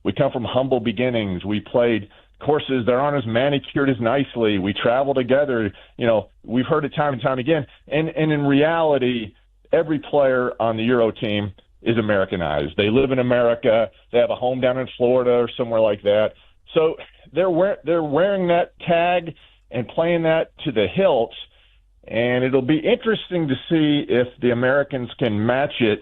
We come from humble beginnings. We played courses that aren't as manicured as nicely. We travel together. We've heard it time and time again. And in reality, every player on the Euro team is Americanized. They live in America. They have a home down in Florida or somewhere like that. So they're wearing that tag and playing that to the hilt. And it'll be interesting to see if the Americans can match it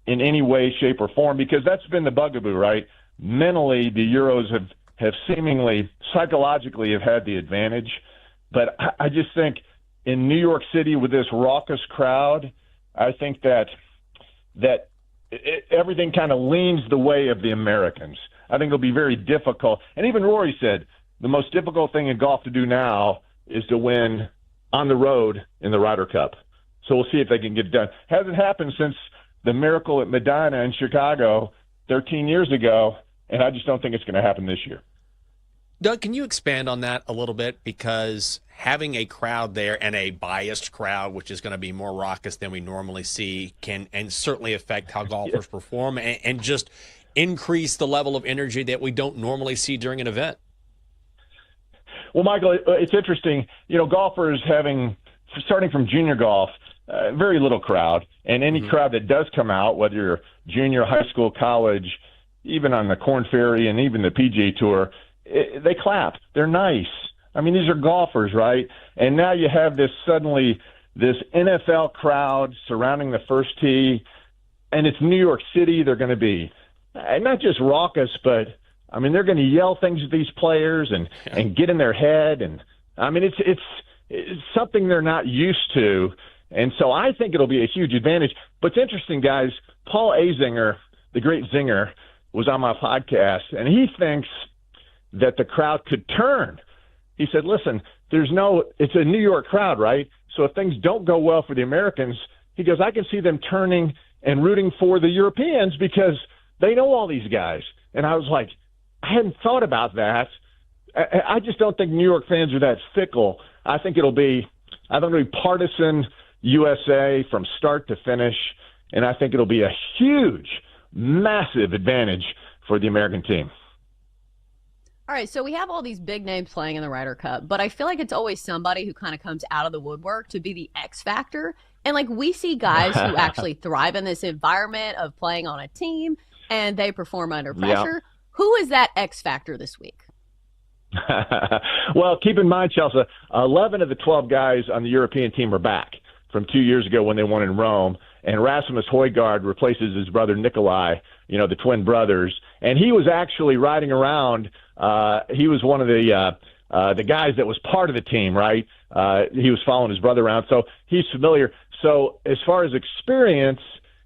in any way, shape, or form, because that's been the bugaboo, right? Mentally, the Euros have seemingly, psychologically, have had the advantage. But I just think in New York City with this raucous crowd, I think that everything kind of leans the way of the Americans. I think it'll be very difficult. And even Rory said the most difficult thing in golf to do now is to win on the road in the Ryder Cup. So we'll see if they can get it done. Hasn't happened since the miracle at Medina in Chicago 13 years ago, and I just don't think it's going to happen this year. Doug, can you expand on that a little bit? Because having a crowd there, and a biased crowd, which is going to be more raucous than we normally see, can and certainly affect how golfers perform and just increase the level of energy that we don't normally see during an event. Well, Michael, it's interesting. Golfers starting from junior golf, very little crowd. And any crowd that does come out, whether you're junior, high school, college, even on the Korn Ferry and even the PGA Tour, they clap. They're nice. I mean, these are golfers, right? And now you have this NFL crowd surrounding the first tee, and it's New York City. They're going to be not just raucous, but I mean, they're going to yell things at these players and get in their head. And I mean, it's something they're not used to. And so I think it'll be a huge advantage. But it's interesting, guys. Paul Azinger, the great zinger, was on my podcast, and he thinks that the crowd could turn. He said, listen, it's a New York crowd, right? So if things don't go well for the Americans, he goes, I can see them turning and rooting for the Europeans because they know all these guys. And I was like, I hadn't thought about that. I just don't think New York fans are that fickle. I think it'll be partisan USA from start to finish, and I think it'll be a huge, massive advantage for the American team. All right, so we have all these big names playing in the Ryder Cup, but I feel like it's always somebody who kind of comes out of the woodwork to be the X factor. And we see guys who actually thrive in this environment of playing on a team, and they perform under pressure. Yep. Who is that X factor this week? Well, keep in mind, Chelsea, 11 of the 12 guys on the European team are back from 2 years ago when they won in Rome. And Rasmus Højgaard replaces his brother Nikolai, the twin brothers. And he was actually riding around. He was one of the guys that was part of the team, right? He was following his brother around. So he's familiar. So as far as experience,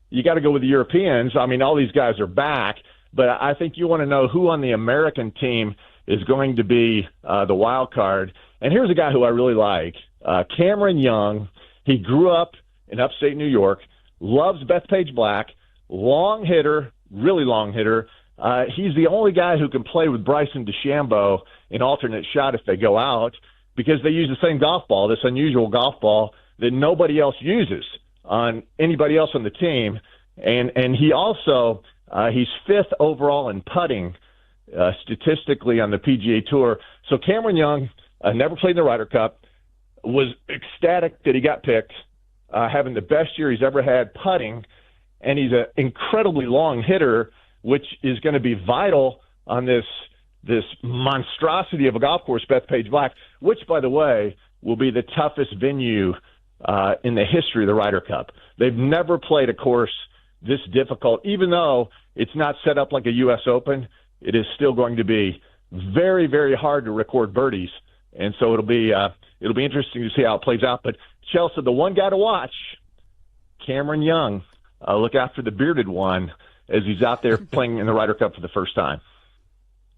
you got to go with the Europeans. I mean, all these guys are back. But I think you want to know who on the American team is going to be the wild card. And here's a guy who I really like, Cameron Young. He grew up in upstate New York, loves Bethpage Black, long hitter, really long hitter. He's the only guy who can play with Bryson DeChambeau in alternate shot if they go out, because they use the same golf ball, this unusual golf ball that nobody else uses on anybody else on the team. And he also he's fifth overall in putting statistically on the PGA Tour. So Cameron Young never played in the Ryder Cup, was ecstatic that he got picked, having the best year he's ever had putting, and he's an incredibly long hitter, which is going to be vital on this monstrosity of a golf course, Bethpage Black, which, by the way, will be the toughest venue in the history of the Ryder Cup. They've never played a course this difficult, even though it's not set up like a U.S. Open. It is still going to be very, very hard to record birdies, and so it'll be interesting to see how it plays out. But Chelsea, the one guy to watch, Cameron Young. Look after the bearded one as he's out there playing in the Ryder Cup for the first time.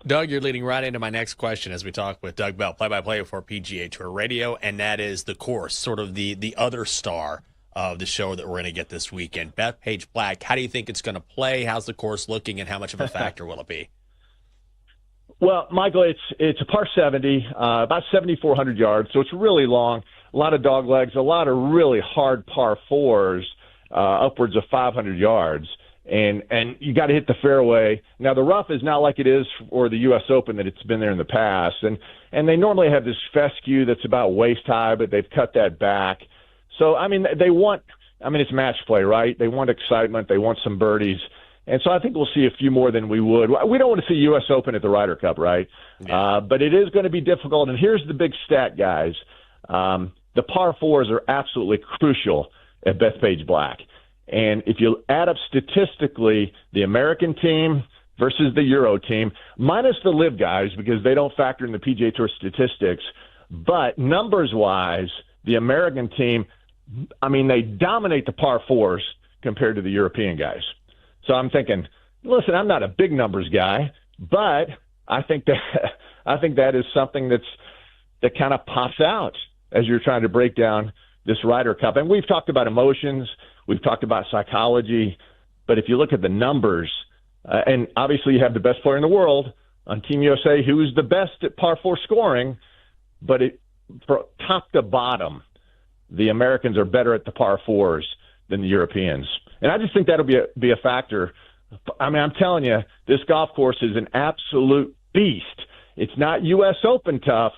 Doug, you're leading right into my next question as we talk with Doug Bell, play-by-play for PGA Tour Radio, and that is the course, sort of the other star of the show that we're going to get this weekend. Bethpage Black, how do you think it's going to play? How's the course looking, and how much of a factor will it be? Well, Michael, it's a par 70, about 7,400 yards, so it's really long. A lot of dog legs, a lot of really hard par fours, upwards of 500 yards. and you got to hit the fairway. Now, the rough is not like it is for the U.S. Open that it's been there in the past. And they normally have this fescue that's about waist high, but they've cut that back. So, I mean, it's match play, right? They want excitement. They want some birdies. And so I think we'll see a few more than we would. We don't want to see U.S. Open at the Ryder Cup, right? Yeah. But it is going to be difficult. And here's the big stat, guys. The par fours are absolutely crucial at Bethpage Black. And if you add up statistically the American team versus the Euro team, minus the LIV guys because they don't factor in the PGA Tour statistics, but numbers-wise, the American team, I mean, they dominate the par fours compared to the European guys. So I'm thinking, listen, I'm not a big numbers guy, but I think that is something that kind of pops out as you're trying to break down this Ryder Cup. And we've talked about emotions, we've talked about psychology, but if you look at the numbers, and obviously you have the best player in the world on Team USA, who's the best at par four scoring, but from top to bottom, the Americans are better at the par fours than the Europeans. And I just think that'll be a factor. I mean, I'm telling you, this golf course is an absolute beast. It's not U.S. Open tough,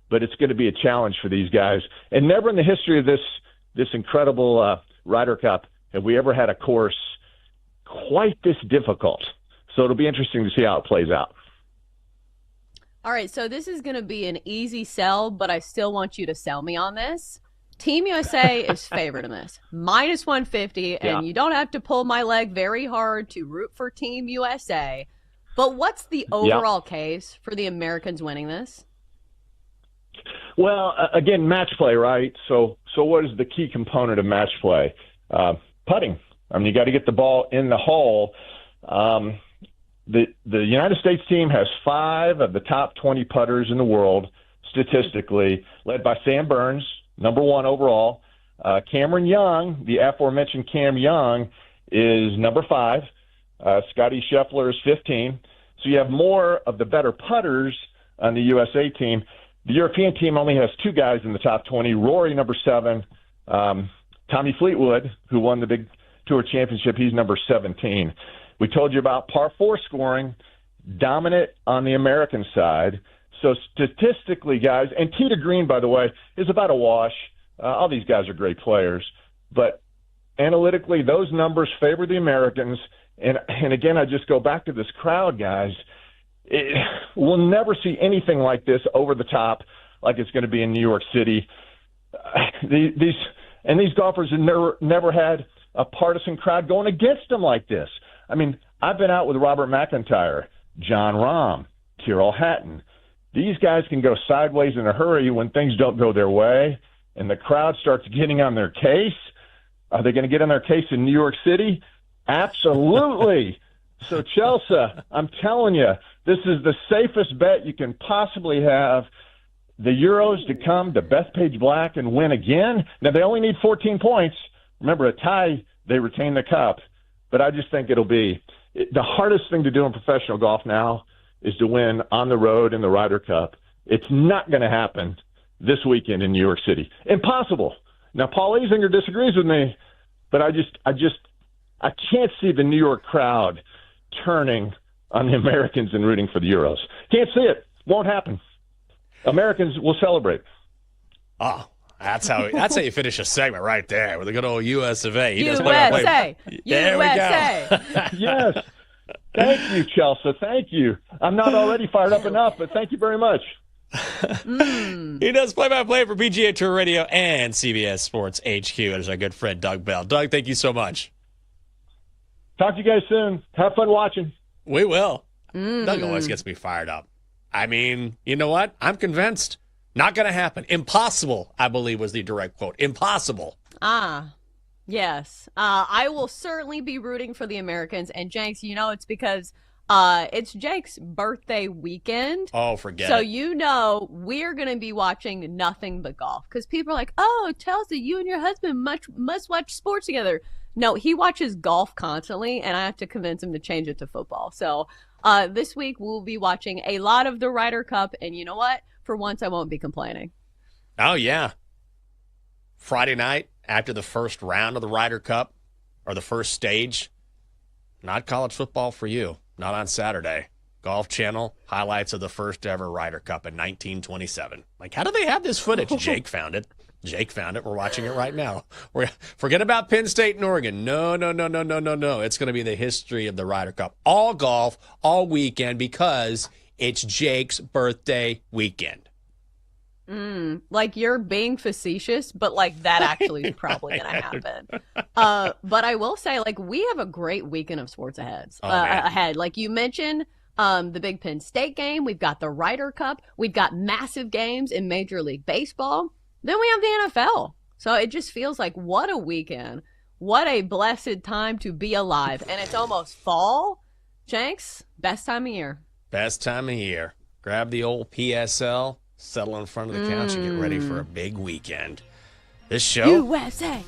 but it's going to be a challenge for these guys. And never in the history of this incredible Ryder Cup have we ever had a course quite this difficult. So it'll be interesting to see how it plays out. All right, so this is going to be an easy sell, but I still want you to sell me on this. Team USA is favored in this, minus 150, and you don't have to pull my leg very hard to root for Team USA. But what's the overall case for the Americans winning this? Well, again, match play, right? So what is the key component of match play? Putting. I mean, you got to get the ball in the hole. The United States team has 5 of the top 20 putters in the world, statistically, led by Sam Burns, number 1 overall. Cameron Young, the aforementioned Cam Young, is number 5. Scotty Scheffler is 15. So you have more of the better putters on the USA team. The European team only has 2 guys in the top 20. Rory, number 7. Tommy Fleetwood, who won the big Tour Championship, he's number 17. We told you about par 4 scoring, dominant on the American side. So statistically, guys, and tee to green, by the way, is about a wash. All these guys are great players. But analytically, those numbers favor the Americans. And again, I just go back to this crowd, guys. We'll never see anything like this over the top like it's going to be in New York City. These golfers have never had a partisan crowd going against them like this. I mean, I've been out with Robert McIntyre, John Rahm, Tyrrell Hatton. These guys can go sideways in a hurry when things don't go their way, and the crowd starts getting on their case. Are they going to get on their case in New York City? Absolutely. So, Chelsea, I'm telling you, this is the safest bet you can possibly have. The Euros to come to Bethpage Black and win again. Now, they only need 14 points. Remember, a tie, they retain the cup. But I just think it'll be the hardest thing to do in professional golf now is to win on the road in the Ryder Cup. It's not going to happen this weekend in New York City. Impossible. Now, Paul Azinger disagrees with me, but I can't see the New York crowd turning on the Americans and rooting for the Euros. Can't see it. Won't happen. Americans will celebrate. Oh, that's how you finish a segment right there with a good old US of A. USA. There USA. we go. Yes. Thank you, Chelsea. Thank you. I'm not already fired up enough, but thank you very much. He does play-by-play for PGA Tour Radio and CBS Sports HQ. There's our good friend Doug Bell. Doug, thank you so much. Talk to you guys soon. Have fun watching. We will. Doug always gets me fired up. I mean, you know what? I'm convinced. Not going to happen. Impossible, I believe, was the direct quote. Impossible. Yes. I will certainly be rooting for the Americans. And Jenks, it's because it's Jake's birthday weekend. Oh, forget it. So we're going to be watching nothing but golf. Because people are like, oh, Chelsea, you and your husband must watch sports together. No, he watches golf constantly, and I have to convince him to change it to football. So this week we'll be watching a lot of the Ryder Cup. And you know what? For once, I won't be complaining. Oh, yeah. Friday night after the first round of the Ryder Cup, or the first stage, Not college football for you. Not on Saturday. Golf Channel, highlights of the first ever Ryder Cup in 1927. Like, how do they have this footage? Jake found it. Jake found it. We're watching it right now. Forget about Penn State and Oregon. No. It's going to be the history of the Ryder Cup. All golf, all weekend, because it's Jake's birthday weekend. Like, you're being facetious, but like that actually is probably going to happen. But I will say, like, we have a great weekend of sports ahead. Like you mentioned, the big Penn State game. We've got the Ryder Cup. We've got massive games in Major League Baseball. Then we have the NFL. So it just feels like, what a weekend. What a blessed time to be alive. And it's almost fall. Jenks, best time of year. Best time of year. Grab the old PSL, settle in front of the couch, and get ready for a big weekend. This show? USA.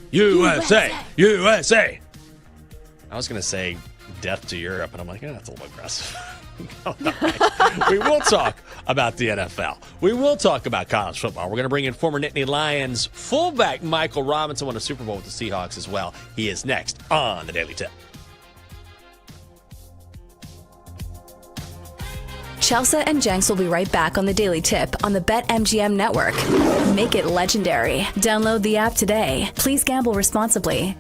I was going to say death to Europe, and I'm like, that's a little aggressive. We will talk about the NFL. We will talk about college football. We're going to bring in former Nittany Lions fullback Michael Robinson, won a Super Bowl with the Seahawks as well. He is next on the Daily Tip. Chelsea and Jenks will be right back on the Daily Tip on the BetMGM network. Make it legendary. Download the app today. Please gamble responsibly.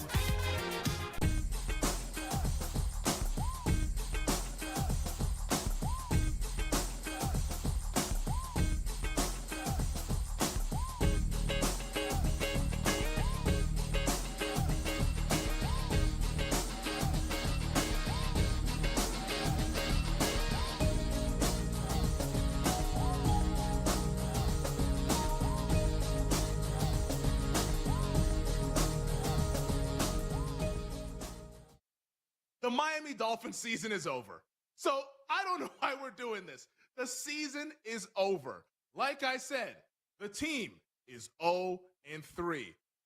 The Miami Dolphins season is over. So I don't know why we're doing this. The season is over. Like I said, the team is 0-3.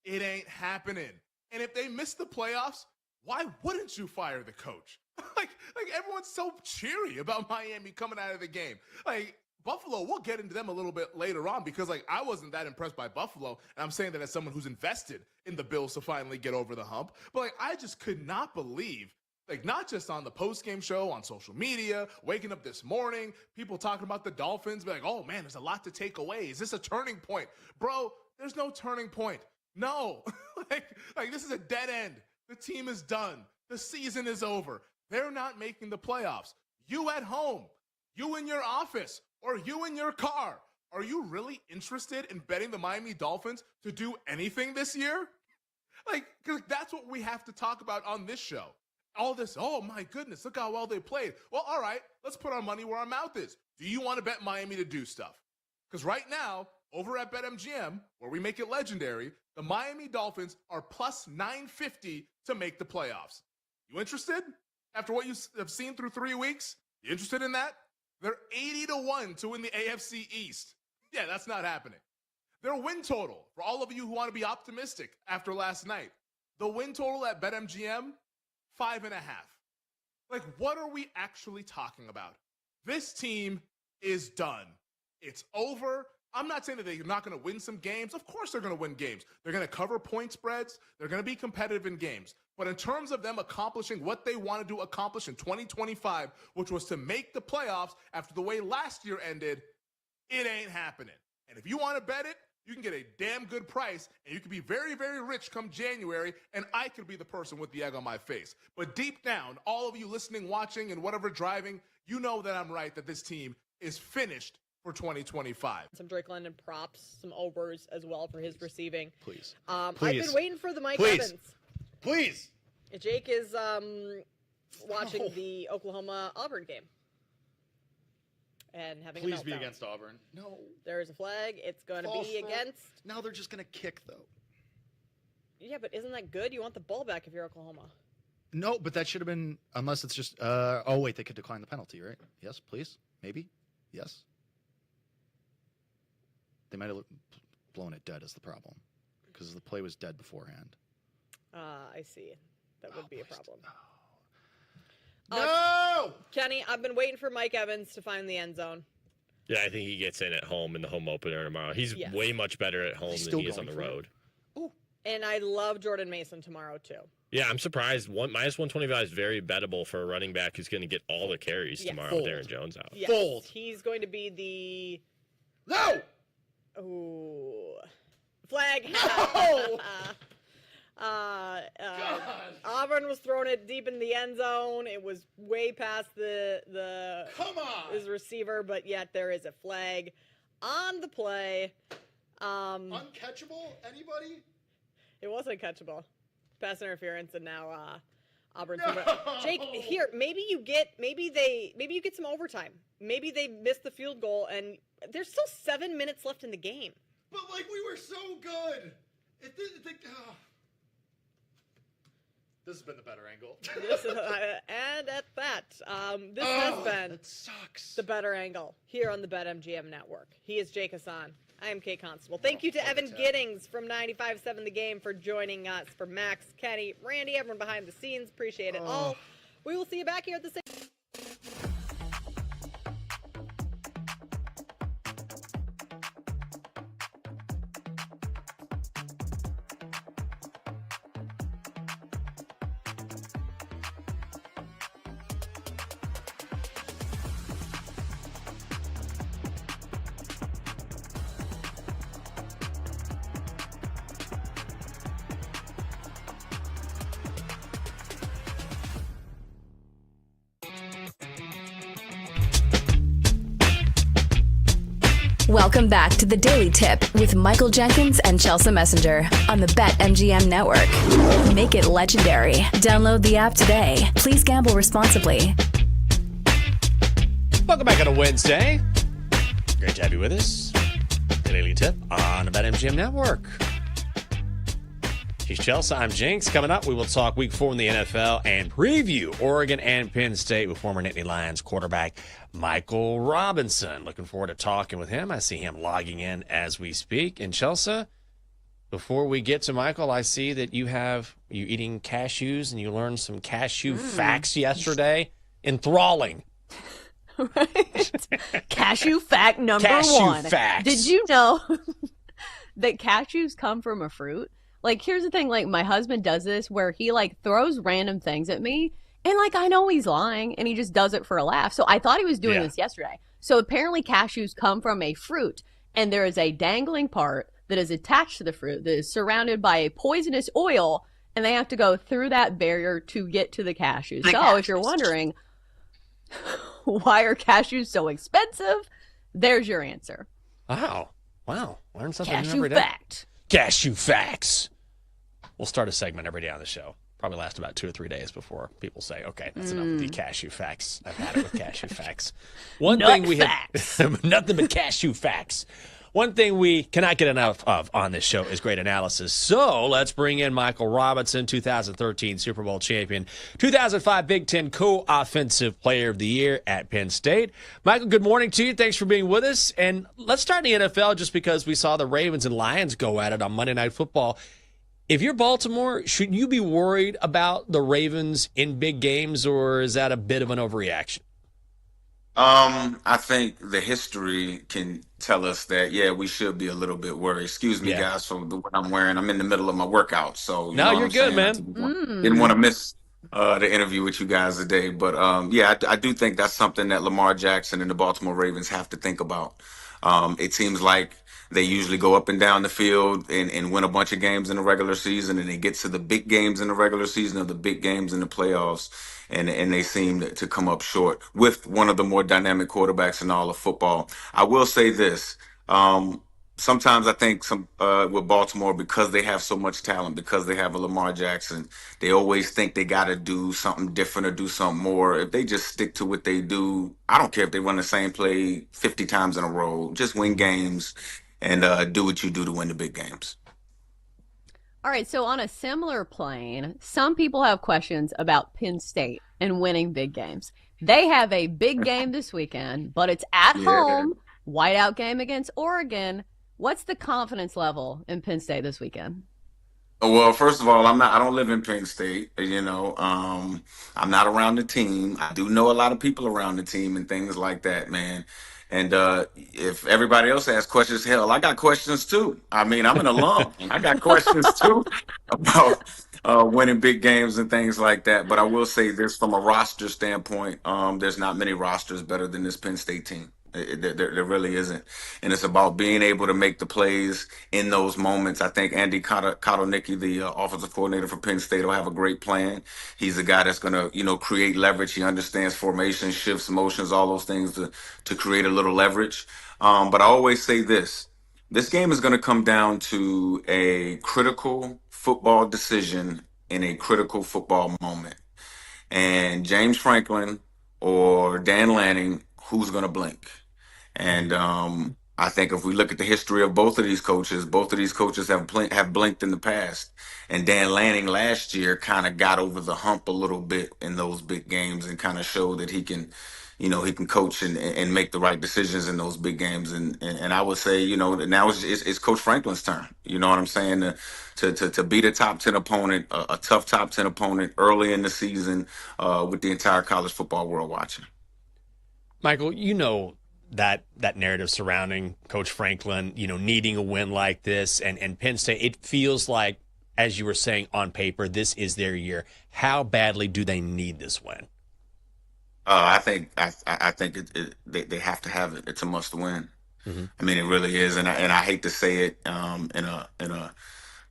It ain't happening. And if they miss the playoffs, why wouldn't you fire the coach? like everyone's so cheery about Miami coming out of the game. Like, Buffalo, we'll get into them a little bit later on because, like, I wasn't that impressed by Buffalo, and I'm saying that as someone who's invested in the Bills to finally get over the hump. But, like, I just could not believe, like, not just on the post-game show, on social media, waking up this morning, people talking about the Dolphins, be like, oh, man, there's a lot to take away. Is this a turning point? Bro, there's no turning point. No. like this is a dead end. The team is done. The season is over. They're not making the playoffs. You at home, you in your office, or you in your car, are you really interested in betting the Miami Dolphins to do anything this year? Like, 'cause that's what we have to talk about on this show. All this, oh my goodness, look how well they played. Well, all right, let's put our money where our mouth is. Do you want to bet Miami to do stuff? Because right now, over at BetMGM, where we make it legendary, the Miami Dolphins are plus 950 to make the playoffs. You interested? After what you have seen through 3 weeks, you interested in that? They're 80-1 to win the AFC East. Yeah, that's not happening. Their win total, for all of you who want to be optimistic after last night, the win total at BetMGM, 5.5. Like, what are we actually talking about? This team is done. It's over. I'm not saying that they're not going to win some games. Of course they're going to win games. They're going to cover point spreads. They're going to be competitive in games. But in terms of them accomplishing what they wanted to accomplish in 2025, which was to make the playoffs after the way last year ended, it ain't happening. And if you want to bet it, you can get a damn good price, and you can be very, very rich come January, and I could be the person with the egg on my face. But deep down, all of you listening, watching, and whatever driving, you know that I'm right, that this team is finished for 2025. Some Drake London props, some overs as well for his receiving. Please. I've been waiting for the Mike Evans. Please. Jake is watching the Oklahoma-Auburn game. And having Please a meltdown. be against Auburn. No. There is a flag. It's going to be against. Now they're just going to kick, though. Yeah, but isn't that good? You want the ball back if you're Oklahoma. No, but that should have been, unless it's just, oh, wait, they could decline the penalty, right? Yes, please? Maybe? Yes? They might have blown it dead is the problem. Because the play was dead beforehand. I see. That would be a problem. No! Kenny, I've been waiting for Mike Evans to find the end zone. Yeah, I think he gets in at home in the home opener tomorrow. He's way much better at home than he is on the road. Oh, And I love Jordan Mason tomorrow, too. Yeah, I'm surprised. Minus 125 is very bettable for a running back who's going to get all the carries tomorrow with Aaron Jones out. Yes. Fold. He's going to be the... No! Ooh. Flag. No! Auburn was throwing it deep in the end zone. It was way past the Come on! his receiver, but yet there is a flag on the play. Uncatchable? Anybody? It wasn't catchable. Pass interference, and now Auburn. No! Jake, here, maybe you get some overtime. Maybe they missed the field goal, and there's still 7 minutes left in the game. But we were so good. This has been the better angle. And at that, this has been that sucks. the better angle here on the BetMGM network. He is Jake Hassan. I am Kate Constable. Thank you to Evan Giddings from 95.7 The Game for joining us. For Max, Kenny, Randy, everyone behind the scenes. Appreciate it all. We will see you back here at the same. Welcome back to the Daily Tip with Michael Jenkins and Chelsea Messenger on the BetMGM network. Make it legendary. Download the app today. Please gamble responsibly. Welcome back on a Wednesday. Great to have you with us. The Daily Tip on the BetMGM network. She's Chelsea. I'm Jinx. Coming up, we will talk Week 4 in the NFL and preview Oregon and Penn State with former Nittany Lions quarterback Michael Robinson. Looking forward to talking with him. I see him logging in as we speak. And Chelsea, before we get to Michael, I see that you eating cashews and you learned some cashew facts yesterday. Enthralling. Right? Cashew fact number Cashew one. facts. Did you know that cashews come from a fruit? Like, here's the thing, like, my husband does this where he, like, throws random things at me, and, like, I know he's lying, and he just does it for a laugh. So I thought he was doing this yesterday. So apparently cashews come from a fruit, and there is a dangling part that is attached to the fruit that is surrounded by a poisonous oil, and they have to go through that barrier to get to the cashews. So if you're wondering, why are cashews so expensive? There's your answer. Wow. Learn something new Cashew every day. fact. Cashew facts. We'll start a segment every day on the show. Probably last about 2 or 3 days before people say, okay, that's enough with the cashew facts. I've had it with cashew facts. Nothing but cashew facts. One thing we cannot get enough of on this show is great analysis. So let's bring in Michael Robinson, 2013 Super Bowl champion, 2005 Big Ten Co-Offensive Player of the Year at Penn State. Michael, good morning to you. Thanks for being with us. And let's start in the NFL just because we saw the Ravens and Lions go at it on Monday Night Football. If you're Baltimore, should you be worried about the Ravens in big games, or is that a bit of an overreaction? I think the history can tell us that, we should be a little bit worried. Excuse me, guys, for what I'm wearing. I'm in the middle of my workout, so you're good, man. Didn't want to miss the interview with you guys today, but I do think that's something that Lamar Jackson and the Baltimore Ravens have to think about. It seems like they usually go up and down the field and win a bunch of games in the regular season, and they get to the big games in the regular season or the big games in the playoffs, and they seem to come up short with one of the more dynamic quarterbacks in all of football. I will say this. Sometimes I think with Baltimore, because they have so much talent, because they have a Lamar Jackson, they always think they got to do something different or do something more. If they just stick to what they do, I don't care if they run the same play 50 times in a row. Just win games and do what you do to win the big games. All right, so on a similar plane, some people have questions about Penn State and winning big games. They have a big game this weekend, but it's at home, whiteout game against Oregon. What's the confidence level in Penn State this weekend? Well, first of all, I don't live in Penn State. I'm not around the team. I do know a lot of people around the team and things like that, man. And if everybody else has questions, hell, I got questions too. I mean, I'm an alum, and I got questions too about winning big games and things like that. But I will say this from a roster standpoint, there's not many rosters better than this Penn State team. There really isn't. And it's about being able to make the plays in those moments. I think Andy Kotelnicki, the offensive coordinator for Penn State, will have a great plan. He's a guy that's going to, create leverage. He understands formation, shifts, motions, all those things to create a little leverage. But I always say this game is going to come down to a critical football decision in a critical football moment. And James Franklin or Dan Lanning, who's going to blink? And I think if we look at the history of both of these coaches have blinked in the past. And Dan Lanning last year kind of got over the hump a little bit in those big games and kind of showed that he can coach and make the right decisions in those big games. And I would say, now it's Coach Franklin's turn. You know what I'm saying? To beat a top 10 opponent, a tough top 10 opponent early in the season with the entire college football world watching. Michael, that narrative surrounding Coach Franklin, needing a win like this and Penn State, it feels like, as you were saying, on paper, this is their year. How badly do they need this win? I think they have to have it. It's a must win. Mm-hmm. I mean, it really is, and I hate to say it in a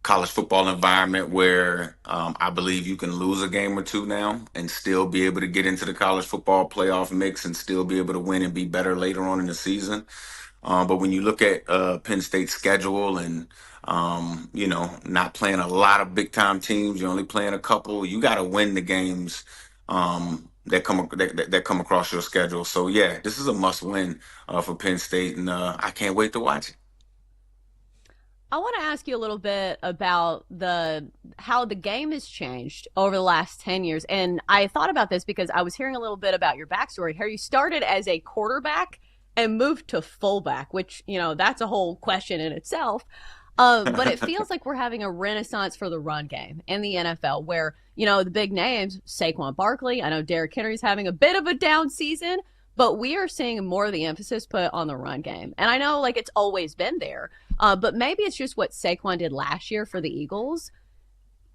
college football environment where I believe you can lose a game or two now and still be able to get into the college football playoff mix and still be able to win and be better later on in the season. But when you look at Penn State's schedule and, not playing a lot of big time teams, you're only playing a couple, you got to win the games that come across your schedule. So, yeah, this is a must win for Penn State, and I can't wait to watch it. I want to ask you a little bit about how the game has changed over the last 10 years. And I thought about this because I was hearing a little bit about your backstory, how you started as a quarterback and moved to fullback, which, that's a whole question in itself. But it feels like we're having a renaissance for the run game in the NFL where, the big names, Saquon Barkley, I know Derrick Henry's having a bit of a down season, but we are seeing more of the emphasis put on the run game. And I know it's always been there. But maybe it's just what Saquon did last year for the Eagles.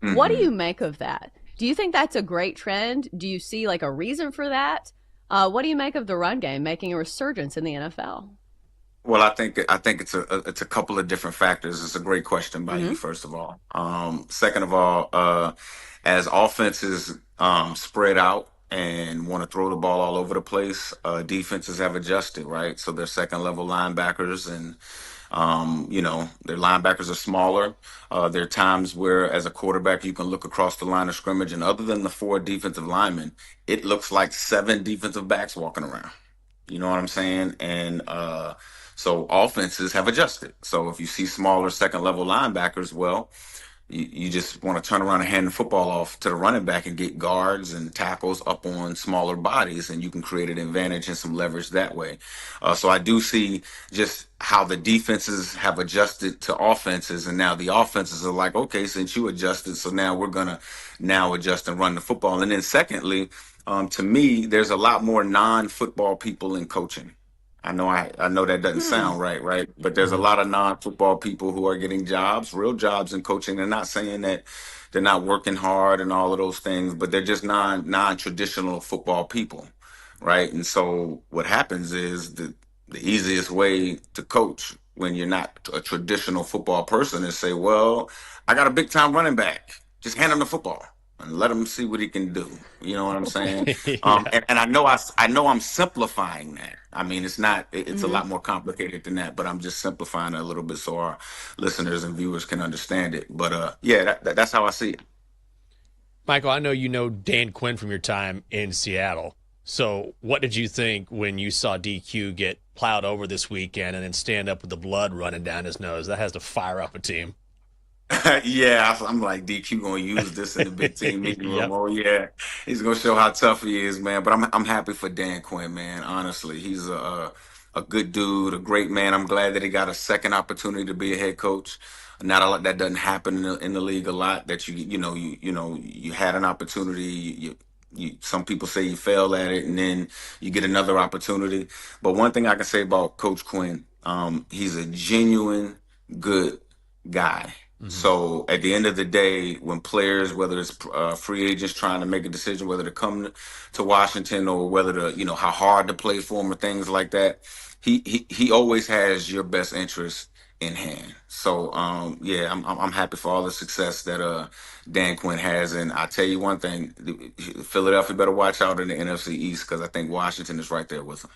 Mm-hmm. What do you make of that? Do you think that's a great trend? Do you see a reason for that? What do you make of the run game making a resurgence in the NFL? Well, I think it's a couple of different factors. It's a great question by you, first of all. Second of all, as offenses spread out and want to throw the ball all over the place, defenses have adjusted, right? So they're second level linebackers and their linebackers are smaller. There are times where, as a quarterback, you can look across the line of scrimmage, and other than the 4 defensive linemen, it looks like 7 defensive backs walking around. You know what I'm saying? And so offenses have adjusted. So if you see smaller second-level linebackers, well, you just want to turn around and hand the football off to the running back and get guards and tackles up on smaller bodies, and you can create an advantage and some leverage that way. So I do see just how the defenses have adjusted to offenses, and now the offenses are like, okay, since you adjusted, so now we're going to now adjust and run the football. And then secondly, to me, there's a lot more non-football people in coaching. I know that doesn't sound right? But there's a lot of non-football people who are getting jobs, real jobs in coaching. They're not saying that they're not working hard and all of those things, but they're just non-traditional football people, right? And so what happens is the easiest way to coach when you're not a traditional football person is say, well, I got a big-time running back. Just hand him the football and let him see what he can do. You know what I'm saying? Yeah. And I know I'm simplifying that. I mean, it's a lot more complicated than that, but I'm just simplifying it a little bit so our listeners and viewers can understand it. But that's how I see it. Michael, I know you know Dan Quinn from your time in Seattle. So what did you think when you saw DQ get plowed over this weekend and then stand up with the blood running down his nose? That has to fire up a team. Yeah, I'm like, DQ gonna use this in the big team meeting room. Yep. Oh yeah, he's gonna show how tough he is, man. But I'm happy for Dan Quinn, man. Honestly, he's a a good dude, a great man. I'm glad that he got a second opportunity to be a head coach. Not a lot that doesn't happen in the league a lot. That you had an opportunity. Some people say you fail at it, and then you get another opportunity. But one thing I can say about Coach Quinn, he's a genuine good guy. So at the end of the day, when players, whether it's free agents trying to make a decision whether to come to Washington or whether how hard to play for him or things like that, he always has your best interest in hand. So yeah, I'm happy for all the success that Dan Quinn has, and I tell you one thing, Philadelphia better watch out in the NFC East because I think Washington is right there with them.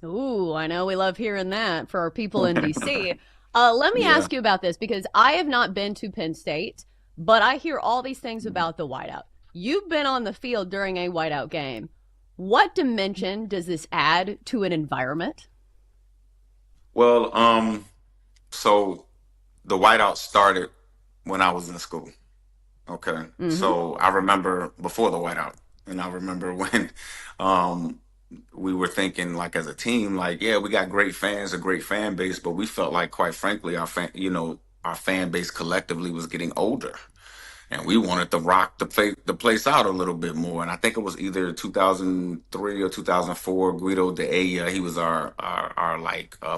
Ooh, I know we love hearing that for our people in DC. Let me ask you about this because I have not been to Penn State, but I hear all these things about the whiteout. You've been on the field during a whiteout game. What dimension does this add to an environment? Well, so the whiteout started when I was in school. Okay. So I remember before the whiteout, and I remember when we were thinking like as a team, like, yeah, we got great fans, a great fan base, but we felt like quite frankly, our fan base collectively was getting older. And we wanted to rock the place out a little bit more. And I think it was either 2003 or 2004. Guido D'Elia, he was our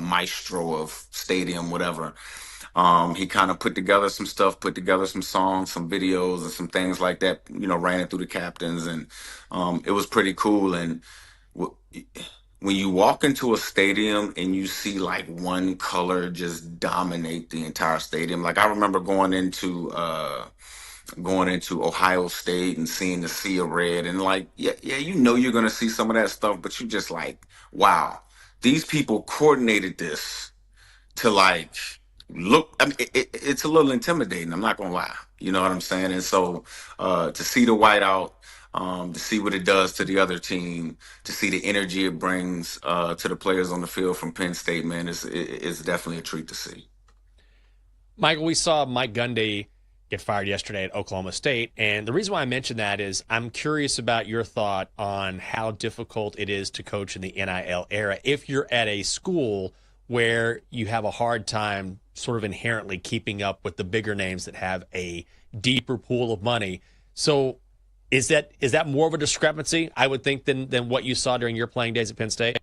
maestro of stadium, whatever. He kind of put together some stuff, put together some songs, some videos, and some things like that. Ran it through the captains, and it was pretty cool. And when you walk into a stadium and you see like one color just dominate the entire stadium, like I remember going into Ohio State and seeing the sea of red, and like, yeah, you're gonna see some of that stuff, but you just like, wow, these people coordinated this to like look. I mean, it's a little intimidating. I'm not gonna lie. You know what I'm saying? And so to see the whiteout, to see what it does to the other team, to see the energy it brings to the players on the field from Penn State, man, it's definitely a treat to see. Michael, we saw Mike Gundy get fired yesterday at Oklahoma State. And the reason why I mention that is I'm curious about your thought on how difficult it is to coach in the NIL era if you're at a school where you have a hard time sort of inherently keeping up with the bigger names that have a deeper pool of money. So is that more of a discrepancy, I would think, than what you saw during your playing days at Penn State?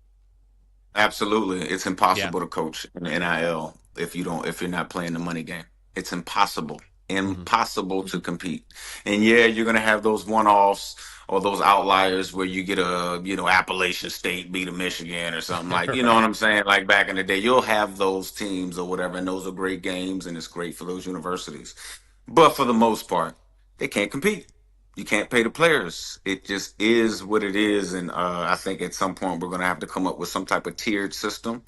Absolutely. It's impossible to coach in the NIL if you're not playing the money game. It's impossible to compete. And yeah, you're going to have those one-offs or those outliers where you get Appalachian State beat a Michigan or something like, you know what I'm saying? Like back in the day, you'll have those teams or whatever, and those are great games and it's great for those universities. But for the most part, they can't compete. You can't pay the players. It just is what it is. And I think at some point we're going to have to come up with some type of tiered system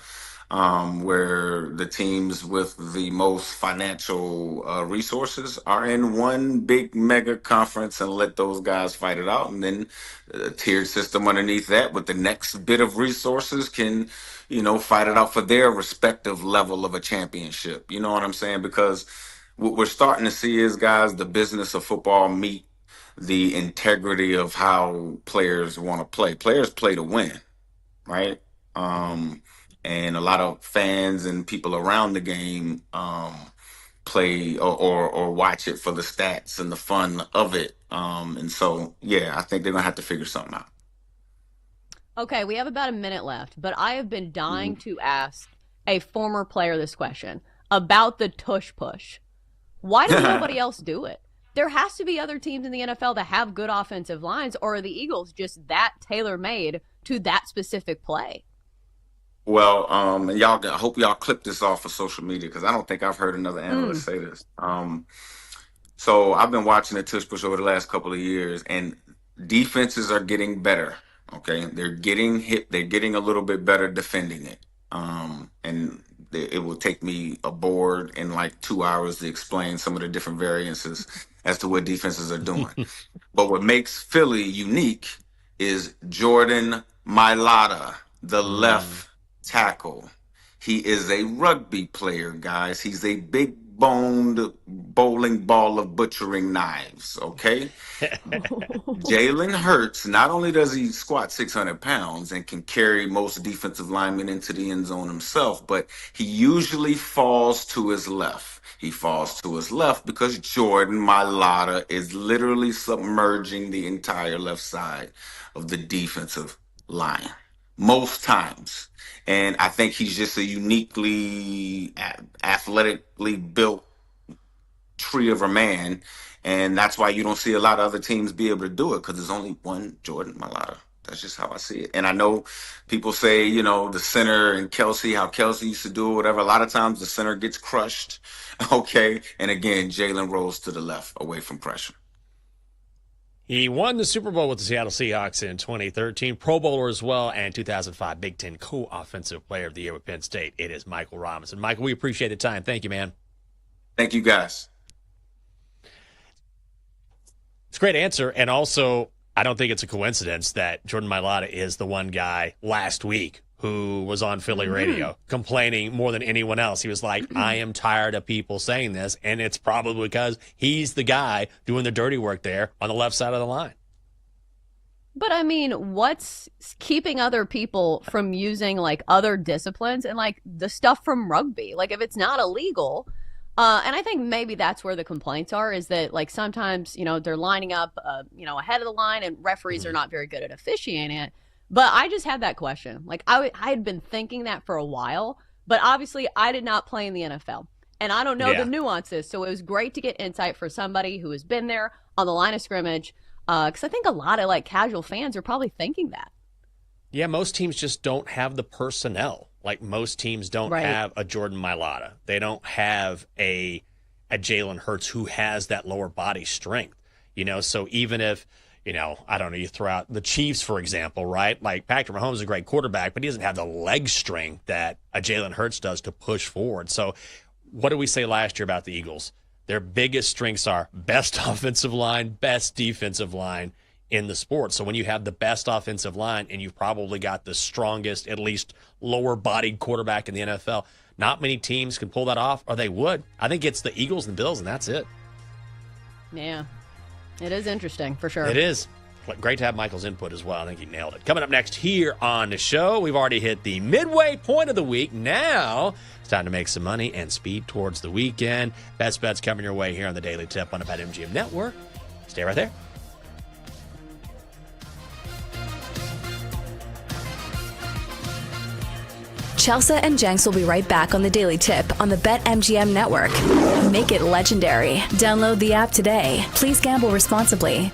where the teams with the most financial resources are in one big mega conference and let those guys fight it out. And then a tiered system underneath that with the next bit of resources can, fight it out for their respective level of a championship. You know what I'm saying? Because what we're starting to see is, guys, the business of football meet the integrity of how players want to play. Players play to win, right? And a lot of fans and people around the game play or watch it for the stats and the fun of it. And so, yeah, I think they're going to have to figure something out. Okay, we have about a minute left, but I have been dying to ask a former player this question about the tush push. Why does nobody else do it? There has to be other teams in the NFL that have good offensive lines, or are the Eagles just that tailor-made to that specific play? Well, and I hope y'all clip this off of social media because I don't think I've heard another analyst say this. So I've been watching the tush push over the last couple of years, and defenses are getting better. Okay, they're getting hit. They're getting a little bit better defending it. And it will take me a board in like 2 hours to explain some of the different variances as to what defenses are doing. But what makes Philly unique is Jordan Mailata, the left tackle. He is a rugby player, guys. He's a big boned bowling ball of butchering knives, okay? Jalen Hurts, not only does he squat 600 pounds and can carry most defensive linemen into the end zone himself, but he usually falls to his left. He falls to his left because Jordan Mailata is literally submerging the entire left side of the defensive line most times. And I think he's just a uniquely athletically built tree of a man, and that's why you don't see a lot of other teams be able to do it, because there's only one Jordan Mailata. That's just how I see it. And I know people say, the center and Kelsey, how Kelsey used to do it, whatever. A lot of times the center gets crushed, okay? And again, Jalen rolls to the left away from pressure. He won the Super Bowl with the Seattle Seahawks in 2013, Pro Bowler as well, and 2005 Big Ten Co-Offensive Player of the Year with Penn State. It is Michael Robinson. Michael, we appreciate the time. Thank you, man. Thank you, guys. It's a great answer, and also I don't think it's a coincidence that Jordan Mailata is the one guy last week who was on Philly radio complaining more than anyone else. He was like, I am tired of people saying this, and it's probably because he's the guy doing the dirty work there on the left side of the line. But I mean, what's keeping other people from using like other disciplines and like the stuff from rugby? Like if it's not illegal, and I think maybe that's where the complaints are, is that like sometimes, they're lining up, ahead of the line and referees are not very good at officiating it. But I just had that question. Like I had been thinking that for a while, but obviously I did not play in the NFL and I don't know the nuances. So it was great to get insight for somebody who has been there on the line of scrimmage. Because I think a lot of like casual fans are probably thinking that. Yeah, most teams just don't have the personnel. Like most teams don't have a Jordan Mailata. They don't have a Jalen Hurts who has that lower body strength. So even if, I don't know, you throw out the Chiefs, for example, right? Like Patrick Mahomes is a great quarterback, but he doesn't have the leg strength that a Jalen Hurts does to push forward. So what did we say last year about the Eagles? Their biggest strengths are best offensive line, best defensive line in the sport. So when you have the best offensive line and you've probably got the strongest, at least lower-bodied quarterback in the NFL, not many teams can pull that off, or they would. I think it's the Eagles and Bills, and that's it. Yeah, it is interesting, for sure. It is. Great to have Michael's input as well. I think he nailed it. Coming up next here on the show, we've already hit the midway point of the week. Now it's time to make some money and speed towards the weekend. Best bets coming your way here on the Daily Tip on the BetMGM Network. Stay right there. Chelsea and Jenks will be right back on the Daily Tip on the BetMGM Network. Make it legendary. Download the app today. Please gamble responsibly.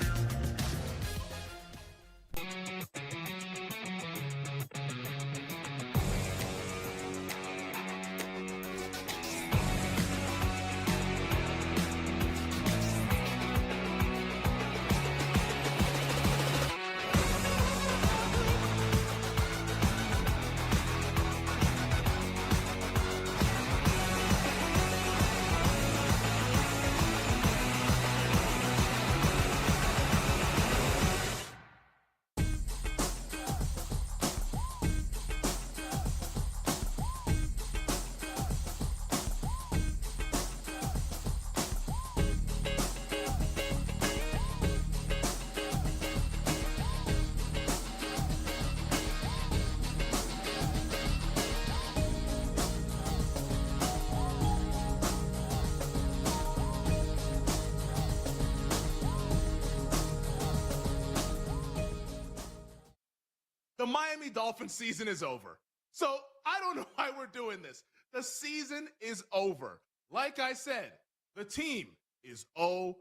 The Miami Dolphins season is over. So I don't know why we're doing this. The season is over. Like I said, the team is 0-3.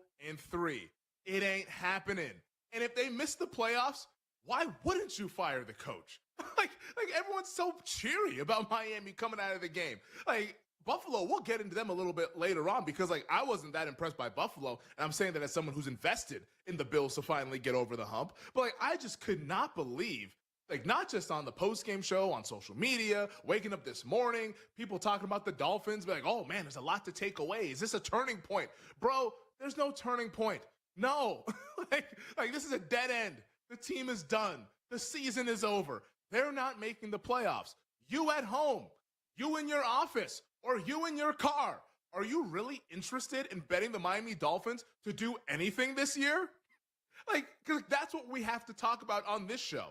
It ain't happening. And if they miss the playoffs, why wouldn't you fire the coach? like everyone's so cheery about Miami coming out of the game. Like Buffalo, we'll get into them a little bit later on because I wasn't that impressed by Buffalo. And I'm saying that as someone who's invested in the Bills to finally get over the hump. But I just could not believe, not just on the post-game show, on social media, waking up this morning, people talking about the Dolphins, be like, oh man, there's a lot to take away. Is this a turning point? Bro, there's no turning point. No. like this is a dead end. The team is done. The season is over. They're not making the playoffs. You at home, You in your office or you in your car. Are you really interested in betting the Miami Dolphins to do anything this year? Like, because that's what we have to talk about on this show.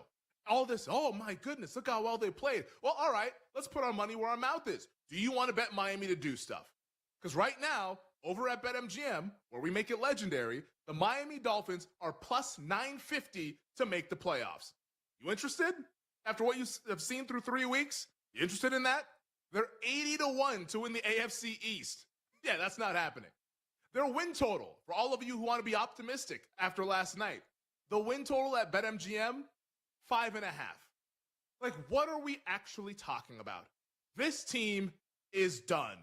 All this, oh my goodness, look how well they played. Well, all right, let's put our money where our mouth is. Do you want to bet Miami to do stuff? Because right now, over at BetMGM, where we make it legendary, the Miami Dolphins are plus 950 to make the playoffs. You interested? After what you have seen through 3 weeks, you interested in that? They're 80-1 to win the AFC East. Yeah, that's not happening. Their win total, for all of you who want to be optimistic after last night, the win total at BetMGM, 5.5. Like, what are we actually talking about? This team is done.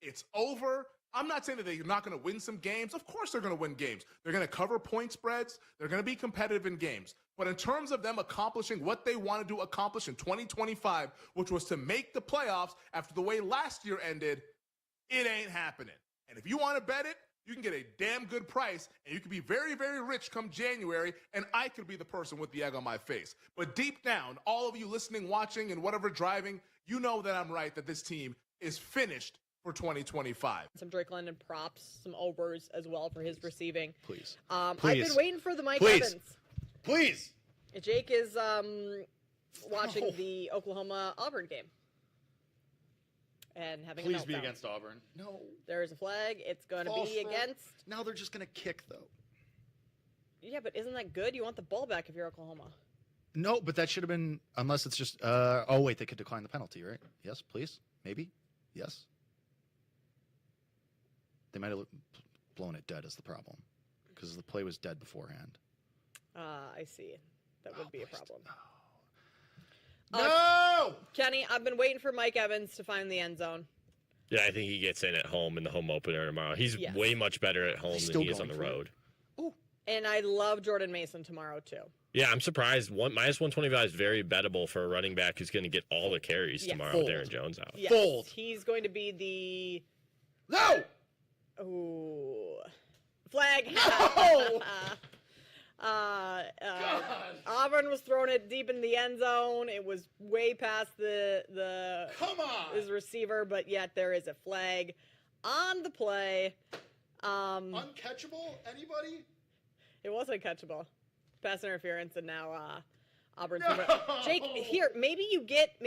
It's over. I'm not saying that they're not going to win some games. Of course they're going to win games. They're going to cover point spreads. They're going to be competitive in games. But in terms of them accomplishing what they wanted to accomplish in 2025, which was to make the playoffs after the way last year ended, it ain't happening. And if you want to bet it, you can get a damn good price, and you can be very, very rich come January, and I could be the person with the egg on my face. But deep down, all of you listening, watching, and whatever driving, you know that I'm right, that this team is finished for 2025. Some Drake London props, some overs as well for his receiving. Please. I've been waiting for the Mike Evans. Please. Jake is watching the Oklahoma-Auburn game. And having Please a meltdown. be against Auburn. No. There is a flag. It's going to be against. Now they're just going to kick, though. Yeah, but isn't that good? You want the ball back if you're Oklahoma. No, but that should have been, unless it's just, oh, wait, they could decline the penalty, right? Yes, please? Maybe? Yes? They might have blown it dead is the problem, because the play was dead beforehand. I see. That would be a problem. No! Kenny, I've been waiting for Mike Evans to find the end zone. Yeah, I think he gets in at home in the home opener tomorrow. He's way much better at home than he is on the road. And I love Jordan Mason tomorrow, too. Yeah, I'm surprised. Minus 125 is very bettable for a running back who's going to get all the carries tomorrow with Aaron Jones out. Yes. Fold. He's going to be the... No! Ooh. Flag. No! Auburn was throwing it deep in the end zone. It was way past the Come on! his receiver, but yet there is a flag on the play. Uncatchable? Anybody? It was uncatchable. Pass interference, and now Auburn's. No! Jake, here, maybe you get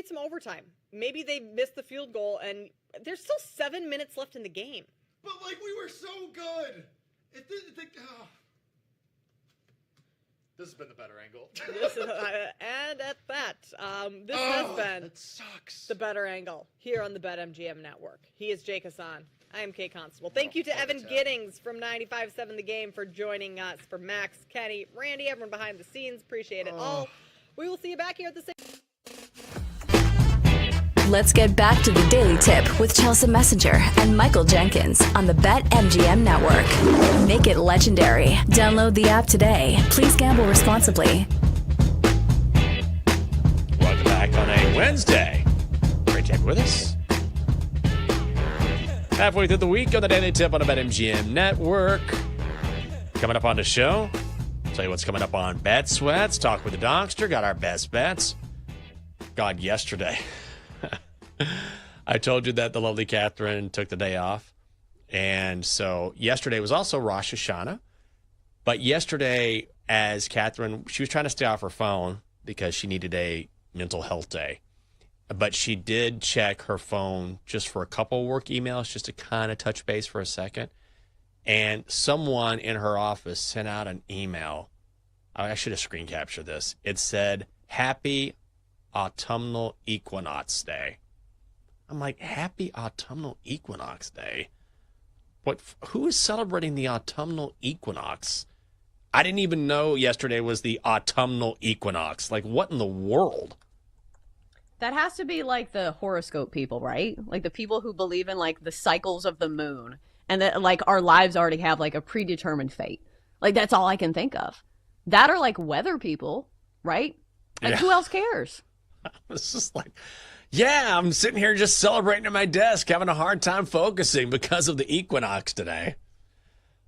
some overtime. Maybe they missed the field goal, and there's still 7 minutes left in the game. But like we were so good. This has been the better angle. And at that, this has been that sucks. the better angle here on the BetMGM network. He is Jake Hassan. I am Kate Constable. Thank you to Evan Giddings from 95.7 The Game for joining us. For Max, Kenny, Randy, everyone behind the scenes, appreciate it all. We will see you back here at the same. Let's get back to the Daily Tip with Chelsea Messenger and Michael Jenkins on the BetMGM network. Make it legendary. Download the app today. Please gamble responsibly. Welcome back on a Wednesday. Great to have you with us. Halfway through the week on the Daily Tip on the BetMGM network. Coming up on the show, tell you what's coming up on Bet Sweats. Talk with the Doctor. Got our best bets. God, yesterday. I told you that the lovely Catherine took the day off. And so yesterday was also Rosh Hashanah. But yesterday, as Catherine, she was trying to stay off her phone because she needed a mental health day. But she did check her phone just for a couple work emails, just to kind of touch base for a second. And someone in her office sent out an email. I should have screen captured this. It said, Happy Autumnal Equinox Day. I'm like, Happy Autumnal Equinox Day? Who is celebrating the autumnal equinox? I didn't even know yesterday was the autumnal equinox. Like, what in the world? That has to be like the horoscope people, right? Like the people who believe in like the cycles of the moon and that like our lives already have like a predetermined fate. Like that's all I can think of. That are like weather people, right? Like who else cares? It's just like, yeah, I'm sitting here just celebrating at my desk, having a hard time focusing because of the equinox today.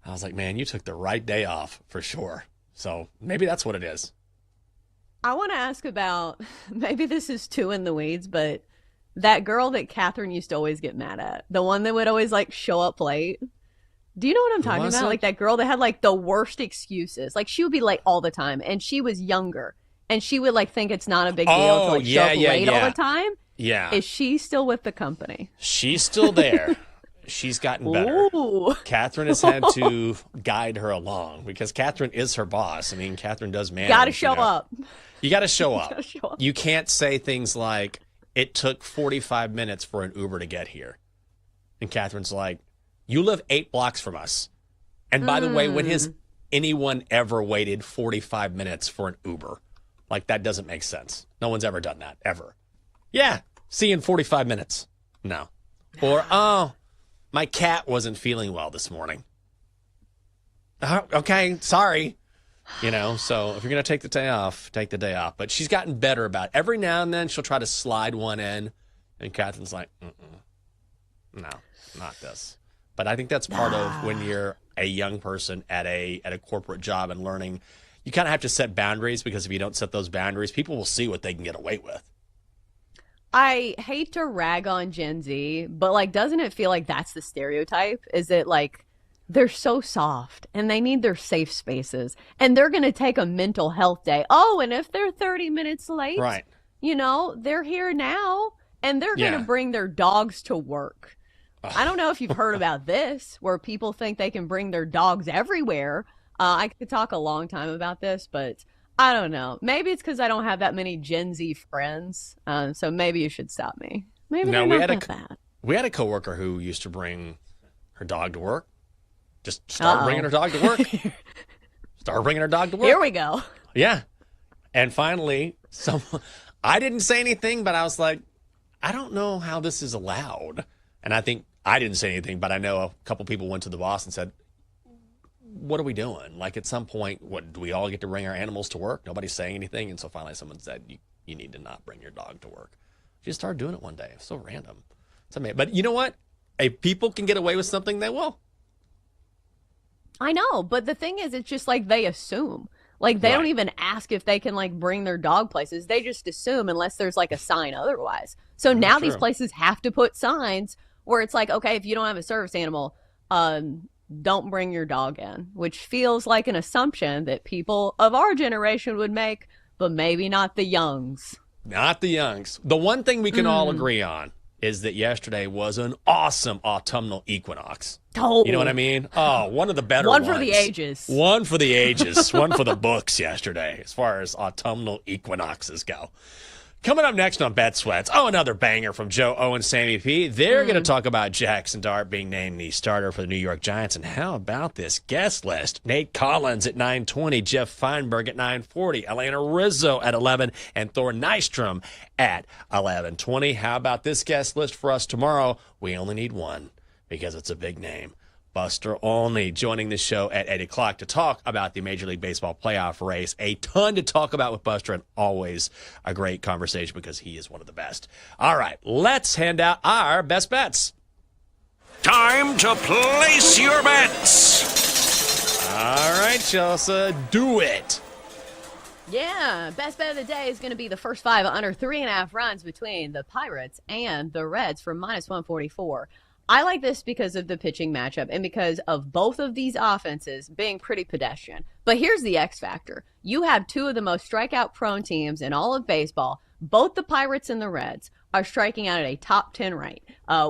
I was like, man, you took the right day off for sure. So maybe that's what it is. I want to ask about, maybe this is too in the weeds, but that girl that Catherine used to always get mad at, the one that would always like show up late. Do you know what I'm talking about? Like that girl that had like the worst excuses. Like she would be late all the time, and she was younger, and she would like think it's not a big deal to like show up late all the time. Yeah. Is she still with the company? She's still there. She's gotten better. Ooh. Catherine has had to guide her along because Catherine is her boss. I mean, Catherine does manage. Got to show up. You got to show up. Gotta show up. You can't say things like, it took 45 minutes for an Uber to get here. And Catherine's like, you live 8 blocks from us. And by the way, when has anyone ever waited 45 minutes for an Uber? Like, that doesn't make sense. No one's ever done that, ever. Yeah, see you in 45 minutes. No. Or, oh, my cat wasn't feeling well this morning. Okay, sorry. You know, so if you're going to take the day off, take the day off. But she's gotten better about it. Every now and then she'll try to slide one in, and Catherine's like, no, not this. But I think that's part of when you're a young person at a corporate job and learning. You kind of have to set boundaries, because if you don't set those boundaries, people will see what they can get away with. I hate to rag on Gen Z, but like, doesn't it feel like that's the stereotype? Is it like, they're so soft and they need their safe spaces and they're going to take a mental health day. Oh, and if they're 30 minutes late, right, you know, they're here now and they're going to bring their dogs to work. I don't know if you've heard about this, where people think they can bring their dogs everywhere. I could talk a long time about this, but I don't know. Maybe it's because I don't have that many Gen Z friends. So maybe you should stop me. Maybe no, we had a coworker who used to bring her dog to work. Just start bringing her dog to work. Start bringing her dog to work. Here we go. Yeah. And finally, I didn't say anything, but I was like, I don't know how this is allowed. And I think I didn't say anything, but I know a couple people went to the boss and said, what are we doing? Like, at some point, what, do we all get to bring our animals to work? Nobody's saying anything. And so finally someone said, you need to not bring your dog to work. She just started doing it one day. It's so random. It's amazing. But you know what? If people can get away with something, they will. I know, but the thing is, it's just like they assume. Like, they don't even ask if they can, like, bring their dog places. They just assume unless there's, like, a sign otherwise. So now these places have to put signs where it's like, okay, if you don't have a service animal, don't bring your dog in, which feels like an assumption that people of our generation would make, but maybe not the youngs. Not the youngs. The one thing we can all agree on is that yesterday was an awesome autumnal equinox. Oh. You know what I mean? Oh, one of the better ones. One for the ages. One for the ages. One for the books yesterday, as far as autumnal equinoxes go. Coming up next on Bet Sweats, another banger from Joe O and Sammy P. They're going to talk about Jackson Dart being named the starter for the New York Giants. And how about this guest list? Nate Collins at 9:20, Jeff Feinberg at 9:40, Elena Rizzo at 11, and Thor Nystrom at 11:20. How about this guest list for us tomorrow? We only need one because it's a big name. Buster Olney joining the show at 8 o'clock to talk about the Major League Baseball playoff race. A ton to talk about with Buster, and always a great conversation because he is one of the best. All right, let's hand out our best bets. Time to place your bets. All right, Chelsea, do it. Yeah, best bet of the day is going to be the first 5 under 3.5 runs between the Pirates and the Reds for -144. I like this because of the pitching matchup and because of both of these offenses being pretty pedestrian. But here's the X factor. You have two of the most strikeout-prone teams in all of baseball. Both the Pirates and the Reds are striking out at a top 10 rate,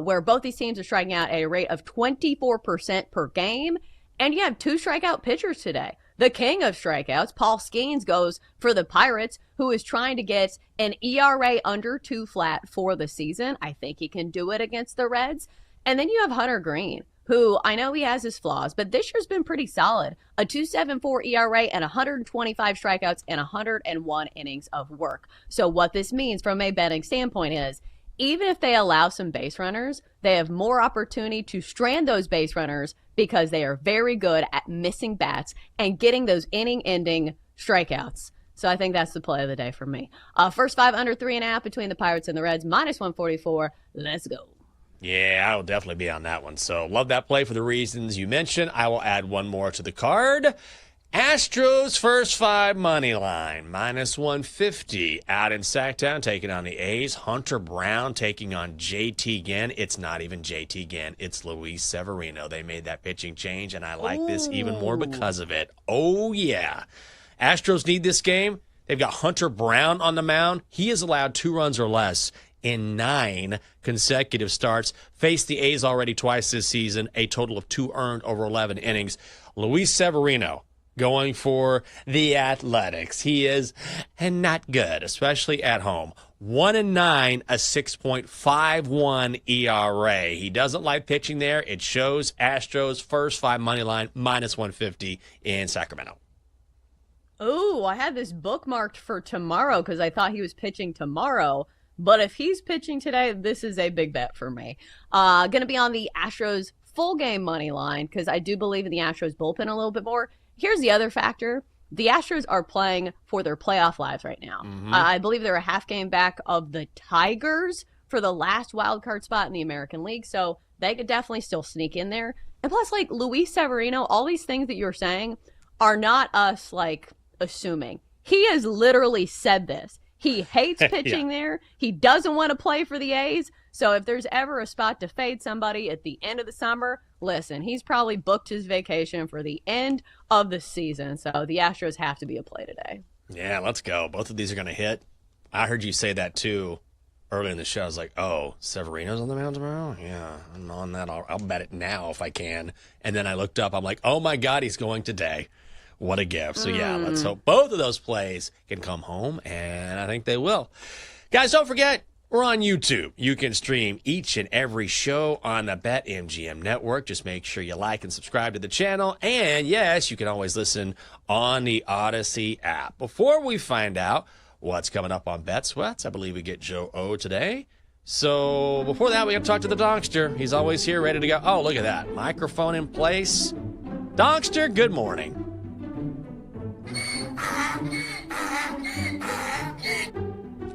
where both these teams are striking out at a rate of 24% per game. And you have 2 strikeout pitchers today. The king of strikeouts, Paul Skeens, goes for the Pirates, who is trying to get an ERA under 2 flat for the season. I think he can do it against the Reds. And then you have Hunter Green, who I know he has his flaws, but this year's been pretty solid. A 2.74 ERA and 125 strikeouts and 101 innings of work. So what this means from a betting standpoint is, even if they allow some base runners, they have more opportunity to strand those base runners because they are very good at missing bats and getting those inning-ending strikeouts. So I think that's the play of the day for me. First 5 under 3.5 between the Pirates and the Reds, -144. Let's go. Yeah, I will definitely be on that one. So love that play for the reasons you mentioned. I will add one more to the card. Astros first 5 money line, -150 out in Sacktown, taking on the A's. Hunter Brown taking on JT Ginn. It's not even JT Ginn. It's Luis Severino. They made that pitching change, and I like this even more because of it. Oh, yeah. Astros need this game. They've got Hunter Brown on the mound. He has allowed 2 runs or less in 9 consecutive starts. Faced the A's already twice this season, a total of 2 earned over 11 innings. Luis Severino going for the Athletics. He is not good, especially at home. 1-9, a 6.51 ERA. He doesn't like pitching there. It shows. Astros first 5 money line, -150 in Sacramento. Oh, I had this bookmarked for tomorrow because I thought he was pitching tomorrow. But if he's pitching today, this is a big bet for me. Going to be on the Astros full game money line because I do believe in the Astros bullpen a little bit more. Here's the other factor. The Astros are playing for their playoff lives right now. I believe they're a half game back of the Tigers for the last wild card spot in the American League. So they could definitely still sneak in there. And plus, like, Luis Severino, all these things that you're saying are not us, like, assuming. He has literally said this. He hates pitching there. He doesn't want to play for the A's. So if there's ever a spot to fade somebody at the end of the summer, listen, he's probably booked his vacation for the end of the season. So the Astros have to be a play today. Yeah, let's go. Both of these are going to hit. I heard you say that, too, early in the show. I was like, oh, Severino's on the mound tomorrow? Yeah, I'm on that. I'll bet it now if I can. And then I looked up. I'm like, oh, my God, he's going today. What a gift. So, yeah, let's hope both of those plays can come home, and I think they will. Guys, don't forget, we're on YouTube. You can stream each and every show on the BetMGM network. Just make sure you like and subscribe to the channel. And, yes, you can always listen on the Odyssey app. Before we find out what's coming up on Bet Sweats, I believe we get Joe O today. So, before that, we got to talk to the Donkster. He's always here, ready to go. Oh, look at that. Microphone in place. Donkster, good morning.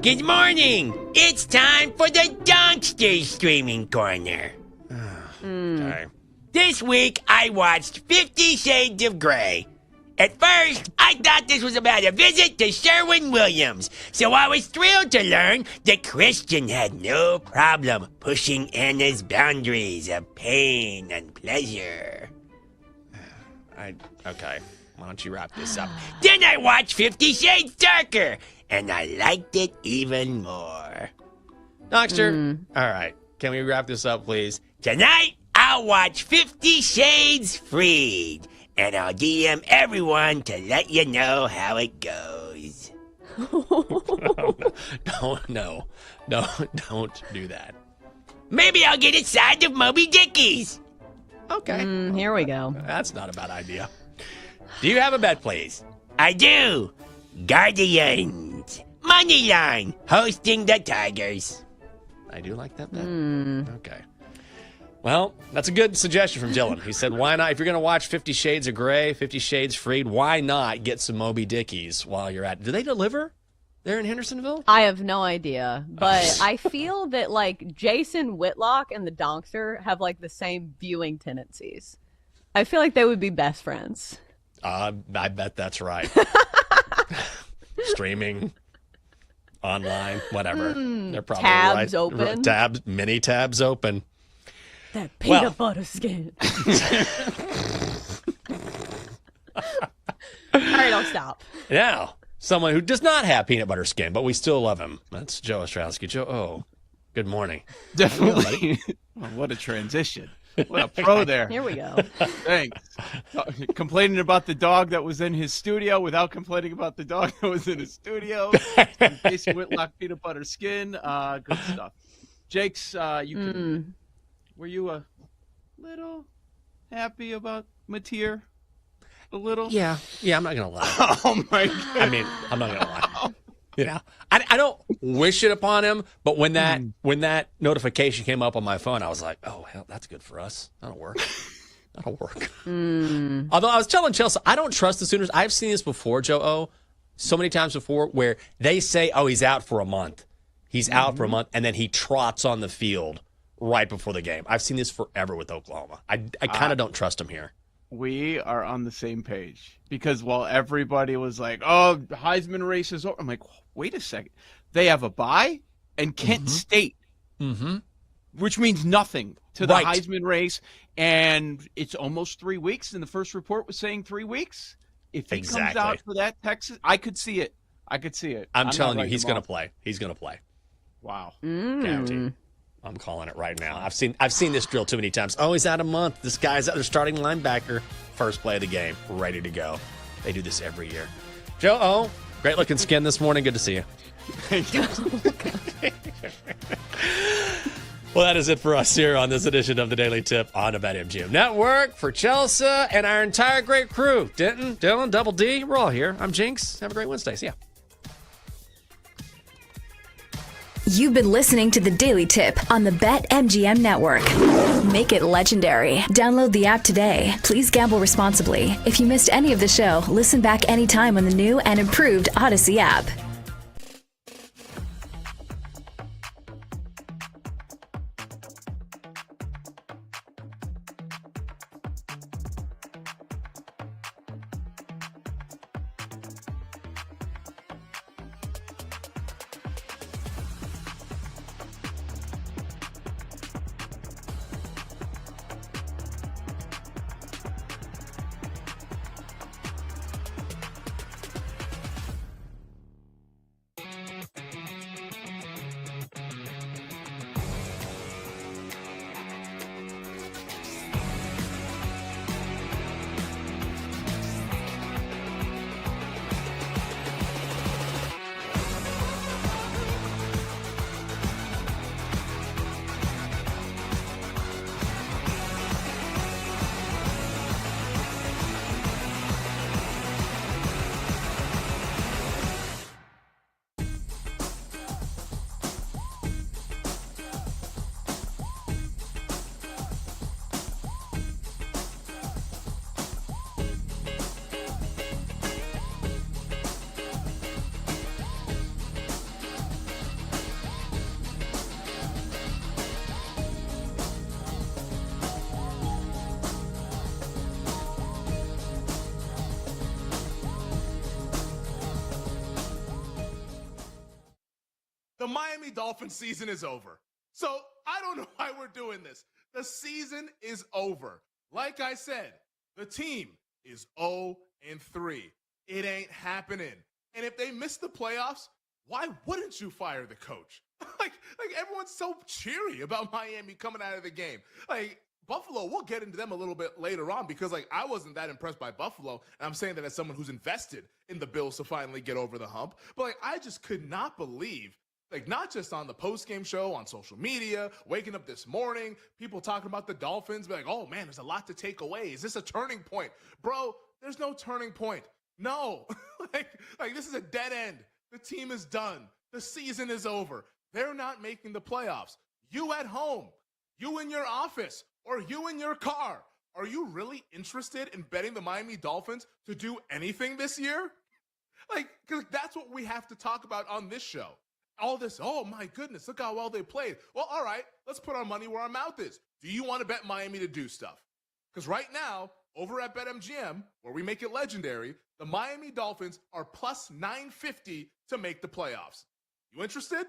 Good morning. It's time for the Donkster Streaming Corner. Okay. This week, I watched 50 Shades of Grey. At first, I thought this was about a visit to Sherwin-Williams, so I was thrilled to learn that Christian had no problem pushing Anna's boundaries of pain and pleasure. Okay. Why don't you wrap this up? Then I watched 50 Shades Darker, and I liked it even more. Donkster, all right. Can we wrap this up, please? Tonight, I'll watch 50 Shades Freed, and I'll DM everyone to let you know how it goes. Don't do that. Maybe I'll get a side of Moby Dickies. Okay. Here we go. That's not a bad idea. Do you have a bet, please? I do. Guardians. Moneyline. Hosting the Tigers. I do like that bet. Okay. Well, that's a good suggestion from Dylan. He said, why not? If you're going to watch 50 Shades of Grey, 50 Shades Freed, why not get some Moby Dickies while you're at it? Do they deliver there in Hendersonville? I have no idea, but I feel that, like, Jason Whitlock and the Donkster have, like, the same viewing tendencies. I feel like they would be best friends. I bet that's right. Streaming, online, whatever. They're probably tabs right. open. Many tabs open. That peanut butter skin. All right, I'll stop. Now, someone who does not have peanut butter skin, but we still love him. That's Joe Ostrowski. Joe, good morning. Definitely. Oh, what a transition. What a pro there. Here we go. Thanks. Complaining about the dog that was in his studio without complaining about the dog that was in his studio. Jason Whitlock, peanut butter skin. Good stuff. Jake's, were you a little happy about Mateer? A little? Yeah, I'm not going to lie. Oh, my God. I mean, I'm not going to lie. You know, I don't wish it upon him, but when that notification came up on my phone, I was like, oh, hell, that's good for us. That'll work. Although I was telling Chelsea, I don't trust the Sooners. I've seen this before, Joe O, so many times before, where they say, oh, he's out for a month. He's out for a month, and then he trots on the field right before the game. I've seen this forever with Oklahoma. I kind of don't trust him here. we are on the same page because while everybody was like, "Oh, Heisman race is over," I'm like, "Wait a second, they have a bye and Kent State, which means nothing to the Heisman race, and it's almost 3 weeks. And the first report was saying 3 weeks. If he comes out for that Texas, I could see it. I'm telling you, he's going to play. He's going to play. Wow, guaranteed. I'm calling it right now. I've seen this drill too many times. Oh, he's out a month. This guy's out there starting linebacker. First play of the game, ready to go. They do this every year. Joe, great looking skin this morning. Good to see you. Well, that is it for us here on this edition of the Daily Tip on the BetMGM Network. For Chelsea and our entire great crew, Denton, Dylan, Double D, we're all here. I'm Jinx. Have a great Wednesday. See ya. You've been listening to the Daily Tip on the BetMGM Network. Make it legendary. Download the app today. Please gamble responsibly. If you missed any of the show, listen back anytime on the new and improved Odyssey app. The Miami Dolphins season is over. So I don't know why we're doing this. The season is over. Like I said, the team is 0-3. It ain't happening. And if they miss the playoffs, why wouldn't you fire the coach? like everyone's so cheery about Miami coming out of the game. Like Buffalo, we'll get into them a little bit later on because I wasn't that impressed by Buffalo. And I'm saying that as someone who's invested in the Bills to finally get over the hump. But I just could not believe, not just on the post-game show, on social media, waking up this morning, people talking about the Dolphins, be like, oh man, there's a lot to take away. Is this a turning point? Bro, there's no turning point. No, this is a dead end. The team is done. The season is over. They're not making the playoffs. You at home, you in your office, or you in your car, are you really interested in betting the Miami Dolphins to do anything this year? Because that's what we have to talk about on this show. All this, oh my goodness, look how well they played. Well, all right, let's put our money where our mouth is. Do you want to bet Miami to do stuff? Because right now, over at BetMGM, where we make it legendary, the Miami Dolphins are plus 950 to make the playoffs. You interested?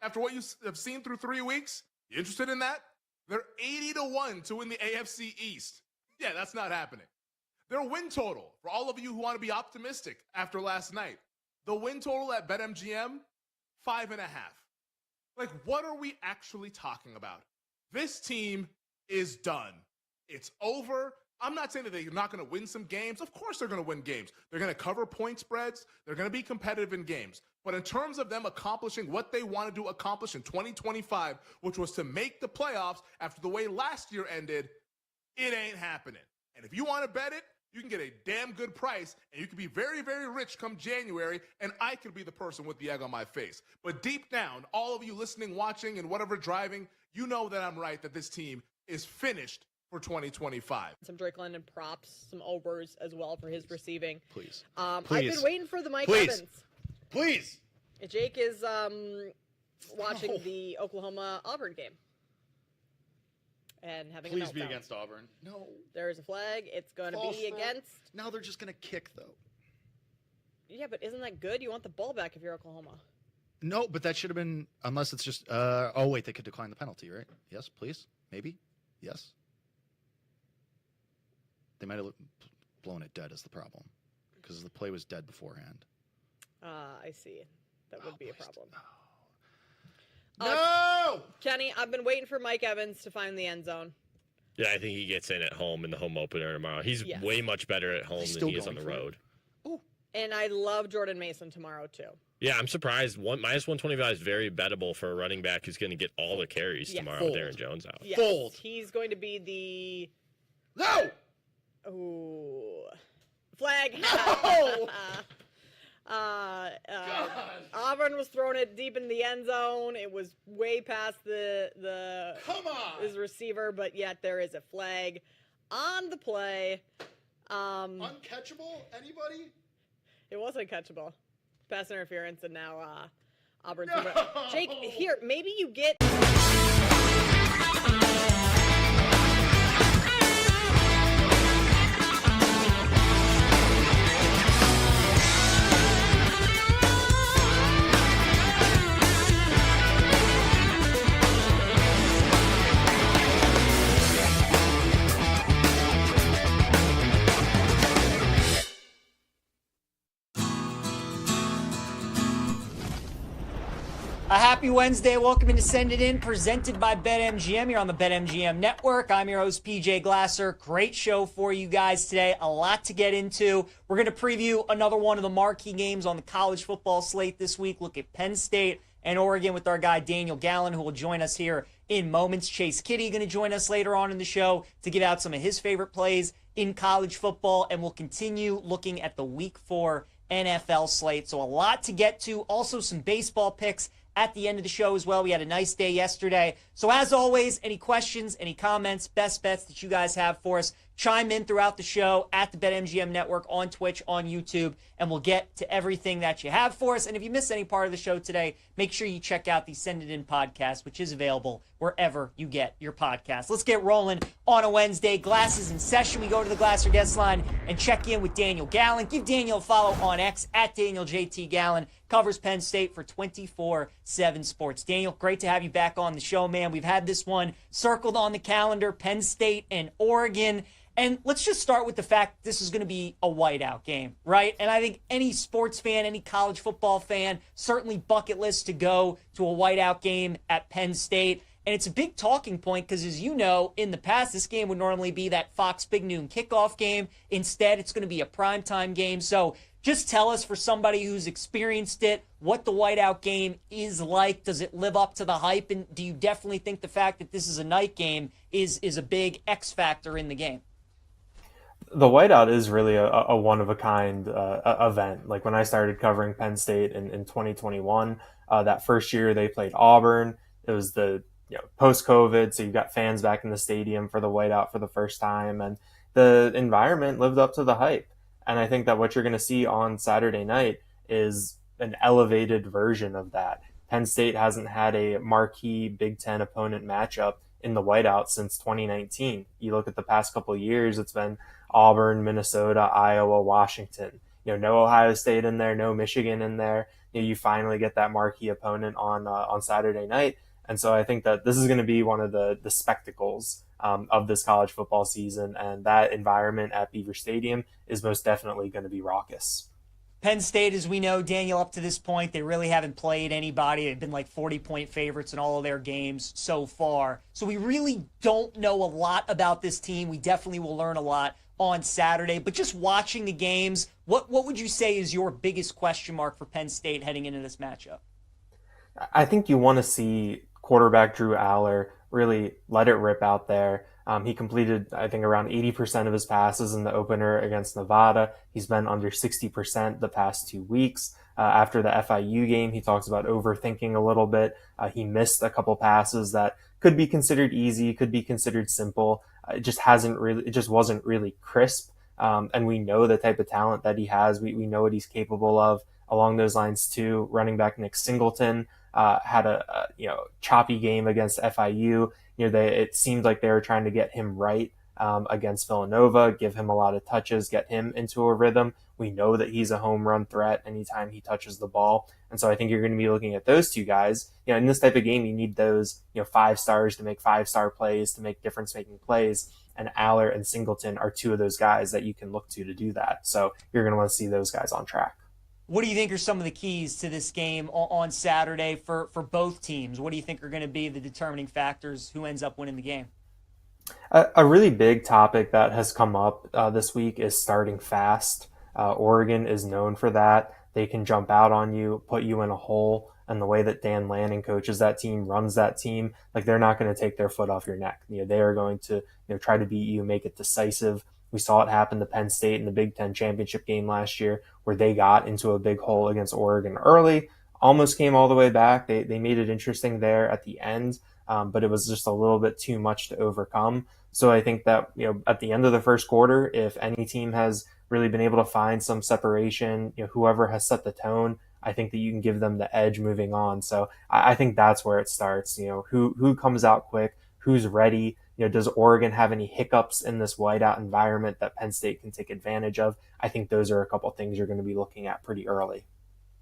After what you have seen through 3 weeks, you interested in that? They're 80-1 to win the AFC East. Yeah, that's not happening. Their win total, for all of you who want to be optimistic after last night, the win total at BetMGM, 5.5. What are we actually talking about? This team is done. It's over. I'm not saying that they're not going to win some games. Of course they're going to win games. They're going to cover point spreads. They're going to be competitive in games. But in terms of them accomplishing what they wanted to accomplish in 2025, which was to make the playoffs after the way last year ended, it ain't happening. And if you want to bet it, you can get a damn good price, and you can be very, very rich come January, and I could be the person with the egg on my face. But deep down, all of you listening, watching, and whatever driving, you know that I'm right, that this team is finished for 2025. Some Drake London props, some overs as well for his receiving. Please. I've been waiting for the Mike Evans. Please. Jake is watching the Oklahoma-Auburn game. and having Please a meltdown. be against Auburn. No. There's a flag. It's going to be against. Now they're just going to kick, though. Yeah, but isn't that good? You want the ball back if you're Oklahoma. No, but that should have been, unless it's just, oh, wait, they could decline the penalty, right? Yes, please? Maybe? Yes? They might have blown it dead is the problem, because the play was dead beforehand. I see. That would be a problem. No! Kenny, I've been waiting for Mike Evans to find the end zone. Yeah, I think he gets in at home in the home opener tomorrow. He's way much better at home than he is on the road. And I love Jordan Mason tomorrow, too. Yeah, I'm surprised. Minus 125 is very bettable for a running back who's going to get all the carries tomorrow with Aaron Jones out. Yes. Fold. He's going to be the... No! Ooh. Flag. No! Auburn was throwing it deep in the end zone. It was way past the Come on! his receiver, but yet there is a flag on the play. Uncatchable? Anybody? It was uncatchable. Pass interference, and now Auburn's No! Jake, here, maybe you get... A happy Wednesday. Welcome into Send It In, presented by BetMGM. You're on the BetMGM network. I'm your host, PJ Glasser. Great show for you guys today. A lot to get into. We're going to preview another one of the marquee games on the college football slate this week. Look at Penn State and Oregon with our guy Daniel Gallen, who will join us here in moments. Chase Kitty going to join us later on in the show to give out some of his favorite plays in college football. And we'll continue looking at the Week 4 NFL slate. So a lot to get to. Also some baseball picks at the end of the show as well. We had a nice day yesterday. So as always, any questions, any comments, best bets that you guys have for us, chime in throughout the show at the BetMGM Network on Twitch, on YouTube, and we'll get to everything that you have for us. And if you missed any part of the show today, make sure you check out the Send It In podcast, which is available wherever you get your podcast. Let's get rolling on a Wednesday. Glasses in session. We go to the Glasser guest line and check in with Daniel Gallen. Give Daniel a follow on X at DanielJT Gallen. Covers Penn State for 24/7 Sports. Daniel, great to have you back on the show, man. We've had this one circled on the calendar, Penn State and Oregon. And let's just start with the fact this is going to be a whiteout game, right? And I think any sports fan, any college football fan, certainly bucket list to go to a whiteout game at Penn State. And it's a big talking point because, as you know, in the past, this game would normally be that Fox Big Noon kickoff game. Instead, it's going to be a primetime game. So just tell us, for somebody who's experienced it, what the whiteout game is like. Does it live up to the hype? And do you definitely think the fact that this is a night game is a big X factor in the game? The whiteout is really a one-of-a-kind event. Like when I started covering Penn State in 2021, that first year they played Auburn. It was the post-COVID, so you've got fans back in the stadium for the whiteout for the first time, and the environment lived up to the hype. And I think that what you're going to see on Saturday night is an elevated version of that. Penn State hasn't had a marquee Big Ten opponent matchup in the whiteout since 2019. You look at the past couple of years, it's been Auburn, Minnesota, Iowa, Washington. No Ohio State in there, no Michigan in there. You finally get that marquee opponent on Saturday night. And so I think that this is going to be one of the spectacles of this college football season. And that environment at Beaver Stadium is most definitely going to be raucous. Penn State, as we know, Daniel, up to this point, they really haven't played anybody. They've been like 40-point favorites in all of their games so far. So we really don't know a lot about this team. We definitely will learn a lot on Saturday. But just watching the games, what would you say is your biggest question mark for Penn State heading into this matchup? I think you want to see quarterback Drew Aller really let it rip out there. He completed, I think, around 80% of his passes in the opener against Nevada. He's been under 60% the past 2 weeks. After the FIU game, he talks about overthinking a little bit. He missed a couple passes that could be considered easy, could be considered simple. It just wasn't really crisp. And we know the type of talent that he has. We know what he's capable of. Along those lines too, running back Nick Singleton had a choppy game against FIU. It seemed like they were trying to get him right against Villanova, give him a lot of touches, get him into a rhythm. We know that he's a home run threat anytime he touches the ball. And so I think you're going to be looking at those two guys. In this type of game, you need those, 5 stars to make 5-star plays, to make difference-making plays. And Aller and Singleton are two of those guys that you can look to do that. So you're going to want to see those guys on track. What do you think are some of the keys to this game on Saturday for both teams? What do you think are going to be the determining factors who ends up winning the game? A really big topic that has come up this week is starting fast. Oregon is known for that. They can jump out on you, put you in a hole, and the way that Dan Lanning coaches that team, runs that team, like they're not going to take their foot off your neck. They are going to try to beat you, make it decisive. We saw it happen to Penn State in the Big Ten championship game last year, where they got into a big hole against Oregon early, almost came all the way back. They made it interesting there at the end, but it was just a little bit too much to overcome. So I think that at the end of the first quarter, if any team has really been able to find some separation, whoever has set the tone, I think that you can give them the edge moving on. So I think that's where it starts. Who comes out quick, who's ready. Does Oregon have any hiccups in this whiteout environment that Penn State can take advantage of? I think those are a couple things you're going to be looking at pretty early.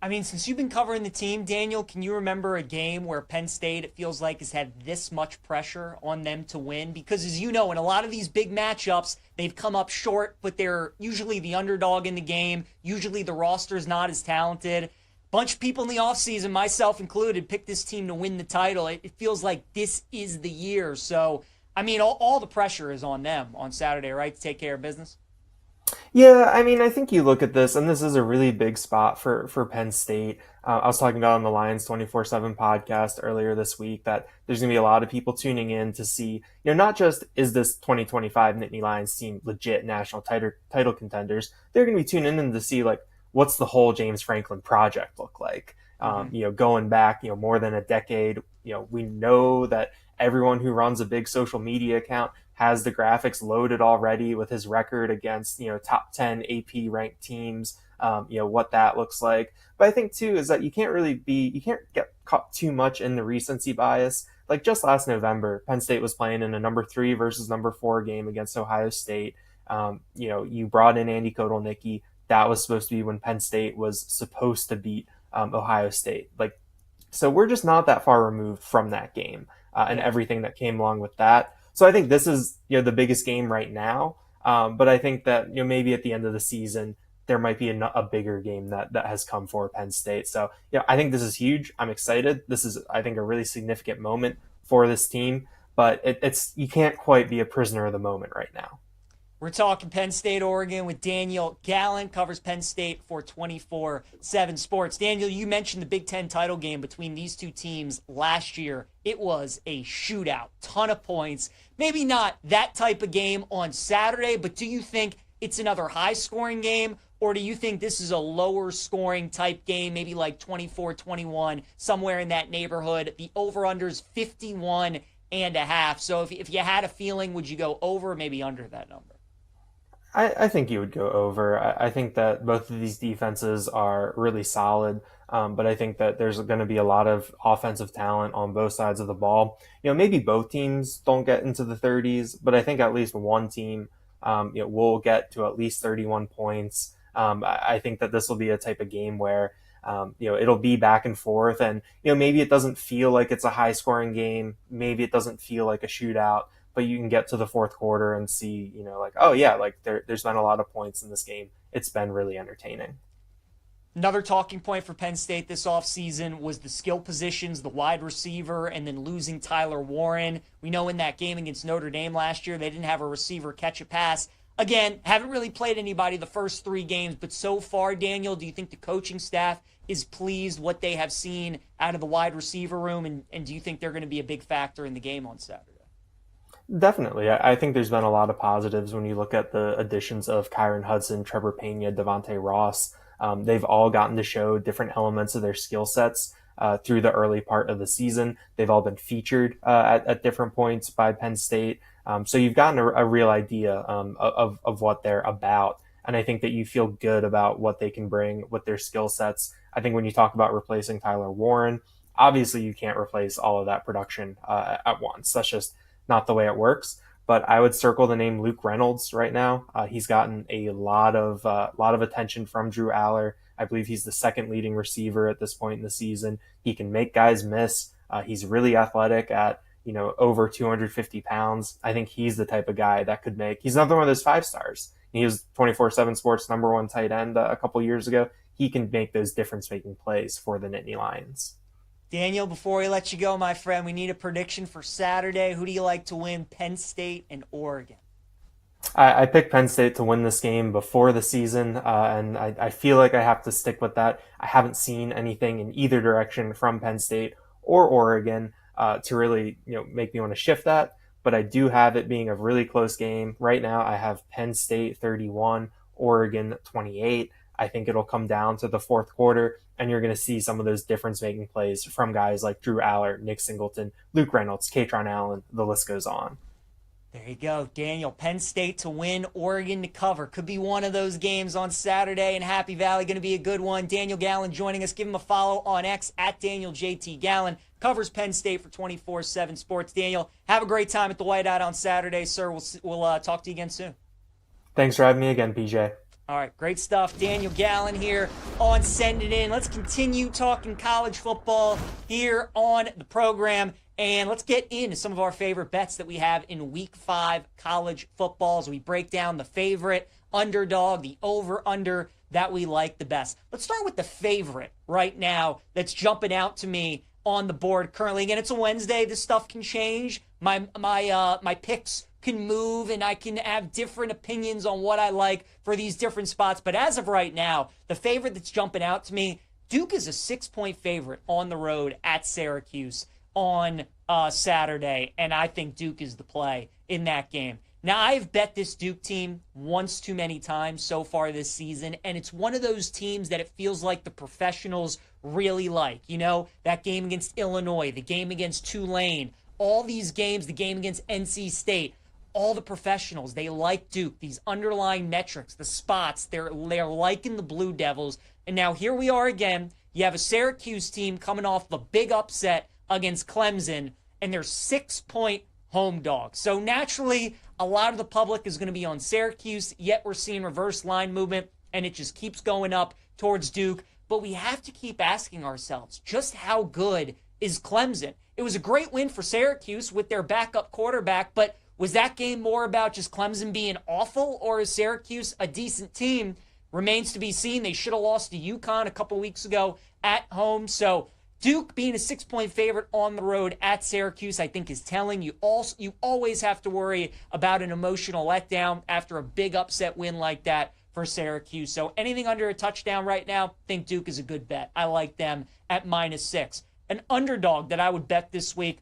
I mean, since you've been covering the team, Daniel, can you remember a game where Penn State, it feels like, has had this much pressure on them to win? Because as you know, in a lot of these big matchups, they've come up short, but they're usually the underdog in the game. Usually the roster's not as talented. Bunch of people in the offseason, myself included, picked this team to win the title. It feels like this is the year. So, I mean, all the pressure is on them on Saturday, right, to take care of business? Yeah, I mean, I think you look at this, and this is a really big spot for Penn State. I was talking about on the Lions 24/7 podcast earlier this week that there's going to be a lot of people tuning in to see, not just is this 2025 Nittany Lions team legit national title contenders, they're going to be tuning in to see, like, what's the whole James Franklin project look like? Going back, more than a decade, we know that everyone who runs a big social media account has the graphics loaded already with his record against, top 10 AP ranked teams, what that looks like. But I think too, is that you can't get caught too much in the recency bias. Like just last November, Penn State was playing in a number 3 versus number 4 game against Ohio State. You brought in Andy Kotelnicki. That was supposed to be when Penn State was supposed to beat Ohio State. So we're just not that far removed from that game and everything that came along with that. So I think this is, the biggest game right now. But I think that, maybe at the end of the season, there might be a bigger game that has come for Penn State. So, I think this is huge. I'm excited. This is, I think, a really significant moment for this team, but you can't quite be a prisoner of the moment right now. We're talking Penn State, Oregon with Daniel Gallen, covers Penn State for 24/7 Sports. Daniel, you mentioned the Big Ten title game between these two teams last year. It was a shootout, ton of points. Maybe not that type of game on Saturday, but do you think it's another high-scoring game, or do you think this is a lower-scoring type game, maybe like 24-21, somewhere in that neighborhood? The over-under's 51.5. So if you had a feeling, would you go over or maybe under that number? I think you would go over. I think that both of these defenses are really solid, but I think that there's going to be a lot of offensive talent on both sides of the ball. Maybe both teams don't get into the 30s, but I think at least one team will get to at least 31 points. I think that this will be a type of game where it'll be back and forth, and maybe it doesn't feel like it's a high-scoring game. Maybe it doesn't feel like a shootout. But you can get to the fourth quarter and see, there's been a lot of points in this game. It's been really entertaining. Another talking point for Penn State this offseason was the skill positions, the wide receiver, and then losing Tyler Warren. We know in that game against Notre Dame last year, they didn't have a receiver catch a pass. Again, haven't really played anybody the first 3 games, but so far, Daniel, do you think the coaching staff is pleased what they have seen out of the wide receiver room, and do you think they're going to be a big factor in the game on Saturday? Definitely. I think there's been a lot of positives when you look at the additions of Kyron Hudson, Trevor Pena, Devontae Ross. They've all gotten to show different elements of their skill sets through the early part of the season. They've all been featured at different points by Penn State. So you've gotten a real idea of what they're about. And I think that you feel good about what they can bring with their skill sets. I think when you talk about replacing Tyler Warren, Obviously, you can't replace all of that production at once. That's just not the way it works. But I would circle the name Luke Reynolds right now. He's gotten a lot of attention from Drew Aller. I believe he's the second leading receiver at this point in the season. He can make guys miss. He's really athletic at over 250 pounds. I think he's the type of guy that could make. He's another one of those 5-stars. He was 24/7 Sports #1 tight end a couple years ago. He can make those difference-making plays for the Nittany Lions. Daniel, before we let you go, my friend, we need a prediction for Saturday. Who do you like to win, Penn State and Oregon? I picked Penn State to win this game before the season, and I feel like I have to stick with that. I haven't seen anything in either direction from Penn State or Oregon to really make me want to shift that, but I do have it being a really close game. Right now, I have Penn State 31, Oregon 28. I think it'll come down to the fourth quarter, and you're going to see some of those difference-making plays from guys like Drew Aller, Nick Singleton, Luke Reynolds, Katron Allen. The list goes on. There you go, Daniel. Penn State to win, Oregon to cover. Could be one of those games on Saturday in Happy Valley. Going to be a good one. Daniel Gallen joining us. Give him a follow on X at DanielJT Covers Penn State for 24/7 Sports. Daniel, have a great time at the Whiteout on Saturday, sir. We'll talk to you again soon. Thanks for having me again, PJ. All right, great stuff. Daniel Gallen here on Send It In. Let's continue talking college football here on the program. And let's get into some of our favorite bets that we have in Week 5 college football as we break down the favorite, underdog, the over-under that we like the best. Let's start with the favorite right now that's jumping out to me on the board currently. Again, it's a Wednesday. This stuff can change. My picks can move, and I can have different opinions on what I like for these different spots. But as of right now, the favorite that's jumping out to me, Duke is a 6-point favorite on the road at Syracuse on Saturday, and I think Duke is the play in that game. Now, I've bet this Duke team once too many times so far this season, and it's one of those teams that it feels like the professionals really like. That game against Illinois, the game against Tulane, all these games, the game against NC State, all the professionals, they like Duke. These underlying metrics, the spots, they're liking the Blue Devils. And now here we are again. You have a Syracuse team coming off a big upset against Clemson, and they're 6-point home dogs. So naturally, a lot of the public is going to be on Syracuse, yet we're seeing reverse line movement, and it just keeps going up towards Duke. But we have to keep asking ourselves, just how good is Clemson? It was a great win for Syracuse with their backup quarterback, but was that game more about just Clemson being awful, or is Syracuse a decent team? Remains to be seen. They should have lost to UConn a couple weeks ago at home. So Duke being a 6-point favorite on the road at Syracuse, I think, is telling. You always have to worry about an emotional letdown after a big upset win like that for Syracuse. So anything under a touchdown right now, I think Duke is a good bet. I like them at -6. An underdog that I would bet this week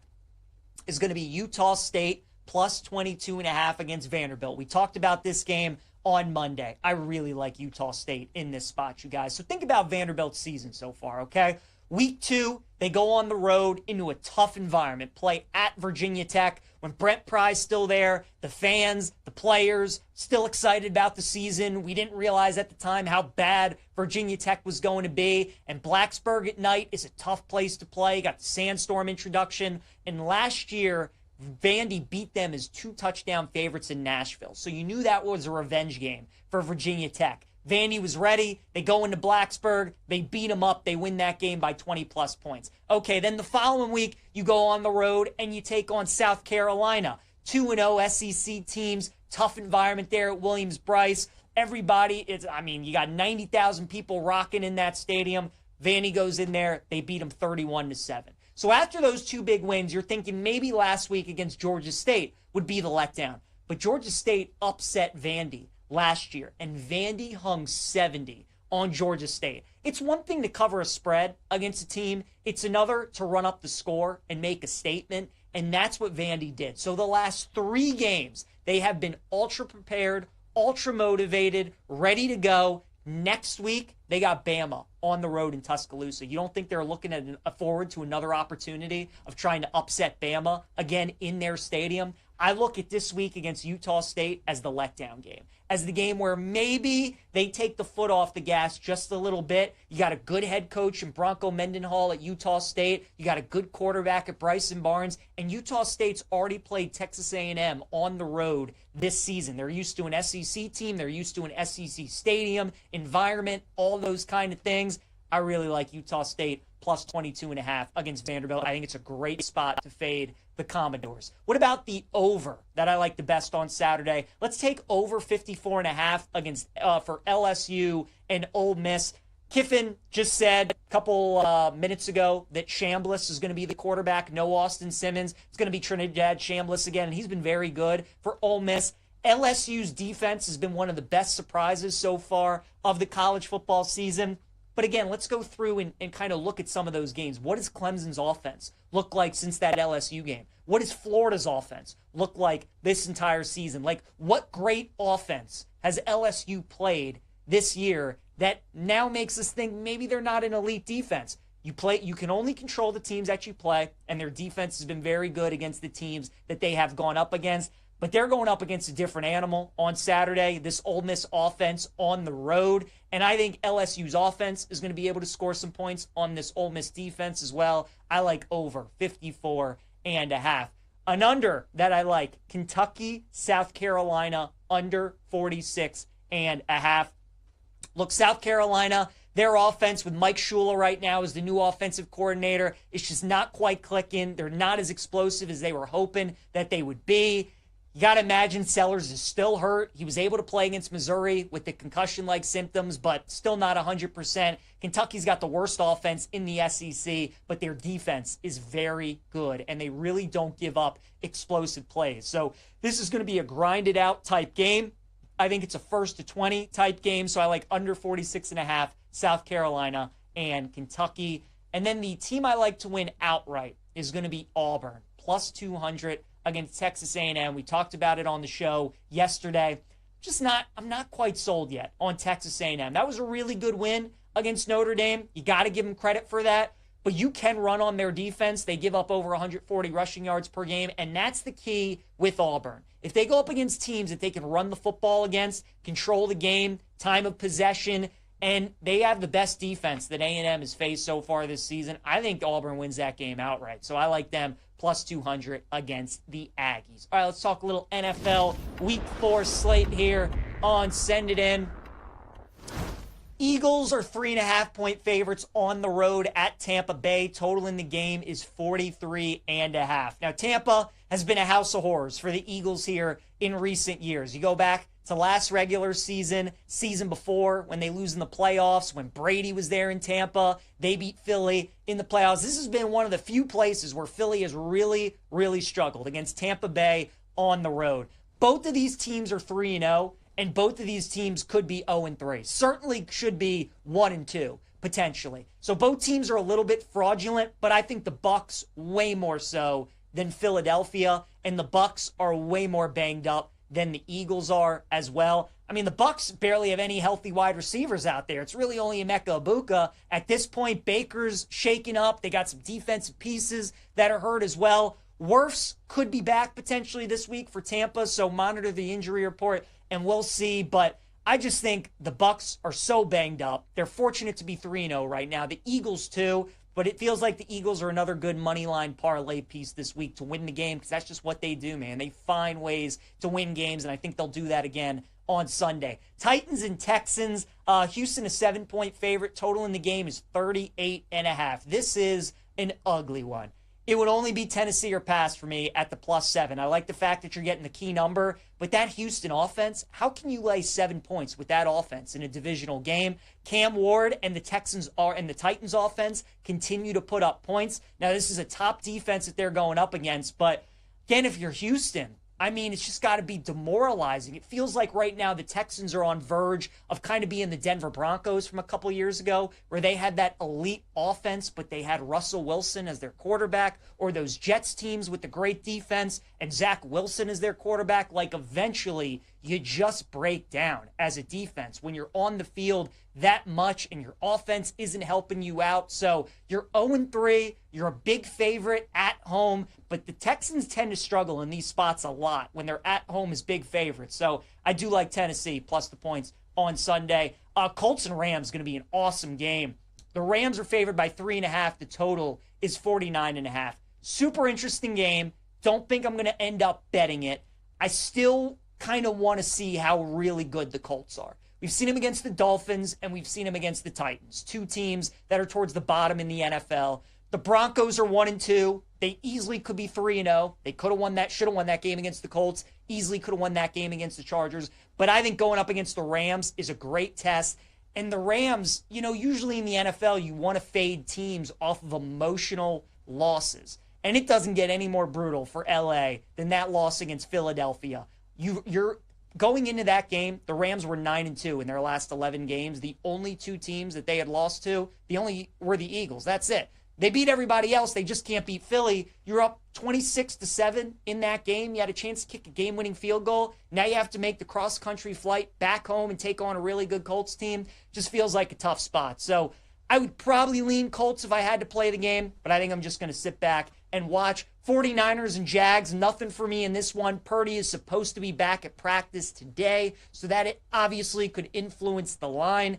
is going to be Utah State plus 22.5 against Vanderbilt. We talked about this game on Monday. I really like Utah State in this spot, you guys. So think about Vanderbilt's season so far, okay? Week 2, they go on the road into a tough environment, play at Virginia Tech. When Brent Pry's still there, the fans, the players, still excited about the season. We didn't realize at the time how bad Virginia Tech was going to be. And Blacksburg at night is a tough place to play. Got the Sandstorm introduction. And last year, Vandy beat them as 2-touchdown favorites in Nashville. So you knew that was a revenge game for Virginia Tech. Vandy was ready. They go into Blacksburg. They beat them up. They win that game by 20-plus points. Okay, then the following week, you go on the road and you take on South Carolina. 2-0 SEC teams. Tough environment there at Williams-Brice. Everybody, you got 90,000 people rocking in that stadium. Vandy goes in there. They beat them 31-7. So after those 2 big wins, you're thinking maybe last week against Georgia State would be the letdown. But Georgia State upset Vandy last year, and Vandy hung 70 on Georgia State. It's one thing to cover a spread against a team. It's another to run up the score and make a statement, and that's what Vandy did. So the last 3 games, they have been ultra prepared, ultra motivated, ready to go. Next week, they got Bama on the road in Tuscaloosa. You don't think they're looking at forward to another opportunity of trying to upset Bama again in their stadium? I look at this week against Utah State as the letdown game, as the game where maybe they take the foot off the gas just a little bit. You got a good head coach in Bronco Mendenhall at Utah State. You got a good quarterback at Bryson Barnes. And Utah State's already played Texas A&M on the road this season. They're used to an SEC team. They're used to an SEC stadium, environment, all those kind of things. I really like Utah State plus 22.5 against Vanderbilt. I think it's a great spot to fade the Commodores. What about the over that I like the best on Saturday? Let's take over 54.5 against for LSU and Ole Miss. Kiffin just said a couple minutes ago that Chambliss is going to be the quarterback. No Austin Simmons. It's going to be Trinidad Chambliss again, and he's been very good for Ole Miss. LSU's defense has been one of the best surprises so far of the college football season. But again, let's go through and kind of look at some of those games. What does Clemson's offense look like since that LSU game? What does Florida's offense look like this entire season? Like, what great offense has LSU played this year that now makes us think maybe they're not an elite defense? You can only control the teams that you play, and their defense has been very good against the teams that they have gone up against. But they're going up against a different animal on Saturday, this Ole Miss offense on the road. And I think LSU's offense is going to be able to score some points on this Ole Miss defense as well. I like over 54.5. An under that I like, Kentucky, South Carolina, under 46.5. Look, South Carolina, their offense with Mike Shula right now as the new offensive coordinator, it's just not quite clicking. They're not as explosive as they were hoping that they would be. You got to imagine Sellers is still hurt. He was able to play against Missouri with the concussion-like symptoms, but still not 100%. Kentucky's got the worst offense in the SEC, but their defense is very good, and they really don't give up explosive plays. So this is going to be a grinded-out type game. I think it's a first to 20 type game, so I like under 46.5, South Carolina and Kentucky. And then the team I like to win outright is going to be Auburn, plus 200 against Texas A&M. We talked about it on the show yesterday. I'm not quite sold yet on Texas A&M. That was a really good win against Notre Dame. You got to give them credit for that. But you can run on their defense. They give up over 140 rushing yards per game, and that's the key with Auburn. If they go up against teams that they can run the football against, control the game, time of possession, and they have the best defense that A&M has faced so far this season, I think Auburn wins that game outright. So I like them plus 200 against the Aggies. All right, let's talk a little NFL Week 4 slate here on Send It In. Eagles are 3.5-point favorites on the road at Tampa Bay. Total in the game is 43.5. Now, Tampa has been a house of horrors for the Eagles here in recent years. You go back to last regular season before, when they lose in the playoffs, when Brady was there in Tampa, they beat Philly in the playoffs. This has been one of the few places where Philly has really, really struggled against Tampa Bay on the road. Both of these teams are 3-0, and both of these teams could be 0-3. Certainly should be 1-2, potentially. So both teams are a little bit fraudulent, but I think the Bucs way more so than Philadelphia, and the Bucs are way more banged up than the Eagles are as well. I mean, the Bucs barely have any healthy wide receivers out there. It's really only Emeka Egbuka. At this point, Baker's shaken up. They got some defensive pieces that are hurt as well. Wirfs could be back potentially this week for Tampa, so monitor the injury report and we'll see. But I just think the Bucs are so banged up. They're fortunate to be 3-0 right now. The Eagles too. But it feels like the Eagles are another good money line parlay piece this week to win the game, because that's just what they do, man. They find ways to win games, and I think they'll do that again on Sunday. Titans and Texans. Houston, a 7-point favorite. Total in the game is 38.5. This is an ugly one. It would only be Tennessee or pass for me at the +7. I like the fact that you're getting the key number, but that Houston offense, how can you lay 7 points with that offense in a divisional game? Cam Ward and the Titans offense continue to put up points. Now, this is a top defense that they're going up against, but again, if you're Houston, I mean, it's just got to be demoralizing. It feels like right now the Texans are on verge of kind of being the Denver Broncos from a couple years ago, where they had that elite offense, but they had Russell Wilson as their quarterback, or those Jets teams with the great defense and Zach Wilson as their quarterback. Like, eventually you just break down as a defense when you're on the field that much and your offense isn't helping you out. So you're 0-3, you're a big favorite at home, but the Texans tend to struggle in these spots a lot when they're at home as big favorites. So I do like Tennessee plus the points on Sunday. Colts and Rams going to be an awesome game. The Rams are favored by 3.5. The total is 49.5. Super interesting game. Don't think I'm going to end up betting it. I still kind of want to see how really good the Colts are. We've seen them against the Dolphins, and we've seen them against the Titans, two teams that are towards the bottom in the NFL. The Broncos are 1-2. They easily could be 3-0. They could have won that, should have won that game against the Colts. Easily could have won that game against the Chargers. But I think going up against the Rams is a great test. And the Rams, usually in the NFL, you want to fade teams off of emotional losses. And it doesn't get any more brutal for LA than that loss against Philadelphia. You're going into that game, the Rams were 9-2 in their last 11 games. The only two teams that they had lost to, were the Eagles. That's it. They beat everybody else. They just can't beat Philly. You're up 26-7 in that game. You had a chance to kick a game-winning field goal. Now you have to make the cross-country flight back home and take on a really good Colts team. Just feels like a tough spot. So I would probably lean Colts if I had to play the game, but I think I'm just going to sit back and watch. 49ers and Jags, nothing for me in this one. Purdy is supposed to be back at practice today, so that it obviously could influence the line.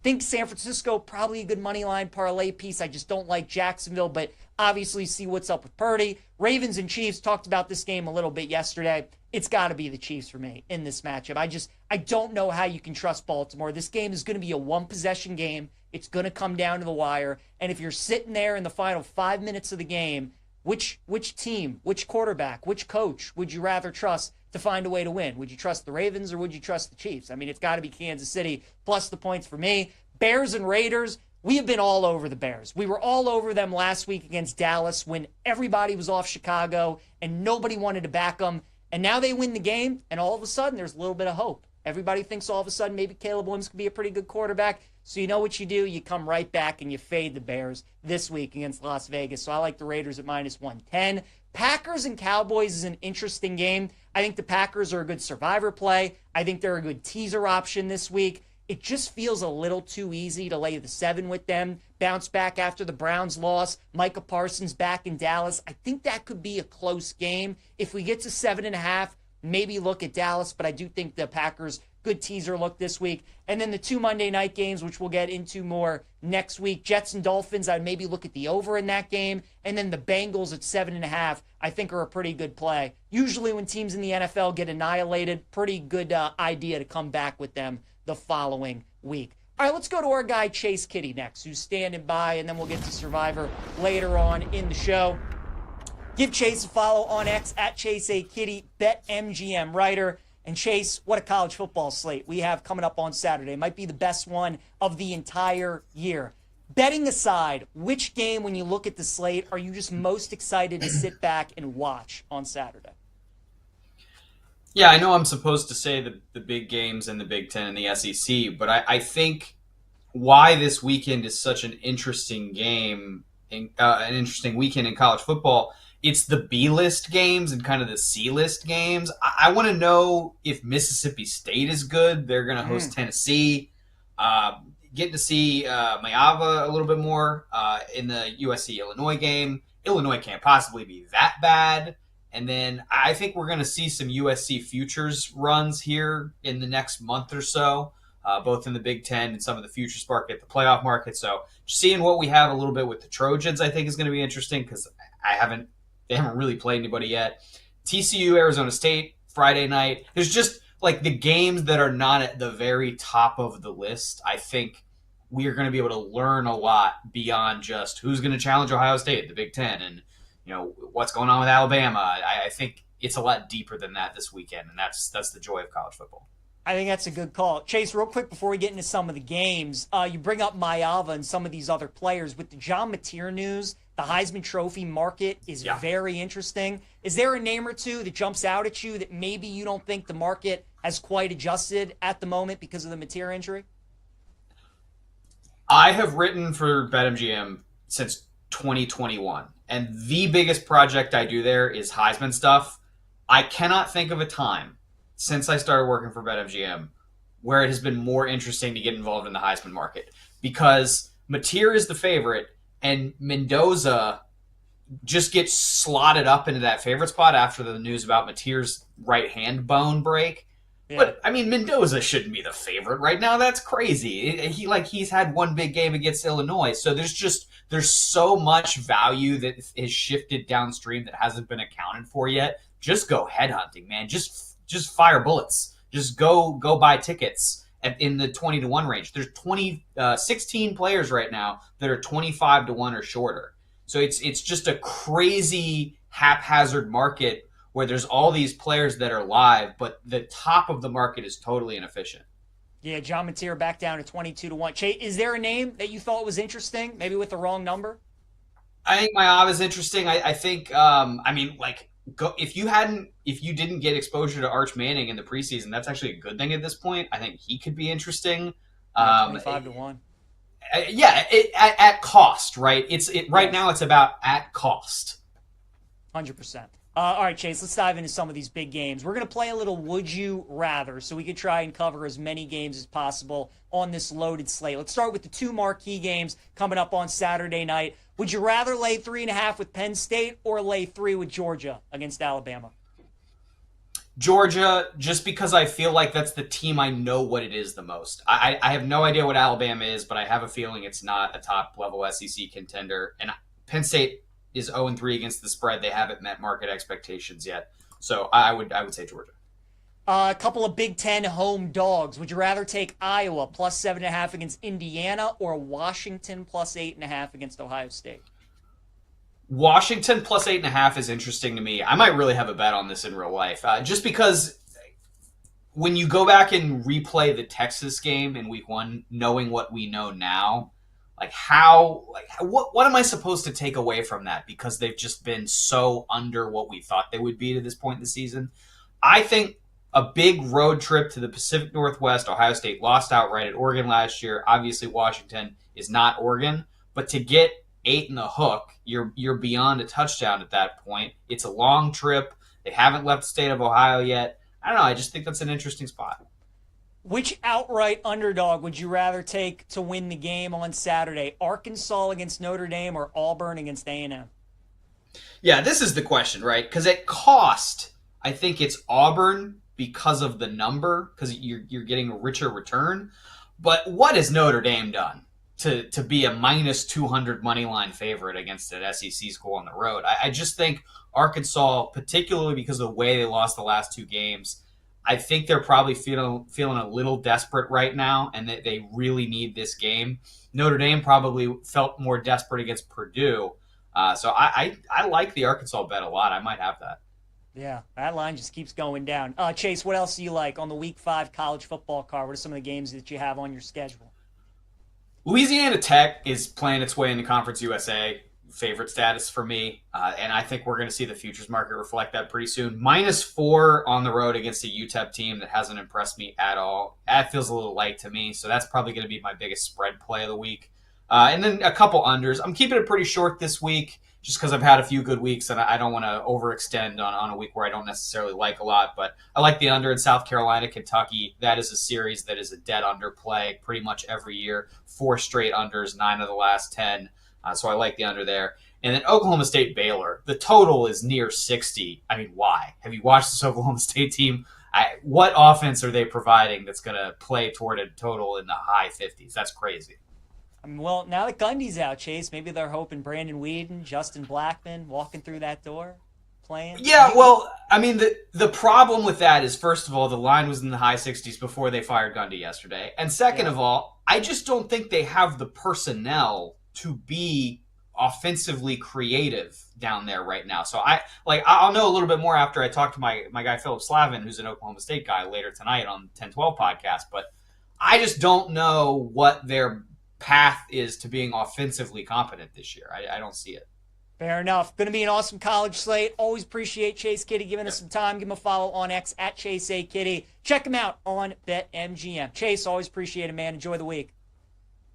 Think San Francisco, probably a good money line parlay piece. I just don't like Jacksonville, but obviously see what's up with Purdy. Ravens and Chiefs, talked about this game a little bit yesterday. It's got to be the Chiefs for me in this matchup. I don't know how you can trust Baltimore. This game is going to be a one-possession game. It's going to come down to the wire. And if you're sitting there in the final 5 minutes of the game, which team, which quarterback, which coach would you rather trust to find a way to win? Would you trust the Ravens or would you trust the Chiefs? I mean, it's got to be Kansas City plus the points for me. Bears and Raiders, we have been all over the Bears. We were all over them last week against Dallas when everybody was off Chicago and nobody wanted to back them. And now they win the game, and all of a sudden there's a little bit of hope. Everybody thinks all of a sudden maybe Caleb Williams could be a pretty good quarterback. So you know what you do? You come right back and you fade the Bears this week against Las Vegas. So I like the Raiders at minus 110. Packers and Cowboys is an interesting game. I think the Packers are a good survivor play. I think they're a good teaser option this week. It just feels a little too easy to lay the 7 with them. Bounce back after the Browns loss. Micah Parsons back in Dallas. I think that could be a close game. If we get to 7.5, maybe look at Dallas, but I do think the Packers, good teaser look this week. And then the 2 Monday night games, which we'll get into more next week. Jets and Dolphins, I'd maybe look at the over in that game. And then the Bengals at 7.5, I think are a pretty good play. Usually when teams in the NFL get annihilated, pretty good idea to come back with them the following week. All right, let's go to our guy Chase Kitty next, who's standing by, and then we'll get to Survivor later on in the show. Give Chase a follow on X at Chase A Kitty, BetMGM writer. And Chase, what a college football slate we have coming up on Saturday. Might be the best one of the entire year. Betting aside, which game, when you look at the slate, are you just most excited to sit back and watch on Saturday? Yeah, I know I'm supposed to say the big games in the Big Ten and the SEC, but I think why this weekend is such an interesting game, an interesting weekend in college football, it's the B-list games and kind of the C-list games. I want to know if Mississippi State is good. They're going to host Tennessee. Getting to see Mayava a little bit more in the USC-Illinois game. Illinois can't possibly be that bad. And then I think we're going to see some USC futures runs here in the next month or so, both in the Big Ten and some of the futures market, the playoff market. So seeing what we have a little bit with the Trojans, I think is going to be interesting because they haven't really played anybody yet. TCU, Arizona State, Friday night. There's just like the games that are not at the very top of the list. I think we are going to be able to learn a lot beyond just who's going to challenge Ohio State, the Big Ten, and what's going on with Alabama. I think it's a lot deeper than that this weekend, and that's the joy of college football. I think that's a good call. Chase, real quick before we get into some of the games, you bring up Mayava and some of these other players. With the John Mateer news, the Heisman Trophy market is very interesting. Is there a name or two that jumps out at you that maybe you don't think the market has quite adjusted at the moment because of the Mateer injury? I have written for BetMGM since 2021, and the biggest project I do there is Heisman stuff. I cannot think of a time since I started working for BetMGM where it has been more interesting to get involved in the Heisman market, because Mateer is the favorite and Mendoza just gets slotted up into that favorite spot after the news about Mateer's right hand bone break. Yeah. But I mean, Mendoza shouldn't be the favorite right now. That's crazy. He's had one big game against Illinois, so there's so much value that is shifted downstream that hasn't been accounted for yet. Just go headhunting, man. Just fire bullets. Just go buy tickets in the 20-1 range. There's 16 players right now that are 25-1 or shorter. So it's just a crazy haphazard market where there's all these players that are live, but the top of the market is totally inefficient. Yeah, John Mateer back down to 22-1. Chase, is there a name that you thought was interesting, maybe with the wrong number? I think Mayav is interesting. I think, if you didn't get exposure to Arch Manning in the preseason, that's actually a good thing at this point. I think he could be interesting. 25-1. At cost, right? Right now it's about at cost. 100%. All right, Chase, let's dive into some of these big games. We're going to play a little Would You Rather so we can try and cover as many games as possible on this loaded slate. Let's start with the two marquee games coming up on Saturday night. Would you rather lay 3.5 with Penn State or lay 3 with Georgia against Alabama? Georgia, just because I feel like that's the team I know what it is the most. I have no idea what Alabama is, but I have a feeling it's not a top-level SEC contender. And Penn State is 0-3 against the spread. They haven't met market expectations yet. So I would say Georgia. A couple of Big Ten home dogs. Would you rather take Iowa plus 7.5 against Indiana or Washington plus 8.5 against Ohio State? Washington plus 8.5 is interesting to me. I might really have a bet on this in real life. Just because when you go back and replay the Texas game in week 1, knowing what we know now, what am I supposed to take away from that? Because they've just been so under what we thought they would be to this point in the season. I think a big road trip to the Pacific Northwest, Ohio State lost outright at Oregon last year. Obviously, Washington is not Oregon, but to get 8 in the hook, you're beyond a touchdown at that point. It's a long trip. They haven't left the state of Ohio yet. I don't know. I just think that's an interesting spot. Which outright underdog would you rather take to win the game on Saturday? Arkansas against Notre Dame or Auburn against A&M? Yeah, this is the question, right? Because at cost, I think it's Auburn because of the number, because you're getting a richer return. But what has Notre Dame done to be a minus 200 money line favorite against an SEC school on the road? I just think Arkansas, particularly because of the way they lost the last 2 games, I think they're probably feeling a little desperate right now, and that they really need this game. Notre Dame probably felt more desperate against Purdue. So I like the Arkansas bet a lot. I might have that. Yeah, that line just keeps going down. Chase, what else do you like on the Week 5 college football card? What are some of the games that you have on your schedule? Louisiana Tech is playing its way into Conference USA favorite status for me, and I think we're going to see the futures market reflect that pretty soon. -4 on the road against a UTEP team that hasn't impressed me at all. That feels a little light to me, so that's probably going to be my biggest spread play of the week. And then a couple unders. I'm keeping it pretty short this week just because I've had a few good weeks, and I don't want to overextend on a week where I don't necessarily like a lot. But I like the under in South Carolina, Kentucky. That is a series that is a dead under play pretty much every year. 4 straight unders, 9 of the last 10. So I like the under there. And then Oklahoma State Baylor. The total is near 60. I mean, why? Have you watched this Oklahoma State team? What offense are they providing that's going to play toward a total in the high 50s? That's crazy. I mean, well, now that Gundy's out, Chase, maybe they're hoping Brandon Whedon, Justin Blackman walking through that door, playing. Yeah, well, I mean, the problem with that is, first of all, the line was in the high 60s before they fired Gundy yesterday. And second of all, I just don't think they have the personnel to be offensively creative down there right now. So I'll know a little bit more after I talk to my guy Philip Slavin, who's an Oklahoma State guy, later tonight on 10-12 podcast. But I just don't know what their path is to being offensively competent this year. I don't see it. Fair enough. Going to be an awesome college slate. Always appreciate Chase Kitty giving us some time. Give him a follow on X at Chase A. Kitty. Check him out on BetMGM. Chase, always appreciate it, man. Enjoy the week.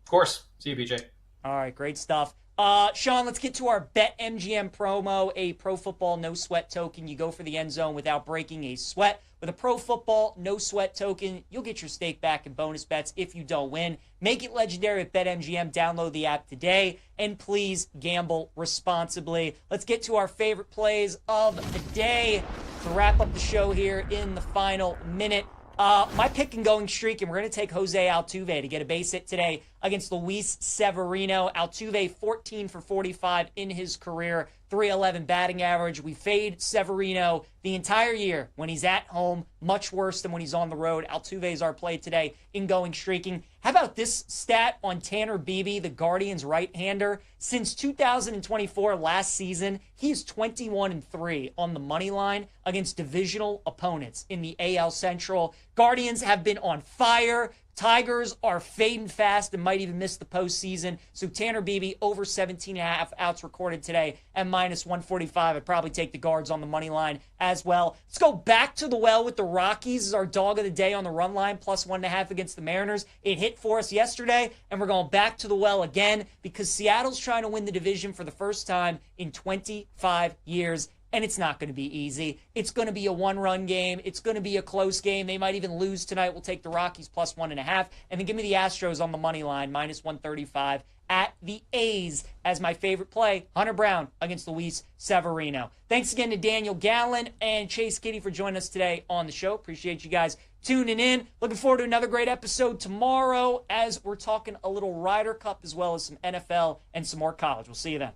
Of course. See you, PJ. All right, great stuff. Sean, let's get to our BetMGM promo, a Pro Football No Sweat token. You go for the end zone without breaking a sweat. With a Pro Football No Sweat token, you'll get your stake back in bonus bets if you don't win. Make it legendary with BetMGM. Download the app today, and please gamble responsibly. Let's get to our favorite plays of the day to wrap up the show here in the final minute. My pick and going streak, and we're going to take Jose Altuve to get a base hit today against Luis Severino. Altuve, 14 for 45 in his career, 311 batting average. We fade Severino the entire year when he's at home, much worse than when he's on the road. Altuve is our play today in going streaking. How about this stat on Tanner Beebe, the Guardians right-hander? Since 2024, last season, he is 21-3 on the money line against divisional opponents in the AL Central. Guardians have been on fire. Tigers are fading fast and might even miss the postseason. So Tanner Beebe over 17.5 outs recorded today at minus 145. I'd probably take the Guards on the money line as well. Let's go back to the well with the Rockies as our dog of the day on the run line, plus 1.5 against the Mariners. It hit for us yesterday, and we're going back to the well again because Seattle's trying to win the division for the first time in 25 years. And it's not going to be easy. It's going to be a one-run game. It's going to be a close game. They might even lose tonight. We'll take the Rockies plus 1.5. And then give me the Astros on the money line, minus 135 at the A's as my favorite play. Hunter Brown against Luis Severino. Thanks again to Daniel Gallen and Chase Kitty for joining us today on the show. Appreciate you guys tuning in. Looking forward to another great episode tomorrow as we're talking a little Ryder Cup as well as some NFL and some more college. We'll see you then.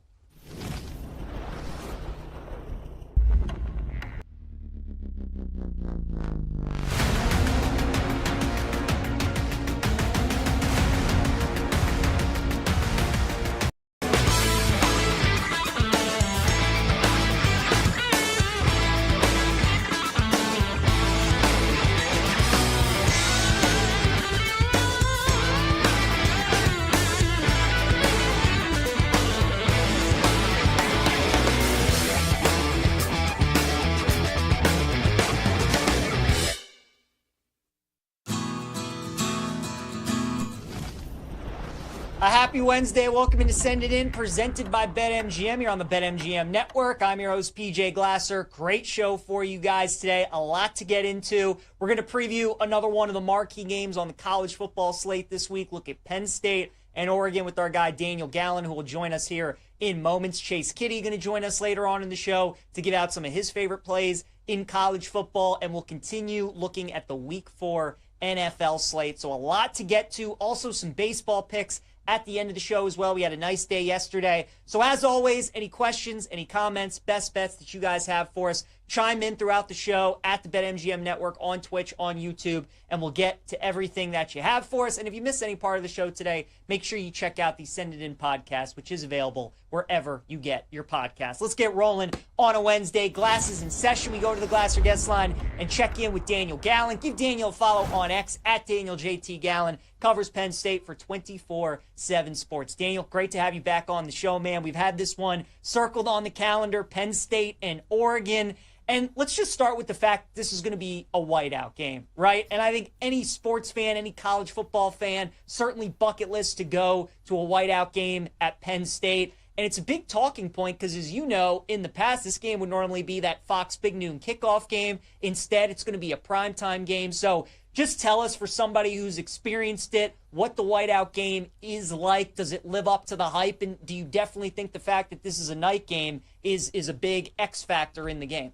A happy Wednesday. Welcome into Send It In, presented by BetMGM. You're on the BetMGM network. I'm your host, PJ Glasser. Great show for you guys today. A lot to get into. We're going to preview another one of the marquee games on the college football slate this week. Look at Penn State and Oregon with our guy Daniel Gallen, who will join us here in moments. Chase Kitty going to join us later on in the show to give out some of his favorite plays in college football. And we'll continue looking at the Week 4 NFL slate. So a lot to get to. Also some baseball picks at the end of the show as well. We had a nice day yesterday. So as always, any questions, any comments, best bets that you guys have for us, chime in throughout the show at the BetMGM Network on Twitch, on YouTube, and we'll get to everything that you have for us. And if you missed any part of the show today, make sure you check out the Send It In podcast, which is available wherever you get your podcasts. Let's get rolling on a Wednesday. Glasses in session. We go to the Glasser guest line and check in with Daniel Gallen. Give Daniel a follow on X at DanielJT covers Penn State for 24/7 Sports. Daniel, great to have you back on the show, man. We've had this one circled on the calendar, Penn State and Oregon. And let's just start with the fact this is going to be a whiteout game, right? And I think any sports fan, any college football fan, certainly bucket list to go to a whiteout game at Penn State. And it's a big talking point because, as you know, in the past, this game would normally be that Fox Big Noon kickoff game. Instead, it's going to be a primetime game. So just tell us, for somebody who's experienced it, what the whiteout game is like. Does it live up to the hype? And do you definitely think the fact that this is a night game is a big X factor in the game?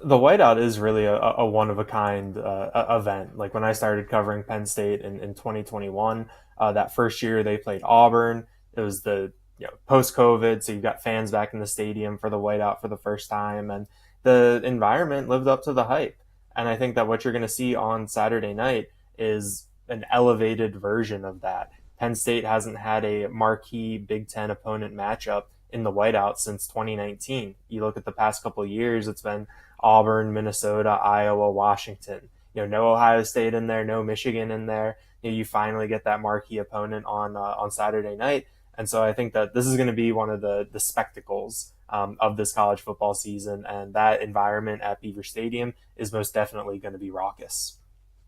The whiteout is really a one-of-a-kind event. Like when I started covering Penn State in 2021, that first year they played Auburn. It was the post-COVID, so you've got fans back in the stadium for the whiteout for the first time, and the environment lived up to the hype. And I think that what you're going to see on Saturday night is an elevated version of that. Penn State hasn't had a marquee Big Ten opponent matchup in the whiteout since 2019. You look at the past couple of years, it's been Auburn, Minnesota, Iowa, Washington. No Ohio State in there, no Michigan in there. You finally get that marquee opponent on Saturday night. And so I think that this is going to be one of the spectacles of this college football season, and that environment at Beaver Stadium is most definitely going to be raucous.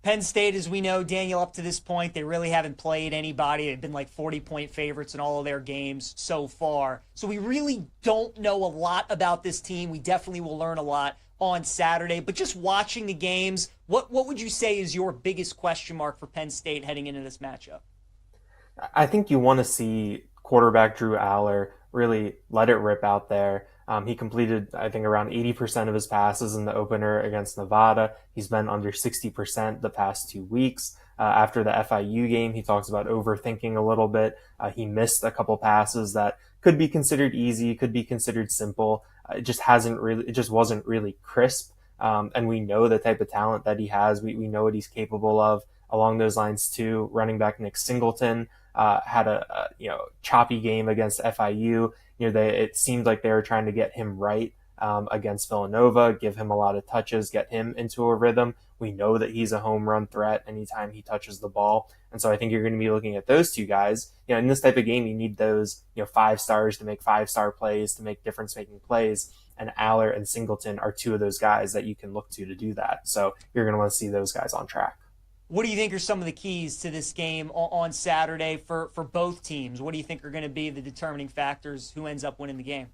Penn State, as we know, Daniel, up to this point, they really haven't played anybody. They've been like 40-point favorites in all of their games so far. So we really don't know a lot about this team. We definitely will learn a lot on Saturday. But just watching the games, what would you say is your biggest question mark for Penn State heading into this matchup? I think you want to see quarterback Drew Aller really let it rip out there. He completed, I think, around 80% of his passes in the opener against Nevada. He's been under 60% the past 2 weeks. After the FIU game, he talks about overthinking a little bit. He missed a couple passes that could be considered easy, could be considered simple. It just wasn't really crisp. And we know the type of talent that he has. We know what he's capable of. Along those lines too, running back Nick Singleton had a choppy game against FIU. It seemed like they were trying to get him right against Villanova, give him a lot of touches, get him into a rhythm. We know that he's a home run threat anytime he touches the ball. And so I think you're going to be looking at those two guys. In this type of game, you need those 5 stars to make 5-star plays, to make difference-making plays. And Aller and Singleton are two of those guys that you can look to do that. So you're going to want to see those guys on track. What do you think are some of the keys to this game on Saturday for both teams? What do you think are going to be the determining factors who ends up winning the game?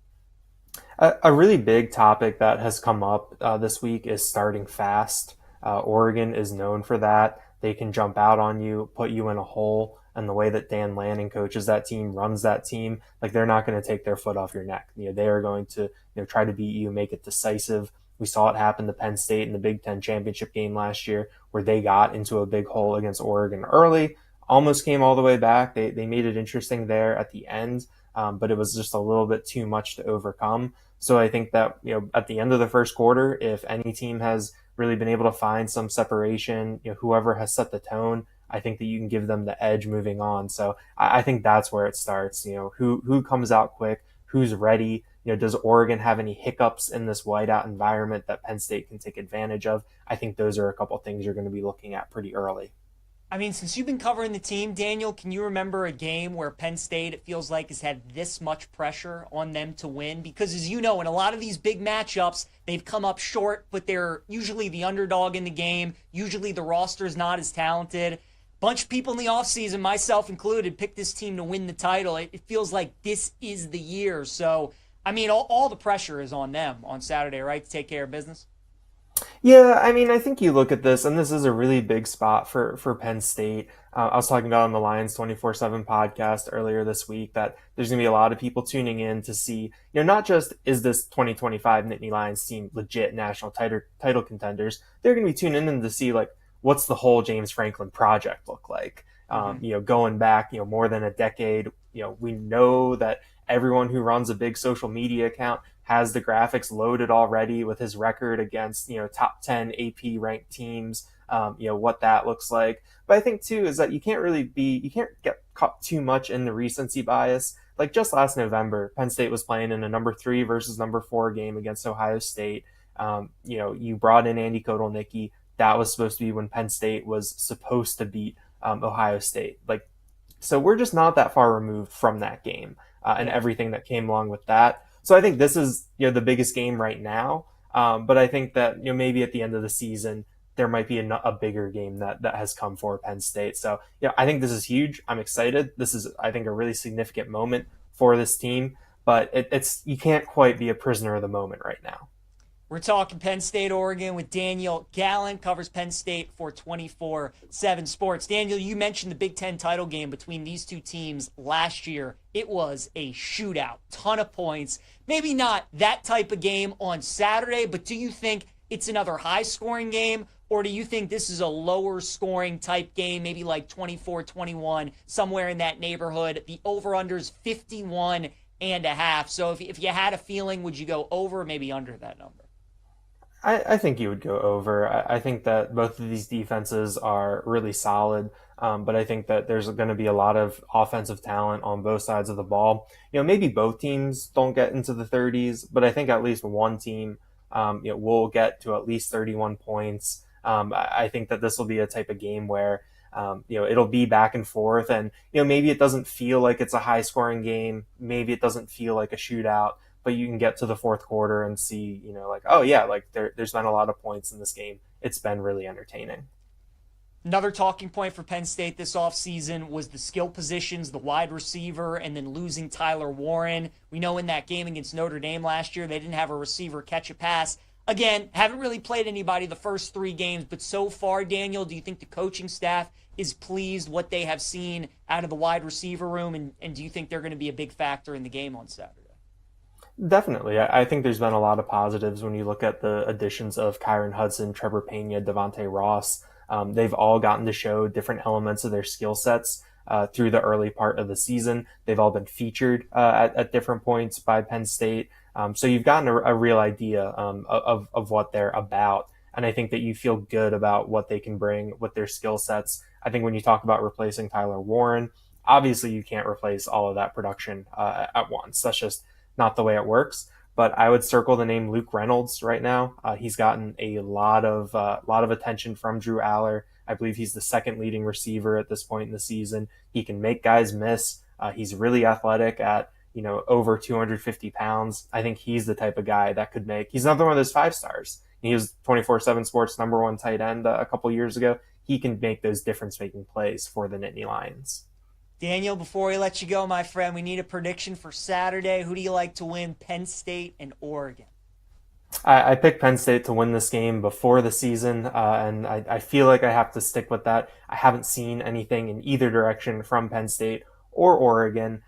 A really big topic that has come up this week is starting fast. Oregon is known for that. They can jump out on you, put you in a hole, and the way that Dan Lanning coaches that team, runs that team, like they're not going to take their foot off your neck. They are going to try to beat you, make it decisive. We saw it happen to Penn State in the Big Ten championship game last year, where they got into a big hole against Oregon early, almost came all the way back. They made it interesting there at the end, but it was just a little bit too much to overcome. So I think that at the end of the first quarter, if any team has really been able to find some separation, whoever has set the tone, I think that you can give them the edge moving on. So I think that's where it starts. Who comes out quick, who's ready. Does Oregon have any hiccups in this whiteout environment that Penn State can take advantage of? I think those are a couple of things you're going to be looking at pretty early. I mean, since you've been covering the team, Daniel, can you remember a game where Penn State, it feels like, has had this much pressure on them to win? Because as you know, in a lot of these big matchups, they've come up short, but they're usually the underdog in the game. Usually the roster is not as talented. Bunch of people in the offseason, myself included, picked this team to win the title. It feels like this is the year. So, I mean, all the pressure is on them on Saturday, right, to take care of business? Yeah, I mean, I think you look at this, and this is a really big spot for Penn State. I was talking about on the Lions 24/7 podcast earlier this week that there's going to be a lot of people tuning in to see, not just is this 2025 Nittany Lions team legit national title contenders, they're going to be tuning in to see, like, what's the whole James Franklin project look like? Going back, more than a decade, we know that everyone who runs a big social media account has the graphics loaded already with his record against, top 10 AP ranked teams, what that looks like. But I think too, is that you can't get caught too much in the recency bias. Like just last November, Penn State was playing in a number 3 versus number 4 game against Ohio State. You brought in Andy Kotelnicki. That was supposed to be when Penn State was supposed to beat Ohio State. So we're just not that far removed from that game and everything that came along with that. So I think this is the biggest game right now. But I think that maybe at the end of the season there might be a bigger game that has come for Penn State. So I think this is huge. I'm excited. This is, I think, a really significant moment for this team. But it's you can't quite be a prisoner of the moment right now. We're talking Penn State, Oregon with Daniel Gallen, covers Penn State for 24/7 Sports. Daniel, you mentioned the Big Ten title game between these two teams last year. It was a shootout, ton of points. Maybe not that type of game on Saturday, but do you think it's another high-scoring game, or do you think this is a lower-scoring type game, maybe like 24-21, somewhere in that neighborhood? The over-under's 51.5. So if you had a feeling, would you go over or maybe under that number? I think you would go over. I think that both of these defenses are really solid, but I think that there's going to be a lot of offensive talent on both sides of the ball. Maybe both teams don't get into the 30s, but I think at least one team will get to at least 31 points. I think that this will be a type of game where it'll be back and forth, and maybe it doesn't feel like it's a high-scoring game. Maybe it doesn't feel like a shootout. But you can get to the fourth quarter and see, there's been a lot of points in this game. It's been really entertaining. Another talking point for Penn State this offseason was the skill positions, the wide receiver, and then losing Tyler Warren. We know in that game against Notre Dame last year, they didn't have a receiver catch a pass. Again, haven't really played anybody the first 3 games, but so far, Daniel, do you think the coaching staff is pleased what they have seen out of the wide receiver room, and do you think they're going to be a big factor in the game on Saturday? Definitely. I think there's been a lot of positives when you look at the additions of Kyron Hudson, Trevor Pena, Devontae Ross. They've all gotten to show different elements of their skill sets through the early part of the season. They've all been featured at different points by Penn State. So you've gotten a real idea of what they're about. And I think that you feel good about what they can bring with their skill sets. I think when you talk about replacing Tyler Warren, obviously you can't replace all of that production at once. That's just not the way it works. But I would circle the name Luke Reynolds right now. He's gotten a lot of attention from Drew Aller. I believe he's the second leading receiver at this point in the season. He can make guys miss. He's really athletic at over 250 pounds. I think he's the type of guy that could make. He's another one of those 5 stars. He was 24/7 Sports #1 tight end a couple years ago. He can make those difference-making plays for the Nittany Lions. Daniel, before we let you go, my friend, we need a prediction for Saturday. Who do you like to win, Penn State and Oregon? I picked Penn State to win this game before the season, and I feel like I have to stick with that. I haven't seen anything in either direction from Penn State or Oregon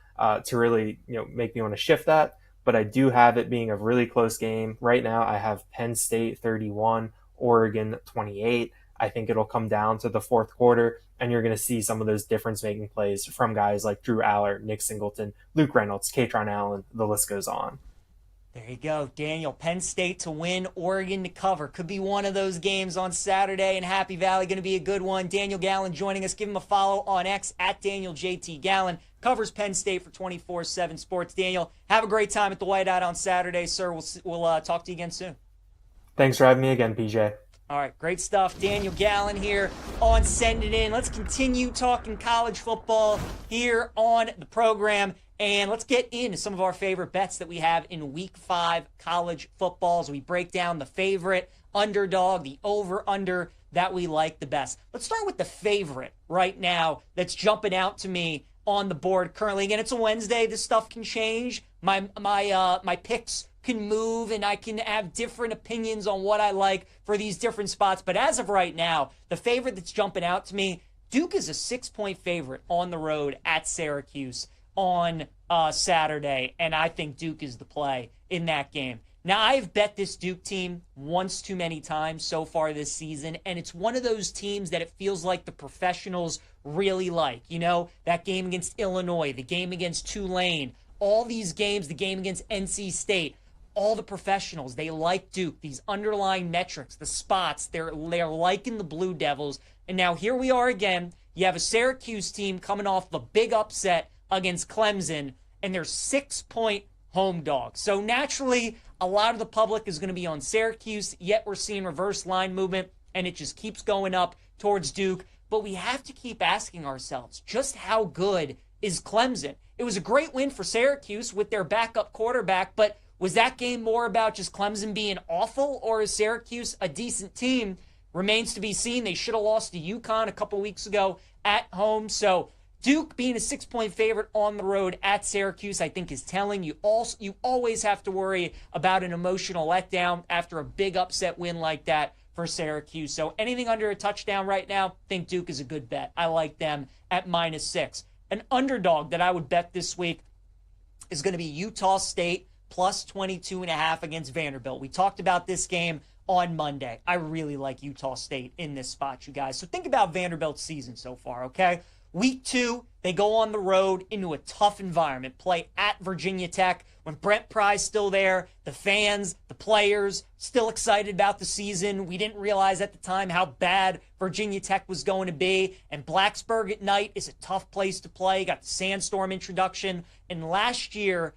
to really make me want to shift that, but I do have it being a really close game. Right now, I have Penn State 31, Oregon 28. I think it'll come down to the fourth quarter, and you're going to see some of those difference-making plays from guys like Drew Aller, Nick Singleton, Luke Reynolds, Katron Allen, the list goes on. There you go, Daniel. Penn State to win, Oregon to cover. Could be one of those games on Saturday in Happy Valley. Going to be a good one. Daniel Gallen joining us. Give him a follow on X at DanielJT Covers Penn State for 24/7 Sports. Daniel, have a great time at the Whiteout on Saturday, sir. We'll talk to you again soon. Thanks for having me again, PJ. All right, great stuff. Daniel Gallen here on Send It In. Let's continue talking college football here on the program. And let's get into some of our favorite bets that we have in Week 5 college football as we break down the favorite, underdog, the over-under that we like the best. Let's start with the favorite right now that's jumping out to me on the board currently. Again, it's a Wednesday. This stuff can change. My picks can move, and I can have different opinions on what I like for these different spots. But as of right now, the favorite that's jumping out to me, Duke is a 6-point favorite on the road at Syracuse on Saturday, and I think Duke is the play in that game. Now, I've bet this Duke team once too many times so far this season, and it's one of those teams that it feels like the professionals really like. That game against Illinois, the game against Tulane, all these games, the game against NC State, all the professionals, they like Duke. These underlying metrics, the spots, they're liking the Blue Devils. And now here we are again. You have a Syracuse team coming off the big upset against Clemson, and they're 6-point home dogs. So naturally, a lot of the public is going to be on Syracuse, yet we're seeing reverse line movement, and it just keeps going up towards Duke. But we have to keep asking ourselves, just how good is Clemson? It was a great win for Syracuse with their backup quarterback, but was that game more about just Clemson being awful, or is Syracuse a decent team? Remains to be seen. They should have lost to UConn a couple weeks ago at home. So Duke being a 6-point favorite on the road at Syracuse, I think is telling. You always have to worry about an emotional letdown after a big upset win like that for Syracuse. So anything under a touchdown right now, I think Duke is a good bet. I like them at -6. An underdog that I would bet this week is going to be Utah State plus 22.5 against Vanderbilt. We talked about this game on Monday. I really like Utah State in this spot, you guys. So think about Vanderbilt's season so far, okay? Week 2, they go on the road into a tough environment, play at Virginia Tech. When Brent Pry's still there, the fans, the players, still excited about the season. We didn't realize at the time how bad Virginia Tech was going to be. And Blacksburg at night is a tough place to play. Got the Sandstorm introduction. And last year,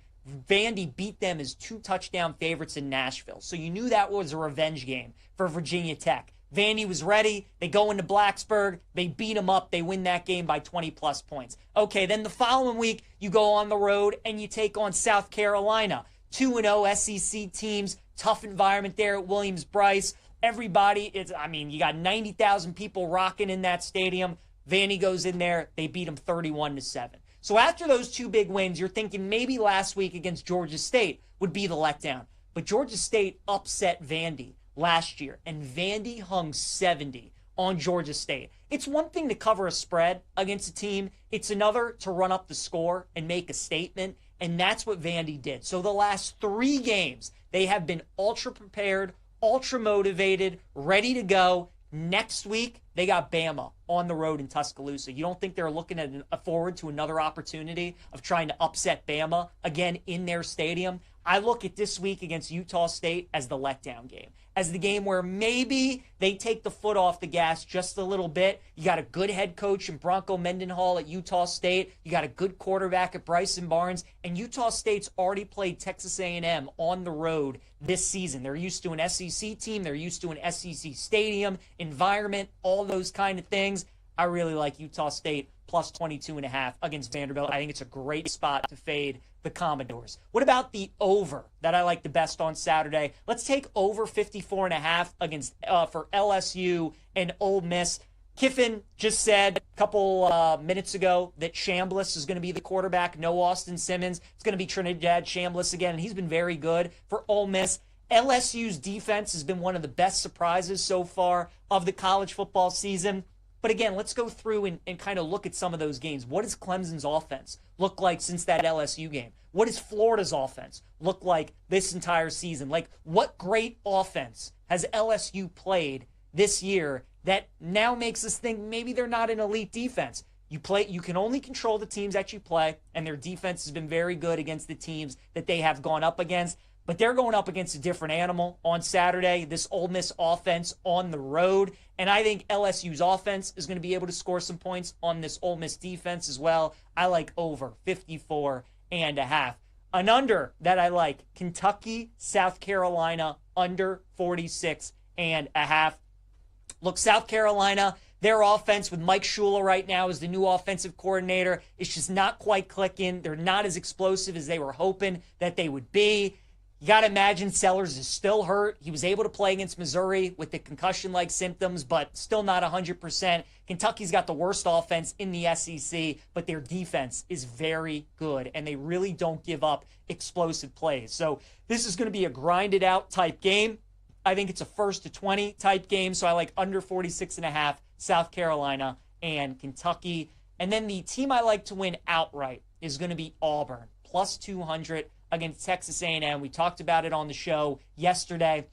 Vandy beat them as 2-touchdown favorites in Nashville. So you knew that was a revenge game for Virginia Tech. Vandy was ready. They go into Blacksburg. They beat them up. They win that game by 20-plus points. Okay, then the following week, you go on the road and you take on South Carolina. 2-0 SEC teams Tough environment there at Williams-Brice. Everybody, you got 90,000 people rocking in that stadium. Vandy goes in there. They beat them 31-7. So after those two big wins, you're thinking maybe last week against Georgia State would be the letdown. But Georgia State upset Vandy last year, and Vandy hung 70 on Georgia State. It's one thing to cover a spread against a team. It's another to run up the score and make a statement, and that's what Vandy did. So the last 3 games, they have been ultra prepared, ultra motivated, ready to go. Next week, they got Bama on the road in Tuscaloosa. You don't think they're looking at forward to another opportunity of trying to upset Bama again in their stadium? I look at this week against Utah State as the letdown game, as the game where maybe they take the foot off the gas just a little bit. You got a good head coach in Bronco Mendenhall at Utah State. You got a good quarterback at Bryson Barnes. And Utah State's already played Texas A&M on the road this season. They're used to an SEC team. They're used to an SEC stadium, environment, all those kind of things. I really like Utah State plus 22.5 against Vanderbilt. I think it's a great spot to fade the Commodores. What about the over that I like the best on Saturday? Let's take over 54.5 against for LSU and Ole Miss. Kiffin just said a couple minutes ago that Chambliss is going to be the quarterback. No Austin Simmons. It's going to be Trinidad Chambliss again, and he's been very good for Ole Miss. LSU's defense has been one of the best surprises so far of the college football season. But again, let's go through and kind of look at some of those games. What does Clemson's offense look like since that LSU game? What does Florida's offense look like this entire season? Like, what great offense has LSU played this year that now makes us think maybe they're not an elite defense? You can only control the teams that you play, and their defense has been very good against the teams that they have gone up against. But they're going up against a different animal on Saturday, this Ole Miss offense on the road. And I think LSU's offense is going to be able to score some points on this Ole Miss defense as well. I like over 54.5. An under that I like, Kentucky, South Carolina, under 46.5. Look, South Carolina, their offense with Mike Shula right now as the new offensive coordinator, it's just not quite clicking. They're not as explosive as they were hoping that they would be. You got to imagine Sellers is still hurt. He was able to play against Missouri with the concussion-like symptoms, but still not 100%. Kentucky's got the worst offense in the SEC, but their defense is very good, and they really don't give up explosive plays. So this is going to be a grinded-out type game. I think it's a 1st to 20 type game, so I like under 46.5, South Carolina and Kentucky. And then the team I like to win outright is going to be Auburn, plus 200 against Texas A&M. We talked about it on the show yesterday.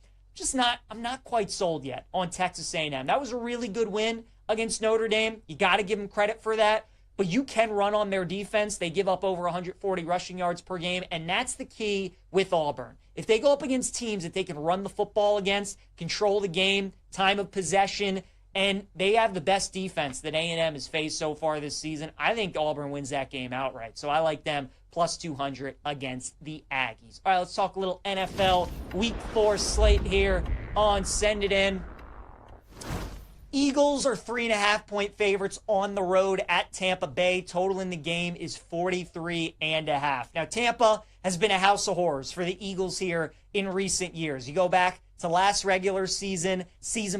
I'm not quite sold yet on Texas A&M. That was a really good win against Notre Dame. You got to give them credit for that. But you can run on their defense. They give up over 140 rushing yards per game, and that's the key with Auburn. If they go up against teams that they can run the football against, control the game, time of possession, and they have the best defense that A&M has faced so far this season, I think Auburn wins that game outright. So I like them plus 200 against the Aggies. All right, let's talk a little NFL Week 4 slate here on Send It In. Eagles are 3.5-point favorites on the road at Tampa Bay. Total in the game is 43.5. Now, Tampa has been a house of horrors for the Eagles here in recent years. You go back to last regular season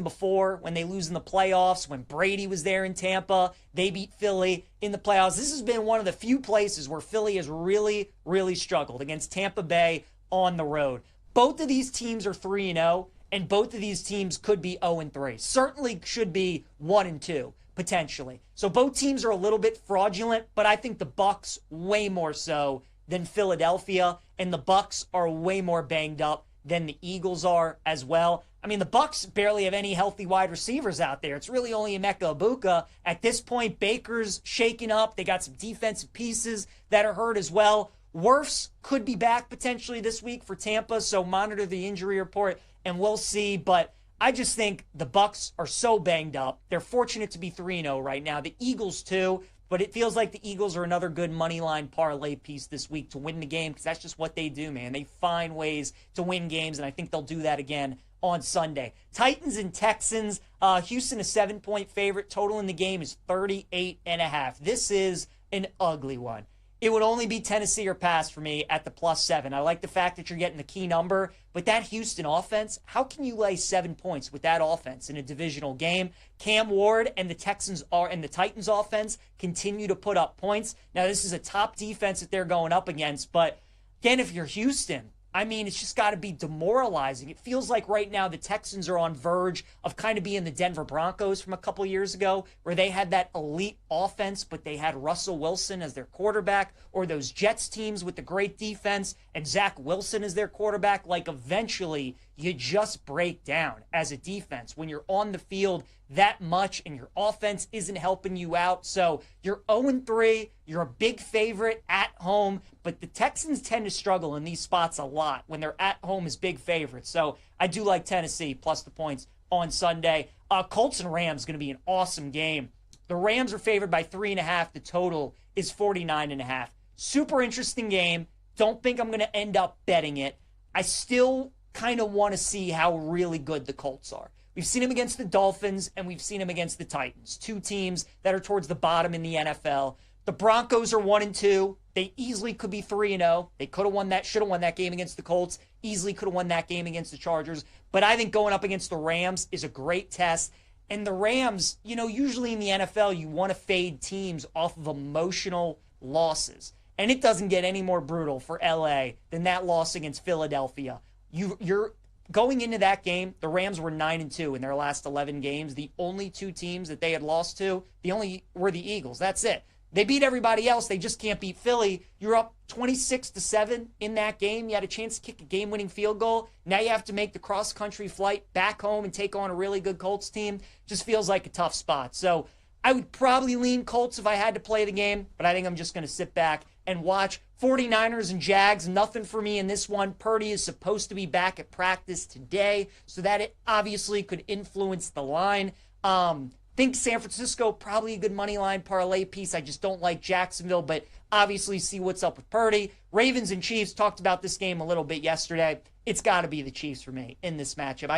before, when they lose in the playoffs, when Brady was there in Tampa, they beat Philly in the playoffs. This has been one of the few places where Philly has really, really struggled against Tampa Bay on the road. Both of these teams are 3-0, and both of these teams could be 0-3. Certainly should be 1-2, potentially. So both teams are a little bit fraudulent, but I think the Bucs way more so than Philadelphia, and the Bucs are way more banged up than the Eagles are as well. I mean, the Bucs barely have any healthy wide receivers out there. It's really only Emeka Egbuka. At this point, Baker's shaking up. They got some defensive pieces that are hurt as well. Wirfs could be back potentially this week for Tampa, so monitor the injury report and we'll see. But I just think the Bucs are so banged up. They're fortunate to be 3-0 right now. The Eagles too. But it feels like the Eagles are another good money line parlay piece this week to win the game, because that's just what they do, man. They find ways to win games, and I think they'll do that again on Sunday. Titans and Texans. Houston a 7-point favorite. Total in the game is 38.5. This is an ugly one. it would only be Tennessee or pass for me at the +7. I like the fact that you're getting the key number, but that Houston offense, how can you lay 7 points with that offense in a divisional game? Cam Ward and the Titans offense continue to put up points. Now, this is a top defense that they're going up against, but again, if you're Houston, I mean, it's just got to be demoralizing. It feels like right now the Texans are on verge of kind of being the Denver Broncos from a couple years ago, where they had that elite offense, but they had Russell Wilson as their quarterback, or those Jets teams with the great defense and Zach Wilson as their quarterback. Like, eventually, you just break down as a defense when you're on the field that much and your offense isn't helping you out. So you're 0-3, you're a big favorite at home, but the Texans tend to struggle in these spots a lot when they're at home as big favorites. So I do like Tennessee plus the points on Sunday. Colts and Rams going to be an awesome game. The Rams are favored by 3.5. The total is 49.5. Super interesting game. Don't think I'm going to end up betting it. I still kind of want to see how really good the Colts are. We've seen them against the Dolphins, and we've seen them against the Titans, two teams that are towards the bottom in the NFL. The Broncos are 1-2. They easily could be 3-0. They should have won that game against the Colts. Easily could have won that game against the Chargers. But I think going up against the Rams is a great test. And the Rams, usually in the NFL, you want to fade teams off of emotional losses. And it doesn't get any more brutal for LA than that loss against Philadelphia. You're going into that game, the Rams were 9-2 in their last 11 games. The only two teams that they had lost to, were the Eagles. That's it. They beat everybody else. They just can't beat Philly. You're up 26-7 in that game. You had a chance to kick a game-winning field goal. Now you have to make the cross-country flight back home and take on a really good Colts team. Just feels like a tough spot. So I would probably lean Colts if I had to play the game, but I think I'm just going to sit back and watch. 49ers and Jags, nothing for me in this one. Purdy is supposed to be back at practice today, so that it obviously could influence the line. Think San Francisco, probably a good money line parlay piece. I just don't like Jacksonville, but obviously see what's up with Purdy. Ravens and Chiefs, talked about this game a little bit yesterday. It's got to be the Chiefs for me in this matchup.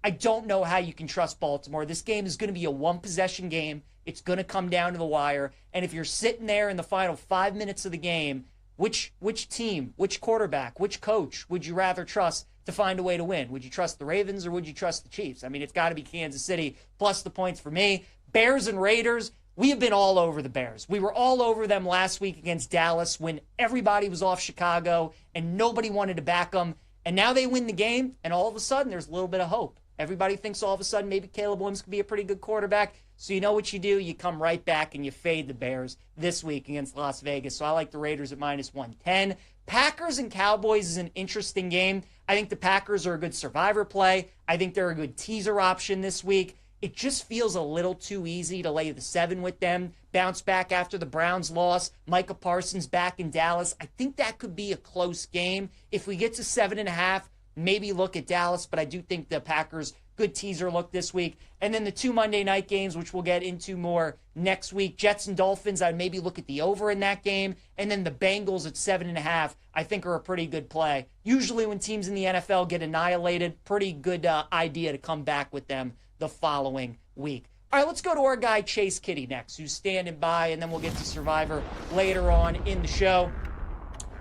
I don't know how you can trust Baltimore. This game is going to be a one-possession game. It's going to come down to the wire. And if you're sitting there in the final 5 minutes of the game, which team, which quarterback, which coach would you rather trust to find a way to win? Would you trust the Ravens or would you trust the Chiefs? I mean, it's got to be Kansas City plus the points for me. Bears and Raiders, we have been all over the Bears. We were all over them last week against Dallas when everybody was off Chicago and nobody wanted to back them. And now they win the game, and all of a sudden there's a little bit of hope. Everybody thinks all of a sudden maybe Caleb Williams could be a pretty good quarterback. So you know what you do? You come right back and you fade the Bears this week against Las Vegas. So I like the Raiders at -110. Packers and Cowboys is an interesting game. I think the Packers are a good survivor play. I think they're a good teaser option this week. It just feels a little too easy to lay the 7 with them. Bounce back after the Browns loss. Micah Parsons back in Dallas. I think that could be a close game. If we get to 7.5, maybe look at Dallas, but I do think the Packers, good teaser look this week. And then the 2 Monday night games, which we'll get into more next week. Jets and Dolphins, I'd maybe look at the over in that game. And then the Bengals at 7.5, I think are a pretty good play. Usually when teams in the NFL get annihilated, pretty good idea to come back with them the following week. All right, let's go to our guy Chase Kitty next, who's standing by, and then we'll get to Survivor later on in the show.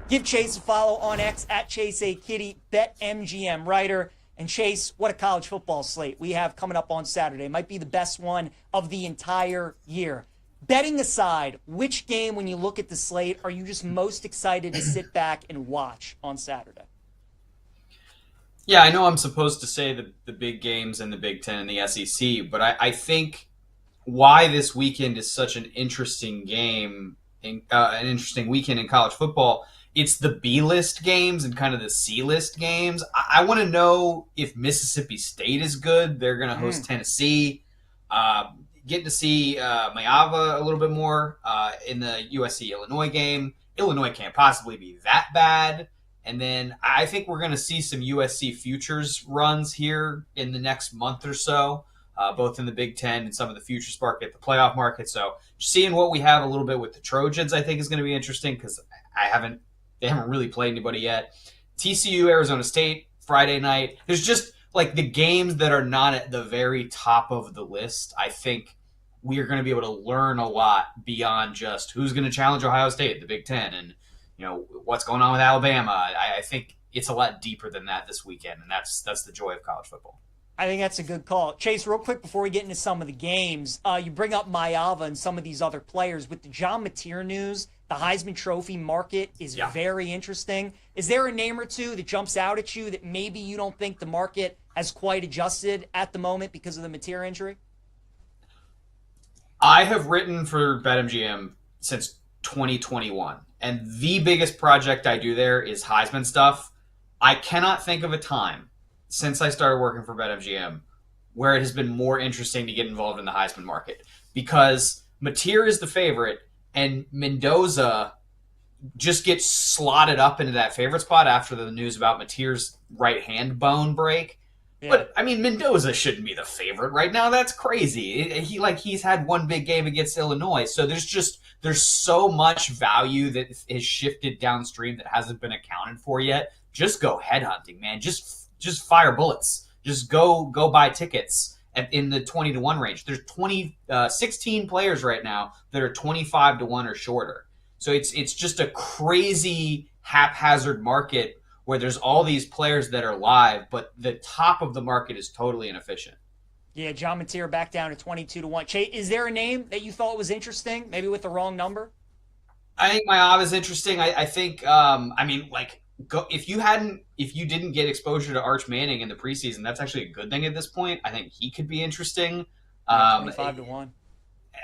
Give Chase a follow on X at ChaseAKitty, BetMGM writer. And Chase, what a college football slate we have coming up on Saturday. Might be the best one of the entire year. Betting aside, which game, when you look at the slate, are you just most excited to sit back and watch on Saturday? Yeah, I know I'm supposed to say the big games in the Big Ten and the SEC, but I think why this weekend is such an interesting game, an interesting weekend in college football, it's the B-list games and kind of the C-list games. I want to know if Mississippi State is good. They're going to host Tennessee. Getting to see Mayava a little bit more in the USC-Illinois game. Illinois can't possibly be that bad. And then I think we're going to see some USC futures runs here in the next month or so, both in the Big Ten and some of the futures market, the playoff market. So seeing what we have a little bit with the Trojans, I think is going to be interesting because they haven't really played anybody yet. TCU, Arizona State, Friday night. There's just like the games that are not at the very top of the list. I think we are going to be able to learn a lot beyond just who's going to challenge Ohio State in the Big Ten and, what's going on with Alabama. I think it's a lot deeper than that this weekend, and that's the joy of college football. I think that's a good call. Chase, real quick before we get into some of the games, you bring up Mayava and some of these other players. With the John Mateer news, the Heisman Trophy market is very interesting. Is there a name or two that jumps out at you that maybe you don't think the market has quite adjusted at the moment because of the Mateer injury? I have written for BetMGM since 2021, and the biggest project I do there is Heisman stuff. I cannot think of a time since I started working for BetMGM where it has been more interesting to get involved in the Heisman market, because Mateer is the favorite and Mendoza just gets slotted up into that favorite spot after the news about Mateer's right hand bone break. Yeah. But I mean, Mendoza shouldn't be the favorite right now. That's crazy. He's had one big game against Illinois. So there's so much value that has shifted downstream that hasn't been accounted for yet. Just go headhunting, man. Just fire bullets. Just go buy tickets in the 20-1 range. There's 16 players right now that are 25-1 or shorter. So it's just a crazy haphazard market where there's all these players that are live, but the top of the market is totally inefficient. Yeah, John Mateer back down to 22-1. Chase, is there a name that you thought was interesting, maybe with the wrong number? I think Mayava is interesting. I think, if you didn't get exposure to Arch Manning in the preseason, that's actually a good thing at this point. I think he could be interesting. 25-1.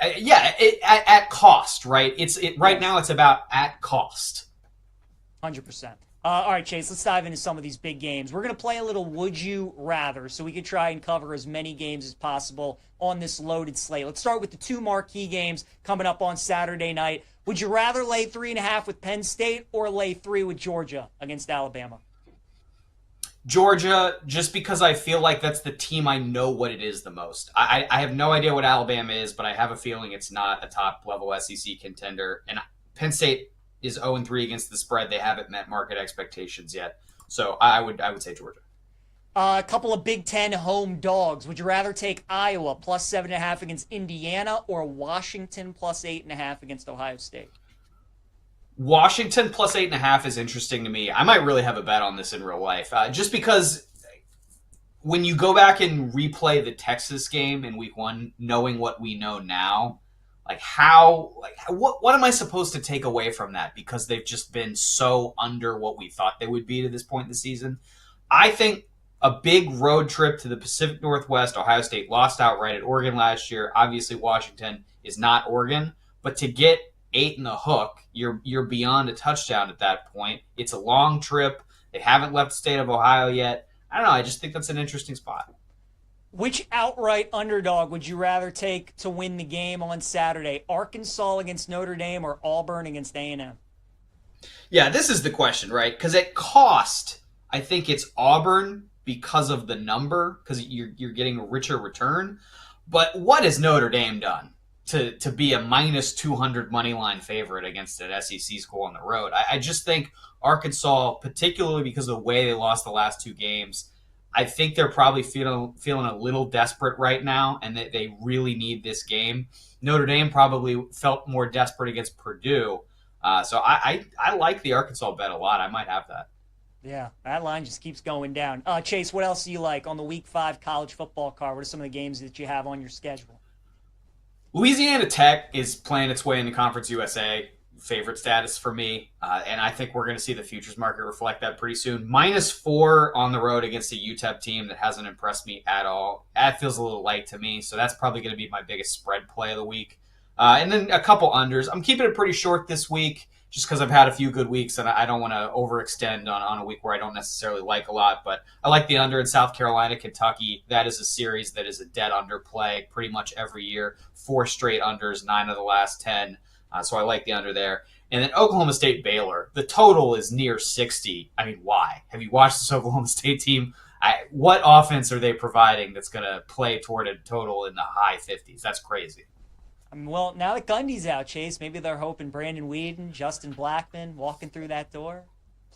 At cost, right? Right now it's about at cost. 100%. All right, Chase, let's dive into some of these big games. We're going to play a little Would You Rather so we can try and cover as many games as possible on this loaded slate. Let's start with the two marquee games coming up on Saturday night. Would you rather lay 3.5 with Penn State or lay 3 with Georgia against Alabama? Georgia, just because I feel like that's the team I know what it is the most. I have no idea what Alabama is, but I have a feeling it's not a top-level SEC contender. And Penn State is 0-3 against the spread. They haven't met market expectations yet. So I would say Georgia. A couple of Big Ten home dogs. Would you rather take Iowa plus 7.5 against Indiana or Washington plus 8.5 against Ohio State? Washington plus 8.5 is interesting to me. I might really have a bet on this in real life. Just because when you go back and replay the Texas game in week 1, knowing what we know now, what am I supposed to take away from that? Because they've just been so under what we thought they would be to this point in the season. I think a big road trip to the Pacific Northwest, Ohio State lost outright at Oregon last year. Obviously, Washington is not Oregon, but to get 8 in the hook, you're beyond a touchdown at that point. It's a long trip. They haven't left the state of Ohio yet. I don't know. I just think that's an interesting spot. Which outright underdog would you rather take to win the game on Saturday? Arkansas against Notre Dame or Auburn against A&M? Yeah, this is the question, right? Because at cost, I think it's Auburn because of the number, because you're getting a richer return. But what has Notre Dame done to be a minus 200 money line favorite against an SEC school on the road? I just think Arkansas, particularly because of the way they lost the last 2 games, I think they're probably feeling a little desperate right now, and that they really need this game. Notre Dame probably felt more desperate against Purdue. So I like the Arkansas bet a lot. I might have that. Yeah, that line just keeps going down. Chase, what else do you like on the Week 5 college football card? What are some of the games that you have on your schedule? Louisiana Tech is playing its way into Conference USA favorite status for me, and I think we're going to see the futures market reflect that pretty soon. -4 on the road against a UTEP team that hasn't impressed me at all. That feels a little light to me, so that's probably going to be my biggest spread play of the week. And then a couple unders. I'm keeping it pretty short this week just because I've had a few good weeks, and I don't want to overextend on a week where I don't necessarily like a lot. But I like the under in South Carolina, Kentucky. That is a series that is a dead under play pretty much every year. 4 straight unders, 9 of the last 10. So I like the under there. And then Oklahoma State Baylor. The total is near 60. I mean, why? Have you watched this Oklahoma State team? What offense are they providing that's going to play toward a total in the high 50s? That's crazy. Well, now that Gundy's out, Chase, maybe they're hoping Brandon Whedon, Justin Blackman walking through that door.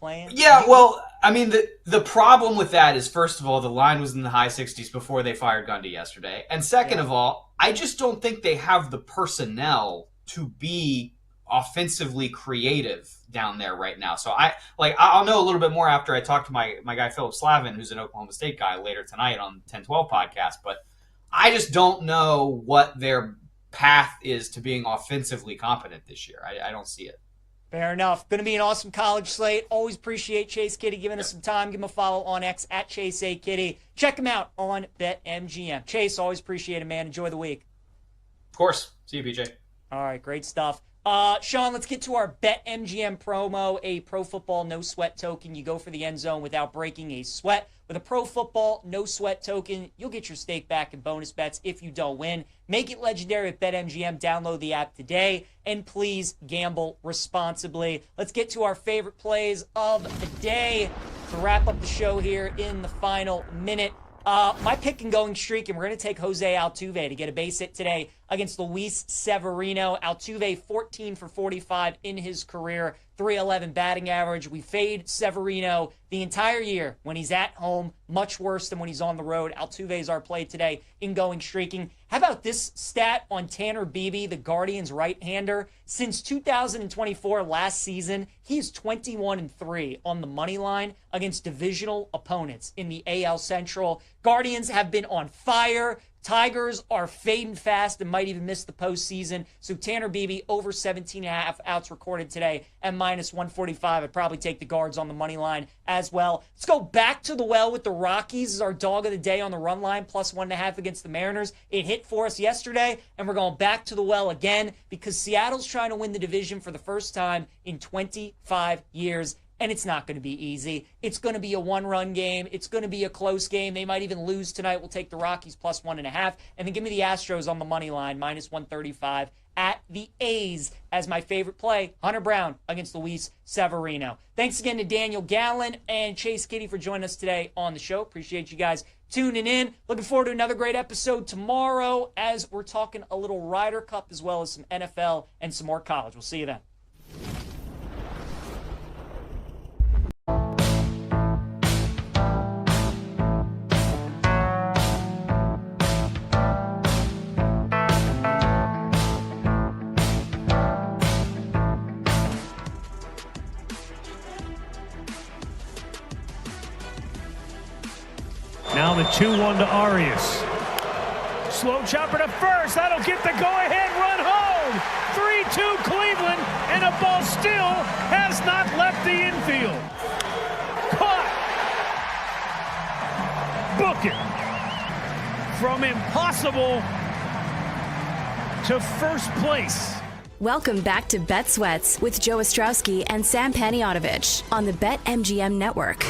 playing? Yeah, well, I mean, the problem with that is, first of all, the line was in the high 60s before they fired Gundy yesterday. And second of all, I just don't think they have the personnel to be offensively creative down there right now. So I'll know a little bit more after I talk to my guy Philip Slavin, who's an Oklahoma State guy, later tonight on 1012 podcast. But I just don't know what their path is to being offensively competent this year. I don't see it. Fair enough. Going to be an awesome college slate. Always appreciate Chase Kitty giving us some time. Give him a follow on X at Chase A Kitty. Check him out on BetMGM. Chase, always appreciate it, man. Enjoy the week. Of course. See you, PJ. All right, great stuff. Sean, let's get to our BetMGM promo, a Pro Football No Sweat token. You go for the end zone without breaking a sweat. With a Pro Football No Sweat token, you'll get your stake back in bonus bets if you don't win. Make it legendary with BetMGM. Download the app today, and please gamble responsibly. Let's get to our favorite plays of the day to wrap up the show here in the final minute. My pick and going streak, and we're going to take Jose Altuve to get a base hit today against Luis Severino. Altuve, 14 for 45 in his career, 311 batting average. We fade Severino the entire year when he's at home, much worse than when he's on the road. Altuve is our play today in going streaking. How about this stat on Tanner Beebe, the Guardians right-hander? Since 2024, last season, he's 21-3 on the money line against divisional opponents in the AL Central. Guardians have been on fire. Tigers are fading fast and might even miss the postseason. So Tanner Beebe over 17.5 outs recorded today at minus 145. I'd probably take the Guards on the money line as well. Let's go back to the well with the Rockies as our dog of the day on the run line, plus 1.5 against the Mariners. It hit for us yesterday, and we're going back to the well again because Seattle's trying to win the division for the first time in 25 years. And it's not going to be easy. It's going to be a one-run game. It's going to be a close game. They might even lose tonight. We'll take the Rockies plus 1.5. And then give me the Astros on the money line, minus 135 at the A's as my favorite play. Hunter Brown against Luis Severino. Thanks again to Daniel Gallen and Chase Kitty for joining us today on the show. Appreciate you guys tuning in. Looking forward to another great episode tomorrow as we're talking a little Ryder Cup as well as some NFL and some more college. We'll see you then. Now the 2-1 to Arias. Slow chopper to first. That'll get the go-ahead run home. 3-2 Cleveland, and a ball still has not left the infield. Caught. Book it. From impossible to first place. Welcome back to Bet Sweats with Joe Ostrowski and Sam Paniotovich on the BetMGM Network.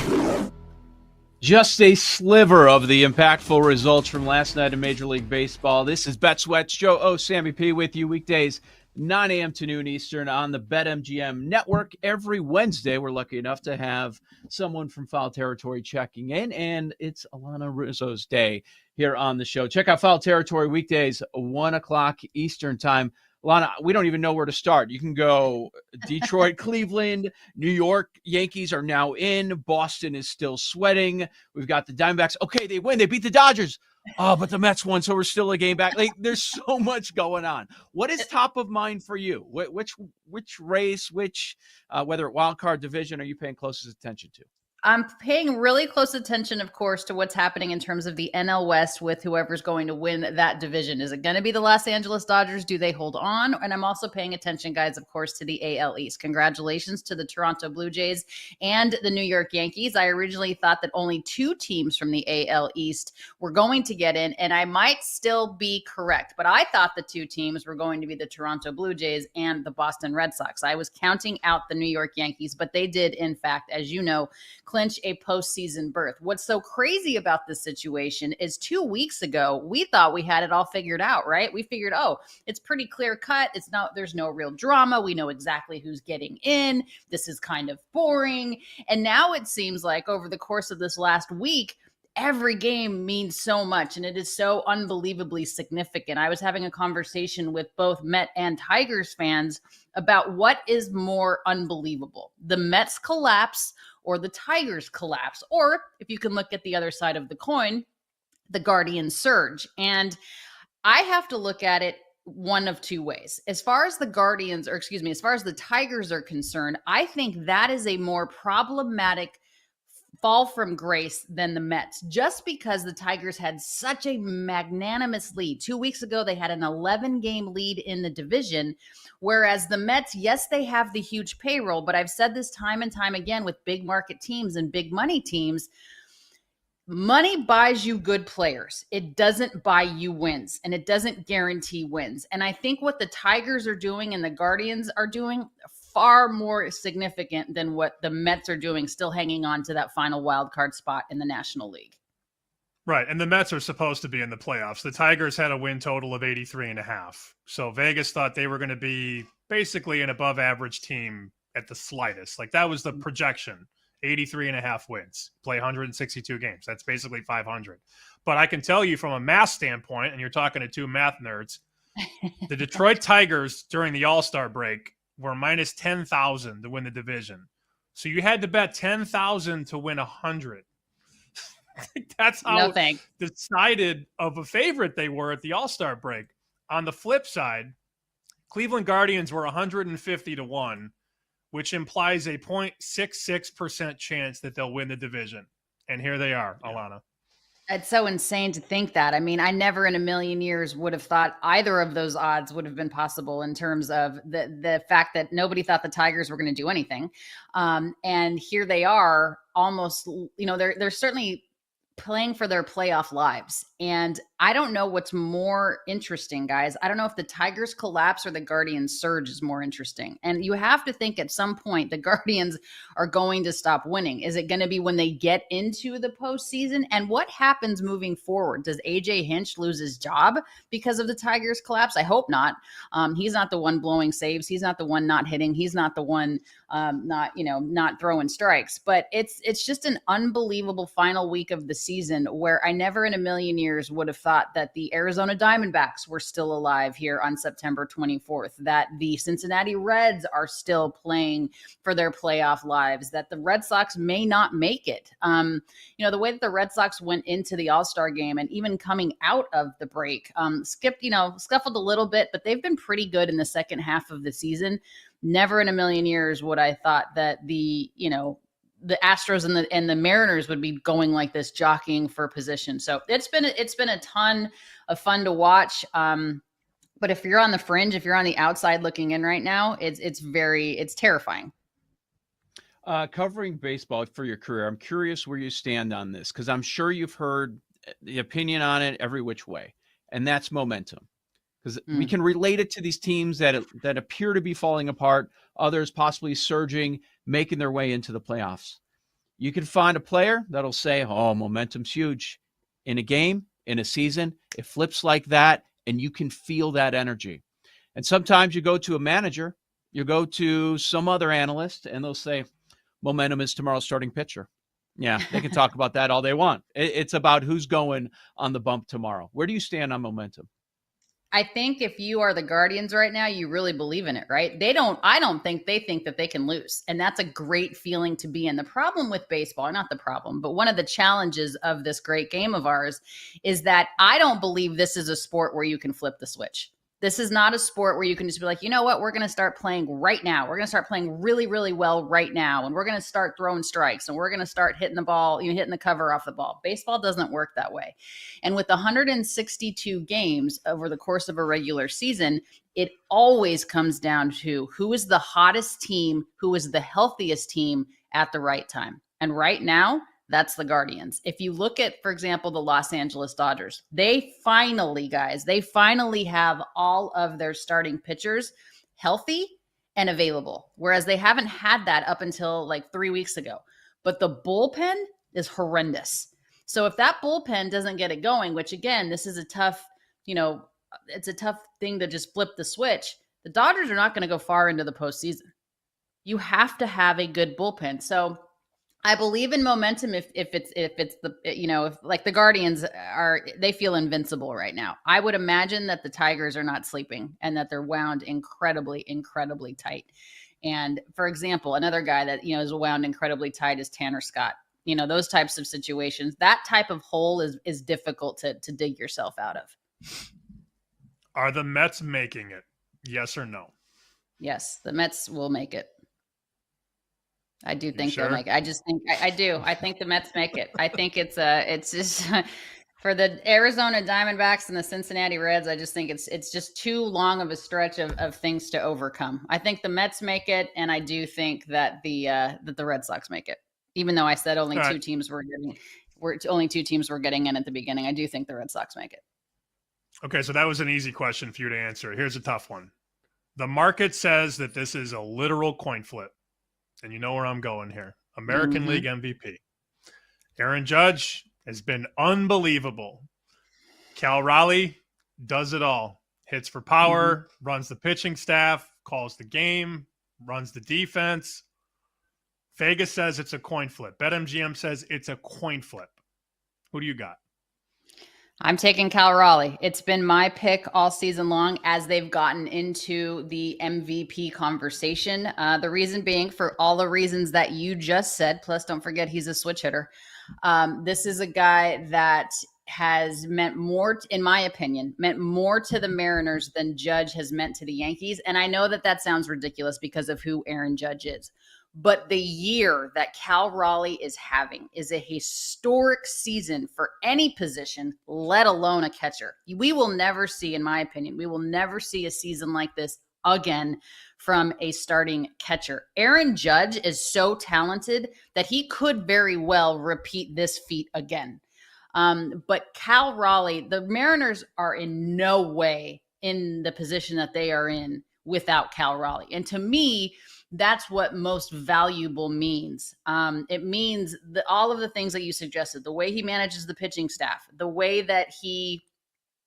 Just a sliver of the impactful results from last night in Major League Baseball. This is Bet Sweats. Joe O. Sammy P. with you weekdays, 9 a.m. to noon Eastern on the BetMGM Network. Every Wednesday, we're lucky enough to have someone from Foul Territory checking in, and it's Alana Rizzo's day here on the show. Check out Foul Territory weekdays, 1 o'clock Eastern time. Lana, we don't even know where to start. You can go Detroit, Cleveland, New York Yankees are now in. Boston is still sweating. We've got the Diamondbacks. Okay, they win. They beat the Dodgers. Oh, but the Mets won, so we're still a game back. Like, there's so much going on. What is top of mind for you? Which race, whether it wild card division, are you paying closest attention to? I'm paying really close attention, of course, to what's happening in terms of the NL West with whoever's going to win that division. Is it going to be the Los Angeles Dodgers? Do they hold on? And I'm also paying attention, guys, of course, to the AL East. Congratulations to the Toronto Blue Jays and the New York Yankees. I originally thought that only 2 teams from the AL East were going to get in, and I might still be correct. But I thought the 2 teams were going to be the Toronto Blue Jays and the Boston Red Sox. I was counting out the New York Yankees, but they did, in fact, as you know, clinch a postseason berth. What's so crazy about this situation is 2 weeks ago, we thought we had it all figured out, right? We figured, it's pretty clear cut. There's no real drama. We know exactly who's getting in. This is kind of boring. And now it seems like over the course of this last week, every game means so much and it is so unbelievably significant. I was having a conversation with both Met and Tigers fans about what is more unbelievable, the Mets collapse or the Tigers collapse, or if you can look at the other side of the coin, the Guardians surge. And I have to look at it one of two ways. As far as the Guardians, or excuse me, as far as the Tigers are concerned, I think that is a more problematic fall from grace than the Mets, just because the Tigers had such a magnanimous lead. 2 weeks ago, they had an 11-game lead in the division, whereas the Mets, yes, they have the huge payroll, but I've said this time and time again with big market teams and big money teams, money buys you good players. It doesn't buy you wins, and it doesn't guarantee wins. And I think what the Tigers are doing and the Guardians are doing far more significant than what the Mets are doing, still hanging on to that final wild card spot in the National League. Right, and the Mets are supposed to be in the playoffs. The Tigers had a win total of 83.5. So Vegas thought they were going to be basically an above average team at the slightest. Like that was the projection. 83.5 wins, play 162 games. That's basically 500. But I can tell you from a math standpoint, and you're talking to two math nerds, the Detroit Tigers during the All-Star break were minus 10,000 to win the division. So you had to bet 10,000 to win 100. That's how decided of a favorite they were at the All-Star break. On the flip side, Cleveland Guardians were 150 to 1. Which implies a 0.66% chance that they'll win the division. And here they are, Alana. It's so insane to think that. I mean, I never in a million years would have thought either of those odds would have been possible in terms of the fact that nobody thought the Tigers were going to do anything. And here they are almost, they're certainly playing for their playoff lives. And I don't know what's more interesting, guys. I don't know if the Tigers collapse or the Guardians surge is more interesting. And you have to think at some point the Guardians are going to stop winning. Is it going to be when they get into the postseason? And what happens moving forward? Does AJ Hinch lose his job because of the Tigers collapse? I hope not. He's not the one blowing saves. He's not the one not hitting. He's not the one not throwing strikes. But it's just an unbelievable final week of the season where I never in a million years would have thought that the Arizona Diamondbacks were still alive here on September 24th, that the Cincinnati Reds are still playing for their playoff lives, that the Red Sox may not make it. The way that the Red Sox went into the All-Star game and even coming out of the break, scuffled a little bit, but they've been pretty good in the second half of the season. Never in a million years would I thought that the Astros and the Mariners would be going like this, jockeying for position. So it's been a ton of fun to watch. But if you're on the fringe, if you're on the outside looking in right now, it's terrifying. Covering baseball for your career, I'm curious where you stand on this, because I'm sure you've heard the opinion on it every which way, and that's momentum. Because we can relate it to these teams that appear to be falling apart, others possibly surging, making their way into the playoffs. You can find a player that'll say, oh, momentum's huge. In a game, in a season, it flips like that, and you can feel that energy. And sometimes you go to a manager, you go to some other analyst, and they'll say, momentum is tomorrow's starting pitcher. Yeah, they can talk about that all they want. It's about who's going on the bump tomorrow. Where do you stand on momentum? I think if you are the Guardians right now, you really believe in it, right? I don't think they think that they can lose. And that's a great feeling to be in. The problem with baseball, not the problem, but one of the challenges of this great game of ours is that I don't believe this is a sport where you can flip the switch. This is not a sport where you can just be like, you know what, we're going to start playing right now. We're going to start playing really, really well right now. And we're going to start throwing strikes and we're going to start hitting the ball, hitting the cover off the ball. Baseball doesn't work that way. And with 162 games over the course of a regular season, it always comes down to who is the hottest team, who is the healthiest team at the right time. And right now, that's the Guardians. If you look at, for example, the Los Angeles Dodgers, they finally have all of their starting pitchers healthy and available, whereas they haven't had that up until like 3 weeks ago. But the bullpen is horrendous. So if that bullpen doesn't get it going, which again, this is a tough, it's a tough thing to just flip the switch. The Dodgers are not going to go far into the postseason. You have to have a good bullpen. So I believe in momentum if it's the if like the Guardians they feel invincible right now. I would imagine that the Tigers are not sleeping and that they're wound incredibly tight. And for example, another guy that is wound incredibly tight is Tanner Scott. Those types of situations, that type of hole is difficult to dig yourself out of. Are the Mets making it? Yes or no? Yes, the Mets will make it. I do think sure? they'll make it. I just think I do. I think the Mets make it. I think it's just for the Arizona Diamondbacks and the Cincinnati Reds. I just think it's just too long of a stretch of things to overcome. I think the Mets make it, and I do think that the Red Sox make it. Even though I said only All two right. teams were getting in at the beginning, I do think the Red Sox make it. Okay, so that was an easy question for you to answer. Here's a tough one. The market says that this is a literal coin flip. And you know where I'm going here. American League MVP. Aaron Judge has been unbelievable. Cal Raleigh does it all. Hits for power, runs the pitching staff, calls the game, runs the defense. Vegas says it's a coin flip. BetMGM says it's a coin flip. Who do you got? I'm taking Cal Raleigh. It's been my pick all season long as they've gotten into the MVP conversation. The reason being for all the reasons that you just said, plus don't forget he's a switch hitter. This is a guy that has meant more, in my opinion, to the Mariners than Judge has meant to the Yankees. And I know that sounds ridiculous because of who Aaron Judge is. But the year that Cal Raleigh is having is a historic season for any position, let alone a catcher. We will never see, in my opinion, a season like this again from a starting catcher. Aaron Judge is so talented that he could very well repeat this feat again. But Cal Raleigh, the Mariners are in no way in the position that they are in without Cal Raleigh. And to me, that's what most valuable means. It means that all of the things that you suggested, the way he manages the pitching staff, the way that he,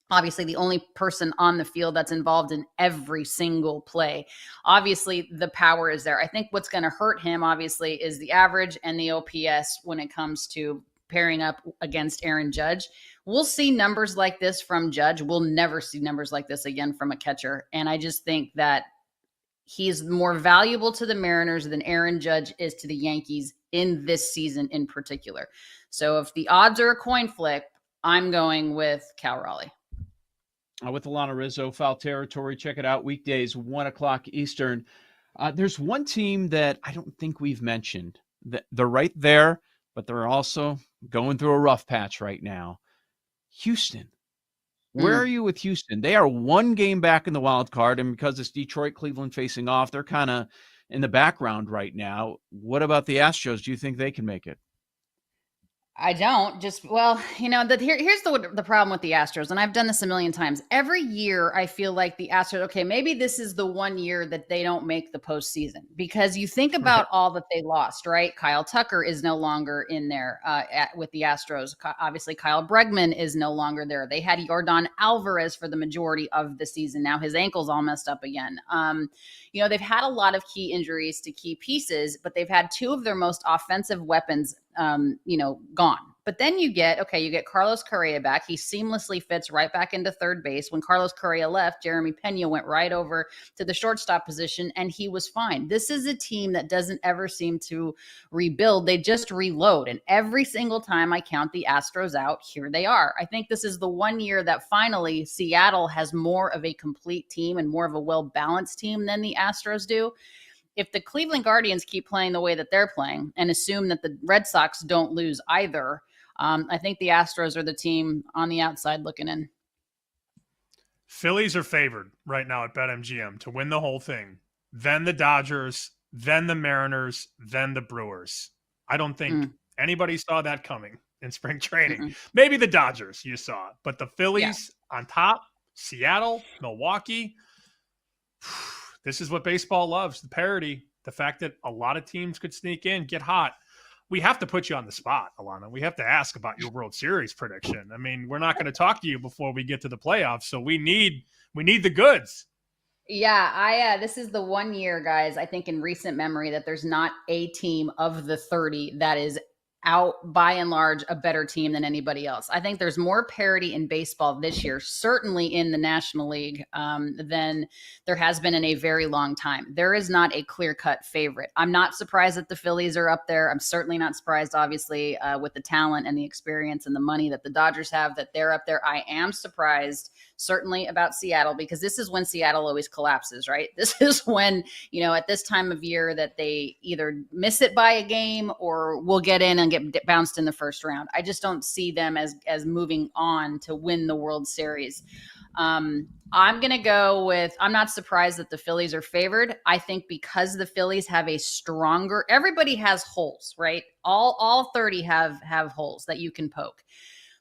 obviously the only person on the field that's involved in every single play. Obviously, the power is there. I think what's going to hurt him, obviously, is the average and the OPS when it comes to pairing up against Aaron Judge. We'll see numbers like this from Judge. We'll never see numbers like this again from a catcher. And I just think that he's more valuable to the Mariners than Aaron Judge is to the Yankees in this season in particular. So if the odds are a coin flip, I'm going with Cal Raleigh. With Alana Rizzo, Foul Territory. Check it out weekdays, 1:00 Eastern. There's one team that I don't think we've mentioned. They're right there, but they're also going through a rough patch right now. Houston. Where are you with Houston? They are one game back in the wild card, and because it's Detroit, Cleveland facing off, they're kind of in the background right now. What about the Astros? Do you think they can make it? I don't. Here's the problem with the Astros, and I've done this a million times. Every year, I feel like the Astros, okay, maybe this is the one year that they don't make the postseason, because you think about all that they lost, right? Kyle Tucker is no longer in there with the Astros. Obviously, Kyle Bregman is no longer there. They had Yordan Alvarez for the majority of the season. Now his ankle's all messed up again. They've had a lot of key injuries to key pieces, but they've had two of their most offensive weapons gone. But then you get Carlos Correa back. He seamlessly fits right back into third base. When Carlos Correa left, Jeremy Pena went right over to the shortstop position, and he was fine. This is a team that doesn't ever seem to rebuild. They just reload. And every single time I count the Astros out, here they are. I think this is the one year that finally Seattle has more of a complete team and more of a well-balanced team than the Astros do. If the Cleveland Guardians keep playing the way that they're playing and assume that the Red Sox don't lose either, I think the Astros are the team on the outside looking in. Phillies are favored right now at BetMGM to win the whole thing. Then the Dodgers, then the Mariners, then the Brewers. I don't think anybody saw that coming in spring training. Maybe the Dodgers you saw, but the Phillies on top, Seattle, Milwaukee. This is what baseball loves, the parity, the fact that a lot of teams could sneak in, get hot. We have to put you on the spot, Alana. We have to ask about your World Series prediction. I mean, we're not going to talk to you before we get to the playoffs, so we need the goods. Yeah, this is the one year, guys, I think in recent memory that there's not a team of the 30 that is out by and large a better team than anybody else. I think there's more parity in baseball this year, certainly in the National League, than there has been in a very long time. There is not a clear-cut favorite. I'm not surprised that the Phillies are up there. I'm certainly not surprised, obviously, with the talent and the experience and the money that the Dodgers have, that they're up there. I am surprised certainly about Seattle, because this is when Seattle always collapses, right? This is when, at this time of year that they either miss it by a game or will get in and get bounced in the first round. I just don't see them as moving on to win the World Series. I'm going to go with, I'm not surprised that the Phillies are favored. I think because the Phillies have a stronger, everybody has holes, right? All 30 have holes that you can poke.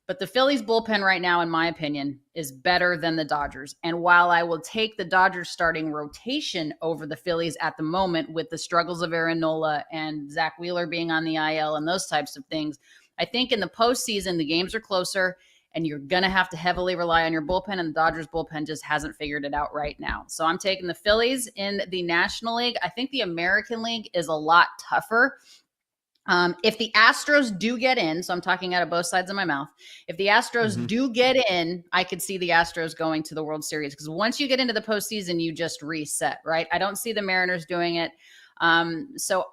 But the Phillies bullpen right now, in my opinion, is better than the Dodgers. And while I will take the Dodgers starting rotation over the Phillies at the moment with the struggles of Aaron Nola and Zach Wheeler being on the IL and those types of things, I think in the postseason, the games are closer and you're going to have to heavily rely on your bullpen, and the Dodgers bullpen just hasn't figured it out right now. So I'm taking the Phillies in the National League. I think the American League is a lot tougher. If the Astros do get in, so I'm talking out of both sides of my mouth, if the Astros do get in, I could see the Astros going to the World Series, because once you get into the postseason, you just reset, right? I don't see the Mariners doing it. So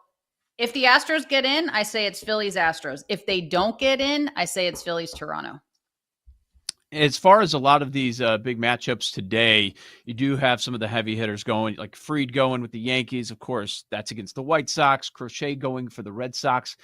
if the Astros get in, I say it's Phillies Astros. If they don't get in, I say it's Phillies Toronto. As far as a lot of these big matchups today, you do have some of the heavy hitters going, like Fried going with the Yankees. Of course, that's against the White Sox. Crochet going for the Red Sox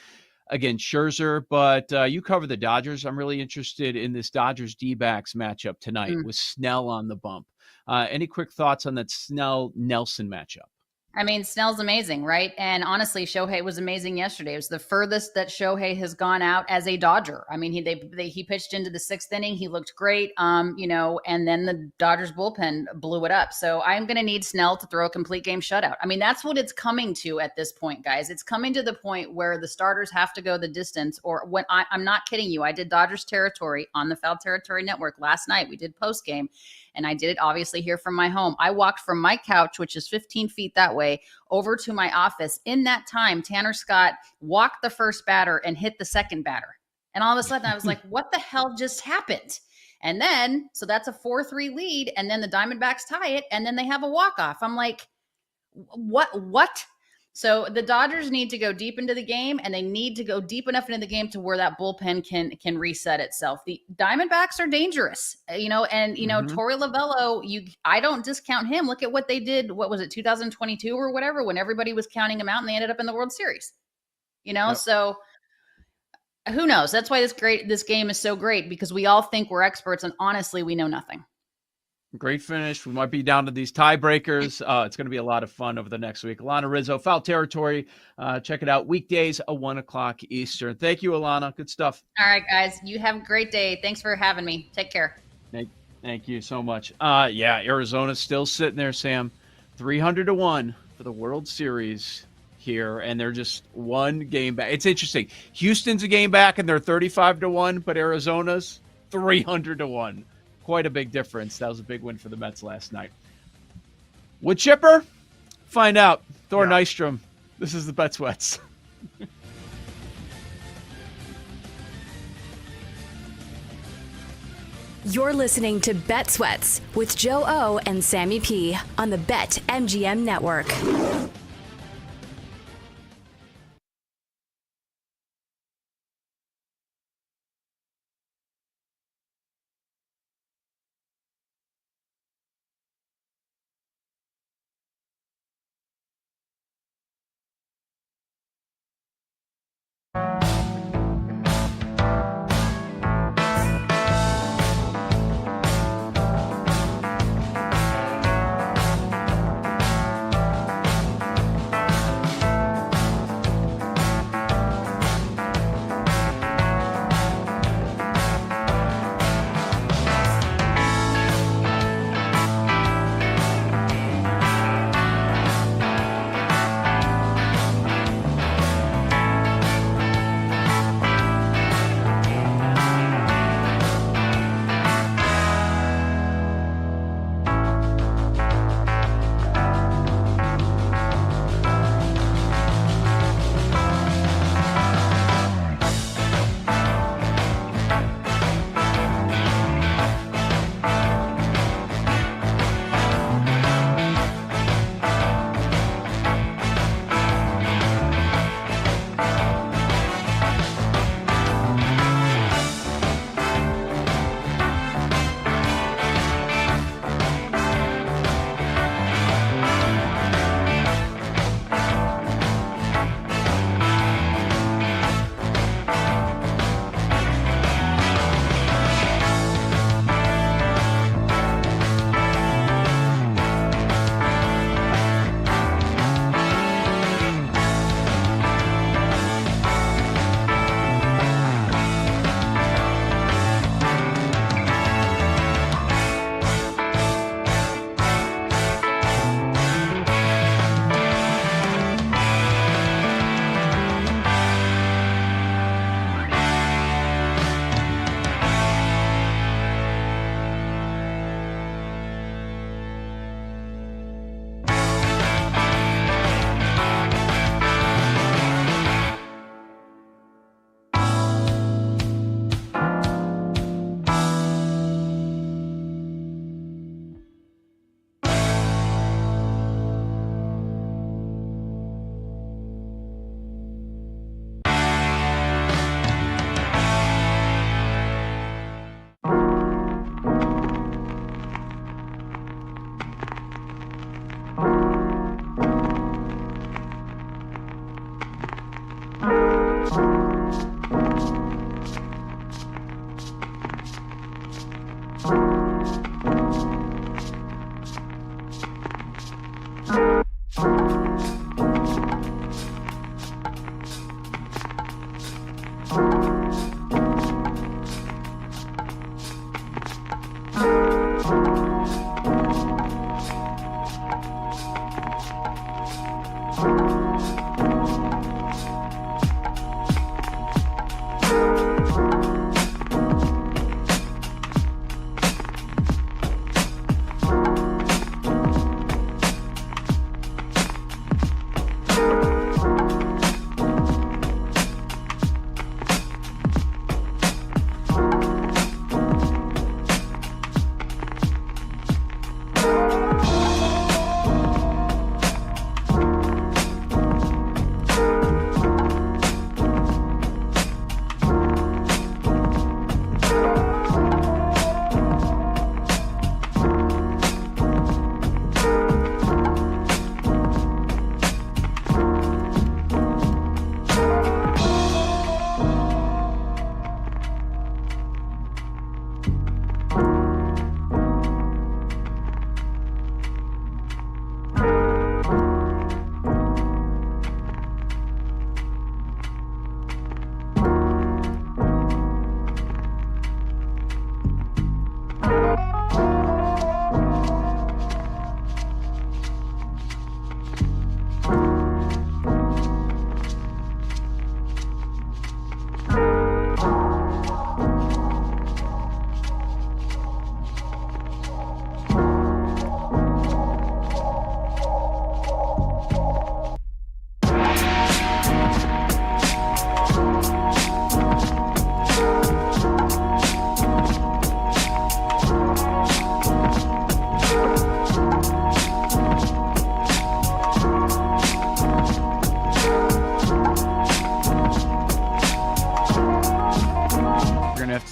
against Scherzer. But you cover the Dodgers. I'm really interested in this Dodgers D-backs matchup tonight with Snell on the bump. Any quick thoughts on that Snell-Nelson matchup? I mean, Snell's amazing, right? And honestly, Shohei was amazing yesterday. It was the furthest that Shohei has gone out as a Dodger. I mean, he pitched into the 6th inning. He looked great, and then the Dodgers bullpen blew it up. So I'm going to need Snell to throw a complete game shutout. I mean, that's what it's coming to at this point, guys. It's coming to the point where the starters have to go the distance. Or when I'm not kidding you, I did Dodgers territory on the Foul Territory Network last night. We did post game. And I did it obviously here from my home. I walked from my couch, which is 15 feet that way, over to my office. In that time, Tanner Scott walked the first batter and hit the second batter. And all of a sudden I was like, what the hell just happened? And then, so that's a 4-3 lead. And then the Diamondbacks tie it. And then they have a walk-off. I'm like, what? So the Dodgers need to go deep into the game, and they need to go deep enough into the game to where that bullpen can reset itself. The Diamondbacks are dangerous, and Torey Lovello, I don't discount him. Look at what they did. What was it, 2022 or whatever, when everybody was counting him out and they ended up in the World Series, Yep. So who knows? That's why this game is so great, because we all think we're experts, and honestly, we know nothing. Great finish. We might be down to these tiebreakers. It's going to be a lot of fun over the next week. Alana Rizzo, Foul Territory. Check it out weekdays at 1:00 Eastern. Thank you, Alana. Good stuff. All right, guys. You have a great day. Thanks for having me. Take care. Thank you so much. Arizona's still sitting there, Sam. 300-1 for the World Series here, and they're just one game back. It's interesting. Houston's a game back, and they're 35-1, but Arizona's 300-1. Quite a big difference. That was a big win for the Mets last night. Wood chipper? Find out. Thor Nystrom. This is the Bet Sweats. You're listening to Bet Sweats with Joe O and Sammy P on the BetMGM Network.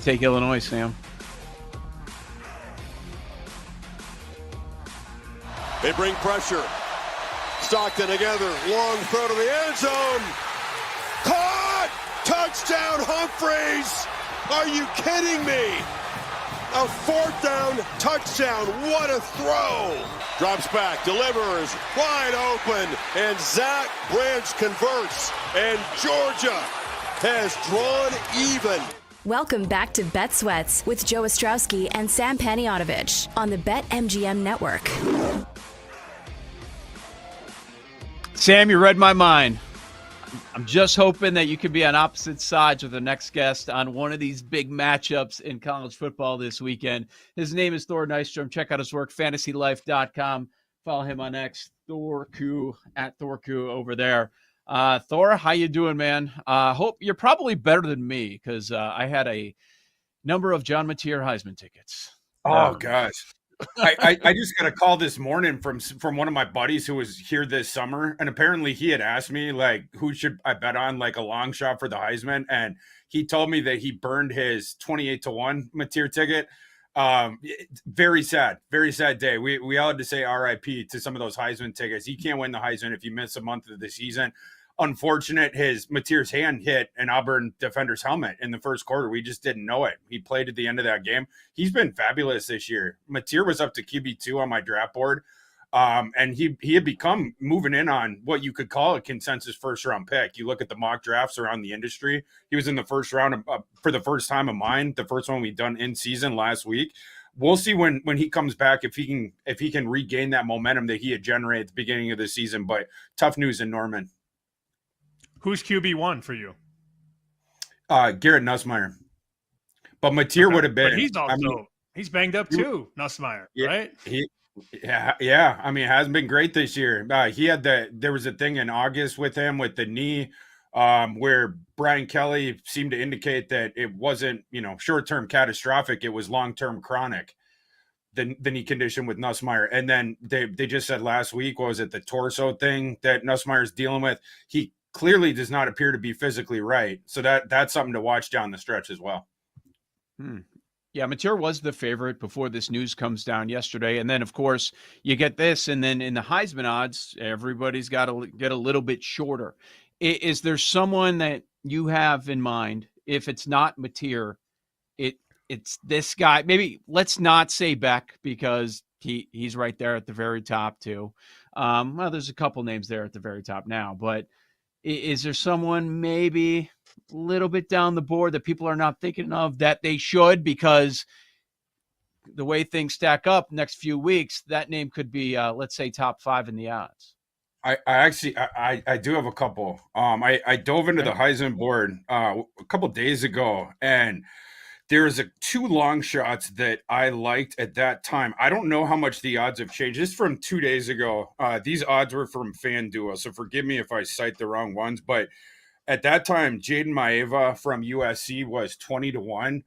Take Illinois, Sam. They bring pressure. Stockton together. Long throw to the end zone. Caught! Touchdown, Humphreys! Are you kidding me? A 4th down touchdown. What a throw! Drops back, delivers, wide open, and Zach Branch converts. And Georgia has drawn even. Welcome back to Bet Sweats with Joe Ostrowski and Sam Paniotovich on the BetMGM Network. Sam, you read my mind. I'm just hoping that you can be on opposite sides with the next guest on one of these big matchups in college football this weekend. His name is Thor Nystrom. Check out his work, fantasylife.com. Follow him on X, Thorku, at Thorku over there. Thor, how you doing, man? Hope you're probably better than me because I had a number of John Mateer Heisman tickets. Oh gosh, I just got a call this morning from one of my buddies who was here this summer, and apparently he had asked me like who should I bet on like a long shot for the Heisman, and he told me that he burned his 28-1 Mateer ticket. Very sad day. We all had to say RIP to some of those Heisman tickets. You can't win the Heisman if you miss a month of the season. Unfortunate, Mateer's hand hit an Auburn defender's helmet in the first quarter. We just didn't know it. He played at the end of that game. He's been fabulous this year. Mateer was up to QB2 on my draft board. And he had become moving in on what you could call a consensus first round pick. You look at the mock drafts around the industry. He was in the first round for the first time of mine, the first one we done in season last week. We'll see when he comes back if he can regain that momentum that he had generated at the beginning of the season. But tough news in Norman. Who's QB1 for you? Garrett Nussmeier. But Mateer would have been. But he's also he's banged up too, Nussmeier, right? Yeah. I mean, it hasn't been great this year. There was a thing in August with him with the knee, where Brian Kelly seemed to indicate that it wasn't, short-term catastrophic. It was long-term chronic, the knee condition with Nussmeier. And then they just said last week, what was it, the torso thing that Nussmeier's dealing with? He clearly does not appear to be physically right. So that's something to watch down the stretch as well. Yeah, Mateer was the favorite before this news comes down yesterday. And then, of course, you get this. And then in the Heisman odds, everybody's got to get a little bit shorter. Is there someone that you have in mind? If it's not Mateer, it's this guy. Maybe let's not say Beck because he's right there at the very top too. Well, there's a couple names there at the very top now, but is there someone maybe a little bit down the board that people are not thinking of that they should, because the way things stack up next few weeks, that name could be, let's say, top 5 in the odds? I actually do have a couple. I dove into the Heisman board a couple days ago, and there's 2 long shots that I liked at that time. I don't know how much the odds have changed. This is from 2 days ago. These odds were from FanDuel, so forgive me if I cite the wrong ones. But at that time, Jaden Maeva from USC was 20-1.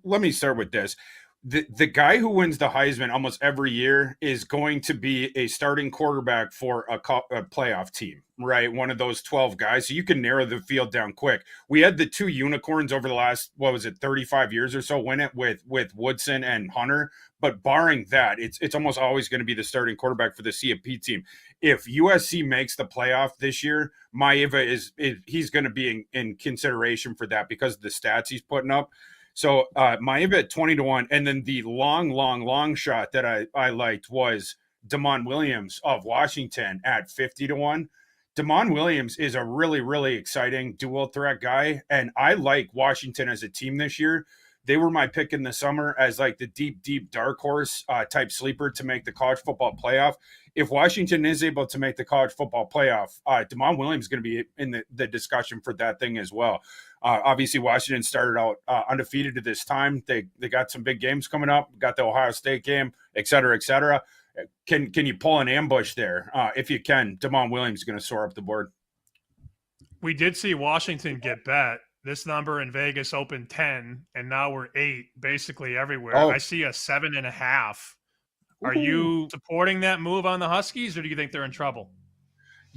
Let me start with this. The guy who wins the Heisman almost every year is going to be a starting quarterback for a playoff team, right? One of those 12 guys. So you can narrow the field down quick. We had the 2 unicorns over the last, 35 years or so win it with Woodson and Hunter. But barring that, it's almost always going to be the starting quarterback for the CFP team. If USC makes the playoff this year, Maeva he's going to be in consideration for that because of the stats he's putting up. So Maeva at 20-1, and then the long shot that I liked was Damon Williams of Washington at 50-1. Damon Williams is a really, really exciting dual threat guy, and I like Washington as a team this year. They were my pick in the summer as like the deep dark horse type sleeper to make the college football playoff. If Washington is able to make the college football playoff, Damon Williams is going to be in the discussion for that thing as well. Obviously, Washington started out undefeated at this time. They got some big games coming up. Got the Ohio State game, et cetera, et cetera. Can you pull an ambush there? If you can, Damon Williams is going to soar up the board. We did see Washington get bet. This number in Vegas opened 10, and now we're 8 basically everywhere. Oh. I see a 7.5. Are you supporting that move on the Huskies, or do you think they're in trouble?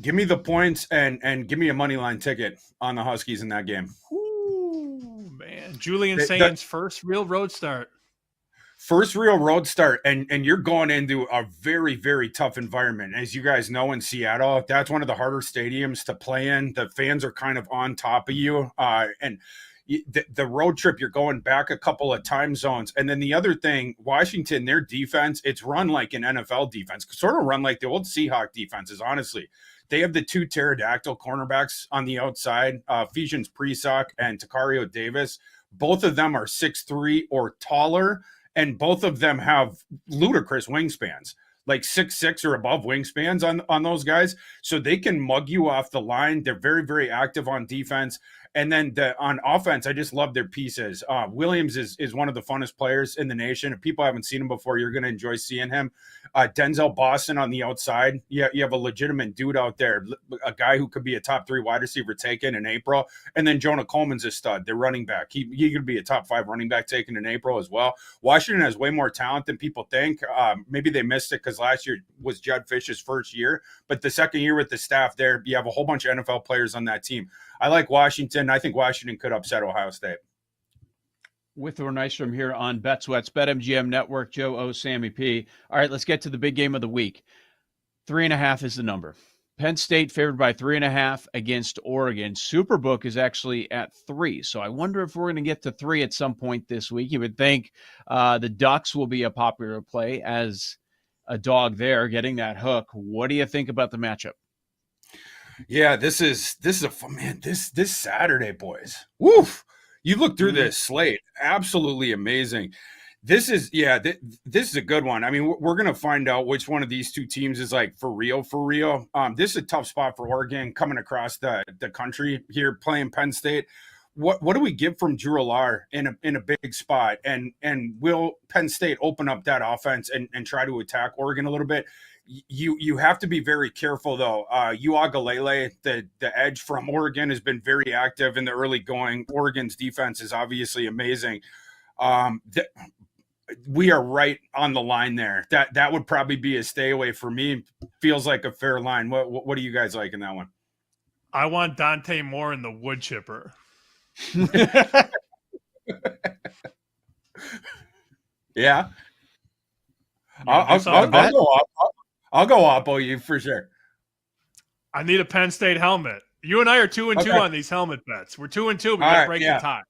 Give me the points and give me a money line ticket on the Huskies in that game. Ooh, man. Julian Saint's first real road start. First real road start, and you're going into a very, very tough environment. As you guys know, in Seattle, that's one of the harder stadiums to play in. The fans are kind of on top of you, and the road trip, you're going back a couple of time zones. And then the other thing, Washington, their defense, it's run like an NFL defense, sort of run like the old Seahawk defenses, honestly. They have the 2 pterodactyl cornerbacks on the outside, Ephesians Presock and Takario Davis. Both of them are 6'3" or taller, and both of them have ludicrous wingspans, like 6'6" or above wingspans on those guys. So they can mug you off the line. They're very, very active on defense. And then on offense, I just love their pieces. Williams is one of the funnest players in the nation. If people haven't seen him before, you're going to enjoy seeing him. Denzel Boston on the outside. You have a legitimate dude out there, a guy who could be a top 3 wide receiver taken in April. And then Jonah Coleman's a stud. They're running back. He could be a top 5 running back taken in April as well. Washington has way more talent than people think. Maybe they missed it because last year was Judd Fish's first year. But the second year with the staff there, you have a whole bunch of NFL players on that team. I like Washington. I think Washington could upset Ohio State. With or Nystrom here on BetSweats, BetMGM Network, Joe O, Sammy P. All right, let's get to the big game of the week. 3.5 is the number. Penn State favored by 3.5 against Oregon. Superbook is actually at 3. So I wonder if we're going to get to 3 at some point this week. You would think the Ducks will be a popular play as a dog there, getting that hook. What do you think about the matchup? Yeah, this is a fun, man. This Saturday, boys. Woof! You look through this slate, absolutely amazing. This is this is a good one. I mean, we're gonna find out which one of these 2 teams is like for real. This is a tough spot for Oregon coming across the country here playing Penn State. What do we get from Drew Allar in a big spot? And will Penn State open up that offense and try to attack Oregon a little bit? You have to be very careful, though. Uagalele, the edge from Oregon, has been very active in the early going. Oregon's defense is obviously amazing. We are right on the line there. That would probably be a stay away for me. Feels like a fair line. What do you guys like in that one? I want Dante Moore in the wood chipper. Yeah. I'll go Oppo you for sure. I need a Penn State helmet. You and I are 2-2 on these helmet bets. We're 2-2. We got to break the tie.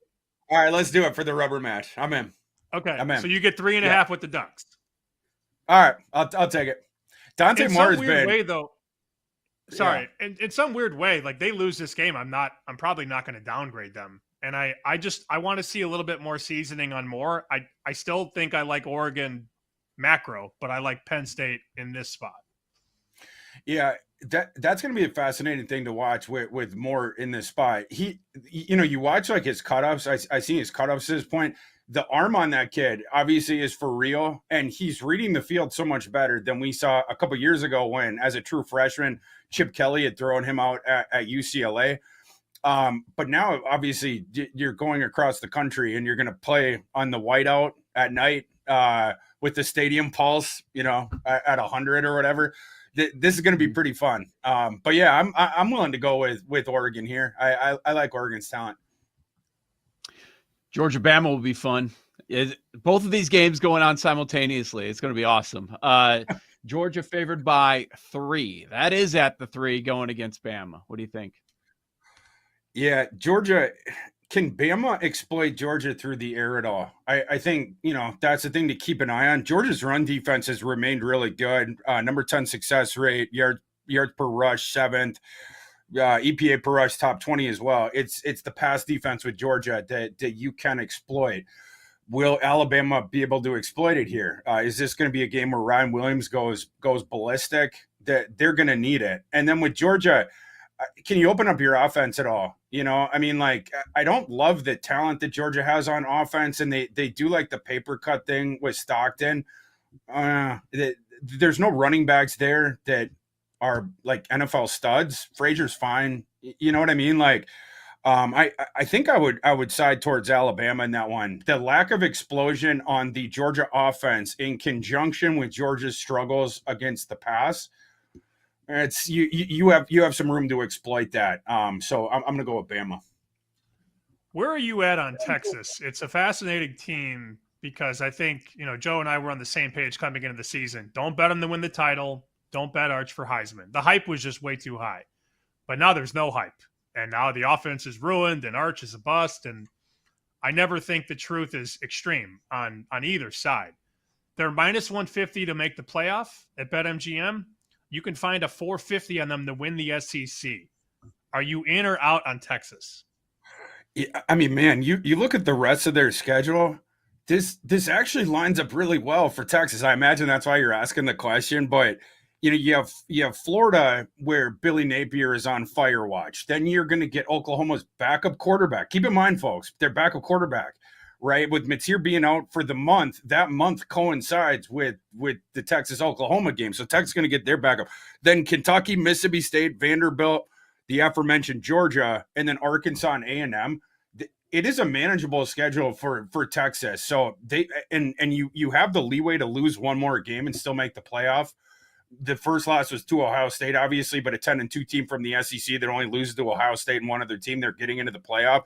All right, let's do it for the rubber match. I'm in. Okay, I'm in. so you get 3.5 with the Ducks. All right, I'll take it. Dante In Moore some has weird been. way, though. Sorry, in some weird way, like they lose this game, I'm probably not going to downgrade them. And I want to see a little bit more seasoning on Moore. I still think I like Oregon macro, but I like Penn State in this spot. Yeah, that's going to be a fascinating thing to watch with Moore in this spot. You watch like his cutoffs. I see his cutoffs at this point. The arm on that kid obviously is for real, and he's reading the field so much better than we saw a couple years ago when, as a true freshman, Chip Kelly had thrown him out at UCLA. But now, obviously, you're going across the country and you're going to play on the whiteout at night with the stadium pulse, at 100 or whatever. This is going to be pretty fun. But yeah, I'm willing to go with Oregon here. I like Oregon's talent. Georgia Bama will be fun. Both of these games going on simultaneously. It's going to be awesome. Georgia favored by 3. That is at the 3 going against Bama. What do you think? Yeah, Georgia. Can Bama exploit Georgia through the air at all? I think, that's the thing to keep an eye on. Georgia's run defense has remained really good. Number 10 success rate, yards per rush, 7th. EPA per rush, top 20 as well. It's the pass defense with Georgia that you can exploit. Will Alabama be able to exploit it here? Is this going to be a game where Ryan Williams goes ballistic? That they're going to need it. And then with Georgia, can you open up your offense at all? I don't love the talent that Georgia has on offense, and they do like the paper cut thing with Stockton. There's no running backs there that are like NFL studs. Frazier's fine. You know what I mean? I think I would side towards Alabama in that one. The lack of explosion on the Georgia offense in conjunction with Georgia's struggles against the pass. It's you have some room to exploit that. So I'm going to go with Bama. Where are you at on Texas? It's a fascinating team because I think, Joe and I were on the same page coming into the season. Don't bet them to win the title. Don't bet Arch for Heisman. The hype was just way too high. But now there's no hype. And now the offense is ruined and Arch is a bust. And I never think the truth is extreme on either side. They're minus 150 to make the playoff at BetMGM. You can find a 450 on them to win the SEC. Are you in or out on Texas? Yeah, I mean, man, you look at the rest of their schedule. This actually lines up really well for Texas. I imagine that's why you're asking the question. But you have Florida where Billy Napier is on fire watch. Then you're going to get Oklahoma's backup quarterback. Keep in mind, folks, their backup quarterback, right? With Mateer being out for the month, that month coincides with the Texas-Oklahoma game. So Texas is going to get their backup. Then Kentucky, Mississippi State, Vanderbilt, the aforementioned Georgia, and then Arkansas and A&M. It is a manageable schedule for Texas. So you have the leeway to lose one more game and still make the playoff. The first loss was to Ohio State, obviously, but a 10-2 team from the SEC that only loses to Ohio State and one other team, they're getting into the playoff.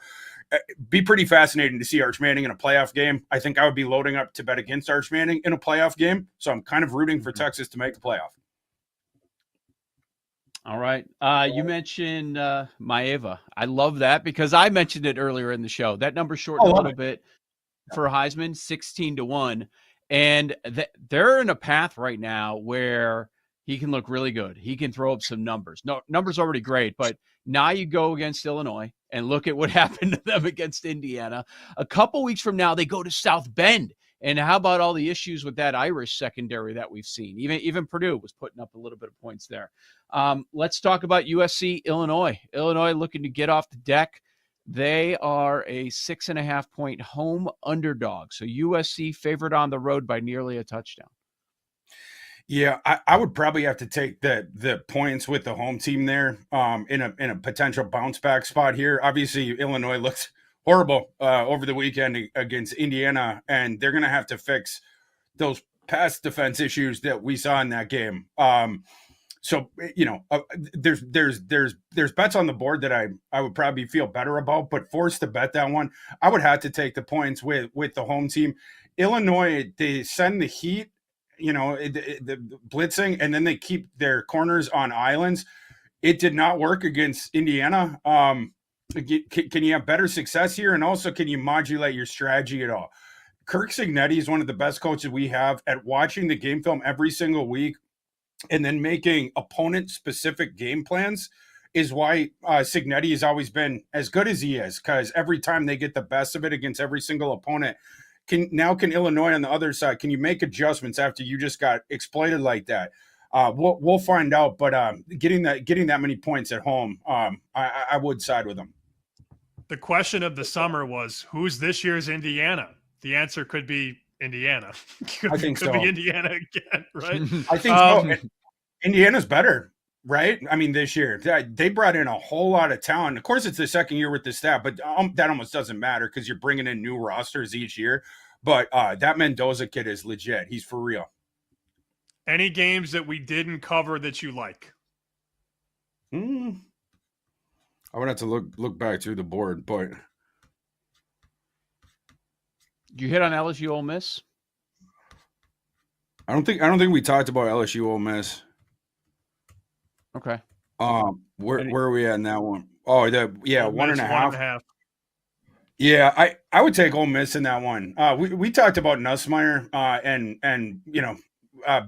Be pretty fascinating to see Arch Manning in a playoff game. I think I would be loading up to bet against Arch Manning in a playoff game. So I'm kind of rooting for Texas to make the playoff. All right. You mentioned Maeva. I love that because I mentioned it earlier in the show. That number shortened a little bit for Heisman, 16-1. And they're in a path right now where he can look really good. He can throw up some numbers. No, numbers already great, but now you go against Illinois and look at what happened to them against Indiana. A couple weeks from now, they go to South Bend. And how about all the issues with that Irish secondary that we've seen? Even Purdue was putting up a little bit of points there. Let's talk about USC, Illinois. Illinois looking to get off the deck. They are a 6.5-point home underdog. So USC favored on the road by nearly a touchdown. Yeah, I would probably have to take the points with the home team there in a potential bounce back spot here. Obviously, Illinois looked horrible over the weekend against Indiana, and they're going to have to fix those pass defense issues that we saw in that game. So, there's bets on the board that I would probably feel better about, but forced to bet that one, I would have to take the points with the home team. Illinois, they send the heat, the blitzing, and then they keep their corners on islands. It did not work against Indiana. Can you have better success here? And also, can you modulate your strategy at all? Kirk Cignetti is one of the best coaches we have at watching the game film every single week and then making opponent-specific game plans is why Cignetti has always been as good as he is, because every time they get the best of it against every single opponent. Can Illinois on the other side, can you make adjustments after you just got exploited like that? We'll find out, but getting that many points at home, I would side with them. The question of the summer was, who's this year's Indiana? The answer could be Indiana. I think could so. be Indiana again, right? I think so. Indiana's better, right? I mean, this year they brought in a whole lot of talent. Of course, it's the second year with the staff, but that almost doesn't matter because you're bringing in new rosters each year. But that Mendoza kid is legit. He's for real. Any games that we didn't cover that you like? I would have to look back through the board, but you hit on LSU Ole Miss. I don't think we talked about LSU Ole Miss. Okay. Where are we at in that one? Oh, Ole Miss, 1.5. Yeah, I would take Ole Miss in that one. We talked about Nussmeier and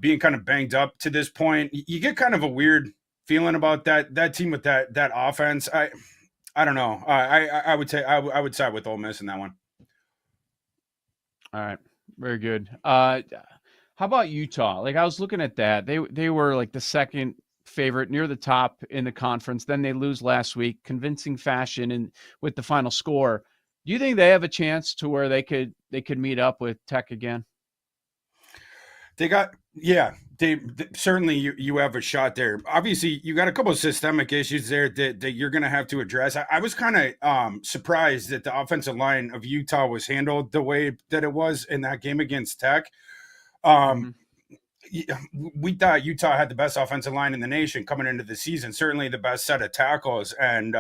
being kind of banged up to this point. You get kind of a weird feeling about that team with that offense. I don't know. I would say I would side with Ole Miss in that one. All right, very good. How about Utah? Like I was looking at that, they were like the second favorite near the top in the conference. Then they lose last week, convincing fashion, and with the final score. Do you think they have a chance to where they could meet up with Tech again? They certainly you have a shot there. Obviously, you got a couple of systemic issues there that you're going to have to address. I was kind of surprised that the offensive line of Utah was handled the way that it was in that game against Tech. We thought Utah had the best offensive line in the nation coming into the season, certainly the best set of tackles, and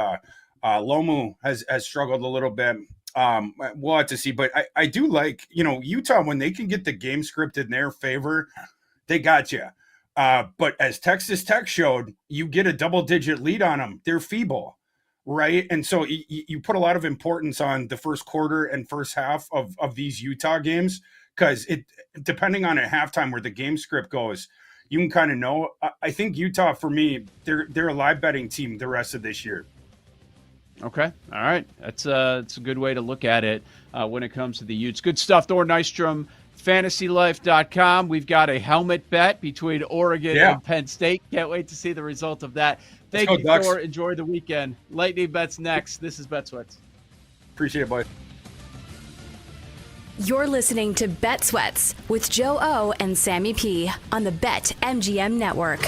Lomu has struggled a little bit. We'll have to see, but I do like, Utah, when they can get the game script in their favor, they got you. But as Texas Tech showed, you get a double-digit lead on them, they're feeble, right? And so you put a lot of importance on the first quarter and first half of these Utah games, because depending on at halftime where the game script goes, you can kind of know. I think Utah, for me, they're a live betting team the rest of this year. Okay. All right. It's a good way to look at it when it comes to the Utes. Good stuff, Thor Nystrom, FantasyLife.com. We've got a helmet bet between Oregon and Penn State. Can't wait to see the result of that. Thank you, Thor. Enjoy the weekend. Lightning Bets next. This is Bet Sweats. Appreciate it, boy. You're listening to Bet Sweats with Joe O and Sammy P on the BetMGM Network.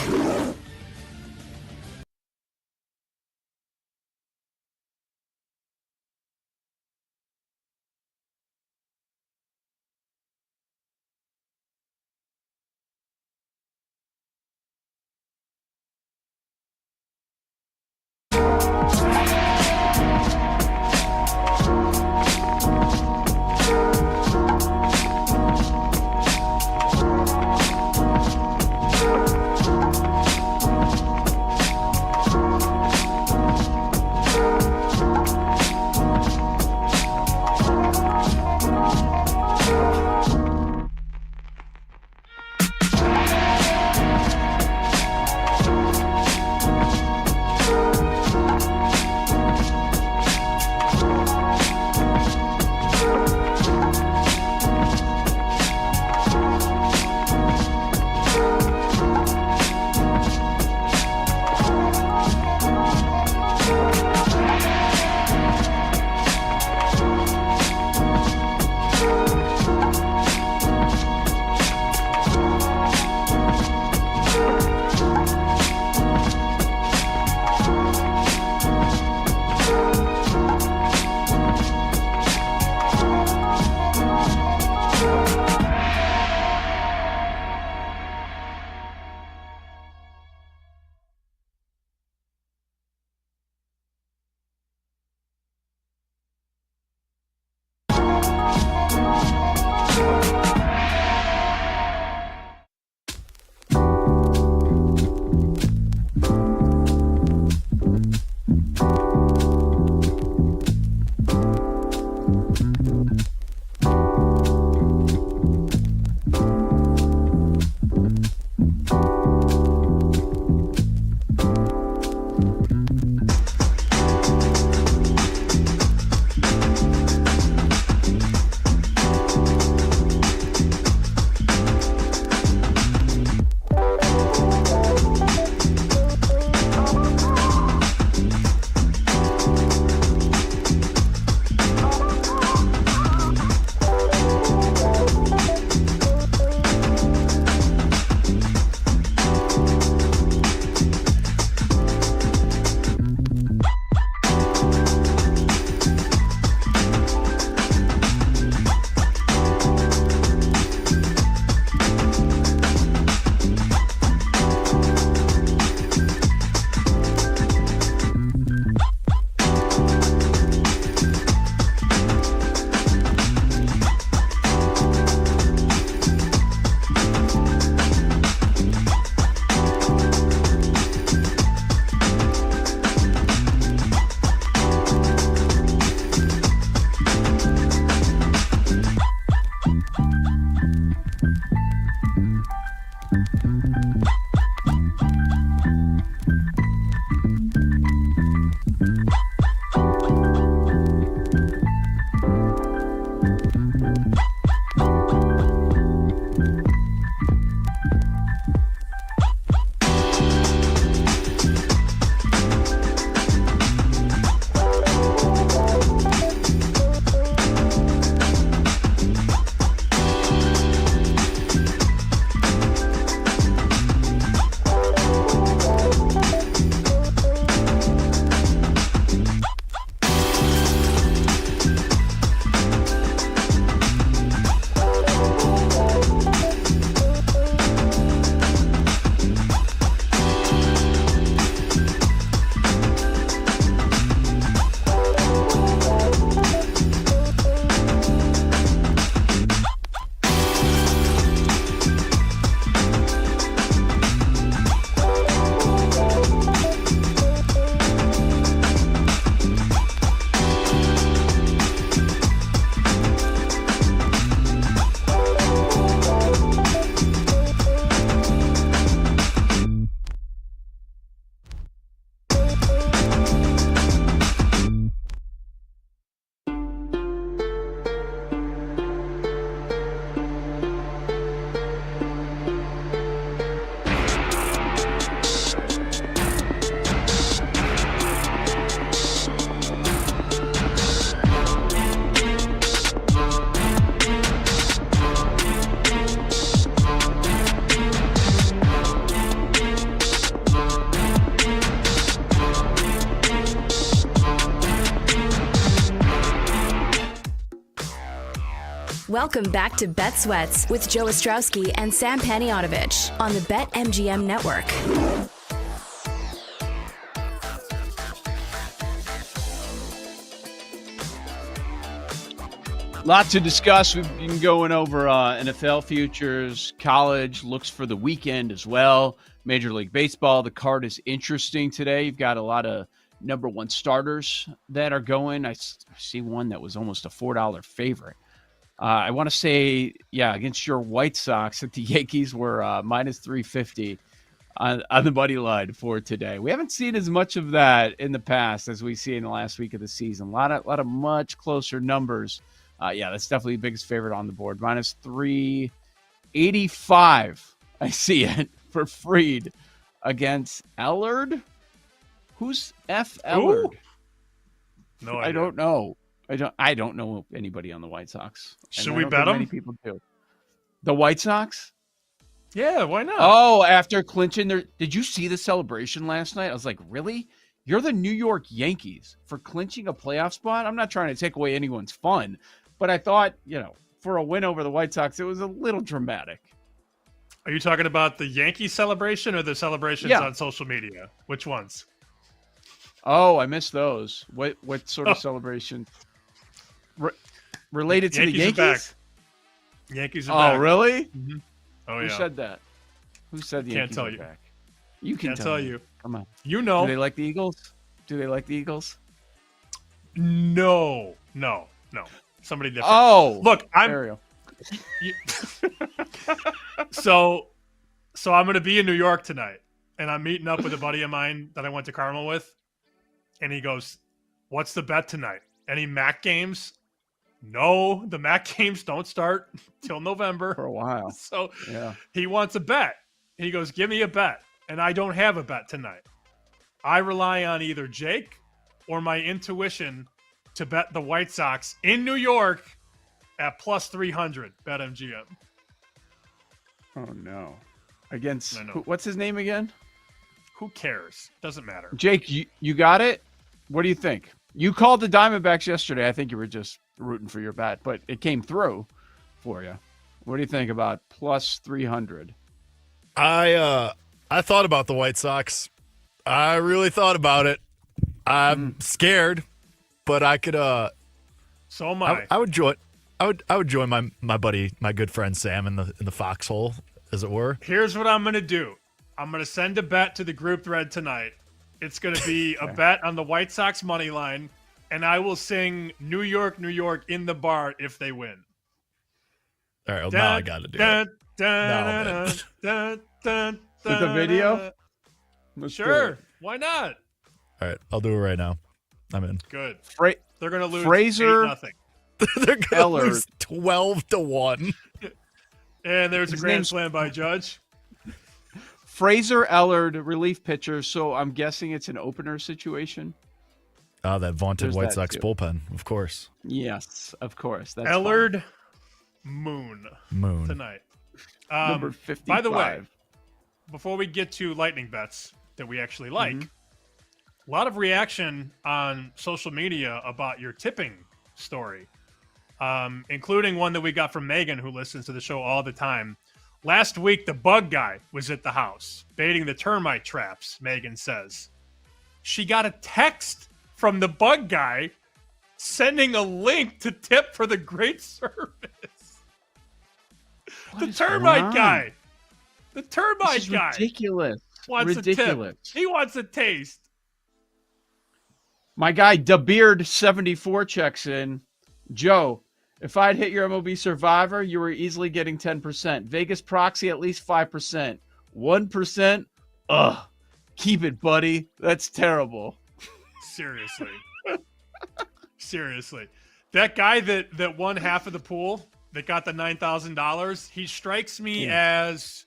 Welcome back to Bet Sweats with Joe Ostrowski and Sam Paniotovich on the BetMGM Network. Lot to discuss. We've been going over NFL futures, college, looks for the weekend as well. Major League Baseball, the card is interesting today. You've got a lot of number one starters that are going. I see one that was almost a $4 favorite. I want to say, against your White Sox, that the Yankees were minus 350 on the money line for today. We haven't seen as much of that in the past as we see in the last week of the season. A lot of much closer numbers. That's definitely the biggest favorite on the board. Minus 385. I see it for Fried against Ellard. Who's F. Ellard? No idea. I don't know. I don't know anybody on the White Sox. Should we bet them? Many people do. The White Sox? Yeah, why not? Oh, after clinching their... Did you see the celebration last night? I was like, really? You're the New York Yankees for clinching a playoff spot? I'm not trying to take away anyone's fun, but I thought, for a win over the White Sox, it was a little dramatic. Are you talking about the Yankee celebration or the celebrations on social media? Which ones? Oh, I missed those. What sort of celebration? Related to the Yankees? Are back. Yankees are back. Oh, really? Mm-hmm. Oh, Who said that? Who said the Yankees are back? You can tell you. Come on. You know. Do they like the Eagles? No. Somebody different. Oh, look, Ariel. So I'm going to be in New York tonight, and I'm meeting up with a buddy of mine that I went to Carmel with, and he goes, "What's the bet tonight? Any MAC games?" No, the MAC games don't start till November for a while. So he wants a bet. He goes, "Give me a bet," and I don't have a bet tonight. I rely on either Jake or my intuition to bet the White Sox in New York at plus 300. BetMGM. Oh no! Against what's his name again? Who cares? Doesn't matter. Jake, you got it? What do you think? You called the Diamondbacks yesterday. I think you were just rooting for your bet, but it came through for you. What do you think about plus 300? I thought about the White Sox. I really thought about it. I'm scared, but I could. So am I. I would join. I would join my buddy, my good friend Sam in the foxhole, as it were. Here's what I'm gonna do. I'm gonna send a bet to the group thread tonight. It's gonna be a bet on the White Sox money line, and I will sing "New York, New York" in the bar if they win. All right, well, now I got to do it. With the video? Sure. Why not? All right, I'll do it right now. I'm in. Good. They're going to lose Fraser 8-0. They're going to lose 12-1. And there's a grand slam by Judge. Fraser Ellard, relief pitcher. So I'm guessing it's an opener situation. Oh, that vaunted There's White that Sox too. bullpen, of course. Yes, of course. That's Ellard fun. Moon tonight. Number 55. By the way, before we get to lightning bets that we actually like, a lot of reaction on social media about your tipping story, including one that we got from Megan, who listens to the show all the time. Last week, the bug guy was at the house baiting the termite traps, Megan says. She got a text from the bug guy sending a link to tip for the great service. The termite guy. The termite guy. Ridiculous. Wants a tip. He wants a taste. My guy, DeBeard74 checks in. Joe, if I'd hit your MLB Survivor, you were easily getting 10%. Vegas proxy, at least 5%. 1%? Ugh. Keep it, buddy. That's terrible. Seriously. Seriously. That guy that won half of the pool, that got the $9,000, he strikes me as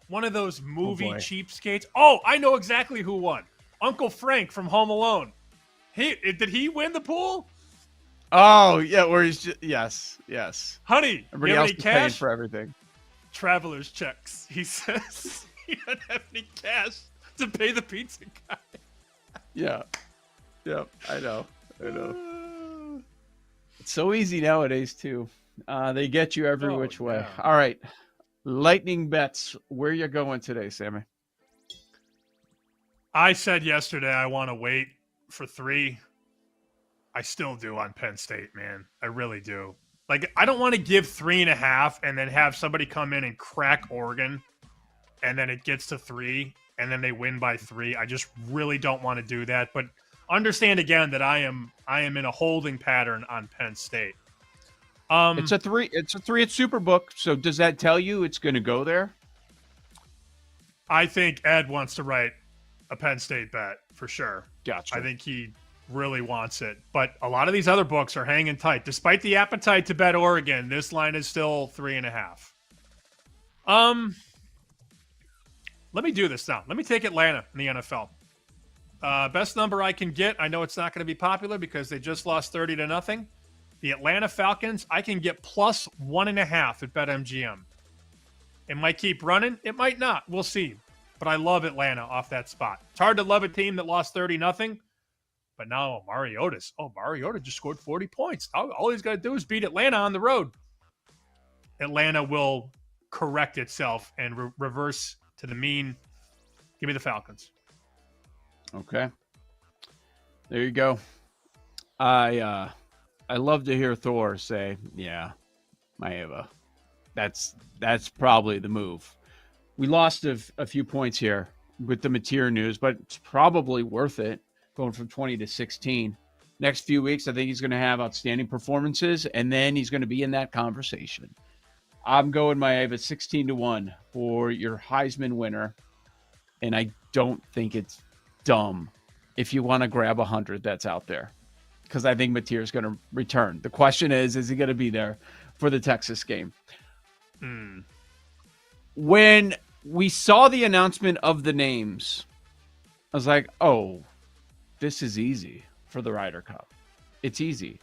one of those movie cheapskates. Oh, I know exactly who won. Uncle Frank from Home Alone. Did he win the pool? Oh, yeah, where he's just, yes. Honey, everybody you have else any is paying cash? for everything. Traveler's checks. He says he doesn't have any cash to pay the pizza guy. Yeah. Yep, I know. It's so easy nowadays, too. They get you every which way. yeah. All right. Lightning bets. Where you going today, Sammy? I said yesterday I want to wait for 3. I still do on Penn State, man. I really do. Like, I don't want to give 3.5 and then have somebody come in and crack Oregon, and then it gets to 3, and then they win by 3. I just really don't want to do that. But understand again that I am in a holding pattern on Penn State. It's a 3. It's a 3 at Superbook. So does that tell you it's going to go there? I think Ed wants to write a Penn State bet for sure. Gotcha. I think he really wants it. But a lot of these other books are hanging tight. Despite the appetite to bet Oregon, this line is still 3.5. Let me do this now. Let me take Atlanta in the NFL. Best number I can get. I know it's not going to be popular because they just lost 30-0. The Atlanta Falcons, I can get plus 1.5 at BetMGM. It might keep running. It might not. We'll see. But I love Atlanta off that spot. It's hard to love a team that lost 30-0. But now Mariota just scored 40 points. All he's got to do is beat Atlanta on the road. Atlanta will correct itself and reverse to the mean. Give me the Falcons. Okay. There you go. I love to hear Thor say, yeah, Maeva. That's probably the move. We lost a few points here with the Mateer news, but it's probably worth it going from 20 to 16. Next few weeks, I think he's going to have outstanding performances, and then he's going to be in that conversation. I'm going Maeva 16-1 for your Heisman winner, and I don't think it's dumb if you want to grab 100 that's out there, because I think Mateer is going to return. The question is he going to be there for the Texas game? When we saw the announcement of the names, I was like, oh, this is easy for the Ryder Cup. It's easy.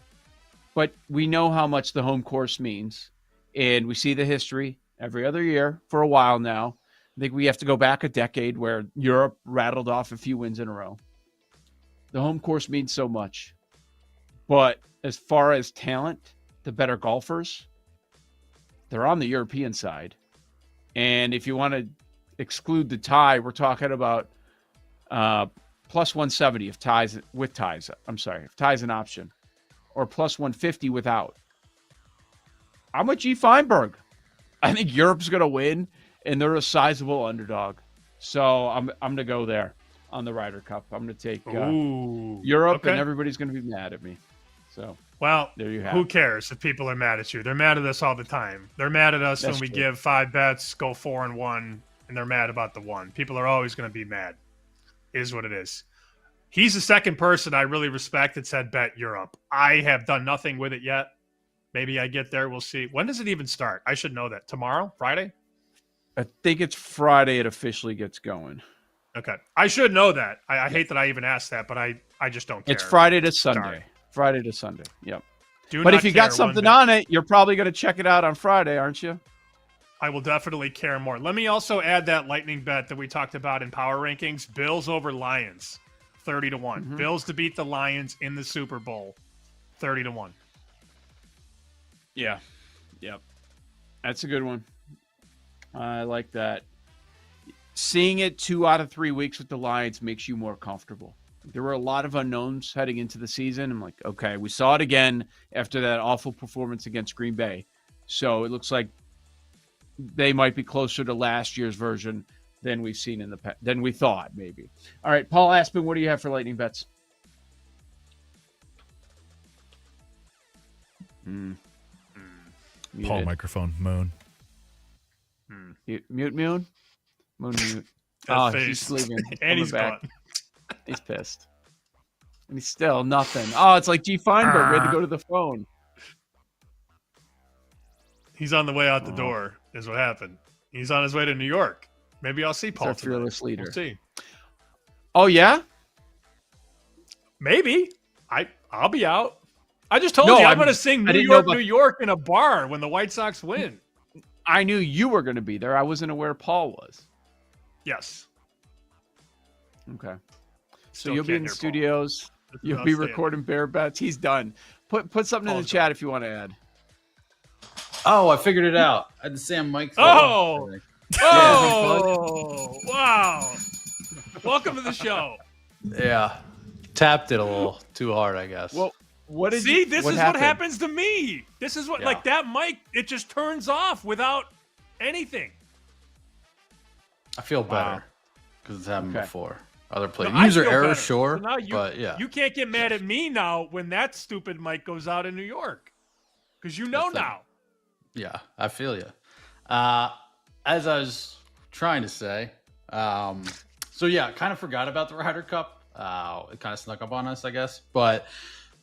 But we know how much the home course means, and we see the history every other year for a while now. I think we have to go back a decade where Europe rattled off a few wins in a row. The home course means so much. But as far as talent, the better golfers, they're on the European side. And if you want to exclude the tie, we're talking about plus 170 if ties with ties. I'm sorry, if tie's an option, or plus 150 without. I'm with G. Feinberg. I think Europe's going to win, and they're a sizable underdog. So I'm going to go there on the Ryder Cup. I'm going to take Europe, and everybody's going to be mad at me. So well, there you have who it. cares if people are mad at you? They're mad at us all the time. They're mad at us when we give 5 bets, go 4-1, and they're mad about the 1. People are always going to be mad. It is what it is. He's the second person I really respect that said bet Europe. I have done nothing with it yet. Maybe I get there. We'll see. When does it even start? I should know that. Tomorrow? Friday? I think it's Friday it officially gets going. Okay. I should know that. I hate that I even asked that, but I just don't care. It's Friday to Sunday. Sorry. Friday to Sunday. Yep. Do but not if you care got something one bit. on it, you're probably going to check it out on Friday, aren't you? I will definitely care more. Let me also add that lightning bet that we talked about in power rankings. Bills over Lions, 30-1. Bills to beat the Lions in the Super Bowl, 30-1. Yeah. Yep. That's a good one. I like that. Seeing it 2 out of 3 weeks with the Lions makes you more comfortable. There were a lot of unknowns heading into the season. I'm like, okay, we saw it again after that awful performance against Green Bay. So it looks like they might be closer to last year's version than we've seen in the past, than we thought, maybe. All right, Paul Aspen, what do you have for lightning bets? Paul microphone, Moon. Mute. Moon mute. That He's face. sleeping. And he's back. gone. He's pissed. And he's still nothing. Oh, it's like G. Feinberg. We had to go to the phone. He's on the way out the door, is what happened. He's on his way to New York. Maybe I'll see Paul. Our fearless leader. We'll see. Oh, yeah? Maybe. I'll be out. I just told No, you I'm I'm- going to sing I New didn't know York, about- New York in a bar when the White Sox win. I knew you were going to be there. I wasn't aware Paul was. Yes. Okay. So Still you'll be can't in the hear Paul. studios. This is You'll be outstanding. recording bear bets. He's done. Put something in the chat if you want to add. Oh, I figured it out. I had the Sam Mike. Oh! Oh! Wow! Welcome to the show. Yeah, tapped it a little too hard, I guess. Well, what did See, you, this what is happened? what happens to me. This is what, like that mic, it just turns off without anything. I feel better because it's happened before. Other players, No, I user feel error, better. sure, So now you, but yeah, you can't get mad at me now when that stupid mic goes out in New York, because you know now. yeah, I feel you. As I was trying to say, so yeah, kind of forgot about the Ryder Cup. It kind of snuck up on us, I guess. But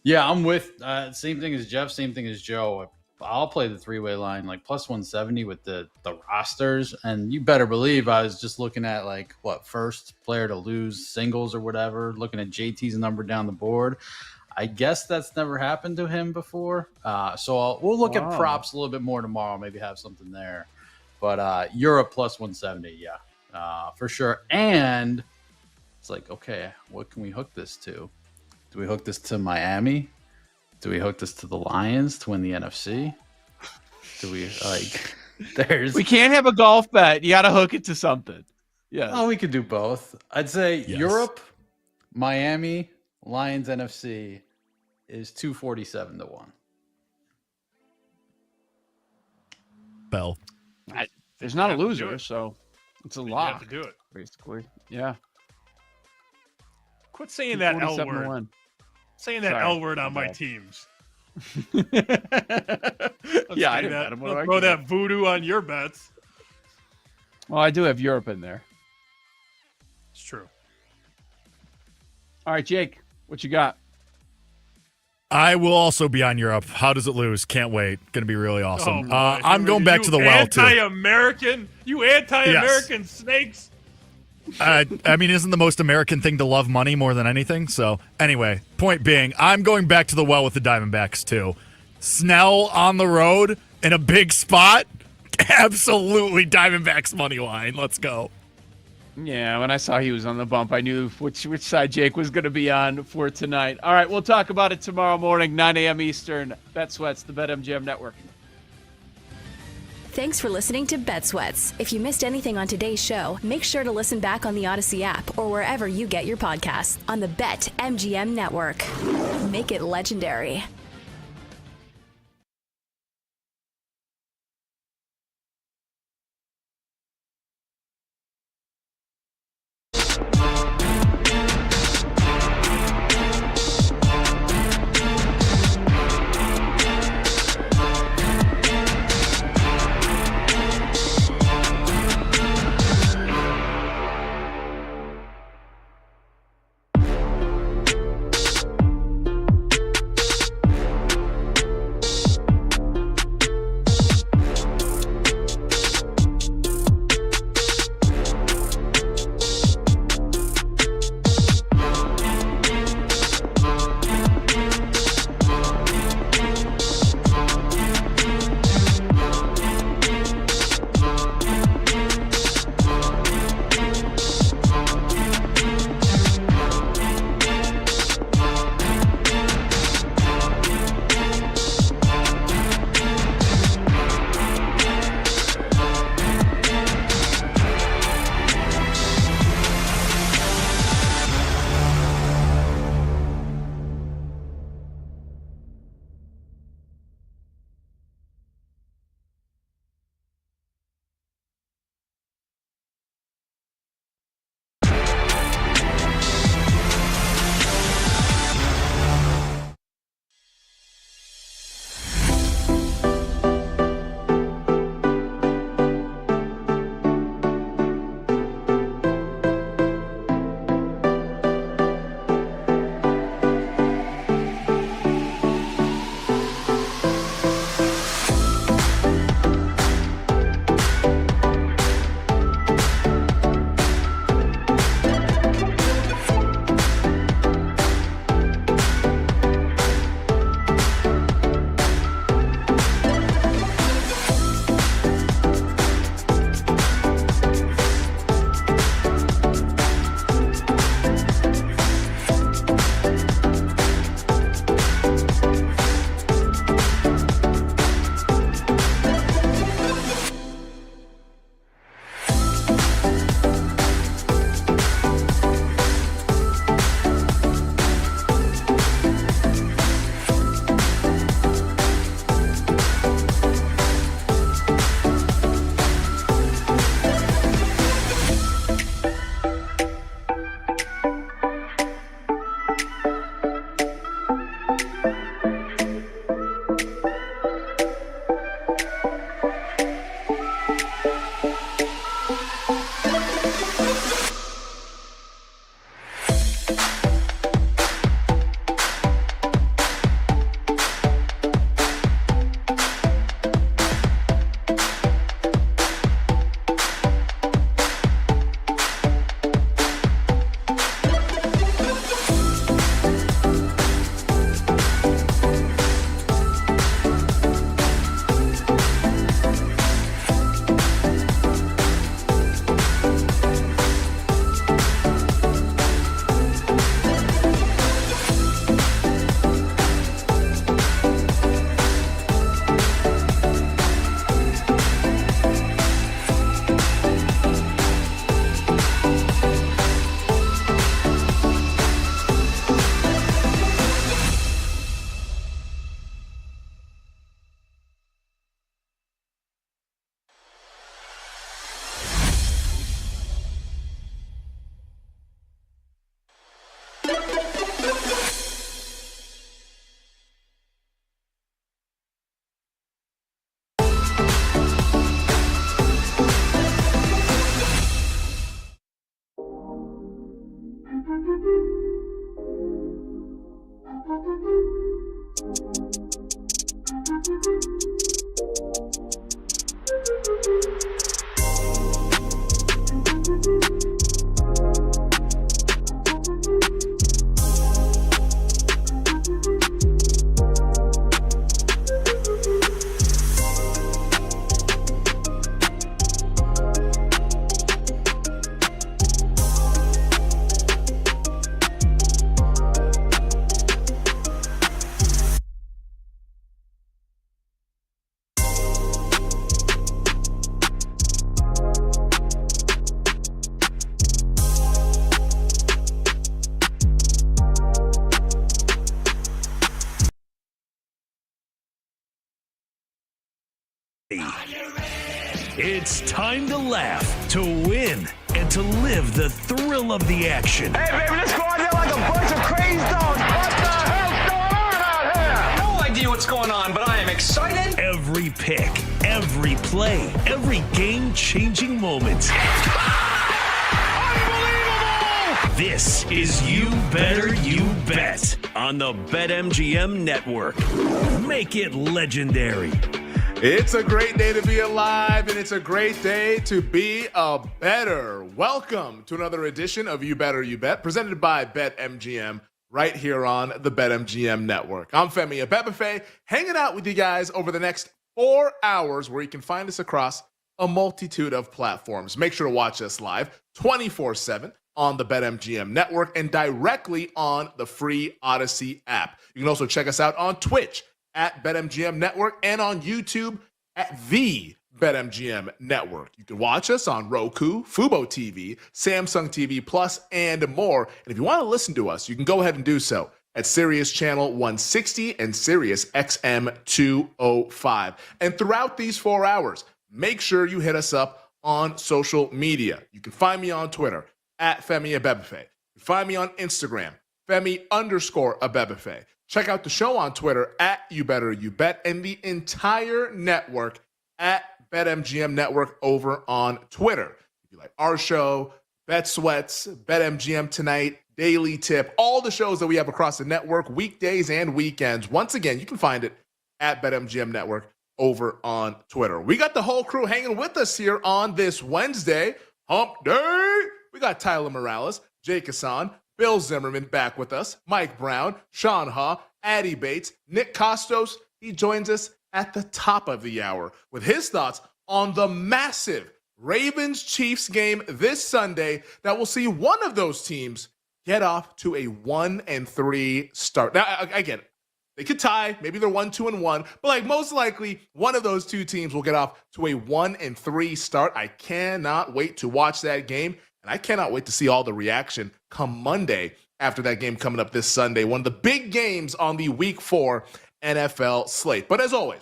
yeah, I'm with same thing as Jeff, same thing as Joe. I'll play the three-way line like plus 170 with the rosters, and you better believe I was just looking at like first player to lose singles or whatever, looking at JT's number down the board. I guess that's never happened to him before. So we'll look at props a little bit more tomorrow, maybe have something there. But Europe plus 170, yeah, for sure. And it's like, okay, what can we hook this to? Do we hook this to Miami? Do we hook this to the Lions to win the NFC? Do we We can't have a golf bet. You got to hook it to something. Yeah. Oh, we could do both. I'd say Europe, Miami, Lions, NFC is 247 to 1. Bell. There's not a loser, so it's a You lock. have to do it. Basically. Yeah. Quit saying that L 247 to word. 1. Saying that Sorry. L word on my bad. teams. Yeah, I say didn't that. bet him. What do I Throw care? that voodoo on your bets. Well, I do have Europe in there. It's true. All right, Jake, what you got? I will also be on Europe. How does it lose? Can't wait. Going to be really awesome. boy. I'm going back to the well, too. Anti-American? You anti-American snakes? I mean, isn't the most American thing to love money more than anything? So, anyway, point being, I'm going back to the well with the Diamondbacks, too. Snell on the road in a big spot? Absolutely Diamondbacks money line. Let's go. Yeah, when I saw he was on the bump, I knew which side Jake was going to be on for tonight. All right, we'll talk about it tomorrow morning, 9 a.m. Eastern. Bet Sweats, the BetMGM Network. Thanks for listening to Bet Sweats. If you missed anything on today's show, make sure to listen back on the Odyssey app or wherever you get your podcasts on the BetMGM Network. Make it legendary. It's time to laugh, to win, and to live the thrill of the action. Hey, baby, let's go out there like a bunch of crazy dogs. What the hell's going on out here? No idea what's going on, but I am excited. Every pick, every play, every game-changing moment. Unbelievable! This is You Better You Bet on the BetMGM Network. Make it legendary. It's a great day to be alive, and it's a great day to be a better. Welcome to another edition of You Better You Bet, presented by BetMGM, right here on the BetMGM Network. I'm Femi Abebefe, hanging out with you guys over the next 4 hours, where you can find us across a multitude of platforms. Make sure to watch us live 24/7 on the BetMGM Network and directly on the free Odyssey app. You can also check us out on Twitch at BetMGM Network and on YouTube at the BetMGM Network. You can watch us on Roku, Fubo TV, Samsung TV Plus, and more. And if you want to listen to us, you can go ahead and do so at Sirius Channel 160 and Sirius XM 205. And throughout these 4 hours, make sure you hit us up on social media. You can find me on Twitter at Femi Abebefe. You can find me on Instagram, Femi_Abebefe. Check out the show on Twitter at You Better You Bet, and the entire network at BetMGM Network over on Twitter. If you like our show, Bet Sweats, BetMGM Tonight, Daily Tip, all the shows that we have across the network, weekdays and weekends. Once again, you can find it at BetMGM Network over on Twitter. We got the whole crew hanging with us here on this Wednesday, Hump Day. We got Tyler Morales, Jake Hassan, Bill Zimmerman back with us, Mike Brown, Sean Ha, Addie Bates, Nick Costos. He joins us at the top of the hour with his thoughts on the massive Ravens-Chiefs game this Sunday that will see one of those teams get off to a 1-3 start. Now, again, they could tie. Maybe they're 1-2-1, but like most likely, one of those two teams will get off to a 1-3 start. I cannot wait to watch that game. And I cannot wait to see all the reaction come Monday after that game coming up this Sunday. One of the big games on the Week 4 NFL slate. But as always,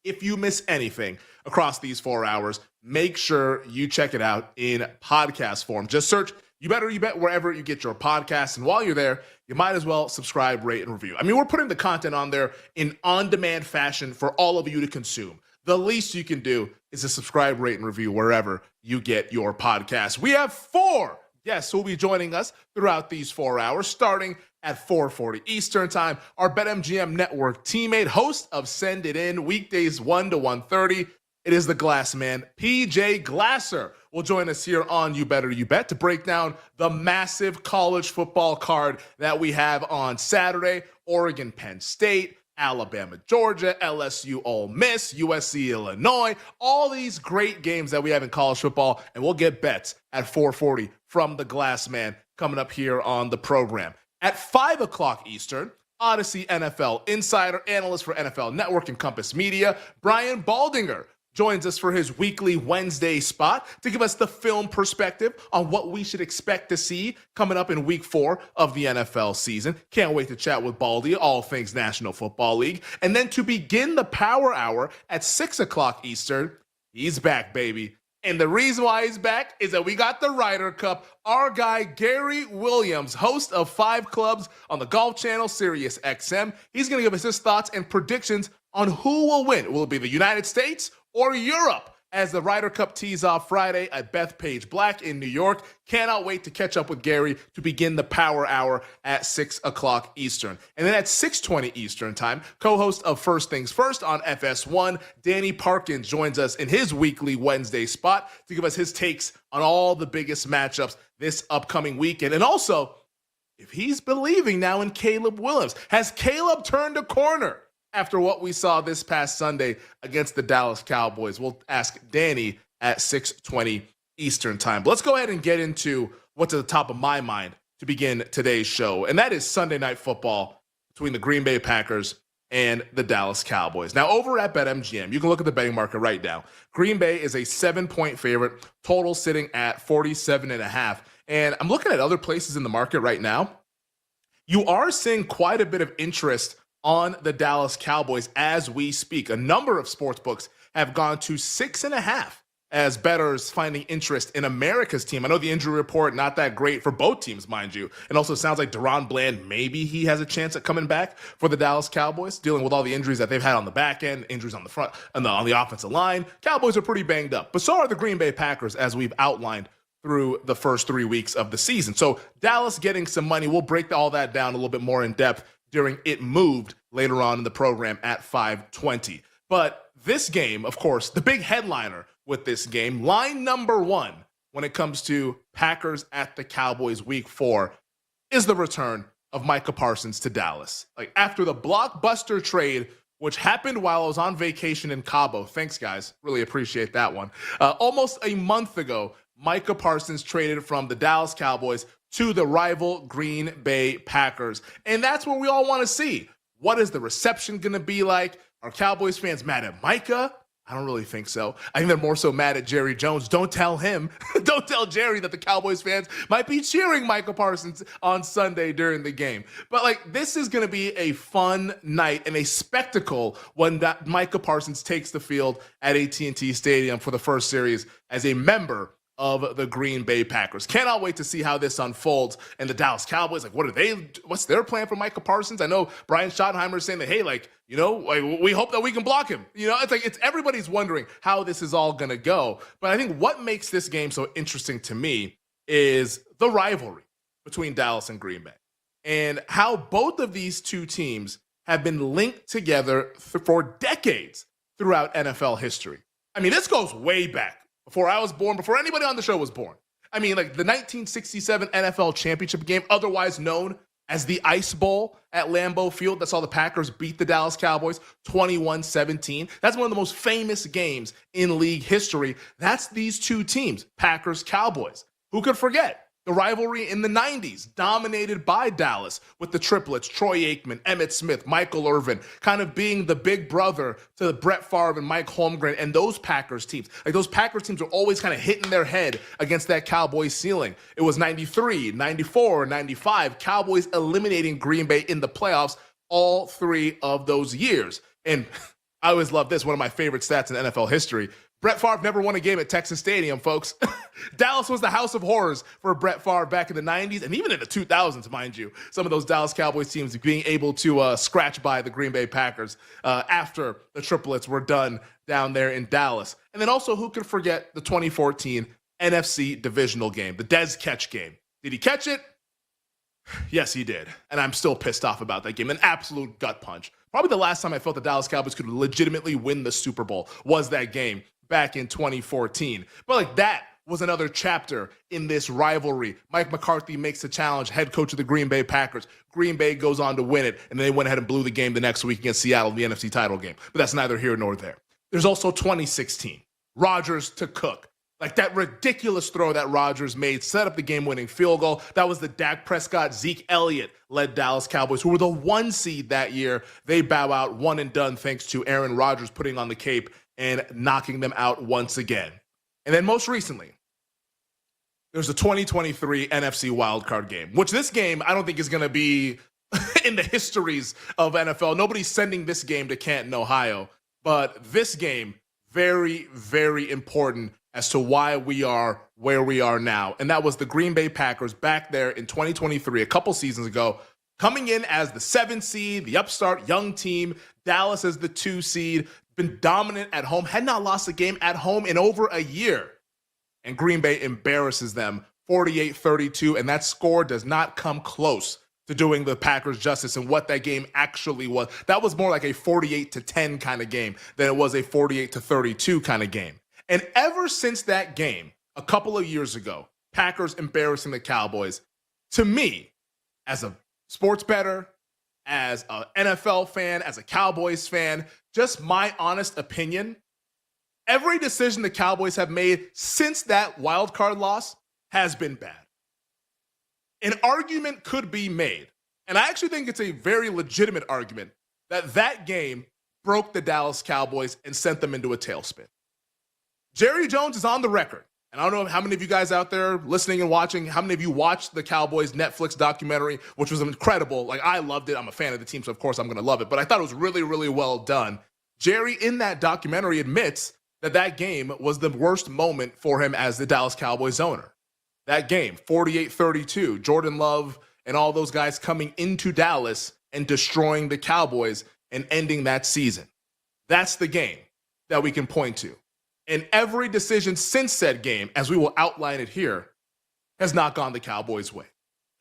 if you miss anything across these 4 hours, make sure you check it out in podcast form. Just search You Better You Bet wherever you get your podcasts. And while you're there, you might as well subscribe, rate, and review. I mean, we're putting the content on there in on-demand fashion for all of you to consume. The least you can do is to subscribe, rate, and review wherever you get your podcasts. We have 4 guests who will be joining us throughout these 4 hours, starting at 4:40 Eastern Time. Our BetMGM Network teammate, host of Send It In, weekdays 1 to 1:30. It is the Glass Man, PJ Glasser, will join us here on You Better You Bet to break down the massive college football card that we have on Saturday. Oregon, Penn State, Alabama, Georgia, LSU, Ole Miss, USC, Illinois, all these great games that we have in college football, and we'll get bets at 4:40 from the Glass Man coming up here on the program. At 5 o'clock Eastern, Odyssey NFL insider, analyst for NFL Network and Compass Media, Brian Baldinger, joins us for his weekly Wednesday spot to give us the film perspective on what we should expect to see coming up in Week 4 of the NFL season. Can't wait to chat with Baldy, all things National Football League. And then to begin the Power Hour at 6 o'clock Eastern, he's back, baby. And the reason why he's back is that we got the Ryder Cup. Our guy, Gary Williams, host of 5 Clubs on the Golf Channel, Sirius XM. He's going to give us his thoughts and predictions on who will win. Will it be the United States or Europe as the Ryder Cup tees off Friday at Bethpage Black in New York? Cannot wait to catch up with Gary to begin the Power Hour at 6 o'clock Eastern. And then at 6:20 Eastern Time, co-host of First Things First on FS1, Danny Parkins joins us in his weekly Wednesday spot to give us his takes on all the biggest matchups this upcoming weekend. And also, if he's believing now in Caleb Williams, has Caleb turned a corner after what we saw this past Sunday against the Dallas Cowboys? We'll ask Danny at 6:20 Eastern Time. But let's go ahead and get into what's at the top of my mind to begin today's show, and that is Sunday Night Football between the Green Bay Packers and the Dallas Cowboys. Now, over at BetMGM, you can look at the betting market right now. Green Bay is a 7-point favorite, total sitting at 47.5. And I'm looking at other places in the market right now. You are seeing quite a bit of interest on the Dallas Cowboys as we speak. A number of sports books have gone to 6.5 as bettors finding interest in America's team. I know the injury report, not that great for both teams, mind you. It also sounds like Deron Bland, maybe he has a chance at coming back for the Dallas Cowboys, dealing with all the injuries that they've had on the back end, injuries on the front, on the offensive line. Cowboys are pretty banged up, but so are the Green Bay Packers, as we've outlined through the first 3 weeks of the season. So Dallas getting some money. We'll break all that down a little bit more in depth during It Moved later on in the program at 5:20. But this game, of course, the big headliner with this game, line number one when it comes to Packers at the Cowboys week 4 is the return of Micah Parsons to Dallas. Like, after the blockbuster trade, which happened while I was on vacation in Cabo. Thanks, guys. Really appreciate that one. Almost a month ago, Micah Parsons traded from the Dallas Cowboys to the rival Green Bay Packers. And that's what we all want to see. What is the reception going to be like? Are Cowboys fans mad at Micah? I don't really think so. I think they're more so mad at Jerry Jones. Don't tell him. Don't tell Jerry that the Cowboys fans might be cheering Micah Parsons on Sunday during the game. But like, this is going to be a fun night and a spectacle when that Micah Parsons takes the field at AT&T Stadium for the first series as a member of the Green Bay Packers. Cannot wait to see how this unfolds. And the Dallas Cowboys, like, what's their plan for Micah Parsons? I know Brian Schottenheimer is saying that, hey, like, you know, we hope that we can block him. You know, it's everybody's wondering how this is all going to go. But I think what makes this game so interesting to me is the rivalry between Dallas and Green Bay and how both of these two teams have been linked together for decades throughout NFL history. I mean, this goes way back. Before I was born, before anybody on the show was born. I mean, like the 1967 NFL championship game, otherwise known as the Ice Bowl at Lambeau Field. That's how the Packers beat the Dallas Cowboys 21-17. That's one of the most famous games in league history. That's these two teams, Packers, Cowboys. Who could forget? The rivalry in the 90s, dominated by Dallas with the triplets, Troy Aikman, Emmitt Smith, Michael Irvin, kind of being the big brother to Brett Favre and Mike Holmgren and those Packers teams. Like, those Packers teams are always kind of hitting their head against that Cowboys ceiling. It was 93, 94, 95, Cowboys eliminating Green Bay in the playoffs all 3 of those years. And I always love this, one of my favorite stats in NFL history. Brett Favre never won a game at Texas Stadium, folks. Dallas was the house of horrors for Brett Favre back in the 90s and even in the 2000s, mind you. Some of those Dallas Cowboys teams being able to scratch by the Green Bay Packers after the triplets were done down there in Dallas. And then also, who could forget the 2014 NFC divisional game, the Dez catch game? Did he catch it? Yes, he did. And I'm still pissed off about that game. An absolute gut punch. Probably the last time I felt the Dallas Cowboys could legitimately win the Super Bowl was that game back in 2014. But like, that was another chapter in this rivalry. Mike McCarthy makes the challenge, head coach of the Green Bay Packers. Green Bay goes on to win it, and then they went ahead and blew the game the next week against Seattle in the NFC title game. But that's neither here nor there. There's also 2016. Rodgers to Cook. Like, that ridiculous throw that Rodgers made, set up the game-winning field goal. That was the Dak Prescott, Zeke Elliott-led Dallas Cowboys, who were the 1 seed that year. They bow out, one and done, thanks to Aaron Rodgers putting on the cape and knocking them out once again. And then most recently, there's the 2023 NFC wildcard game, which this game I don't think is going to be in the histories of NFL. Nobody's sending this game to Canton, Ohio. But this game, very, very important as to why we are where we are now. And that was the Green Bay Packers back there in 2023, a couple seasons ago, coming in as the 7 seed, the upstart young team, Dallas as the 2 seed, been dominant at home, had not lost a game at home in over a year. And Green Bay embarrasses them 48-32, and that score does not come close to doing the Packers justice and what that game actually was. That was more like a 48-10 kind of game than it was a 48-32 kind of game. And ever since that game, a couple of years ago, Packers embarrassing the Cowboys, to me, as a sports bettor, as an NFL fan, as a Cowboys fan, just my honest opinion, every decision the Cowboys have made since that wild card loss has been bad. An argument could be made, and I actually think it's a very legitimate argument, that that game broke the Dallas Cowboys and sent them into a tailspin. Jerry Jones is on the record, and I don't know how many of you guys out there listening and watching, how many of you watched the Cowboys Netflix documentary, which was incredible. Like, I loved it. I'm a fan of the team, so of course I'm going to love it. But I thought it was really, really well done. Jerry, in that documentary, admits that game was the worst moment for him as the Dallas Cowboys owner. That game, 48-32, Jordan Love and all those guys coming into Dallas and destroying the Cowboys and ending that season. That's the game that we can point to. And every decision since said game, as we will outline it here, has not gone the Cowboys' way.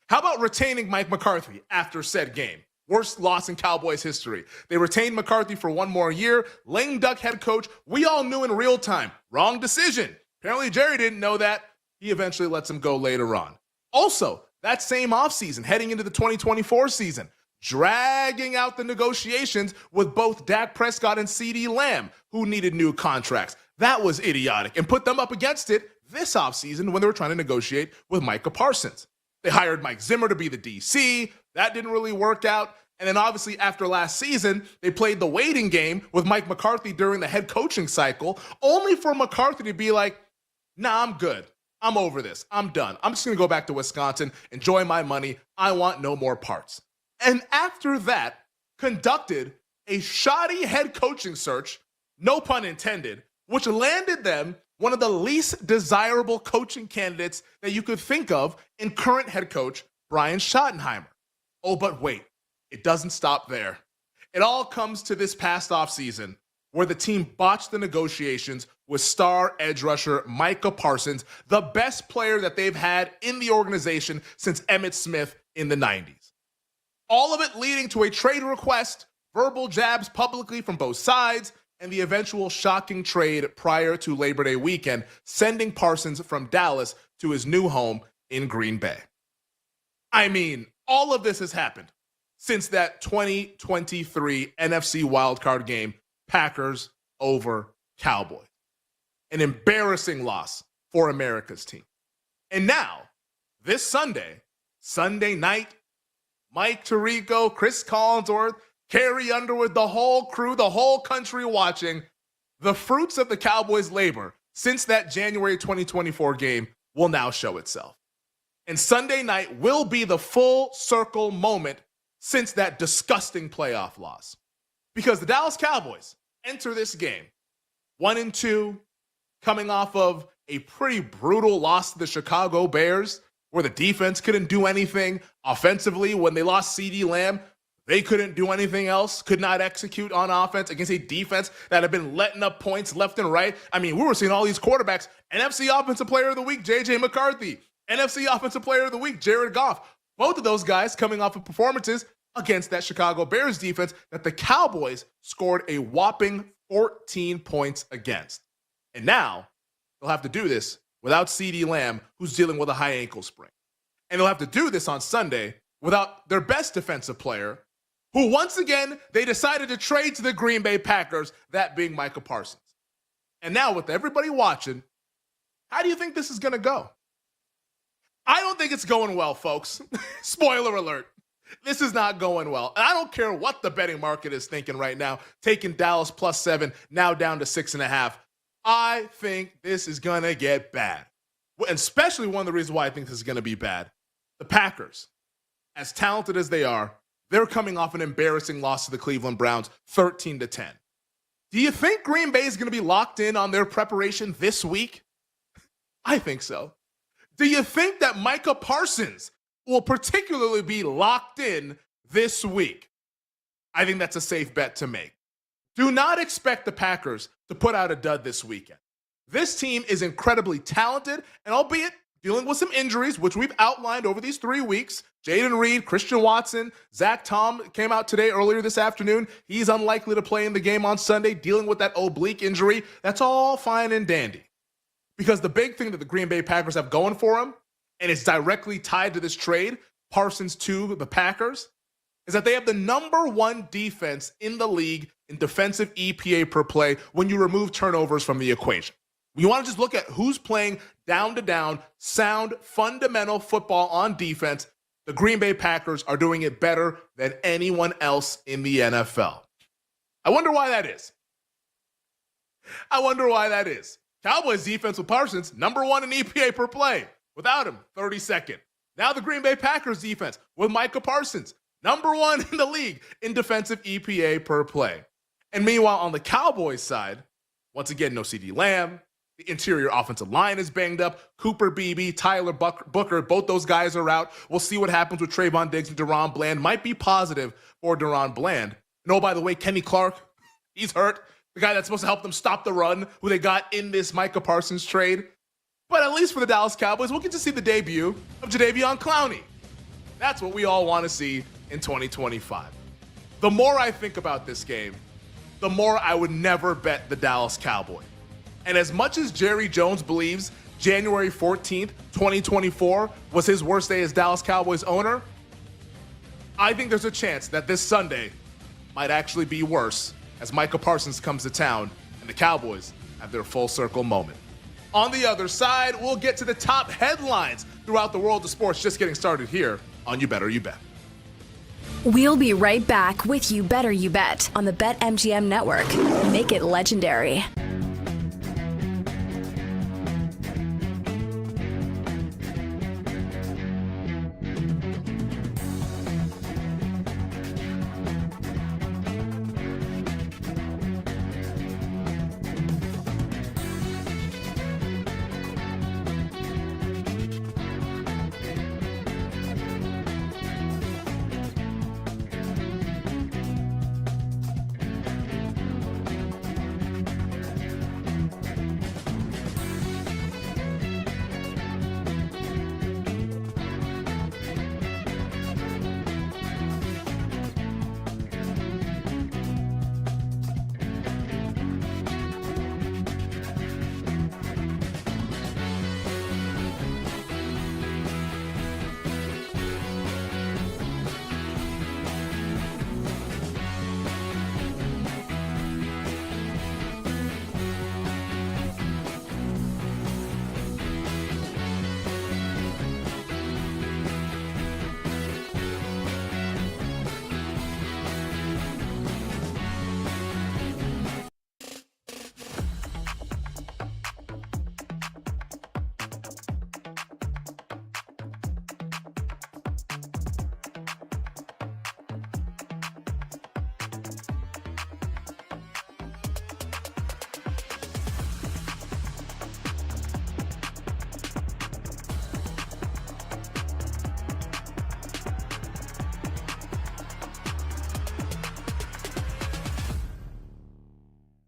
How about retaining Mike McCarthy after said game? Worst loss in Cowboys history. They retained McCarthy for one more year. Lame duck head coach. We all knew in real time. Wrong decision. Apparently Jerry didn't know that. He eventually lets him go later on. Also, that same offseason, heading into the 2024 season, dragging out the negotiations with both Dak Prescott and CeeDee Lamb, who needed new contracts. That was idiotic, and put them up against it this offseason when they were trying to negotiate with Micah Parsons. They hired Mike Zimmer to be the DC. That didn't really work out. And then obviously after last season, they played the waiting game with Mike McCarthy during the head coaching cycle, only for McCarthy to be like, nah, I'm good. I'm over this. I'm done. I'm just going to go back to Wisconsin, enjoy my money. I want no more parts. And after that, conducted a shoddy head coaching search, no pun intended, which landed them one of the least desirable coaching candidates that you could think of in current head coach Brian Schottenheimer. Oh, but wait, it doesn't stop there. It all comes to this past offseason where the team botched the negotiations with star edge rusher Micah Parsons, the best player that they've had in the organization since Emmitt Smith in the 90s. All of it leading to a trade request, verbal jabs publicly from both sides, and the eventual shocking trade prior to Labor Day weekend, sending Parsons from Dallas to his new home in Green Bay. I mean, all of this has happened since that 2023 NFC wildcard game, Packers over Cowboys. An embarrassing loss for America's team. And now, this Sunday night, Mike Tirico, Chris Collinsworth, Carrie Underwood, the whole crew, the whole country watching, the fruits of the Cowboys' labor since that January 2024 game will now show itself. And Sunday night will be the full circle moment since that disgusting playoff loss. Because the Dallas Cowboys enter this game 1-2, coming off of a pretty brutal loss to the Chicago Bears, where the defense couldn't do anything offensively. When they lost CeeDee Lamb, they couldn't do anything else, could not execute on offense against a defense that had been letting up points left and right. I mean, we were seeing all these quarterbacks. NFC Offensive Player of the Week, J.J. McCarthy. NFC Offensive Player of the Week, Jared Goff. Both of those guys coming off of performances against that Chicago Bears defense that the Cowboys scored a whopping 14 points against. And now they'll have to do this without CeeDee Lamb, who's dealing with a high ankle sprain. And they'll have to do this on Sunday without their best defensive player, who once again they decided to trade to the Green Bay Packers, that being Micah Parsons. And now with everybody watching, how do you think this is going to go? I don't think it's going well, folks. Spoiler alert. This is not going well. And I don't care what the betting market is thinking right now, taking Dallas +7, now down to 6.5. I think this is going to get bad. And especially one of the reasons why I think this is going to be bad. The Packers, as talented as they are, they're coming off an embarrassing loss to the Cleveland Browns, 13-10. Do you think Green Bay is going to be locked in on their preparation this week? I think so. Do you think that Micah Parsons will particularly be locked in this week? I think that's a safe bet to make. Do not expect the Packers to put out a dud this weekend. This team is incredibly talented, and albeit dealing with some injuries, which we've outlined over these 3 weeks, Jaden Reed, Christian Watson, Zach Tom came out today earlier this afternoon. He's unlikely to play in the game on Sunday, dealing with that oblique injury. That's all fine and dandy. Because the big thing that the Green Bay Packers have going for them, and it's directly tied to this trade, Parsons to the Packers, is that they have the #1 defense in the league in defensive EPA per play when you remove turnovers from the equation. You want to just look at who's playing down-to-down, sound, fundamental football on defense. The Green Bay Packers are doing it better than anyone else in the NFL. I wonder why that is. Cowboys defense with Parsons, #1 in EPA per play. Without him, 32nd. Now the Green Bay Packers defense with Micah Parsons, #1 in the league in defensive EPA per play. And meanwhile, on the Cowboys side, once again, no CeeDee Lamb. The interior offensive line is banged up. Cooper Beebe, Tyler Booker, both those guys are out. We'll see what happens with Trayvon Diggs and Deron Bland. Might be positive for Deron Bland. And oh, by the way, Kenny Clark, he's hurt. The guy that's supposed to help them stop the run, who they got in this Micah Parsons trade. But at least for the Dallas Cowboys, we'll get to see the debut of Jadeveon Clowney. That's what we all want to see in 2025. The more I think about this game, the more I would never bet the Dallas Cowboys. And as much as Jerry Jones believes January 14th, 2024 was his worst day as Dallas Cowboys owner, I think there's a chance that this Sunday might actually be worse as Micah Parsons comes to town and the Cowboys have their full circle moment. On the other side, we'll get to the top headlines throughout the world of sports, just getting started here on You Better You Bet. We'll be right back with You Better You Bet on the BetMGM network. Make it legendary.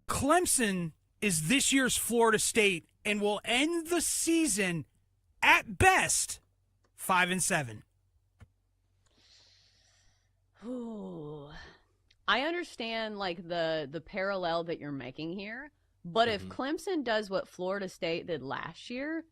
Clemson is this year's Florida State and will end the season at best 5-7. Ooh. I understand like the parallel that you're making here, but if Clemson does what Florida State did last year,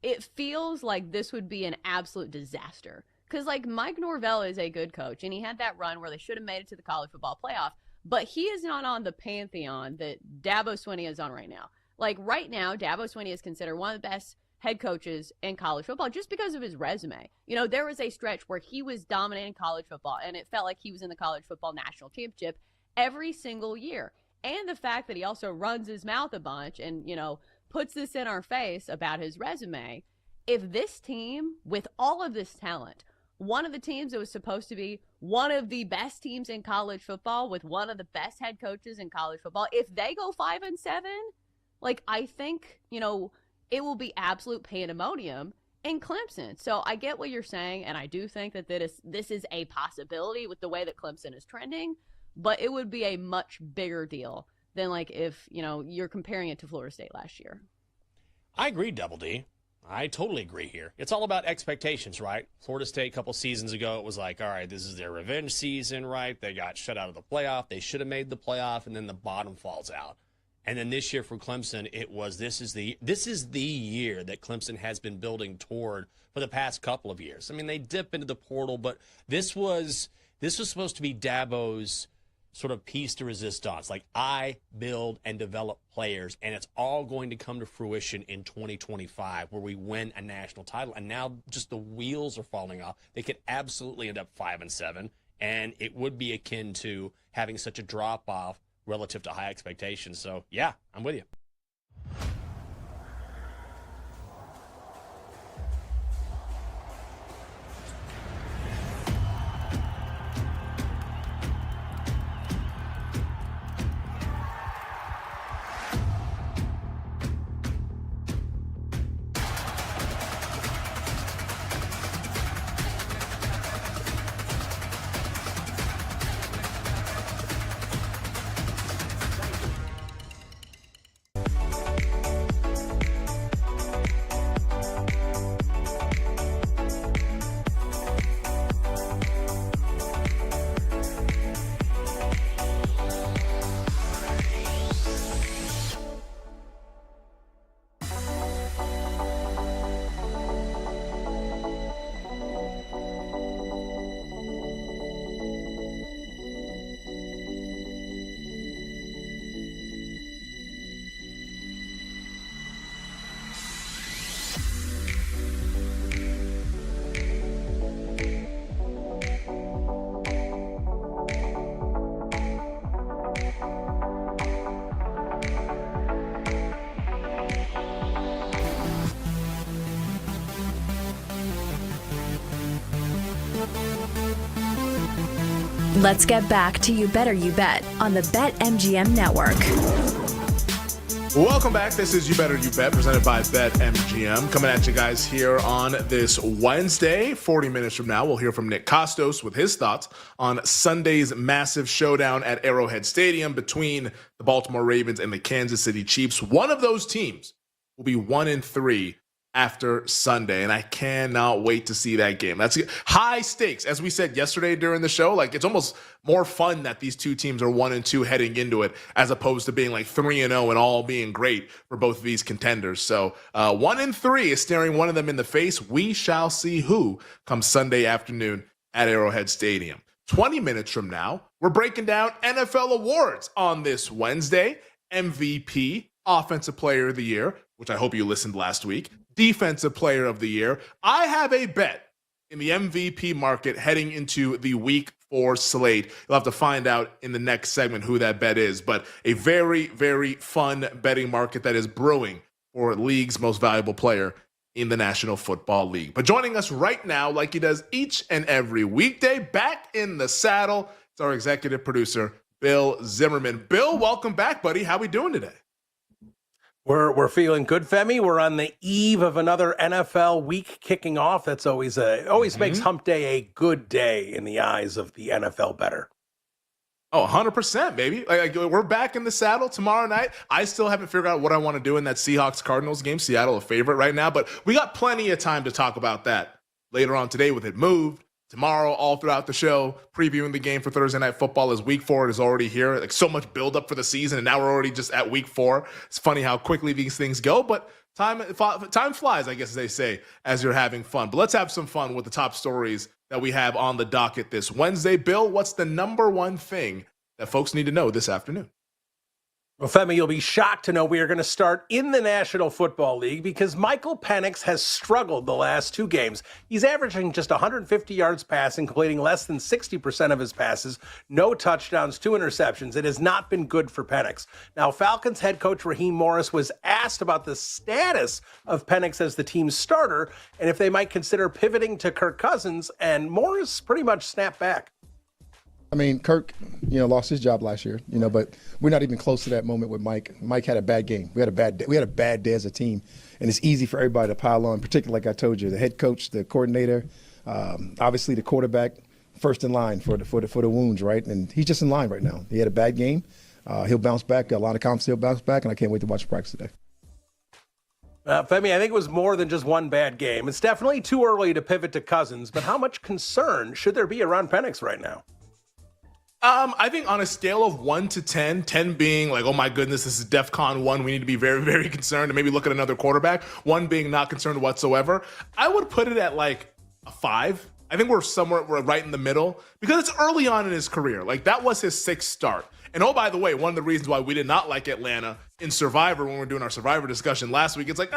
it feels like this would be an absolute disaster. Because like Mike Norvell is a good coach, and he had that run where they should have made it to the college football playoff. But he is not on the pantheon that Dabo Swinney is on right now. Like right now, Dabo Swinney is considered one of the best head coaches in college football just because of his resume. You know, there was a stretch where he was dominating college football, and it felt like he was in the college football national championship every single year. And the fact that he also runs his mouth a bunch and, you know, puts this in our face about his resume. If this team, with all of this talent, one of the teams that was supposed to be one of the best teams in college football with one of the best head coaches in college football, if they go 5-7, like I think, you know, it will be absolute pandemonium in Clemson. So I get what you're saying, and I do think that this is a possibility with the way that Clemson is trending, but it would be a much bigger deal than like if, you know, you're comparing it to Florida State last year. I agree, Double D. I totally agree here. It's all about expectations, right? Florida State a couple seasons ago, it was like, all right, this is their revenge season, right? They got shut out of the playoff. They should have made the playoff, and then the bottom falls out. And then this year for Clemson, it was this is the year that Clemson has been building toward for the past couple of years. I mean, they dip into the portal, but this was supposed to be Dabo's sort of piece de resistance. Like, I build and develop players, and it's all going to come to fruition in 2025 where we win a national title. And now just the wheels are falling off. They could absolutely end up 5-7, and it would be akin to having such a drop-off relative to high expectations. So, yeah, I'm with you. Let's get back to You Better You Bet on the BetMGM Network. Welcome back. This is You Better You Bet, presented by BetMGM. Coming at you guys here on this Wednesday. 40 minutes from now, we'll hear from Nick Costos with his thoughts on Sunday's massive showdown at Arrowhead Stadium between the Baltimore Ravens and the Kansas City Chiefs. One of those teams will be 1-3 after Sunday, and I cannot wait to see that game. That's high stakes. As we said yesterday during the show, like it's almost more fun that these two teams are 1-2 heading into it, as opposed to being like 3-0 and all being great for both of these contenders. So 1-3 is staring one of them in the face. We shall see who comes Sunday afternoon at Arrowhead Stadium. 20 minutes from now, we're breaking down NFL awards on this Wednesday. MVP, Offensive Player of the Year, which I hope you listened last week, Defensive Player of the Year. I have a bet in the MVP market heading into the Week 4 slate. You'll have to find out in the next segment who that bet is, but a very, very fun betting market that is brewing for league's most valuable player in the National Football League. But joining us right now, like he does each and every weekday, back in the saddle, it's our executive producer, Bill Zimmerman. Bill, welcome back, buddy. How we doing today? We're feeling good, Femi. We're on the eve of another NFL week kicking off. That's always makes Hump Day a good day in the eyes of the NFL bettor. Oh, 100%, baby. Like, we're back in the saddle tomorrow night. I still haven't figured out what I want to do in that Seahawks-Cardinals game. Seattle a favorite right now, but we got plenty of time to talk about that later on today with it moved. Tomorrow, all throughout the show, previewing the game for Thursday Night Football as Week 4 is already here. Like, so much buildup for the season, and now we're already just at Week 4. It's funny how quickly these things go, but time flies, I guess, as they say, as you're having fun. But let's have some fun with the top stories that we have on the docket this Wednesday. Bill, what's the number one thing that folks need to know this afternoon? Well, Femi, you'll be shocked to know we are going to start in the National Football League because Michael Penix has struggled the last two games. He's averaging just 150 yards passing, completing less than 60% of his passes, no touchdowns, 2 interceptions. It has not been good for Penix. Now, Falcons head coach Raheem Morris was asked about the status of Penix as the team's starter and if they might consider pivoting to Kirk Cousins, and Morris pretty much snapped back. I mean, Kirk, lost his job last year, but we're not even close to that moment with Mike. Mike had a bad game. We had a bad day as a team, and it's easy for everybody to pile on, particularly like I told you, the head coach, the coordinator, obviously the quarterback, first in line for the wounds, right? And he's just in line right now. He had a bad game. He'll bounce back. Got a lot of confidence. He'll bounce back, and I can't wait to watch practice today. Femi, I think it was more than just one bad game. It's definitely too early to pivot to Cousins, but how much concern should there be around Penix right now? I think on a scale of 1 to 10, 10 being like, oh my goodness, this is DEFCON 1, we need to be very, very concerned and maybe look at another quarterback, 1 being not concerned whatsoever, I would put it at like a 5. I think we're right in the middle because it's early on in his career. Like, that was his 6th start. And oh, by the way, one of the reasons why we did not like Atlanta in Survivor when we were doing our Survivor discussion last week, it's like,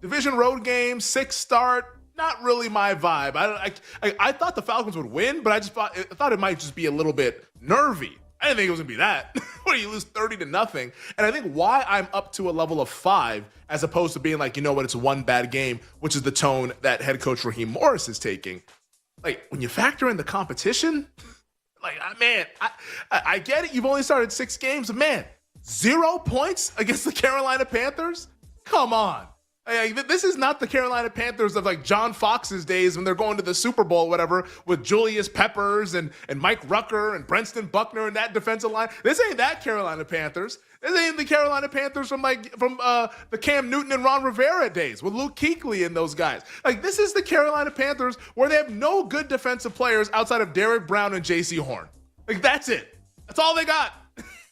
division road game, 6th start, not really my vibe. I thought the Falcons would win, but I thought it might just be a little bit nervy. I didn't think it was gonna be that. Where you lose 30-0. And I think why I'm up to a level of 5 as opposed to being like, you know what, it's one bad game, which is the tone that head coach Raheem Morris is taking. Like, when you factor in the competition, like, man, I get it. You've only started 6 games, but man, 0 points against the Carolina Panthers? Come on. This is not the Carolina Panthers of like John Fox's days when they're going to the Super Bowl or whatever with Julius Peppers and Mike Rucker and Brenston Buckner and that defensive line. This ain't that Carolina Panthers. This ain't the Carolina Panthers from the Cam Newton and Ron Rivera days with Luke Kuechly and those guys. Like, this is the Carolina Panthers where they have no good defensive players outside of Derek Brown and J.C. Horn. Like, that's it. That's all they got.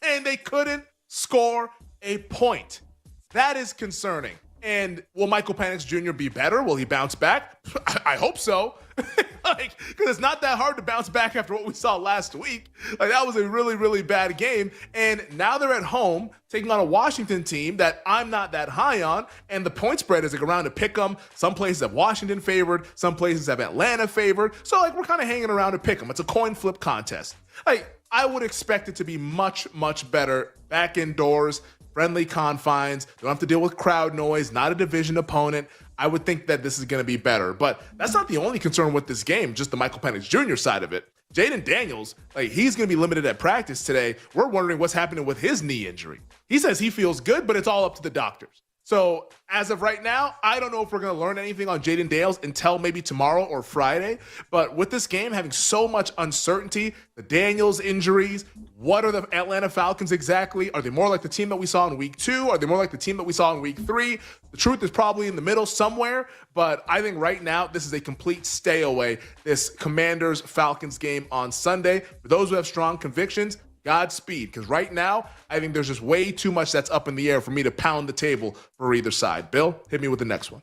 And they couldn't score a point. That is concerning. And will Michael Penix Jr. be better? Will he bounce back? I hope so. Because it's not that hard to bounce back after what we saw last week. Like, that was a really, really bad game. And now they're at home taking on a Washington team that I'm not that high on. And the point spread is like around to pick them. Some places have Washington favored. Some places have Atlanta favored. So, like, we're kind of hanging around to pick them. It's a coin flip contest. Like, I would expect it to be much, much better back indoors. Friendly confines, don't have to deal with crowd noise, not a division opponent. I would think that this is going to be better. But that's not the only concern with this game, just the Michael Penix Jr. side of it. Jaden Daniels, like, he's going to be limited at practice today. We're wondering what's happening with his knee injury. He says he feels good, but it's all up to the doctors. So as of right now, I don't know if we're going to learn anything on Jaden Daniels until maybe tomorrow or Friday. But with this game having so much uncertainty, the Daniels injuries, what are the Atlanta Falcons exactly? Are they more like the team that we saw in week 2? Are they more like the team that we saw in week 3? The truth is probably in the middle somewhere. But I think right now, this is a complete stay away, this Commanders-Falcons game on Sunday. For those who have strong convictions, Godspeed, because right now, I think there's just way too much that's up in the air for me to pound the table for either side. Bill, hit me with the next one.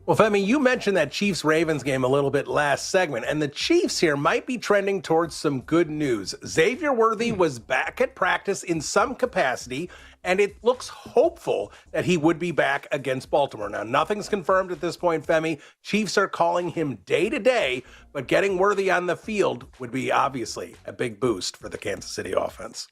Well, Femi, you mentioned that Chiefs-Ravens game a little bit last segment, and the Chiefs here might be trending towards some good news. Xavier Worthy was back at practice in some capacity, and it looks hopeful that he would be back against Baltimore. Now, nothing's confirmed at this point, Femi. Chiefs are calling him day-to-day, but getting Worthy on the field would be obviously a big boost for the Kansas City offense.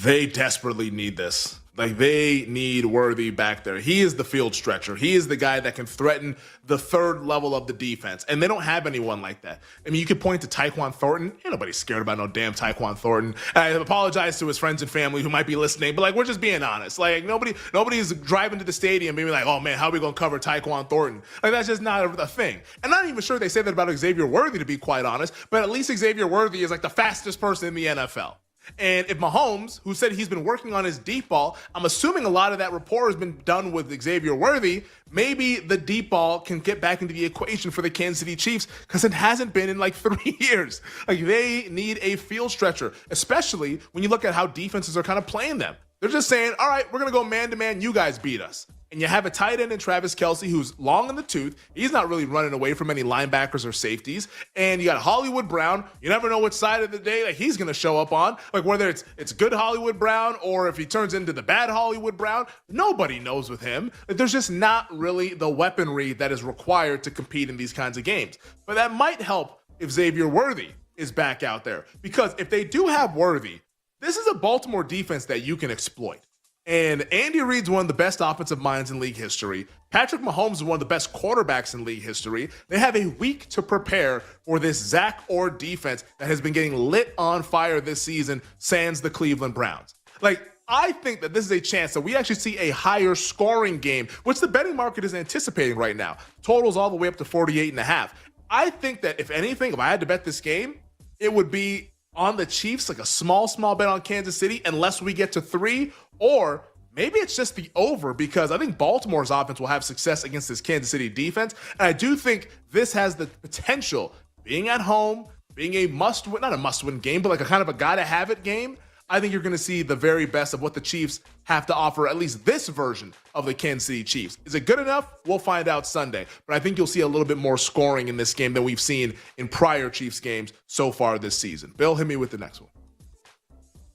They desperately need this. Like, they need Worthy back there. He is the field stretcher. He is the guy that can threaten the third level of the defense. And they don't have anyone like that. I mean, you could point to Tyquan Thornton. Ain't nobody scared about no damn Tyquan Thornton. I apologize to his friends and family who might be listening, but, like, we're just being honest. Like, nobody's driving to the stadium being like, oh, man, how are we going to cover Tyquan Thornton? Like, that's just not a thing. And I'm not even sure they say that about Xavier Worthy, to be quite honest, but at least Xavier Worthy is, like, the fastest person in the NFL. And if Mahomes, who said he's been working on his deep ball, I'm assuming a lot of that rapport has been done with Xavier Worthy, maybe the deep ball can get back into the equation for the Kansas City Chiefs, because it hasn't been in like 3 years. Like, they need a field stretcher, especially when you look at how defenses are kind of playing them. They're just saying, all right, we're going to go man-to-man, you guys beat us. And you have a tight end in Travis Kelce who's long in the tooth. He's not really running away from any linebackers or safeties. And you got Hollywood Brown. You never know which side of the day that he's going to show up on. Like, whether it's good Hollywood Brown or if he turns into the bad Hollywood Brown, nobody knows with him. Like, there's just not really the weaponry that is required to compete in these kinds of games. But that might help if Xavier Worthy is back out there. Because if they do have Worthy, this is a Baltimore defense that you can exploit. And Andy Reid's one of the best offensive minds in league history. Patrick Mahomes is one of the best quarterbacks in league history. They have a week to prepare for this Zach Orr defense that has been getting lit on fire this season, sans the Cleveland Browns. Like, I think that this is a chance that we actually see a higher scoring game, which the betting market is anticipating right now. Totals all the way up to 48.5. I think that if anything, if I had to bet this game, it would be on the Chiefs, like a small bet on Kansas City, unless we get to 3, or maybe it's just the over, because I think Baltimore's offense will have success against this Kansas City defense. And I do think this has the potential, being at home, being a must-win, not a must-win game, but like a kind of a gotta-have-it game. I think you're going to see the very best of what the Chiefs have to offer, at least this version of the Kansas City Chiefs. Is it good enough? We'll find out Sunday. But I think you'll see a little bit more scoring in this game than we've seen in prior Chiefs games so far this season. Bill, hit me with the next one.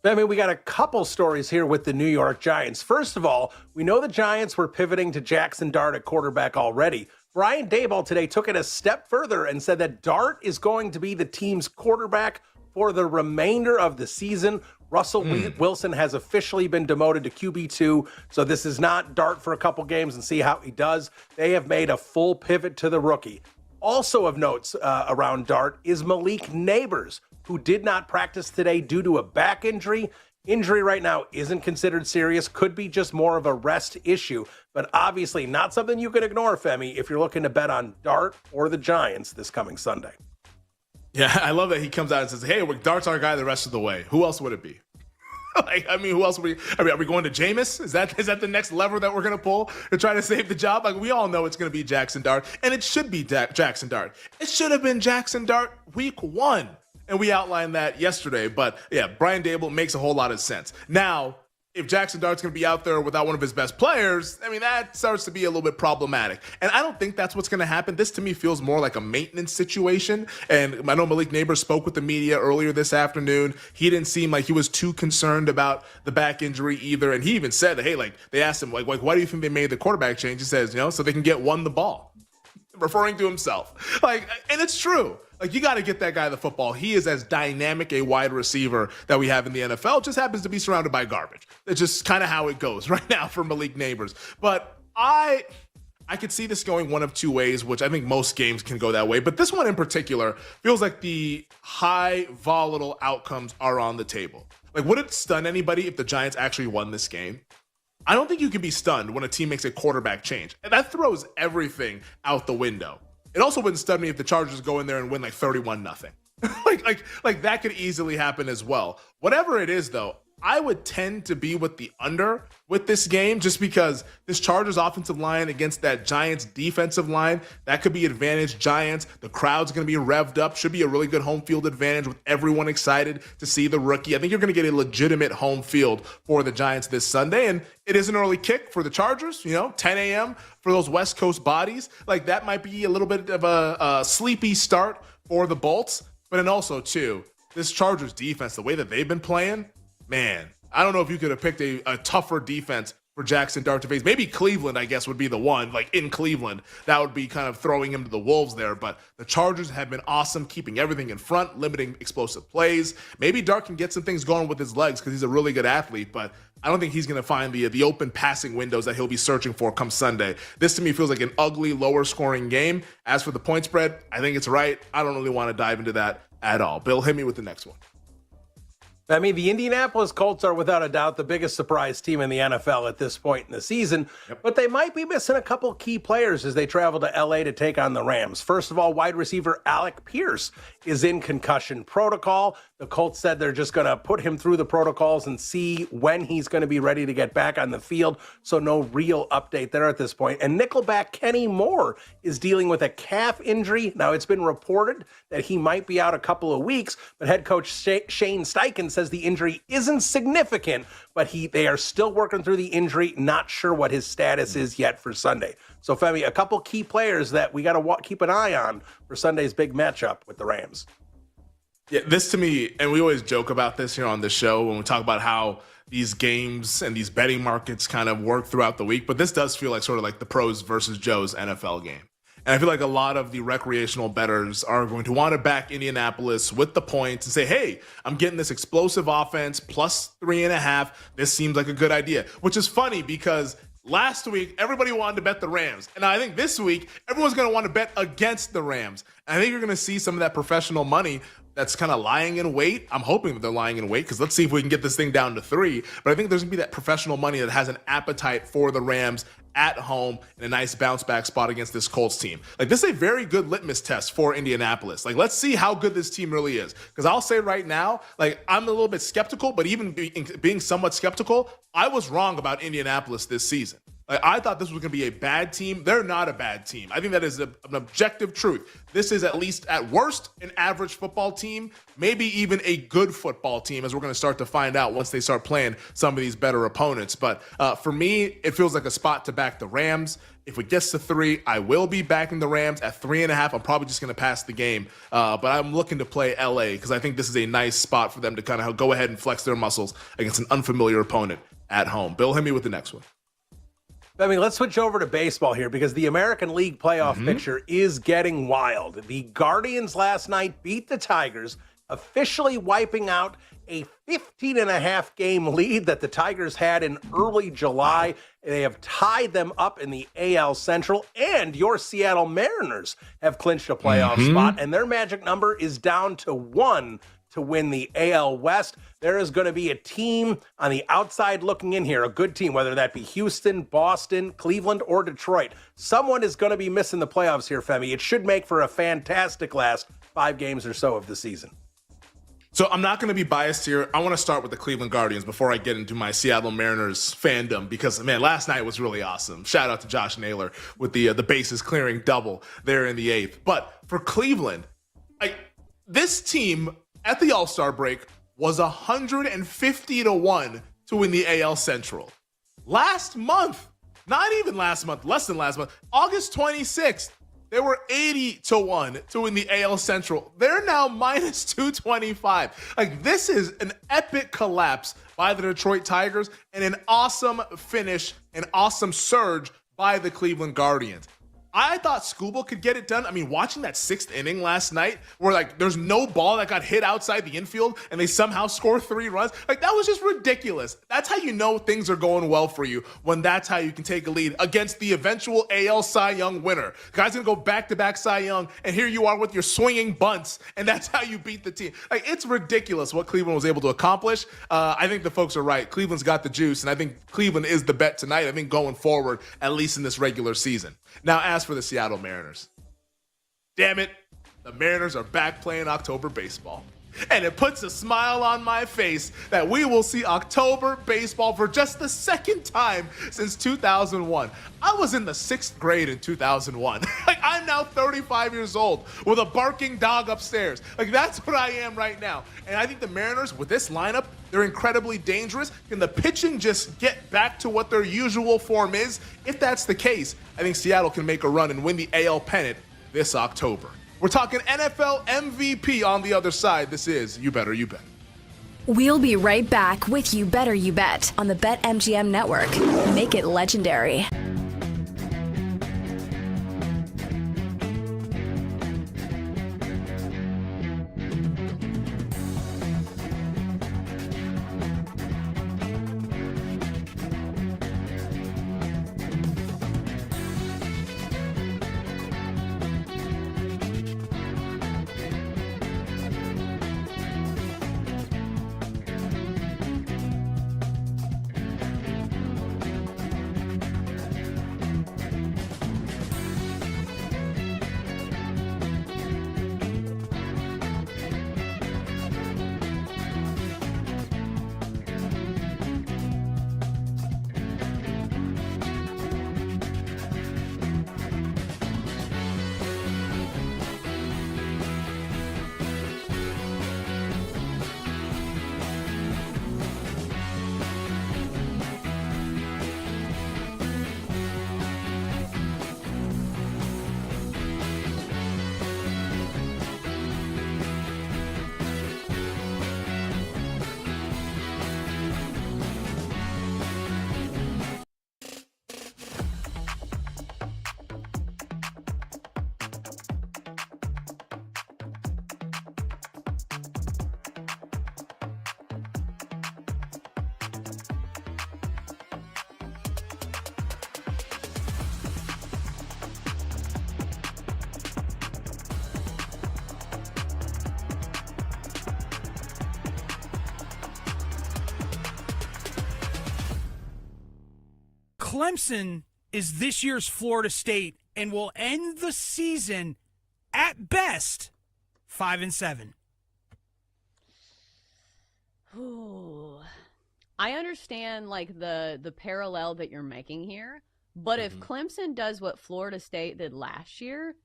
I mean, we got a couple stories here with the New York Giants. First of all, we know the Giants were pivoting to Jackson Dart at quarterback already. Brian Daboll today took it a step further and said that Dart is going to be the team's quarterback for the remainder of the season. Russell Wilson has officially been demoted to QB2, so this is not Dart for a couple games and see how he does. They have made a full pivot to the rookie. Also of notes around Dart is Malik Neighbors, who did not practice today due to a back injury. Injury right now isn't considered serious, could be just more of a rest issue, but obviously not something you can ignore, Femi, if you're looking to bet on Dart or the Giants this coming Sunday. Yeah, I love that he comes out and says, hey, Dart's our guy the rest of the way. Who else would it be? Who else would we? Are we going to Jameis? Is that the next lever that we're going to pull to try to save the job? Like, we all know it's going to be Jackson Dart, and it should be Jackson Dart. It should have been Jackson Dart week 1, and we outlined that yesterday. But yeah, Brian Daboll makes a whole lot of sense. Now, if Jackson Dart's going to be out there without one of his best players, I mean, that starts to be a little bit problematic. And I don't think that's what's going to happen. This, to me, feels more like a maintenance situation. And I know Malik Neighbors spoke with the media earlier this afternoon. He didn't seem like he was too concerned about the back injury either. And he even said, hey, like, they asked him, like, why do you think they made the quarterback change? He says, so they can get one the ball. Referring to himself. Like, and it's true. Like, you got to get that guy the football. He is as dynamic a wide receiver that we have in the NFL. It just happens to be surrounded by garbage. It's just kind of how it goes right now for Malik Neighbors. But I I could see this going one of two ways, which I think most games can go that way. But this one in particular feels like the high volatile outcomes are on the table. Like, would it stun anybody if the Giants actually won this game? I don't think you can be stunned when a team makes a quarterback change. And that throws everything out the window. It also wouldn't stun me if the Chargers go in there and win like 31-0. like that could easily happen as well. Whatever it is, though, I would tend to be with the under with this game just because this Chargers offensive line against that Giants defensive line, that could be advantage Giants. The crowd's going to be revved up. Should be a really good home field advantage with everyone excited to see the rookie. I think you're going to get a legitimate home field for the Giants this Sunday. And it is an early kick for the Chargers, 10 a.m. for those West Coast bodies. Like that might be a little bit of a sleepy start for the Bolts. But then also, too, this Chargers defense, the way that they've been playing, man, I don't know if you could have picked a tougher defense for Jackson Dart to face. Maybe Cleveland, I guess, would be the one. Like in Cleveland, that would be kind of throwing him to the wolves there. But the Chargers have been awesome, keeping everything in front, limiting explosive plays. Maybe Dart can get some things going with his legs because he's a really good athlete. But I don't think he's going to find the open passing windows that he'll be searching for come Sunday. This to me feels like an ugly, lower scoring game. As for the point spread, I think it's right. I don't really want to dive into that at all. Bill, hit me with the next one. I mean, the Indianapolis Colts are without a doubt the biggest surprise team in the NFL at this point in the season, but they might be missing a couple key players as they travel to LA to take on the Rams. First of all, wide receiver Alec Pierce is in concussion protocol. The Colts said they're just going to put him through the protocols and see when he's going to be ready to get back on the field. So no real update there at this point. And Nickelback Kenny Moore is dealing with a calf injury. Now, it's been reported that he might be out a couple of weeks, but head coach Shane Steichen says the injury isn't significant, but they are still working through the injury. Not sure what his status is yet for Sunday. So, Femi, a couple key players that we got to keep an eye on for Sunday's big matchup with the Rams. Yeah, this to me, and we always joke about this here on the show when we talk about how these games and these betting markets kind of work throughout the week, but this does feel like sort of like the pros versus Joe's NFL game. And I feel like a lot of the recreational bettors are going to want to back Indianapolis with the points and say, hey, I'm getting this explosive offense plus 3.5. This seems like a good idea, which is funny because last week, everybody wanted to bet the Rams. And I think this week, everyone's going to want to bet against the Rams. And I think you're going to see some of that professional money that's kind of lying in wait. I'm hoping that they're lying in wait because let's see if we can get this thing down to 3. But I think there's going to be that professional money that has an appetite for the Rams at home in a nice bounce back spot against this Colts team. Like, this is a very good litmus test for Indianapolis. Like, let's see how good this team really is. Because I'll say right now, like, I'm a little bit skeptical, but even being somewhat skeptical, I was wrong about Indianapolis this season. Like, I thought this was going to be a bad team. They're not a bad team. I think that is an objective truth. This is at least at worst an average football team, maybe even a good football team, as we're going to start to find out once they start playing some of these better opponents. But for me, it feels like a spot to back the Rams. If it gets to 3, I will be backing the Rams. At 3.5, I'm probably just going to pass the game. But I'm looking to play LA because I think this is a nice spot for them to kind of go ahead and flex their muscles against an unfamiliar opponent at home. Bill, hit me with the next one. I mean, let's switch over to baseball here because the American League playoff picture is getting wild. The Guardians last night beat the Tigers, officially wiping out a 15.5 game lead that the Tigers had in early July. They have tied them up in the AL Central, and your Seattle Mariners have clinched a playoff spot, and their magic number is down to 1 to win the AL West. There is going to be a team on the outside looking in here, a good team, whether that be Houston, Boston, Cleveland, or Detroit. Someone is going to be missing the playoffs here, Femi. It should make for a fantastic last 5 games or so of the season. So I'm not going to be biased here. I want to start with the Cleveland Guardians before I get into my Seattle Mariners fandom because, man, last night was really awesome. Shout out to Josh Naylor with the bases clearing double there in the 8th. But for Cleveland, this team at the All-Star break was 150-1 to win the AL Central. Last month, not even last month, less than last month, August 26th, they were 80-1 to win the AL Central. They're now minus 225. Like, this is an epic collapse by the Detroit Tigers and an awesome finish, an awesome surge by the Cleveland Guardians. I thought Scuba could get it done. I mean, watching that 6th inning last night where, like, there's no ball that got hit outside the infield and they somehow score 3 runs, like, that was just ridiculous. That's how you know things are going well for you, when that's how you can take a lead against the eventual AL Cy Young winner. Guy's going to go back-to-back Cy Young, and here you are with your swinging bunts, and that's how you beat the team. Like, it's ridiculous what Cleveland was able to accomplish. I think the folks are right. Cleveland's got the juice, and I think Cleveland is the bet tonight, I think, going forward, at least in this regular season. Now, as for the Seattle Mariners, damn it, the Mariners are back playing October baseball. And it puts a smile on my face that we will see October baseball for just the second time since 2001. I was in the 6th grade in 2001. Like, I'm now 35 years old with a barking dog upstairs. Like, that's what I am right now. And I think the Mariners, with this lineup, they're incredibly dangerous. Can the pitching just get back to what their usual form is? If that's the case, I think Seattle can make a run and win the AL pennant this October. We're talking NFL MVP on the other side. This is You Better You Bet. We'll be right back with You Better You Bet on the BetMGM network. Make it legendary. Clemson is this year's Florida State and will end the season at best 5-7. Ooh. I understand like the parallel that you're making here, but if Clemson does what Florida State did last year,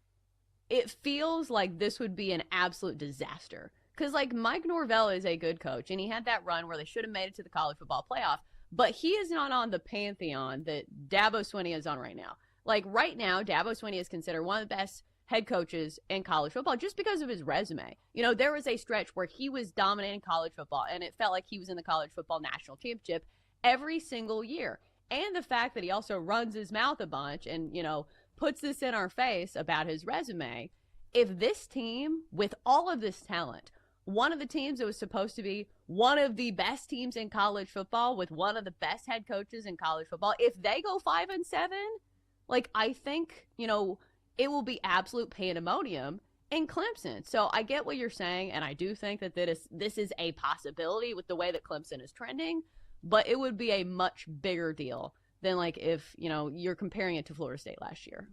it feels like this would be an absolute disaster. Because like Mike Norvell is a good coach, and he had that run where they should have made it to the college football playoff, but he is not on the pantheon that Dabo Swinney is on right now. Like right now, Dabo Swinney is considered one of the best head coaches in college football just because of his resume. You know, there was a stretch where he was dominating college football, and it felt like he was in the college football national championship every single year. And the fact that he also runs his mouth a bunch and, you know, puts this in our face about his resume. If this team, with all of this talent, one of the teams that was supposed to be one of the best teams in college football with one of the best head coaches in college football, if they go 5-7, like I think, you know, it will be absolute pandemonium in Clemson. So I get what you're saying, and I do think that this is a possibility with the way that Clemson is trending, but it would be a much bigger deal than like if, you know, you're comparing it to Florida State last year.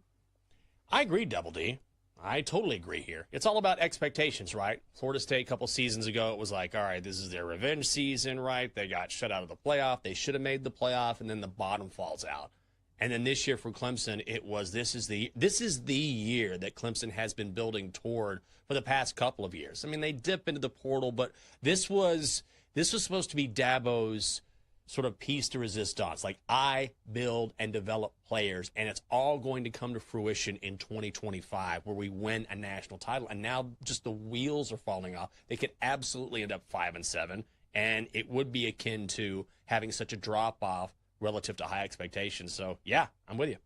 I agree, Double D. I totally agree here. It's all about expectations, right? Florida State a couple seasons ago, it was like, all right, this is their revenge season, right? They got shut out of the playoff. They should have made the playoff, and then the bottom falls out. And then this year for Clemson, it was this is the year that Clemson has been building toward for the past couple of years. I mean, they dip into the portal, but this was supposed to be Dabo's sort of piece de resistance. Like, I build and develop players, and it's all going to come to fruition in 2025 where we win a national title. And now just the wheels are falling off. They could absolutely end up 5-7, and it would be akin to having such a drop-off relative to high expectations. So, yeah, I'm with you.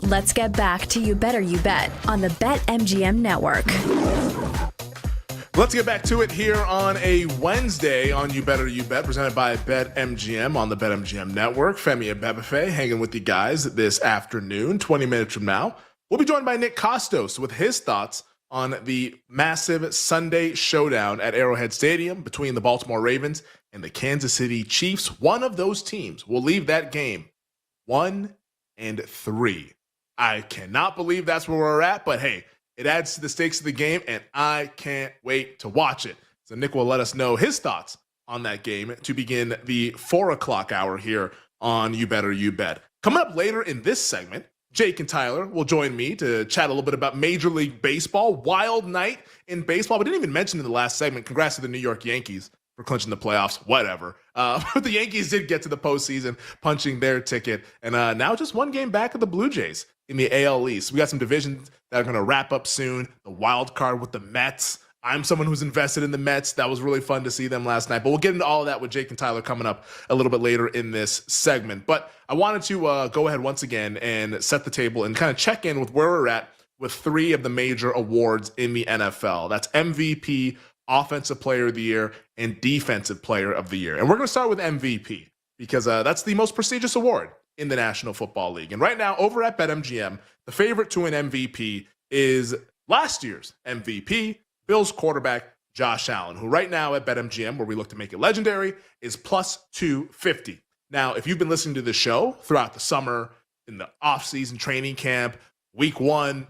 Let's get back to You Better You Bet on the BetMGM Network. Let's get back to it here on a Wednesday on You Better You Bet, presented by BetMGM on the BetMGM Network. Femi Abebefe hanging with you guys this afternoon. 20 minutes from now, we'll be joined by Nick Costos with his thoughts on the massive Sunday showdown at Arrowhead Stadium between the Baltimore Ravens and the Kansas City Chiefs. One of those teams will leave that game 1-3. I cannot believe that's where we're at, but hey, it adds to the stakes of the game, and I can't wait to watch it. So Nick will let us know his thoughts on that game to begin the 4 o'clock hour here on You Better You Bet. Coming up later in this segment, Jake and Tyler will join me to chat a little bit about Major League Baseball. Wild night in baseball. We didn't even mention in the last segment, congrats to the New York Yankees for clinching the playoffs, whatever. But the Yankees did get to the postseason, punching their ticket, and now just one game back of the Blue Jays in the AL East. We got some divisions that are going to wrap up soon. The wild card with the Mets. I'm someone who's invested in the Mets. That was really fun to see them last night. But we'll get into all of that with Jake and Tyler coming up a little bit later in this segment. But I wanted to go ahead once again and set the table and kind of check in with where we're at with 3 of the major awards in the NFL. That's MVP, Offensive Player of the Year, and Defensive Player of the Year. And we're going to start with MVP because that's the most prestigious award in the National Football League. And right now, over at BetMGM, the favorite to win MVP is last year's MVP, Bills quarterback Josh Allen, who right now at BetMGM, where we look to make it legendary, is plus 250. Now, if you've been listening to the show throughout the summer, in the offseason training camp, week 1,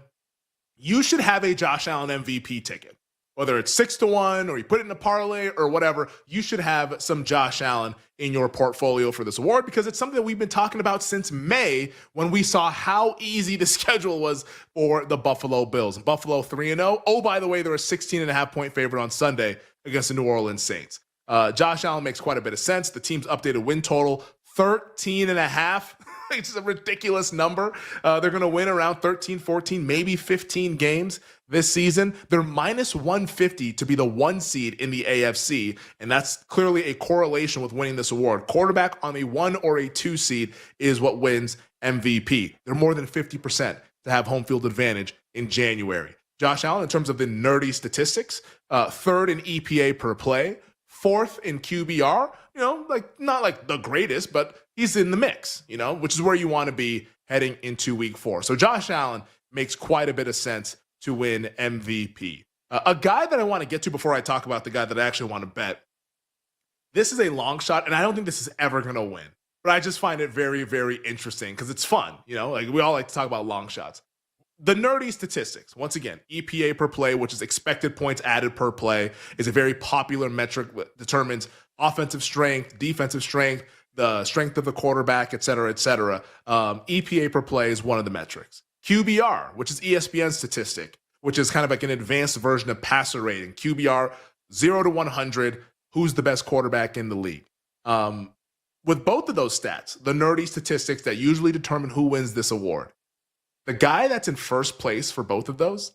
you should have a Josh Allen MVP ticket. Whether it's 6-1 or you put it in a parlay or whatever, you should have some Josh Allen in your portfolio for this award because it's something that we've been talking about since May when we saw how easy the schedule was for the Buffalo Bills. Buffalo 3-0. Oh, by the way, they're a 16.5-point favorite on Sunday against the New Orleans Saints. Josh Allen makes quite a bit of sense. The team's updated win total, 13.5. It's a ridiculous number. They're going to win around 13, 14, maybe 15 games this season. They're minus 150 to be the 1 seed in the AFC, and that's clearly a correlation with winning this award. Quarterback on a 1 or a 2 seed is what wins MVP. They're more than 50% to have home field advantage in January. Josh Allen, in terms of the nerdy statistics, 3rd in EPA per play, 4th in QBR, not like the greatest, but he's in the mix, which is where you want to be heading into week 4. So Josh Allen makes quite a bit of sense to win MVP. A guy that I want to get to before I talk about the guy that I actually want to bet. This is a long shot, and I don't think this is ever going to win, but I just find it very, very interesting because it's fun. Like we all like to talk about long shots. The nerdy statistics, once again, EPA per play, which is expected points added per play, is a very popular metric that determines offensive strength, defensive strength, the strength of the quarterback, et cetera, et cetera. EPA per play is one of the metrics. QBR, which is ESPN's statistic, which is kind of like an advanced version of passer rating. QBR, 0 to 100, who's the best quarterback in the league? With both of those stats, the nerdy statistics that usually determine who wins this award, the guy that's in first place for both of those,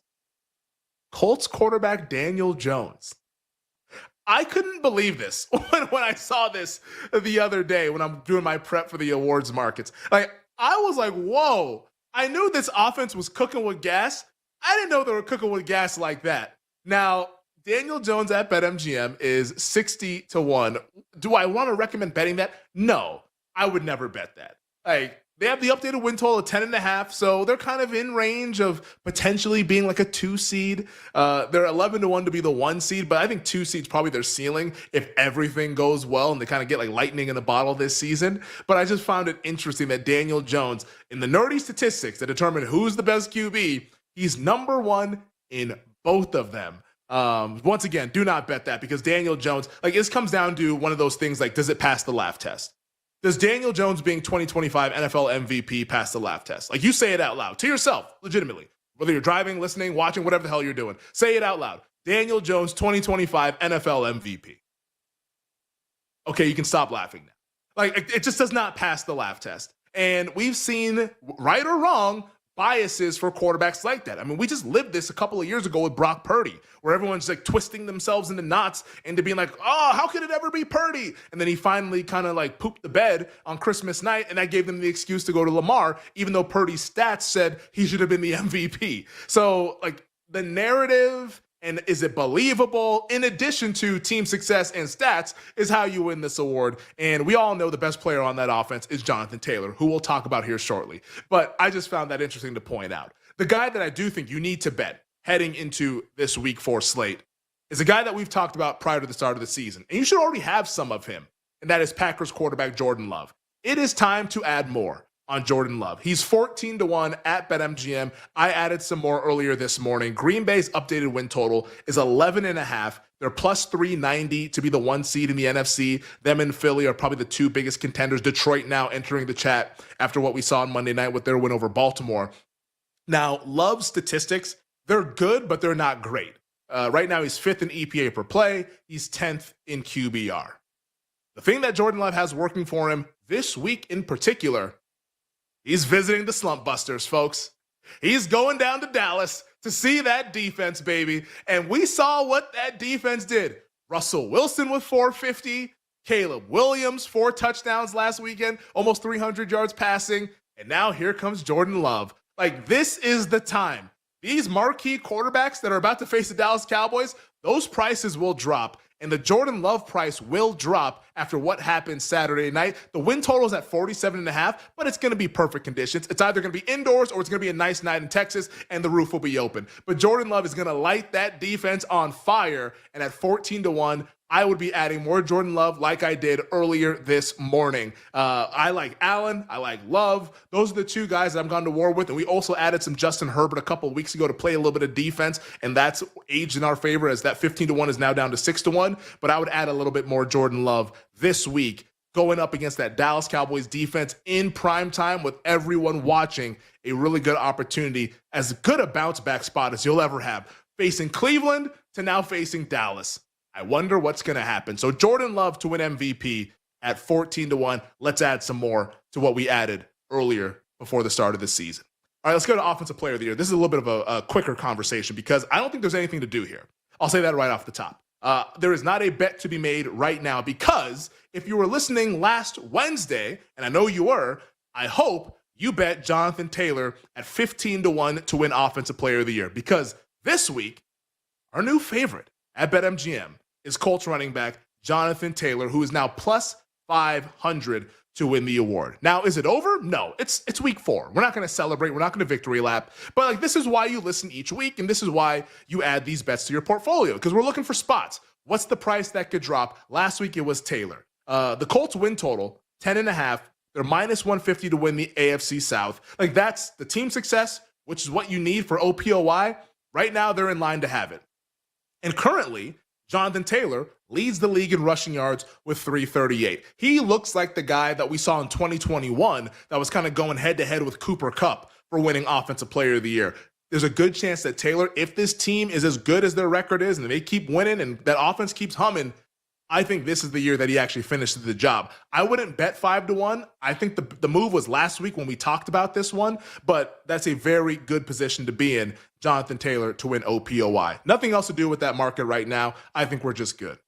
Colts quarterback Daniel Jones. I couldn't believe this when I saw this the other day when I'm doing my prep for the awards markets. I was like, whoa, I knew this offense was cooking with gas. I didn't know they were cooking with gas like that. Now, Daniel Jones at BetMGM is 60 to 1. Do I want to recommend betting that? No, I would never bet that. They have the updated win total of 10.5, so they're kind of in range of potentially being like a 2 seed. They're 11 to 1 to be the 1 seed, but I think 2 seeds probably their ceiling if everything goes well and they kind of get like lightning in a bottle this season. But I just found it interesting that Daniel Jones, in the nerdy statistics that determine who's the best QB, he's number 1 in both of them. Once again, do not bet that because Daniel Jones, this comes down to one of those things like, does it pass the laugh test? Does Daniel Jones being 2025 NFL MVP pass the laugh test? You say it out loud to yourself, legitimately. Whether you're driving, listening, watching, whatever the hell you're doing, say it out loud. Daniel Jones, 2025 NFL MVP. Okay, you can stop laughing now. It just does not pass the laugh test. And we've seen, right or wrong, biases for quarterbacks like that. I mean, we just lived this a couple of years ago with Brock Purdy, where everyone's like twisting themselves into knots into being like, oh, how could it ever be Purdy? And then he finally kind of like pooped the bed on Christmas night, and that gave them the excuse to go to Lamar, even though Purdy's stats said he should have been the MVP. So like the narrative and is it believable, in addition to team success and stats, is how you win this award. And we all know the best player on that offense is Jonathan Taylor, who we'll talk about here shortly. But I just found that interesting to point out. The guy that I do think you need to bet heading into this week 4 slate is a guy that we've talked about prior to the start of the season. And you should already have some of him, and that is Packers quarterback Jordan Love. It is time to add more on Jordan Love. He's 14-1 at BetMGM. I added some more earlier this morning. Green Bay's updated win total is 11.5. They're plus 390 to be the 1 seed in the NFC. Them and Philly are probably the 2 biggest contenders. Detroit now entering the chat after what we saw on Monday night with their win over Baltimore. Now, Love's statistics, they're good, but they're not great. Right now, he's 5th in EPA per play. He's 10th in QBR. The thing that Jordan Love has working for him this week in particular, he's visiting the Slump Busters, folks. He's going down to Dallas to see that defense, baby. And we saw what that defense did. Russell Wilson with 450, Caleb Williams, 4 touchdowns last weekend, almost 300 yards passing. And now here comes Jordan Love. Like, this is the time. These marquee quarterbacks that are about to face the Dallas Cowboys, those prices will drop. And the Jordan Love price will drop after what happened Saturday night. The win total is at 47.5, but it's going to be perfect conditions. It's either going to be indoors or it's going to be a nice night in Texas and the roof will be open. But Jordan Love is going to light that defense on fire. And at 14-1, I would be adding more Jordan Love like I did earlier this morning. I like Allen. I like Love. Those are the 2 guys that I'm going to war with. And we also added some Justin Herbert a couple of weeks ago to play a little bit of defense. And that's aged in our favor as that 15-1 is now down to 6-1. But I would add a little bit more Jordan Love this week going up against that Dallas Cowboys defense in prime time with everyone watching. A really good opportunity, as good a bounce back spot as you'll ever have, facing Cleveland to now facing Dallas. I wonder what's going to happen. So Jordan Love to win MVP at 14-1. Let's add some more to what we added earlier before the start of the season. All right, let's go to Offensive Player of the Year. This is a little bit of a quicker conversation because I don't think there's anything to do here. I'll say that right off the top. There is not a bet to be made right now because if you were listening last Wednesday, and I know you were, I hope you bet Jonathan Taylor at 15-1 to win Offensive Player of the Year because this week, our new favorite at BetMGM is Colts running back Jonathan Taylor, who is now plus 500 to win the award. Now, is it over? No, it's week 4. We're not going to celebrate. We're not going to victory lap. But like, this is why you listen each week, and this is why you add these bets to your portfolio, because we're looking for spots. What's the price that could drop? Last week, it was Taylor. The Colts win total, 10.5. They're minus 150 to win the AFC South. Like, that's the team success, which is what you need for OPOY. Right now, they're in line to have it. And currently, Jonathan Taylor leads the league in rushing yards with 338. He looks like the guy that we saw in 2021 that was kind of going head-to-head with Cooper Kupp for winning Offensive Player of the Year. There's a good chance that Taylor, if this team is as good as their record is and they keep winning and that offense keeps humming, I think this is the year that he actually finishes the job. I wouldn't bet 5-1. I think the move was last week when we talked about this one, but that's a very good position to be in, Jonathan Taylor, to win OPOY. Nothing else to do with that market right now. I think we're just good.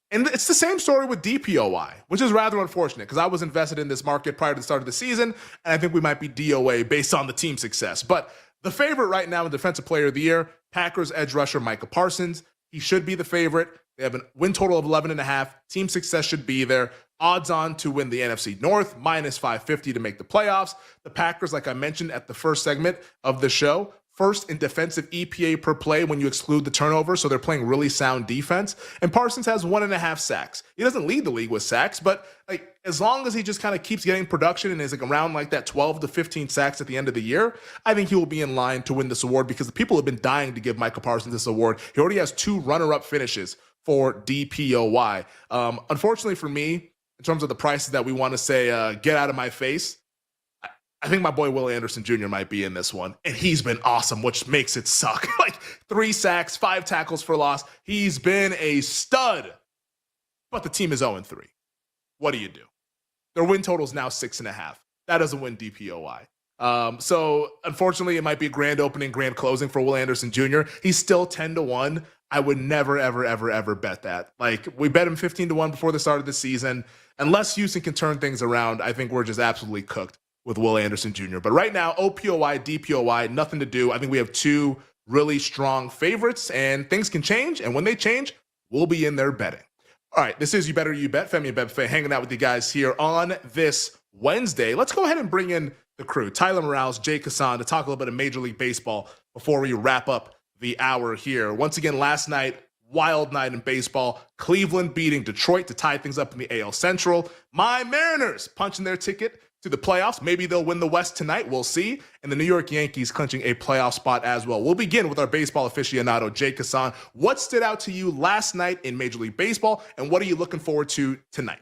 And it's the same story with DPOY, which is rather unfortunate because I was invested in this market prior to the start of the season, and I think we might be DOA based on the team success. But the favorite right now in Defensive Player of the Year, Packers edge rusher Micah Parsons. He should be the favorite. They have a win total of 11.5. Team success should be there. Odds on to win the NFC North, minus 550 to make the playoffs. The Packers, like I mentioned at the first segment of the show, first in defensive EPA per play when you exclude the turnover, so they're playing really sound defense. And Parsons has 1.5 sacks. He doesn't lead the league with sacks, but like as long as he just kind of keeps getting production and is like around like that 12 to 15 sacks at the end of the year, I think he will be in line to win this award because the people have been dying to give Micah Parsons this award. He already has 2 runner-up finishes for DPOY. Unfortunately for me, in terms of the prices that we want to say, get out of my face, I think my boy Will Anderson Jr. might be in this one, and he's been awesome, which makes it suck. Like 3 sacks, 5 tackles for loss. He's been a stud, but the team is 0-3. What do you do? Their win total is now 6.5. That doesn't win DPOY. So unfortunately, it might be a grand opening, grand closing for Will Anderson Jr. He's still 10-1. I would never, ever, ever, ever bet that. Like, we bet him 15-1 before the start of the season. Unless Houston can turn things around, I think we're just absolutely cooked with Will Anderson Jr. But right now, OPOY, DPOY, nothing to do. I think we have two really strong favorites, and things can change. And when they change, we'll be in there betting. All right, this is You Better You Bet. Femi and Beb hanging out with you guys here on this Wednesday. Let's go ahead and bring in the crew. Tyler Morales, Jay Kassan, to talk a little bit of Major League Baseball before we wrap up the hour here. Once again, last night, wild night in baseball. Cleveland beating Detroit to tie things up in the AL Central. My Mariners punching their ticket to the playoffs. Maybe they'll win the West tonight. We'll see. And the New York Yankees clinching a playoff spot as well. We'll begin with our baseball aficionado, Jay Kassan. What stood out to you last night in Major League Baseball, and what are you looking forward to tonight?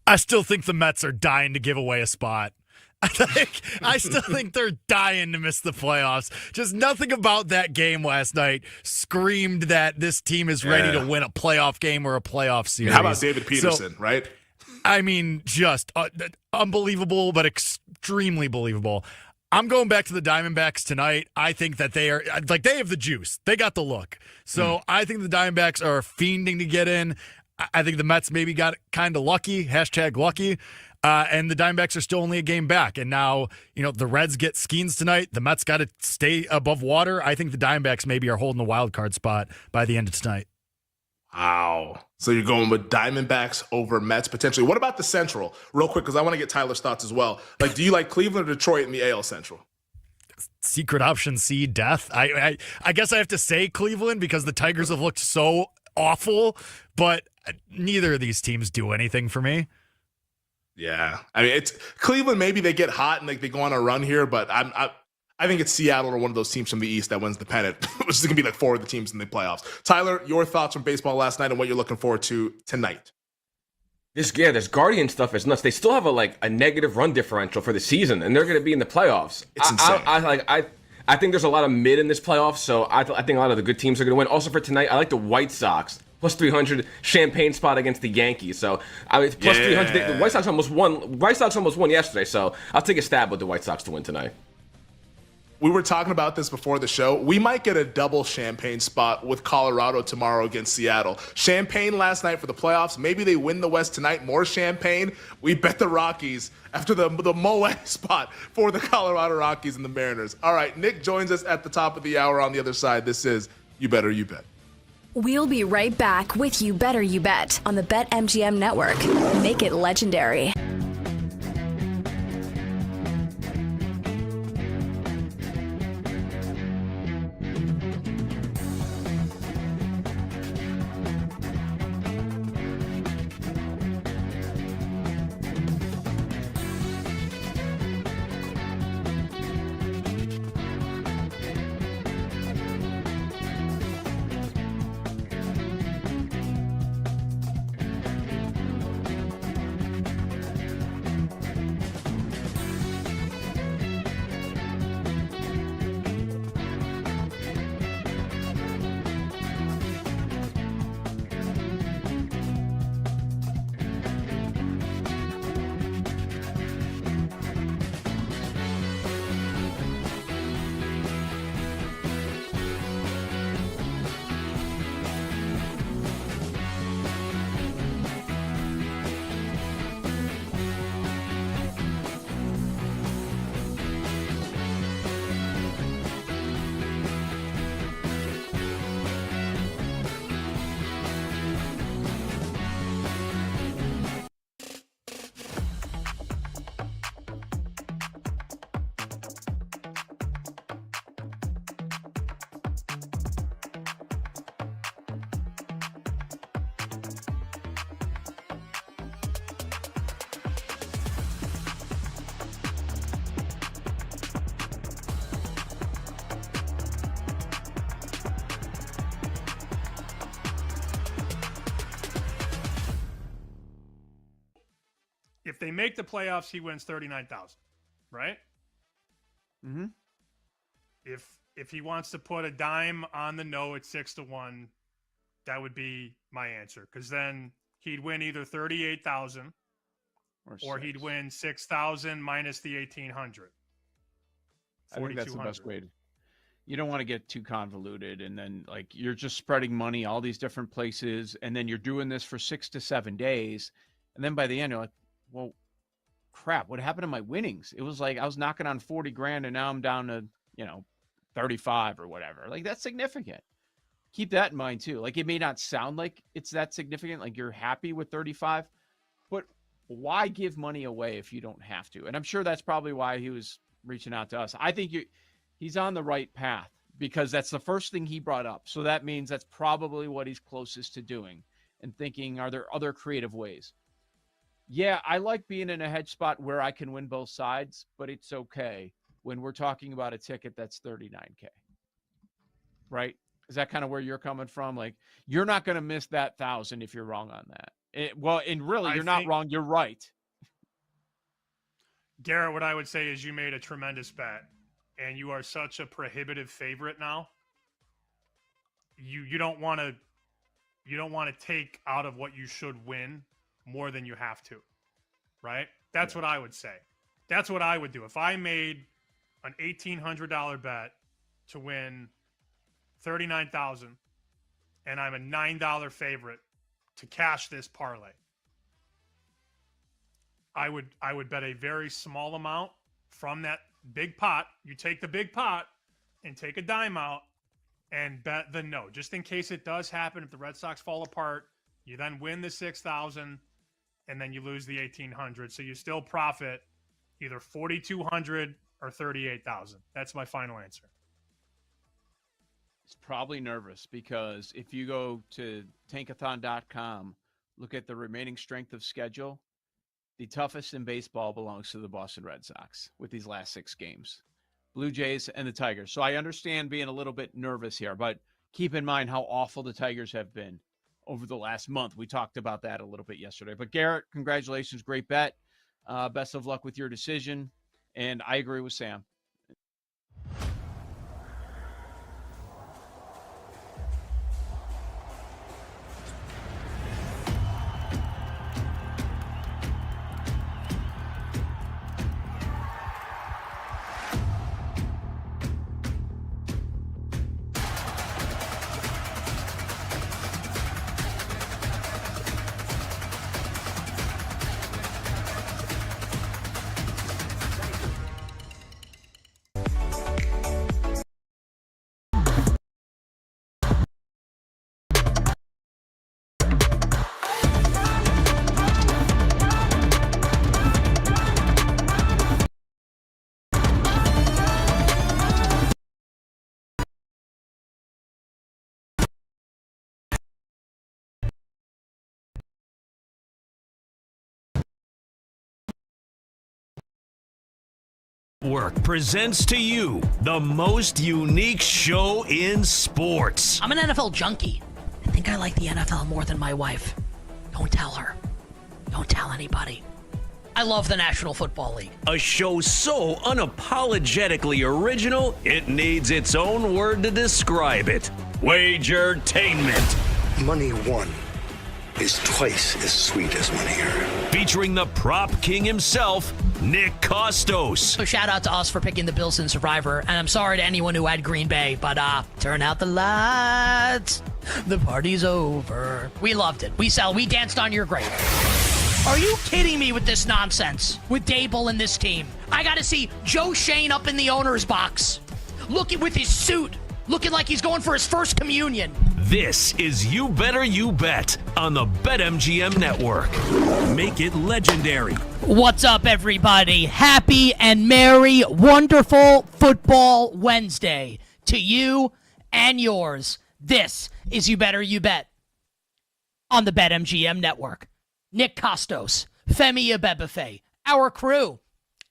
I still think the Mets are dying to give away a spot. I still think they're dying to miss the playoffs. Just nothing about that game last night screamed that this team is ready to win a playoff game or a playoff series. How about David Peterson, right? I mean, just unbelievable, but extremely believable. I'm going back to the Diamondbacks tonight. I think that they are like, they have the juice. They got the look. So I think the Diamondbacks are fiending to get in. I think the Mets maybe got kind of lucky, #lucky. And the Diamondbacks are still only a game back. And now, the Reds get Skeens tonight. The Mets got to stay above water. I think the Diamondbacks maybe are holding the wild card spot by the end of tonight. Wow. So you're going with Diamondbacks over Mets potentially. What about the Central? Real quick, because I want to get Tyler's thoughts as well. Like, do you like Cleveland or Detroit in the AL Central? Secret option C, death. I guess I have to say Cleveland because the Tigers have looked so awful, but neither of these teams do anything for me. Yeah. I mean, it's Cleveland. Maybe they get hot and they go on a run here, but I think it's Seattle or one of those teams from the East that wins the pennant, which is going to be like four of the teams in the playoffs. Tyler, your thoughts from baseball last night and what you're looking forward to tonight? This Guardian stuff is nuts. They still have a negative run differential for the season, and they're going to be in the playoffs. It's insane. I think there's a lot of mid in this playoff, so I think a lot of the good teams are going to win. Also for tonight, I like the White Sox. Plus 300 champagne spot against the Yankees. So plus 300. The White Sox almost won. White Sox almost won yesterday. So I'll take a stab with the White Sox to win tonight. We were talking about this before the show. We might get a double champagne spot with Colorado tomorrow against Seattle. Champagne last night for the playoffs. Maybe they win the West tonight. More champagne. We bet the Rockies after the Moet spot for the Colorado Rockies and the Mariners. All right, Nick joins us at the top of the hour on the other side. This is You Better You Bet. We'll be right back with You Better You Bet on the BetMGM network. Make it legendary. If they make the playoffs, he wins 39,000, right? Mm-hmm. If he wants to put a dime on the no at 6-1, that would be my answer, because then he'd win either 38,000 or he'd win 6,000 minus the 1,800. I think that's the best way to. You don't want to get too convoluted, and then like you're just spreading money all these different places, and then you're doing this for 6 to 7 days, and then by the end you're like, well, crap, what happened to my winnings? It was like I was knocking on 40 grand, and now I'm down to 35 or whatever. Like that's significant. Keep that in mind too. Like it may not sound like it's that significant, like you're happy with 35, but why give money away if you don't have to? And I'm sure that's probably why he was reaching out to us. I think he's on the right path because that's the first thing he brought up. So that means that's probably what he's closest to doing and thinking, are there other creative ways? Yeah, I like being in a hedge spot where I can win both sides, but it's okay when we're talking about a ticket that's 39K. Right? Is that kind of where you're coming from? Like, you're not going to miss that 1,000 if you're wrong on that. And really, you're not wrong. You're right. Garrett, what I would say is you made a tremendous bet, and you are such a prohibitive favorite now. You don't want to take out of what you should win more than you have to, right? That's what I would say. That's what I would do. If I made an $1,800 bet to win $39,000 and I'm a $9 favorite to cash this parlay, I would bet a very small amount from that big pot. You take the big pot and take a dime out and bet the no, just in case it does happen. If the Red Sox fall apart, you then win the 6,000 and then you lose the 1,800. So you still profit either 4,200 or 38,000. That's my final answer. He's probably nervous because if you go to tankathon.com, look at the remaining strength of schedule, the toughest in baseball belongs to the Boston Red Sox with these last 6 games, Blue Jays and the Tigers. So I understand being a little bit nervous here, but keep in mind how awful the Tigers have been over the last month. We talked about that a little bit yesterday. But Garrett, congratulations. Great bet. Best of luck with your decision. And I agree with Sam. Network presents to you the most unique show in sports. I'm an NFL junkie. I think I like the NFL more than my wife. Don't tell her. Don't tell anybody. I love the National Football League. A show so unapologetically original, it needs its own word to describe it. Wagertainment. Money won is twice as sweet as money earned. Featuring the prop king himself, Nick Costos. So shout out to us for picking the Bills in Survivor, and I'm sorry to anyone who had Green Bay, but turn out the lights. The party's over. We loved it. We danced on your grave. Are you kidding me with this nonsense? With Dable and this team? I gotta see Joe Shane up in the owner's box, looking with his suit, looking like he's going for his first communion. This is You Better You Bet on the BetMGM Network. Make it legendary. What's up, everybody? Happy and merry, wonderful Football Wednesday to you and yours. This is You Better You Bet on the BetMGM Network. Nick Costos, Femi Abebefe, our crew,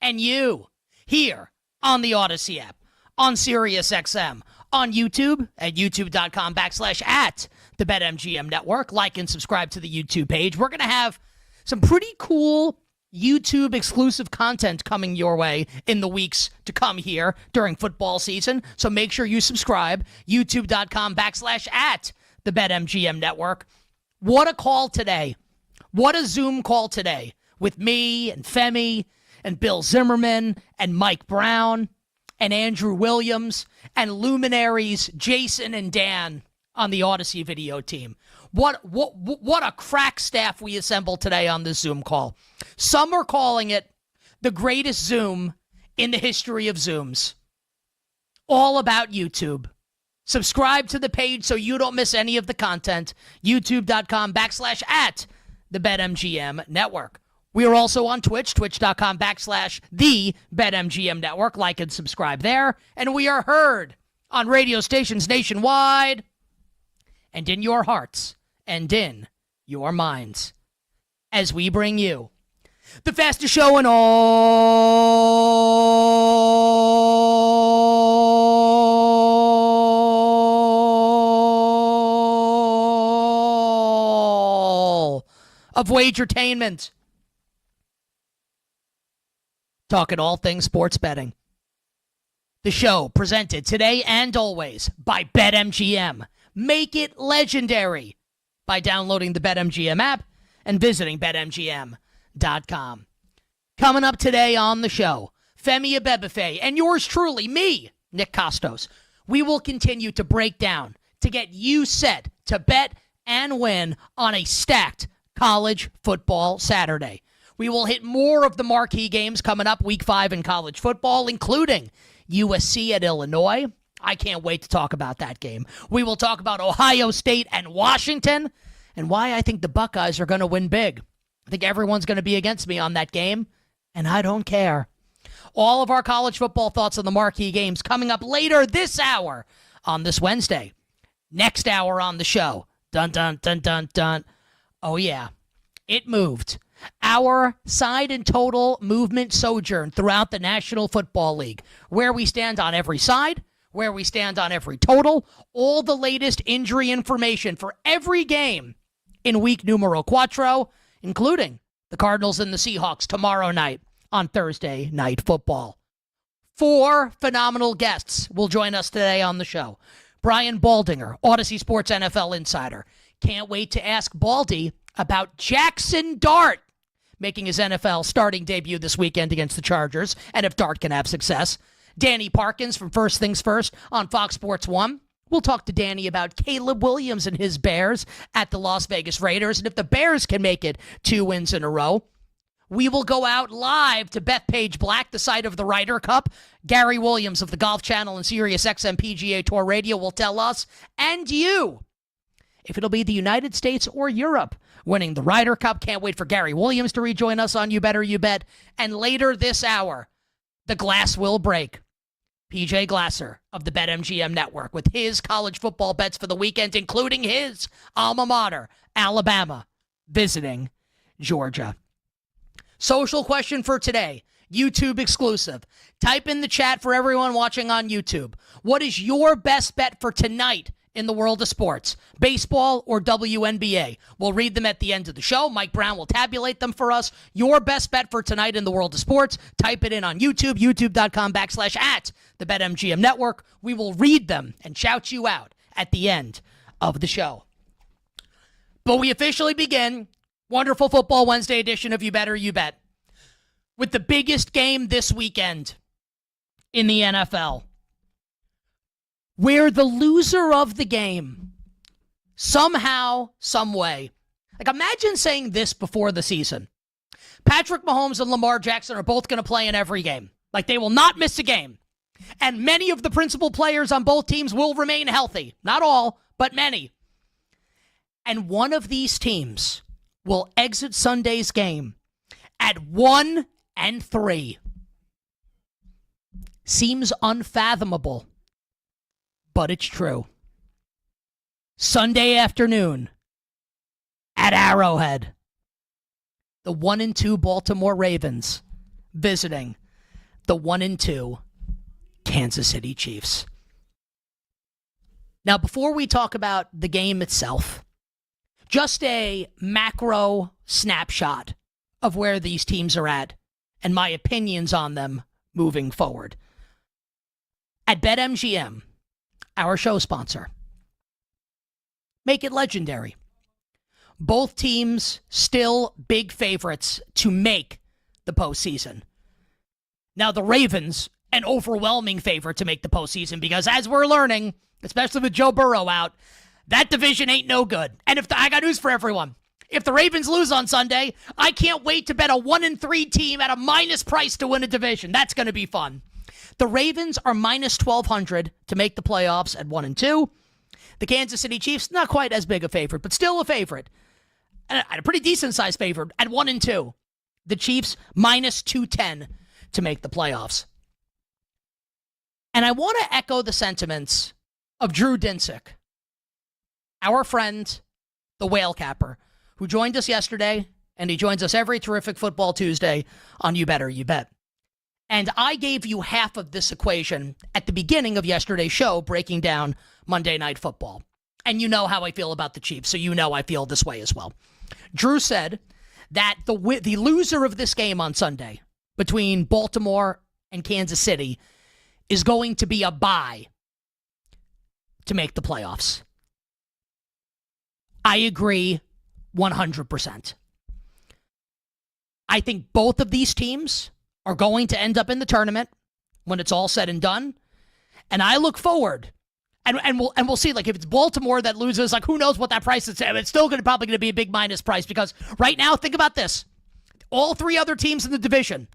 and you here on the Odyssey app, on SiriusXM, on YouTube at youtube.com/at the BetMGM Network. Like and subscribe to the YouTube page. We're going to have some pretty cool YouTube exclusive content coming your way in the weeks to come here during football season. So make sure you subscribe. youtube.com/at the BetMGM Network. What a call today. What a Zoom call today with me and Femi and Bill Zimmerman and Mike Brown and Andrew Williams and luminaries Jason and Dan on the Odyssey video team. What a crack staff we assembled today on this Zoom call. Some are calling it the greatest Zoom in the history of Zooms. All about YouTube. Subscribe to the page so you don't miss any of the content. YouTube.com/at the BetMGM Network. We are also on Twitch, twitch.com/the BetMGM Network. Like and subscribe there. And we are heard on radio stations nationwide and in your hearts and in your minds as we bring you the fastest show in all of Wagertainment. Talking all things sports betting. The show presented today and always by BetMGM. Make it legendary by downloading the BetMGM app and visiting BetMGM.com. Coming up today on the show, Femi Abebefe and yours truly, me, Nick Costos. We will continue to break down to get you set to bet and win on a stacked college football Saturday. We will hit more of the marquee games coming up week 5 in college football, including USC at Illinois. I can't wait to talk about that game. We will talk about Ohio State and Washington and why I think the Buckeyes are going to win big. I think everyone's going to be against me on that game, and I don't care. All of our college football thoughts on the marquee games coming up later this hour on this Wednesday. Next hour on the show. Dun, dun, dun, dun, dun. Oh, yeah. It moved. Our side and total movement sojourn throughout the National Football League, where we stand on every side, where we stand on every total, all the latest injury information for every game in week numero cuatro, including the Cardinals and the Seahawks tomorrow night on Thursday Night Football. 4 phenomenal guests will join us today on the show. Brian Baldinger, Odyssey Sports NFL Insider. Can't wait to ask Baldy about Jackson Dart making his NFL starting debut this weekend against the Chargers, and if Dart can have success. Danny Parkins from First Things First on Fox Sports 1. We'll talk to Danny about Caleb Williams and his Bears at the Las Vegas Raiders, and if the Bears can make it 2 wins in a row. We will go out live to Bethpage Black, the site of the Ryder Cup. Gary Williams of the Golf Channel and Sirius XM PGA Tour Radio will tell us and you if it'll be the United States or Europe winning the Ryder Cup. Can't wait for Gary Williams to rejoin us on You Better You Bet. And later this hour, the glass will break. PJ Glasser of the BetMGM Network with his college football bets for the weekend, including his alma mater, Alabama, visiting Georgia. Social question for today, YouTube exclusive. Type in the chat for everyone watching on YouTube. What is your best bet for tonight in the world of sports? Baseball or WNBA? We'll read them at the end of the show. Mike Brown will tabulate them for us. Your best bet for tonight in the world of sports. Type it in on YouTube, youtube.com/at the BetMGM Network. We will read them and shout you out at the end of the show. But we officially begin wonderful Football Wednesday edition of You Better You Bet with the biggest game this weekend in the NFL, where the loser of the game, somehow, some way, like imagine saying this before the season. Patrick Mahomes and Lamar Jackson are both going to play in every game. Like they will not miss a game. And many of the principal players on both teams will remain healthy. Not all, but many. And one of these teams will exit Sunday's game at 1-3. Seems unfathomable, but it's true. Sunday afternoon at Arrowhead, the 1-2 Baltimore Ravens visiting the 1-2 Kansas City Chiefs. Now, before we talk about the game itself, just a macro snapshot of where these teams are at and my opinions on them moving forward. At BetMGM, our show sponsor, make it legendary. Both teams still big favorites to make the postseason. Now, the Ravens, an overwhelming favorite to make the postseason because, as we're learning, especially with Joe Burrow out, that division ain't no good. And I got news for everyone. If the Ravens lose on Sunday, I can't wait to bet a 1-3 team at a minus price to win a division. That's going to be fun. The Ravens are minus 1,200 to make the playoffs at 1-2. The Kansas City Chiefs, not quite as big a favorite, but still a favorite. And a pretty decent-sized favorite at 1-2. The Chiefs minus 210 to make the playoffs. And I want to echo the sentiments of Drew Dinsick, our friend, the Whale Capper, who joined us yesterday, and he joins us every Terrific Football Tuesday on You Better You Bet. And I gave you half of this equation at the beginning of yesterday's show, breaking down Monday Night Football. And you know how I feel about the Chiefs, so you know I feel this way as well. Drew said that the loser of this game on Sunday between Baltimore and Kansas City is going to be a bye to make the playoffs. I agree 100%. I think both of these teams are going to end up in the tournament when it's all said and done. And I look forward, and we'll see, like, if it's Baltimore that loses, like, who knows what that price is. It's still probably going to be a big minus price because right now, think about this. All three other teams in the division,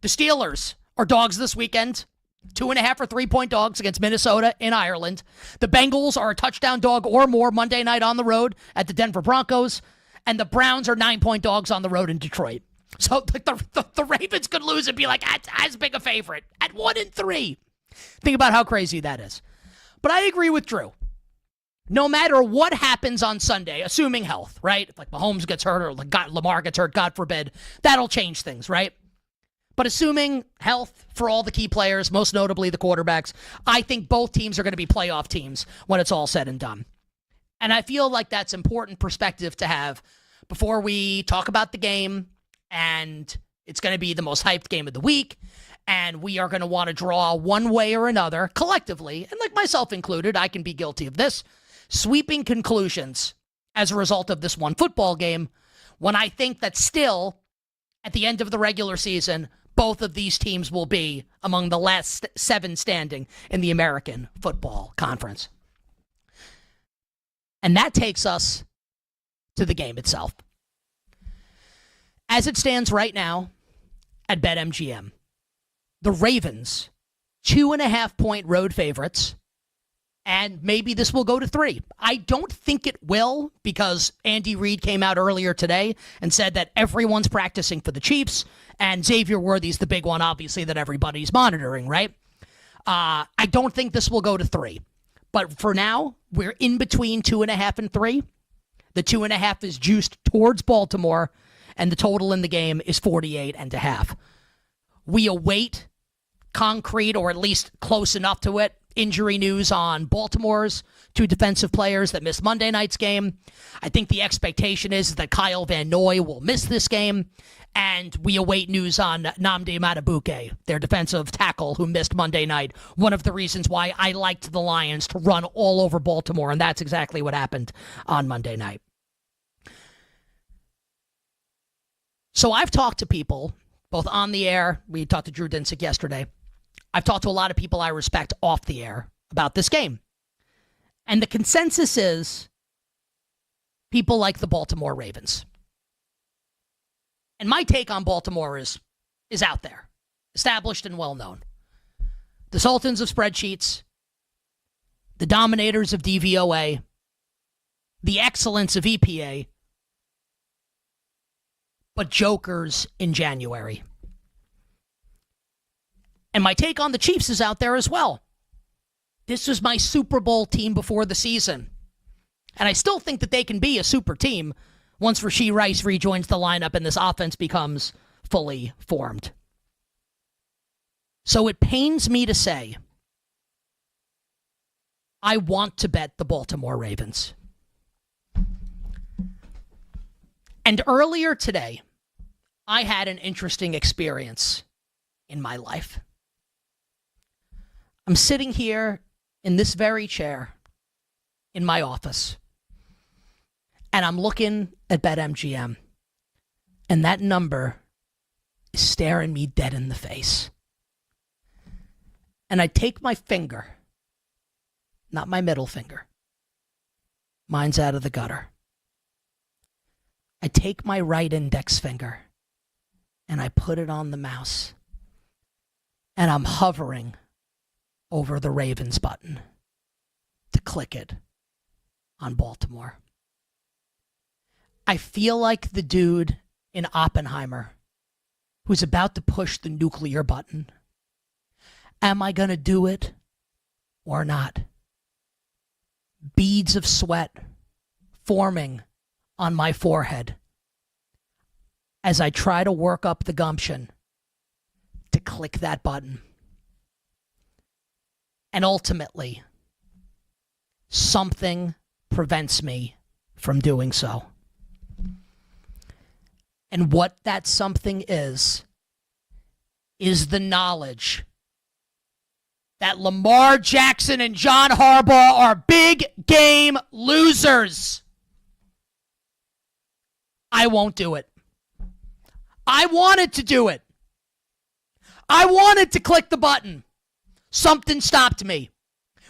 the Steelers are dogs this weekend, 2.5 or 3-point dogs against Minnesota in Ireland. The Bengals are a touchdown dog or more Monday night on the road at the Denver Broncos. And the Browns are 9-point dogs on the road in Detroit. So like the Ravens could lose and be like as big a favorite at 1-3. Think about how crazy that is. But I agree with Drew. No matter what happens on Sunday, assuming health, right? If like Mahomes gets hurt or Lamar gets hurt, God forbid, that'll change things, right? But assuming health for all the key players, most notably the quarterbacks, I think both teams are going to be playoff teams when it's all said and done. And I feel like that's important perspective to have before we talk about the game. And it's going to be the most hyped game of the week. And we are going to want to draw one way or another collectively, and like myself included, I can be guilty of this, sweeping conclusions as a result of this one football game when I think that still, at the end of the regular season, both of these teams will be among the last 7 standing in the American Football Conference. And that takes us to the game itself. As it stands right now at BetMGM, the Ravens, 2.5-point road favorites, and maybe this will go to 3. I don't think it will because Andy Reid came out earlier today and said that everyone's practicing for the Chiefs, and Xavier Worthy's the big one, obviously, that everybody's monitoring, right? I don't think this will go to 3. But for now, we're in between 2.5 and 3. The 2.5 is juiced towards Baltimore, and the total in the game is 48.5. We await concrete, or at least close enough to it, injury news on Baltimore's 2 defensive players that missed Monday night's game. I think the expectation is that Kyle Van Noy will miss this game, and we await news on Nnamdi Madubuike, their defensive tackle who missed Monday night. One of the reasons why I liked the Lions to run all over Baltimore, and that's exactly what happened on Monday night. So I've talked to people, both on the air, we talked to Drew Dinsick yesterday. I've talked to a lot of people I respect off the air about this game. And the consensus is people like the Baltimore Ravens. And my take on Baltimore is out there, established and well known. The sultans of spreadsheets, the dominators of DVOA, the excellence of EPA, but jokers in January. And my take on the Chiefs is out there as well. This was my Super Bowl team before the season. And I still think that they can be a super team once Rashee Rice rejoins the lineup and this offense becomes fully formed. So it pains me to say, I want to bet the Baltimore Ravens. And earlier today, I had an interesting experience in my life. I'm sitting here in this very chair in my office, And I'm looking at BetMGM, and that number is staring me dead in the face. And I take my finger, not my middle finger. Mine's out of the gutter. I take my right index finger, and I put it on the mouse. And I'm hovering over the Ravens button to click it on Baltimore. I feel like the dude in Oppenheimer who's about to push the nuclear button. Am I going to do it or not? Beads of sweat forming on my forehead as I try to work up the gumption to click that button. And ultimately, something prevents me from doing so. And what that something is the knowledge that Lamar Jackson and John Harbaugh are big game losers. I won't do it. I wanted to do it. I wanted to click the button. Something stopped me.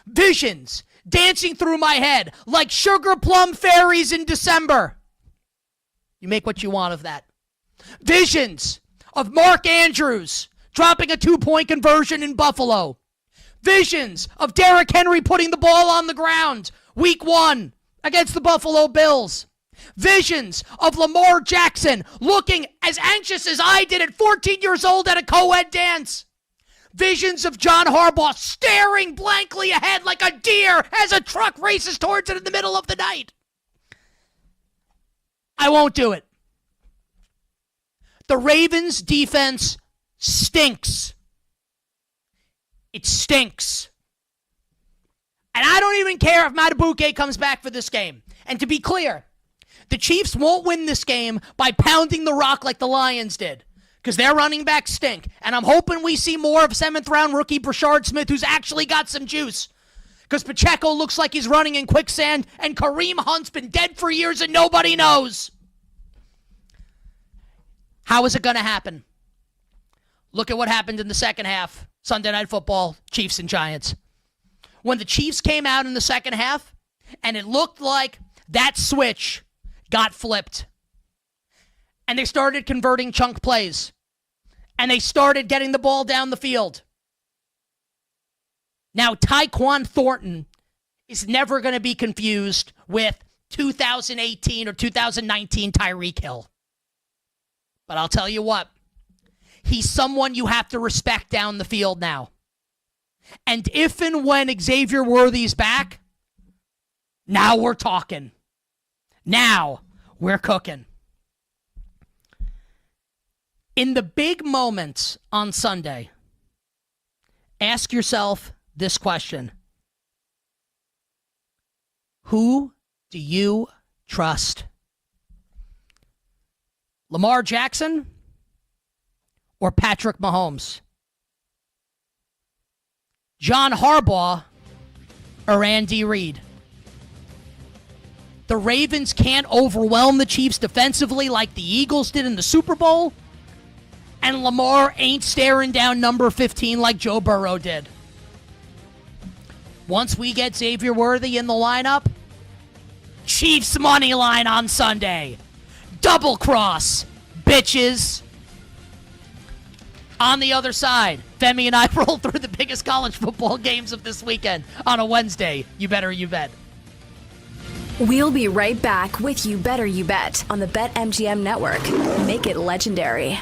Visions dancing through my head like sugar plum fairies in December. You make what you want of that. Visions of Mark Andrews dropping a 2-point conversion in Buffalo. Visions of Derrick Henry putting the ball on the ground week 1 against the Buffalo Bills. Visions of Lamar Jackson looking as anxious as I did at 14 years old at a co-ed dance. Visions of John Harbaugh staring blankly ahead like a deer as a truck races towards it in the middle of the night. I won't do it. The Ravens' defense stinks. It stinks. And I don't even care if Madubuike comes back for this game. And to be clear, the Chiefs won't win this game by pounding the rock like the Lions did, because their running backs stink. And I'm hoping we see more of 7th-round rookie Brashard Smith, who's actually got some juice, because Pacheco looks like he's running in quicksand, and Kareem Hunt's been dead for years and nobody knows. How is it going to happen? Look at what happened in the second half. Sunday Night Football, Chiefs and Giants. When the Chiefs came out in the second half, and it looked like that switch got flipped, and they started converting chunk plays, and they started getting the ball down the field. Now, Tyquan Thornton is never going to be confused with 2018 or 2019 Tyreek Hill. But I'll tell you what, he's someone you have to respect down the field now. And if and when Xavier Worthy's back, now we're talking. Now we're cooking. In the big moments on Sunday, ask yourself this question. Who do you trust? Lamar Jackson or Patrick Mahomes? John Harbaugh or Andy Reid? The Ravens can't overwhelm the Chiefs defensively like the Eagles did in the Super Bowl, and Lamar ain't staring down number 15 like Joe Burrow did. Once we get Xavier Worthy in the lineup, Chiefs money line on Sunday. Double cross, bitches. On the other side, Femi and I roll through the biggest college football games of this weekend on a Wednesday. You better, you bet. We'll be right back with You Better You Bet on the BetMGM network. Make it legendary.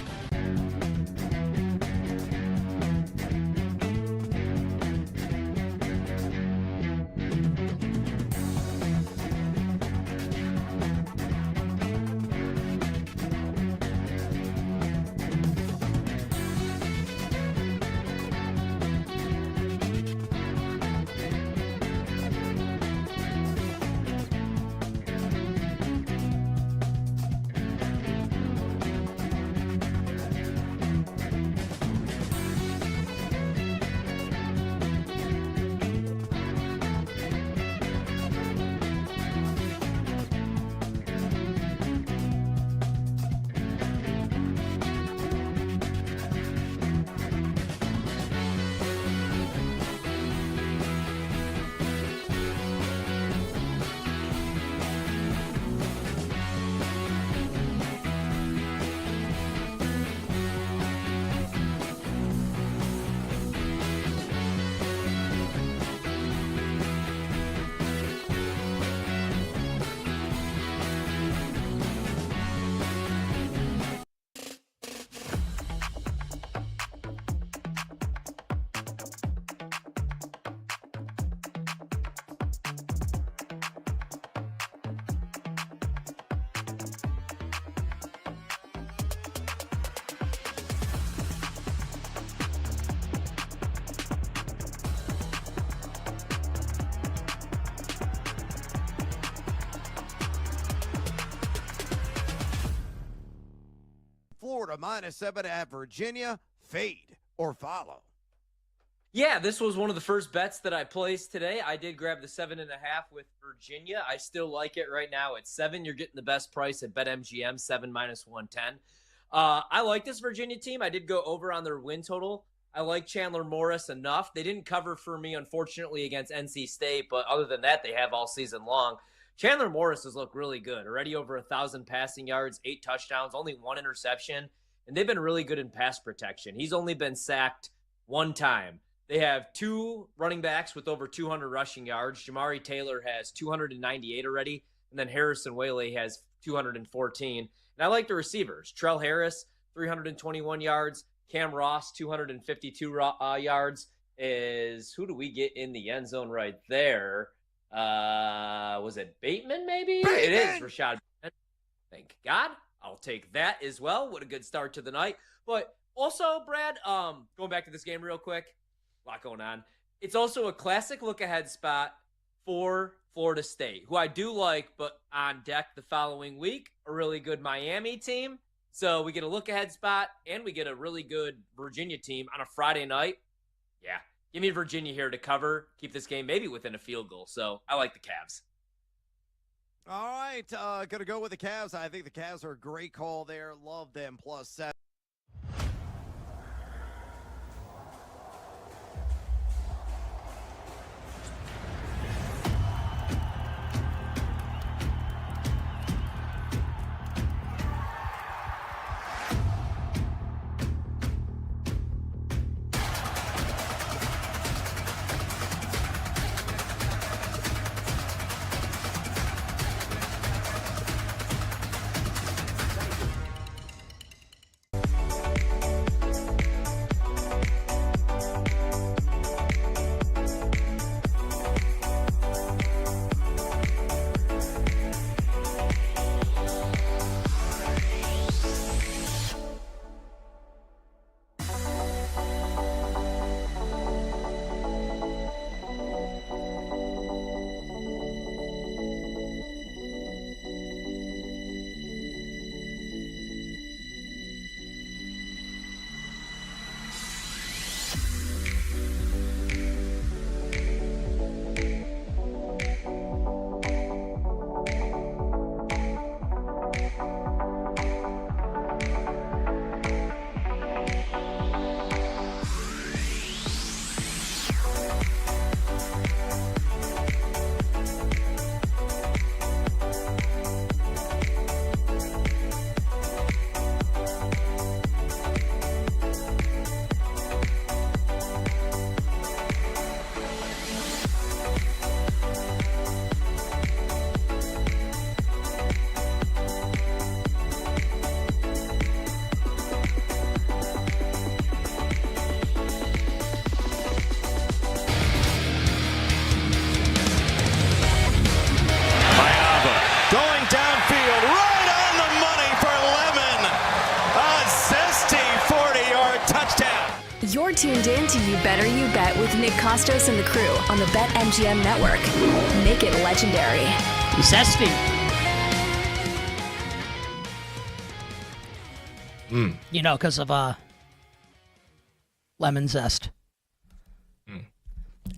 a -7 at Virginia. Fade or follow? Yeah, this was one of the first bets that I placed today. I did grab the 7.5 with Virginia. I still like it right now at 7. You're getting the best price at BetMGM, 7 -110. I like this Virginia team. I did go over on their win total. I like Chandler Morris enough. They didn't cover for me, unfortunately, against NC State, but other than that, they have all season long. Chandler Morris has looked really good. Already over 1,000 passing yards, 8 touchdowns, only 1 interception, and they've been really good in pass protection. He's only been sacked 1 time. They have 2 running backs with over 200 rushing yards. Jamari Taylor has 298 already, and then Harrison Whaley has 214. And I like the receivers. Trell Harris, 321 yards. Cam Ross, 252 yards. Who do we get in the end zone right there? Was it Bateman, maybe? Bateman! It is Rashad Bateman. Thank God. I'll take that as well. What a good start to the night. But also, Brad, going back to this game real quick, a lot going on. It's also a classic look-ahead spot for Florida State, who I do like, but on deck the following week, a really good Miami team. So we get a look-ahead spot, and we get a really good Virginia team on a Friday night. Yeah, give me Virginia here to cover, keep this game maybe within a field goal. So I like the Cavs. All right, going to go with the Cavs. I think the Cavs are a great call there. Love them, +7. You're tuned in to You Better You Bet with Nick Costos and the crew on the BetMGM Network. Make it legendary. Zesty. You know, because of lemon zest.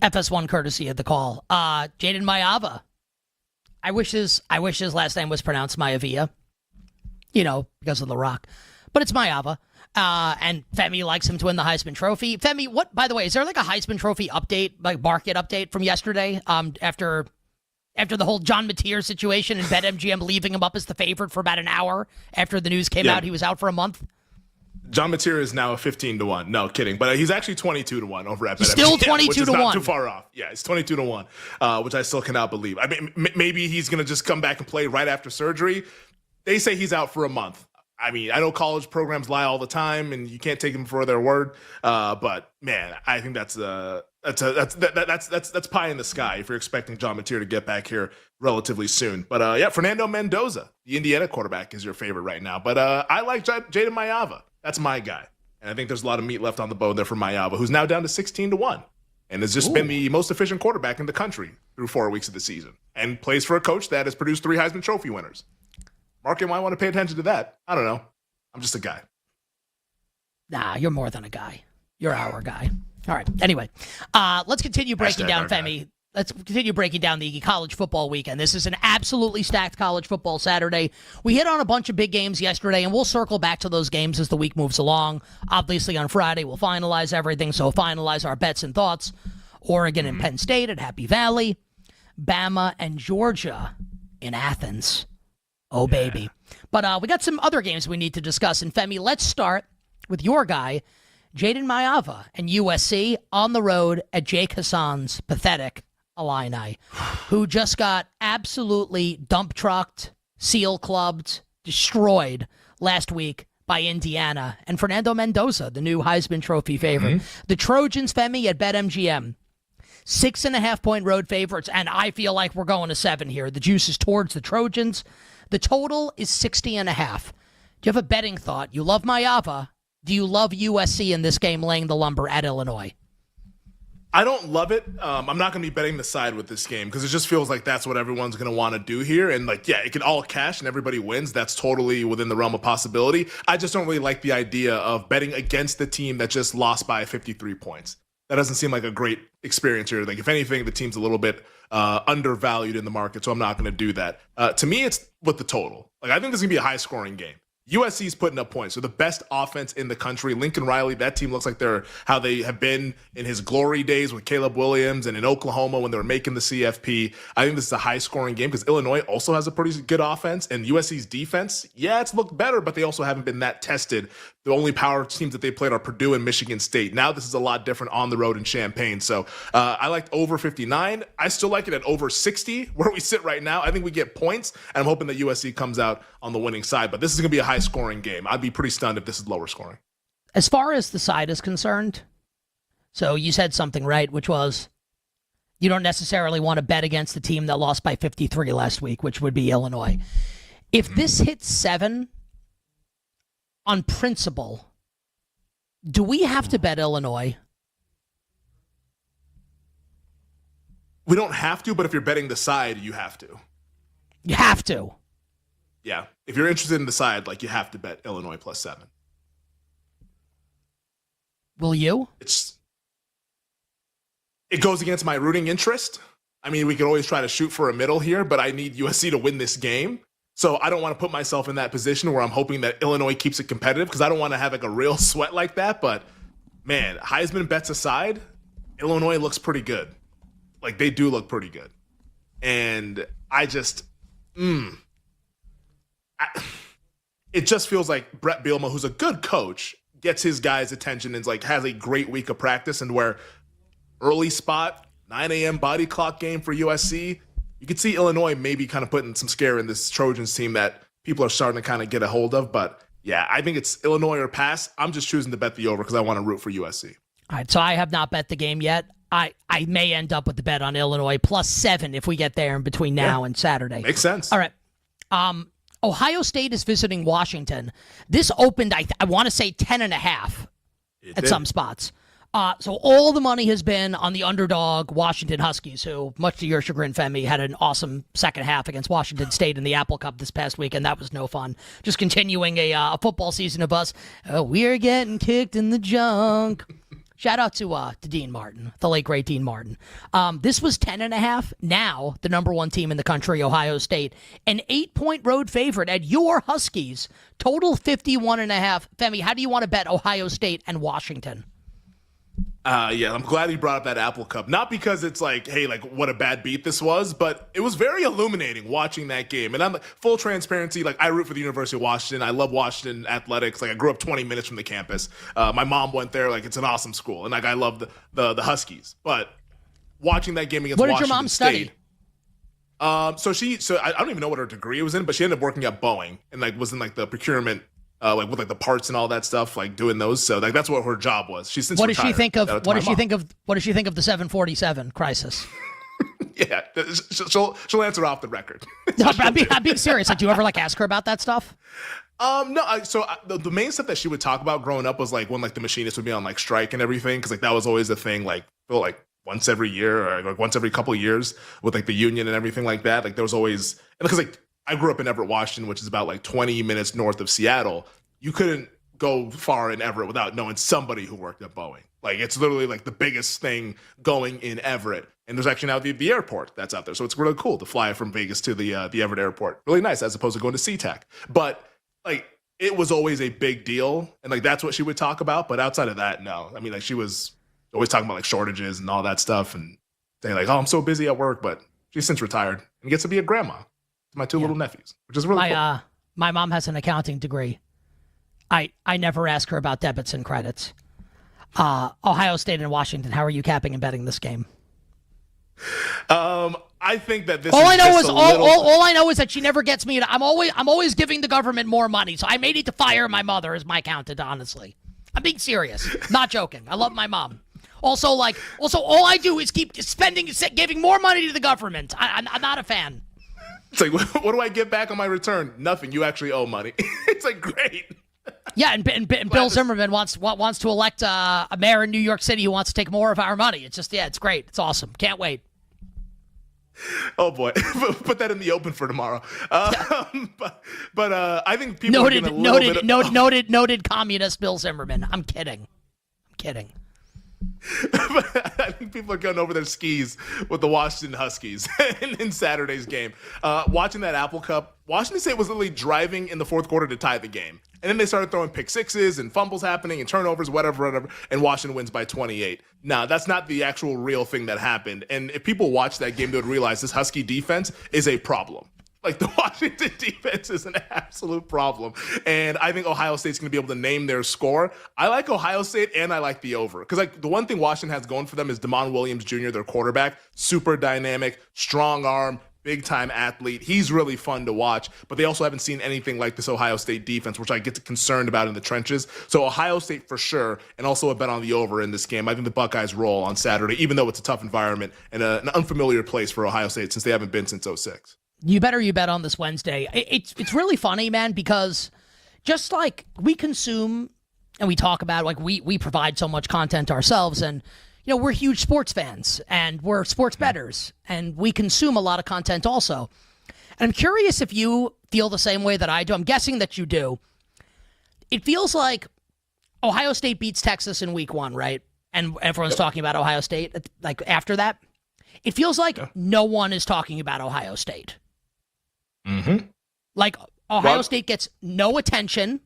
FS1 courtesy of the call. Jaden Mayava. I wish his last name was pronounced Maivia. You know, because of The Rock. But it's Mayava. And Femi likes him to win the Heisman Trophy. Femi, what, by the way, is there like a Heisman Trophy update, like market update from yesterday? After the whole John Mateer situation and BetMGM leaving him up as the favorite for about an hour after the news came out he was out for a month? John Mateer is now a 15-1. No, kidding. But he's actually 22-1 over at BetMGM. Still 22-1. Which is not too far off. Yeah, it's 22-1, which I still cannot believe. I mean, maybe he's going to just come back and play right after surgery. They say he's out for a month. I mean, I know college programs lie all the time, and you can't take them for their word. But man, I think that's pie in the sky if you're expecting John Mateer to get back here relatively soon. But yeah, Fernando Mendoza, the Indiana quarterback, is your favorite right now. But I like Jaden Mayava. That's my guy, and I think there's a lot of meat left on the bone there for Mayava, who's now down to 16-1, and has just been the most efficient quarterback in the country through 4 weeks of the season, and plays for a coach that has produced 3 Heisman Trophy winners. Market might want to pay attention to that. I don't know. I'm just a guy. Nah, you're more than a guy. You're our guy. All right. Anyway, let's continue breaking down, Femi. Let's continue breaking down the college football weekend. This is an absolutely stacked college football Saturday. We hit on a bunch of big games yesterday, and we'll circle back to those games as the week moves along. Obviously, on Friday, we'll finalize everything, so finalize our bets and thoughts. Oregon and Penn State at Happy Valley. Bama and Georgia in Athens. Oh, baby. But we got some other games we need to discuss. And, Femi, let's start with your guy, Jaden Mayava, and USC on the road at Jake Hassan's pathetic Illini, who just got absolutely dump trucked, seal clubbed, destroyed last week by Indiana and Fernando Mendoza, the new Heisman Trophy favorite. The Trojans, Femi, at BetMGM, 6.5-point road favorites, and I feel like we're going to 7 here. The juice is towards the Trojans. The total is 60.5. Do you have a betting thought? You love Mayava. Do you love USC in this game laying the lumber at Illinois? I don't love it. I'm not going to be betting the side with this game because it just feels like that's what everyone's going to want to do here. And like, yeah, it can all cash and everybody wins. That's totally within the realm of possibility. I just don't really like the idea of betting against the team that just lost by 53 points. That doesn't seem like a great experience here. Like, if anything, the team's a little bit undervalued in the market, so I'm not going to do that. To me, it's with the total. Like, I think this is going to be a high-scoring game. USC's putting up points. So the best offense in the country. Lincoln Riley, that team looks like they're how they have been in his glory days with Caleb Williams and in Oklahoma when they were making the CFP. I think this is a high-scoring game because Illinois also has a pretty good offense, and USC's defense, yeah, it's looked better, but they also haven't been that tested. The only power teams that they played are Purdue and Michigan State. Now this is a lot different on the road in Champaign. So I liked over 59. I still like it at over 60, where we sit right now. I think we get points, and I'm hoping that USC comes out on the winning side. But this is going to be a high-scoring game. I'd be pretty stunned if this is lower scoring. As far as the side is concerned, so you said something right, which was you don't necessarily want to bet against the team that lost by 53 last week, which would be Illinois. If this hits 7, on principle, do we have to bet Illinois? We don't have to, but if you're betting the side, you have to. You have to. Yeah. If you're interested in the side, like, you have to bet Illinois plus 7. Will you? It goes against my rooting interest. I mean, we could always try to shoot for a middle here, but I need USC to win this game. So I don't want to put myself in that position where I'm hoping that Illinois keeps it competitive because I don't want to have like a real sweat like that. But man, Heisman bets aside, Illinois looks pretty good. Like, they do look pretty good. And I just, it just feels like Brett Bielema, who's a good coach, gets his guys' attention and like has a great week of practice, and where early spot, 9 a.m. body clock game for USC, you could see Illinois maybe kind of putting some scare in this Trojans team that people are starting to kind of get a hold of. But yeah, I think it's Illinois or pass. I'm just choosing to bet the over because I want to root for USC. All right, so I have not bet the game yet. I may end up with the bet on Illinois plus 7 if we get there in between now and Saturday. Makes sense. All right. Ohio State is visiting Washington. This opened, I want to say 10.5 at some spots. So all the money has been on the underdog Washington Huskies, who, much to your chagrin, Femi, had an awesome second half against Washington State in the Apple Cup this past week, and that was no fun. Just continuing a football season of us. We're getting kicked in the junk. Shout out to Dean Martin, the late, great Dean Martin. This was 10.5. Now, the number 1 team in the country, Ohio State, an 8-point road favorite at your Huskies. Total 51.5. Femi, how do you want to bet Ohio State and Washington? Yeah, I'm glad you brought up that Apple Cup. Not because it's like, hey, like, what a bad beat this was, but it was very illuminating watching that game. And I'm like, full transparency, like, I root for the University of Washington. I love Washington athletics. Like, I grew up 20 minutes from the campus. My mom went there. Like, it's an awesome school. And like, I love the Huskies. But watching that game against Washington State. What did your mom So study? I don't even know what her degree was in, but she ended up working at Boeing and like was in like the procurement, like with like the parts and all that stuff, like doing those. So like that's what her job was. She's since What does retired. she think of? Shout out to What my does she mom. think of? What does she think of the 747 crisis? Yeah, she'll answer off the record. No, but I'm being serious. Like, do you ever like ask her about that stuff? No. The main stuff that she would talk about growing up was like when like the machinists would be on like strike and everything, because like that was always the thing. Like feel like once every year or like once every couple of years with like the union and everything like that. Like there was always, and because like I grew up in Everett, Washington, which is about like 20 minutes north of Seattle. You couldn't go far in Everett without knowing somebody who worked at Boeing. Like, it's literally like the biggest thing going in Everett. And there's actually now the airport that's out there. So it's really cool to fly from Vegas to the Everett airport. Really nice, as opposed to going to SeaTac. But like, it was always a big deal. And like, that's what she would talk about. But outside of that, no. I mean, like, she was always talking about like shortages and all that stuff and saying like, oh, I'm so busy at work. But she's since retired and gets to be a grandma to my two little nephews, which is really cool. My mom has an accounting degree. I never ask her about debits and credits. Ohio State and Washington, how are you capping and betting this game? I think that this all is I know just is a little... all I know is that she never gets me. I'm always giving the government more money, so I may need to fire my mother as my accountant. Honestly, I'm being serious, not joking. I love my mom. Also, all I do is keep spending, giving more money to the government. I'm not a fan. It's like, what do I get back on my return? Nothing. You actually owe money. It's like, great. Yeah, and Bill Zimmerman wants to elect a mayor in New York City who wants to take more of our money. It's just, it's great. It's awesome. Can't wait. Oh boy, put that in the open for tomorrow. But I think people are getting a little noted communist Bill Zimmerman. I'm kidding. I think people are getting over their skis with the Washington Huskies in Saturday's game. Watching that Apple Cup, Washington State was literally driving in the fourth quarter to tie the game. And then they started throwing pick sixes and fumbles happening and turnovers, whatever, and Washington wins by 28. Now, that's not the actual real thing that happened. And if people watch that game, they would realize this Husky defense is a problem. Like, the Washington defense is an absolute problem. And I think Ohio State's going to be able to name their score. I like Ohio State, and I like the over. Because, like, the one thing Washington has going for them is Damon Williams Jr., their quarterback. Super dynamic, strong arm, big-time athlete. He's really fun to watch. But they also haven't seen anything like this Ohio State defense, which I get concerned about in the trenches. So Ohio State for sure, and also a bet on the over in this game. I think the Buckeyes roll on Saturday, even though it's a tough environment and an unfamiliar place for Ohio State since they haven't been since 2006. You bet on this Wednesday. It's really funny, man, because just like we consume and we talk about, like we provide so much content ourselves, and we're huge sports fans and we're sports bettors and we consume a lot of content also. And I'm curious if you feel the same way that I do. I'm guessing that you do. It feels like Ohio State beats Texas in week 1, right? And everyone's talking about Ohio State. Like after that, it feels like no one is talking about Ohio State. Mm-hmm. Like Ohio State gets no attention.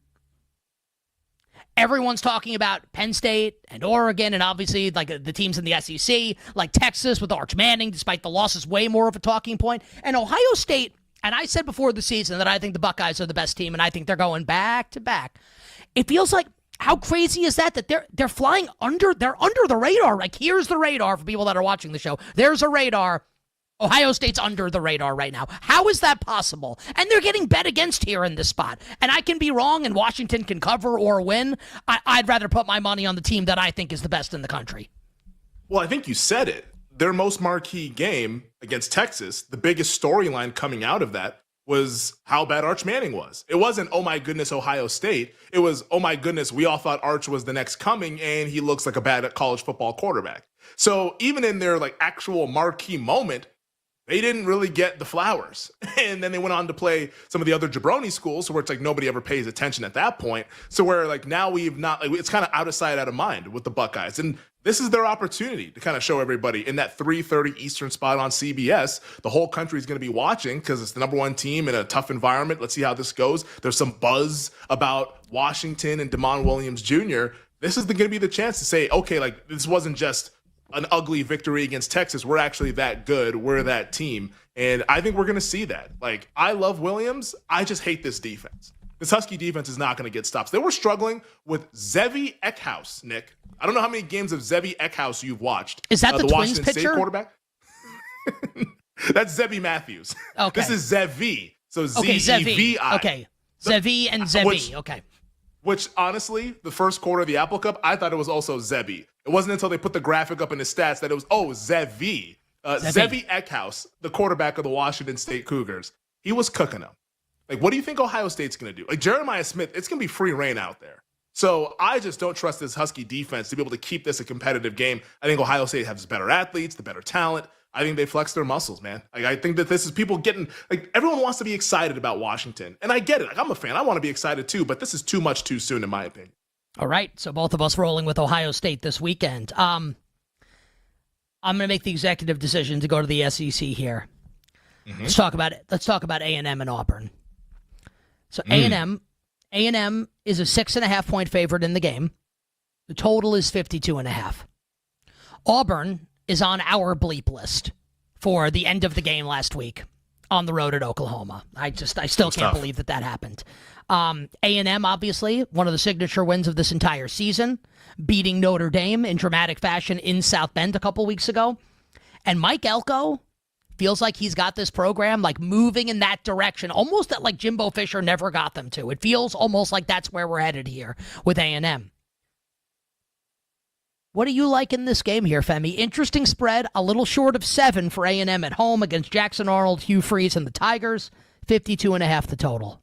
Everyone's talking about Penn State and Oregon, and obviously like the teams in the SEC, like Texas with Arch Manning, despite the losses, way more of a talking point. And Ohio State, and I said before the season that I think the Buckeyes are the best team, and I think they're going back to back. It feels like, how crazy is that they're flying under the radar? Like, here's the radar for people that are watching the show. There's a radar. Ohio State's under the radar right now. How is that possible? And they're getting bet against here in this spot. And I can be wrong, and Washington can cover or win. I'd rather put my money on the team that I think is the best in the country. Well, I think you said it. Their most marquee game against Texas, the biggest storyline coming out of that was how bad Arch Manning was. It wasn't, oh my goodness, Ohio State. It was, oh my goodness, we all thought Arch was the next coming, and he looks like a bad college football quarterback. So even in their like actual marquee moment, they didn't really get the flowers. And then they went on to play some of the other jabroni schools, where it's like nobody ever pays attention at that point. So where like now we've not, like, it's kind of out of sight, out of mind with the Buckeyes. And this is their opportunity to kind of show everybody in that 3:30 Eastern spot on CBS. The whole country is going to be watching because it's the number one team in a tough environment. Let's see how this goes. There's some buzz about Washington and Damon Williams Jr. This is going to be the chance to say, okay, like this wasn't just an ugly victory against Texas. We're actually that good. We're that team. And I think we're going to see that. Like, I love Williams. I just hate this defense. This Husky defense is not going to get stops. They were struggling with Zevi Eckhouse, Nick. I don't know how many games of Zevi Eckhouse you've watched. Is that the Twins Washington pitcher? State quarterback? That's Zevi Matthews. Okay. This is Zevi. So Okay, Z-E-V-I. Okay. Zevi and Zevi. Okay. Which, honestly, the first quarter of the Apple Cup, I thought it was also Zebi. It wasn't until they put the graphic up in the stats that it was, Zevi. Zevi Eckhouse, the quarterback of the Washington State Cougars, he was cooking them. Like, what do you think Ohio State's going to do? Like, Jeremiah Smith, it's going to be free reign out there. So I just don't trust this Husky defense to be able to keep this a competitive game. I think Ohio State has better athletes, the better talent. I think they flex their muscles, man. Like, I think that this is people getting, like, everyone wants to be excited about Washington. And I get it. Like, I'm a fan. I want to be excited too, but this is too much too soon, in my opinion. All right. So both of us rolling with Ohio State this weekend. I'm going to make the executive decision to go to the SEC here. Mm-hmm. Let's talk about it. Let's talk about A&M and Auburn. So A&M is a 6.5-point favorite in the game. The total is 52.5. Auburn is on our bleep list for the end of the game last week on the road at Oklahoma. I still can't believe that happened. A&M, obviously, one of the signature wins of this entire season, beating Notre Dame in dramatic fashion in South Bend a couple weeks ago. And Mike Elko feels like he's got this program like moving in that direction, almost that like Jimbo Fisher never got them to. It feels almost like that's where we're headed here with A&M. What do you like in this game here, Femi? Interesting spread, a little short of 7 for A&M at home against Jackson Arnold, Hugh Freeze, and the Tigers. 52.5 the total.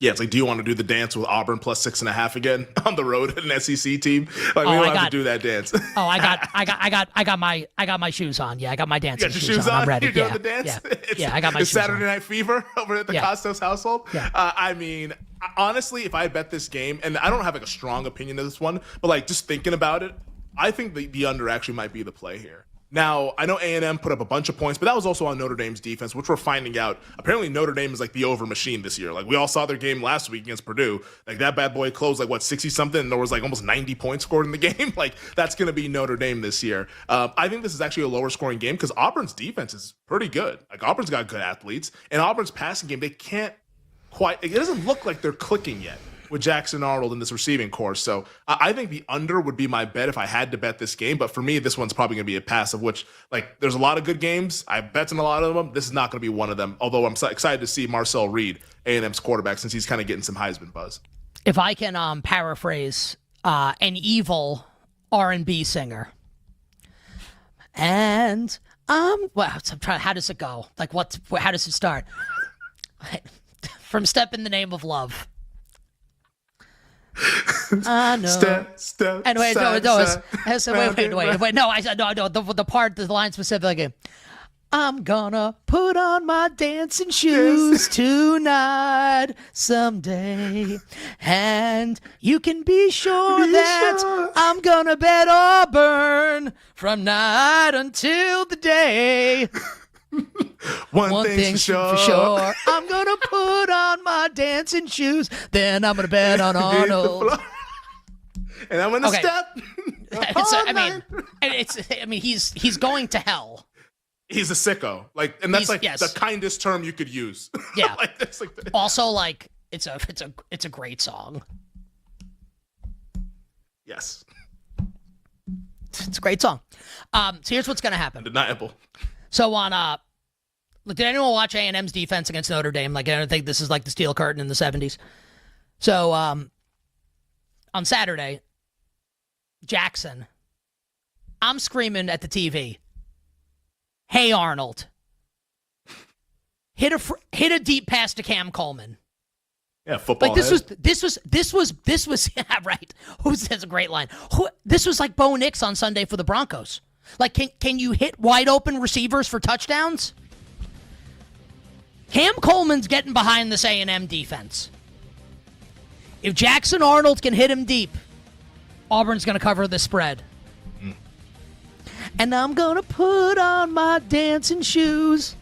Yeah, it's like, do you want to do the dance with Auburn plus 6.5 again on the road at an SEC team? Like, we don't have to do that dance. I got my shoes on. Yeah, I got my dancing shoes on. I'm ready. You're doing the dance. Yeah, I got my shoes shoes Saturday on. Night Fever over at the Costos household. Yeah. I mean, honestly, if I bet this game, and I don't have like a strong opinion of this one, but like just thinking about it, I think the under actually might be the play here. Now, I know A&M put up a bunch of points, but that was also on Notre Dame's defense, which we're finding out. Apparently, Notre Dame is like the over machine this year. Like, we all saw their game last week against Purdue. Like, that bad boy closed like, 60-something, and there was like almost 90 points scored in the game. Like, that's going to be Notre Dame this year. I think this is actually a lower scoring game because Auburn's defense is pretty good. Like, Auburn's got good athletes, and Auburn's passing game, they can't quite, it doesn't look like they're clicking yet with Jackson Arnold in this receiving course. So I think the under would be my bet if I had to bet this game. But for me, this one's probably going to be a pass, of which, like, there's a lot of good games. I bet on a lot of them. This is not going to be one of them, although I'm so excited to see Marcel Reed, A&M's quarterback, since he's kind of getting some Heisman buzz. If I can paraphrase an evil R&B singer. And, well, I'm trying, how does it go? Like, how does it start? From Step in the Name of Love. I know. Step. And wait, no. No. The part, the line specifically. I'm gonna put on my dancing shoes tonight, someday, and you can be sure that I'm gonna bet Auburn from night until the day. One thing's for sure. I'm gonna put on my dancing shoes, then I'm gonna bet on Arnold. And I'm gonna step. He's going to hell. He's a sicko. Like, and that's the kindest term you could use. Yeah. Also, like, it's a great song. Yes. It's a great song. So here's what's gonna happen. Undeniable. So did anyone watch A&M's defense against Notre Dame? Like, I don't think this is like the Steel Curtain in the 70s. So on Saturday, Jackson, I'm screaming at the TV, "Hey Arnold, hit a deep pass to Cam Coleman." Yeah, football. Like this was yeah, right. That's a great line. This was like Bo Nix on Sunday for the Broncos. Like, can you hit wide open receivers for touchdowns? Cam Coleman's getting behind this A&M defense. If Jackson Arnold can hit him deep, Auburn's going to cover the spread. And I'm going to put on my dancing shoes.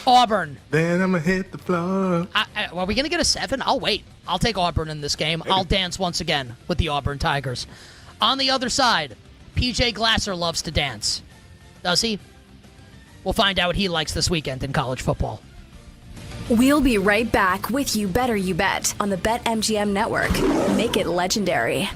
Auburn. Then I'm going to hit the floor. Are we going to get a 7? I'll wait. I'll take Auburn in this game. Maybe. I'll dance once again with the Auburn Tigers. On the other side, PJ Glasser loves to dance. Does he? We'll find out what he likes this weekend in college football. We'll be right back with You Better You Bet on the BetMGM network. Make it legendary.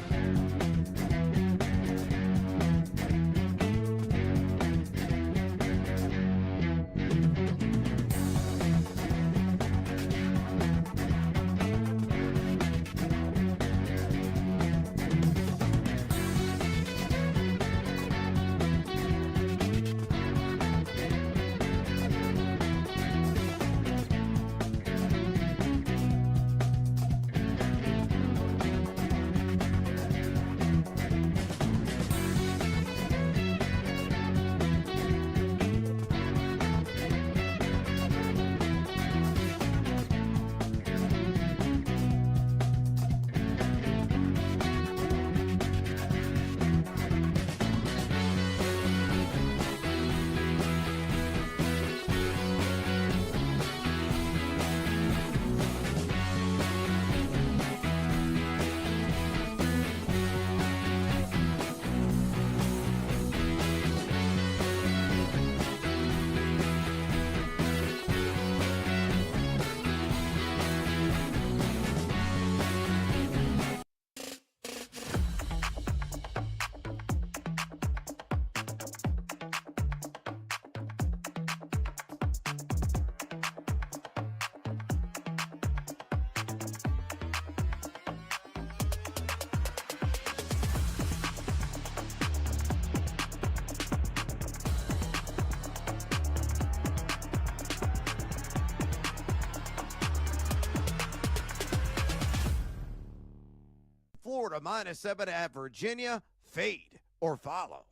Florida -7 at Virginia. Fade or follow?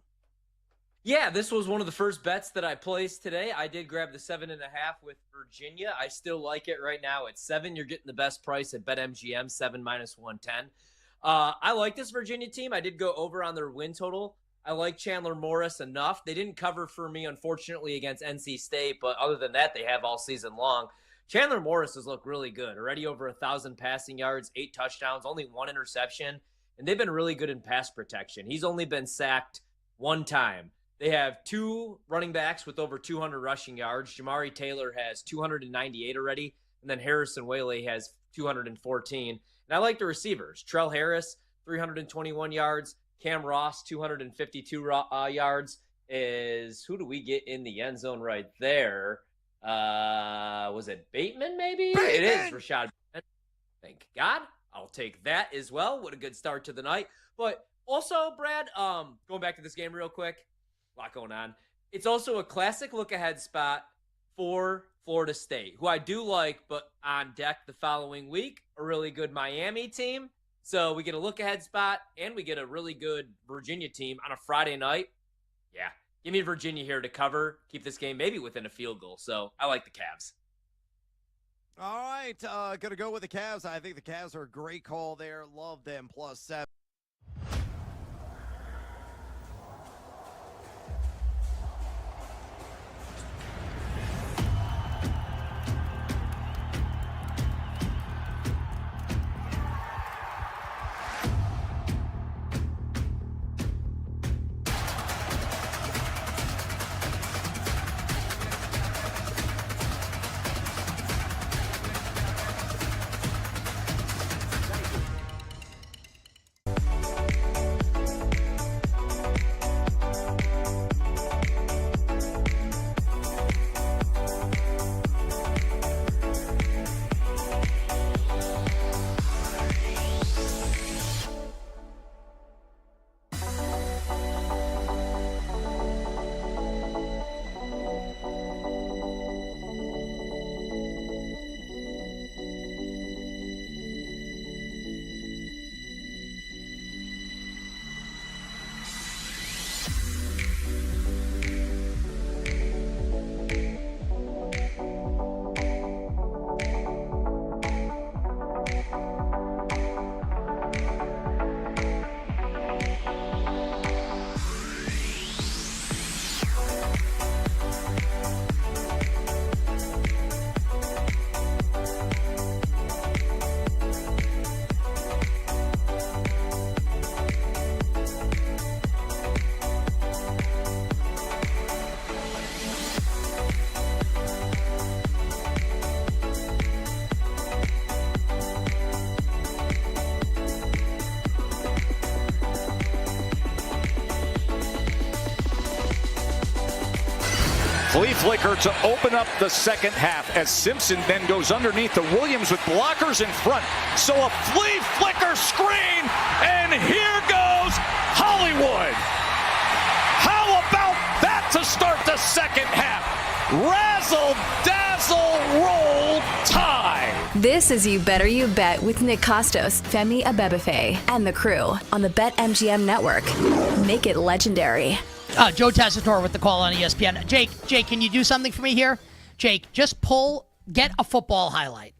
Yeah, this was one of the first bets that I placed today. I did grab the 7.5 with Virginia. I still like it right now at 7. You're getting the best price at BetMGM, 7 -110. I like this Virginia team. I did go over on their win total. I like Chandler Morris enough. They didn't cover for me, unfortunately, against NC State, but other than that, they have all season long. Chandler Morris has looked really good. Already over 1,000 passing yards, 8 touchdowns, only 1 interception, and they've been really good in pass protection. He's only been sacked 1 time. They have 2 running backs with over 200 rushing yards. Jamari Taylor has 298 already, and then Harrison Whaley has 214. And I like the receivers. Trell Harris, 321 yards. Cam Ross, 252 yards. Who do we get in the end zone right there? Was it Bateman, maybe? Bateman! It is Rashad Bateman. Thank God. I'll take that as well. What a good start to the night. But also, Brad, going back to this game real quick, a lot going on. It's also a classic look-ahead spot for Florida State, who I do like, but on deck the following week, a really good Miami team. So we get a look-ahead spot, and we get a really good Virginia team on a Friday night. Yeah, give me Virginia here to cover, keep this game maybe within a field goal. So I like the Cavs. All right, going to go with the Cavs. I think the Cavs are a great call there. Love them, +7. Flea flicker to open up the second half as Simpson then goes underneath the Williams with blockers in front. So a flea flicker screen, and here goes Hollywood. How about that to start the second half? Razzle, dazzle, roll, tie. This is You Better You Bet with Nick Costos, Femi Abebefe, and the crew on the BetMGM network. Make it legendary. Joe Tessitore with the call on ESPN. Jake, can you do something for me here? Jake, just get a football highlight.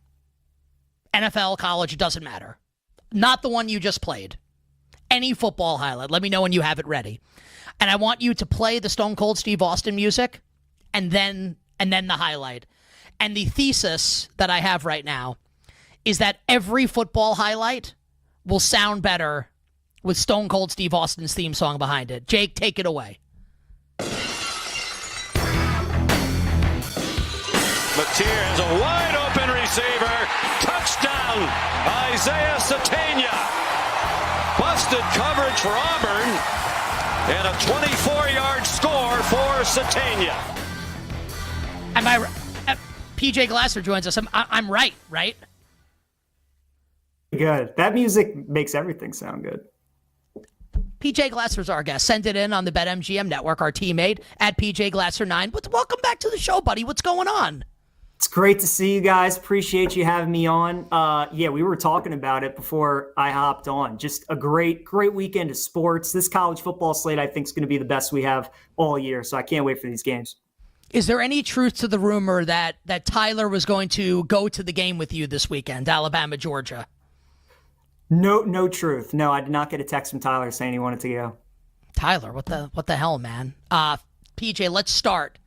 NFL, college, it doesn't matter. Not the one you just played. Any football highlight. Let me know when you have it ready. And I want you to play the Stone Cold Steve Austin music and then the highlight. And the thesis that I have right now is that every football highlight will sound better with Stone Cold Steve Austin's theme song behind it. Jake, take it away. Matier has a wide open receiver. Touchdown, Isaiah Satania. Busted coverage for Auburn. And a 24-yard score for Satania. PJ Glasser joins us. I'm right? Good. That music makes everything sound good. PJ Glasser's our guest. Send it in on the BetMGM network, our teammate at PJ Glasser 9. Welcome back to the show, buddy. What's going on? It's great to see you guys. Appreciate you having me on. Yeah, we were talking about it before I hopped on. Just a great weekend of sports. This college football slate, I think, is going to be the best we have all year. So I can't wait for these games. Is there any truth to the rumor that Tyler was going to go to the game with you this weekend, Alabama, Georgia? No truth. No, I did not get a text from Tyler saying he wanted to go. Tyler, what the hell, man? PJ, let's start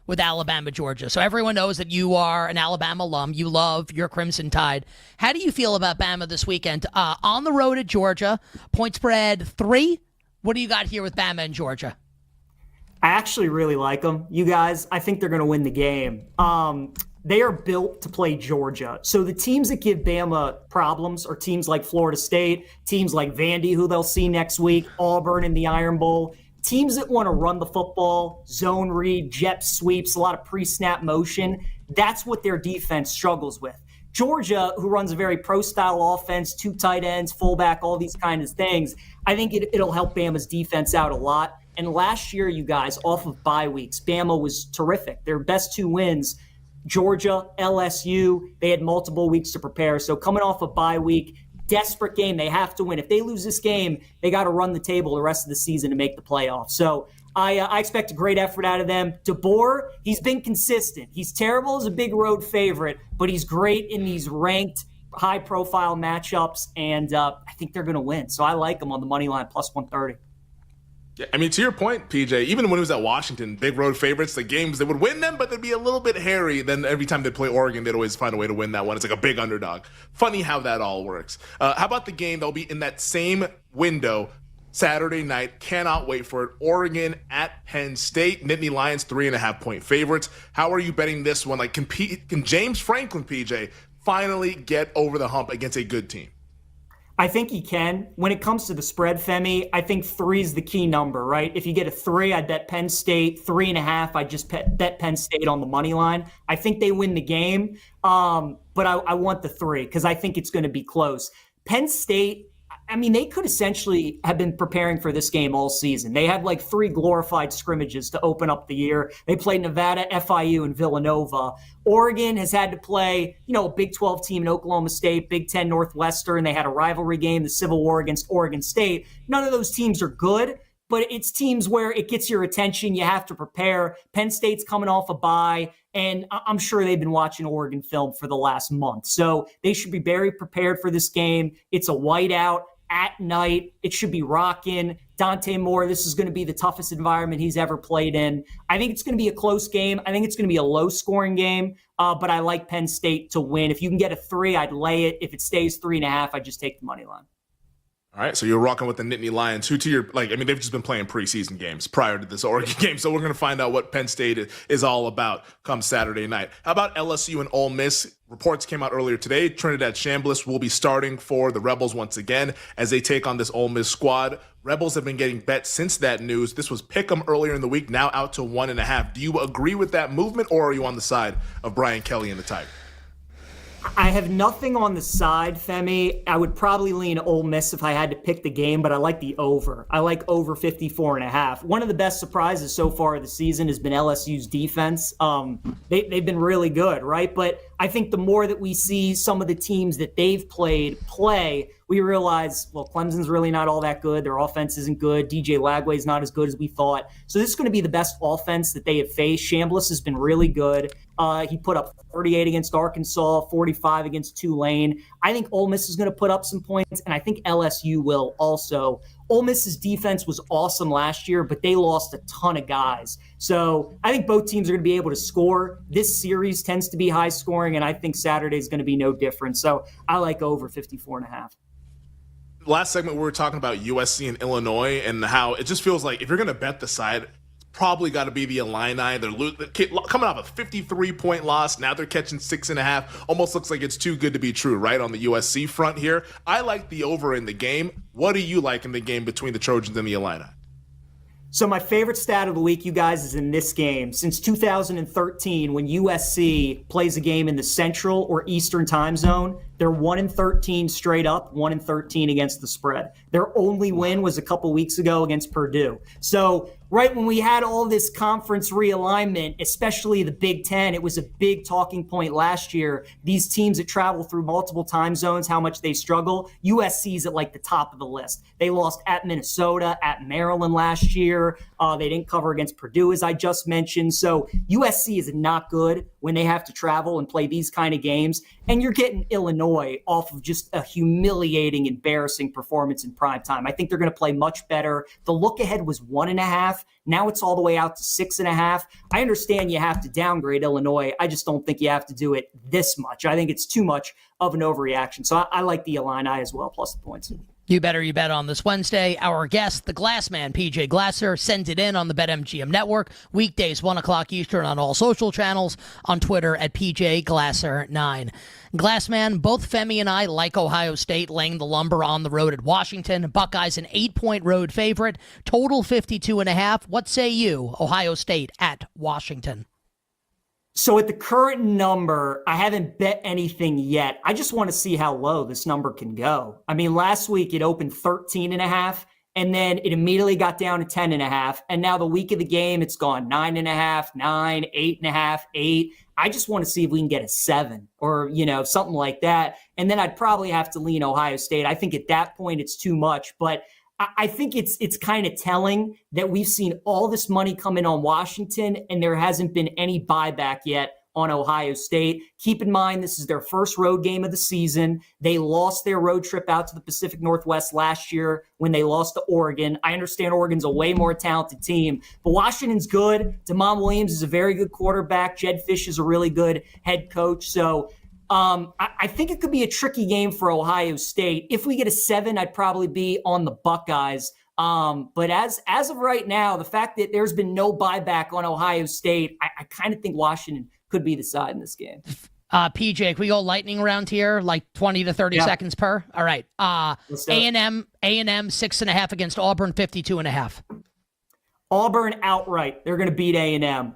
with Alabama, Georgia. So everyone knows that you are an Alabama alum. You love your Crimson Tide. How do you feel about Bama this weekend? On the road at Georgia, point spread 3. What do you got here with Bama and Georgia? I actually really like them. You guys, I think they're going to win the game. They are built to play Georgia. So the teams that give Bama problems are teams like Florida State, teams like Vandy, who they'll see next week, Auburn in the Iron Bowl. Teams that want to run the football, zone read, jet sweeps, a lot of pre-snap motion, that's what their defense struggles with. Georgia, who runs a very pro-style offense, 2 tight ends, fullback, all these kinds of things, I think it'll help Bama's defense out a lot. And last year, you guys, off of bye weeks, Bama was terrific. Their best 2 wins, Georgia, LSU, they had multiple weeks to prepare. So coming off a bye week, desperate game. They have to win. If they lose this game, they got to run the table the rest of the season to make the playoffs. So I expect a great effort out of them. DeBoer, he's been consistent. He's terrible as a big road favorite, but he's great in these ranked, high-profile matchups, and I think they're going to win. So I like them on the money line, plus 130. Yeah, I mean, to your point, PJ, even when he was at Washington, big road favorites, the games, they would win them, but they'd be a little bit hairy. Then every time they play Oregon, they'd always find a way to win that one. It's like a big underdog. Funny how that all works. How about the game that'll be in that same window Saturday night? Cannot wait for it. Oregon at Penn State. Nittany Lions, 3.5-point favorites. How are you betting this one? Like, can James Franklin, PJ, finally get over the hump against a good team? I think he can. When it comes to the spread, Femi, I think 3 is the key number, right? If you get a 3, I'd bet Penn State. 3.5, I'd just bet Penn State on the money line. I think they win the game, but I want the 3 because I think it's going to be close. Penn State, I mean, they could essentially have been preparing for this game all season. They had like 3 glorified scrimmages to open up the year. They played Nevada, FIU, and Villanova. Oregon has had to play, a Big 12 team in Oklahoma State, Big 10 Northwestern. They had a rivalry game, the Civil War against Oregon State. None of those teams are good, but it's teams where it gets your attention. You have to prepare. Penn State's coming off a bye, and I'm sure they've been watching Oregon film for the last month. So they should be very prepared for this game. It's a whiteout at night. It should be rocking. Dante Moore, this is going to be the toughest environment he's ever played in. I think it's going to be a close game. I think it's going to be a low-scoring game, but I like Penn State to win. If you can get a 3, I'd lay it. If it stays 3.5, I'd just take the money line. All right, so you're rocking with the Nittany Lions, who to your, they've just been playing preseason games prior to this Oregon game, so we're going to find out what Penn State is all about come Saturday night. How about LSU and Ole Miss? Reports came out earlier today. Trinidad Chambliss will be starting for the Rebels once again as they take on this Ole Miss squad. Rebels have been getting bet since that news. This was Pick'em earlier in the week, now out to 1.5. Do you agree with that movement, or are you on the side of Brian Kelly and the Tigers? I have nothing on the side, Femi. I would probably lean Ole Miss if I had to pick the game, but I like the over. I like over 54.5. One of the best surprises so far of the season has been LSU's defense. They've been really good, right? But I think the more that we see some of the teams that they've played play, we realize, well, Clemson's really not all that good. Their offense isn't good. DJ Lagway's not as good as we thought. So this is going to be the best offense that they have faced. Chambliss has been really good. He put up 38 against Arkansas, 45 against Tulane. I think Ole Miss is going to put up some points, and I think LSU will also. Ole Miss's defense was awesome last year, but they lost a ton of guys. So I think both teams are going to be able to score. This series tends to be high scoring, and I think Saturday is going to be no different. So I like over 54.5. Last segment, we were talking about USC and Illinois and how it just feels like if you're going to bet the side, it's probably got to be the Illini. They're coming off a 53-point loss. Now they're catching 6.5. Almost looks like it's too good to be true, right, on the USC front here. I like the over in the game. What do you like in the game between the Trojans and the Illini? So my favorite stat of the week, you guys, is in this game. Since 2013, when USC plays a game in the Central or Eastern time zone, they're 1-13 straight up, 1-13 against the spread. Their only win was a couple weeks ago against Purdue. So right when we had all this conference realignment, especially the Big Ten, it was a big talking point last year. These teams that travel through multiple time zones, how much they struggle. USC's at like the top of the list. They lost at Minnesota, at Maryland last year. They didn't cover against Purdue, as I just mentioned. So USC is not good when they have to travel and play these kind of games. And you're getting Illinois off of just a humiliating, embarrassing performance in prime time. I think they're going to play much better. The look ahead was 1.5. Now it's all the way out to 6.5. I understand you have to downgrade Illinois. I just don't think you have to do it this much. I think it's too much of an overreaction. So I like the Illini as well, plus the points. You better you bet on this Wednesday. Our guest, the Glassman, PJ Glasser, sends it in on the BetMGM network. Weekdays, 1 o'clock Eastern on all social channels, on Twitter at PJ Glasser9. Glassman, both Femi and I like Ohio State laying the lumber on the road at Washington. Buckeyes an 8-point road favorite. Total 52.5. What say you, Ohio State at Washington? So at the current number, I haven't bet anything yet. I just want to see how low this number can go. I mean, last week it opened 13.5, and then it immediately got down to 10.5. And now the week of the game, it's gone 9.5, 9, 8.5, 8. I just want to see if we can get a 7 or, something like that. And then I'd probably have to lean Ohio State. I think at that point it's too much, but I think it's kind of telling that we've seen all this money come in on Washington and there hasn't been any buyback yet on Ohio State. Keep in mind, this is their first road game of the season. They lost their road trip out to the Pacific Northwest last year when they lost to Oregon. I understand Oregon's a way more talented team, but Washington's good. Damon Williams is a very good quarterback. Jed Fish is a really good head coach. So I think it could be a tricky game for Ohio State. If we get a 7, I'd probably be on the Buckeyes. But as of right now, the fact that there's been no buyback on Ohio State, I kind of think Washington could be the side in this game. PJ, can we go lightning round here, like 20 to 30 seconds per? All right. A&M 6.5 against Auburn, 52.5. Auburn outright. They're going to beat A&M.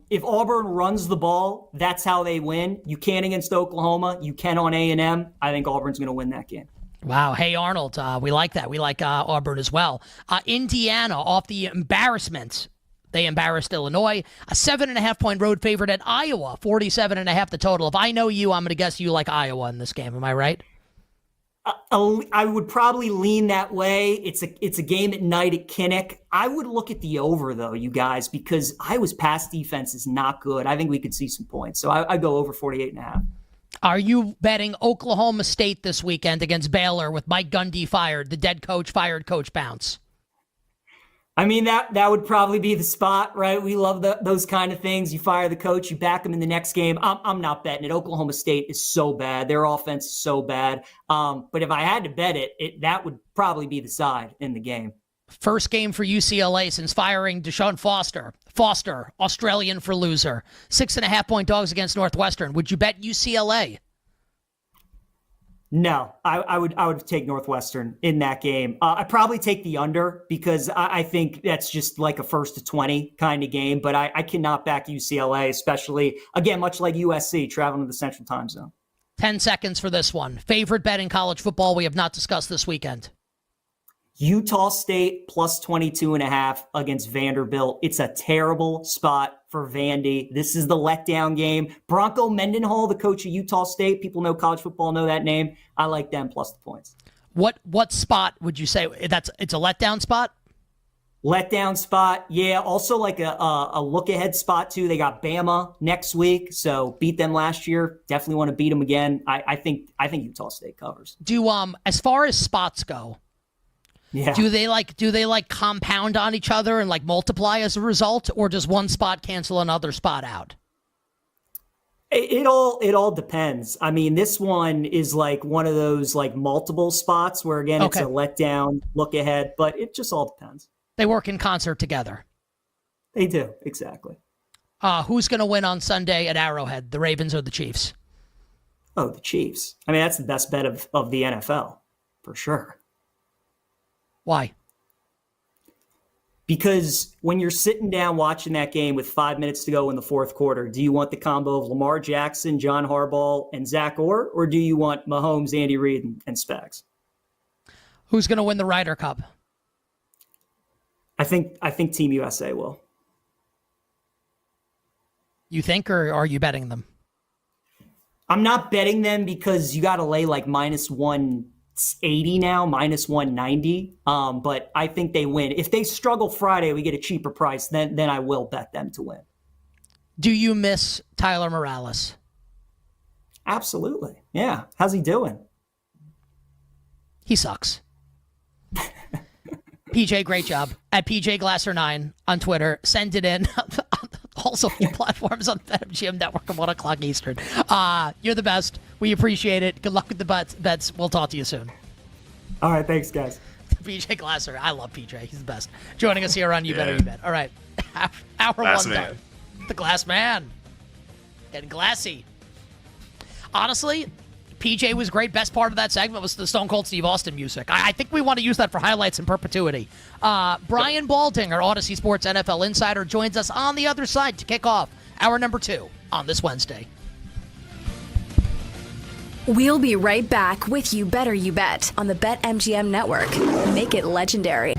If Auburn runs the ball, that's how they win. You can against Oklahoma. You can on A&M. I think Auburn's going to win that game. Wow. Hey, Arnold, we like that. We like Auburn as well. Indiana, off the embarrassment. They embarrassed Illinois. A 7.5-point road favorite at Iowa, 47.5 the total. If I know you, I'm going to guess you like Iowa in this game. Am I right? I would probably lean that way. It's a game at night at Kinnick. I would look at the over, though, you guys, because Iowa's pass defense is not good. I think we could see some points. So I'd go over 48.5. Are you betting Oklahoma State this weekend against Baylor with Mike Gundy fired, the dead coach fired coach bounce? I mean, that would probably be the spot, right? We love those kind of things. You fire the coach, you back him in the next game. I'm not betting it. Oklahoma State is so bad. Their offense is so bad. But if I had to bet it, that would probably be the side in the game. First game for UCLA since firing Deshaun Foster. Foster, Australian for loser. 6.5-point dogs against Northwestern. Would you bet UCLA? No, I would take Northwestern in that game. I'd probably take the under because I think that's just like a 1st to 20 kind of game. But I cannot back UCLA, especially, again, much like USC, traveling to the Central Time Zone. 10 seconds for this one. Favorite bet in college football we have not discussed this weekend? Utah State plus 22.5 against Vanderbilt. It's a terrible spot for Vandy. This is the letdown game. Bronco Mendenhall, the coach of Utah State. People know college football, know that name. I like them plus the points. What spot would you say it's a letdown spot? Letdown spot, yeah. Also like a look ahead spot too. They got Bama next week, so beat them last year. Definitely want to beat them again. I think Utah State covers. Do as far as spots go, yeah. Do they compound on each other and like multiply as a result, or does one spot cancel another spot out? It all depends. I mean, this one is like one of those like multiple spots where again It's a letdown, look ahead, but it just all depends. They work in concert together. They do, exactly. Who's going to win on Sunday at Arrowhead, the Ravens or the Chiefs? Oh, the Chiefs. I mean, that's the best bet of the NFL, for sure. Why? Because when you're sitting down watching that game with 5 minutes to go in the fourth quarter, do you want the combo of Lamar Jackson, John Harbaugh, and Zach Orr, or do you want Mahomes, Andy Reid, and Spags? Who's going to win the Ryder Cup? I think Team USA will. You think, or are you betting them? I'm not betting them because you got to lay like minus 180 now, minus 190. But I think they win. If they struggle Friday, we get a cheaper price. Then I will bet them to win. Do you miss Tyler Morales? Absolutely. Yeah. How's he doing? He sucks. PJ, great job. At PJ Glasser9 on Twitter. Send it in. Also, platforms on the BetMGM Network at 1 o'clock Eastern. You're the best. We appreciate it. Good luck with the bets. We'll talk to you soon. All right. Thanks, guys. PJ Glasser. I love PJ. He's the best. Joining us here on You Better You Bet. All right. Hour Glass one man. done. The Glass Man. Getting glassy. Honestly, PJ was great. Best part of that segment was the Stone Cold Steve Austin music. I think we want to use that for highlights in perpetuity. Brian Baldinger, Odyssey Sports NFL Insider, joins us on the other side to kick off hour number 2 on this Wednesday. We'll be right back with You Better You Bet on the BetMGM Network. Make it legendary.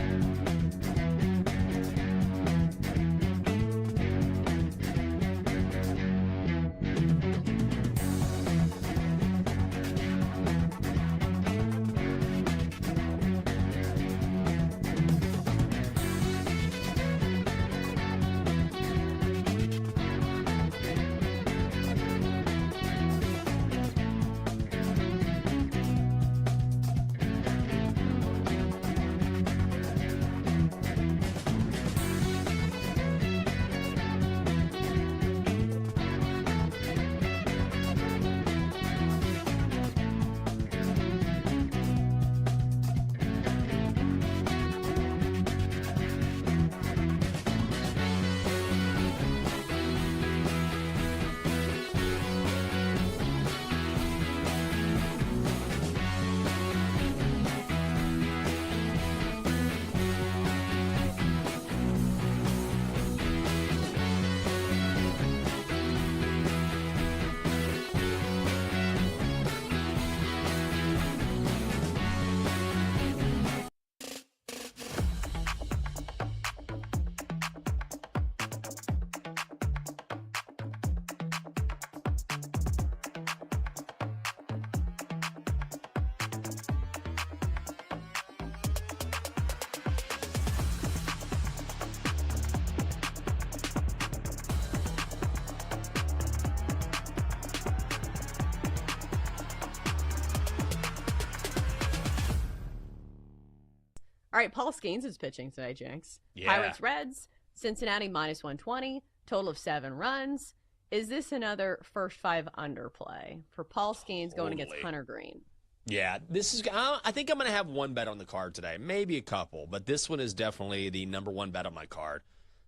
All right, Paul Skeens is pitching today, Jinx. Yeah. Pirates, Reds, Cincinnati minus 120, total of 7 runs. Is this another first 5 underplay for Paul Skeens going against Hunter Green? Yeah, this is. I think I'm going to have one bet on the card today, maybe a couple, but this one is definitely the number one bet on my card.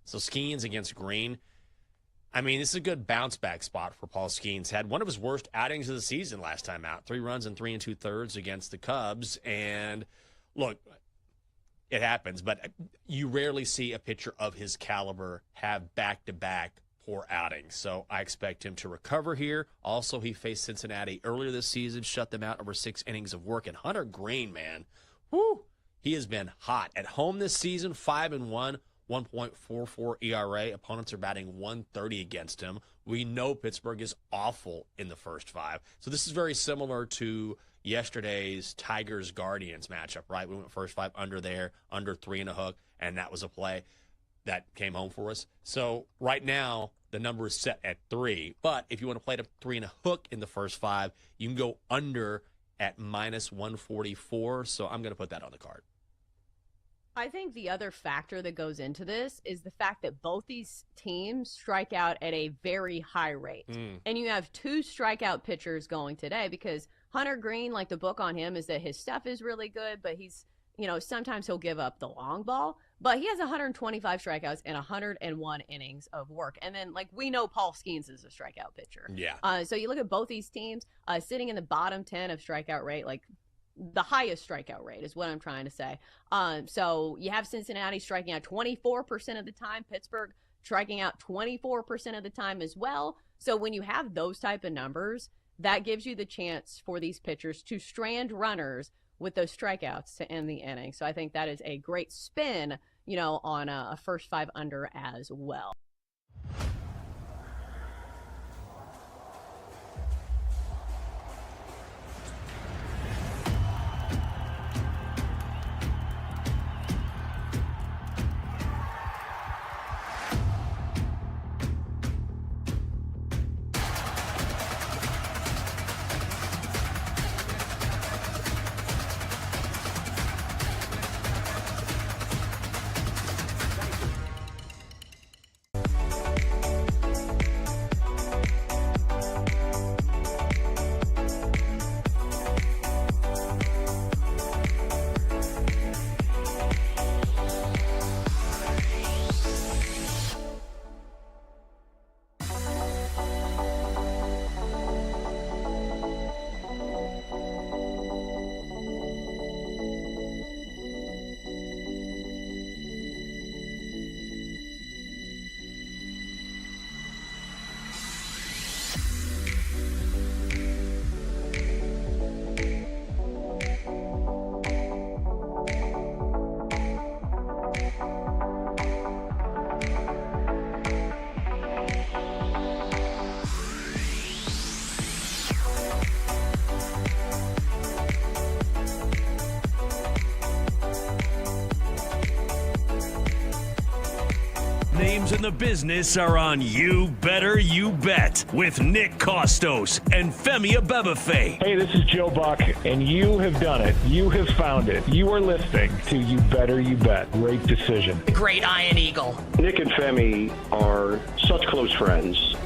So Skeens against Green. I mean, this is a good bounce back spot for Paul Skeens. Had one of his worst outings of the season last time out. 3 runs and 3 2/3 against the Cubs. And look, it happens, but you rarely see a pitcher of his caliber have back-to-back poor outings. So I expect him to recover here. Also, he faced Cincinnati earlier this season, shut them out over 6 innings of work. And Hunter Green, man, whoo, he has been hot. At home this season, 5-1, 1.44 ERA. Opponents are batting 130 against him. We know Pittsburgh is awful in the first 5. So this is very similar to yesterday's Tigers-Guardians matchup, right? We went first 5 under there, under 3 and a hook, and that was a play that came home for us. So right now, the number is set at 3. But if you want to play it up 3 and a hook in the first 5, you can go under at minus 144. So I'm going to put that on the card. I think the other factor that goes into this is the fact that both these teams strike out at a very high rate. And you have 2 strikeout pitchers going today because Hunter Green, like the book on him is that his stuff is really good, but he's, sometimes he'll give up the long ball. But he has 125 strikeouts and 101 innings of work. And then, we know Paul Skeens is a strikeout pitcher. Yeah. So you look at both these teams sitting in the bottom 10 of strikeout rate, the highest strikeout rate is what I'm trying to say. So you have Cincinnati striking out 24% of the time, Pittsburgh striking out 24% of the time as well. So when you have those type of numbers, that gives you the chance for these pitchers to strand runners with those strikeouts to end the inning. So I think that is a great spin on a first 5 under as well. Names in the business are on You Better You Bet with Nick Costos and Femi Abebefe. Hey, this is Joe Buck, and you have done it. You have found it. You are listening to You Better You Bet. Great decision. The great Iron Eagle. Nick and Femi are such close friends.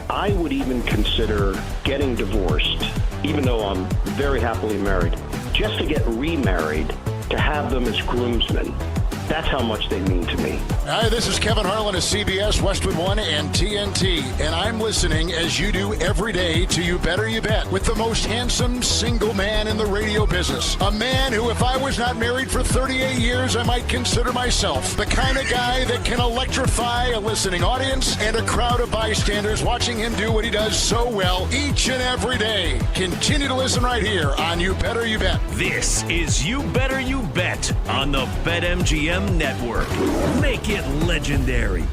I would even consider getting divorced, even though I'm very happily married, just to get remarried, to have them as groomsmen. That's how much they mean to me. Hi, this is Kevin Harlan of CBS, Westwood One, and TNT, and I'm listening as you do every day to You Better You Bet with the most handsome single man in the radio business. A man who, if I was not married for 38 years, I might consider myself the kind of guy that can electrify a listening audience and a crowd of bystanders watching him do what he does so well each and every day. Continue to listen right here on You Better You Bet. This is You Better You Bet on the BetMGM Network. Make it legendary.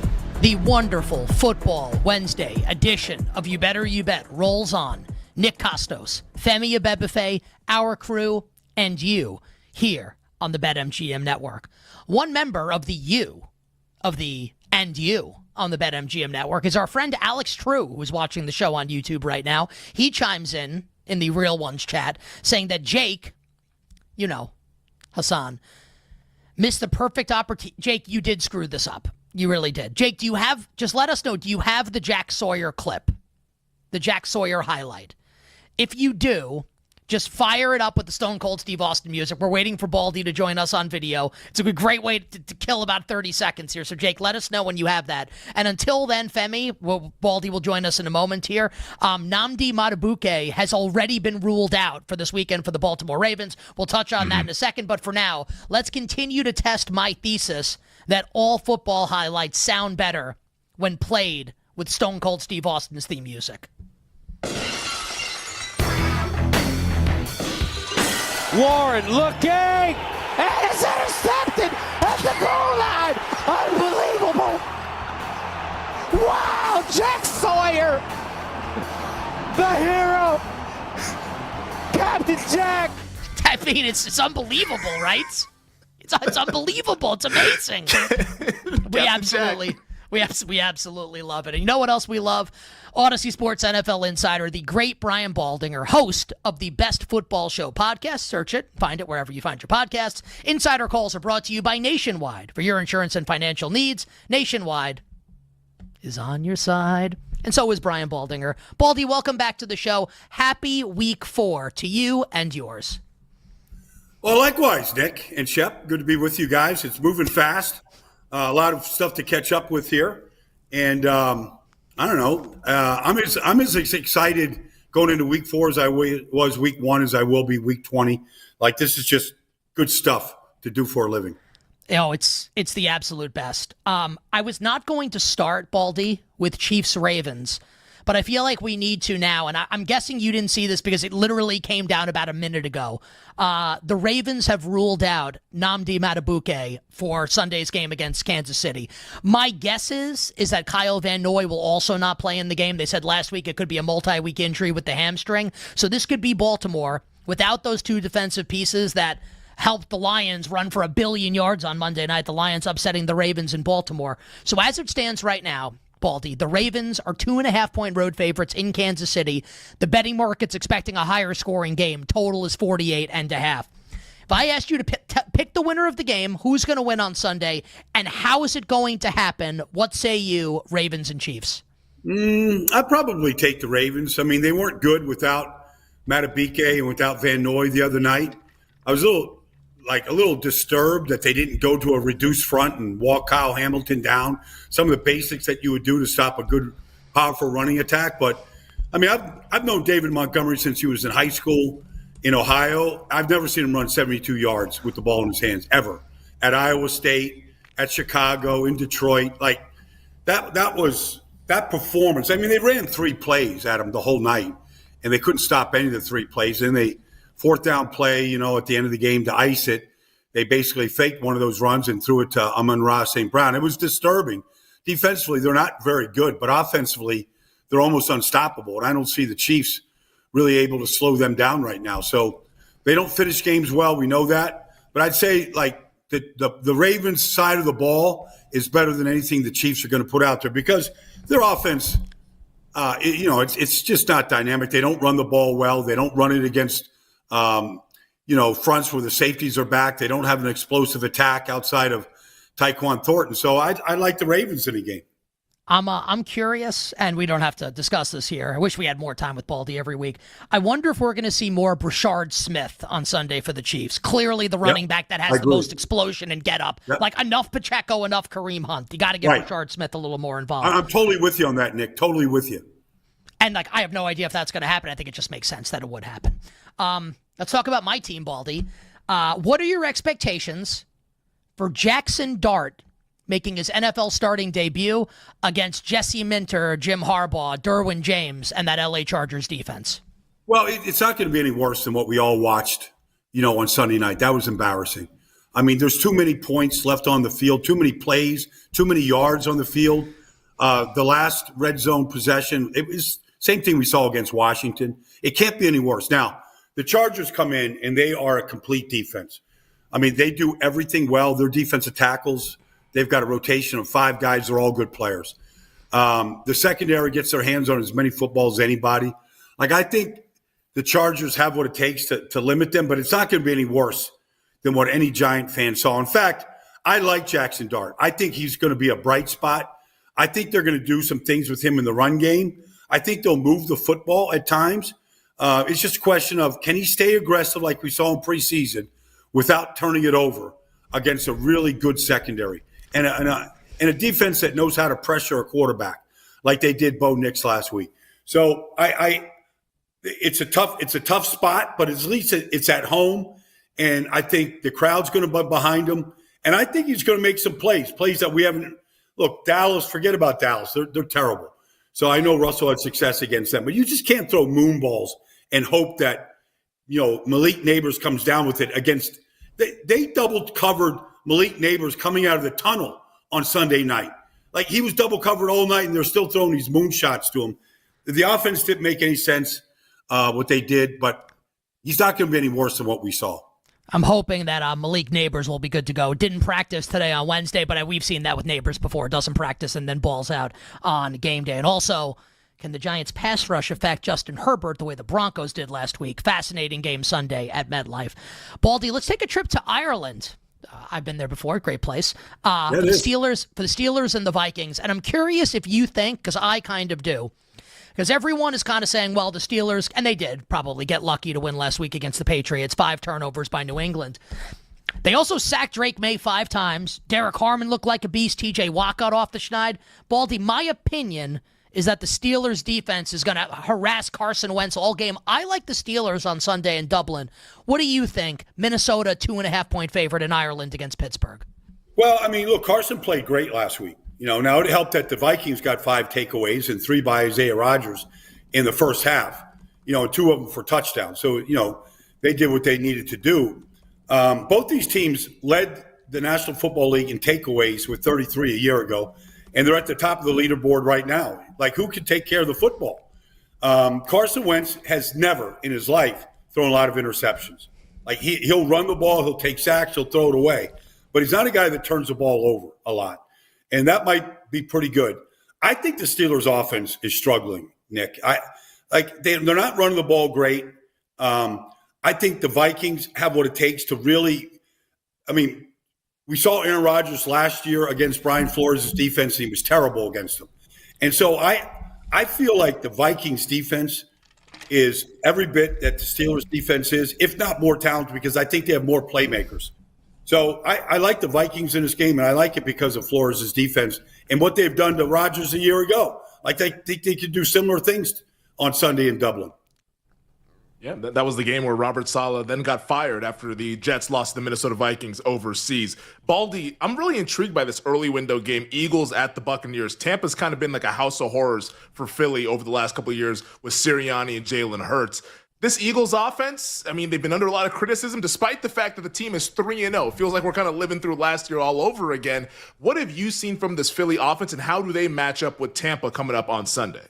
The wonderful Football Wednesday edition of You Better You Bet rolls on. Nick Costos, Femi Abebefe, our crew, and you here on the BetMGM Network. One member of the you, of the and you on the BetMGM Network is our friend Alex True, who is watching the show on YouTube right now. He chimes in the Real Ones chat saying that Jake, Hassan, missed the perfect opportunity. Jake, you did screw this up. You really did. Jake, just let us know, do you have the Jack Sawyer clip? The Jack Sawyer highlight? If you do, just fire it up with the Stone Cold Steve Austin music. We're waiting for Baldy to join us on video. It's a great way to kill about 30 seconds here. So, Jake, let us know when you have that. And until then, Femi, Baldy will join us in a moment here. Nnamdi Madubuike has already been ruled out for this weekend for the Baltimore Ravens. We'll touch on that in a second. But for now, let's continue to test my thesis that all football highlights sound better when played with Stone Cold Steve Austin's theme music. Warren looking, and it's intercepted at the goal line. Unbelievable. Wow, Jack Sawyer, the hero, Captain Jack. I mean, it's unbelievable, right? It's unbelievable. It's amazing. We absolutely love it. And you know what else we love? Odyssey Sports NFL Insider, the great Brian Baldinger, host of the Best Football Show podcast. Search it, find it wherever you find your podcasts. Insider calls are brought to you by Nationwide. For your insurance and financial needs, Nationwide is on your side. And so is Brian Baldinger. Baldy, welcome back to the show. Happy week 4 to you and yours. Well, likewise, Nick and Shep. Good to be with you guys. It's moving fast. A lot of stuff to catch up with here. And I don't know. I'm as excited going into week 4 as I was week 1 as I will be week 20. Like, this is just good stuff to do for a living. It's the absolute best. I was not going to start, Baldy, with Chiefs-Ravens, but I feel like we need to now, and I'm guessing you didn't see this because it literally came down about a minute ago. The Ravens have ruled out Nnamdi Madubuike for Sunday's game against Kansas City. My guess is that Kyle Van Noy will also not play in the game. They said last week it could be a multi-week injury with the hamstring. So this could be Baltimore without those two defensive pieces that helped the Lions run for 1 billion yards on Monday night. The Lions upsetting the Ravens in Baltimore. So as it stands right now, Baldy, the Ravens are 2.5-point road favorites in Kansas City. The betting market's expecting a higher scoring game. Total is 48.5. If I asked you to pick the winner of the game, who's going to win on Sunday, and how is it going to happen, what say you, Ravens and Chiefs? I'd probably take the Ravens. I mean, they weren't good without Madubuike and without Van Noy the other night. I was a little disturbed that they didn't go to a reduced front and walk Kyle Hamilton down. Some of the basics that you would do to stop a good, powerful running attack. But, I mean, I've known David Montgomery since he was in high school in Ohio. I've never seen him run 72 yards with the ball in his hands, ever. At Iowa State, at Chicago, in Detroit. Like, that performance. I mean, they ran 3 plays at him the whole night, and they couldn't stop any of the 3 plays. And they – fourth down play, at the end of the game to ice it, they basically faked one of those runs and threw it to Amon-Ra St. Brown. It was disturbing. Defensively, they're not very good, but offensively, they're almost unstoppable. And I don't see the Chiefs really able to slow them down right now. So they don't finish games well. We know that. But I'd say, like, the Ravens side of the ball is better than anything the Chiefs are going to put out there because their offense, it's just not dynamic. They don't run the ball well. They don't run it against fronts where the safeties are back. They don't have an explosive attack outside of Tyquan Thornton. So I like the Ravens in the game. I'm curious, and we don't have to discuss this here. I wish we had more time with Baldy every week. I wonder if we're going to see more Brashard Smith on Sunday for the Chiefs. Clearly the running back that has the most explosion and get up. Yep. Like enough Pacheco, enough Kareem Hunt. You got to get Brashard Smith a little more involved. I'm totally with you on that, Nick. Totally with you. And I have no idea if that's going to happen. I think it just makes sense that it would happen. Let's talk about my team, Baldy. What are your expectations for Jackson Dart making his NFL starting debut against Jesse Minter, Jim Harbaugh, Derwin James, and that LA Chargers defense? Well, it's not going to be any worse than what we all watched, on Sunday night. That was embarrassing. I mean, there's too many points left on the field, too many plays, too many yards on the field. The last red zone possession, it was same thing we saw against Washington. It can't be any worse. Now, the Chargers come in, and they are a complete defense. I mean, they do everything well. Their defensive tackles, they've got a rotation of 5 guys. They're all good players. The secondary gets their hands on as many footballs as anybody. Like, I think the Chargers have what it takes to limit them, but it's not going to be any worse than what any Giant fan saw. In fact, I like Jackson Dart. I think he's going to be a bright spot. I think they're going to do some things with him in the run game. I think they'll move the football at times. It's just a question of, can he stay aggressive like we saw in preseason without turning it over against a really good secondary and a defense that knows how to pressure a quarterback like they did Bo Nix last week. So it's a tough spot, but at least it's at home, and I think the crowd's going to be behind him, and I think he's going to make some plays that we haven't. Look, Dallas, forget about Dallas. They're terrible. So I know Russell had success against them, but you just can't throw moon balls and hope that, Malik Neighbors comes down with it against – they double covered Malik Neighbors coming out of the tunnel on Sunday night. Like, he was double covered all night, and they're still throwing these moonshots to him. The offense didn't make any sense, what they did, but he's not going to be any worse than what we saw. I'm hoping that Malik Neighbors will be good to go. Didn't practice today on Wednesday, but we've seen that with Neighbors before. Doesn't practice and then balls out on game day. And also, can the Giants' pass rush affect Justin Herbert the way the Broncos did last week? Fascinating game Sunday at MetLife. Baldy, let's take a trip to Ireland. I've been there before. Great place. For the Steelers and the Vikings. And I'm curious if you think, because I kind of do, because everyone is kind of saying, well, the Steelers, and they did probably get lucky to win last week against the Patriots, 5 turnovers by New England. They also sacked Drake May 5 times. Derek Harmon looked like a beast. TJ Watt got off the schneid. Baldy, my opinion is that the Steelers defense is going to harass Carson Wentz all game. I like the Steelers on Sunday in Dublin. What do you think? Minnesota, 2.5-point favorite in Ireland against Pittsburgh. Well, I mean, look, Carson played great last week. Now it helped that the Vikings got 5 takeaways and 3 by Isaiah Rodgers in the first half, 2 of them for touchdowns. So, they did what they needed to do. Both these teams led the National Football League in takeaways with 33 a year ago, and they're at the top of the leaderboard right now. Like, who can take care of the football? Carson Wentz has never in his life thrown a lot of interceptions. Like, he'll run the ball, he'll take sacks, he'll throw it away. But he's not a guy that turns the ball over a lot. And that might be pretty good. I think the Steelers' offense is struggling, Nick. They're not running the ball great. I think the Vikings have what it takes to really – we saw Aaron Rodgers last year against Brian Flores' defense, and he was terrible against them. And so I feel like the Vikings' defense is every bit that the Steelers' defense is, if not more talented, because I think they have more playmakers. So I like the Vikings in this game, and I like it because of Flores' defense and what they've done to Rodgers a year ago. Like, they think they could do similar things on Sunday in Dublin. Yeah, that was the game where Robert Saleh then got fired after the Jets lost to the Minnesota Vikings overseas. Baldy, I'm really intrigued by this early window game, Eagles at the Buccaneers. Tampa's kind of been like a house of horrors for Philly over the last couple of years with Sirianni and Jalen Hurts. This Eagles offense, they've been under a lot of criticism, despite the fact that the team is 3-0. It feels like we're kind of living through last year all over again. What have you seen from this Philly offense, and how do they match up with Tampa coming up on Sunday?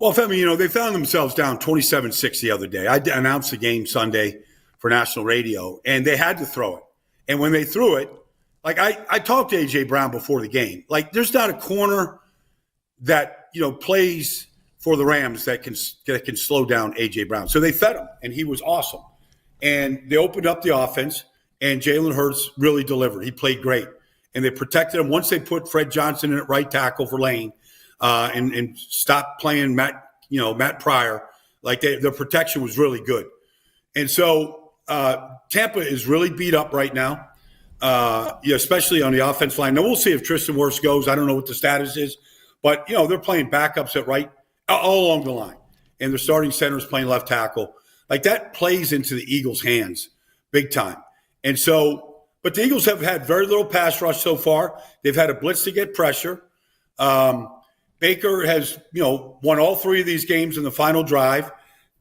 Well, Femi, they found themselves down 27-6 the other day. I announced the game Sunday for national radio, and they had to throw it. And when they threw it, like I talked to A.J. Brown before the game. Like, there's not a corner that, plays for the Rams that can slow down A.J. Brown. So they fed him, and he was awesome. And they opened up the offense, and Jalen Hurts really delivered. He played great. And they protected him. Once they put Fred Johnson in at right tackle for Lane, and stopped playing Matt Pryor, like the protection was really good. And so Tampa is really beat up right now, especially on the offensive line. Now, we'll see if Tristan Wirfs goes. I don't know what the status is. But, they're playing backups at right all along the line. And their starting center is playing left tackle. Like, that plays into the Eagles' hands big time. And so, but the Eagles have had very little pass rush so far. They've had a blitz to get pressure. Baker has, won all 3 of these games in the final drive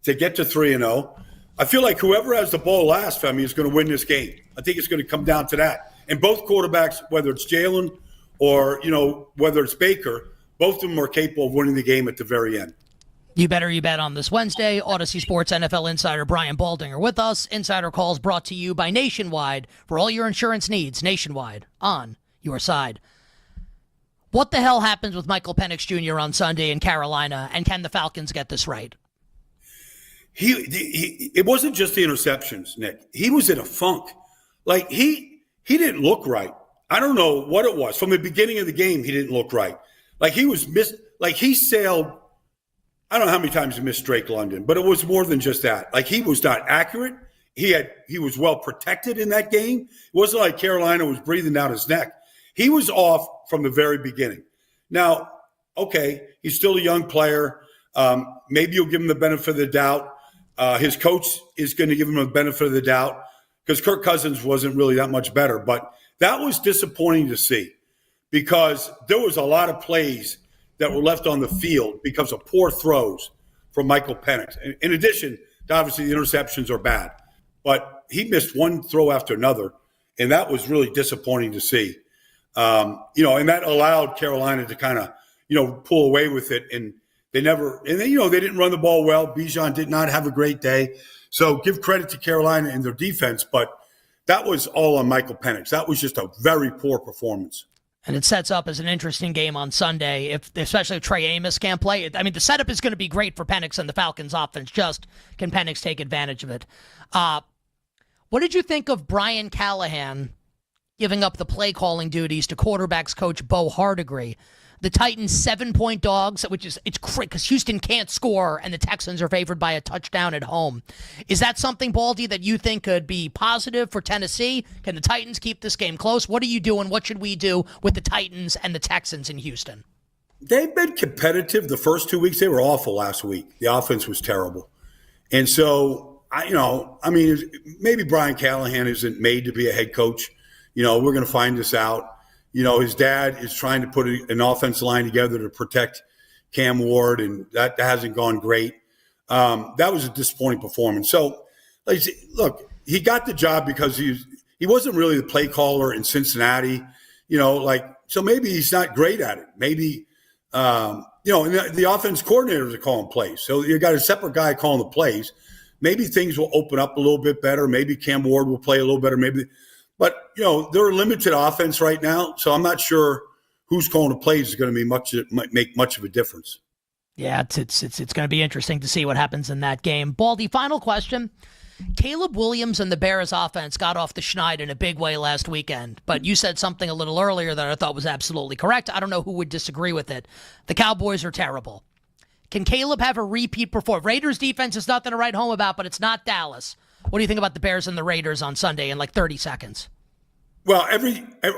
to get to 3-0. I feel like whoever has the ball last, Femi, is going to win this game. I think it's going to come down to that. And both quarterbacks, whether it's Jalen or, whether it's Baker, both of them are capable of winning the game at the very end. You better you bet on this Wednesday. Odyssey Sports NFL insider Brian Baldinger with us. Insider calls brought to you by Nationwide for all your insurance needs. Nationwide, on your side. What the hell happens with Michael Penix Jr. on Sunday in Carolina, and can the Falcons get this right? It wasn't just the interceptions, Nick. He was in a funk. Like, he didn't look right. I don't know what it was. From the beginning of the game, he didn't look right. Like, he was he sailed. I don't know how many times he missed Drake London, but it was more than just that. Like, he was not accurate. He was well protected in that game. It wasn't like Carolina was breathing down his neck. He was off from the very beginning. Now, okay, he's still a young player. Maybe you'll give him the benefit of the doubt. His coach is going to give him a benefit of the doubt because Kirk Cousins wasn't really that much better. But that was disappointing to see because there was a lot of plays that were left on the field because of poor throws from Michael Penix. In addition, obviously the interceptions are bad, but he missed one throw after another, and that was really disappointing to see. And that allowed Carolina to kind of, pull away with it, and they didn't run the ball well. Bijan did not have a great day. So give credit to Carolina and their defense, but that was all on Michael Penix. That was just a very poor performance. And it sets up as an interesting game on Sunday, especially if Trey Amos can't play. I mean, the setup is going to be great for Penix and the Falcons offense. Just can Penix take advantage of it? What did you think of Brian Callahan giving up the play calling duties to quarterbacks coach Bo Hardigree? The Titans 7-point dogs, it's great because Houston can't score and the Texans are favored by a touchdown at home. Is that something, Baldy, that you think could be positive for Tennessee? Can the Titans keep this game close? What are you doing? What should we do with the Titans and the Texans in Houston? They've been competitive the first 2 weeks. They were awful last week. The offense was terrible. And so, maybe Brian Callahan isn't made to be a head coach. We're going to find this out. his dad is trying to put an offensive line together to protect Cam Ward, and that hasn't gone great. That was a disappointing performance. So, look, he got the job because he wasn't really the play caller in Cincinnati, so maybe he's not great at it. Maybe, and the offense coordinators are calling plays. So you got a separate guy calling the plays. Maybe things will open up a little bit better. Maybe Cam Ward will play a little better. But they're a limited offense right now. So I'm not sure who's calling the plays is going to make much of a difference. Yeah, it's going to be interesting to see what happens in that game. Baldy, final question. Caleb Williams and the Bears offense got off the schneid in a big way last weekend, but you said something a little earlier that I thought was absolutely correct. I don't know who would disagree with it. The Cowboys are terrible. Can Caleb have a repeat performance? Raiders defense is nothing to write home about, but it's not Dallas. What do you think about the Bears and the Raiders on Sunday in 30 seconds? Well,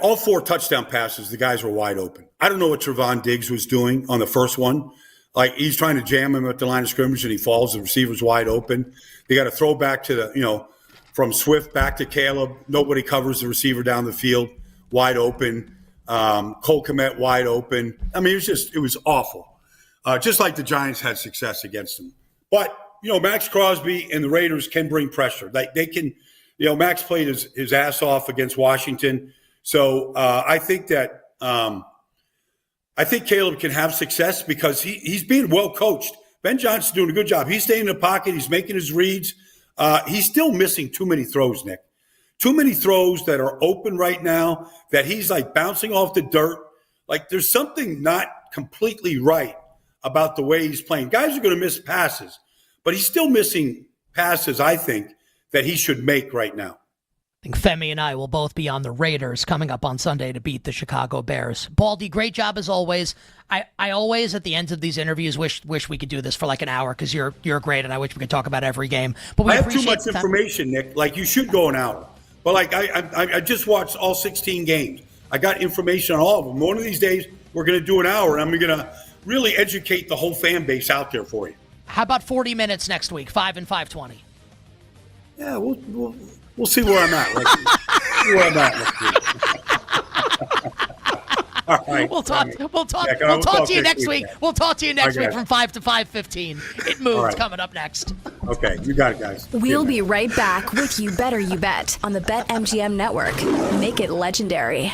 all 4 touchdown passes, the guys were wide open. I don't know what Trevon Diggs was doing on the first one. He's trying to jam him at the line of scrimmage and he falls. The receiver's wide open. They got to throw back to from Swift back to Caleb. Nobody covers the receiver down the field, wide open. Cole Kmet wide open. I mean, it was awful. Just like the Giants had success against them. But, Max Crosby and the Raiders can bring pressure. They can, Max played his ass off against Washington. So I think that Caleb can have success because he's being well coached. Ben Johnson's doing a good job. He's staying in the pocket. He's making his reads. He's still missing too many throws, Nick. Too many throws that are open right now that he's bouncing off the dirt. There's something not completely right about the way he's playing. Guys are going to miss passes, but he's still missing passes, I think, that he should make right now. I think Femi and I will both be on the Raiders coming up on Sunday to beat the Chicago Bears. Baldy, great job as always. I always, at the end of these interviews, wish we could do this for an hour because you're great, and I wish we could talk about every game. But we I have too much information, Nick. You should go an hour. But I just watched all 16 games. I got information on all of them. One of these days, we're going to do an hour, and I'm going to really educate the whole fan base out there for you. How about 40 minutes next week, 5 and 5:20? Yeah, we'll see where I'm at. Next week. All right. We'll talk to you next week. We'll talk to you next week from 5 to 5:15. It moves coming up next. Okay, you got it, guys. We'll be right back with You Better You Bet on the BetMGM Network. Make it legendary.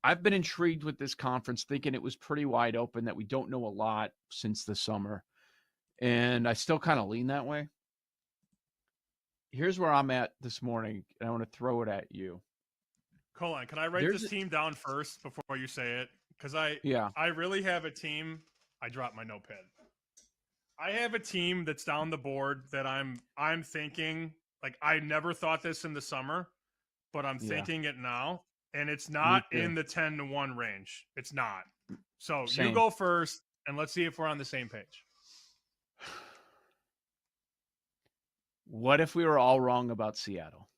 I've been intrigued with this conference, thinking it was pretty wide open, that we don't know a lot since the summer. And I still kind of lean that way. Here's where I'm at this morning, and I want to throw it at you. Colin, can I write this team down first before you say it? Because I really have a team. I dropped my notepad. I have a team that's down the board that I'm thinking, like, I never thought this in the summer, but I'm thinking it now. and it's not in the 10-1 range. It's not. So Same. you go first, and let's see if we're on the same page. What if we were all wrong about Seattle?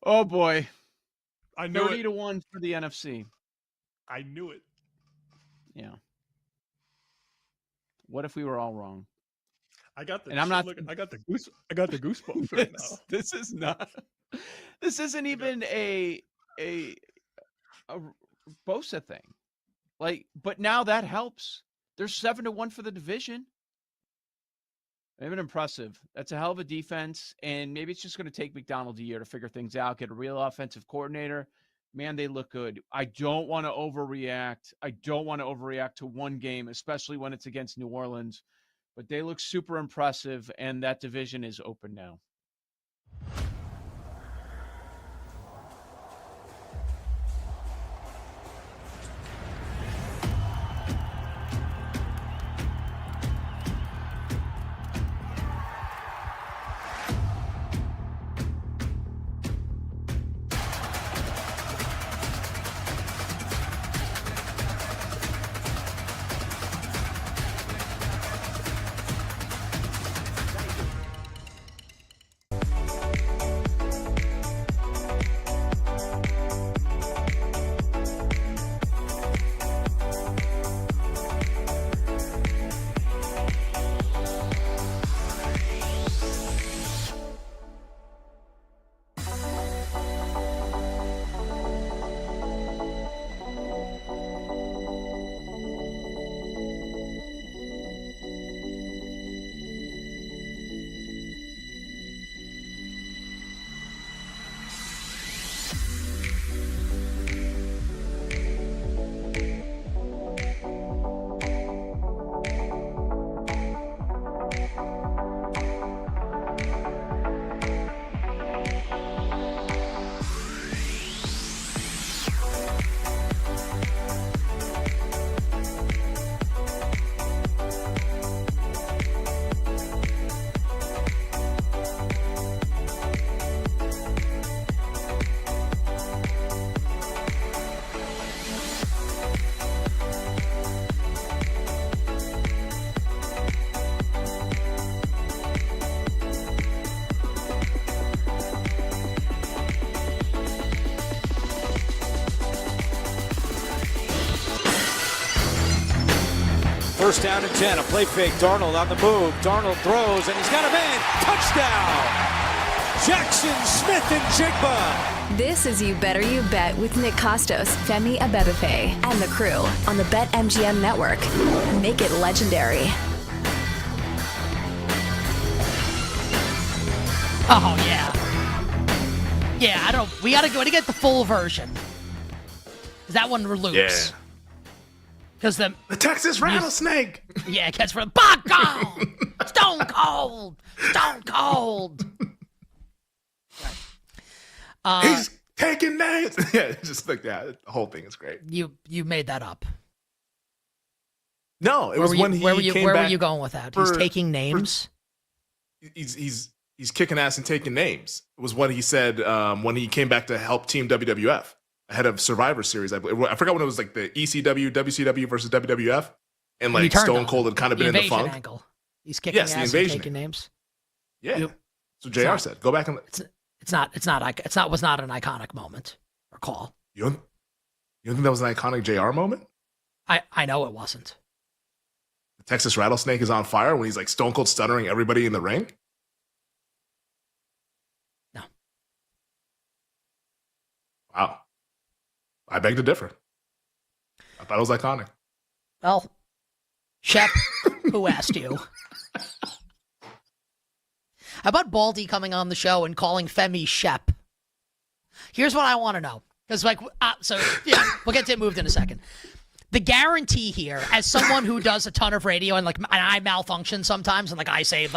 Oh boy. I knew 30-1 for the NFC. I knew it. Yeah. What if we were all wrong? I got the. And I'm not. I got the goosebumps right now. This is not. This isn't even a Bosa thing. Like, but now that helps. They're 7-1 for the division. They've been impressive. That's a hell of a defense, and maybe it's just going to take McDonald a year to figure things out, get a real offensive coordinator. Man, they look good. I don't want to overreact. I don't want to overreact to one game, especially when it's against New Orleans. But they look super impressive, and that division is open now. First down and 10. A play fake. Darnold on the move. Darnold throws, and he's got a man. Touchdown! Jackson Smith and Jigba. This is You Better You Bet with Nick Costos, Femi Abebefe, and the crew on the BetMGM network. Make it legendary. Oh, yeah. Yeah, we gotta go to get the full version. That one loops. Yeah. Because the Texas rattlesnake. Yeah, it gets for Boggle. Stone Cold. Stone Cold. He's taking names. Yeah, just like that. The whole thing is great. You made that up. No, it was when he came Where back. were you going with that? He's taking names. He's kicking ass and taking names. It was what he said when he came back to help Team WWF ahead of Survivor Series. I forgot when it was like the ECW, WCW versus WWF, and like Stone Cold had kind of been in the funk. Angle. He's kicking ass and taking names. Yeah. So JR said, go back and. It's not an iconic moment or call. You don't think that was an iconic JR moment? I know it wasn't. The Texas Rattlesnake is on fire when he's like Stone Cold stuttering everybody in the ring. No. Wow. I beg to differ. I thought it was iconic. Well, Shep, who asked you? How about Baldy coming on the show and calling Femi Shep? Here's what I want to know. Because, we'll get to it moved in a second. The guarantee here, as someone who does a ton of radio and I malfunction sometimes, and I say,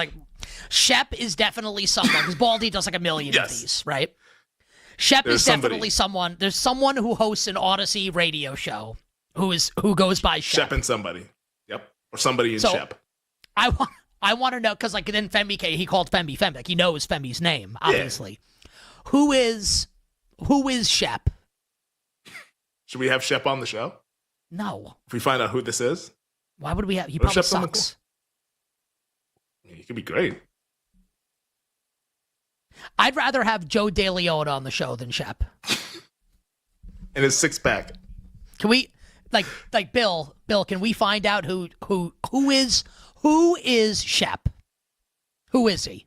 Shep is definitely someone, because Baldy does a million of these, right? Shep is definitely someone. There's someone who hosts an Odyssey radio show who goes by Shep. Shep and somebody. Yep. Or somebody in Shep. I I want to know, because like then Femi, he called Femi. Like he knows Femi's name, obviously. Yeah. Who is Shep? Should we have Shep on the show? No. If we find out who this is? Why would we have? He probably sucks. He could be great. I'd rather have Joe DeLeon on the show than Shep. And his six-pack. Can we, like Bill, can we find out who is Shep? Who is he?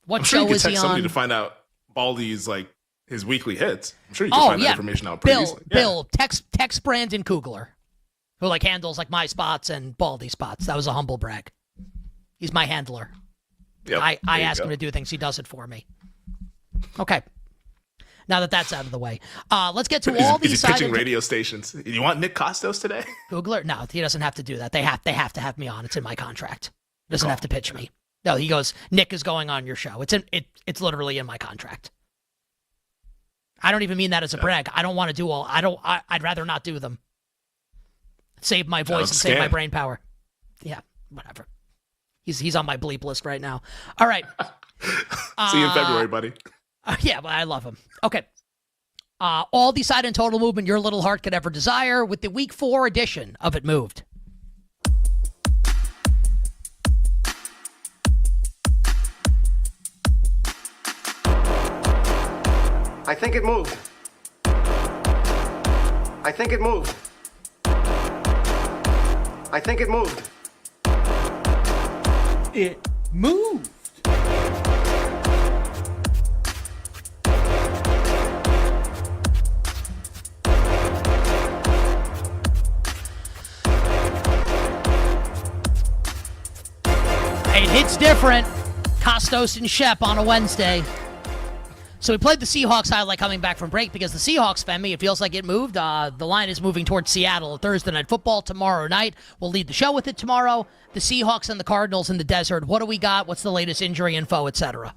What I'm show sure you could is he text on? somebody to find out Baldy's, like, his weekly hits. I'm sure you can find that information out pretty easily. Bill, text Brandon Kugler, who like handles like my spots and Baldy spots. That was a humble brag. He's my handler. Yep, I ask him to do things. He does it for me. Okay. Now that that's out of the way, let's get to all these. Is he pitching radio stations? You want Nick Costos today? Kugler? No, he doesn't have to do that. They have to have me on. It's in my contract. Doesn't have to pitch me. No, he goes, Nick is going on your show. It's literally in my contract. I don't even mean that as a brag. I don't want to do all. I'd rather not do them. Save my voice and save my brain power. Yeah, whatever. He's on my bleep list right now. All right. See you in February, buddy. Yeah, but I love him. Okay. All the side and total movement your little heart could ever desire with the Week 4 edition of It Moved. I think it moved. I think it moved. I think it moved. It moved. It hits different. Costos and Shep on a Wednesday. So we played the Seahawks highlight coming back from break because the Seahawks, Femi, it feels like it moved. The line is moving towards Seattle. Thursday Night Football tomorrow night. We'll lead the show with it tomorrow. The Seahawks and the Cardinals in the desert. What do we got? What's the latest injury info, etc.?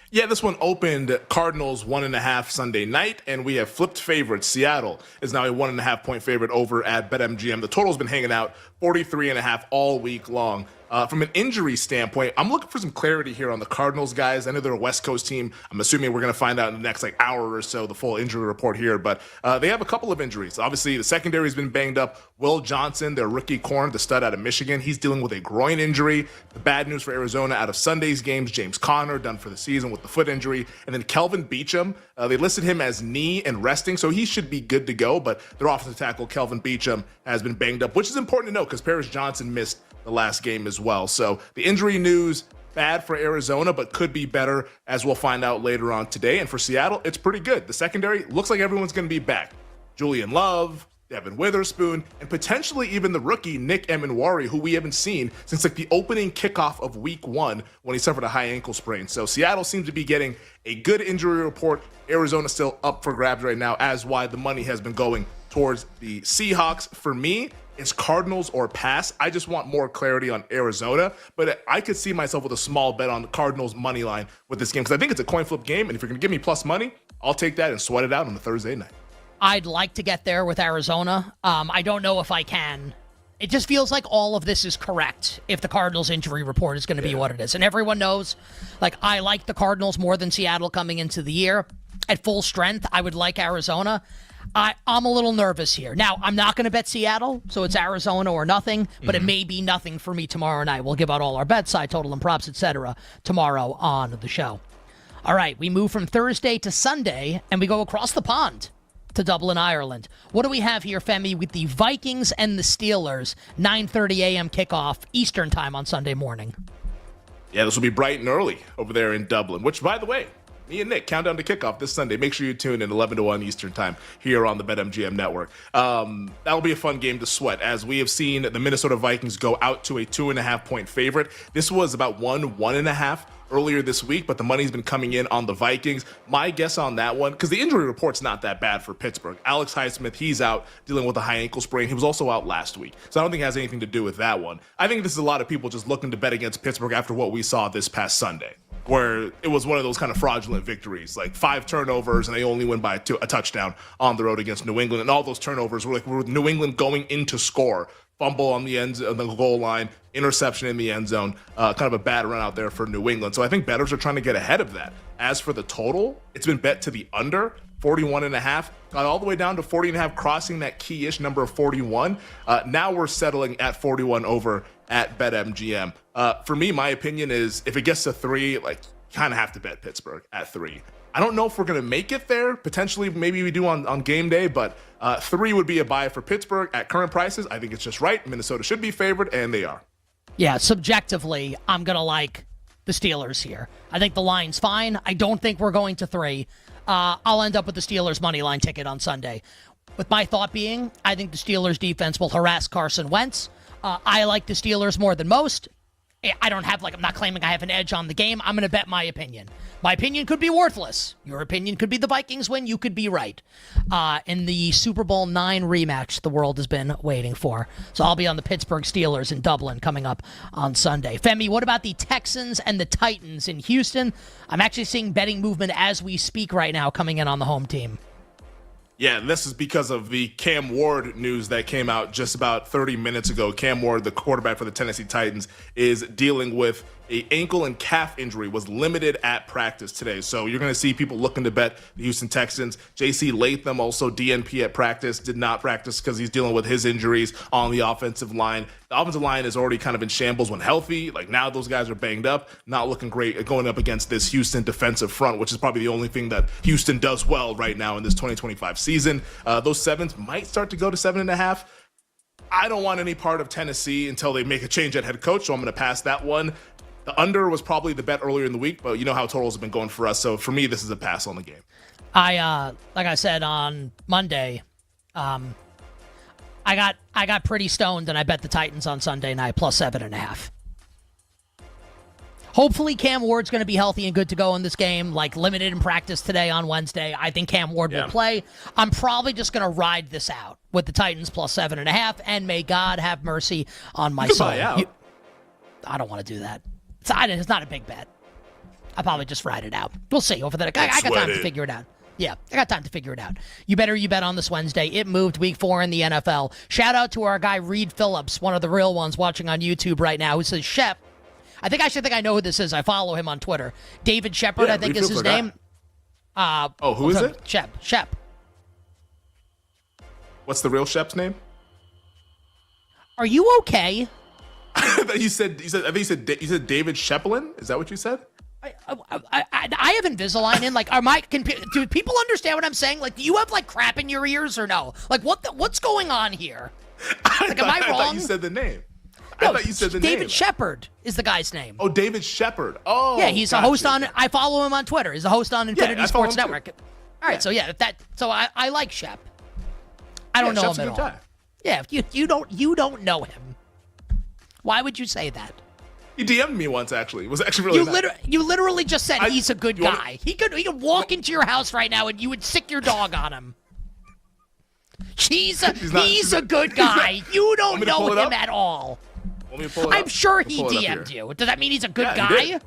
Yeah, this one opened Cardinals 1.5 Sunday night, and we have flipped favorites. Seattle is now a 1.5 point favorite over at BetMGM. The total's been hanging out 43.5 all week long. From an injury standpoint, I'm looking for some clarity here on the Cardinals, guys. I know they're a West Coast team. I'm assuming we're going to find out in the next hour or so the full injury report here, but they have a couple of injuries. Obviously, the secondary has been banged up. Will Johnson, their rookie corner, the stud out of Michigan, he's dealing with a groin injury. The bad news for Arizona out of Sunday's games, James Conner done for the season with the foot injury, and then Kelvin Beachum, they listed him as knee and resting, so he should be good to go, but their offensive tackle, Kelvin Beachum, has been banged up, which is important to know because Paris Johnson missed the last game as well. So the injury news, bad for Arizona, but could be better, as we'll find out later on today. And for Seattle, it's pretty good. The secondary looks like everyone's going to be back. Julian Love, Devin Witherspoon, and potentially even the rookie Nick Emenwari, who we haven't seen since the opening kickoff of week 1 when he suffered a high ankle sprain. So Seattle seems to be getting a good injury report. Arizona still up for grabs right now, as why the money has been going towards the Seahawks. For me, it's Cardinals or pass. I just want more clarity on Arizona, but I could see myself with a small bet on the Cardinals money line with this game because I think it's a coin flip game, and if you're going to give me plus money, I'll take that and sweat it out on a Thursday night. I'd like to get there with Arizona. I don't know if I can. It just feels like all of this is correct if the Cardinals injury report is going to be what it is. And everyone knows, I like the Cardinals more than Seattle coming into the year. At full strength, I would like Arizona. I'm a little nervous here. Now, I'm not going to bet Seattle, so it's Arizona or nothing, but it may be nothing for me tomorrow night. We'll give out all our bets, side total and props, etc. tomorrow on the show. All right, we move from Thursday to Sunday, and we go across the pond to Dublin, Ireland. What do we have here, Femi, with the Vikings and the Steelers, 9:30 a.m. kickoff Eastern time on Sunday morning? Yeah, this will be bright and early over there in Dublin, which, by the way, me and Nick, countdown to kickoff this Sunday. Make sure you tune in 11 to 1 Eastern time here on the BetMGM network. That'll be a fun game to sweat, as we have seen the Minnesota Vikings go out to a 2.5 point favorite. This was about 1.5 earlier this week, but the money's been coming in on the Vikings. My guess on that one, because the injury report's not that bad for Pittsburgh. Alex Highsmith, he's out dealing with a high ankle sprain. He was also out last week, so I don't think it has anything to do with that one. I think this is a lot of people just looking to bet against Pittsburgh after what we saw this past Sunday, where it was one of those kind of fraudulent victories, like 5 turnovers, and they only win by a touchdown on the road against New England. And all those turnovers were New England going in to score fumble on the goal line, interception in the end zone, kind of a bad run out there for New England. So I think bettors are trying to get ahead of that. As for the total, it's been bet to the under, 41.5, got all the way down to 40.5, crossing that key-ish number of 41. Now we're settling at 41 over at BetMGM. For me, my opinion is if it gets to 3, like, you kind of have to bet Pittsburgh at 3. I don't know if we're going to make it there. Potentially, maybe we do on game day, but 3 would be a buy for Pittsburgh at current prices. I think it's just right. Minnesota should be favored, and they are. Yeah, subjectively, I'm going to like the Steelers here. I think the line's fine. I don't think we're going to 3. I'll end up with the Steelers money line ticket on Sunday. With my thought being, I think the Steelers defense will harass Carson Wentz. I like the Steelers more than most. I'm not claiming I have an edge on the game. I'm going to bet my opinion. My opinion could be worthless. Your opinion could be the Vikings win. You could be right. In the Super Bowl 9 rematch the world has been waiting for. So I'll be on the Pittsburgh Steelers in Dublin coming up on Sunday. Femi, what about the Texans and the Titans in Houston? I'm actually seeing betting movement as we speak right now coming in on the home team. Yeah, this is because of the Cam Ward news that came out just about 30 minutes ago. Cam Ward, the quarterback for the Tennessee Titans, is dealing with an ankle and calf injury, was limited at practice today. So you're going to see people looking to bet the Houston Texans. J.C. Latham, also DNP at practice, did not practice because he's dealing with his injuries on the offensive line. The offensive line is already kind of in shambles when healthy. Like now those guys are banged up, not looking great going up against this Houston defensive front, which is probably the only thing that Houston does well right now in this 2025 season. Those 7s might start to go to 7.5. I don't want any part of Tennessee until they make a change at head coach, so I'm going to pass that one. The under was probably the bet earlier in the week, but you know how totals have been going for us. So for me, this is a pass on the game. Like I said on Monday, I got pretty stoned and I bet the Titans on Sunday night plus 7.5. Hopefully Cam Ward's going to be healthy and good to go in this game, like limited in practice today on Wednesday. I think Cam Ward will play. I'm probably just going to ride this out with the Titans plus 7.5, and may God have mercy on my soul. I don't want to do that. It's not a big bet. I'll probably just ride it out. We'll see over the next. I got time to figure it out. Yeah, I got time to figure it out. You bet on this Wednesday. It moved week 4 in the NFL. Shout out to our guy Reed Phillips, one of the real ones watching on YouTube right now, who says, Shep, I think I know who this is. I follow him on Twitter. David Shepard, I think is his name. Who is it? Shep. What's the real Shep's name? Are you okay? I think you said David Sheplin. Is that what you said? I have Invisalign in. Like, do people understand what I'm saying? Like, do you have like crap in your ears or no? Like, what's going on here? Like, am I wrong? I thought you said the name. No, I thought you said the name. David Shepard is the guy's name. Oh, David Shepard. Oh, yeah, he's a host on. I follow him on Twitter. He's a host on Infinity Sports Network. All right, so I like Shep. I don't know Shep's him a at good all. guy. Yeah, you don't know him. Why would you say that? He DM'd me once, actually. It was actually really nice. You literally just said he's a good guy. He could walk into your house right now and you would sick your dog on him. He's a good guy. You don't know him at all. I'm sure he DM'd you. Does that mean he's a good guy?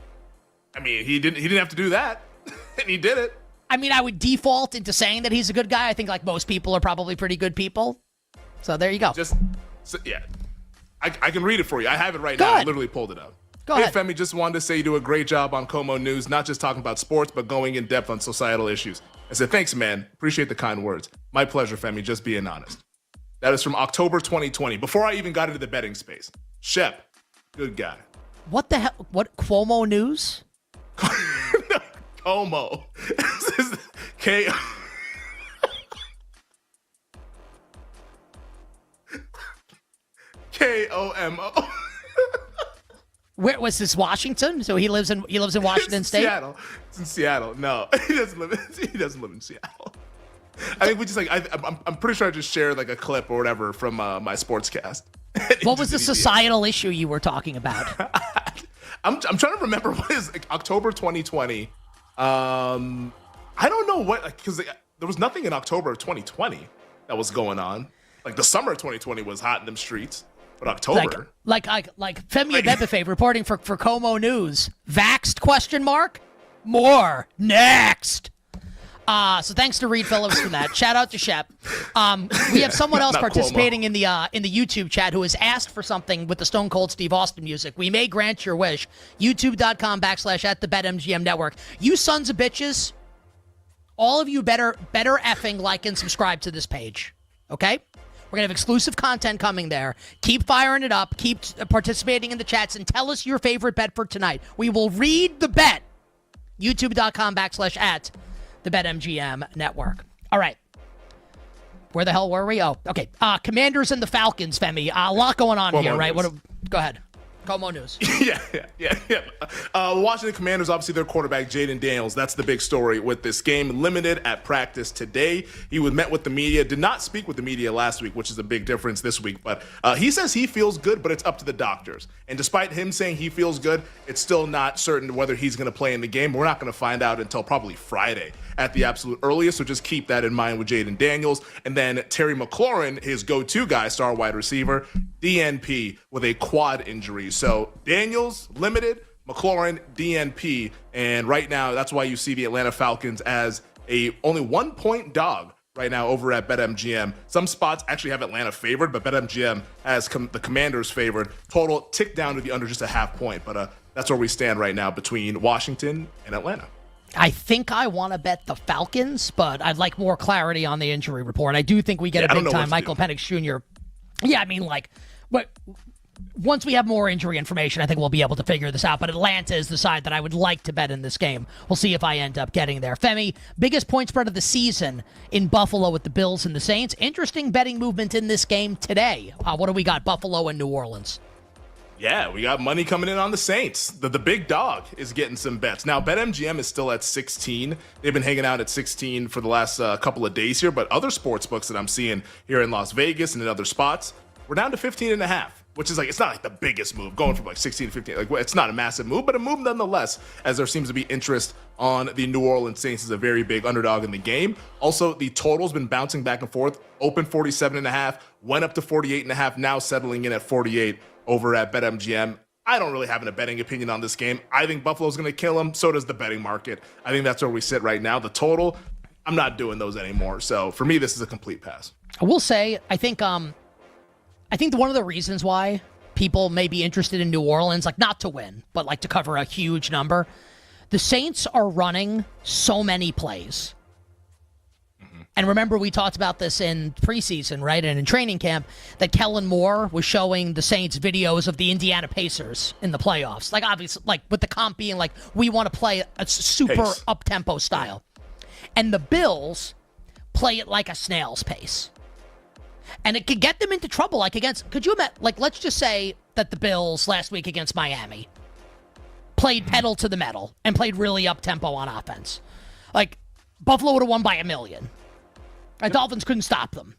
I mean, he didn't have to do that, and he did it. I mean, I would default into saying that he's a good guy. I think like most people are probably pretty good people. So there you go. I can read it for you. I have it right now. I literally pulled it up. Go ahead. Femi, just wanted to say you do a great job on Como News, not just talking about sports, but going in depth on societal issues. I said, thanks, man. Appreciate the kind words. My pleasure, Femi, just being honest. That is from October 2020, before I even got into the betting space. Shep, good guy. What the hell? What, Cuomo News? Como. This is K. Komo. Where was this? Washington? So he lives in Washington State. Seattle. It's in Seattle. No, he doesn't live in Seattle. I think we just I'm pretty sure I just shared like a clip or whatever from my sportscast. What was the societal issue you were talking about? I'm trying to remember what is October 2020. I don't know what, because there was nothing in October of 2020 that was going on. Like the summer of 2020 was hot in them streets. But October, like Femi Abebefe reporting for Como News. Vaxxed ? More next. So thanks to Reed Phillips for that. Shout out to Shep. We have someone else participating in the YouTube chat who has asked for something with the Stone Cold Steve Austin music. We may grant your wish. YouTube.com/@the BetMGM Network. You sons of bitches, all of you better effing like and subscribe to this page. Okay? We're going to have exclusive content coming there. Keep firing it up. Keep participating in the chats and tell us your favorite bet for tonight. We will read the bet. YouTube.com/@the BetMGM Network. All right. Where the hell were we? Oh, okay. Commanders and the Falcons, Femi. A lot going on here, right? Go ahead. Como news. Yeah. Washington Commanders, obviously their quarterback, Jaden Daniels. That's the big story with this game. Limited at practice today. He was met with the media. Did not speak with the media last week, which is a big difference this week. But he says he feels good, but it's up to the doctors. And despite him saying he feels good, it's still not certain whether he's going to play in the game. We're not going to find out until probably Friday at the absolute earliest. So just keep that in mind with Jaden Daniels. And then Terry McLaurin, his go-to guy, star wide receiver, DNP with a quad injury. So Daniels, limited, McLaurin, DNP. And right now, that's why you see the Atlanta Falcons as a only 1-point dog right now over at BetMGM. Some spots actually have Atlanta favored, but BetMGM has the Commanders favored. Total tick down to the under just a half point. But that's where we stand right now between Washington and Atlanta. I think I want to bet the Falcons, but I'd like more clarity on the injury report. I do think we get a big-time Michael Penix Jr. Yeah, I mean, but once we have more injury information, I think we'll be able to figure this out. But Atlanta is the side that I would like to bet in this game. We'll see if I end up getting there. Femi, biggest point spread of the season in Buffalo with the Bills and the Saints. Interesting betting movement in this game today. What do we got? Buffalo and New Orleans. Yeah, we got money coming in on the Saints. The big dog is getting some bets. Now, BetMGM is still at 16. They've been hanging out at 16 for the last couple of days here, but other sports books that I'm seeing here in Las Vegas and in other spots, we're down to 15.5, which is it's not like the biggest move, going from 16 to 15. It's not a massive move, but a move nonetheless, as there seems to be interest on the New Orleans Saints as a very big underdog in the game. Also, the total's been bouncing back and forth. Open 47.5, went up to 48.5, now settling in at 48. Over at BetMGM. I don't really have a betting opinion on this game. I think Buffalo's going to kill them. So does the betting market. I think that's where we sit right now. The total, I'm not doing those anymore. So for me, this is a complete pass. I will say, I think one of the reasons why people may be interested in New Orleans, not to win, but to cover a huge number, the Saints are running so many plays. And remember, we talked about this in preseason, right, and in training camp, that Kellen Moore was showing the Saints videos of the Indiana Pacers in the playoffs. Obviously, with the comp being we want to play a super up-tempo style. And the Bills play it like a snail's pace. And it could get them into trouble, could you imagine, let's just say that the Bills last week against Miami played pedal to the metal and played really up-tempo on offense. Buffalo would have won by 1 million. Dolphins couldn't stop them.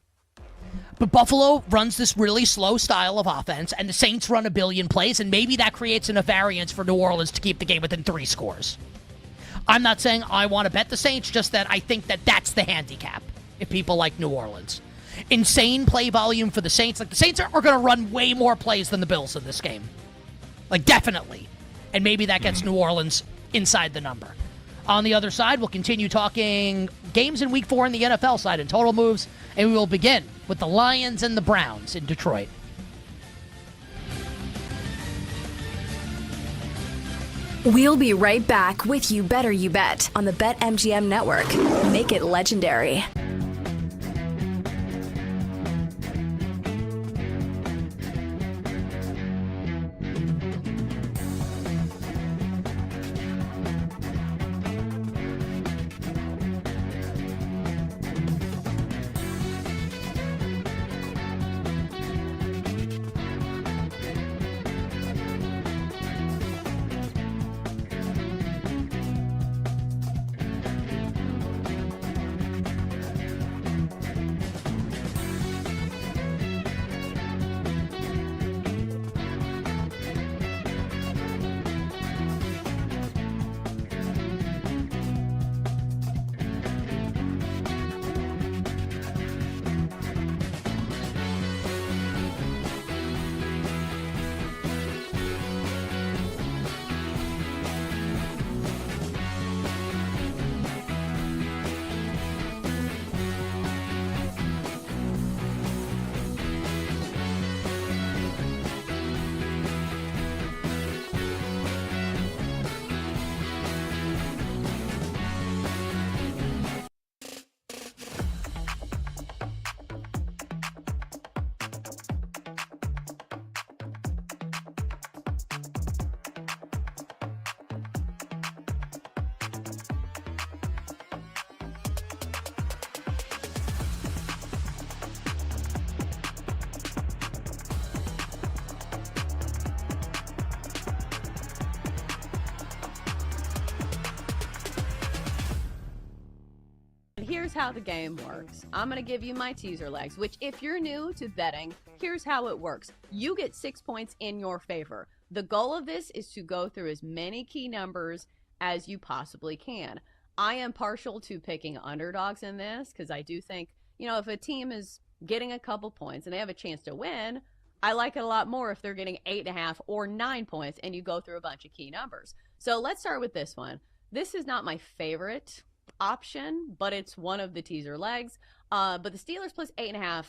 But Buffalo runs this really slow style of offense, and the Saints run 1 billion plays, and maybe that creates enough variance for New Orleans to keep the game within 3 scores. I'm not saying I want to bet the Saints, just that I think that that's the handicap if people like New Orleans. Insane play volume for the Saints. The Saints are going to run way more plays than the Bills in this game. Definitely. And maybe that gets New Orleans inside the number. On the other side, we'll continue talking games in Week 4 in the NFL side and total moves, and we will begin with the Lions and the Browns in Detroit. We'll be right back with You Better You Bet on the BetMGM Network. Make it legendary. how the game works. I'm going to give you my teaser legs, which if you're new to betting, here's how it works. You get 6 points in your favor. The goal of this is to go through as many key numbers as you possibly can. I am partial to picking underdogs in this because I do think, if a team is getting a couple points and they have a chance to win, I like it a lot more if they're getting 8.5 or 9 points and you go through a bunch of key numbers. So let's start with this one. This is not my favorite option, but it's one of the teaser legs. But the Steelers plus 8.5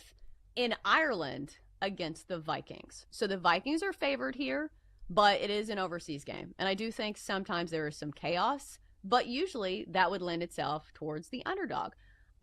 in Ireland against the Vikings. So the Vikings are favored here, but it is an overseas game. And I do think sometimes there is some chaos, but usually that would lend itself towards the underdog.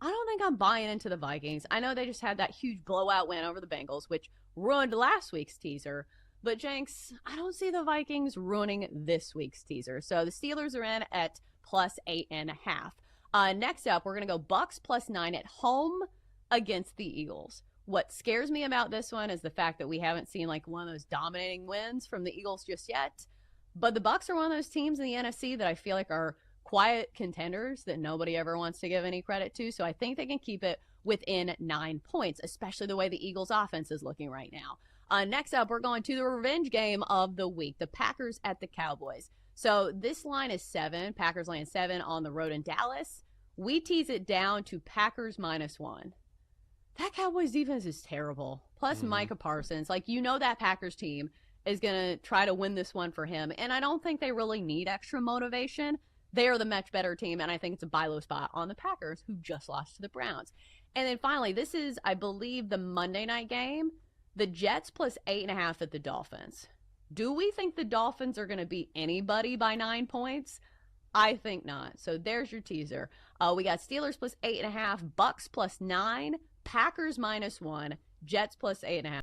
I don't think I'm buying into the Vikings. I know they just had that huge blowout win over the Bengals, which ruined last week's teaser. But Jenks, I don't see the Vikings ruining this week's teaser. So the Steelers are in at plus 8.5. Next up, we're going to go Bucks plus 9 at home against the Eagles. What scares me about this one is the fact that we haven't seen like one of those dominating wins from the Eagles just yet. But the Bucks are one of those teams in the NFC that I feel like are quiet contenders that nobody ever wants to give any credit to. So I think they can keep it within 9 points, especially the way the Eagles offense is looking right now. Next up, we're going to the revenge game of the week, the Packers at the Cowboys. So this line is 7. Packers laying 7 on the road in Dallas. We tease it down to Packers -1. That Cowboys defense is terrible. Plus Micah Parsons. That Packers team is going to try to win this one for him. And I don't think they really need extra motivation. They are the much better team. And I think it's a buy low spot on the Packers, who just lost to the Browns. And then finally, this is, I believe, the Monday night game. The Jets plus 8.5 at the Dolphins. Do we think the Dolphins are going to beat anybody by 9 points? I think not. So there's your teaser. We got Steelers plus 8.5, Bucks plus 9, Packers -1, Jets plus 8.5.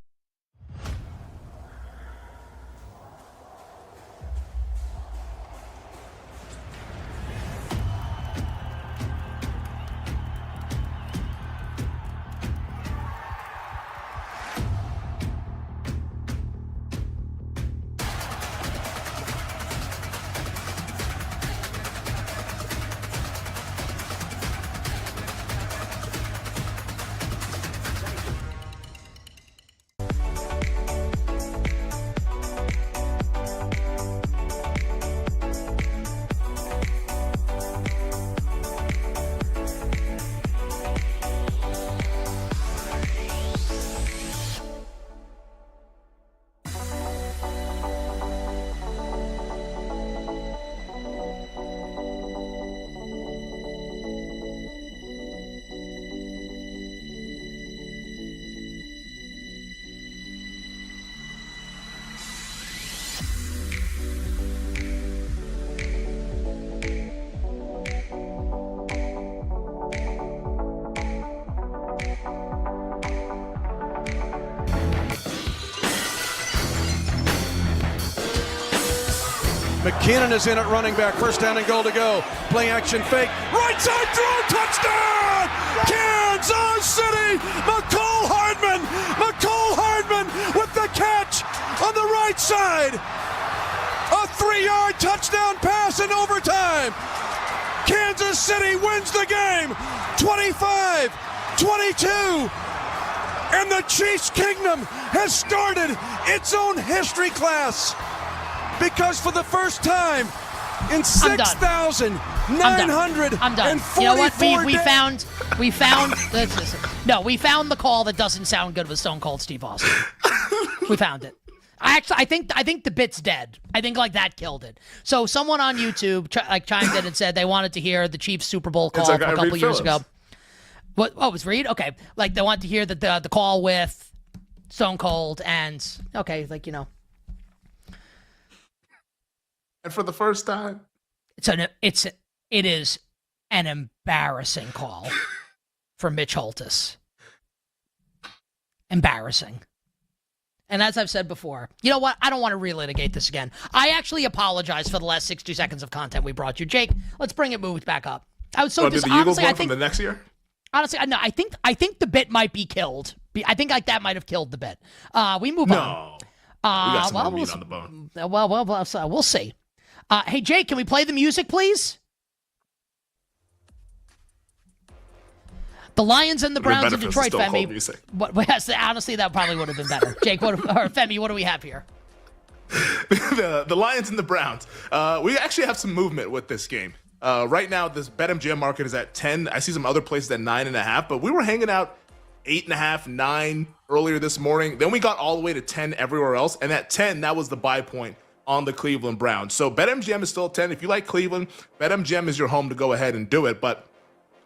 McKinnon is in at running back. First down and goal to go. Play action fake. Right side throw. Touchdown! Kansas City! McCole Hardman with the catch on the right side. A 3-yard touchdown pass in overtime. Kansas City wins the game 25-22. And the Chiefs Kingdom has started its own history class. Because for the first time in 6,944 I'm done. You know what? We found the call that doesn't sound good with Stone Cold Steve Austin. We found it. I think the bit's dead. I think that killed it. So someone on YouTube chimed in and said they wanted to hear the Chiefs Super Bowl call from a couple years ago. What? Oh, it was Reed? Okay. They wanted to hear the call with Stone Cold and And for the first time, it is an embarrassing call for Mitch Holthus. Embarrassing. And as I've said before, you know what? I don't want to relitigate this again. I actually apologize for the last 60 seconds of content we brought you. Jake, let's bring it moved back up. I was so did the Eagles one from the next year? Honestly, no. I think the bit might be killed. I think that might have killed the bit. We move on. We got some more meat on the bone. We'll see. Hey, Jake, can we play the music, please? The Lions and the Browns in Benefits Detroit, still Femi. hold music. Yes, honestly, that probably would have been better. Jake, or Femi, what do we have here? The Lions and the Browns. We actually have some movement with this game. Right now, this BetMGM market is at 10. I see some other places at 9.5, but we were hanging out 8.5, 9 earlier this morning. Then we got all the way to 10 everywhere else. And at 10, that was the buy point on the Cleveland Browns. So BetMGM is still at 10. If you like Cleveland, BetMGM is your home to go ahead and do it. But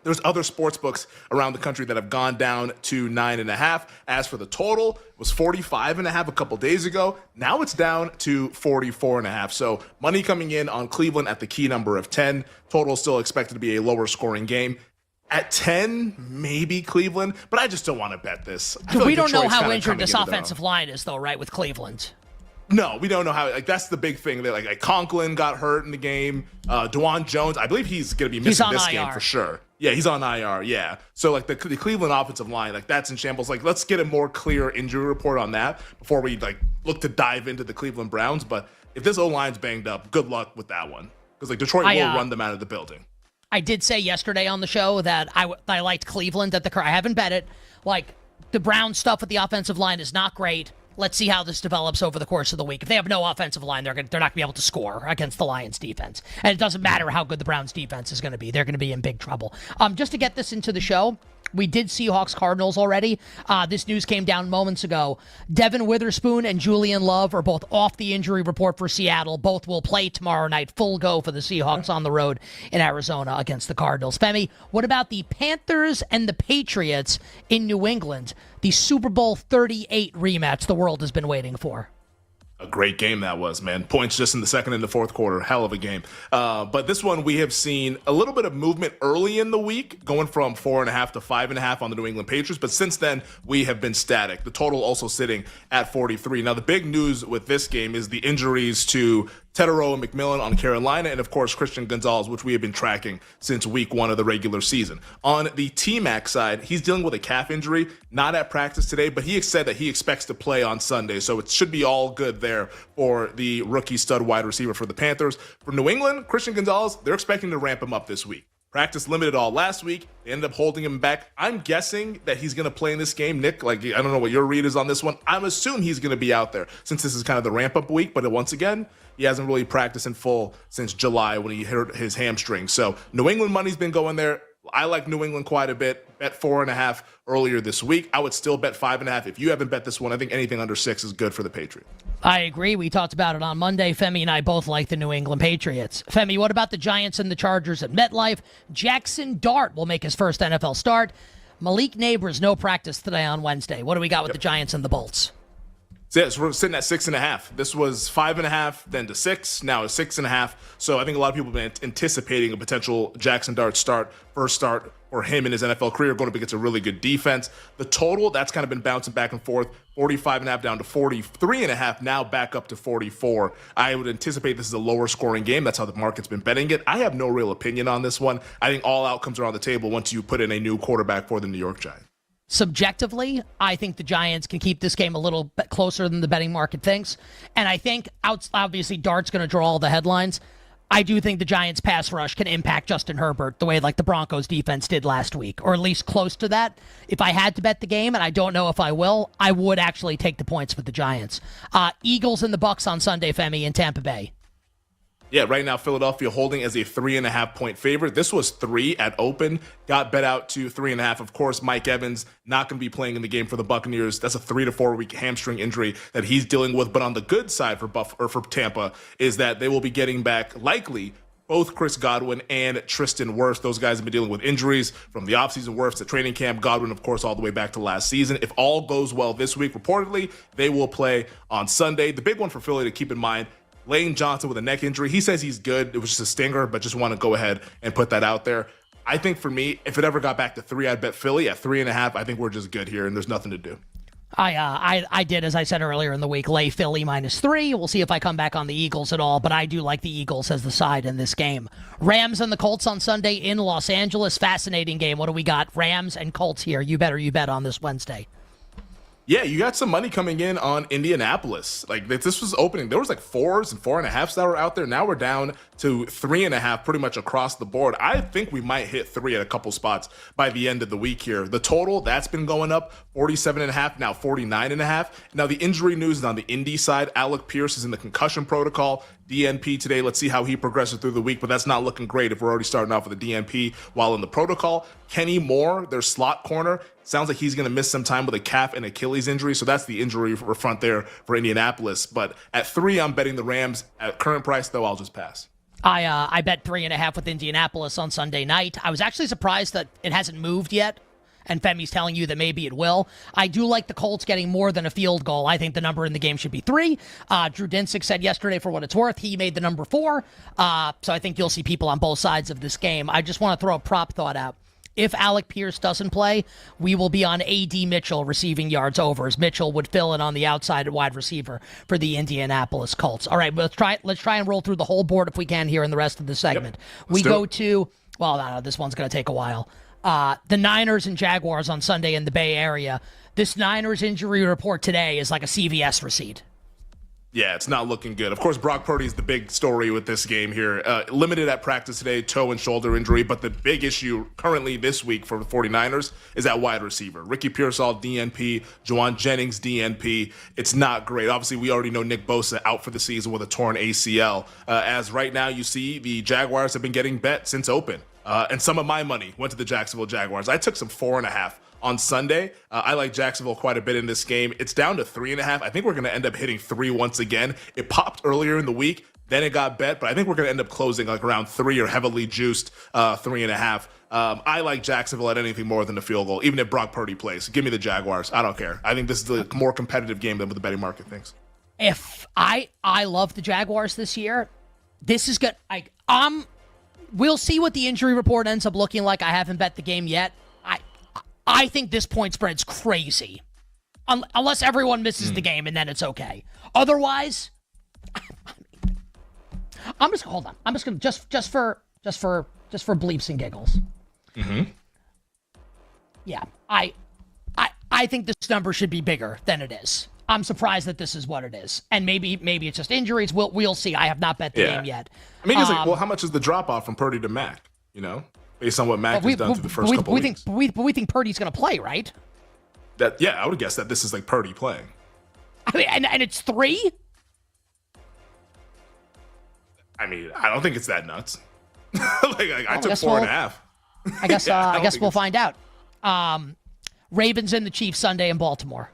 there's other sports books around the country that have gone down to 9.5. As for the total, it was 45.5 a couple days ago. Now it's down to 44.5. So money coming in on Cleveland at the key number of 10. Total still expected to be a lower scoring game. At 10, maybe Cleveland, but I just don't want to bet this. We don't know how injured this offensive line is, though, right, with Cleveland? No, we don't know how. Like, that's the big thing. That like Conklin got hurt in the game. DeJuan Jones, I believe he's going to be missing this game for sure. Yeah, he's on IR. Yeah, so like the Cleveland offensive line, like that's in shambles. Like, let's get a more clear injury report on that before we like look to dive into the Cleveland Browns. But if this O-line's banged up, good luck with that one because like Detroit will run them out of the building. I did say yesterday on the show that I liked Cleveland at the I haven't bet it. Like, the Browns stuff with the offensive line is not great. Let's see how this develops over the course of the week. If they have no offensive line, they're not going to be able to score against the Lions defense. And it doesn't matter how good the Browns defense is going to be. They're going to be in big trouble. Just to get this into the show, we did Seahawks-Cardinals already. This news came down moments ago. Devin Witherspoon and Julian Love are both off the injury report for Seattle. Both will play tomorrow night. Full go for the Seahawks on the road in Arizona against the Cardinals. Femi, what about the Panthers and the Patriots in New England? The Super Bowl 38 rematch the world has been waiting for. A great game that was, man. Points just in the second and the fourth quarter. Hell of a game. But this one, we have seen a little bit of movement early in the week, going from 4.5 to 5.5 on the New England Patriots. But since then, we have been static. The total also sitting at 43. Now, the big news with this game is the injuries to Tedero and McMillan on Carolina, and of course Christian Gonzalez, which we have been tracking since week 1 of the regular season. On the T-Mac side, he's dealing with a calf injury, not at practice today, but he said that he expects to play on Sunday, so it should be all good there for the rookie stud wide receiver for the Panthers. For New England, Christian Gonzalez, they're expecting to ramp him up this week. Practice limited all last week. They ended up holding him back. I'm guessing that he's going to play in this game. Nick, like, I don't know what your read is on this one. I'm assuming he's going to be out there since this is kind of the ramp-up week. But once again, he hasn't really practiced in full since July when he hurt his hamstring. So New England money's been going there. I like New England quite a bit. Bet 4.5 earlier this week. I would still bet 5.5. If you haven't bet this one, I think anything under 6 is good for the Patriots. I agree. We talked about it on Monday. Femi and I both like the New England Patriots. Femi, what about the Giants and the Chargers at MetLife? Jackson Dart will make his first NFL start. Malik Neighbors, no practice today on Wednesday. What do we got with the Giants and the Bolts? Yeah, so we're sitting at 6.5. This was 5.5, then to 6, now it's 6.5. So I think a lot of people have been anticipating a potential Jackson Dart first start for him in his NFL career, going up against a really good defense. The total, that's kind of been bouncing back and forth, 45.5 down to 43.5, now back up to 44. I would anticipate this is a lower scoring game. That's how the market's been betting it. I have no real opinion on this one. I think all outcomes are on the table once you put in a new quarterback for the New York Giants. Subjectively, I think the Giants can keep this game a little bit closer than the betting market thinks. And I think, obviously, Dart's going to draw all the headlines. I do think the Giants' pass rush can impact Justin Herbert the way like the Broncos' defense did last week, or at least close to that. If I had to bet the game, and I don't know if I will, I would actually take the points with the Giants. Eagles and the Bucks on Sunday, Femi, in Tampa Bay. Yeah, right now Philadelphia holding as a 3.5 point favorite. This was 3 at open, got bet out to 3.5. Of course, Mike Evans not going to be playing in the game for the Buccaneers. That's a 3 to 4 week hamstring injury that he's dealing with. But on the good side for Tampa is that they will be getting back likely both Chris Godwin and Tristan Wirfs. Those guys have been dealing with injuries from the offseason. Wirfs to training camp. Godwin, of course, all the way back to last season. If all goes well this week, reportedly, they will play on Sunday. The big one for Philly to keep in mind, Lane Johnson with a neck injury. He says he's good. It was just a stinger, but just want to go ahead and put that out there. I think for me, if it ever got back to 3, I'd bet Philly. At 3.5, I think we're just good here, and there's nothing to do. I did, as I said earlier in the week, lay Philly -3. We'll see if I come back on the Eagles at all, but I do like the Eagles as the side in this game. Rams and the Colts on Sunday in Los Angeles. Fascinating game. What do we got? Rams and Colts here. You bet on this Wednesday. Yeah, you got some money coming in on Indianapolis. Like this was opening, there was like 4s and 4.5s that were out there. Now we're down to 3.5 pretty much across the board. I think we might hit 3 at a couple spots by the end of the week here. The total, that's been going up 47.5, now 49.5. Now the injury news is on the Indy side. Alec Pierce is in the concussion protocol, DNP today. Let's see how he progresses through the week, but that's not looking great if we're already starting off with a DNP while in the protocol. Kenny Moore, their slot corner, sounds like he's going to miss some time with a calf and Achilles injury, so that's the injury front there for Indianapolis. But at 3, I'm betting the Rams. At current price, though, I'll just pass. I bet 3.5 with Indianapolis on Sunday night. I was actually surprised that it hasn't moved yet, and Femi's telling you that maybe it will. I do like the Colts getting more than a field goal. I think the number in the game should be 3. Drew Dinsick said yesterday, for what it's worth, he made the number 4. So I think you'll see people on both sides of this game. I just want to throw a prop thought out. If Alec Pierce doesn't play, we will be on A.D. Mitchell receiving yards overs. Mitchell would fill in on the outside at wide receiver for the Indianapolis Colts. All right, let's try and roll through the whole board if we can here in the rest of the segment. Yep. We go to, well, no, this one's going to take a while. The Niners and Jaguars on Sunday in the Bay Area. This Niners injury report today is like a CVS receipt. Yeah, it's not looking good. Of course, Brock Purdy is the big story with this game here. Limited at practice today, toe and shoulder injury. But the big issue currently this week for the 49ers is at wide receiver. Ricky Pearsall, DNP. Juwan Jennings, DNP. It's not great. Obviously, we already know Nick Bosa out for the season with a torn ACL. As right now, you see the Jaguars have been getting bet since open. And some of my money went to the Jacksonville Jaguars. I took some 4.5 on Sunday. I like Jacksonville quite a bit in this game. It's down to 3.5. I think we're going to end up hitting 3 once again. It popped earlier in the week, then it got bet, but I think we're going to end up closing like around 3 or heavily juiced 3.5. I like Jacksonville at anything more than a field goal, even if Brock Purdy plays. Give me the Jaguars. I don't care. I think this is a more competitive game than what the betting market thinks. If I love the Jaguars this year, this is good. We'll see what the injury report ends up looking like. I haven't bet the game yet. I think this point spread's crazy. Unless everyone misses the game, and then it's okay. Otherwise, I'm just hold on. I'm just gonna just for bleeps and giggles. Mm-hmm. Yeah, I think this number should be bigger than it is. I'm surprised that this is what it is, and maybe it's just injuries. We'll see. I have not bet the game yet. I mean, it's like, well, how much is the drop off from Purdy to Mac? You know, based on what Mac has done through the first couple weeks. We think Purdy's going to play, right? I would guess that this is like Purdy playing. I mean, and it's 3. I mean, I don't think it's that nuts. I took 4.5. I guess we'll find out. Ravens and the Chiefs Sunday in Baltimore.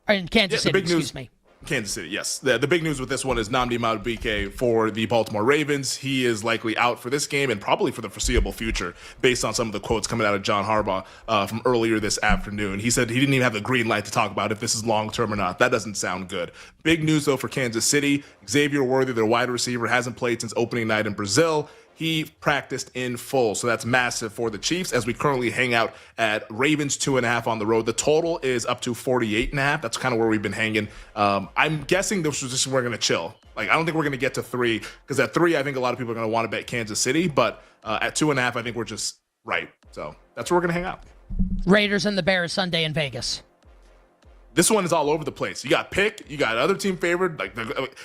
Or in Kansas City, excuse me. Kansas City, yes. The big news with this one is Nnamdi Madubuike for the Baltimore Ravens. He is likely out for this game and probably for the foreseeable future, based on some of the quotes coming out of John Harbaugh from earlier this afternoon. He said he didn't even have the green light to talk about if this is long-term or not. That doesn't sound good. Big news, though, for Kansas City. Xavier Worthy, their wide receiver, hasn't played since opening night in Brazil. He practiced in full, so that's massive for the Chiefs as we currently hang out at Ravens 2.5 on the road. The total is up to 48.5. That's kind of where we've been hanging. I'm guessing this was just we're going to chill. I don't think we're going to get to 3 because at 3, I think a lot of people are going to want to bet Kansas City, but at 2.5, I think we're just right. So that's where we're going to hang out. Raiders and the Bears Sunday in Vegas. This one is all over the place. You got pick, you got other team favored.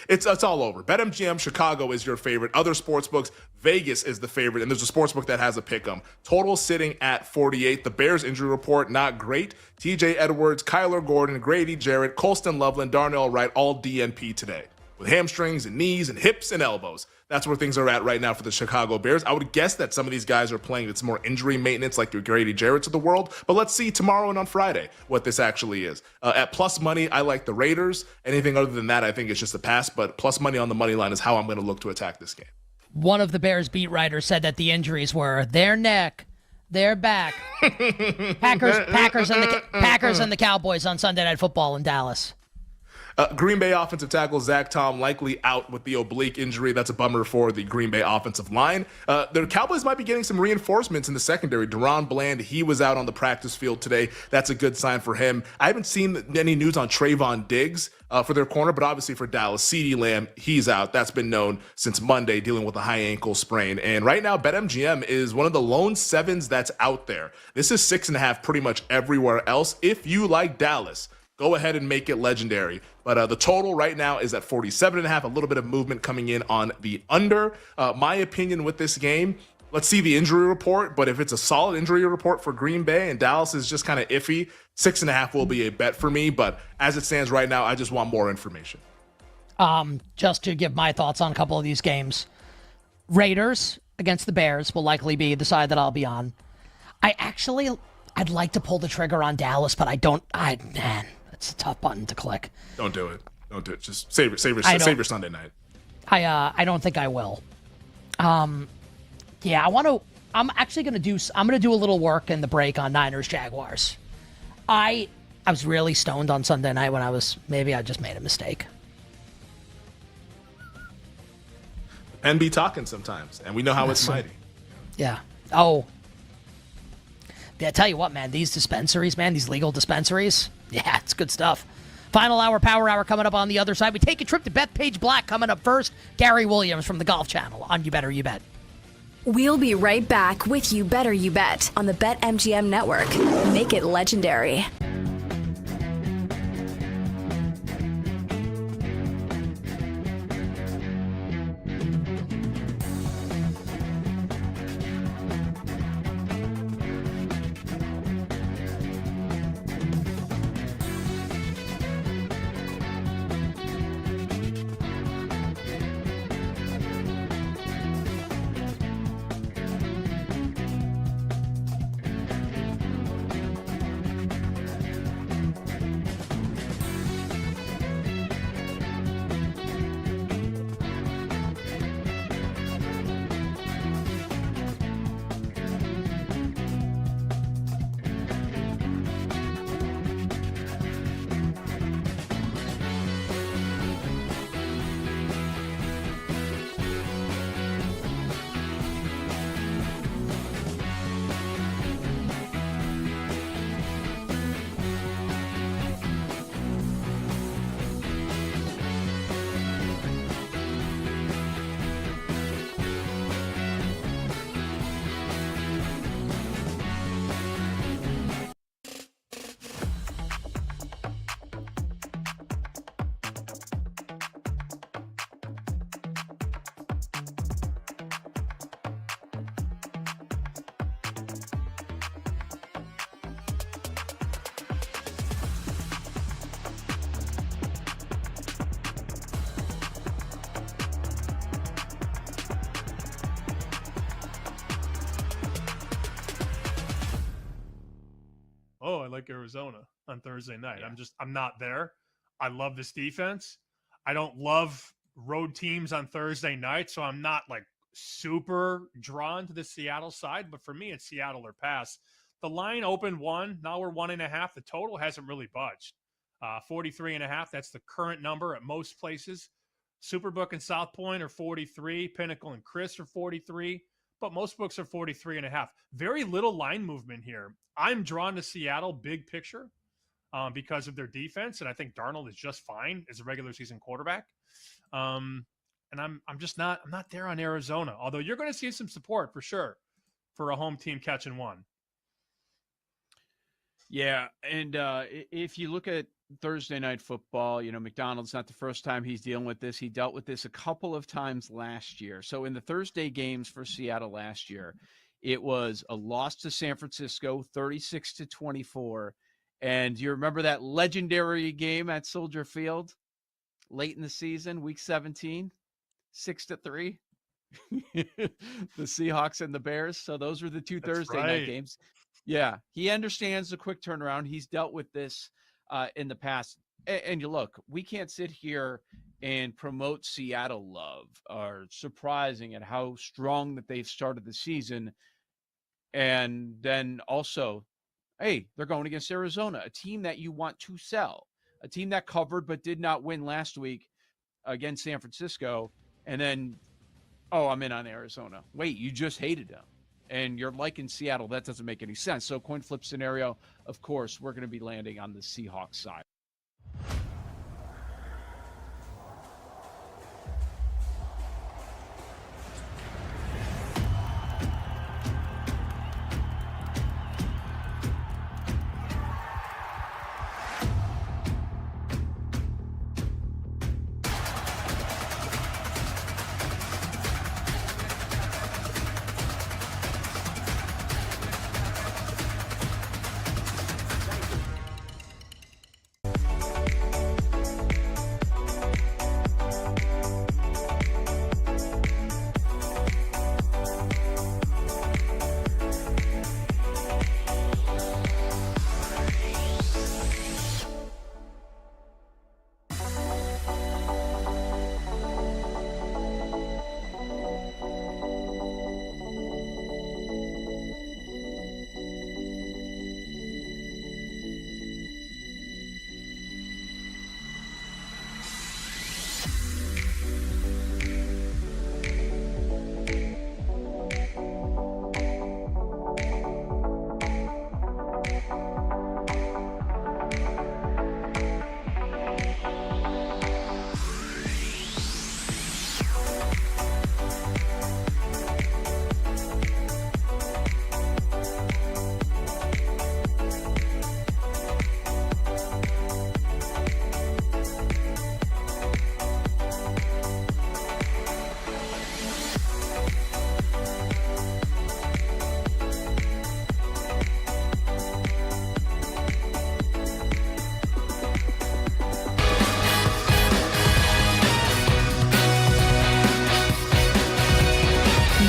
It's all over. BetMGM Chicago is your favorite. Other sportsbooks, Vegas is the favorite, and there's a sportsbook that has a pick 'em. Total sitting at 48. The Bears injury report not great. TJ Edwards, Kyler Gordon, Grady Jarrett, Colston Loveland, Darnell Wright, all DNP today with hamstrings and knees and hips and elbows. That's where things are at right now for the Chicago Bears. I would guess that some of these guys are playing it's more injury maintenance like your Grady Jarrett's of the world, but let's see tomorrow and on Friday what this actually is. At plus money, I like the Raiders. Anything other than that, I think it's just a pass, but plus money on the money line is how I'm going to look to attack this game. One of the Bears beat writers said that the injuries were their neck, their back. Packers and the Cowboys on Sunday Night Football in Dallas. Green Bay offensive tackle Zach Tom likely out with the oblique injury. That's a bummer for the Green Bay offensive line. The Cowboys might be getting some reinforcements in the secondary. Deron Bland, he was out on the practice field today. That's a good sign for him. I haven't seen any news on Trayvon Diggs for their corner, but obviously for Dallas, CeeDee Lamb, he's out. That's been known since Monday, dealing with a high ankle sprain. And right now, BetMGM is one of the lone 7s that's out there. This is 6.5 pretty much everywhere else. If you like Dallas, go ahead and make it legendary. But the total right now is at 47.5, a little bit of movement coming in on the under. My opinion with this game, let's see the injury report, but if it's a solid injury report for Green Bay and Dallas is just kind of iffy, 6.5 will be a bet for me. But as it stands right now, I just want more information. Just to give my thoughts on a couple of these games. Raiders against the Bears will likely be the side that I'll be on. I'd like to pull the trigger on Dallas, but man, it's a tough button to click. Don't do it. Don't do it. Just save your Sunday night. I don't think I will. Yeah, I'm gonna do a little work in the break on Niners Jaguars. I was really stoned on Sunday night when I just made a mistake. And be talking sometimes, and we know how it's mighty. Yeah. Oh. Yeah, I tell you what, man, these dispensaries, man, these legal dispensaries, yeah, it's good stuff. Final hour, power hour coming up on the other side. We take a trip to Bethpage Black coming up first. Gary Williams from the Golf Channel on You Better You Bet. We'll be right back with You Better You Bet on the BetMGM Network. Make it legendary. Oh, I like Arizona on Thursday night. Yeah. I'm not there. I love this defense. I don't love road teams on Thursday night, so I'm not like super drawn to the Seattle side, but for me, it's Seattle or pass. The line opened 1, now we're 1.5. The total hasn't really budged. 43.5, that's the current number at most places. Superbook and South Point are 43. Pinnacle and Chris are 43. But most books are 43.5. Very little line movement here. I'm drawn to Seattle big picture because of their defense, and I think Darnold is just fine as a regular season quarterback. And I'm not there on Arizona, although you're going to see some support for sure for a home team catching one. Yeah, and if you look at Thursday night football, McDonald's not the first time he's dealing with this. He dealt with this a couple of times last year. So in the Thursday games for Seattle last year, it was a loss to San Francisco, 36-24. And you remember that legendary game at Soldier Field late in the season, week 17, 6-3. The Seahawks and the Bears. So those were the two Thursday night games. Yeah, he understands the quick turnaround. He's dealt with this in the past. And you look, we can't sit here and promote Seattle love or surprising at how strong that they've started the season. And then also, hey, they're going against Arizona, a team that you want to sell, a team that covered but did not win last week against San Francisco. And then, oh, I'm in on Arizona. Wait, you just hated them. And you're liking Seattle. That doesn't make any sense. So coin flip scenario, of course, we're going to be landing on the Seahawks side.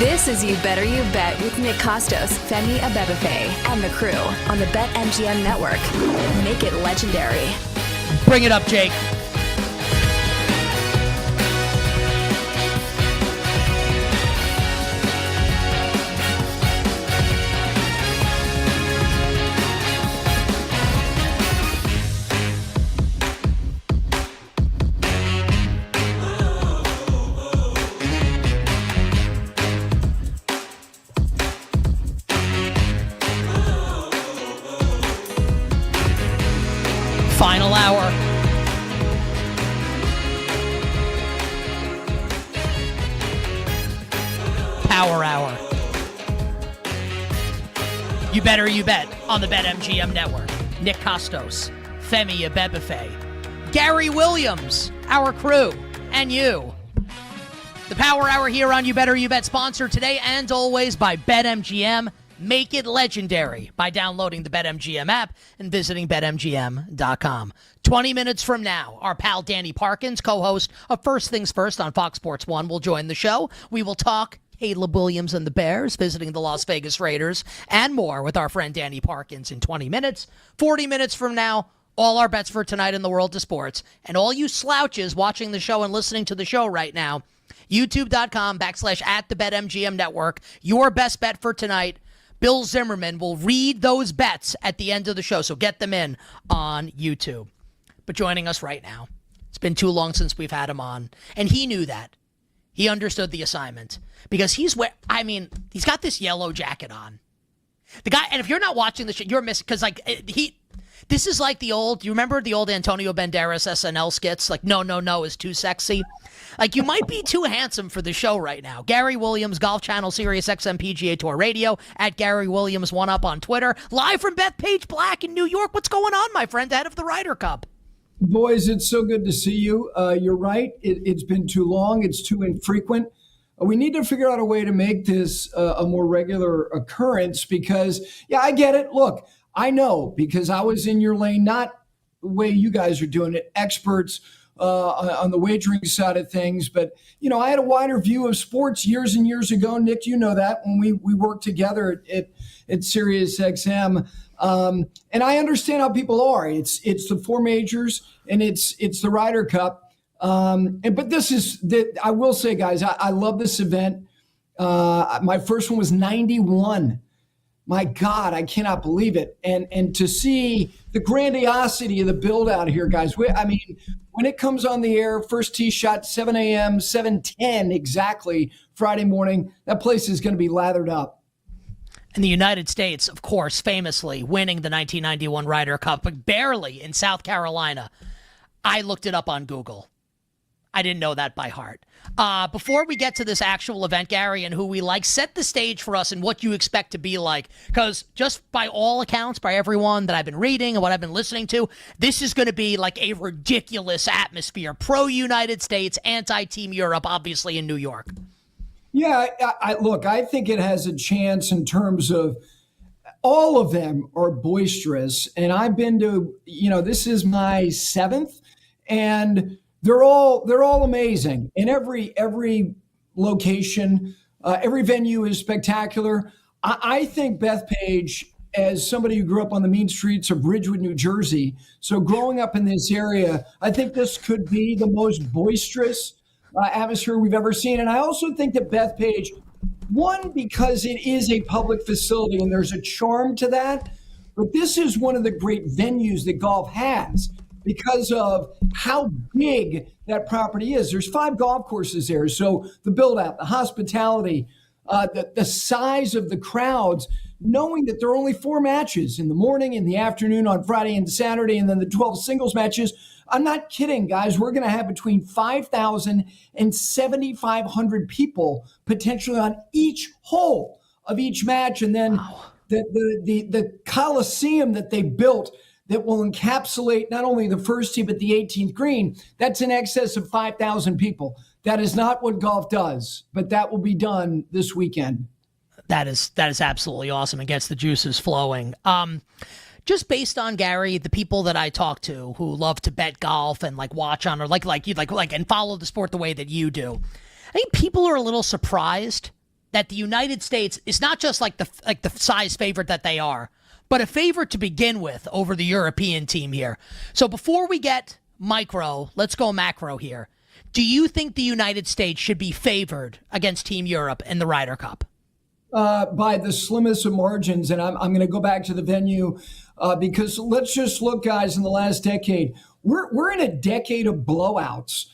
This is You Better You Bet with Nick Costos, Femi Abebefe, and the crew on the BetMGM Network. Make it legendary. Bring it up, Jake. Final hour. Power hour. You Better You Bet on the BetMGM Network. Nick Costos, Femi Abebefe, Gary Williams, our crew, and you. The Power Hour here on You Better You Bet, sponsored today and always by BetMGM. Make it legendary by downloading the BetMGM app and visiting BetMGM.com. 20 minutes from now, our pal Danny Parkins, co-host of First Things First on Fox Sports 1, will join the show. We will talk Caleb Williams and the Bears visiting the Las Vegas Raiders and more with our friend Danny Parkins in 20 minutes. 40 minutes from now, all our bets for tonight in the world of sports. And all you slouches watching the show and listening to the show right now, YouTube.com/@the BetMGM Network. Your best bet for tonight. Bill Zimmerman will read those bets at the end of the show, so get them in on YouTube. But joining us right now, it's been too long since we've had him on, and he knew that. He understood the assignment because he's got this yellow jacket on. The guy, and if you're not watching the show, you're missing, because this is like do you remember the old Antonio Banderas SNL skits? Like, no is too sexy. Like, you might be too handsome for the show right now. Gary Williams, Golf Channel, Sirius XM PGA Tour Radio, at Gary Williams 1UP on Twitter. Live from Bethpage Black in New York. What's going on, my friend, ahead of the Ryder Cup? Boys, it's so good to see you. You're right. It's been too long. It's too infrequent. We need to figure out a way to make this a more regular occurrence because, yeah, I get it. Look, I know because I was in your lane, not the way you guys are doing it, experts on the wagering side of things. But, I had a wider view of sports years and years ago. Nick, you know that when we worked together at Sirius XM. And I understand how people are. It's the four majors and it's the Ryder Cup. But I will say, guys, I love this event. My first one was 91. My God, I cannot believe it. And to see the grandiosity of the build out here, guys. When it comes on the air, first tee shot, 7 a.m., 7:10 exactly, Friday morning, that place is going to be lathered up. And the United States, of course, famously winning the 1991 Ryder Cup, but barely in South Carolina. I looked it up on Google. I didn't know that by heart. Before we get to this actual event, Gary, and who we like, set the stage for us and what you expect to be like. Because just by all accounts, by everyone that I've been reading and what I've been listening to, this is going to be like a ridiculous atmosphere. Pro-United States, anti-Team Europe, obviously in New York. Yeah, I think it has a chance in terms of all of them are boisterous. And I've been to, this is my seventh, and they're all amazing. In every location, every venue is spectacular. I think Bethpage, as somebody who grew up on the mean streets of Ridgewood, New Jersey, so growing up in this area, I think this could be the most boisterous atmosphere we've ever seen. And I also think that Bethpage, one, because it is a public facility and there's a charm to that, but this is one of the great venues that golf has because of how big that property is. There's 5 golf courses there. So the build out, the hospitality, the size of the crowds, knowing that there are only 4 matches in the morning, in the afternoon, on Friday and Saturday, and then the 12 singles matches. I'm not kidding, guys. We're going to have between 5,000 and 7,500 people potentially on each hole of each match. And then the Coliseum that they built that will encapsulate not only the first tee, but the 18th green, that's in excess of 5,000 people. That is not what golf does, but that will be done this weekend. That is absolutely awesome and gets the juices flowing. Just based on, Gary, the people that I talk to who love to bet golf and watch on or like you and follow the sport the way that you do, I think people are a little surprised that the United States is not just like the size favorite that they are, but a favorite to begin with over the European team here. So before we get micro, let's go macro here. Do you think the United States should be favored against Team Europe in the Ryder Cup? By the slimmest of margins, and I'm going to go back to the venue because let's just look, guys, in the last decade. We're in a decade of blowouts,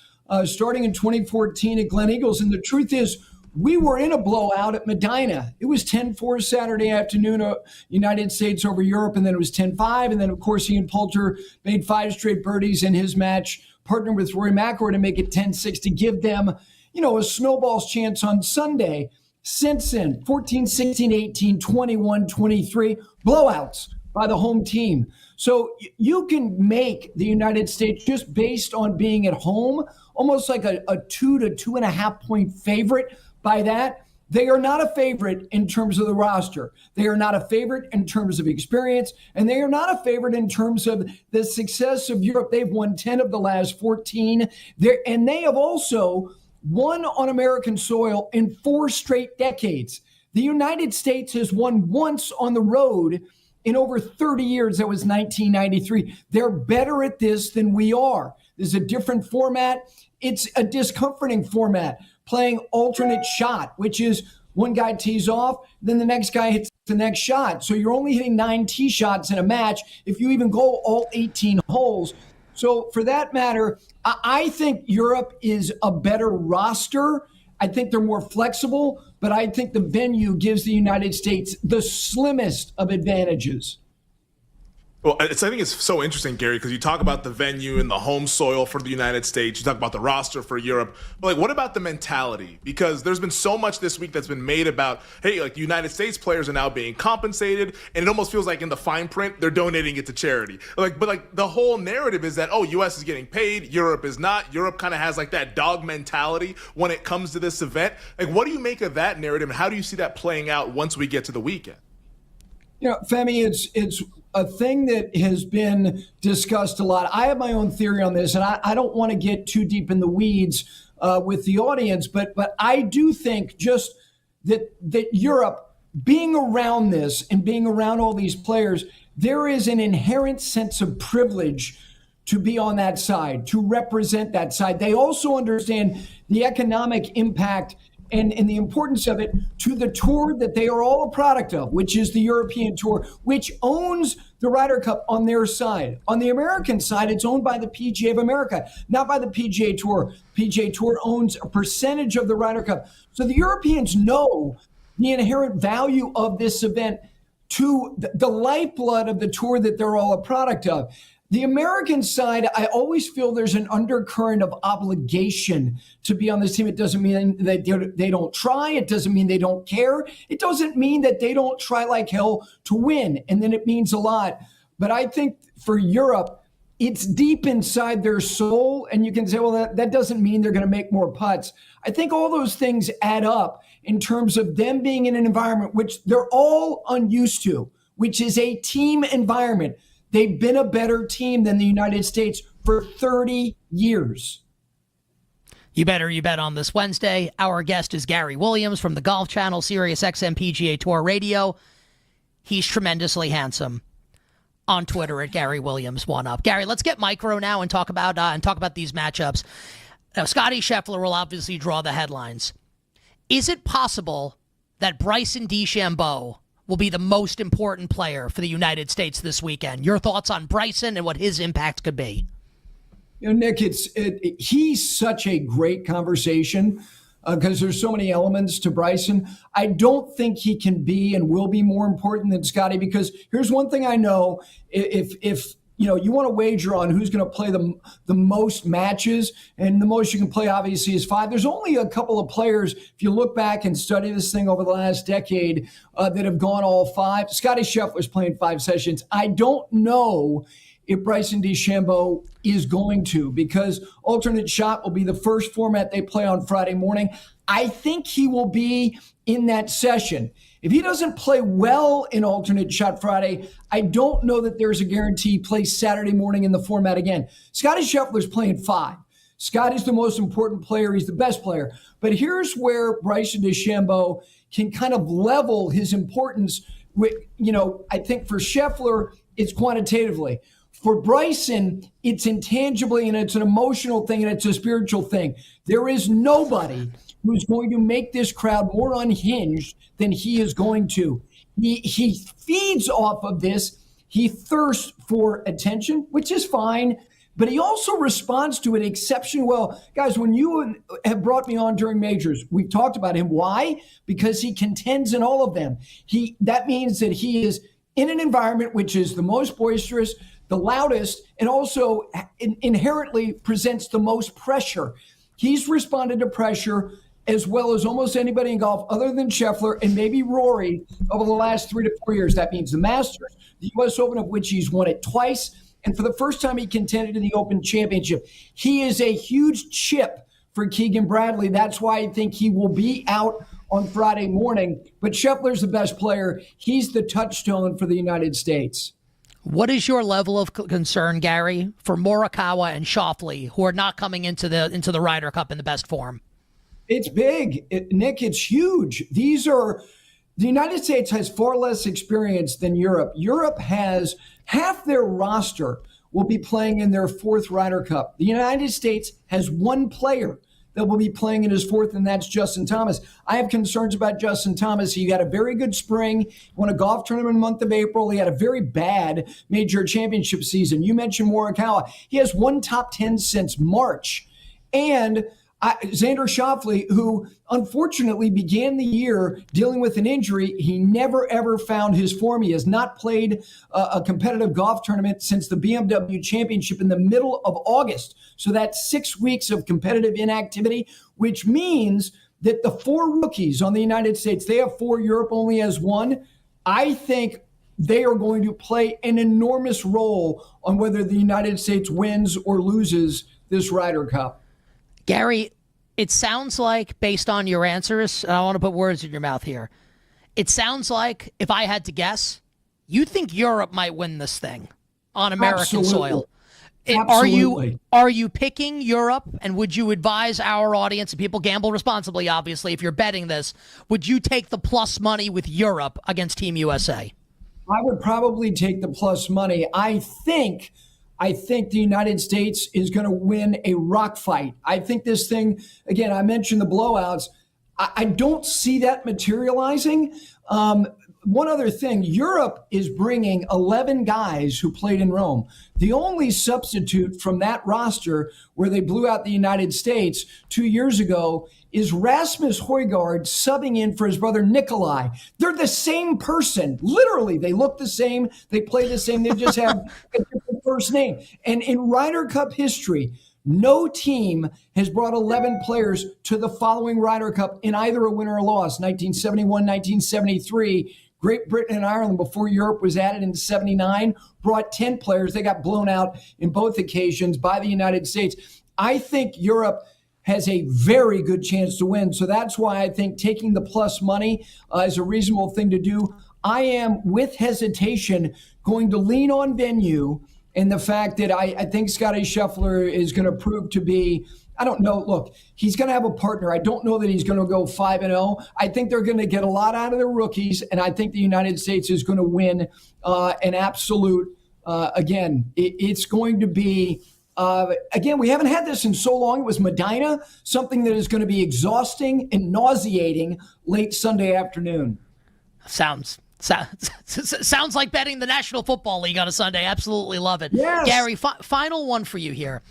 starting in 2014 at Glen Eagles, and the truth is, we were in a blowout at Medina. It was 10-4 Saturday afternoon, United States over Europe, and then it was 10-5. And then, of course, Ian Poulter made 5 straight birdies in his match, partnered with Rory McIlroy to make it 10-6 to give them, a snowball's chance on Sunday. Since then, 14, 16, 18, 21, 23, blowouts by the home team. So you can make the United States, just based on being at home, almost like a 2 to 2.5 point favorite. By that, they are not a favorite in terms of the roster. They are not a favorite in terms of experience, and they are not a favorite in terms of the success of Europe. They've won 10 of the last 14, and they have also won on American soil in 4 straight decades. The United States has won once on the road in over 30 years. That was 1993. They're better at this than we are. This is a different format. It's a discomforting format, playing alternate shot, which is one guy tees off, then the next guy hits the next shot. So you're only hitting 9 tee shots in a match if you even go all 18 holes. So for that matter, I think Europe is a better roster. I think they're more flexible, but I think the venue gives the United States the slimmest of advantages. Well, I think it's so interesting, Gary, because you talk about the venue and the home soil for the United States. You talk about the roster for Europe. But, what about the mentality? Because there's been so much this week that's been made about, hey, the United States players are now being compensated, and it almost feels like in the fine print, they're donating it to charity. But the whole narrative is that, U.S. is getting paid, Europe is not. Europe kind of has that dog mentality when it comes to this event. What do you make of that narrative, and how do you see that playing out once we get to the weekend? Femi, it's a thing that has been discussed a lot. I have my own theory on this, and I don't want to get too deep in the weeds with the audience, but I do think just that Europe, being around this and being around all these players, there is an inherent sense of privilege to be on that side, to represent that side. They also understand the economic impact and the importance of it to the tour that they are all a product of, which is the European Tour, which owns the Ryder Cup on their side. On the American side, it's owned by the PGA of America, not by the PGA Tour. PGA Tour owns a percentage of the Ryder Cup. So the Europeans know the inherent value of this event to the lifeblood of the tour that they're all a product of. The American side, I always feel there's an undercurrent of obligation to be on this team. It doesn't mean that they don't try. It doesn't mean they don't care. It doesn't mean that they don't try like hell to win, and then it means a lot. But I think for Europe, it's deep inside their soul, and you can say, well, that doesn't mean they're going to make more putts. I think all those things add up in terms of them being in an environment which they're all unused to, which is a team environment. They've been a better team than the United States for 30 years. You bet on this Wednesday. Our guest is Gary Williams from the Golf Channel, Sirius XM PGA Tour Radio. He's tremendously handsome. On Twitter at Gary Williams1UP. Gary, let's get micro now and talk about these matchups. Now, Scotty Scheffler will obviously draw the headlines. Is it possible that Bryson DeChambeau will be the most important player for the United States this weekend? Your thoughts on Bryson and what his impact could be? Nick, he's such a great conversation because there's so many elements to Bryson. I don't think he can be and will be more important than Scotty, because here's one thing I know. If you want to wager on who's going to play the most matches, and the most you can play obviously is 5. There's only a couple of players, if you look back and study this thing over the last decade, that have gone all 5. Scotty Scheffler's playing 5 sessions. I don't know if Bryson DeChambeau is going to, because alternate shot will be the first format they play on Friday morning. I think he will be in that session. If he doesn't play well in alternate shot Friday, I don't know that there's a guarantee he plays Saturday morning in the format again. Scotty Scheffler's playing 5. Scotty's the most important player. He's the best player. But here's where Bryson DeChambeau can kind of level his importance with, I think for Scheffler, it's quantitatively. For Bryson, it's intangibly, and it's an emotional thing, and it's a spiritual thing. There is nobody who's going to make this crowd more unhinged than he is going to. He feeds off of this. He thirsts for attention, which is fine, but he also responds to it exceptionally well. Guys, when you have brought me on during majors, we've talked about him. Why? Because he contends in all of them. That means that he is in an environment which is the most boisterous, the loudest, and also inherently presents the most pressure. He's responded to pressure as well as almost anybody in golf other than Scheffler and maybe Rory over the last 3 to 4 years. That means the Masters, the U.S. Open, of which he's won it twice, and for the first time he contended in the Open Championship. He is a huge chip for Keegan Bradley. That's why I think he will be out on Friday morning. But Scheffler's the best player. He's the touchstone for the United States. What is your level of concern, Gary, for Morikawa and Schauffele, who are not coming into the Ryder Cup in the best form? It's big, Nick. It's huge. The United States has far less experience than Europe. Europe has half their roster will be playing in their fourth Ryder Cup. The United States has one player that will be playing in his fourth, and that's Justin Thomas. I have concerns about Justin Thomas. He had a very good spring, won a golf tournament in the month of April. He had a very bad major championship season. You mentioned Morikawa. He has one top 10 since March. And Xander Schauffele, who unfortunately began the year dealing with an injury, he never, ever found his form. He has not played a competitive golf tournament since the BMW Championship in the middle of August. So that's 6 weeks of competitive inactivity, which means that the 4 rookies on the United States, they have 4, Europe only has 1. I think they are going to play an enormous role on whether the United States wins or loses this Ryder Cup. Gary, it sounds like, based on your answers, and I want to put words in your mouth here, it sounds like, if I had to guess, you think Europe might win this thing on American soil. Absolutely. Are you picking Europe, and would you advise our audience, and people gamble responsibly, obviously, if you're betting this, would you take the plus money with Europe against Team USA? I would probably take the plus money. I think the United States is going to win a rock fight. I think this thing, again, I mentioned the blowouts. I don't see that materializing. One other thing, Europe is bringing 11 guys who played in Rome. The only substitute from that roster where they blew out the United States 2 years ago is Rasmus Højgaard subbing in for his brother Nikolai. They're the same person. Literally, they look the same. They play the same. They just have a different first name. And in Ryder Cup history, no team has brought 11 players to the following Ryder Cup in either a win or a loss. 1971, 1973. Great Britain and Ireland, before Europe was added in 79, brought 10 players. They got blown out in both occasions by the United States. I think Europe has a very good chance to win. So that's why I think taking the plus money is a reasonable thing to do. I am, with hesitation, going to lean on venue and the fact that I think Scotty Scheffler is going to prove to be, I don't know. Look, he's going to have a partner. I don't know that he's going to go 5-0. I think they're going to get a lot out of their rookies, and I think the United States is going to win an absolute. Again, it's going to be. Again, we haven't had this in so long. It was Medina, something that is going to be exhausting and nauseating late Sunday afternoon. Sounds like betting the National Football League on a Sunday. Absolutely love it. Yes. Gary, final one for you here.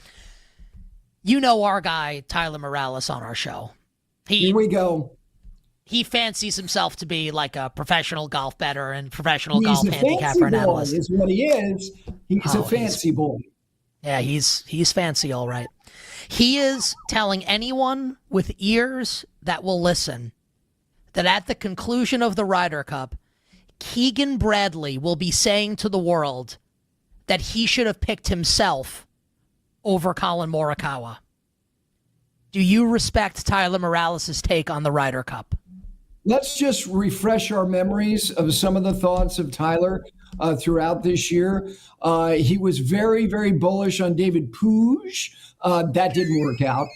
You know our guy, Tyler Morales, on our show. Here we go. He fancies himself to be like a professional golf bettor and professional golf handicapper and analyst. Is what he is. He's a fancy boy. Yeah, he's fancy, all right. He is telling anyone with ears that will listen that at the conclusion of the Ryder Cup, Keegan Bradley will be saying to the world that he should have picked himself over Colin Morikawa. Do you respect Tyler Morales' take on the Ryder Cup? let's just refresh our memories of some of the thoughts of Tyler throughout this year. He was very, very bullish on David Pooge. That didn't work out.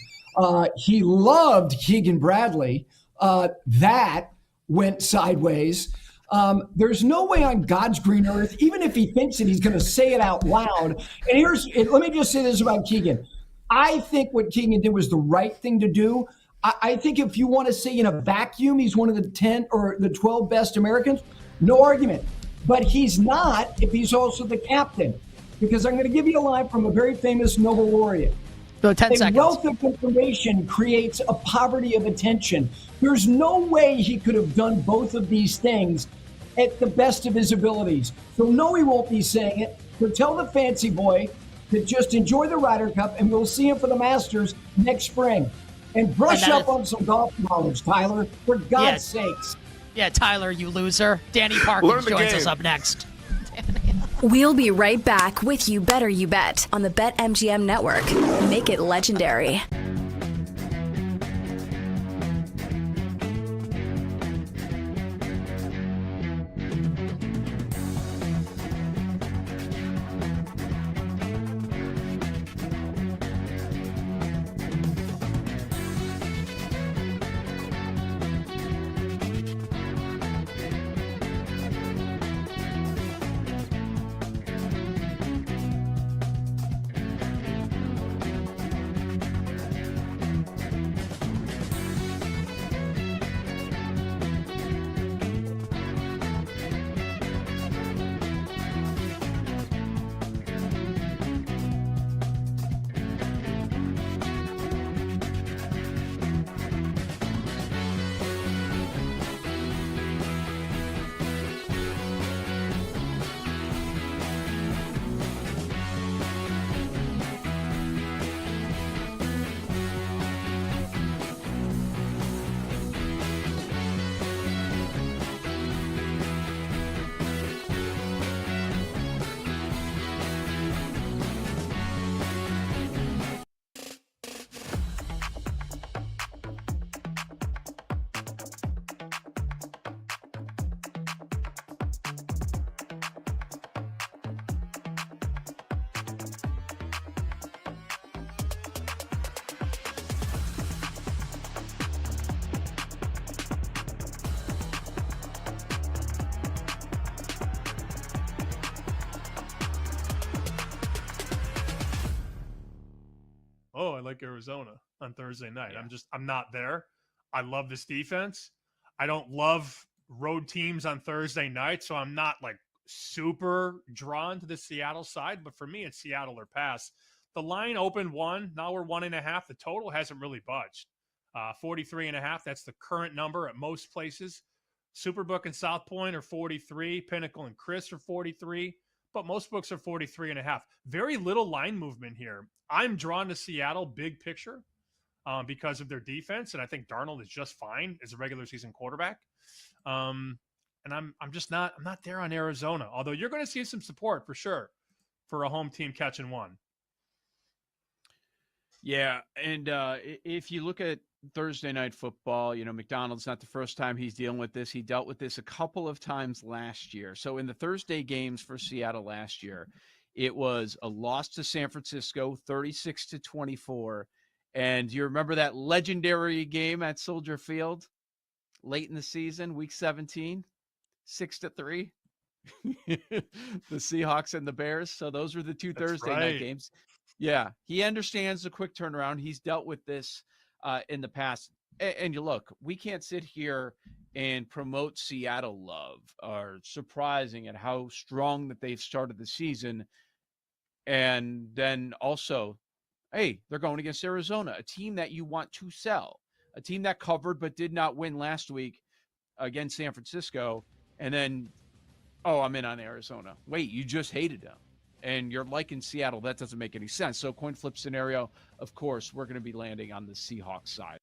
He loved Keegan Bradley. That went sideways. There's no way on God's green earth, even if he thinks it, he's going to say it out loud. And let me just say this about Keegan. I think what Keegan did was the right thing to do. I think if you want to say in a vacuum, he's one of the 10 or the 12 best Americans, no argument. But he's not if he's also the captain. Because I'm going to give you a line from a very famous Nobel laureate. Go 10 seconds. A wealth of information creates a poverty of attention. There's no way he could have done both of these things at the best of his abilities. So no, he won't be saying it. So tell the fancy boy to just enjoy the Ryder Cup, and we'll see him for the Masters next spring. And brush up on some golf knowledge, Tyler, for God's sakes. Yeah, Tyler, you loser. Danny Parkins joins us up next. We'll be right back with You Better You Bet on the BetMGM Network. Make it legendary. Oh, I like Arizona on Thursday night. Yeah. I'm not there. I love this defense. I don't love road teams on Thursday night, so I'm not like super drawn to the Seattle side. But for me, it's Seattle or pass. The line opened 1. Now we're 1.5. The total hasn't really budged. 43.5. That's the current number at most places. Superbook and South Point are 43. Pinnacle and Chris are 43. But most books are 43.5. Very little line movement here. I'm drawn to Seattle big picture because of their defense, and I think Darnold is just fine as a regular season quarterback. And I'm not there on Arizona. Although you're going to see some support for sure for a home team catching one. Yeah, and if you look at Thursday night football, McDonald's not the first time he's dealing with this. He dealt with this a couple of times last year. So in the Thursday games for Seattle last year, it was a loss to San Francisco, 36-24. And you remember that legendary game at Soldier Field late in the season, week 17, 6-3. The Seahawks and the Bears. So those were the two Thursday night games. Yeah, he understands the quick turnaround. He's dealt with this in the past. And you look, we can't sit here and promote Seattle love or surprising at how strong that they've started the season. And then also, hey, they're going against Arizona, a team that you want to sell, a team that covered but did not win last week against San Francisco. And then, oh, I'm in on Arizona. Wait, you just hated them. And you're liking Seattle. That doesn't make any sense. So coin flip scenario, of course, we're going to be landing on the Seahawks side.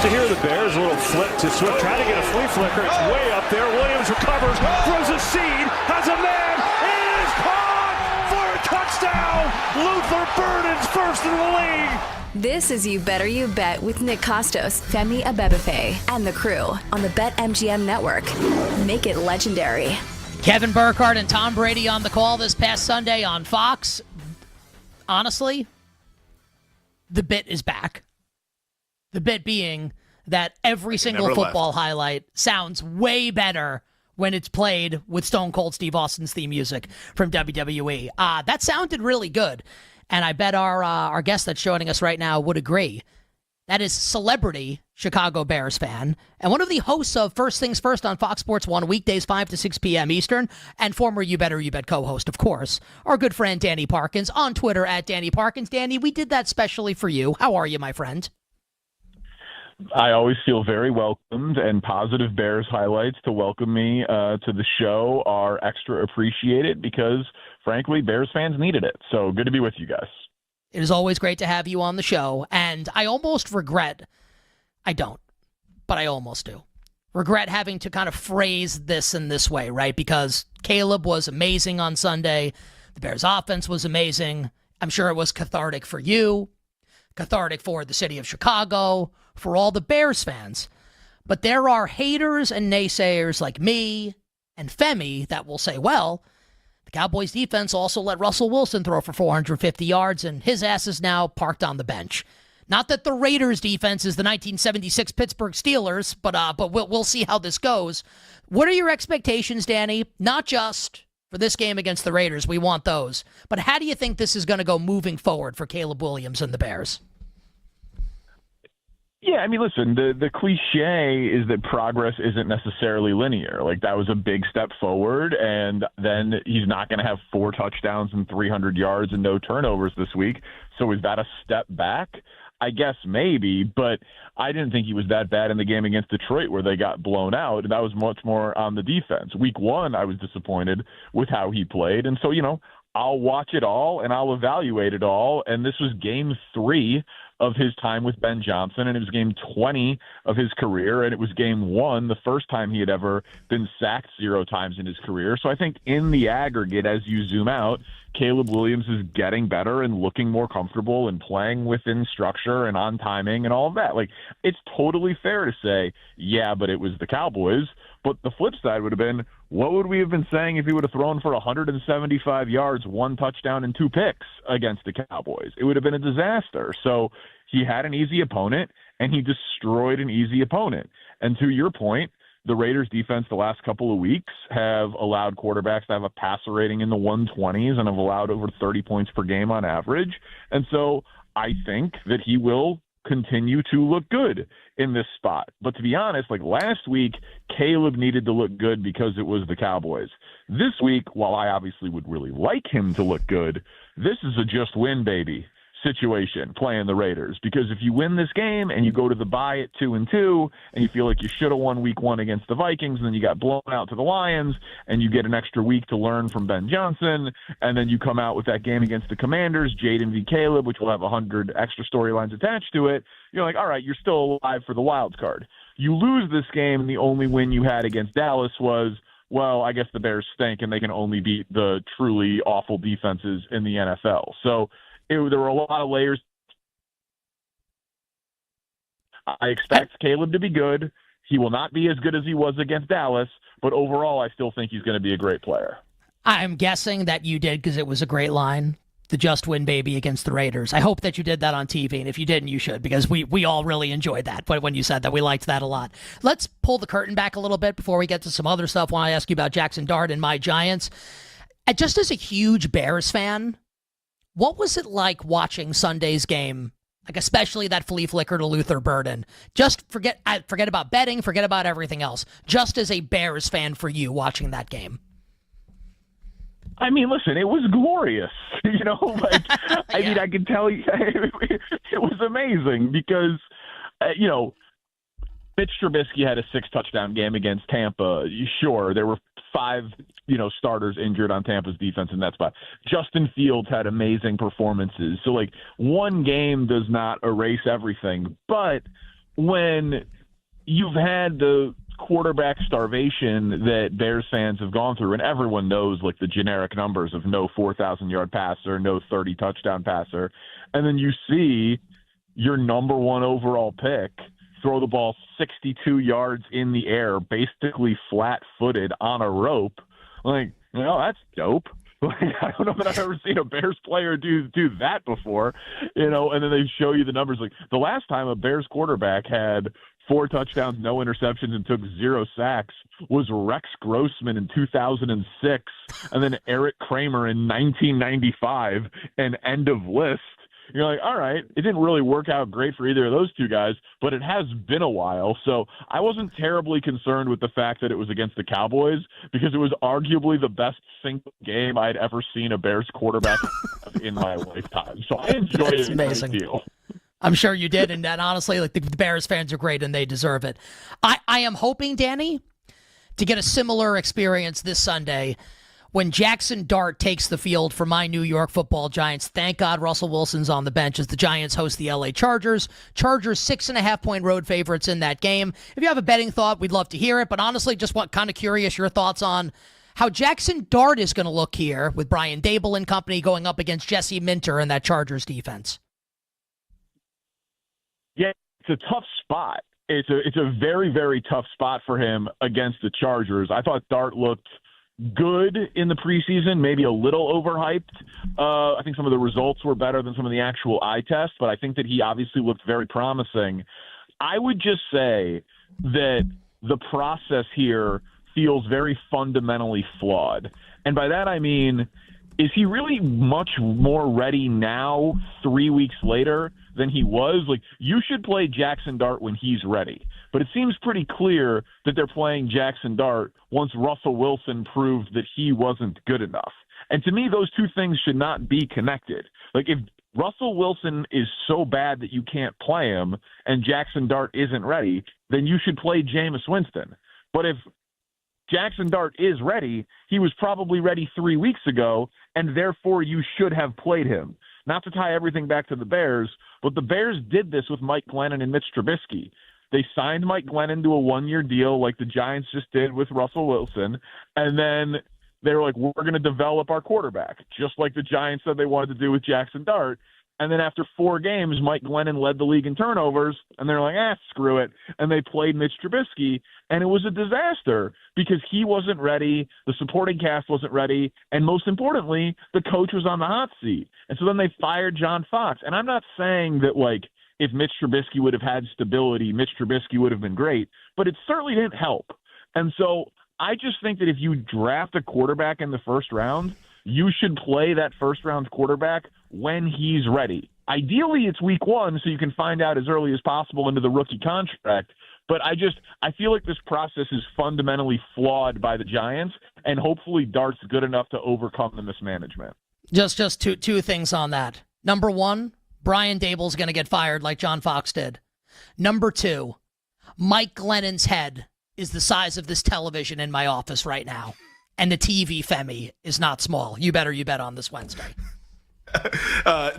to here. The Bears, a little flip to Swift, trying to get a flea flicker. It's way up there. Williams recovers, throws a seed, has a man, and is caught for a touchdown. Luther Burden's first in the league. This is You Better You Bet with Nick Costos, Femi Abebefe, and the crew on the BetMGM network. Make it legendary. Kevin Burkhardt and Tom Brady on the call this past Sunday on Fox. Honestly, the bit is back. The bit being that every single football highlight sounds way better when it's played with Stone Cold Steve Austin's theme music from WWE. That sounded really good. And I bet our guest that's joining us right now would agree. That is celebrity Chicago Bears fan and one of the hosts of First Things First on Fox Sports 1 weekdays 5 to 6 p.m. Eastern, and former You Better You Bet co-host, of course, our good friend Danny Parkins on Twitter at Danny Parkins. Danny, we did that specially for you. How are you, my friend? I always feel very welcomed, and positive Bears highlights to welcome me to the show are extra appreciated because, frankly, Bears fans needed it. So good to be with you guys. It is always great to have you on the show, and I almost regret, I don't, but I almost do, regret having to kind of phrase this in this way, right? Because Caleb was amazing on Sunday. The Bears offense was amazing. I'm sure it was cathartic for you, cathartic for the city of Chicago, for all the Bears fans. But there are haters and naysayers like me and Femi that will say, well, the Cowboys defense also let Russell Wilson throw for 450 yards, and his ass is now parked on the bench. Not that the Raiders defense is the 1976 Pittsburgh Steelers, but we'll see how this goes. What are your expectations, Danny? Not just for this game against the Raiders, we want those, but how do you think this is going to go moving forward for Caleb Williams and the Bears? Yeah, I mean, listen, the cliche is that progress isn't necessarily linear. Like, that was a big step forward, and then he's not going to have 4 touchdowns and 300 yards and no turnovers this week. So is that a step back? I guess maybe, but I didn't think he was that bad in the game against Detroit where they got blown out. That was much more on the defense. Week 1, I was disappointed with how he played. And so, I'll watch it all and I'll evaluate it all. And this was game 3 of his time with Ben Johnson, and it was game 20 of his career, and it was game 1, the first time he had ever been sacked 0 times in his career. So I think in the aggregate, as you zoom out, Caleb Williams is getting better and looking more comfortable and playing within structure and on timing and all of that. Like, it's totally fair to say, yeah, but it was the Cowboys. But the flip side would have been, what would we have been saying if he would have thrown for 175 yards, 1 touchdown, and 2 picks against the Cowboys? It would have been a disaster. So he had an easy opponent, and he destroyed an easy opponent. And to your point, the Raiders defense the last couple of weeks have allowed quarterbacks to have a passer rating in the 120s and have allowed over 30 points per game on average. And so I think that he will continue to look good in this spot. But to be honest, like last week, Caleb needed to look good because it was the Cowboys. This week, while I obviously would really like him to look good, this is a just win, baby situation playing the Raiders, because if you win this game and you go to the bye at 2-2 and you feel like you should have won week 1 against the Vikings, and then you got blown out to the Lions and you get an extra week to learn from Ben Johnson, and then you come out with that game against the Commanders, Jaden v. Caleb, which will have 100 extra storylines attached to it, you're like, all right, you're still alive for the wild card. You lose this game and the only win you had against Dallas was, well, I guess the Bears stink and they can only beat the truly awful defenses in the NFL. So there were a lot of layers. I expect Caleb to be good. He will not be as good as he was against Dallas, but overall, I still think he's going to be a great player. I'm guessing that you did because it was a great line. The just win baby against the Raiders. I hope that you did that on TV, and if you didn't, you should, because we all really enjoyed that. But when you said that, we liked that a lot. Let's pull the curtain back a little bit before we get to some other stuff. When I ask you about Jackson Dart and my Giants, just as a huge Bears fan, what was it like watching Sunday's game, like especially that flea flicker to Luther Burden? Just forget about betting, forget about everything else. Just as a Bears fan for you watching that game. I mean, listen, it was glorious. I mean, I can tell you it was amazing because, Mitch Trubisky had a 6-touchdown game against Tampa. Sure, there were 5, starters injured on Tampa's defense in that spot. Justin Fields had amazing performances. So, one game does not erase everything. But when you've had the quarterback starvation that Bears fans have gone through, and everyone knows like the generic numbers of no 4,000-yard passer, no 30-touchdown passer, and then you see your number one overall pick throw the ball 62 yards in the air, basically flat-footed on a rope. Like, that's dope. Like, I don't know that I've ever seen a Bears player do that before, and then they show you the numbers. Like, the last time a Bears quarterback had 4 touchdowns, no interceptions, and took 0 sacks was Rex Grossman in 2006, and then Eric Kramer in 1995, and end of list. You're like, all right, it didn't really work out great for either of those two guys, but it has been a while. So I wasn't terribly concerned with the fact that it was against the Cowboys, because it was arguably the best single game I'd ever seen a Bears quarterback in my lifetime. So I enjoyed it a great deal. I'm sure you did, and honestly, like the Bears fans are great, and they deserve it. I am hoping, Danny, to get a similar experience this Sunday when Jackson Dart takes the field for my New York Football Giants. Thank God Russell Wilson's on the bench as the Giants host the LA Chargers. Chargers 6.5-point road favorites in that game. If you have a betting thought, we'd love to hear it, but honestly, just kind of curious your thoughts on how Jackson Dart is going to look here with Brian Dable and company going up against Jesse Minter and that Chargers defense. Yeah, it's a tough spot. It's a very, very tough spot for him against the Chargers. I thought Dart looked good in the preseason, maybe a little overhyped. I think some of the results were better than some of the actual eye tests, but I think that he obviously looked very promising. I would just say that the process here feels very fundamentally flawed. And by that I mean, is he really much more ready now, 3 weeks later, than he was? Like, you should play Jackson Dart when he's ready. But it seems pretty clear that they're playing Jackson Dart once Russell Wilson proved that he wasn't good enough. And to me, those two things should not be connected. Like, if Russell Wilson is so bad that you can't play him and Jackson Dart isn't ready, then you should play Jameis Winston. But if Jackson Dart is ready, he was probably ready 3 weeks ago, and therefore you should have played him. Not to tie everything back to the Bears, but the Bears did this with Mike Glennon and Mitch Trubisky. They signed Mike Glennon to a 1-year deal like the Giants just did with Russell Wilson, and then they were like, we're going to develop our quarterback, just like the Giants said they wanted to do with Jackson Dart. And then after 4 games, Mike Glennon led the league in turnovers, and they're like, screw it. And they played Mitch Trubisky, and it was a disaster because he wasn't ready, the supporting cast wasn't ready, and most importantly, the coach was on the hot seat. And so then they fired John Fox. And I'm not saying that, like, if Mitch Trubisky would have had stability, Mitch Trubisky would have been great, but it certainly didn't help. And so I just think that if you draft a quarterback in the first round, you should play that first-round quarterback when he's ready. Ideally, it's week 1, so you can find out as early as possible into the rookie contract. But I feel like this process is fundamentally flawed by the Giants, and hopefully Dart's good enough to overcome the mismanagement. Just two things on that. Number 1, Brian Dable's going to get fired like John Fox did. Number 2, Mike Glennon's head is the size of this television in my office right now. And the TV Femi is not small. You bet on this Wednesday.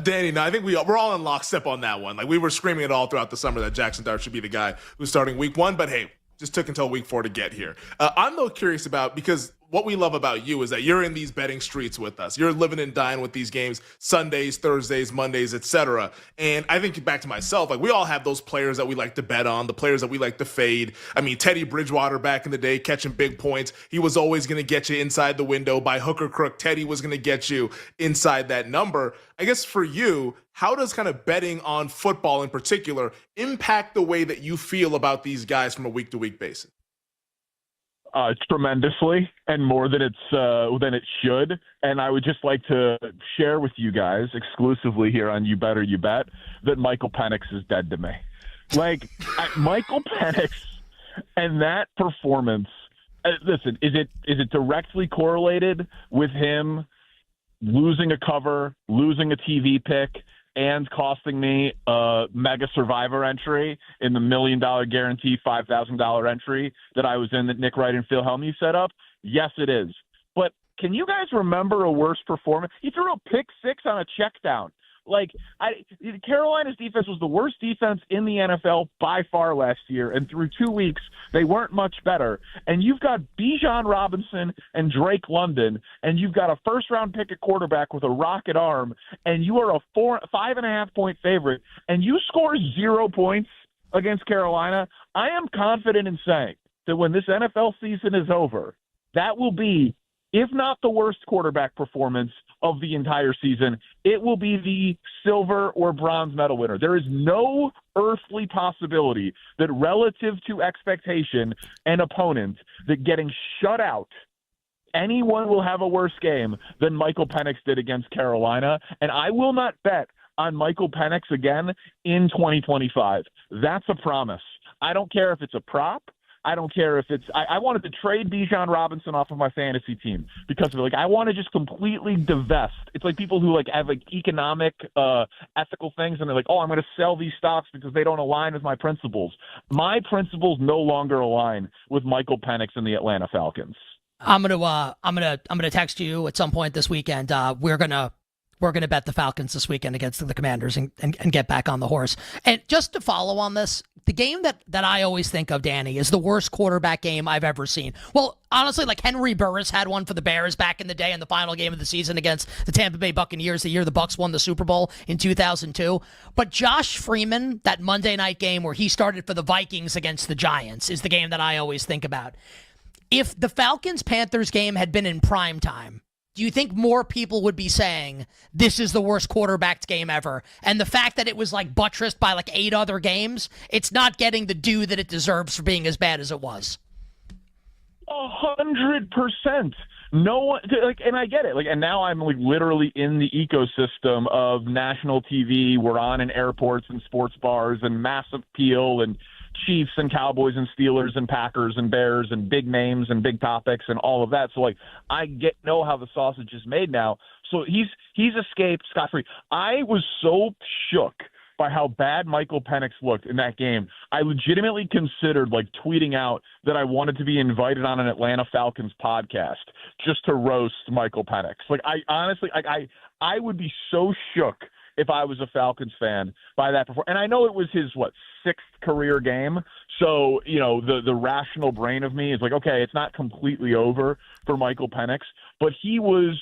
Danny, no, I think we're all in lockstep on that one. Like, we were screaming it all throughout the summer that Jackson Dart should be the guy who's starting week 1, but hey, just took until week 4 to get here. I'm though curious about, because what we love about you is that you're in these betting streets with us. You're living and dying with these games Sundays, Thursdays, Mondays, etc. And I think back to myself, like, we all have those players that we like to bet on, the players that we like to fade. I mean, Teddy Bridgewater back in the day, catching big points. He was always going to get you inside the window. By hook or crook, Teddy was going to get you inside that number. I guess for you, how does kind of betting on football in particular impact the way that you feel about these guys from a week-to-week basis? Tremendously, and more than it should. And I would just like to share with you guys exclusively here on You Better You Bet that Michael Penix is dead to me. Like, Michael Penix and that performance. Listen, is it directly correlated with him losing a cover, losing a TV pick, and costing me a mega survivor entry in the $1 million guarantee $5,000 entry that I was in that Nick Wright and Phil Helmy set up? Yes, it is. But can you guys remember a worse performance? He threw a pick 6 on a check down. Like, Carolina's defense was the worst defense in the NFL by far last year, and through 2 weeks, they weren't much better. And you've got Bijan Robinson and Drake London, and you've got a first-round pick at quarterback with a rocket arm, and you are a 5.5-point favorite, and you score 0 points against Carolina. I am confident in saying that when this NFL season is over, that will be, if not the worst quarterback performance of the entire season, it will be the silver or bronze medal winner. There is no earthly possibility that relative to expectation and opponent, that getting shut out, anyone will have a worse game than Michael Penix did against Carolina. And I will not bet on Michael Penix again in 2025. That's a promise. I don't care if it's a prop. I don't care if it's – I wanted to trade Bijan Robinson off of my fantasy team because of it. Like, I want to just completely divest. It's like people who, like, have, like, economic, ethical things, and they're like, oh, I'm going to sell these stocks because they don't align with my principles. My principles no longer align with Michael Penix and the Atlanta Falcons. I'm gonna text you at some point this weekend. We're gonna bet the Falcons this weekend against the Commanders and get back on the horse. And just to follow on this, the game that I always think of, Danny, is the worst quarterback game I've ever seen. Well, honestly, like Henry Burris had one for the Bears back in the day in the final game of the season against the Tampa Bay Buccaneers the year the Bucs won the Super Bowl in 2002. But Josh Freeman, that Monday night game where he started for the Vikings against the Giants, is the game that I always think about. If the Falcons-Panthers game had been in prime time, do you think more people would be saying this is the worst quarterbacked game ever? And the fact that it was like buttressed by like 8 other games, it's not getting the due that it deserves for being as bad as it was. 100%. No one, like, and I get it. Like, and now I'm like literally in the ecosystem of national TV. We're on in airports and sports bars and mass appeal and Chiefs and Cowboys and Steelers and Packers and Bears and big names and big topics and all of that. So like I know how the sausage is made now. So he's escaped scot-free. I was so shook by how bad Michael Penix looked in that game. I legitimately considered like tweeting out that I wanted to be invited on an Atlanta Falcons podcast just to roast Michael Penix. Like I honestly, like I would be so shook if I was a Falcons fan by that performance. And I know it was his, 6th career game. So, you know, the rational brain of me is like, okay, it's not completely over for Michael Penix, but he was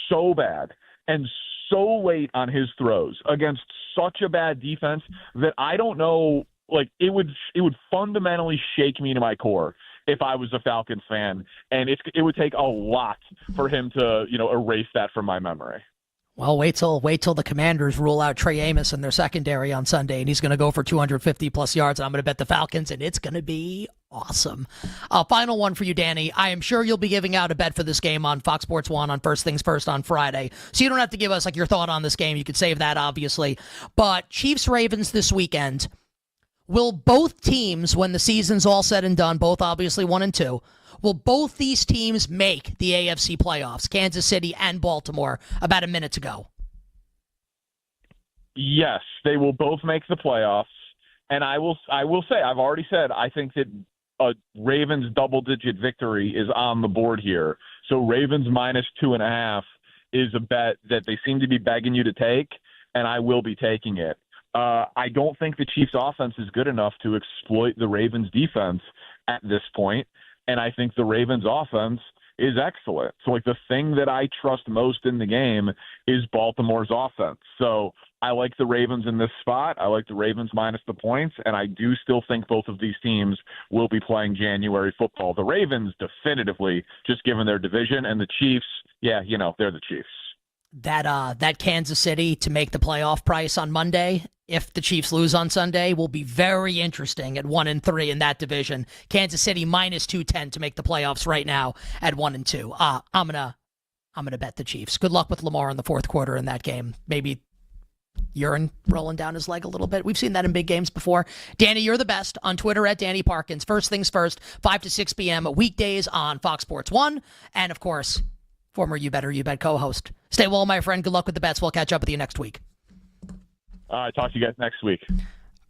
so bad and so late on his throws against such a bad defense that I don't know, like it would fundamentally shake me to my core if I was a Falcons fan. And it would take a lot for him to, you know, erase that from my memory. Well, wait till the Commanders rule out Trey Amos in their secondary on Sunday, and he's going to go for 250-plus yards, and I'm going to bet the Falcons, and it's going to be awesome. Final one for you, Danny. I am sure you'll be giving out a bet for this game on Fox Sports 1 on First Things First on Friday, so you don't have to give us like your thought on this game. You could save that, obviously. But Chiefs-Ravens this weekend, will both teams, when the season's all said and done, both obviously 1 and 2, will both these teams make the AFC playoffs, Kansas City and Baltimore, about a minute to go? Yes, they will both make the playoffs. And I will say, I've already said, I think that a Ravens double-digit victory is on the board here. So Ravens minus 2.5 is a bet that they seem to be begging you to take, and I will be taking it. I don't think the Chiefs' offense is good enough to exploit the Ravens' defense at this point. And I think the Ravens offense is excellent. So like the thing that I trust most in the game is Baltimore's offense. So I like the Ravens in this spot. I like the Ravens minus the points. And I do still think both of these teams will be playing January football. The Ravens definitively, just given their division, and the Chiefs, yeah, you know, they're the Chiefs. That Kansas City to make the playoff price on Monday, if the Chiefs lose on Sunday, will be very interesting at 1 and 3 in that division. Kansas City minus 210 to make the playoffs right now at 1 and 2. I'm gonna bet the Chiefs. Good luck with Lamar in the fourth quarter in that game. Maybe urine rolling down his leg a little bit. We've seen that in big games before. Danny, you're the best. On Twitter at Danny Parkins. First things first, 5 to 6 p.m. weekdays on Fox Sports 1. And of course, former You Better You Bet co-host. Stay well, my friend. Good luck with the bets. We'll catch up with you next week. All right, talk to you guys next week.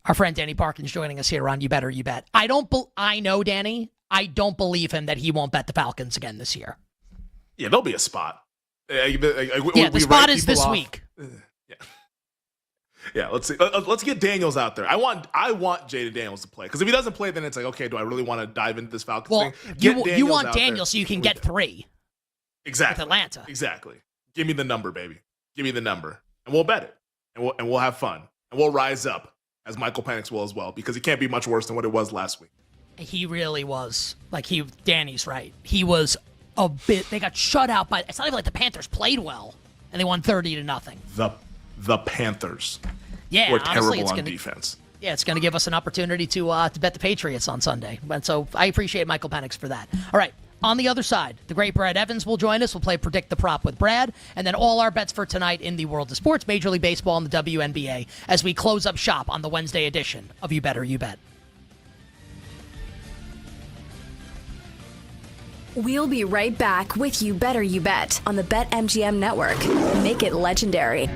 Our friend Danny Parkins joining us here on You Better You Bet. I know, Danny, I don't believe him that he won't bet the Falcons again this year. Yeah, there'll be a spot. The spot is this week. Yeah. Yeah, let's see. Let's get Daniels out there. I want Jaden Daniels to play, because if he doesn't play, then it's like, okay, do I really want to dive into this Falcons thing? You want Daniels so you can get 3. Exactly. With Atlanta. Exactly. Give me the number, baby. Give me the number, and we'll bet it, and we'll have fun, and we'll rise up as Michael Penix will as well, because it can't be much worse than what it was last week. He really was. Danny's right. He was a bit. They got shut out by. It's not even like the Panthers played well, and they won 30-0. The Panthers. Yeah, were honestly, terrible on defense. Yeah, it's going to give us an opportunity to bet the Patriots on Sunday. And so I appreciate Michael Penix for that. All right. On the other side, the great Brad Evans will join us. We'll play Predict the Prop with Brad. And then all our bets for tonight in the world of sports, Major League Baseball and the WNBA, as we close up shop on the Wednesday edition of You Better You Bet. We'll be right back with You Better You Bet on the BetMGM network. Make it legendary.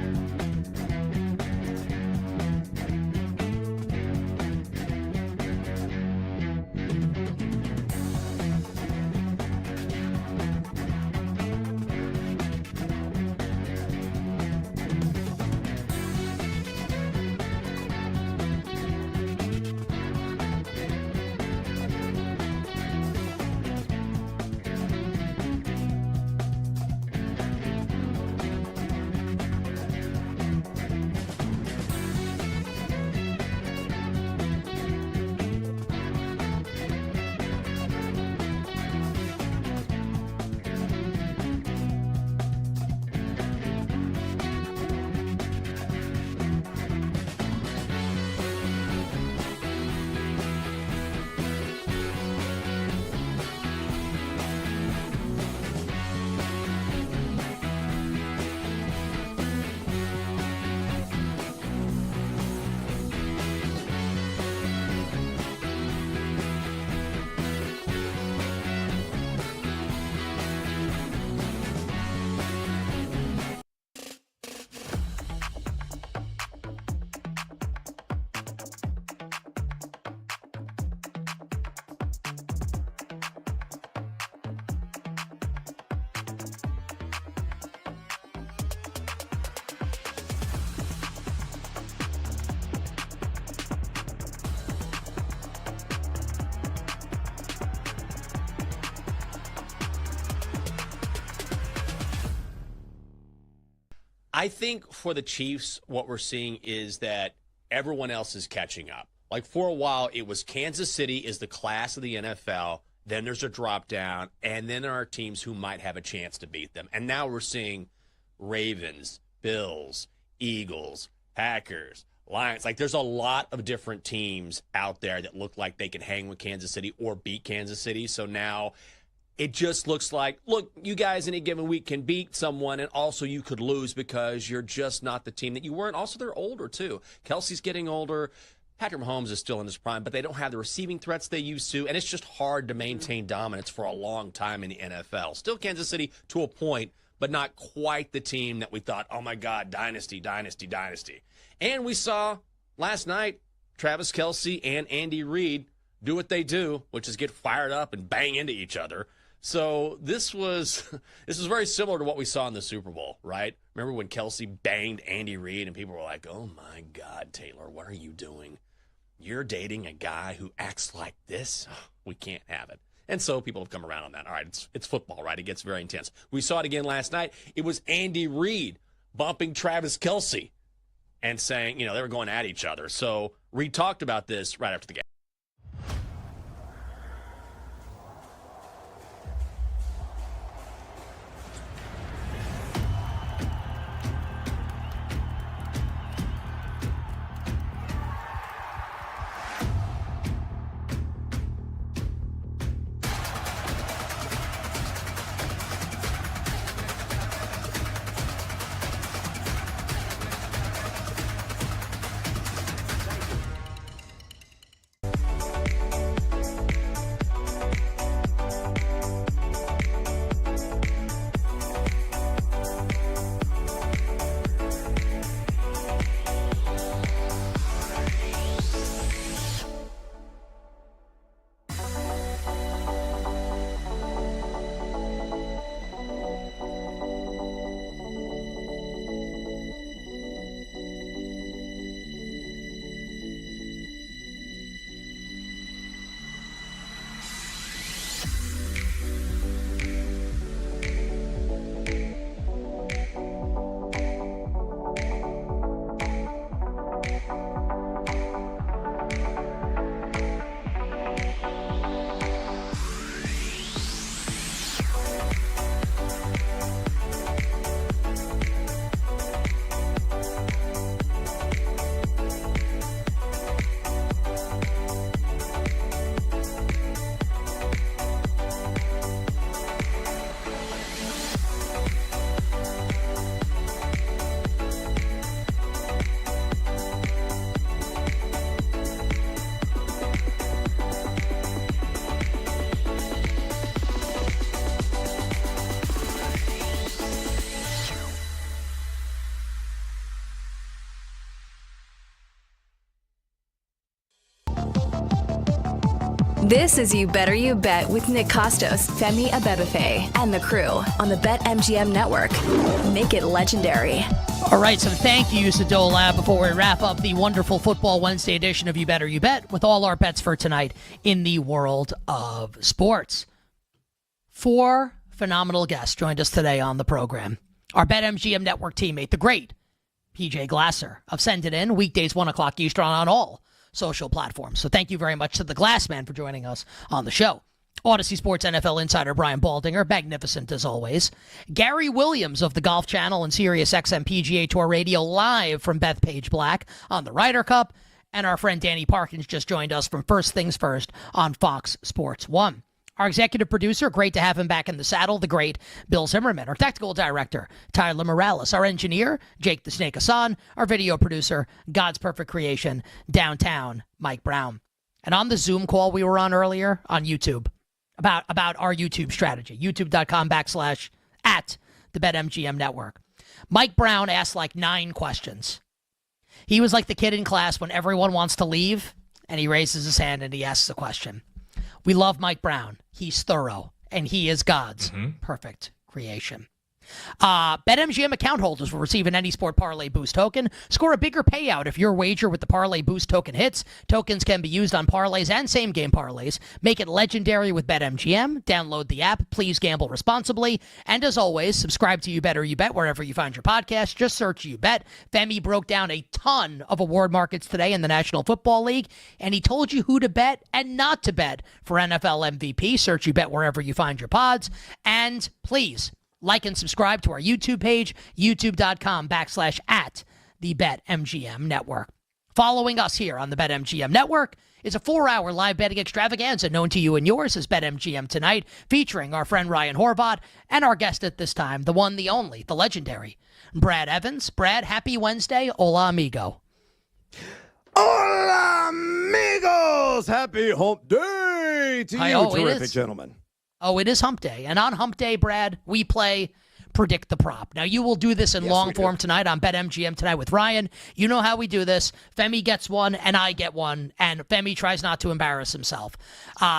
I think for the Chiefs, what we're seeing is that everyone else is catching up. Like for a while, it was Kansas City is the class of the NFL. Then there's a drop down, and then there are teams who might have a chance to beat them. And now we're seeing Ravens, Bills, Eagles, Packers, Lions. Like there's a lot of different teams out there that look like they can hang with Kansas City or beat Kansas City. So now it just looks like, look, you guys in a given week can beat someone, and also you could lose because you're just not the team that you weren't. Also, they're older, too. Kelsey's getting older. Patrick Mahomes is still in his prime, but they don't have the receiving threats they used to, and it's just hard to maintain dominance for a long time in the NFL. Still Kansas City to a point, but not quite the team that we thought, oh, my God, dynasty, dynasty, dynasty. And we saw last night Travis Kelce and Andy Reid do what they do, which is get fired up and bang into each other. So this was very similar to what we saw in the Super Bowl, right? Remember when Kelsey banged Andy Reid and people were like, oh, my God, Taylor, what are you doing? You're dating a guy who acts like this? We can't have it. And so people have come around on that. All right, it's football, right? It gets very intense. We saw it again last night. It was Andy Reid bumping Travis Kelce and saying, they were going at each other. So Reid talked about this right after the game. This is You Better You Bet with Nick Costos, Femi Abebefe, and the crew on the BetMGM Network. Make it legendary. All right, so thank you, Sadol Lab, before we wrap up the wonderful Football Wednesday edition of You Better You Bet with all our bets for tonight in the world of sports. 4 phenomenal guests joined us today on the program. Our BetMGM Network teammate, the great PJ Glasser of Send It In, weekdays 1 o'clock Eastern on all social platforms. So thank you very much to the Glass Man for joining us on the show. Odyssey Sports NFL insider Brian Baldinger, magnificent as always. Gary Williams of the Golf Channel and Sirius XM PGA Tour Radio, live from Bethpage Black on the Ryder Cup. And our friend Danny Parkins just joined us from First Things First on Fox Sports 1. Our executive producer, great to have him back in the saddle, the great Bill Zimmerman. Our technical director, Tyler Morales. Our engineer, Jake the Snake Hassan. Our video producer, God's Perfect Creation, downtown, Mike Brown. And on the Zoom call we were on earlier on YouTube, about our YouTube strategy, youtube.com/at the BetMGM Network. Mike Brown asked like 9 questions. He was like the kid in class when everyone wants to leave, and he raises his hand and he asks a question. We love Mike Brown. He's thorough, and he is God's perfect creation. BetMGM account holders will receive an Any Sport Parlay Boost token. Score a bigger payout if your wager with the Parlay Boost token hits. Tokens can be used on parlays and same-game parlays. Make it legendary with BetMGM. Download the app. Please gamble responsibly. And as always, subscribe to You Better You Bet wherever you find your podcast. Just search You Bet. Femi broke down a ton of award markets today in the National Football League, and he told you who to bet and not to bet for NFL MVP. Search You Bet wherever you find your pods. And please, like and subscribe to our YouTube page, youtube.com/at the BetMGM Network. Following us here on the BetMGM Network is a 4-hour live betting extravaganza known to you and yours as BetMGM Tonight, featuring our friend Ryan Horvath and our guest at this time, the one, the only, the legendary Brad Evans. Brad, happy Wednesday. Hola, amigo. Hola, amigos. Happy hump day to you, terrific gentlemen. Oh, it is hump day. And on hump day, Brad, we play Predict the Prop. Now, you will do this in long form tonight on BetMGM Tonight with Ryan. You know how we do this. Femi gets one, and I get one, and Femi tries not to embarrass himself.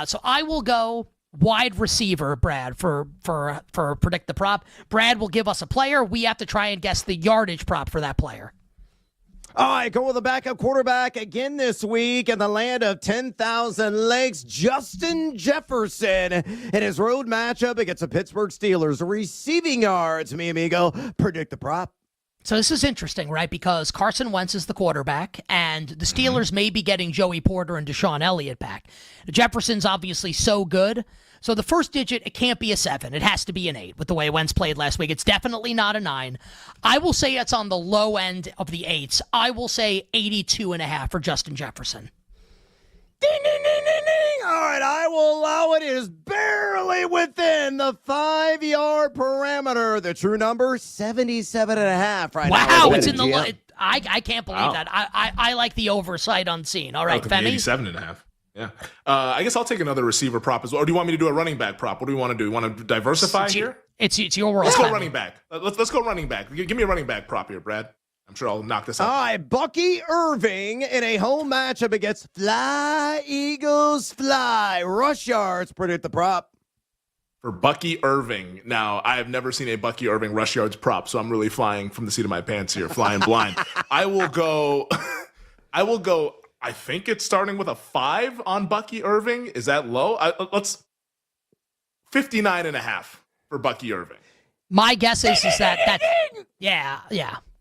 So I will go wide receiver, Brad, for Predict the Prop. Brad will give us a player. We have to try and guess the yardage prop for that player. All right, go with the backup quarterback again this week in the land of 10,000 lakes. Justin Jefferson in his road matchup against the Pittsburgh Steelers. Receiving yards, mi amigo. Predict the prop. So this is interesting, right? Because Carson Wentz is the quarterback, and the Steelers may be getting Joey Porter and Deshaun Elliott back. Jefferson's obviously so good. So the first digit, it can't be a 7. It has to be an 8 with the way Wentz played last week. It's definitely not a 9. I will say it's on the low end of the 8s. I will say 82.5 for Justin Jefferson. Ding, ding, ding, ding, ding. All right, I will allow it. It is barely within the 5-yard parameter. The true number, 77.5 right now. Wow, it's in the I can't believe that. I like the oversight unseen. All right, Femi. 87.5. Yeah. I guess I'll take another receiver prop as well. Or do you want me to do a running back prop? What do you want to do? You want to diversify here? It's your world. Let's go running back. Let's go running back. Give me a running back prop here, Brad. I'm sure I'll knock this out. All right, Bucky Irving in a home matchup against Fly Eagles Fly. Rush yards, predict the prop. For Bucky Irving. Now, I have never seen a Bucky Irving rush yards prop, so I'm really flying from the seat of my pants here, flying blind. I will go, I think it's starting with a 5 on Bucky Irving. Is that low? Let's 59.5 for Bucky Irving. My guess is that yeah.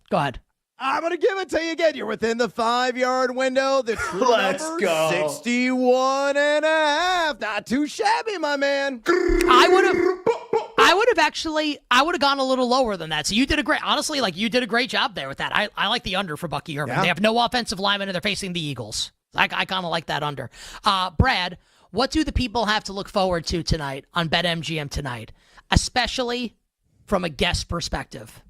Go ahead. I'm going to give it to you again. You're within the 5-yard window. The true Let's number, go. 61.5. Not too shabby, my man. I would have gone a little lower than that. So you did a great job there with that. I like the under for Bucky Irving. Yeah. They have no offensive linemen and they're facing the Eagles. I kind of like that under. Brad, what do the people have to look forward to tonight on BetMGM Tonight, especially from a guest perspective?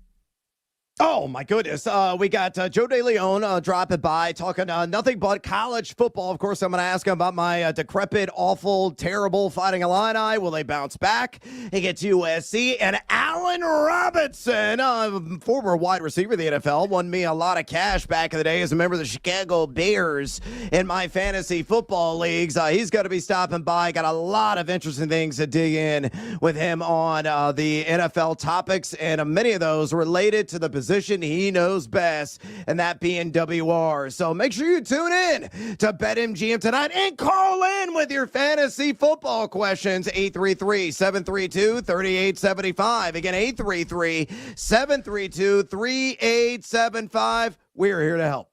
Oh, my goodness. We got Joe DeLeon dropping by, talking nothing but college football. Of course, I'm going to ask him about my decrepit, awful, terrible Fighting Illini. Will they bounce back? He gets USC. And Allen Robinson, former wide receiver of the NFL, won me a lot of cash back in the day as a member of the Chicago Bears in my fantasy football leagues. He's going to be stopping by. Got a lot of interesting things to dig in with him on the NFL topics, and many of those related to the position he knows best, and that being WR. So make sure you tune in to BetMGM tonight and call in with your fantasy football questions. 833-732-3875. Again, 833-732-3875. We're here to help.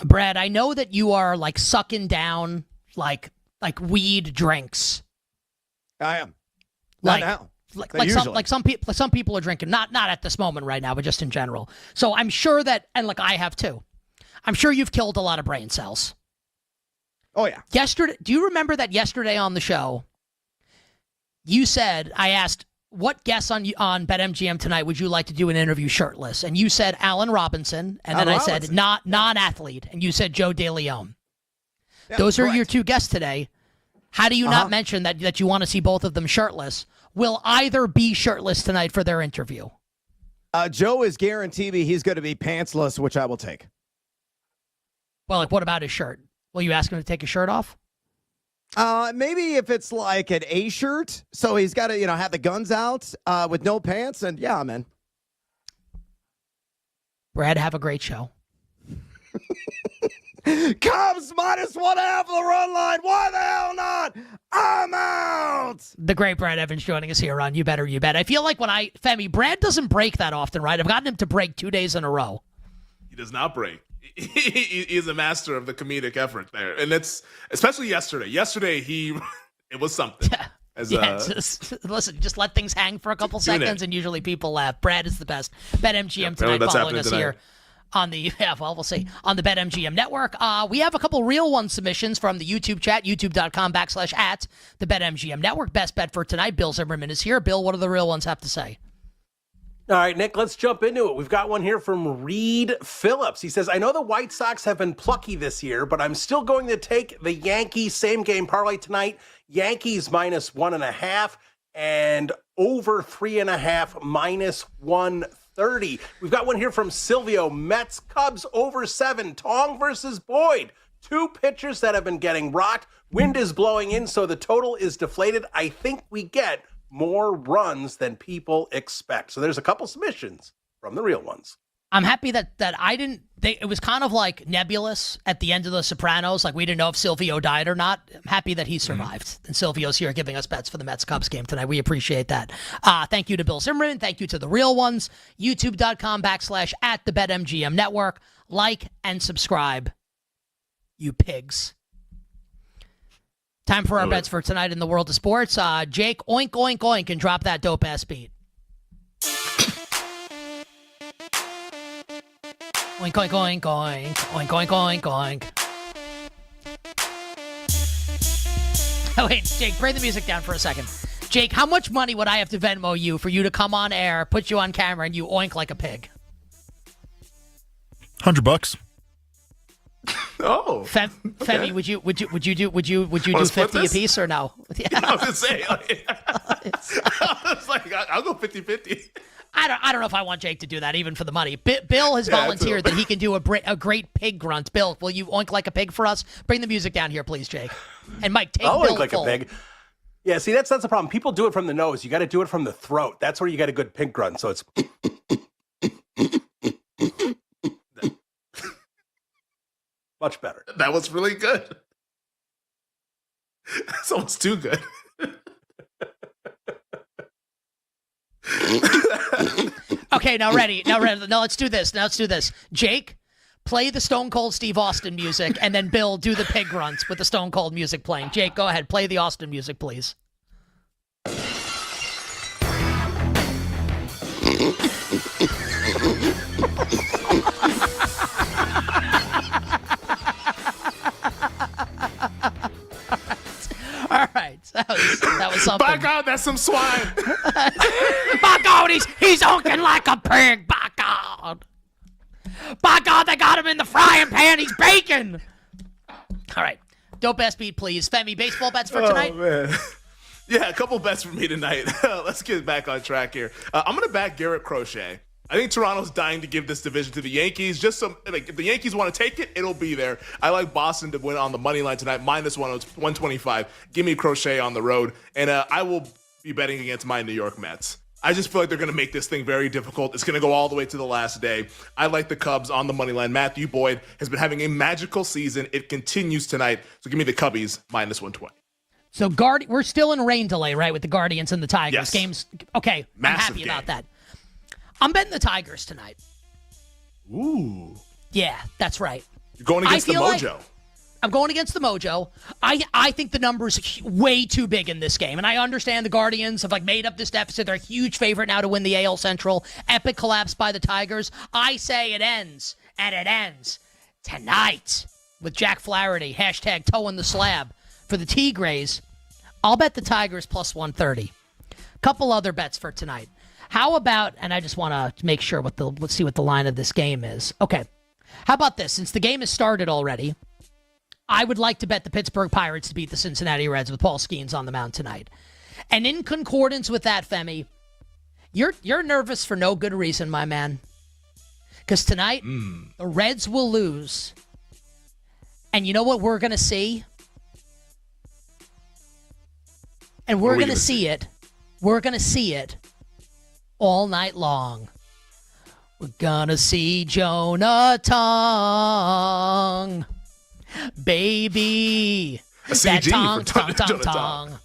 Brad, I know that you are like sucking down like weed drinks. I am. Not now. Some people are drinking, not at this moment right now, but just in general. So I'm sure that, and like I have too, I'm sure you've killed a lot of brain cells. Oh yeah. Yesterday, do you remember that yesterday on the show? You said, I asked, what guests on BetMGM tonight would you like to do an interview shirtless? And you said Allen Robinson, and then I said non-athlete, and you said Joe DeLeon. Yeah, those are correct. your two guests today. How do you not mention that you want to see both of them shirtless? Will either be shirtless tonight for their interview? Joe is guaranteed me he's going to be pantsless, which I will take. Well, like, what about his shirt? Will you ask him to take his shirt off? Maybe if it's like an A shirt, so he's got to, have the guns out with no pants, and yeah, I'm in. Brad, have a great show. Cubs -1.5 the run line. Why the hell not? I'm out. The great Brad Evans joining us here on You Better You Bet. I feel like Femi, Brad doesn't break that often, right? I've gotten him to break 2 days in a row. He does not break. He's a master of the comedic effort there. And it's especially yesterday. Yesterday, it was something. Listen, just let things hang for a couple seconds, and usually people laugh. Brad is the best. BetMGM tonight following us here on the we'll see on the BetMGM network. We have a couple real one submissions from the YouTube chat, youtube.com/@ the BetMGM network. Best bet for tonight. Bill Zimmerman is here. Bill, what do the real ones have to say? All right, Nick, let's jump into it. We've got one here from Reed Phillips. He says, I know the White Sox have been plucky this year, but I'm still going to take the Yankees same game parlay tonight. Yankees -1.5 and over 3.5 -130. We've got one here from Silvio. Mets, Cubs over 7. Tong versus Boyd. Two pitchers that have been getting rocked. Wind is blowing in, so the total is deflated. I think we get more runs than people expect. So there's a couple submissions from the real ones. I'm happy that I didn't. It was kind of like nebulous at the end of The Sopranos. Like we didn't know if Silvio died or not. I'm happy that he survived. And Silvio's here giving us bets for the Mets-Cubs game tonight. We appreciate that. Thank you to Bill Zimmerman. Thank you to the real ones. YouTube.com / at the BetMGM network. Like and subscribe, you pigs. Time for our bets for tonight in the world of sports. Jake, oink, oink, oink, and drop that dope-ass beat. Oink, oink, oink, oink. Oink, oink, oink, oink. Oh, wait, Jake, bring the music down for a second. Jake, how much money would I have to Venmo you for you to come on air, put you on camera, and you oink like a pig? $100. Oh, Femi, would you do 50 a piece or no? Yeah. I was gonna say, I'll go 50-50. I don't know if I want Jake to do that even for the money. Bill has volunteered that he can do a great pig grunt. Bill, will you oink like a pig for us? Bring the music down here, please, Jake. And Mike, take I'll Bill oink like full. a pig. Yeah, see, that's the problem. People do it from the nose. You got to do it from the throat. That's where you get a good pig grunt. So it's much better. That was really good. It's almost too good. Okay, now ready. Now let's do this. Jake, play the Stone Cold Steve Austin music, and then Bill, do the pig grunts with the Stone Cold music playing. Jake, go ahead. Play the Austin music, please. All right, that was something. By God, that's some swine. By God, he's honking like a pig. By God. By God, they got him in the frying pan. He's baking. All right. Dope ass beat, please. Femi, baseball bets for tonight? Oh, man. Yeah, a couple bets for me tonight. Let's get back on track here. I'm going to back Garrett Crochet. I think Toronto's dying to give this division to the Yankees. Just if the Yankees want to take it, it'll be there. I like Boston to win on the money line tonight, minus 125. Give me Crochet on the road. And I will be betting against my New York Mets. I just feel like they're going to make this thing very difficult. It's going to go all the way to the last day. I like the Cubs on the money line. Matthew Boyd has been having a magical season. It continues tonight. So give me the Cubbies, minus 120. So we're still in rain delay, right, with the Guardians and the Tigers. Yes. Games. Okay, Massive I'm happy game. about that. I'm betting the Tigers tonight. Ooh. Yeah, that's right. You're going against the Mojo. I'm going against the Mojo. I think the number's way too big in this game. And I understand the Guardians have made up this deficit. They're a huge favorite now to win the AL Central. Epic collapse by the Tigers. I say it ends, and it ends tonight with Jack Flaherty. Hashtag toeing the slab. For the Tigres, I'll bet the Tigers plus 130. Couple other bets for tonight. How about, and I just want to make sure let's see what the line of this game is. Okay. How about this? Since the game has started already, I would like to bet the Pittsburgh Pirates to beat the Cincinnati Reds with Paul Skeens on the mound tonight. And in concordance with that, Femi, you're nervous for no good reason, my man. Because tonight, the Reds will lose. And you know what we're going to see? And we're going to see it. We're going to see it all night long. We're going to see Jonah Tong. Baby. A CG tong, for tong, tong, Jonah tong. Tong.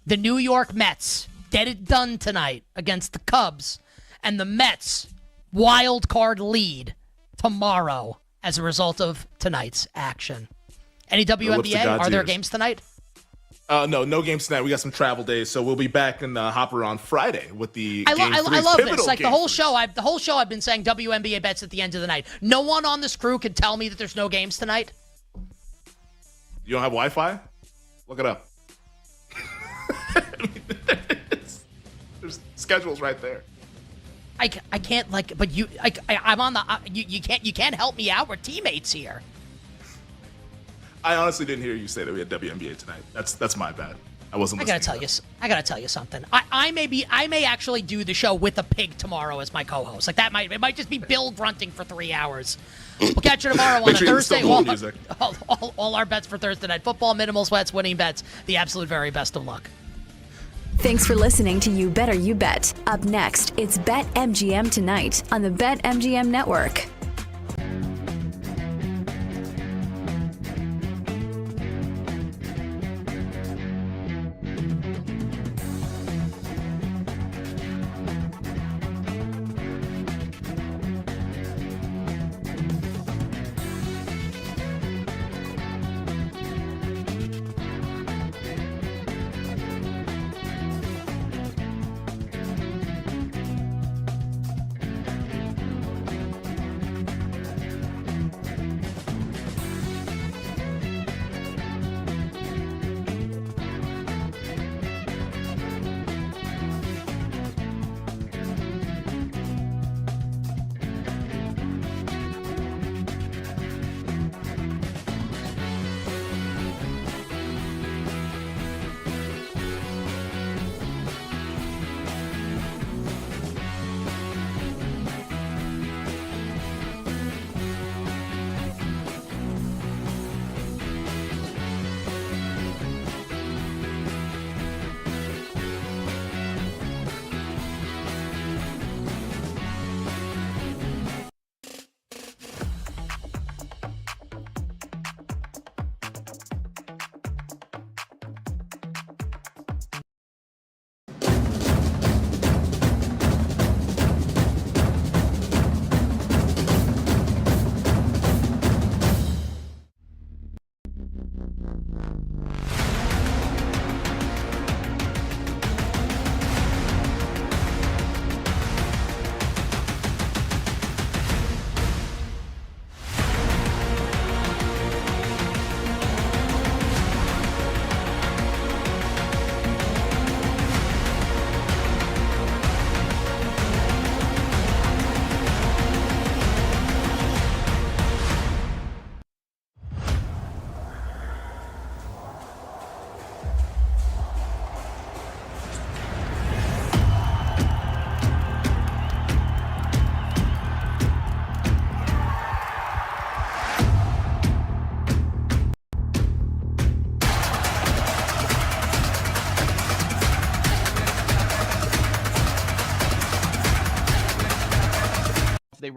The New York Mets get it done tonight against the Cubs. And the Mets wild card lead tomorrow as a result of tonight's action. Any WNBA? Are there games tonight? No games tonight. We got some travel days, so we'll be back in the hopper on Friday with the I love this. pivotal Like the game whole threes. show, I've been saying WNBA bets at the end of the night. No one on this crew can tell me that there's no games tonight. You don't have Wi-Fi? Look it up. There's schedules right there. I can't but you I'm on the you can't help me out. We're teammates here. I honestly didn't hear you say that we had WNBA tonight. That's my bad. I wasn't listening. I gotta tell you something. I may actually do the show with a pig tomorrow as my co-host. Like it might just be Bill grunting for 3 hours. We'll catch you tomorrow on a Thursday. All our bets for Thursday night football, minimal sweats, winning bets, the absolute very best of luck. Thanks for listening to You Better You Bet. Up next, it's BetMGM tonight on the BetMGM Network.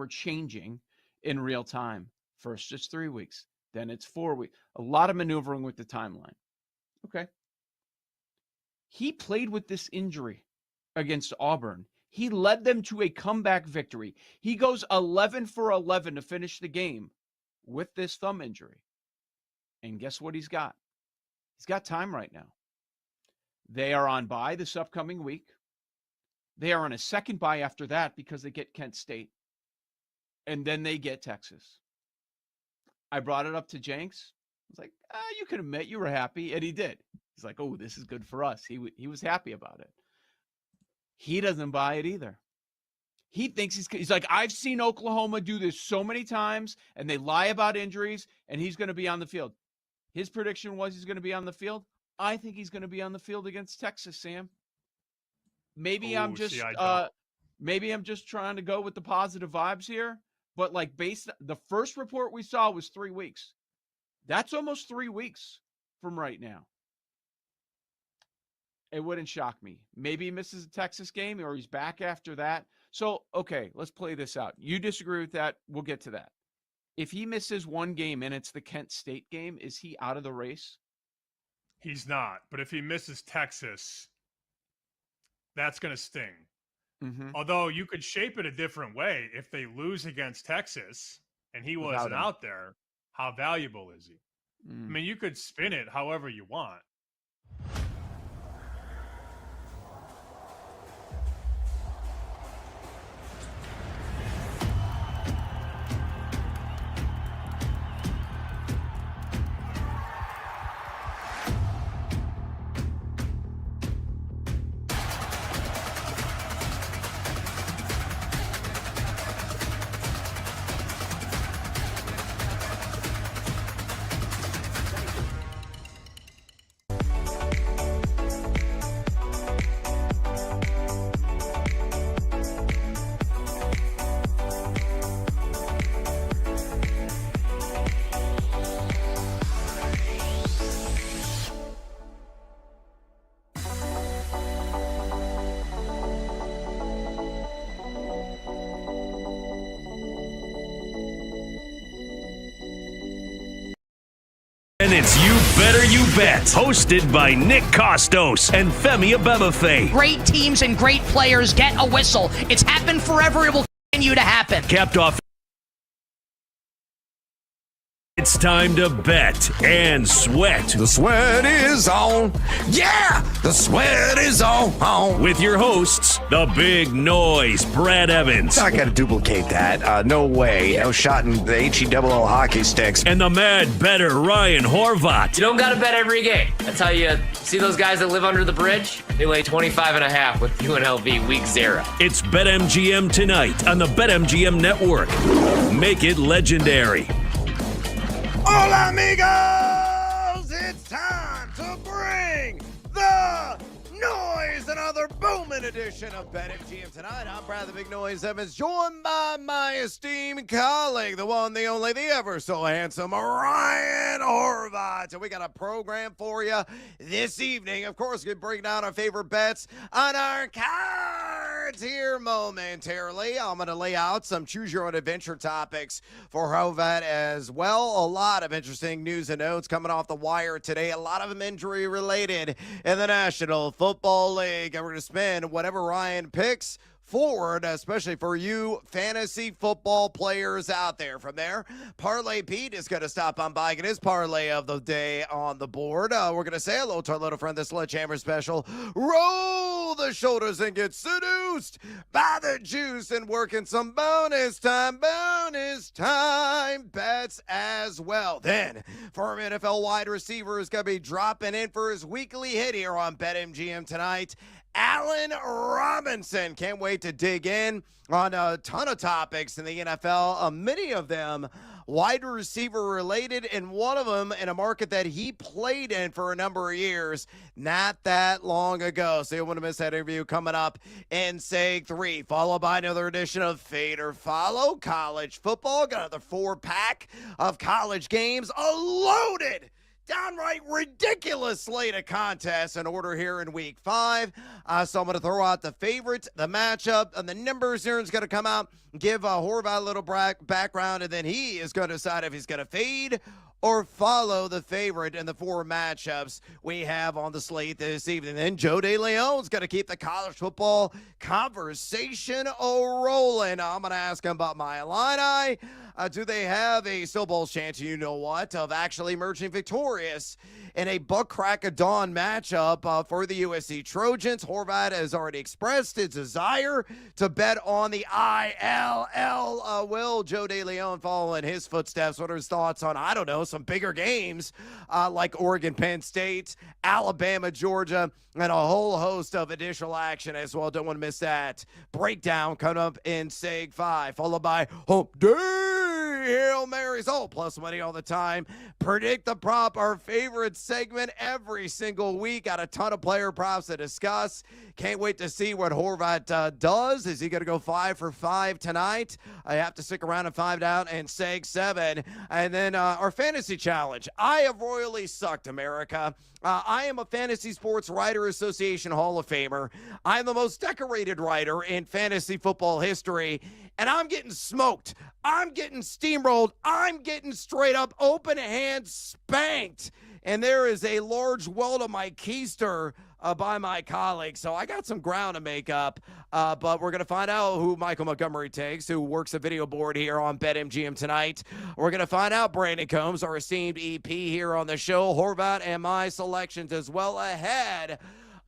were changing in real time. First, it's 3 weeks. Then it's 4 weeks. A lot of maneuvering with the timeline. Okay. He played with this injury against Auburn. He led them to a comeback victory. He goes 11 for 11 to finish the game with this thumb injury. And guess what he's got? He's got time right now. They are on bye this upcoming week. They are on a second bye after that because they get Kent State. And then they get Texas. I brought it up to Jenks. I was like, you could admit you were happy. And he did. He's like, oh, this is good for us. He was happy about it. He doesn't buy it either. He thinks he's like, I've seen Oklahoma do this so many times, and they lie about injuries, and he's going to be on the field. His prediction was he's going to be on the field. I think he's going to be on the field against Texas, Sam. Maybe I'm just trying to go with the positive vibes here, but like the first report we saw was 3 weeks. That's almost 3 weeks from right now. It wouldn't shock me. Maybe he misses a Texas game or he's back after that. So, okay, let's play this out. You disagree with that? We'll get to that. If he misses one game and it's the Kent State game, is he out of the race? He's not. But if he misses Texas, that's going to sting. Mm-hmm. Although you could shape it a different way. If they lose against Texas and he wasn't out there, how valuable is he? I mean, you could spin it however you want. And it's You Better You Bet, hosted by Nick Costos and Femi Abebefe. Great teams and great players get a whistle. It's happened forever. It will continue to happen. Capped off. It's time to bet and sweat. The sweat is on. Yeah, the sweat is on. With your hosts, the big noise, Brad Evans. I got to duplicate that. No way. No shot in the HE-double-L hockey sticks. And the mad better, Ryan Horvat. You don't got to bet every game. That's how you see those guys that live under the bridge? They lay 25.5 with UNLV week 0. It's BetMGM tonight on the BetMGM network. Make it legendary. Hola, amigos! It's time to bring the noise, another booming edition of BetMGM tonight. I'm Brad the Big Noise Evans, joined by my esteemed colleague, the one, the only, the ever so handsome Ryan Horvat. And we got a program for you this evening. Of course, we break down our favorite bets on our cards here momentarily. I'm going to lay out some choose your own adventure topics for Horvat as well. A lot of interesting news and notes coming off the wire today. A lot of them injury related in the National Football League. And we're going to spin whatever Ryan picks forward, especially for you fantasy football players out there. From there, Parlay Pete is going to stop on by, get his parlay of the day on the board. We're going to say hello to our little friend, the Sledgehammer Special. Roll the shoulders and get seduced by the juice, and working some bonus time bets as well. Then, for our NFL wide receiver, is going to be dropping in for his weekly hit here on BetMGM tonight, Allen Robinson. Can't wait to dig in on a ton of topics in the NFL, many of them wide receiver related, and one of them in a market that he played in for a number of years not that long ago. So you don't want to miss that interview coming up in Seg 3, followed by another edition of Fade or Follow College Football. Got another 4-pack of college games, a loaded downright ridiculous slate of contests in order here in week 5. So I'm going to throw out the favorites, the matchup, and the numbers here is going to come out, give Horvath a little background, and then he is going to decide if he's going to fade or follow the favorite in the 4 matchups we have on the slate this evening. Then Joe DeLeon's going to keep the college football conversation rolling. I'm going to ask him about my Illini. Do they have a Super Bowl chance, you know what, of actually emerging victorious in a buck crack of dawn matchup for the USC Trojans? Horvath has already expressed his desire to bet on the ILL. Will Joe DeLeon follow in his footsteps? What are his thoughts on, I don't know, some bigger games like Oregon, Penn State, Alabama, Georgia, and a whole host of additional action as well. Don't want to miss that. Breakdown coming up in Seg 5, followed by Hump Day. Hail Marys, plus money all the time. Predict the prop, our favorite segment every single week. Got a ton of player props to discuss. Can't wait to see what Horvath does. Is he going to go 5 for 5 tonight? I have to stick around and find out in Seg 7. And then our fantasy challenge. I have royally sucked, America. I am a Fantasy Sports Writer Association Hall of Famer. I'm the most decorated writer in fantasy football history, and I'm getting smoked. I'm getting steamrolled. I'm getting straight up open hand spanked. And there is a large welt on my keister by my colleagues. So I got some ground to make up. But we're going to find out who Michael Montgomery takes, who works a video board here on BetMGM tonight. We're going to find out Brandon Combs, our esteemed EP here on the show, Horvath, and my selections as well ahead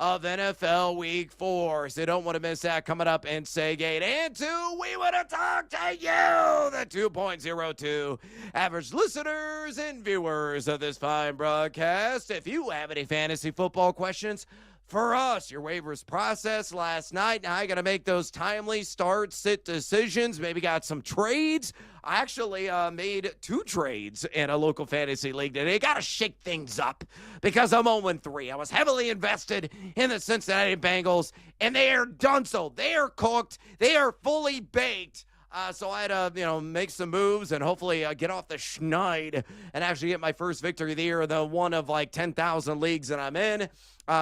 of NFL Week 4. So you don't want to miss that coming up in Seg 8. And 2, we want to talk to you, the 2.02 average listeners and viewers of this fine broadcast. If you have any fantasy football questions for us, your waivers process last night. Now I got to make those timely start-sit decisions. Maybe got some trades. I actually made 2 trades in a local fantasy league today. Got to shake things up because I'm 0-3. I was heavily invested in the Cincinnati Bengals, and they are done so. They are cooked. They are fully baked. So I had to, make some moves and hopefully get off the schneid and actually get my first victory of the year, the one of like 10,000 leagues that I'm in.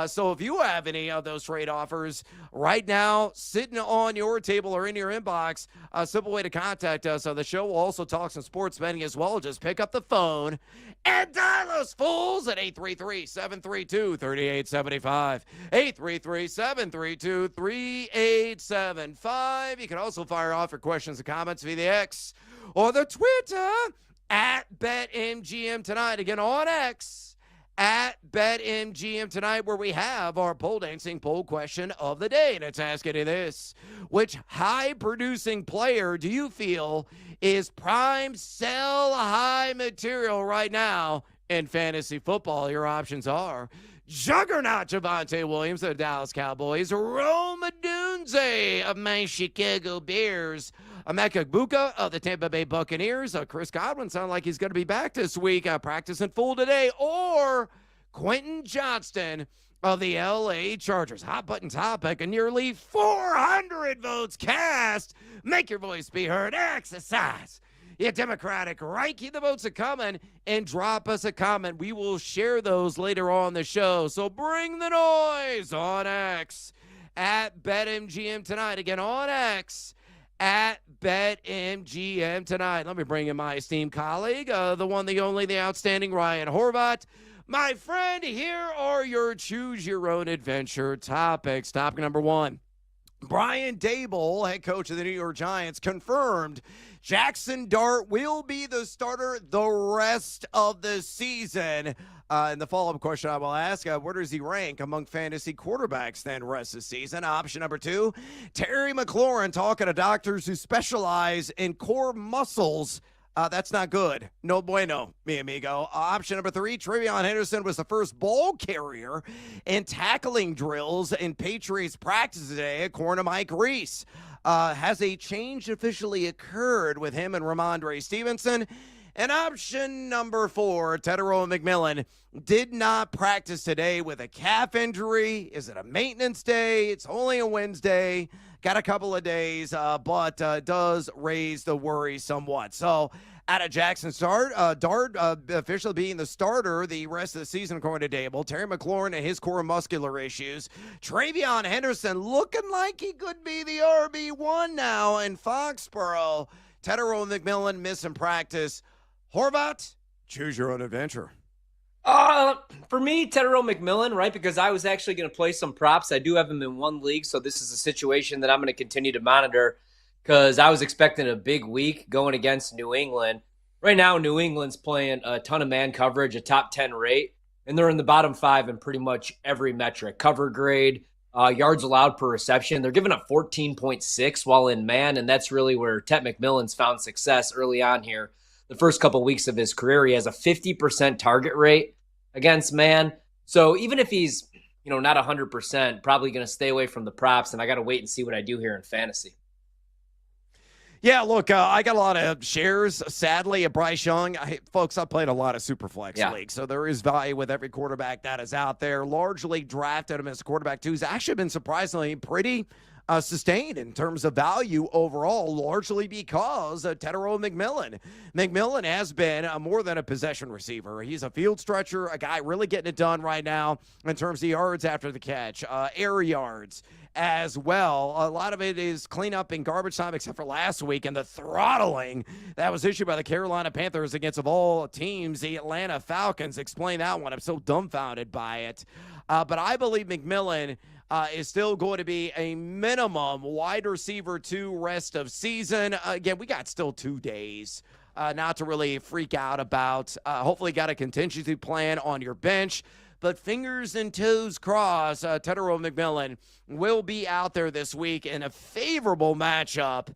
So if you have any of those trade offers right now sitting on your table or in your inbox, a simple way to contact us. The show will also talk some sports betting as well. Just pick up the phone and dial those fools at 833-732-3875. 833-732-3875. You can also fire off your questions and comments via the X or the Twitter at BetMGM Tonight. Again, on X at BetMGM Tonight, where we have our pole dancing poll question of the day. And it's asking you this: which high-producing player do you feel is prime sell-high material right now in fantasy football? Your options are Juggernaut Javonte Williams of the Dallas Cowboys, Rome Odunze of my Chicago Bears, Emeka Egbuka of the Tampa Bay Buccaneers, Chris Godwin sounds like he's going to be back this week, practicing full today, or Quentin Johnston of the LA Chargers. Hot button topic, and nearly 400 votes cast. Make your voice be heard. Exercise your Democratic right. Keep the votes coming and drop us a comment. We will share those later on the show. So bring the noise on X at BetMGM Tonight. Again, on X at BetMGM Tonight. Let me bring in my esteemed colleague, the one, the only, the outstanding Ryan Horvath. My friend, here are your choose your own adventure topics. Topic number 1. Brian Daboll, head coach of the New York Giants, confirmed Jackson Dart will be the starter the rest of the season. And the follow-up question I will ask, where does he rank among fantasy quarterbacks then rest of the season? Option number 2, Terry McLaurin talking to doctors who specialize in core muscles. That's not good. No bueno, mi amigo. Option number 3, Trevion Henderson was the first ball carrier in tackling drills in Patriots practice today, according to Mike Reese. Has a change officially occurred with him and Ramondre Stevenson? And option number 4, Tedero McMillan did not practice today with a calf injury. Is it a maintenance day? It's only a Wednesday. Got a couple of days, but does raise the worry somewhat. So out of Jackson Dart officially being the starter the rest of the season, according to Dable. Terry McLaurin and his core muscular issues. Travion Henderson looking like he could be the RB1 now in Foxborough. Tedero McMillan missing practice. Horvat, choose your own adventure. For me, Tedero McMillan, right? Because I was actually going to play some props. I do have him in one league, so this is a situation that I'm going to continue to monitor because I was expecting a big week going against New England. Right now, New England's playing a ton of man coverage, a top 10 rate, and they're in the bottom 5 in pretty much every metric. Cover grade, yards allowed per reception. They're giving up 14.6 while in man, and that's really where Ted McMillan's found success early on here. The first couple weeks of his career, he has a 50% target rate against man. So even if he's, not 100%, probably going to stay away from the props, and I got to wait and see what I do here in fantasy. Yeah, look, I got a lot of shares, sadly, of Bryce Young. Folks, I played a lot of Superflex leagues, so there is value with every quarterback that is out there. Largely drafted him as a quarterback, too. He's actually been surprisingly pretty sustained in terms of value overall, largely because of Tedero McMillan. McMillan has been more than a possession receiver. He's a field stretcher, a guy really getting it done right now in terms of yards after the catch, air yards as well. A lot of it is cleanup in garbage time, except for last week and the throttling that was issued by the Carolina Panthers against, of all teams, the Atlanta Falcons. Explain that one. I'm so dumbfounded by it. But I believe McMillan is still going to be a minimum wide receiver 2 rest of season. Again, we got still 2 days not to really freak out about. Hopefully got a contingency plan on your bench. But fingers and toes crossed, Tedero McMillan will be out there this week in a favorable matchup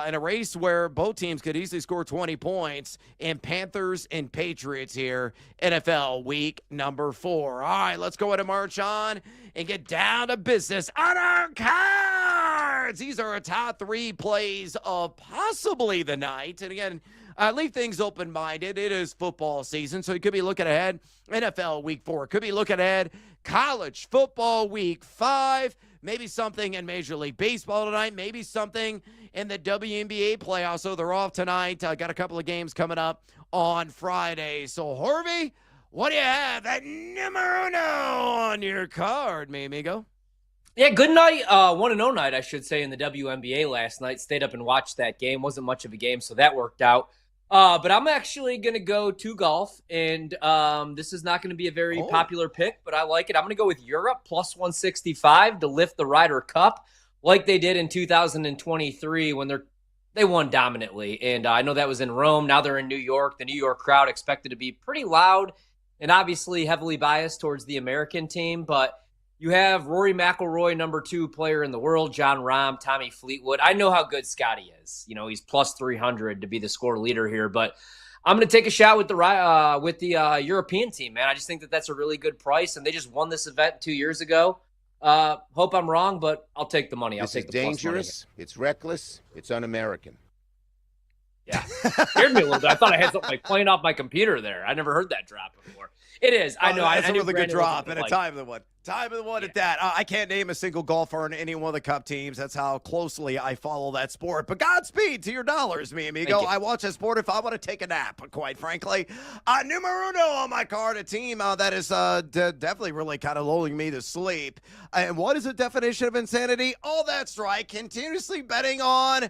in a race where both teams could easily score 20 points in Panthers and Patriots here, NFL week number 4. All right, let's go ahead and march on and get down to business on our cards. These are our top 3 plays of possibly the night. And again, leave things open-minded. It is football season, so you could be looking ahead NFL week 4. Could be looking ahead college football week 5. Maybe something in Major League Baseball tonight. Maybe something in the WNBA playoffs. So they're off tonight. Got a couple of games coming up on Friday. So, Harvey, what do you have at numero uno on your card, mi amigo? Yeah, good night. 1-0 night, I should say, in the WNBA last night. Stayed up and watched that game. Wasn't much of a game, so that worked out. But I'm actually going to go to golf, and this is not going to be a very popular pick, but I like it. I'm going to go with Europe, plus 165 to lift the Ryder Cup, like they did in 2023 when they won dominantly. And I know that was in Rome. Now they're in New York. The New York crowd expected to be pretty loud and obviously heavily biased towards the American team, but you have Rory McIlroy, number 2 player in the world, John Rahm, Tommy Fleetwood. I know how good Scotty is. He's plus 300 to be the score leader here, but I'm going to take a shot with the European team, man. I just think that that's a really good price, and they just won this event 2 years ago. Hope I'm wrong, but I'll take the money. I'll take the dangerous. Plus money. It's reckless. It's un-American. Yeah, scared me a little bit. I thought I had something like playing off my computer there. I never heard that drop before. It is. I know. That's I a really good drop and a like, timely one. Timely one at that. I can't name a single golfer on any one of the Cup teams. That's how closely I follow that sport. But Godspeed to your dollars, mi amigo. I watch that sport if I want to take a nap, quite frankly. Numero uno on my card, a team that is definitely really kind of lulling me to sleep. And what is the definition of insanity? Oh, that's right. Continuously betting on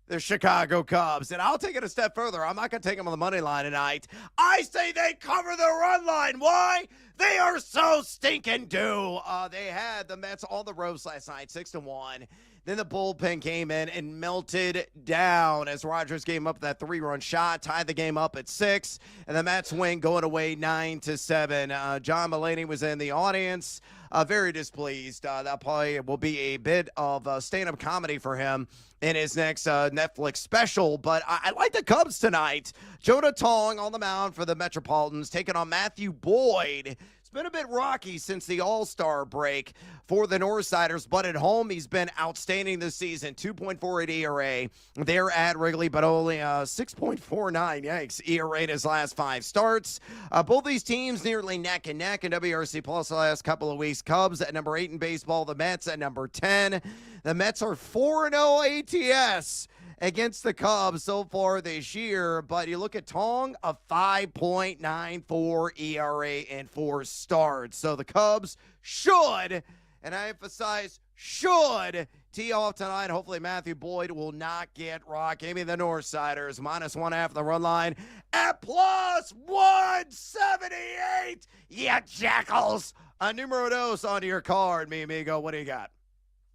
the Chicago Cubs. And I'll take it a step further. I'm not going to take them on the money line tonight. I say they cover the run line. Why? They are so stinking due. They had the Mets on the ropes last night, 6-1. Then the bullpen came in and melted down as Rogers gave up that 3-run shot, tied the game up at 6, and the Mets win going away 9-7. John Mulaney was in the audience, very displeased. That probably will be a bit of stand-up comedy for him in his next Netflix special. But I like the Cubs tonight. Jonah Tong on the mound for the Metropolitans, taking on Matthew Boyd. It's been a bit rocky since the All-Star break for the Northsiders, but at home he's been outstanding this season. 2.48 ERA there at Wrigley, but only 6.49 ERA in his last 5 starts. Both these teams nearly neck and neck in WRC Plus the last couple of weeks. Cubs at number 8 in baseball, the Mets at number 10. The Mets are 4-0 ATS against the Cubs so far this year, but you look at Tong, a 5.94 ERA in 4 starts. So the Cubs should, and I emphasize should, tee off tonight. Hopefully Matthew Boyd will not get rocked. Give me the Northsiders, -1/2 the run line at +178. Yeah, jackals. Numero dos on your card, mi amigo. What do you got?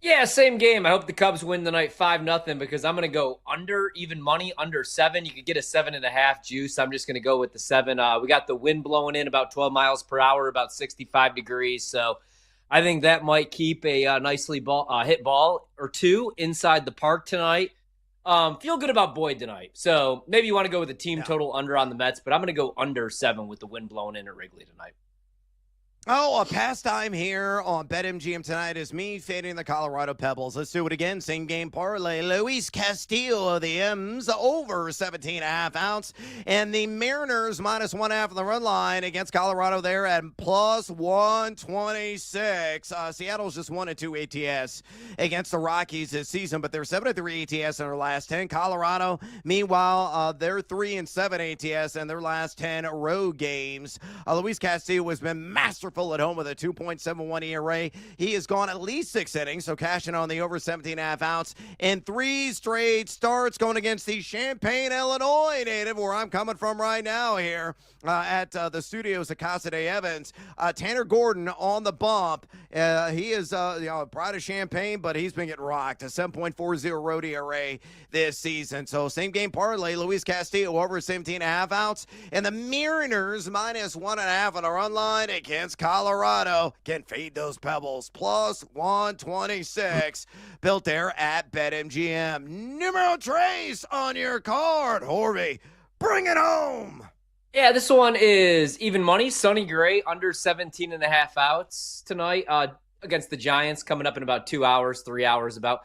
Yeah, same game. I hope the Cubs win tonight 5-0 because I'm going to go under, even money, under 7. You could get a 7.5 juice. I'm just going to go with the 7. We got the wind blowing in about 12 miles per hour, about 65 degrees. So I think that might keep a nicely hit ball or two inside the park tonight. Feel good about Boyd tonight. So maybe you want to go with the team total under on the Mets, but I'm going to go under 7 with the wind blowing in at Wrigley tonight. Oh, a pastime here on BetMGM tonight is me fading the Colorado Pebbles. Let's do it again. Same game parlay. Luis Castillo of the M's over 17.5 ounce. And the Mariners -1/2 on the run line against Colorado there at +126. Seattle's just 1-2 ATS against the Rockies this season, but they're 7-3 ATS in their last 10. Colorado, meanwhile, they're 3-7 ATS in their last 10 road games. Luis Castillo has been masterful at home with a 2.71 ERA. He has gone at least 6 innings, so cashing on the over 17.5 ounce in 3 straight starts going against the Champaign, Illinois native, where I'm coming from right now here at the studios at Casa de Evans. Tanner Gordon on the bump. He is proud of Champaign, but he's been getting rocked. A 7.40 road ERA this season. So same game parlay, Luis Castillo over 17.5 ounce, and the Mariners -1.5 on the run line against Colorado. Can fade those Pebbles. +126. Built there at BetMGM. Numero tres on your card. Horvey, bring it home. Yeah, this one is even money. Sonny Gray under 17.5 outs tonight against the Giants coming up in about 2 hours, 3 hours about.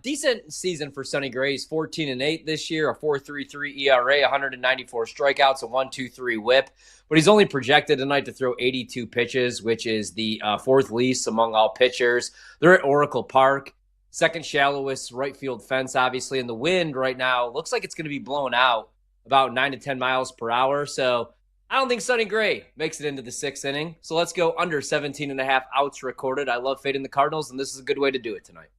Decent season for Sonny Gray. He's 14-8 this year, a 4.33 ERA, 194 strikeouts, a 1.23 whip. But he's only projected tonight to throw 82 pitches, which is the 4th least among all pitchers. They're at Oracle Park, second shallowest right field fence, obviously. And the wind right now looks like it's going to be blown out about 9 to 10 miles per hour. So I don't think Sonny Gray makes it into the 6th inning. So let's go under 17.5 outs recorded. I love fading the Cardinals, and this is a good way to do it tonight.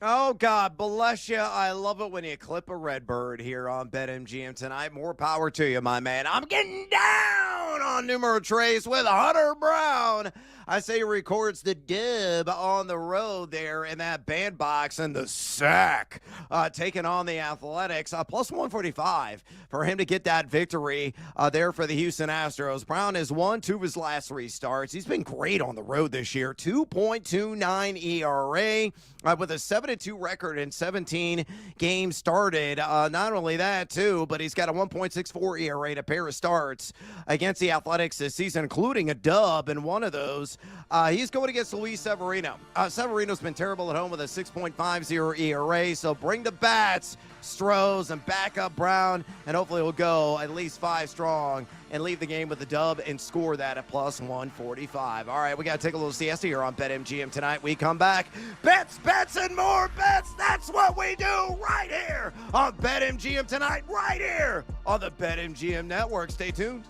Oh, God bless you. I love it when you clip a Redbird here on BetMGM tonight. More power to you, my man. I'm getting down on numero tres with Hunter Brown. I say he records the dub on the road there in that bandbox and the sack, taking on the Athletics. +145 for him to get that victory there for the Houston Astros. Brown has won 2 of his last 3 starts. He's been great on the road this year. 2.29 ERA with a 7-2 record in 17 games started. Not only that, too, but he's got a 1.64 ERA to pair of starts against the Athletics this season, including a dub in one of those. He's going against Luis Severino. Severino's been terrible at home with a 6.50 ERA, so bring the bats, Strohs, and back up Brown, and hopefully he'll go at least 5 strong and leave the game with a dub and score that at +145. All right, we got to take a little siesta here on BetMGM tonight. We come back. Bets, and more bets. That's what we do right here on BetMGM tonight, right here on the BetMGM Network. Stay tuned.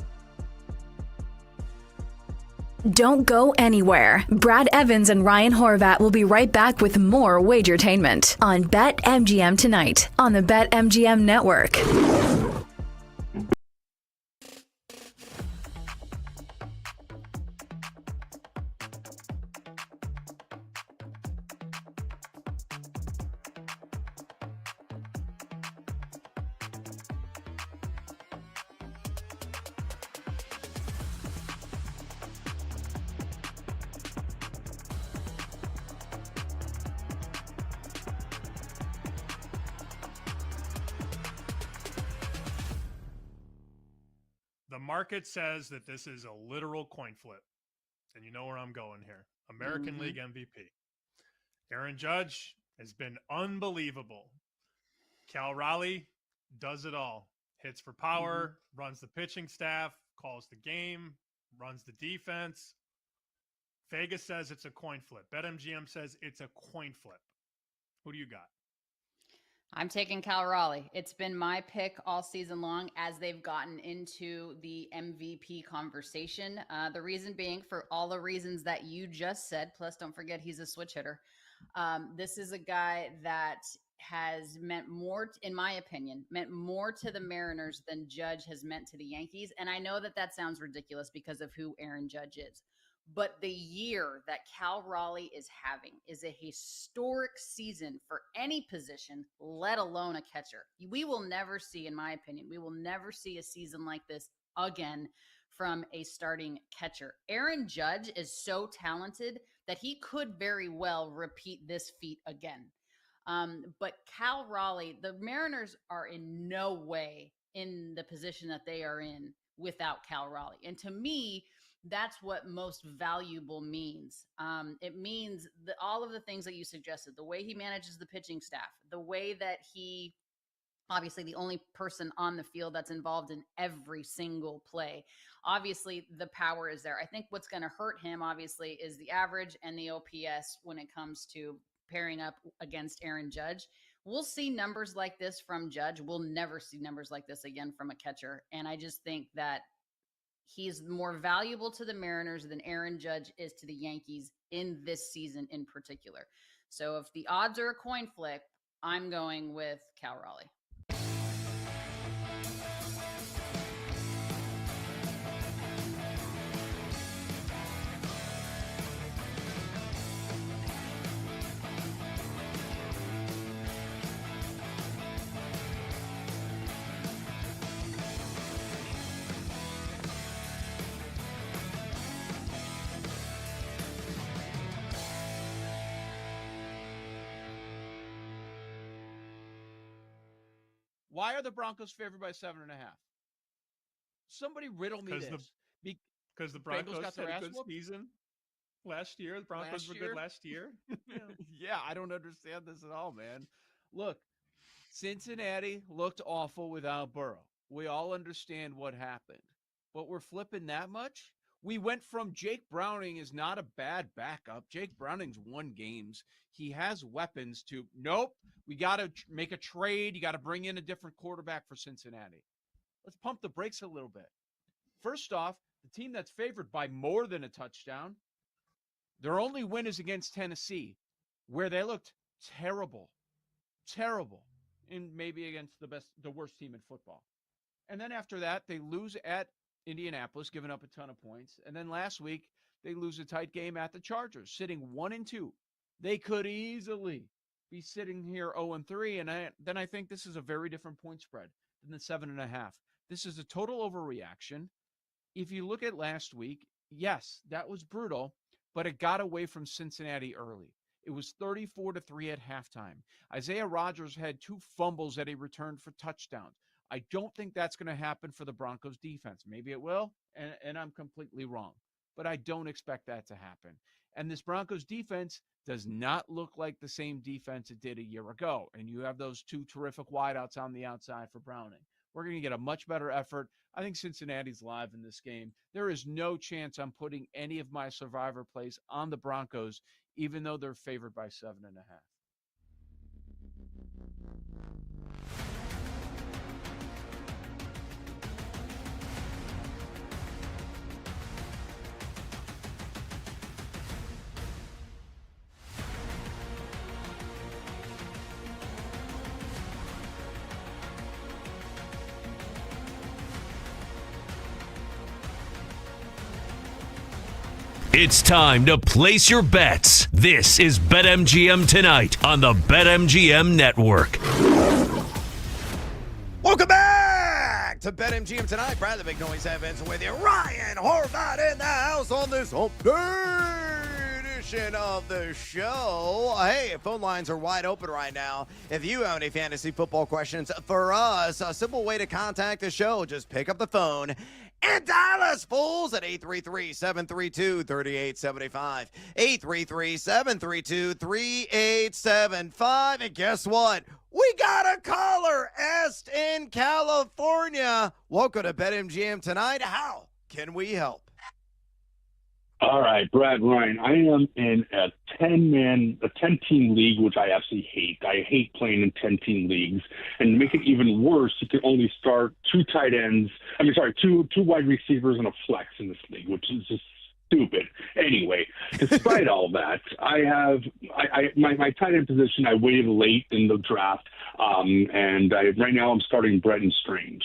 Don't go anywhere. Brad Evans and Ryan Horvat will be right back with more Wagertainment on BetMGM tonight on the BetMGM Network. The market says that this is a literal coin flip. And you know where I'm going here. American League MVP. Aaron Judge has been unbelievable. Cal Raleigh does it all. Hits for power, runs the pitching staff, calls the game, runs the defense. Vegas says it's a coin flip. BetMGM says it's a coin flip. Who do you got? I'm taking Cal Raleigh. It's been my pick all season long as they've gotten into the MVP conversation. The reason being for all the reasons that you just said, plus don't forget he's a switch hitter. This is a guy that has meant more, in my opinion, meant more to the Mariners than Judge has meant to the Yankees. And I know that that sounds ridiculous because of who Aaron Judge is. But the year that Cal Raleigh is having is a historic season for any position, let alone a catcher. We will never see, in my opinion, we will never see a season like this again from a starting catcher. Aaron Judge is so talented that he could very well repeat this feat again. But Cal Raleigh, the Mariners are in no way in the position that they are in without Cal Raleigh. And to me, that's what most valuable means. It means that all of the things that you suggested, the way he manages the pitching staff, the way that he, obviously the only person on the field that's involved in every single play. Obviously, the power is there. I think what's going to hurt him, obviously, is the average and the OPS when it comes to pairing up against Aaron Judge. We'll see numbers like this from Judge. We'll never see numbers like this again from a catcher. And I just think that he's more valuable to the Mariners than Aaron Judge is to the Yankees in this season in particular. So if the odds are a coin flip, I'm going with Cal Raleigh. Why are the Broncos favored by 7.5? Somebody riddle me this. Because the Bengals Broncos got had their a ass good whooped? season last year. The Broncos were good last year. Yeah, I don't understand this at all, man. Look, Cincinnati looked awful without Burrow. We all understand what happened. But we're flipping that much? We went from Jake Browning is not a bad backup. Jake Browning's won games. He has weapons to, nope, we got to make a trade. You got to bring in a different quarterback for Cincinnati. Let's pump the brakes a little bit. First off, the team that's favored by more than a touchdown, their only win is against Tennessee, where they looked terrible, and maybe against the worst team in football. And then after that, they lose at Indianapolis, giving up a ton of points. And then last week, they lose a tight game at the Chargers, sitting 1-2. They could easily be sitting here 0-3. And then I think this is a very different point spread than the 7.5. This is a total overreaction. If you look at last week, yes, that was brutal, but it got away from Cincinnati early. It was 34-3 at halftime. Isaiah Rodgers had 2 fumbles that he returned for touchdowns. I don't think that's going to happen for the Broncos defense. Maybe it will, and I'm completely wrong. But I don't expect that to happen. And this Broncos defense does not look like the same defense it did a year ago. And you have those 2 terrific wideouts on the outside for Browning. We're going to get a much better effort. I think Cincinnati's live in this game. There is no chance I'm putting any of my survivor plays on the Broncos, even though they're favored by 7.5. It's time to place your bets. This is BetMGM Tonight on the BetMGM Network. Welcome back to BetMGM Tonight. Brad the Big Noise Evans with you. Ryan Horvat in the house on this hump day edition of the show. Hey, phone lines are wide open right now. If you have any fantasy football questions for us, a simple way to contact the show, just pick up the phone and dial us, fools, at 833-732-3875. 833-732-3875. And guess what? We got a caller, Est in California. Welcome to BetMGM Tonight. How can we help? All right, Brad Ryan. I am in a 10-team league, which I absolutely hate. I hate playing in 10-team leagues. And to make it even worse, you can only start two wide receivers and a flex in this league, which is just stupid. Anyway, despite all that, my tight end position, I waited late in the draft, and right now I'm starting Bretton Strange.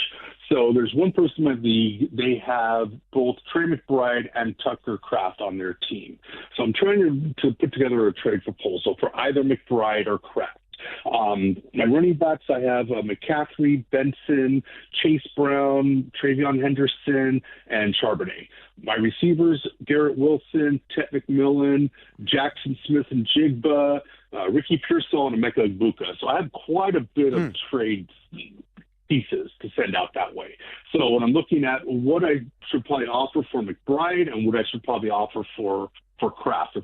So there's one person in my league. They have both Trey McBride and Tucker Kraft on their team. So I'm trying to put together a trade proposal for either McBride or Kraft. My running backs, I have McCaffrey, Benson, Chase Brown, Travion Henderson, and Charbonnet. My receivers, Garrett Wilson, Ted McMillan, Jackson Smith and Jigba, Ricky Pearsall, and Emeka Egbuka. So I have quite a bit of trade pieces to send out that way. So when I'm looking at what I should probably offer for McBride and what I should probably offer for Kraft.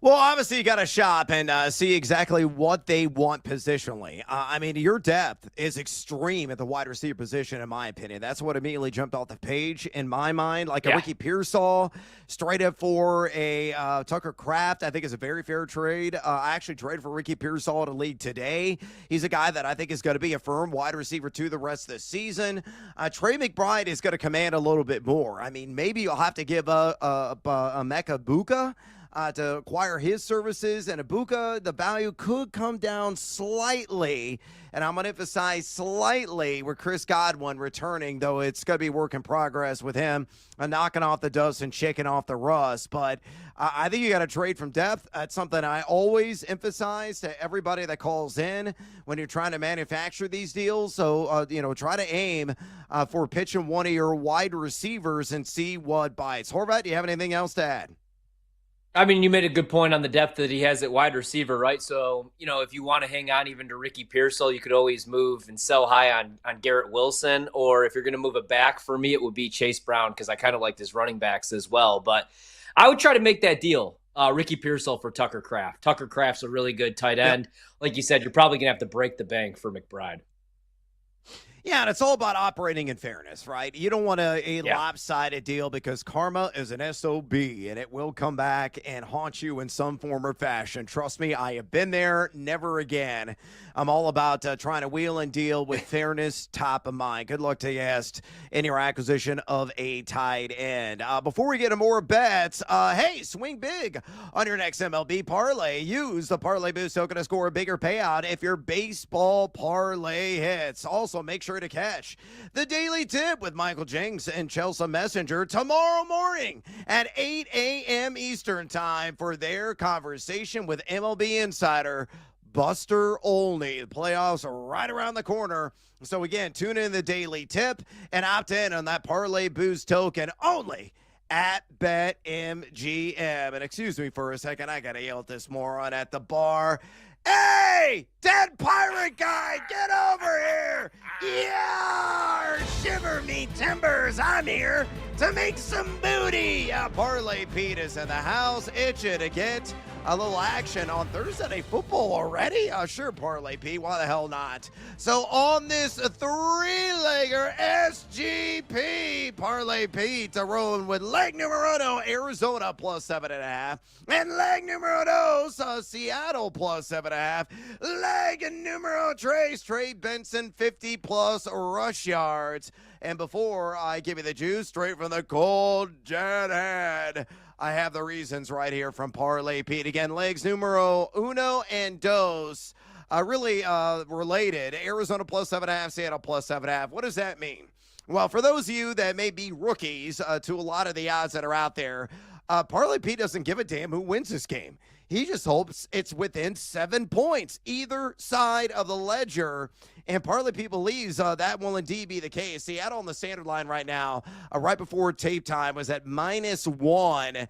Well, obviously, you got to shop and see exactly what they want positionally. I mean, your depth is extreme at the wide receiver position, in my opinion. That's what immediately jumped off the page in my mind. Like a Ricky Pearsall, straight up for a Tucker Kraft, I think is a very fair trade. I actually traded for Ricky Pearsall to league today. He's a guy that I think is going to be a firm wide receiver to the rest of the season. Trey McBride is going to command a little bit more. I mean, maybe you'll have to give a Emeka Egbuka to acquire his services, and Egbuka, the value could come down slightly, and I'm going to emphasize slightly with Chris Godwin returning, though it's going to be work in progress with him knocking off the dust and shaking off the rust. But I think you got to trade from depth. That's something I always emphasize to everybody that calls in when you're trying to manufacture these deals. So, try to aim for pitching one of your wide receivers and see what bites. Horvat, do you have anything else to add? I mean, you made a good point on the depth that he has at wide receiver, right? So, if you want to hang on even to Ricky Pearsall, you could always move and sell high on Garrett Wilson. Or if you're going to move it back, for me, it would be Chase Brown because I kind of like his running backs as well. But I would try to make that deal, Ricky Pearsall for Tucker Kraft. Tucker Kraft's a really good tight end. Like you said, you're probably going to have to break the bank for McBride. Yeah, and it's all about operating in fairness, right? You don't want a lopsided deal because karma is an SOB, and it will come back and haunt you in some form or fashion. Trust me, I have been there. Never again. I'm all about trying to wheel and deal with fairness top of mind. Good luck to you in your acquisition of a tight end. Before we get to more bets, hey, swing big on your next MLB parlay. Use the Parlay Boost token to score a bigger payout if your baseball parlay hits. Also, make sure to catch the Daily Tip with Michael Jenks and Chelsea Messenger tomorrow morning at 8 a.m. Eastern Time for their conversation with MLB insider Buster Olney. The playoffs are right around the corner. So again, tune in the Daily Tip and opt in on that Parlay Boost token only at BetMGM. And excuse me for a second, I gotta yell at this moron at the bar. Hey, dead pirate guy, get over here! Yeah, shiver me timbers, I'm here to make some booty. Parlay Pete is in the house, itching to get a little action on Thursday Night Football already? Sure, Parlay Pete, why the hell not? So on this three-legger SGP, Parlay Pete rolling with leg numero uno, Arizona plus 7.5, and leg numero dos, Seattle plus 7.5, leg numero tres, Trey Benson 50-plus rush yards. And before I give you the juice straight from the cold jet head, I have the reasons right here from Parlay Pete. Again, legs numero uno and dos, really related. Arizona plus 7.5, Seattle plus 7.5. What does that mean? Well, for those of you that may be rookies to a lot of the odds that are out there, Parlay Pete doesn't give a damn who wins this game. He just hopes it's within 7 points, either side of the ledger. And Parlay Pete believes that will indeed be the case. Seattle on the standard line right now, right before tape time, was at -1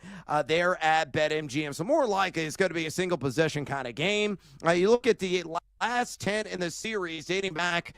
there at BetMGM. So more likely it's going to be a single possession kind of game. You look at the last 10 in the series dating back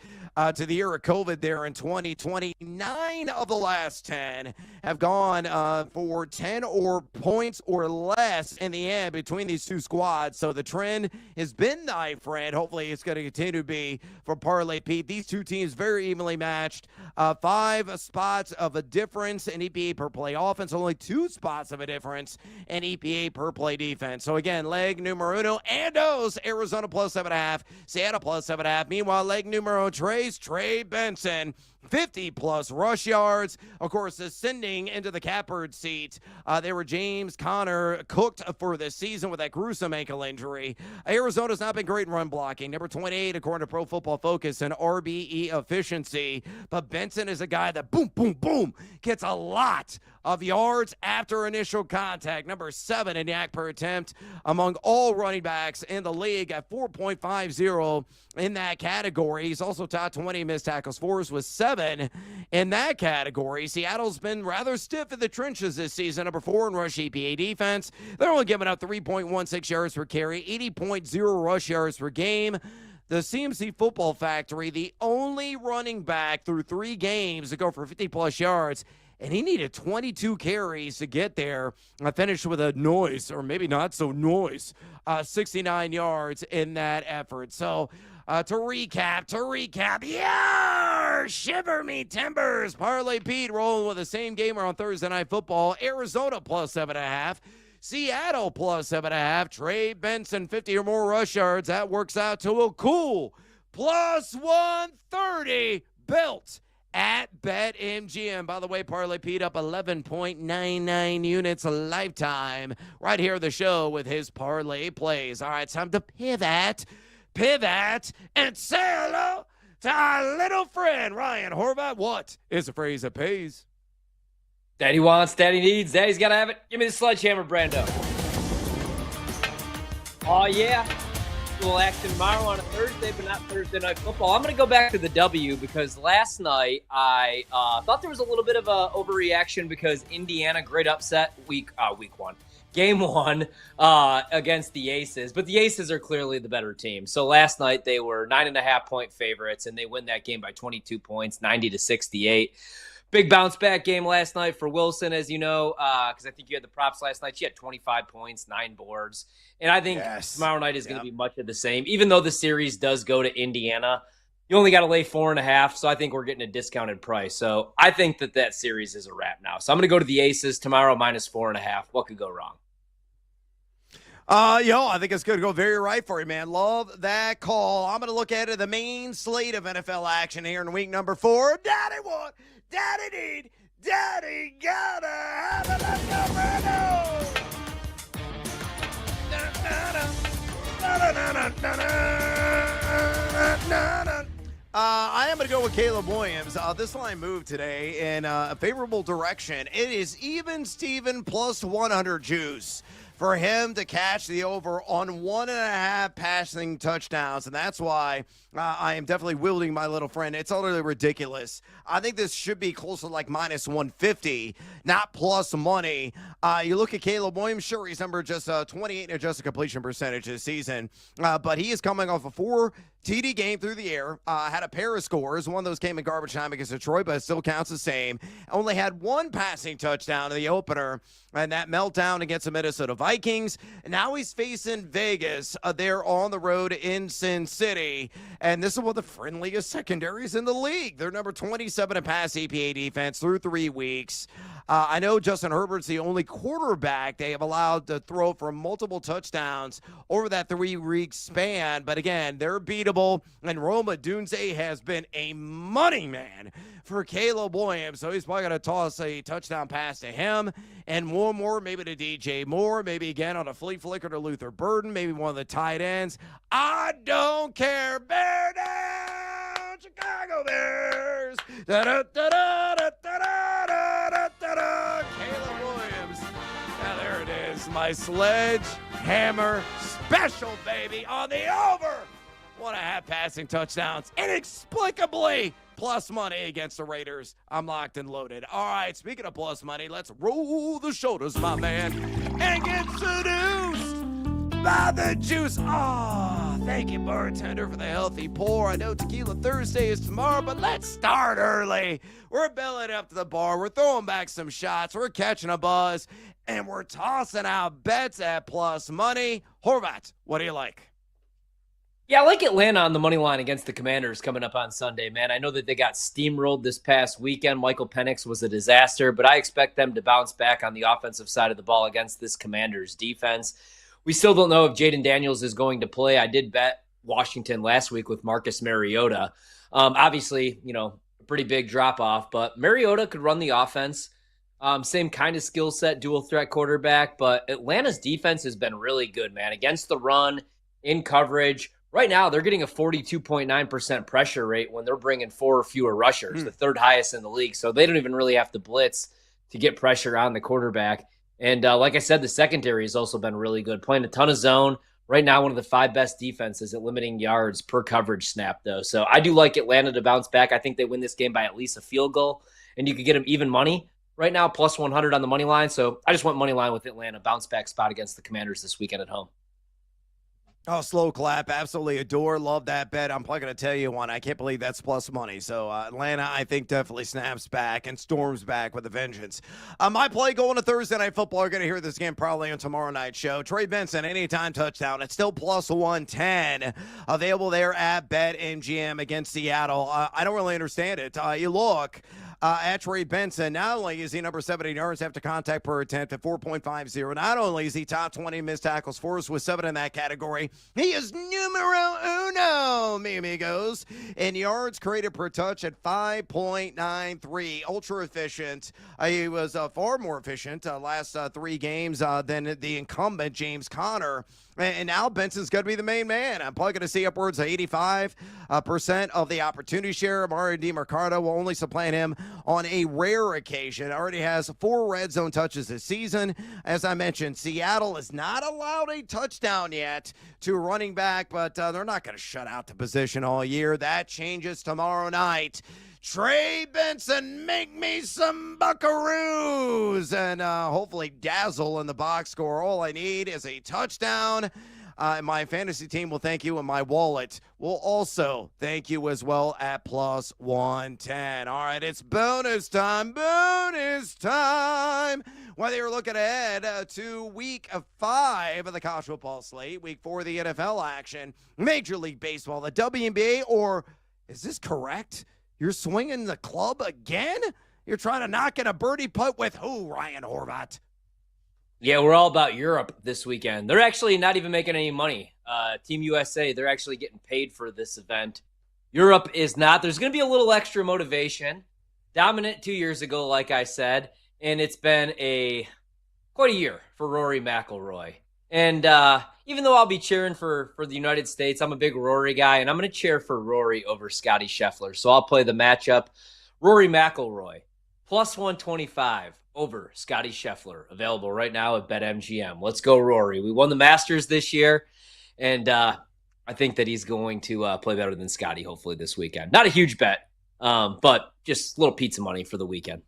to the year of COVID there in 2020. 9 of the last 10 have gone for 10 or points or less in the end between these two squads. So the trend has been my friend. Hopefully it's going to continue to be for Parlay Pete. These two teams very evenly matched. 5 spots of a difference in EPA per play offense, only 2 spots of a difference in EPA per play defense. So again, leg numero uno and dos, Arizona plus 7.5, Seattle plus 7.5. Meanwhile, leg numero tres, Trey Benson, 50-plus rush yards. Of course, ascending into the catbird seat, they were James Conner, cooked for this season with that gruesome ankle injury. Arizona's not been great in run blocking. Number 28, according to Pro Football Focus, in RBE efficiency. But Benson is a guy that boom, boom, boom, gets a lot of yards after initial contact. Number 7 in yak per attempt among all running backs in the league at 4.50 in that category. He's also top 20 missed tackles forced with 7 in that category. Seattle's been rather stiff in the trenches this season. Number 4 in rush EPA defense. They're only giving up 3.16 yards per carry, 80.0 rush yards per game. The CMC Football Factory, the only running back through 3 games to go for 50-plus yards, and he needed 22 carries to get there. I finished with a noise, or maybe not so noise, 69 yards in that effort. So to recap, yeah, shiver me timbers. Parlay Pete rolling with the same gamer on Thursday Night Football. Arizona plus 7.5. Seattle plus 7.5. Trey Benson, 50 or more rush yards. That works out to a cool plus 130 built at BetMGM. By the way, Parlay Pete up 11.99 units a lifetime right here at the show with his parlay plays. All right, time to pivot, and say hello to our little friend, Ryan Horvat. What is a phrase that pays? Daddy wants, daddy needs, daddy's got to have it. Give me the sledgehammer, Brando. Oh, yeah. A little action tomorrow on a Thursday, but not Thursday Night Football. I'm going to go back to the W because last night I thought there was a little bit of a overreaction because Indiana, great upset week 1. Game 1 against the Aces, but the Aces are clearly the better team. So last night they were 9.5-point favorites, and they win that game by 22 points, 90-68. Big bounce back game last night for Wilson, as you know, because I think you had the props last night. She had 25 points, 9 boards. And I think tomorrow night is going to be much of the same. Even though the series does go to Indiana, you only got to lay 4.5, so I think we're getting a discounted price. So I think that series is a wrap now. So I'm going to go to the Aces tomorrow, minus 4.5. What could go wrong? I think it's going to go very right for you, man. Love that call. I'm going to look at the main slate of NFL action here in week number 4. Daddy want, daddy need, daddy gotta have it. Let's go, Brando! I am going to go with Caleb Williams. This line moved today in a favorable direction. It is even Steven plus 100 juice for him to catch the over on 1.5 passing touchdowns. And that's why I am definitely wielding my little friend. It's utterly ridiculous. I think this should be closer to like minus 150, not plus money. You look at Caleb Williams, sure, he's number just 28 in adjusted completion percentage this season. But he is coming off a 4 TD game through the air, had a pair of scores. One of those came in garbage time against Detroit, but it still counts the same. Only had 1 passing touchdown in the opener, and that meltdown against the Minnesota Vikings. And now he's facing Vegas. They're on the road in Sin City, and this is one of the friendliest secondaries in the league. They're number 27 in pass EPA defense through 3 weeks. I know Justin Herbert's the only quarterback they have allowed to throw for multiple touchdowns over that 3-week span, but again, they're beatable. And Roma Dunze has been a money man for Caleb Williams. So he's probably going to toss a touchdown pass to him and one more, maybe to DJ Moore, maybe again on a flea flicker to Luther Burden, maybe one of the tight ends. I don't care. Bear down, Chicago Bears. Caleb Williams. Now there it is. My sledgehammer special, baby, on the over. 1.5 passing touchdowns, inexplicably plus money against the Raiders. I'm locked and loaded. All right, speaking of plus money, let's roll the shoulders, my man, and get seduced by the juice. Oh, thank you, bartender, for the healthy pour. I know Tequila Thursday is tomorrow, but let's start early. We're belling up to the bar. We're throwing back some shots. We're catching a buzz, and we're tossing out bets at plus money. Horvat, what do you like? Yeah, I like Atlanta on the money line against the Commanders coming up on Sunday, man. I know that they got steamrolled this past weekend. Michael Penix was a disaster, but I expect them to bounce back on the offensive side of the ball against this Commanders defense. We still don't know if Jaden Daniels is going to play. I did bet Washington last week with Marcus Mariota. Obviously, a pretty big drop-off, but Mariota could run the offense. Same kind of skill set, dual threat quarterback, but Atlanta's defense has been really good, man, against the run, in coverage. Right now, they're getting a 42.9% pressure rate when they're bringing 4 or fewer rushers, the third highest in the league. So they don't even really have to blitz to get pressure on the quarterback. And like I said, the secondary has also been really good, playing a ton of zone. Right now, one of the 5 best defenses at limiting yards per coverage snap, though. So I do like Atlanta to bounce back. I think they win this game by at least a field goal, and you could get them even money. Right now, plus 100 on the money line. So I just went money line with Atlanta, bounce back spot against the Commanders this weekend at home. Oh, slow clap. Absolutely adore. Love that bet. I'm probably going to tell you one. I can't believe that's plus money. So Atlanta, I think, definitely snaps back and storms back with a vengeance. My play going to Thursday Night Football. You're going to hear this game probably on tomorrow night's show. Trey Benson, anytime touchdown. It's still plus 110. Available there at BetMGM against Seattle. I don't really understand it. You look at Trey Benson. Not only is he number 70 yards after contact per attempt at 4.50, not only is he top 20 missed tackles forced with 7 in that category, he is numero uno, mi amigos, in yards created per touch at 5.93. Ultra efficient. He was far more efficient last 3 games than the incumbent James Conner. And now Benson's going to be the main man. I'm probably going to see upwards of 85% of the opportunity share. Mario DiMercato will only supplant him on a rare occasion. Already has 4 red zone touches this season. As I mentioned, Seattle has not allowed a touchdown yet to running back, but they're not going to shut out the position all year. That changes tomorrow night. Trey Benson, make me some buckaroos, and hopefully dazzle in the box score. All I need is a touchdown. My fantasy team will thank you, and my wallet will also thank you as well at plus 110. All right, it's bonus time, bonus time. Whether you're looking ahead to week 5 of the college football slate, week 4 of the NFL action, Major League Baseball, the WNBA, or is this correct? You're swinging the club again? You're trying to knock in a birdie putt with who, Ryan Horvat? Yeah, we're all about Europe this weekend. They're actually not even making any money. Team USA, they're actually getting paid for this event. Europe is not. There's going to be a little extra motivation. Dominant 2 years ago, like I said, and it's been quite a year for Rory McIlroy. And even though I'll be cheering for the United States, I'm a big Rory guy, and I'm going to cheer for Rory over Scotty Scheffler. So I'll play the matchup. Rory McIlroy, plus 125 over Scotty Scheffler, available right now at BetMGM. Let's go, Rory. We won the Masters this year, and I think that he's going to play better than Scotty, hopefully, this weekend. Not a huge bet, but just a little pizza money for the weekend.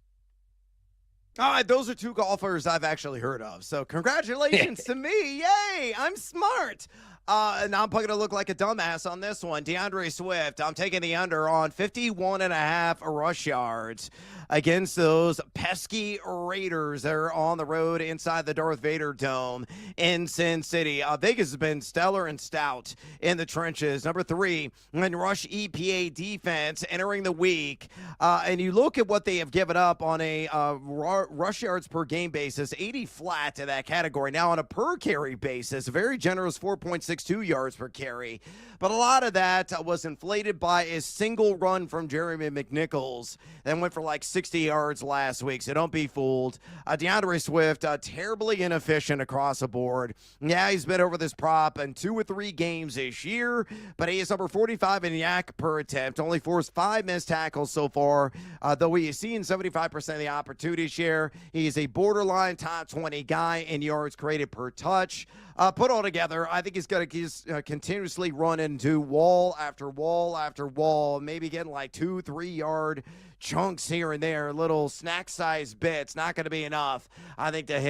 All right, those are 2 golfers I've actually heard of. So congratulations to me. Yay, I'm smart. And I'm probably going to look like a dumbass on this one. DeAndre Swift, I'm taking the under on 51.5 rush yards against those pesky Raiders that are on the road inside the Darth Vader Dome in Sin City. Vegas has been stellar and stout in the trenches. Number 3 in rush EPA defense entering the week. And you look at what they have given up on a rush yards per game basis, 80 flat in that category. Now on a per carry basis, a very generous 4.62 yards per carry. But a lot of that was inflated by a single run from Jeremy McNichols that went for like 60 yards last week. So don't be fooled. DeAndre Swift, terribly inefficient across the board. Yeah, he's been over this prop in 2 or 3 games this year, but he is number 45 in yak per attempt. Only forced 5 missed tackles so far, though he is seeing 75% of the opportunity share. He is a borderline top 20 guy in yards created per touch. Put all together, I think he's going to continuously run into wall after wall after wall, maybe getting like 2-3 yard chunks here and there, little snack-sized bits. Not going to be enough, I think, to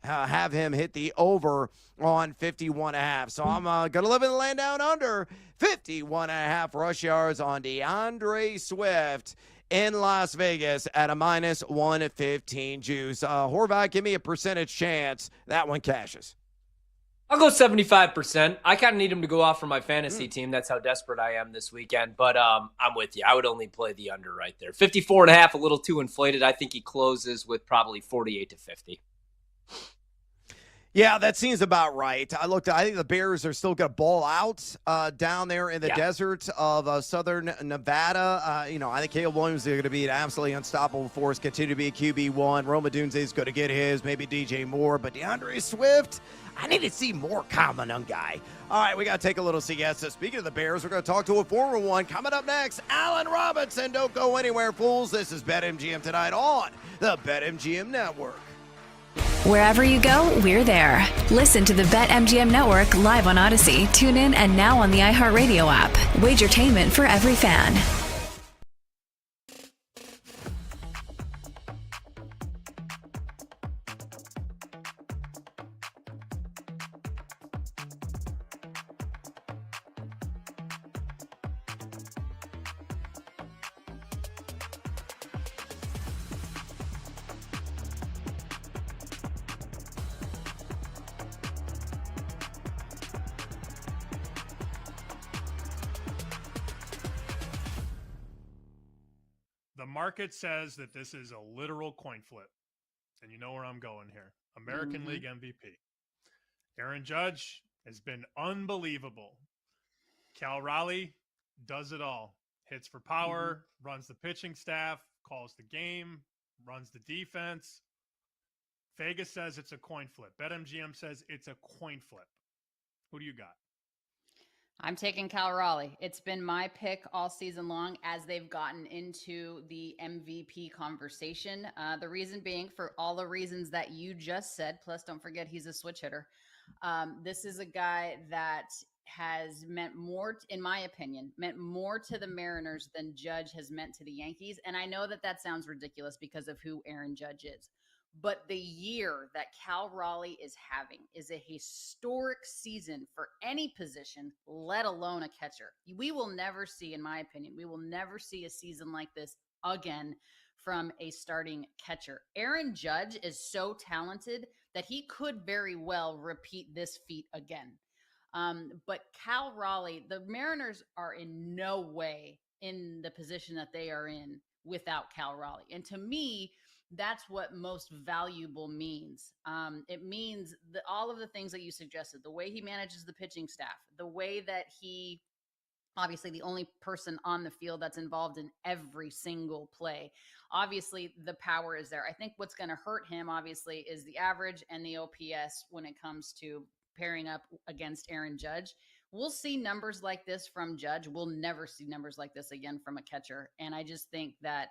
have him hit the over on 51.5. So I'm going to live in the land down under 51.5 rush yards on DeAndre Swift in Las Vegas at a minus 115 juice. Horvat, give me a percentage chance that one cashes. I'll go 75%. I kind of need him to go off for my fantasy team. That's how desperate I am this weekend. But I'm with you. I would only play the under right there. 54.5, a little too inflated. I think he closes with probably 48 to 50. Yeah, that seems about right. I think the Bears are still going to ball out down there in the desert of southern Nevada. I think Caleb Williams is going to be an absolutely unstoppable force, continue to be a QB1. Roma Dunze is going to get his, maybe DJ Moore. But DeAndre Swift, I need to see more common guy. All right, we got to take a little siesta. Speaking of the Bears, we're going to talk to a former one. Coming up next, Allen Robinson. Don't go anywhere, fools. This is BetMGM tonight on the BetMGM Network. Wherever you go, we're there. Listen to the BetMGM Network live on Odyssey, TuneIn, and now on the iHeartRadio app. Wagertainment for every fan. The market says that this is a literal coin flip. And you know where I'm going here. American League MVP. Aaron Judge has been unbelievable. Cal Raleigh does it all. Hits for power, runs the pitching staff, calls the game, runs the defense. Vegas says it's a coin flip. BetMGM says it's a coin flip. Who do you got? I'm taking Cal Raleigh. It's been my pick all season long as they've gotten into the MVP conversation. The reason being for all the reasons that you just said, plus don't forget he's a switch hitter. This is a guy that has meant more, in my opinion, meant more to the Mariners than Judge has meant to the Yankees. And I know that sounds ridiculous because of who Aaron Judge is. But the year that Cal Raleigh is having is a historic season for any position, let alone a catcher. We will never see, in my opinion, we will never see a season like this again from a starting catcher. Aaron Judge is so talented that he could very well repeat this feat again. But Cal Raleigh, the Mariners are in no way in the position that they are in without Cal Raleigh. And to me, that's what most valuable means. It means that all of the things that you suggested, the way he manages the pitching staff, the way that he, obviously the only person on the field that's involved in every single play. Obviously, the power is there. I think what's going to hurt him, obviously, is the average and the OPS when it comes to pairing up against Aaron Judge. We'll see numbers like this from Judge. We'll never see numbers like this again from a catcher. And I just think that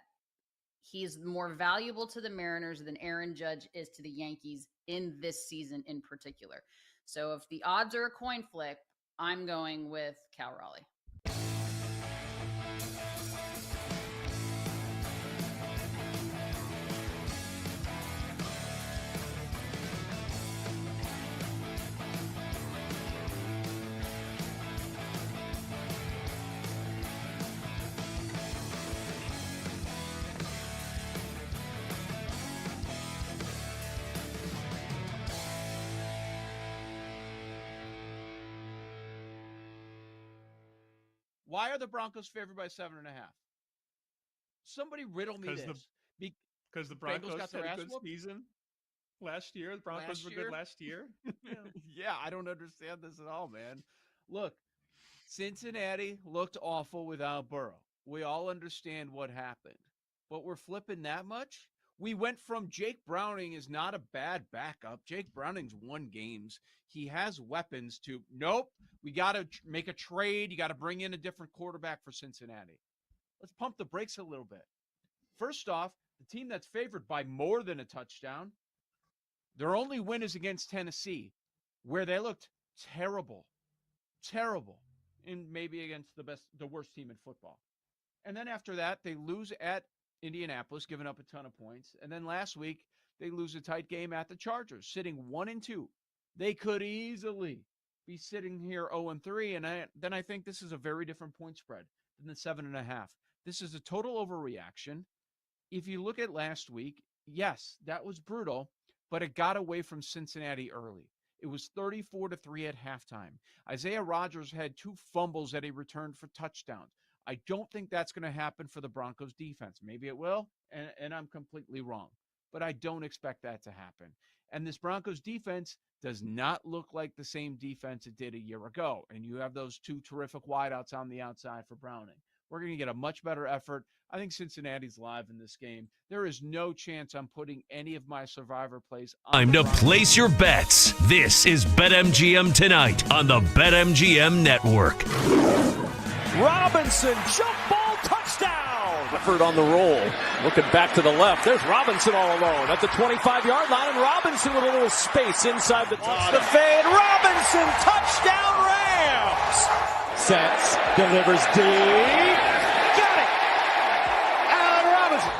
he's more valuable to the Mariners than Aaron Judge is to the Yankees in this season in particular. So if the odds are a coin flip, I'm going with Cal Raleigh. Why are the Broncos favored by 7.5? Somebody riddle me this. Because the Broncos got had a good season last year. The Broncos were good last year. Yeah, I don't understand this at all, man. Look, Cincinnati looked awful without Burrow. We all understand what happened. But we're flipping that much? We went from Jake Browning is not a bad backup. Jake Browning's won games. He has weapons to, nope, we got to make a trade. You got to bring in a different quarterback for Cincinnati. Let's pump the brakes a little bit. First off, the team that's favored by more than a touchdown, their only win is against Tennessee, where they looked terrible, and maybe against the worst team in football. And then after that, they lose at Indianapolis, giving up a ton of points. And then last week, they lose a tight game at the Chargers, sitting 1-2. They could easily be sitting here 0-3. And then I think this is a very different point spread than the 7.5. This is a total overreaction. If you look at last week, yes, that was brutal, but it got away from Cincinnati early. It was 34-3 at halftime. Isaiah Rodgers had 2 fumbles that he returned for touchdowns. I don't think that's going to happen for the Broncos defense. Maybe it will, and I'm completely wrong. But I don't expect that to happen. And this Broncos defense does not look like the same defense it did a year ago. And you have those 2 terrific wideouts on the outside for Browning. We're going to get a much better effort. I think Cincinnati's live in this game. There is no chance I'm putting any of my survivor plays on. Time to place your bets. This is BetMGM Tonight on the BetMGM Network. Robinson, jump ball, touchdown! Clifford on the roll, looking back to the left. There's Robinson all alone at the 25-yard line, and Robinson with a little space inside the top. The fade, Robinson, touchdown Rams! Sets, delivers deep. Got it! Allen Robinson.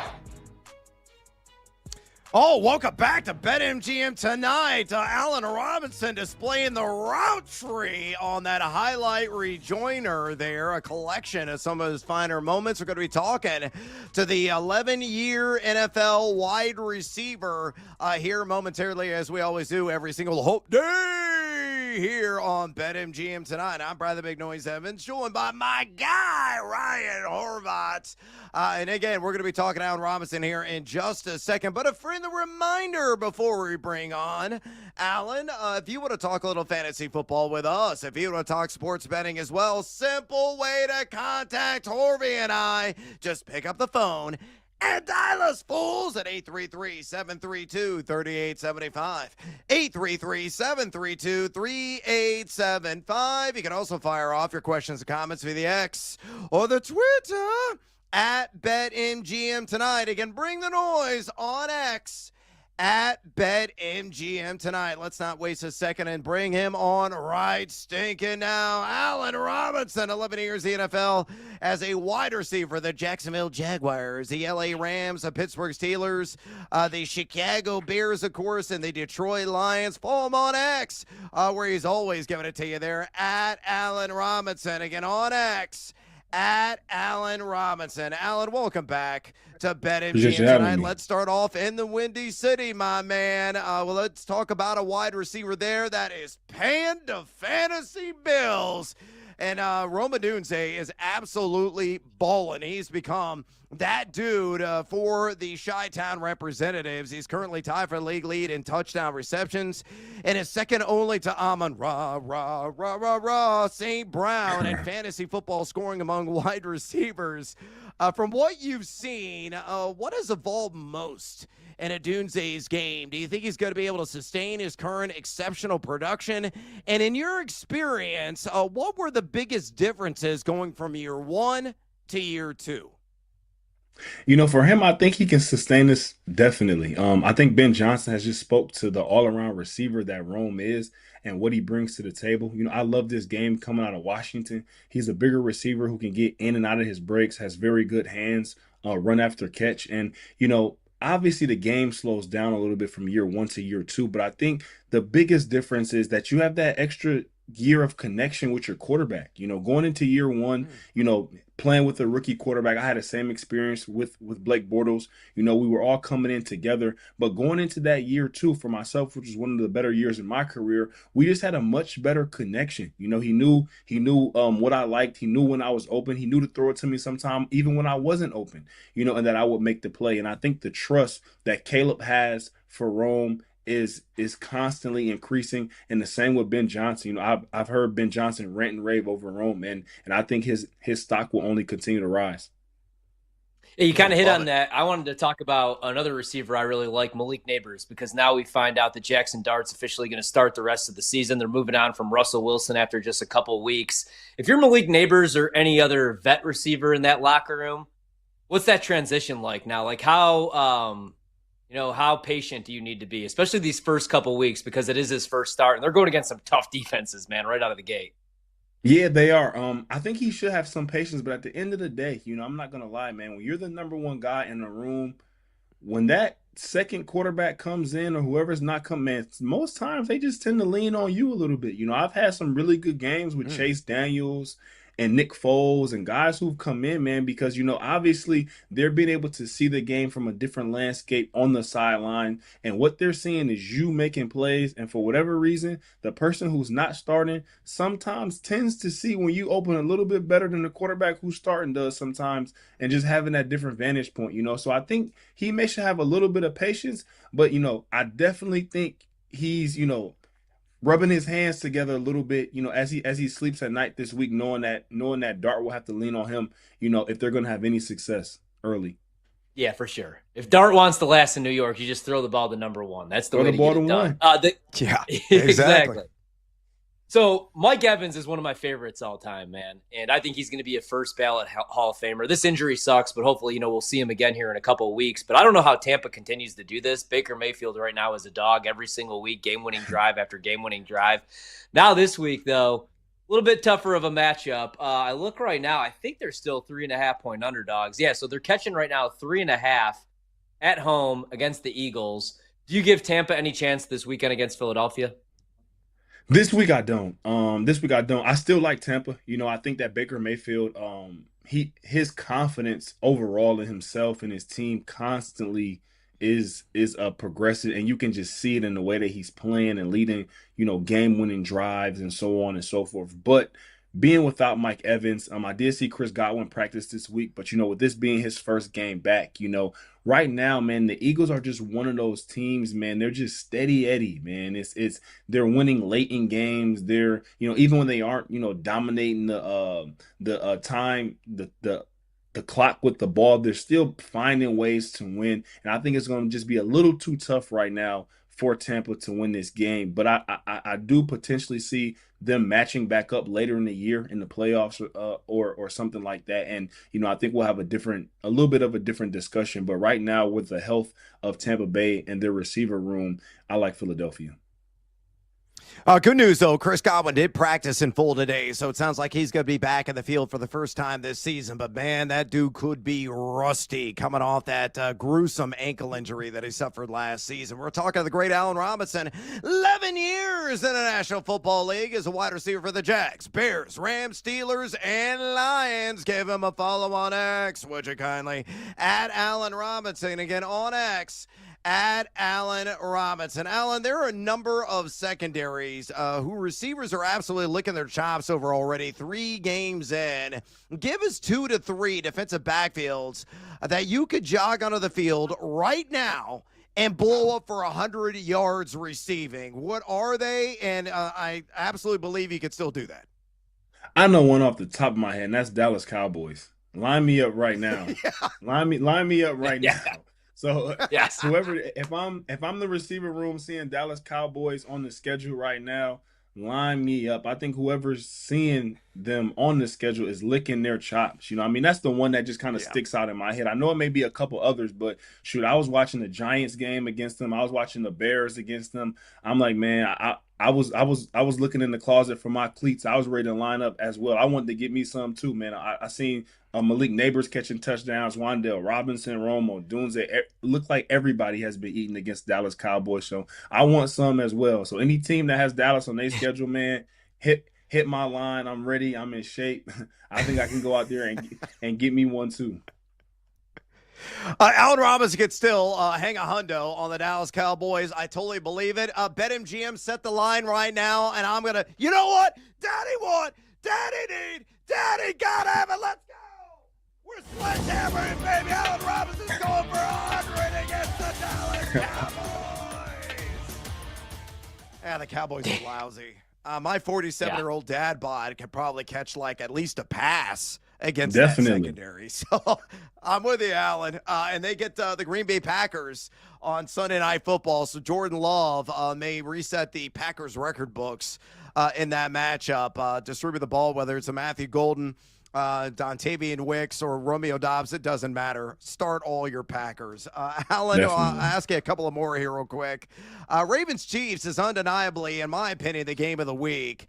Oh, welcome back to BetMGM Tonight. Allen Robinson displaying the route tree on that highlight rejoiner there, a collection of some of his finer moments. We're going to be talking to the 11-year NFL wide receiver here momentarily, as we always do every single Hope Day here on BetMGM Tonight. I'm Brad the Big Noise Evans, joined by my guy, Ryan Horvat. And again, we're going to be talking to Allen Robinson here in just a second. But a friendly reminder before we bring on Allen, if you want to talk a little fantasy football with us, if you want to talk sports betting as well, simple way to contact Horvey and I. Just pick up the phone and dial us, fools, at 833-732-3875. 833-732-3875. You can also fire off your questions and comments via the X or the Twitter at BetMGM Tonight. Again, bring the noise on X at BetMGM Tonight. Let's not waste a second and bring him on right stinking now. Allen Robinson, 11 years in the NFL as a wide receiver, the Jacksonville Jaguars, the LA Rams, the Pittsburgh Steelers, the Chicago Bears, of course, and the Detroit Lions. Follow him on X, where he's always giving it to you there at Allen Robinson. Again, on X at Allen Robinson. Allen, welcome back to BetMGM Tonight. Let's start off in the Windy City, my man. Well, let's talk about a wide receiver there that is paying the fantasy bills. And Rome Odunze is absolutely balling. He's become that dude for the Chi-Town representatives. He's currently tied for the league lead in touchdown receptions and is second only to Amon-Ra St. Brown in fantasy football scoring among wide receivers. From what you've seen, what has evolved most in Odunze's game? Do you think he's going to be able to sustain his current exceptional production? And in your experience, what were the biggest differences going from year 1 to year 2? You know, for him, I think he can sustain this definitely. I think Ben Johnson has just spoke to the all-around receiver that Rome is and what he brings to the table. You know, I love this game coming out of Washington. He's a bigger receiver who can get in and out of his breaks, has very good hands, run after catch. And, you know, obviously the game slows down a little bit from year 1 to year 2, but I think the biggest difference is that you have that extra year of connection with your quarterback. You know, going into year 1, you know, playing with a rookie quarterback, I had the same experience with Blake Bortles. You know, we were all coming in together, but going into that year 2 for myself, which was one of the better years in my career, we just had a much better connection. You know, he knew what I liked. He knew when I was open. He knew to throw it to me sometime, even when I wasn't open, you know, and that I would make the play. And I think the trust that Caleb has for Rome is constantly increasing, and the same with Ben Johnson. You know, I've heard Ben Johnson rant and rave over Rome, and I think his stock will only continue to rise. Yeah, you kind of hit on that. I wanted to talk about another receiver I really like, Malik Neighbors, because now we find out that Jackson Dart's officially going to start the rest of the season. They're moving on from Russell Wilson after just a couple of weeks. If you're Malik Neighbors or any other vet receiver in that locker room, what's that transition like now? Like how patient do you need to be, especially these first couple weeks, because it is his first start and they're going against some tough defenses, man, right out of the gate. Yeah, they are. I think he should have some patience, but at the end of the day, you know, I'm not going to lie, man. When you're the number one guy in the room, when that second quarterback comes in or whoever's not coming, man, most times they just tend to lean on you a little bit. You know, I've had some really good games with Chase Daniels and Nick Foles and guys who've come in, man, because, obviously they're being able to see the game from a different landscape on the sideline. And what they're seeing is you making plays. And for whatever reason, the person who's not starting sometimes tends to see when you open a little bit better than the quarterback who's starting does sometimes, and just having that different vantage point, So I think he may should have a little bit of patience, but, I definitely think he's, rubbing his hands together a little bit, as he sleeps at night this week, knowing that Dart will have to lean on him, if they're going to have any success early. Yeah, for sure. If Dart wants to last in New York, you just throw the ball to number one. That's the Throw way the to ball get it to done. one. Yeah, exactly. So Mike Evans is one of my favorites all time, man. And I think he's going to be a first ballot Hall of Famer. This injury sucks, but hopefully, we'll see him again here in a couple of weeks. But I don't know how Tampa continues to do this. Baker Mayfield right now is a dog every single week, game-winning drive after game-winning drive. Now this week, though, a little bit tougher of a matchup. I look right now, I think they're still 3.5-point underdogs. Yeah, so they're catching right now 3.5 at home against the Eagles. Do you give Tampa any chance this weekend against Philadelphia? This week I don't. I still like Tampa. I think that Baker Mayfield, his confidence overall in himself and his team constantly is progressive, and you can just see it in the way that he's playing and leading, game-winning drives and so on and so forth. But being without Mike Evans, I did see Chris Godwin practice this week, but with this being his first game back, right now, man, the Eagles are just one of those teams, man. They're just steady Eddie, man. They're winning late in games. They're, even when they aren't, dominating the clock with the ball, they're still finding ways to win. And I think it's going to just be a little too tough right now for Tampa to win this game. But I do potentially see them matching back up later in the year in the playoffs or something like that. And, I think we'll have a little bit of a different discussion. But right now, with the health of Tampa Bay and their receiver room, I like Philadelphia. Good news, though. Chris Godwin did practice in full today, so it sounds like he's going to be back in the field for the first time this season. But, man, that dude could be rusty coming off that gruesome ankle injury that he suffered last season. We're talking to the great Allen Robinson. 11 years in the National Football League as a wide receiver for the Jags, Bears, Rams, Steelers, and Lions. Give him a follow on X, would you kindly? At Allen Robinson, again on X. At Allen Robinson. Allen, there are a number of secondaries who receivers are absolutely licking their chops over already 3 games in. Give us 2 to 3 defensive backfields that you could jog onto the field right now and blow up for 100 yards receiving. What are they? And I absolutely believe you could still do that. I know one off the top of my head, and that's Dallas Cowboys. Line me up right now. Yeah. Line me up right now. So yes. Whoever, if I'm the receiver room seeing Dallas Cowboys on the schedule right now, line me up. I think whoever's seeing them on the schedule is licking their chops. That's the one that just kind of sticks out in my head. I know it may be a couple others, but shoot, I was watching the Giants game against them. I was watching the Bears against them. I'm like, man, I was looking in the closet for my cleats. I was ready to line up as well. I wanted to get me some too, man. I seen Malik Neighbors catching touchdowns, Wan'Dale Robinson, Romo, Dunze. Looked like everybody has been eating against Dallas Cowboys, so I want some as well. So any team that has Dallas on their schedule, man, hit my line. I'm ready. I'm in shape. I think I can go out there and get me one too. Allen Robinson could still hang a hundo on the Dallas Cowboys. I totally believe it. BetMGM set the line right now, and I'm going to – you know what? Daddy want, Daddy need, Daddy got to have it. Let's go. We're sledgehammering, baby. Allen Robinson's going for 100 against the Dallas Cowboys. Yeah, the Cowboys are lousy. My 47-year-old dad bod could probably catch at least a pass against that secondary. So I'm with you, Allen. And they get the Green Bay Packers on Sunday Night Football. So Jordan Love may reset the Packers record books in that matchup. Distribute the ball, whether it's a Matthew Golden, Dontavian Wicks, or Romeo Dobbs. It doesn't matter. Start all your Packers. Allen, I'll ask you a couple of more here real quick. Ravens-Chiefs is undeniably, in my opinion, the game of the week.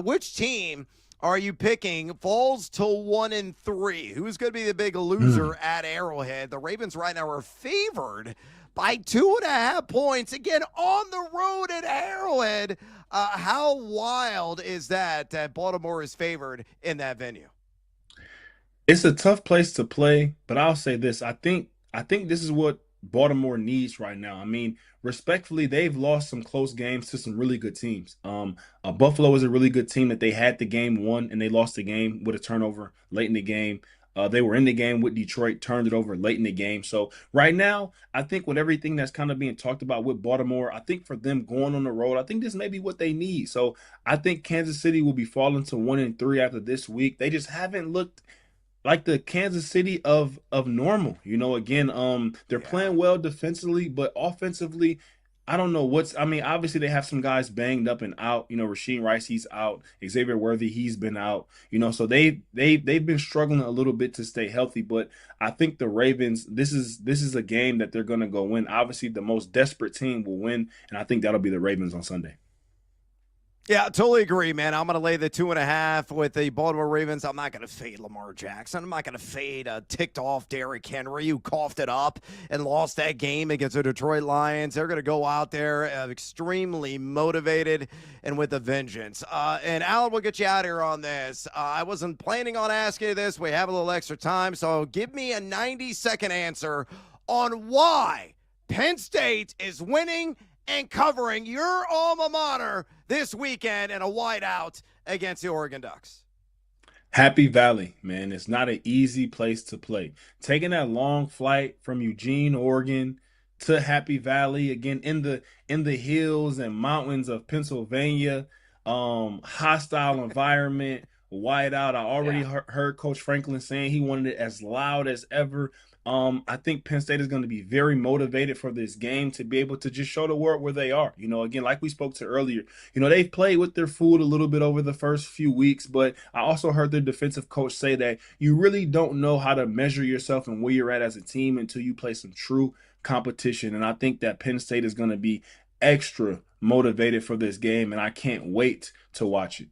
Which team are you picking falls to 1-3? Who's going to be the big loser at Arrowhead? The Ravens right now are favored by 2.5 points. Again, on the road at Arrowhead. How wild is that Baltimore is favored in that venue? It's a tough place to play, but I'll say this. I think this is what Baltimore needs right now. I mean, respectfully, they've lost some close games to some really good teams. Buffalo is a really good team that they had the game won, and they lost the game with a turnover late in the game. They were in the game with Detroit, turned it over late in the game. So right now, I think with everything that's kind of being talked about with Baltimore, I think for them going on the road, I think this may be what they need. So I think Kansas City will be falling to 1-3 after this week. They just haven't looked like the Kansas City of normal. Again, they're playing well defensively, but offensively, I don't know obviously they have some guys banged up and out. Rasheed Rice, he's out. Xavier Worthy, he's been out. So they've been struggling a little bit to stay healthy, but I think the Ravens, this is a game that they're gonna go win. Obviously, the most desperate team will win, and I think that'll be the Ravens on Sunday. Yeah, totally agree, man. I'm going to lay the 2.5 with the Baltimore Ravens. I'm not going to fade Lamar Jackson. I'm not going to fade a ticked-off Derrick Henry who coughed it up and lost that game against the Detroit Lions. They're going to go out there extremely motivated and with a vengeance. And Alan, we'll get you out here on this. I wasn't planning on asking you this. We have a little extra time, so give me a 90-second answer on why Penn State is winning and covering your alma mater this weekend in a whiteout against the Oregon Ducks. Happy Valley, man. It's not an easy place to play. Taking that long flight from Eugene, Oregon to Happy Valley, again in the hills and mountains of Pennsylvania, hostile environment, whiteout. I already heard Coach Franklin saying he wanted it as loud as ever. I think Penn State is going to be very motivated for this game to be able to just show the world where they are. Again, like we spoke to earlier, they've played with their food a little bit over the first few weeks, but I also heard their defensive coach say that you really don't know how to measure yourself and where you're at as a team until you play some true competition. And I think that Penn State is going to be extra motivated for this game, and I can't wait to watch it.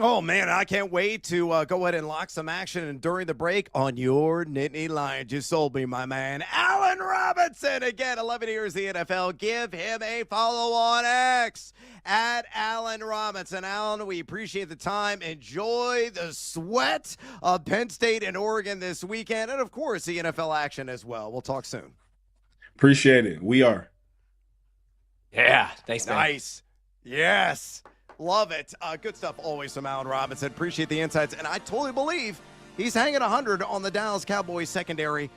Oh, man, I can't wait to go ahead and lock some action. And during the break on your Nittany Lions, you sold me, my man, Allen Robinson. Again, 11 years in the NFL. Give him a follow on X at Allen Robinson. Allen, we appreciate the time. Enjoy the sweat of Penn State and Oregon this weekend. And, of course, the NFL action as well. We'll talk soon. Appreciate it. We are. Yeah, thanks, man. Nice. Yes. Love it. Good stuff always from Allen Robinson. Appreciate the insights. And I totally believe he's hanging 100 on the Dallas Cowboys secondary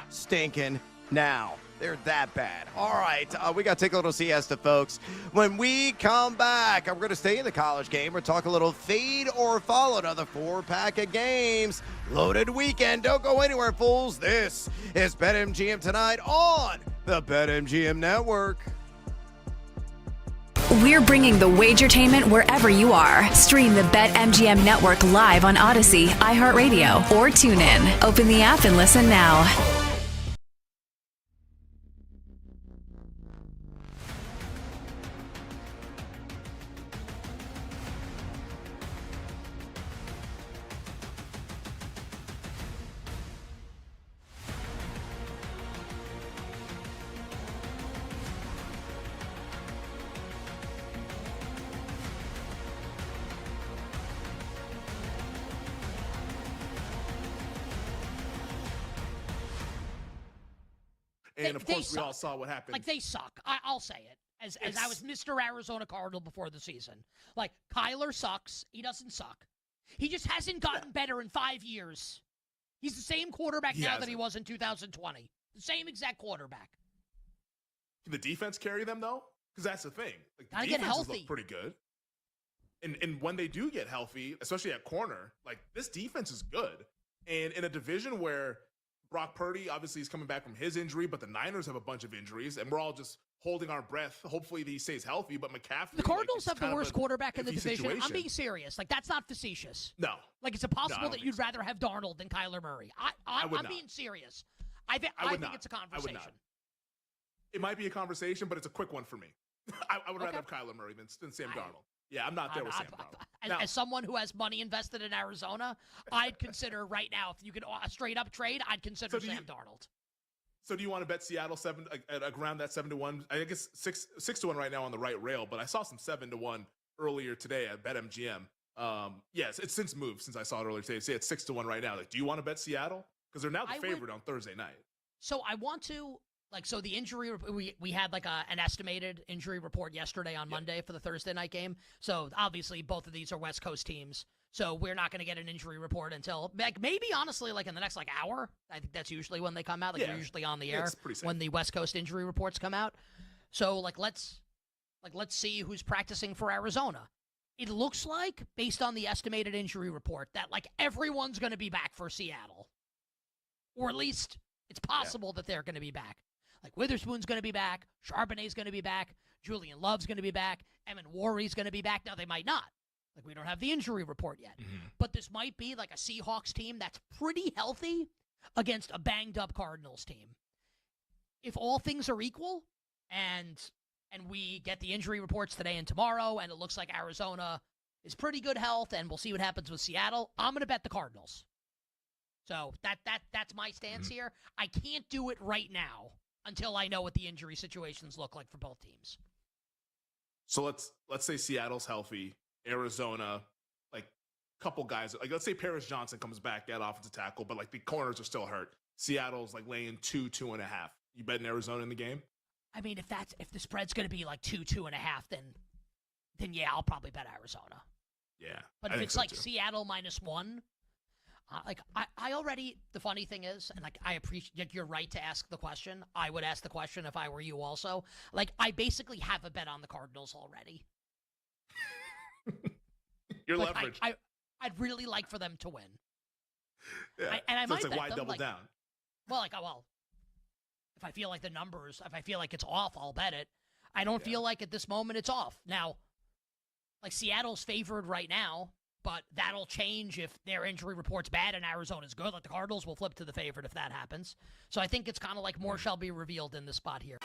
stinking now. They're that bad. All right. We got to take a little siesta, folks. When we come back, we're going to stay in the college game. We're talk a little fade or follow, another 4-pack of games. Loaded weekend. Don't go anywhere, fools. This is BetMGM tonight on the BetMGM Network. We're bringing the Wagertainment wherever you are. Stream the BetMGM Network live on Odyssey, iHeartRadio, or TuneIn. Open the app and listen now. And of course, we all saw what happened. Like, they suck. I'll say it. As I was Mr. Arizona Cardinal before the season. Like, Kyler sucks. He doesn't suck. He just hasn't gotten better in 5 years. He's the same quarterback now that he was in 2020. The same exact quarterback. Can the defense carry them, though? Because that's the thing. Like, the Gotta get defenses healthy. look pretty good. And when they do get healthy, especially at corner, like, this defense is good. And in a division where Brock Purdy obviously is coming back from his injury, but the Niners have a bunch of injuries, and we're all just holding our breath. Hopefully he stays healthy, but McCaffrey... The Cardinals have the worst quarterback in the division. Situation. I'm being serious. Like, that's not facetious. No. Like, it's impossible that you'd rather have Darnold than Kyler Murray. I'm being serious. I think it's a conversation. It might be a conversation, but it's a quick one for me. I would rather have Kyler Murray than Sam Darnold. Yeah, I'm not there with Sam Darnold. As someone who has money invested in Arizona, I'd consider right now, if you could a straight up trade, I'd consider Sam Darnold. So do you want to bet Seattle around that 7-1? I guess 6-1 right now on the right rail, but I saw some 7-1 earlier today at BetMGM. Yes, it's since moved since I saw it earlier today. Say it's 6-1 right now. Like, do you want to bet Seattle? Because they're now the favorite on Thursday night. So I want to so the injury we had like an estimated injury report yesterday on Monday for the Thursday night game. So obviously both of these are West Coast teams. So we're not going to get an injury report until maybe honestly like in the next hour. I think that's usually when they come out. They're usually on the air when the West Coast injury reports come out. So let's see who's practicing for Arizona. It looks like based on the estimated injury report that everyone's going to be back for Seattle. Or at least it's possible that they're going to be back. Witherspoon's going to be back. Charbonnet's going to be back. Julian Love's going to be back. Evan Warry's going to be back. Now, they might not. We don't have the injury report yet. Mm-hmm. But this might be a Seahawks team that's pretty healthy against a banged-up Cardinals team. If all things are equal and we get the injury reports today and tomorrow and it looks like Arizona is pretty good health and we'll see what happens with Seattle, I'm going to bet the Cardinals. So that's my stance here. I can't do it right now until I know what the injury situations look like for both teams. So let's say Seattle's healthy, Arizona, couple guys, let's say Paris Johnson comes back at offensive tackle, but the corners are still hurt. Seattle's laying 2.5. You betting Arizona in the game? I mean, if the spread's going to be 2.5, then yeah, I'll probably bet Arizona. Yeah. But if it's Seattle -1, I already, the funny thing is, and I appreciate you're right to ask the question. I would ask the question if I were you also. I basically have a bet on the Cardinals already. You're leveraged. I'd really like for them to win. Yeah. I so might bet why them, double down? Well, if I feel the numbers, if I feel it's off, I'll bet it. I don't feel at this moment it's off. Now, Seattle's favored right now, but that'll change if their injury report's bad and Arizona's good. The Cardinals will flip to the favorite if that happens. So I think it's kind of more shall be revealed in this spot here.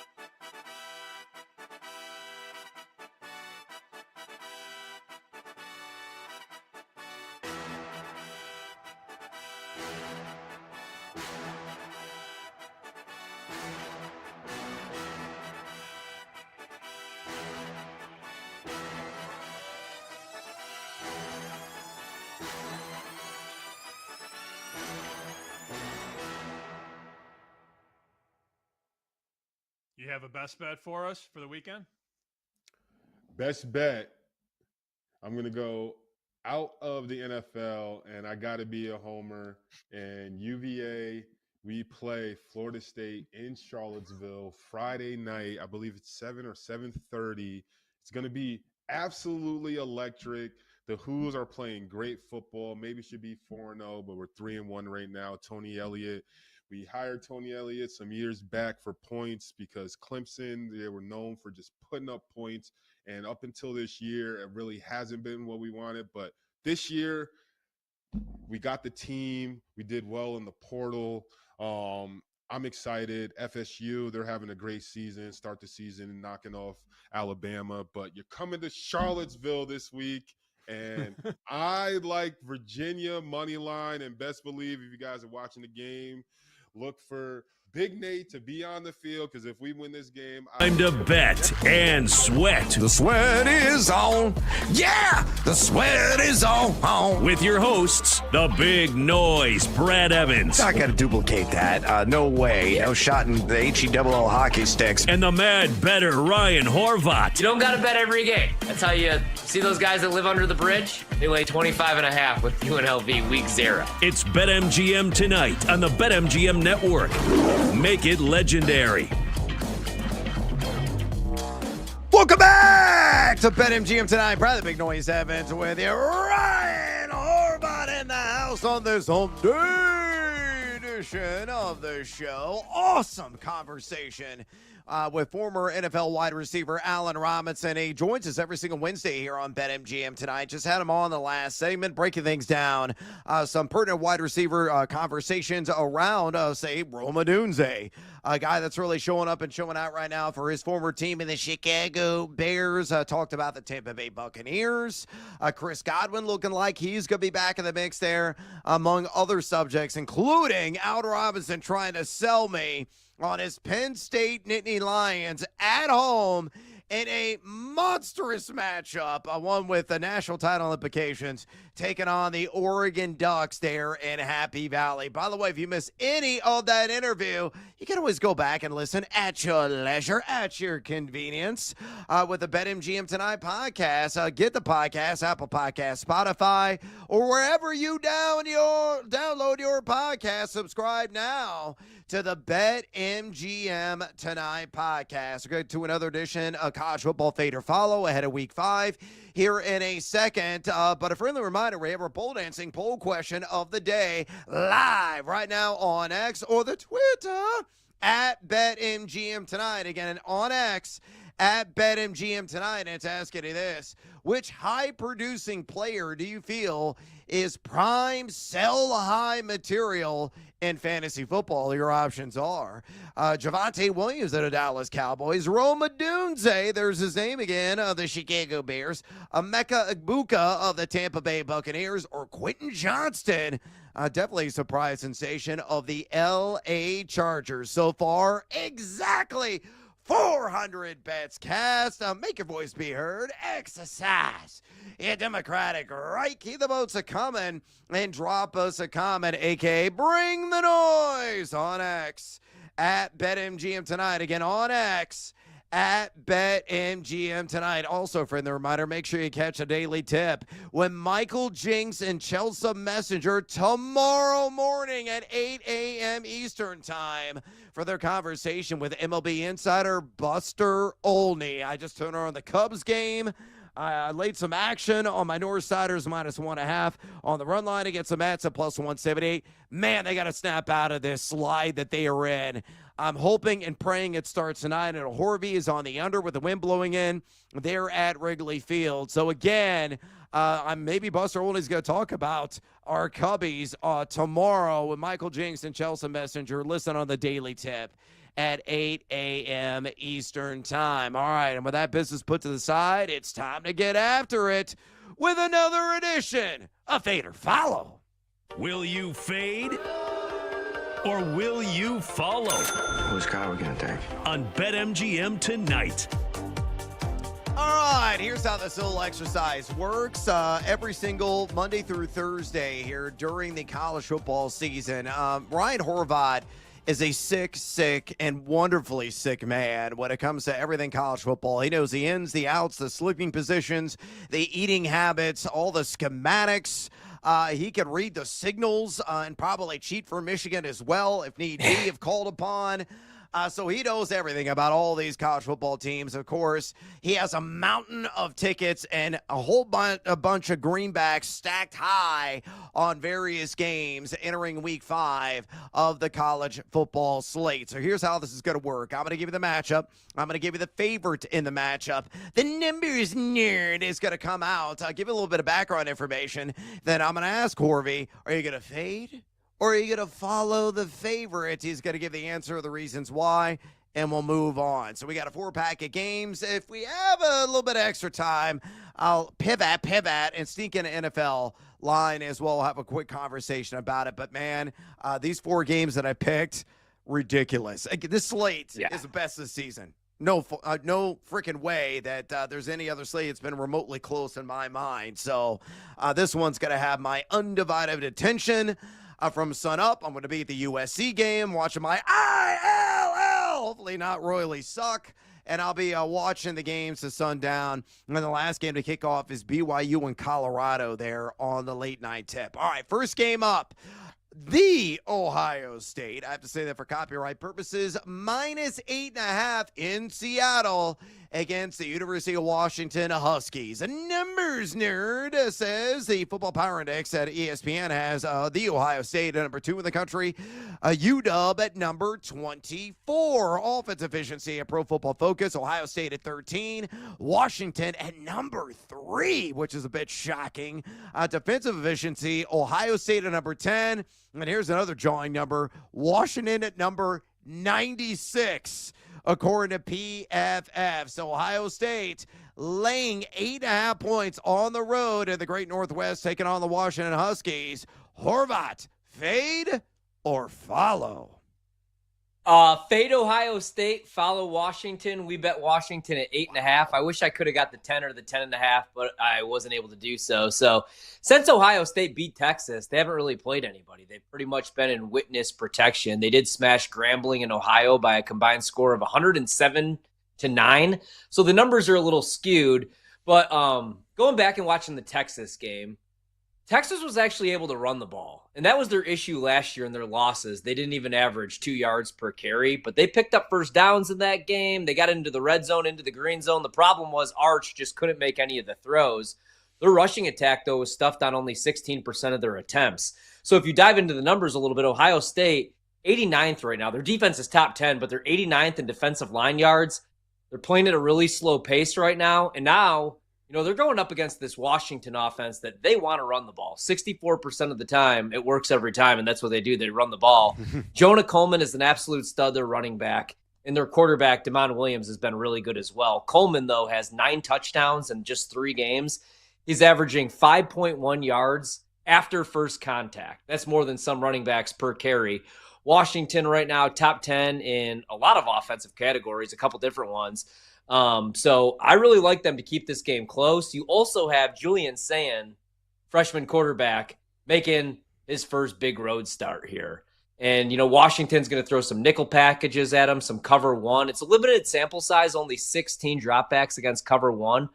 You have a best bet for us for the weekend? Best bet. I'm going to go out of the NFL, and I got to be a homer. And UVA, we play Florida State in Charlottesville Friday night. I believe it's 7 or 7:30. It's going to be absolutely electric. The Who's are playing great football. Maybe should be 4-0, but we're 3-1 right now. Tony Elliott. We hired Tony Elliott some years back for points because Clemson, they were known for just putting up points. And up until this year, it really hasn't been what we wanted. But this year, we got the team. We did well in the portal. I'm excited. FSU, they're having a great season, start the season, knocking off Alabama. But you're coming to Charlottesville this week. And I like Virginia money line, and best believe if you guys are watching the game, look for Big Nate to be on the field, because if we win this game, Time to bet and sweat. The sweat is on. Yeah, the sweat is on. With your hosts, the big noise, Brad Evans. Not going to duplicate that. No way. No shot in the HE-double-O hockey sticks. And the mad better Ryan Horvat. You don't got to bet every game. That's how you see those guys that live under the bridge? They lay 25.5 with UNLV week 0. It's BetMGM tonight on the BetMGM network. Make it legendary. Welcome back to BetMGM tonight. Brad the Big Noise Evans with you. Ryan Horvat in the house on this hump day edition of the show. Awesome conversation with former NFL wide receiver Allen Robinson. He joins us every single Wednesday here on BetMGM tonight. Just had him on the last segment, breaking things down. Some pertinent wide receiver conversations around, say, Rome Odunze, a guy that's really showing up and showing out right now for his former team in the Chicago Bears. Talked about the Tampa Bay Buccaneers. Chris Godwin looking like he's going to be back in the mix there, among other subjects, including Allen Robinson trying to sell me on his Penn State Nittany Lions at home in a monstrous matchup, one with the national title implications, taking on the Oregon Ducks there in Happy Valley. By the way, if you miss any of that interview, you can always go back and listen at your leisure, at your convenience, with the BetMGM Tonight podcast. Get the podcast, Apple Podcast, Spotify, or wherever you download your podcast. Subscribe now to the BetMGM Tonight podcast. We're going to another edition of College Football Fade or Follow ahead of Week 5 here in a second. But a friendly reminder, we have our pole dancing poll question of the day live right now on X or the Twitter at BetMGM Tonight. Again, on X at BetMGM Tonight. And it's asking you this: which high-producing player do you feel is prime sell-high material in fantasy football? Your options are Javonte Williams of the Dallas Cowboys, Rome Odunze, there's his name again, of the Chicago Bears, Emeka Egbuka of the Tampa Bay Buccaneers, or Quentin Johnston, definitely a surprise sensation, of the L.A. Chargers. So far, exactly 400 bets cast. Make your voice be heard. Exercise your democratic right. Keep the votes a-coming and drop us a comment, a.k.a. bring the noise on X at BetMGM Tonight. Again, on X at BetMGM Tonight. Also, friend, the reminder, make sure you catch a daily tip when Michael Jinks and Chelsea Messenger tomorrow morning at 8 a.m. Eastern Time for their conversation with MLB insider Buster Olney. I just turned on the Cubs game. I laid some action on my Northsiders -1.5 on the run line against the Mets at +178. Man, they got to snap out of this slide that they are in. I'm hoping and praying it starts tonight. And Horvey is on the under with the wind blowing in. They're at Wrigley Field. So again, maybe Buster Olney's going to talk about our Cubbies tomorrow with Michael Jinks and Chelsea Messenger. Listen on the Daily Tip at 8 a.m. Eastern Time. All right, and with that business put to the side, it's time to get after it with another edition of Fade or Follow. Will you fade or will you follow? Whose car are we going to take? On BetMGM tonight. All right, here's how this little exercise works. Every single Monday through Thursday here during the college football season, Ryan Horvath is a sick, and wonderfully sick man when it comes to everything college football. He knows the ins, the outs, the sleeping positions, the eating habits, all the schematics. He can read the signals and probably cheat for Michigan as well if need be, if called upon. So he knows everything about all these college football teams. Of course, he has a mountain of tickets and a bunch of greenbacks stacked high on various games entering Week 5 of the college football slate. So here's how this is going to work. I'm going to give you the matchup. I'm going to give you the favorite in the matchup. The numbers nerd is going to come out. I'll give you a little bit of background information. Then I'm going to ask Horvey, are you going to fade? Or are you going to follow the favorite? He's going to give the answer of the reasons why, and we'll move on. So we got a 4-pack of games. If we have a little bit of extra time, I'll pivot, and sneak in an NFL line as well. We'll have a quick conversation about it. But, man, these 4 games that I picked, ridiculous. This slate is the best this season. No freaking way that there's any other slate that's been remotely close in my mind. So this one's going to have my undivided attention. From sun up, I'm going to be at the USC game, watching my ILL, hopefully not royally suck, and I'll be watching the games to sundown. And the last game to kick off is BYU and Colorado there on the late night tip. All right, first game up. The Ohio State, I have to say that for copyright purposes, -8.5 in Seattle against the University of Washington Huskies. A numbers nerd says the Football Power Index at ESPN has the Ohio State at number 2 in the country, UW at number 24. Offensive efficiency at Pro Football Focus, Ohio State at 13, Washington at number 3, which is a bit shocking. Defensive efficiency, Ohio State at number 10. And here's another jawing number, Washington at number 96, according to PFF. So Ohio State laying 8.5 points on the road in the Great Northwest, taking on the Washington Huskies. Horvath, fade or follow? Fade Ohio State, follow Washington. We bet Washington at 8.5. I wish I could have got the 10 or the 10.5, but I wasn't able to do so. So since Ohio State beat Texas, they haven't really played anybody. They've pretty much been in witness protection. They did smash Grambling in Ohio by a combined score of 107-9. So the numbers are a little skewed. But going back and watching the Texas game, Texas was actually able to run the ball, and that was their issue last year in their losses. They didn't even average 2 yards per carry, but they picked up first downs in that game. They got into the red zone, into the green zone. The problem was Arch just couldn't make any of the throws. Their rushing attack, though, was stuffed on only 16% of their attempts. So if you dive into the numbers a little bit, Ohio State, 89th right now. Their defense is top 10, but they're 89th in defensive line yards. They're playing at a really slow pace right now, and now they're going up against this Washington offense that they want to run the ball. 64% of the time, it works every time, and that's what they do. They run the ball. Jonah Coleman is an absolute stud, their running back, and their quarterback, Damon Williams, has been really good as well. Coleman, though, has 9 touchdowns in just 3 games. He's averaging 5.1 yards after first contact. That's more than some running backs per carry. Washington right now, top 10 in a lot of offensive categories, a couple different ones. So I really like them to keep this game close. You also have Julian Sayin, freshman quarterback, making his first big road start here. And, Washington's going to throw some nickel packages at him, some cover one. It's a limited sample size, only 16 dropbacks against cover one,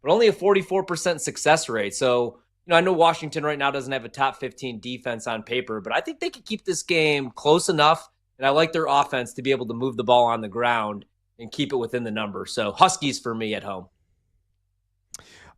but only a 44% success rate. So, I know Washington right now doesn't have a top 15 defense on paper, but I think they could keep this game close enough. And I like their offense to be able to move the ball on the ground and keep it within the number. So Huskies for me at home.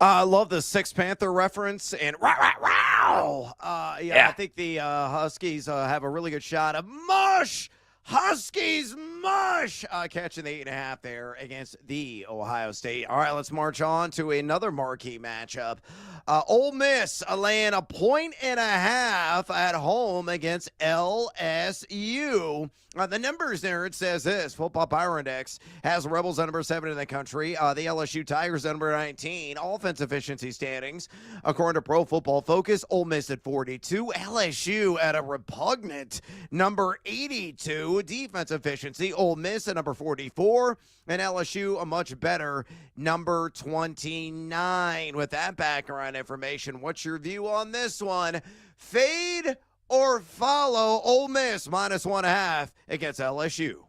I love the Six Panther reference and wow. Yeah, I think the Huskies have a really good shot of mush. Huskies mush catching the 8.5 there against the Ohio State. All right, let's march on to another marquee matchup. Ole Miss laying 1.5 at home against LSU. The numbers there, it says this. Football Power Index has Rebels at number 7 in the country. The LSU Tigers at number 19. Offense efficiency standings, according to Pro Football Focus, Ole Miss at 42. LSU at a repugnant number 82. Defense efficiency, Ole Miss at number 44. And LSU a much better number 29. With that background information, what's your view on this one? Fade or follow Ole Miss -1.5 against LSU?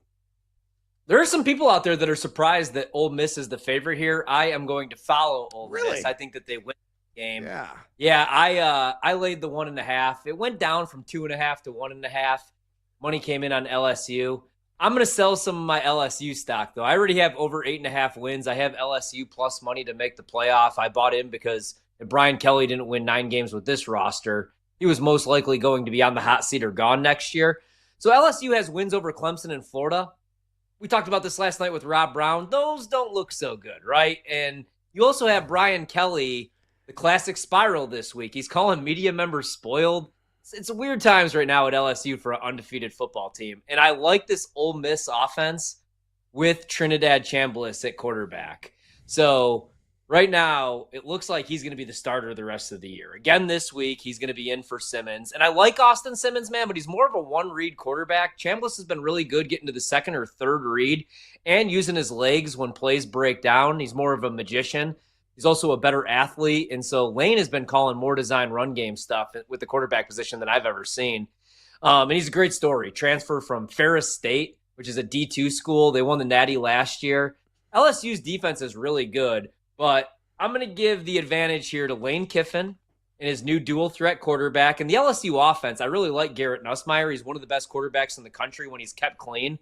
There are some people out there that are surprised that Ole Miss is the favorite here. I am going to follow Ole Miss. I think that they win the game. Yeah. I laid the 1.5. It went down from 2.5 to 1.5. Money came in on LSU. I'm going to sell some of my LSU stock, though. I already have over 8.5 wins. I have LSU plus money to make the playoff. I bought in because if Brian Kelly didn't win 9 games with this roster, he was most likely going to be on the hot seat or gone next year. So LSU has wins over Clemson and Florida. We talked about this last night with Rob Brown. Those don't look so good, right? And you also have Brian Kelly, the classic spiral this week. He's calling media members spoiled. It's weird times right now at LSU for an undefeated football team. And I like this Ole Miss offense with Trinidad Chambliss at quarterback. So right now, it looks like he's going to be the starter the rest of the year. Again, this week, he's going to be in for Simmons. And I like Austin Simmons, man, but he's more of a one-read quarterback. Chambliss has been really good getting to the second or third read and using his legs when plays break down. He's more of a magician. He's also a better athlete. And so Lane has been calling more design run game stuff with the quarterback position than I've ever seen. And he's a great story. Transfer from Ferris State, which is a D2 school. They won the Natty last year. LSU's defense is really good. But I'm going to give the advantage here to Lane Kiffin and his new dual threat quarterback. And the LSU offense, I really like Garrett Nussmeier. He's one of the best quarterbacks in the country when he's kept clean.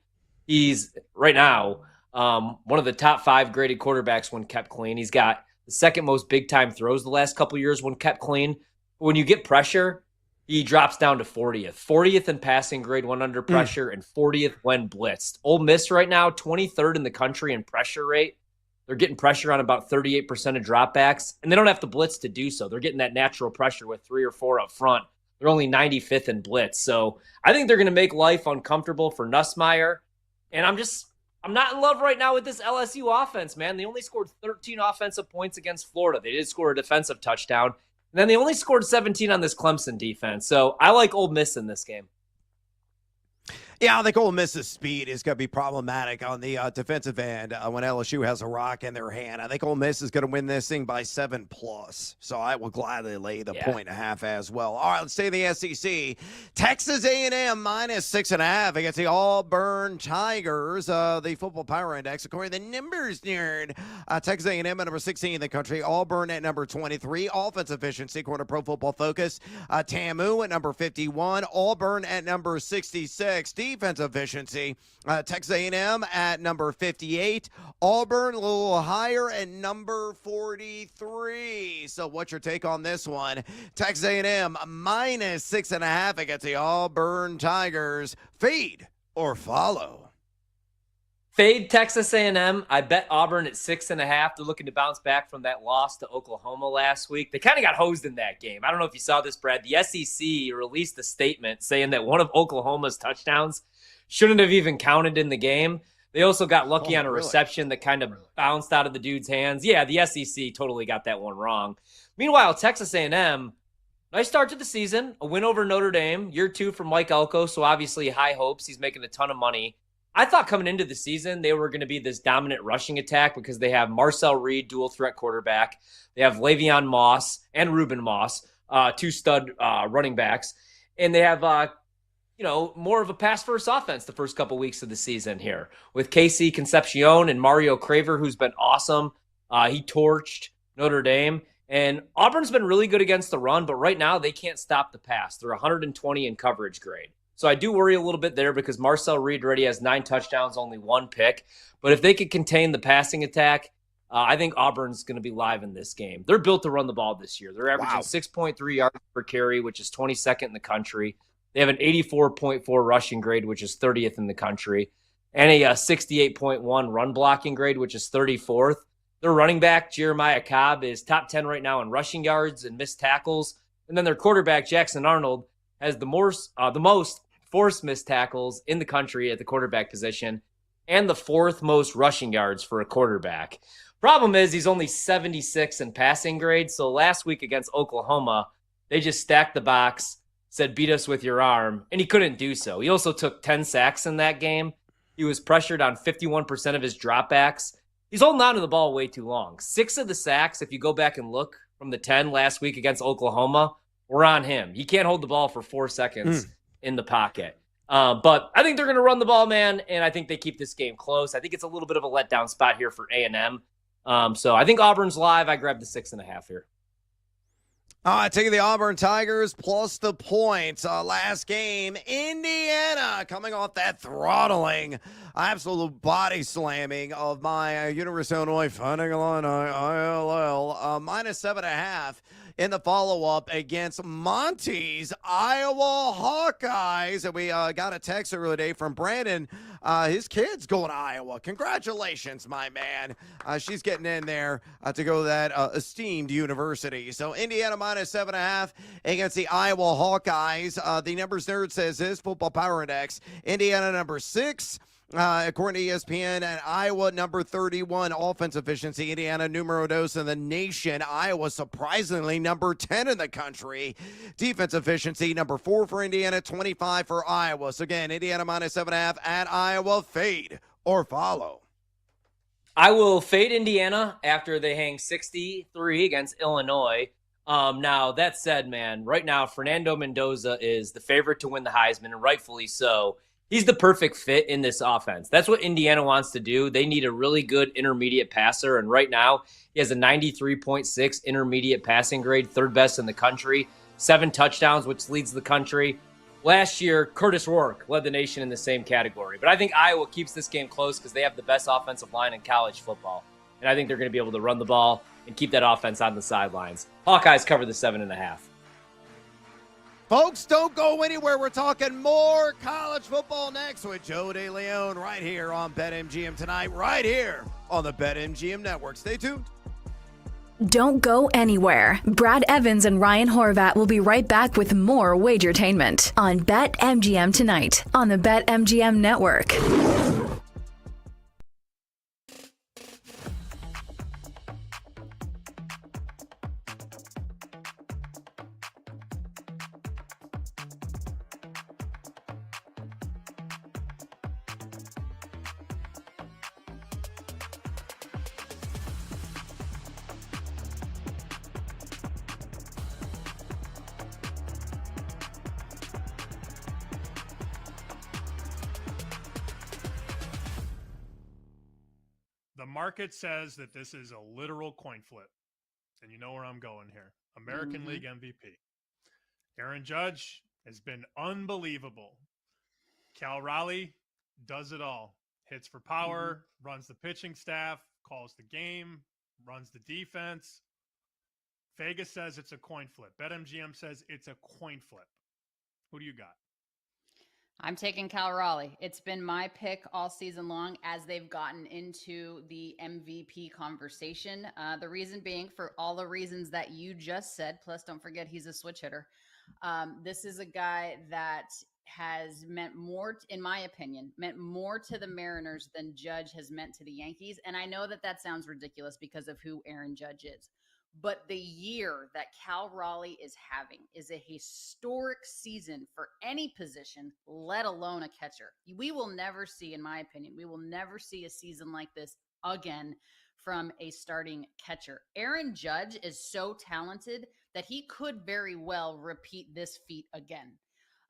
He's, right now, one of the top 5 graded quarterbacks when kept clean. He's got the second most big-time throws the last couple years when kept clean. But when you get pressure, he drops down to 40th. 40th in passing grade when under pressure and 40th when blitzed. Ole Miss right now, 23rd in the country in pressure rate. They're getting pressure on about 38% of dropbacks, and they don't have to blitz to do so. They're getting that natural pressure with 3 or 4 up front. They're only 95th in blitz. So I think they're going to make life uncomfortable for Nussmeier. And I'm not in love right now with this LSU offense, man. They only scored 13 offensive points against Florida. They did score a defensive touchdown. And then they only scored 17 on this Clemson defense. So I like Ole Miss in this game. Yeah, I think Ole Miss's speed is going to be problematic on the defensive end when LSU has a rock in their hand. I think Ole Miss is going to win this thing by 7+. So I will gladly lay the 1.5 as well. All right, let's stay in the SEC. Texas A&M -6.5 against the Auburn Tigers. The Football Power Index, according to the numbers nerd, Texas A&M at number 16 in the country. Auburn at number 23. Offense efficiency, according to Pro Football Focus. TAMU at number 51. Auburn at number 66. Defense efficiency, Texas A&M at number 58. Auburn a little higher at number 43. So what's your take on this one? Texas A&M -6.5 against the Auburn Tigers. Fade or follow? Fade Texas A&M. I bet Auburn at 6.5. They're looking to bounce back from that loss to Oklahoma last week. They kind of got hosed in that game. I don't know if you saw this, Brad. The SEC released a statement saying that one of Oklahoma's touchdowns shouldn't have even counted in the game. They also got lucky on a reception that kind of bounced out of the dude's hands. Yeah, the SEC totally got that one wrong. Meanwhile, Texas A&M, nice start to the season. A win over Notre Dame. Year 2 from Mike Elko, so obviously high hopes. He's making a ton of money. I thought coming into the season they were going to be this dominant rushing attack because they have Marcel Reed, dual threat quarterback. They have Le'Veon Moss and Reuben Moss, 2 stud running backs. And they have more of a pass-first offense the first couple weeks of the season here with Casey Concepcion and Mario Craver, who's been awesome. He torched Notre Dame. And Auburn's been really good against the run, but right now they can't stop the pass. They're 120 in coverage grade. So I do worry a little bit there because Marcel Reed already has 9 touchdowns, only 1 pick. But if they could contain the passing attack, I think Auburn's going to be live in this game. They're built to run the ball this year. They're averaging 6.3 yards per carry, which is 22nd in the country. They have an 84.4 rushing grade, which is 30th in the country, and a 68.1 run blocking grade, which is 34th. Their running back, Jeremiah Cobb, is top 10 right now in rushing yards and missed tackles. And then their quarterback, Jackson Arnold, has the most forced missed tackles in the country at the quarterback position and the 4th most rushing yards for a quarterback. Problem is he's only 76 in passing grade. So last week against Oklahoma, they just stacked the box, said, beat us with your arm, and he couldn't do so. He also took 10 sacks in that game. He was pressured on 51% of his dropbacks. He's holding on to the ball way too long. 6 of the sacks, if you go back and look from the 10 last week against Oklahoma, were on him. He can't hold the ball for 4 seconds in the pocket. But I think they're going to run the ball, man, and I think they keep this game close. I think it's a little bit of a letdown spot here for A&M. So I think Auburn's live. I grabbed the 6.5 here. Taking the Auburn Tigers plus the points. Last game, Indiana coming off that throttling, absolute body slamming of my University of Illinois Fighting Illini ILL, -7.5 in the follow-up against Monty's Iowa Hawkeyes. And we got a text earlier today from Brandon. His kid's going to Iowa. Congratulations, my man. She's getting in there to go to that esteemed university. So Indiana -7.5 against the Iowa Hawkeyes. The numbers nerd says this, Football Power Index. Indiana number 6. According to ESPN, and Iowa number 31 offense efficiency. Indiana numero dos in the nation. Iowa surprisingly number 10 in the country. Defense efficiency number 4 for Indiana, 25 for Iowa. So again, Indiana -7.5 at Iowa. Fade or follow? I will fade Indiana after they hang 63 against Illinois. Now, that said, man, right now, Fernando Mendoza is the favorite to win the Heisman, and rightfully so. He's the perfect fit in this offense. That's what Indiana wants to do. They need a really good intermediate passer, and right now he has a 93.6 intermediate passing grade, 3rd best in the country, 7 touchdowns, which leads the country. Last year, Curtis Rourke led the nation in the same category. But I think Iowa keeps this game close because they have the best offensive line in college football, and I think they're going to be able to run the ball and keep that offense on the sidelines. Hawkeyes cover the 7.5. Folks, don't go anywhere. We're talking more college football next with Joe DeLeon right here on BetMGM tonight, right here on the BetMGM Network. Stay tuned. Don't go anywhere. Brad Evans and Ryan Horvat will be right back with more Wagertainment on BetMGM tonight on the BetMGM Network. market says that this is a literal coin flip. And you know where I'm going here. American League MVP. Aaron Judge has been unbelievable. Cal Raleigh does it all. Hits for power, runs the pitching staff, calls the game, runs the defense. Vegas says it's a coin flip. BetMGM says it's a coin flip. Who do you got? I'm taking Cal Raleigh. It's been my pick all season long as they've gotten into the MVP conversation. The reason being for all the reasons that you just said, plus don't forget he's a switch hitter. This is a guy that has meant more, in my opinion, meant more to the Mariners than Judge has meant to the Yankees. And I know that that sounds ridiculous because of who Aaron Judge is. But the year that Cal Raleigh is having is a historic season for any position, let alone a catcher. We will never see, in my opinion, we will never see a season like this again from a starting catcher. Aaron Judge is so talented that he could very well repeat this feat again.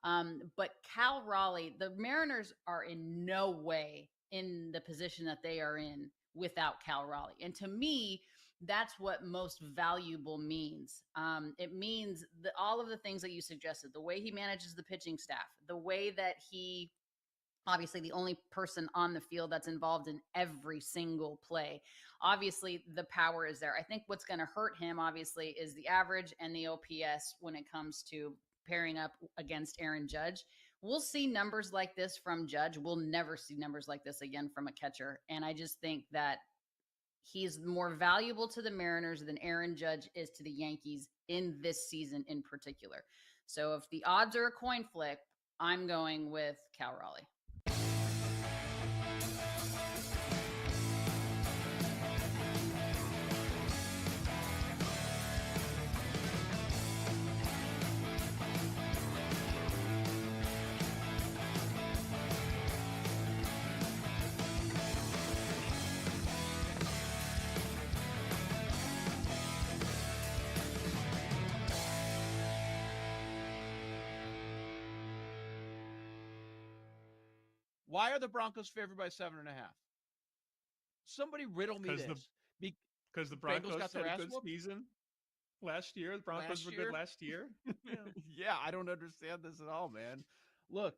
But Cal Raleigh, the Mariners are in no way in the position that they are in without Cal Raleigh. And to me, that's what most valuable means. It means that all of the things that you suggested, the way he manages the pitching staff, the way that he, obviously the only person on the field that's involved in every single play. Obviously, the power is there. I think what's going to hurt him, obviously, is the average and the OPS when it comes to pairing up against Aaron Judge. We'll see numbers like this from Judge. We'll never see numbers like this again from a catcher. And I just think that he's more valuable to the Mariners than Aaron Judge is to the Yankees in this season in particular. So if the odds are a coin flip, I'm going with Cal Raleigh. Why are the Broncos favored by 7.5? Somebody riddle me this. Because the Bengals Broncos got had their a ass good whooped? season last year. The Broncos were good last year. Yeah, I don't understand this at all, man. Look,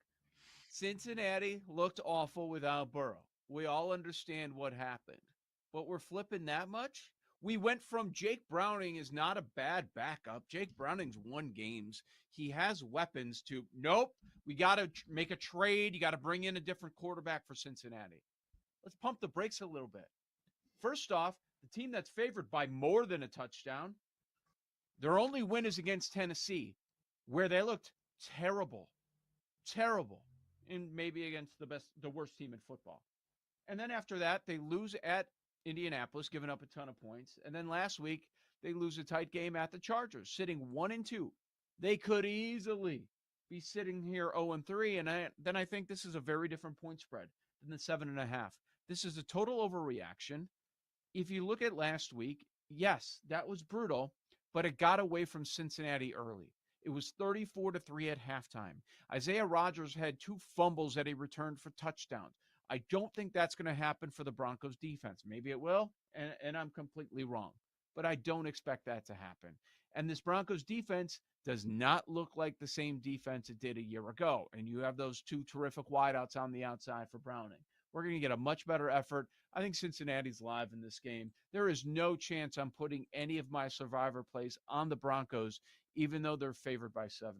Cincinnati looked awful without Burrow. We all understand what happened. But we're flipping that much? We went from Jake Browning is not a bad backup. Jake Browning's won games. He has weapons to, nope, we got to make a trade. You got to bring in a different quarterback for Cincinnati. Let's pump the brakes a little bit. First off, the team that's favored by more than a touchdown, their only win is against Tennessee, where they looked terrible, and maybe against the worst team in football. And then after that, they lose at Indianapolis, giving up a ton of points. And then last week, they lose a tight game at the Chargers, sitting 1-2. They could easily be sitting here 0-3. And then I think this is a very different point spread than the 7.5. This is a total overreaction. If you look at last week, yes, that was brutal, but it got away from Cincinnati early. It was 34-3 at halftime. Isaiah Rodgers had 2 fumbles that he returned for touchdowns. I don't think that's going to happen for the Broncos defense. Maybe it will, and I'm completely wrong. But I don't expect that to happen. And this Broncos defense does not look like the same defense it did a year ago. And you have those 2 terrific wideouts on the outside for Browning. We're going to get a much better effort. I think Cincinnati's live in this game. There is no chance I'm putting any of my survivor plays on the Broncos, even though they're favored by 7.5.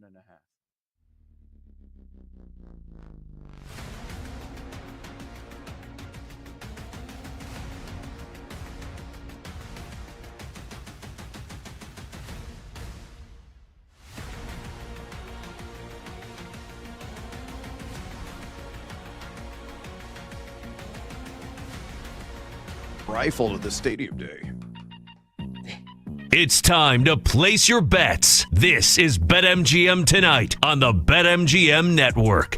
Rifle to the stadium day. It's time to place your bets. This is BetMGM Tonight on the BetMGM Network.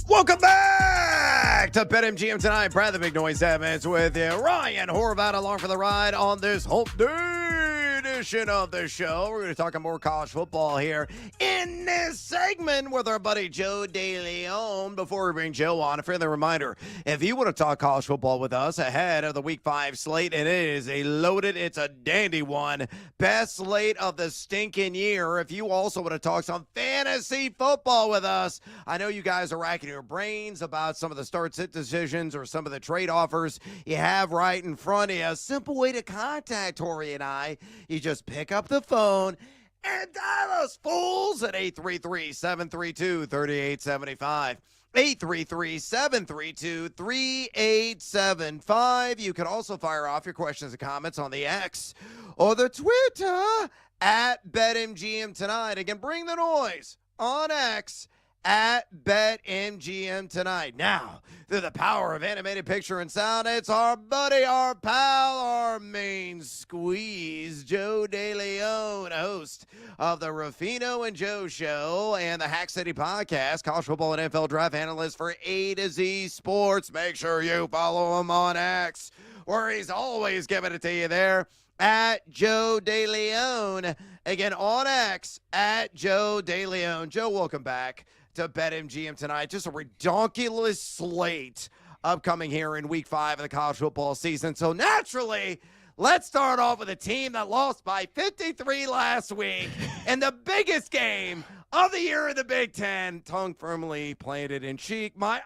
Welcome back to BetMGM Tonight. Brad the Big Noise Evans with you. Ryan Horvat along for the ride on this hump day edition of the show. We're going to talk more college football here in this segment with our buddy Joe DeLeon. Before we bring Joe on, a friendly reminder, if you want to talk college football with us ahead of the Week 5 slate, and it is it's a dandy one, best slate of the stinking year. If you also want to talk some fantasy football with us, I know you guys are racking your brains about some of the start-sit decisions or some of the trade offers you have right in front of you. A simple way to contact Tori and I, you just pick up the phone and dial us fools at 833-732-3875. 833-732-3875. You can also fire off your questions and comments on the X or the Twitter at BetMGM tonight. Again, bring the noise on X at BetMGM tonight. Now, through the power of animated picture and sound, it's our buddy, our pal, our main squeeze, Joe DeLeon, host of the Ruffino and Joe Show and the Hack City Podcast, college football and NFL draft analyst for A to Z Sports. Make sure you follow him on X, where he's always giving it to you there at Joe DeLeon. Again, on X, at Joe DeLeon. Joe, welcome back to BetMGM tonight. Just a redonkulous slate upcoming here in Week 5 of the college football season. So naturally, let's start off with a team that lost by 53 last week in the biggest game of the year in the Big Ten. Tongue firmly planted in cheek. My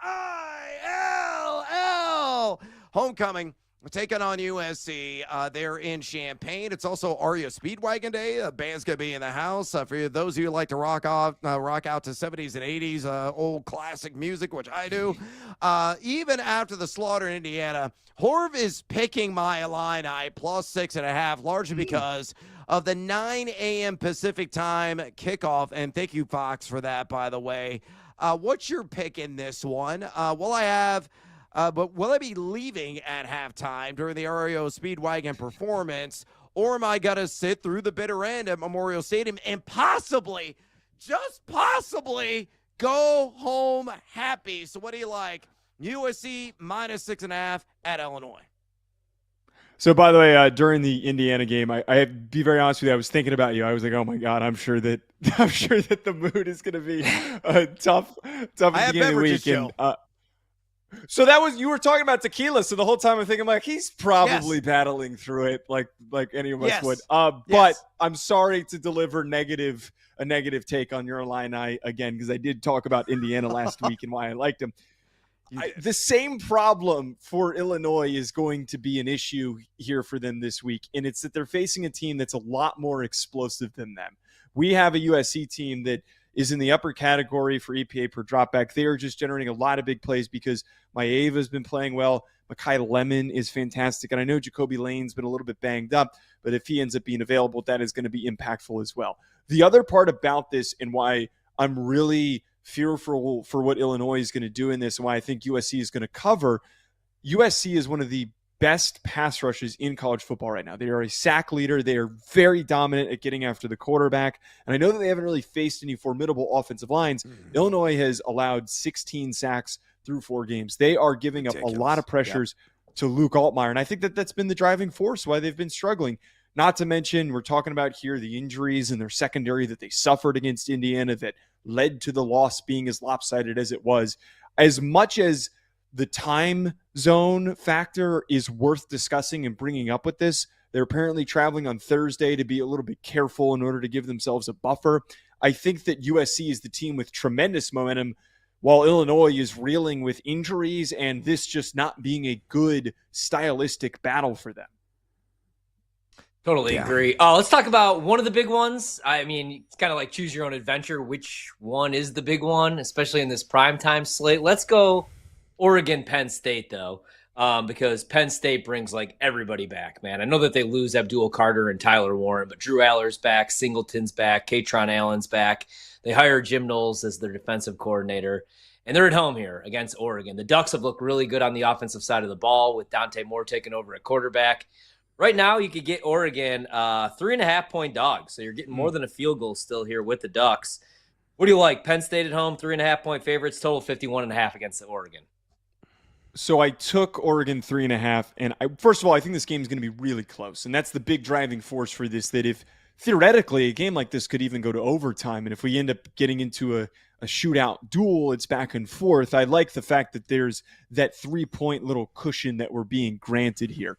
ILL homecoming. We're taking on USC. They're in Champaign. It's also Aria Speedwagon Day. The band's going to be in the house. For those of you who like to rock out to 70s and 80s old classic music, which I do, even after the slaughter in Indiana, Horv is picking my Illini plus 6.5, largely because of the 9 a.m. Pacific time kickoff. And thank you, Fox, for that, by the way. What's your pick in this one? But will I be leaving at halftime during the REO Speedwagon performance, or am I going to sit through the bitter end at Memorial Stadium and possibly, just possibly, go home happy? So what do you like? USC minus 6.5 at Illinois. So, by the way, during the Indiana game, I be very honest with you, I was thinking about you. I was like, oh my God, I'm sure that the mood is going to be tough at the beginning of the week. And, so that was, you were talking about tequila. So the whole time I'm thinking, like, he's probably battling through it like any of us would. But I'm sorry to deliver a negative take on your Illini again, because I did talk about Indiana last week and why I liked him. The same problem for Illinois is going to be an issue here for them this week, and it's that they're facing a team that's a lot more explosive than them. We have a USC team that is in the upper category for EPA per dropback. They are just generating a lot of big plays because Maeva has been playing well. Mekhi Lemon is fantastic. And I know Jacoby Lane's been a little bit banged up, but if he ends up being available, that is going to be impactful as well. The other part about this and why I'm really fearful for what Illinois is going to do in this and why I think USC is going to cover, USC is one of the best pass rushes in college football right now. They are a sack leader. They are very dominant at getting after the quarterback. And I know that they haven't really faced any formidable offensive lines. Illinois has allowed 16 sacks through 4 games. They are giving up a lot of pressures to Luke Altmaier. And I think that that's been the driving force why they've been struggling. Not to mention, we're talking about here the injuries in their secondary that they suffered against Indiana that led to the loss being as lopsided as it was. As much as the time zone factor is worth discussing and bringing up with this, they're apparently traveling on Thursday to be a little bit careful in order to give themselves a buffer. I think that USC is the team with tremendous momentum, while Illinois is reeling with injuries and this just not being a good stylistic battle for them. Totally agree. Let's talk about one of the big ones. I mean, it's kind of like choose your own adventure. Which one is the big one, especially in this primetime slate? Let's go Oregon, Penn State, though, because Penn State brings, like, everybody back, man. I know that they lose Abdul Carter and Tyler Warren, but Drew Aller's back, Singleton's back, Katron Allen's back. They hire Jim Knowles as their defensive coordinator, and they're at home here against Oregon. The Ducks have looked really good on the offensive side of the ball with Dante Moore taking over at quarterback. Right now, you could get Oregon 3.5-point dogs, so you're getting more than a field goal still here with the Ducks. What do you like? Penn State at home, 3.5-point favorites, total 51.5 against Oregon. So I took Oregon 3.5, and first of all, I think this game is going to be really close, and that's the big driving force for this. That if theoretically a game like this could even go to overtime, and if we end up getting into a shootout duel, it's back and forth. I like the fact that there's that 3-point little cushion that we're being granted here,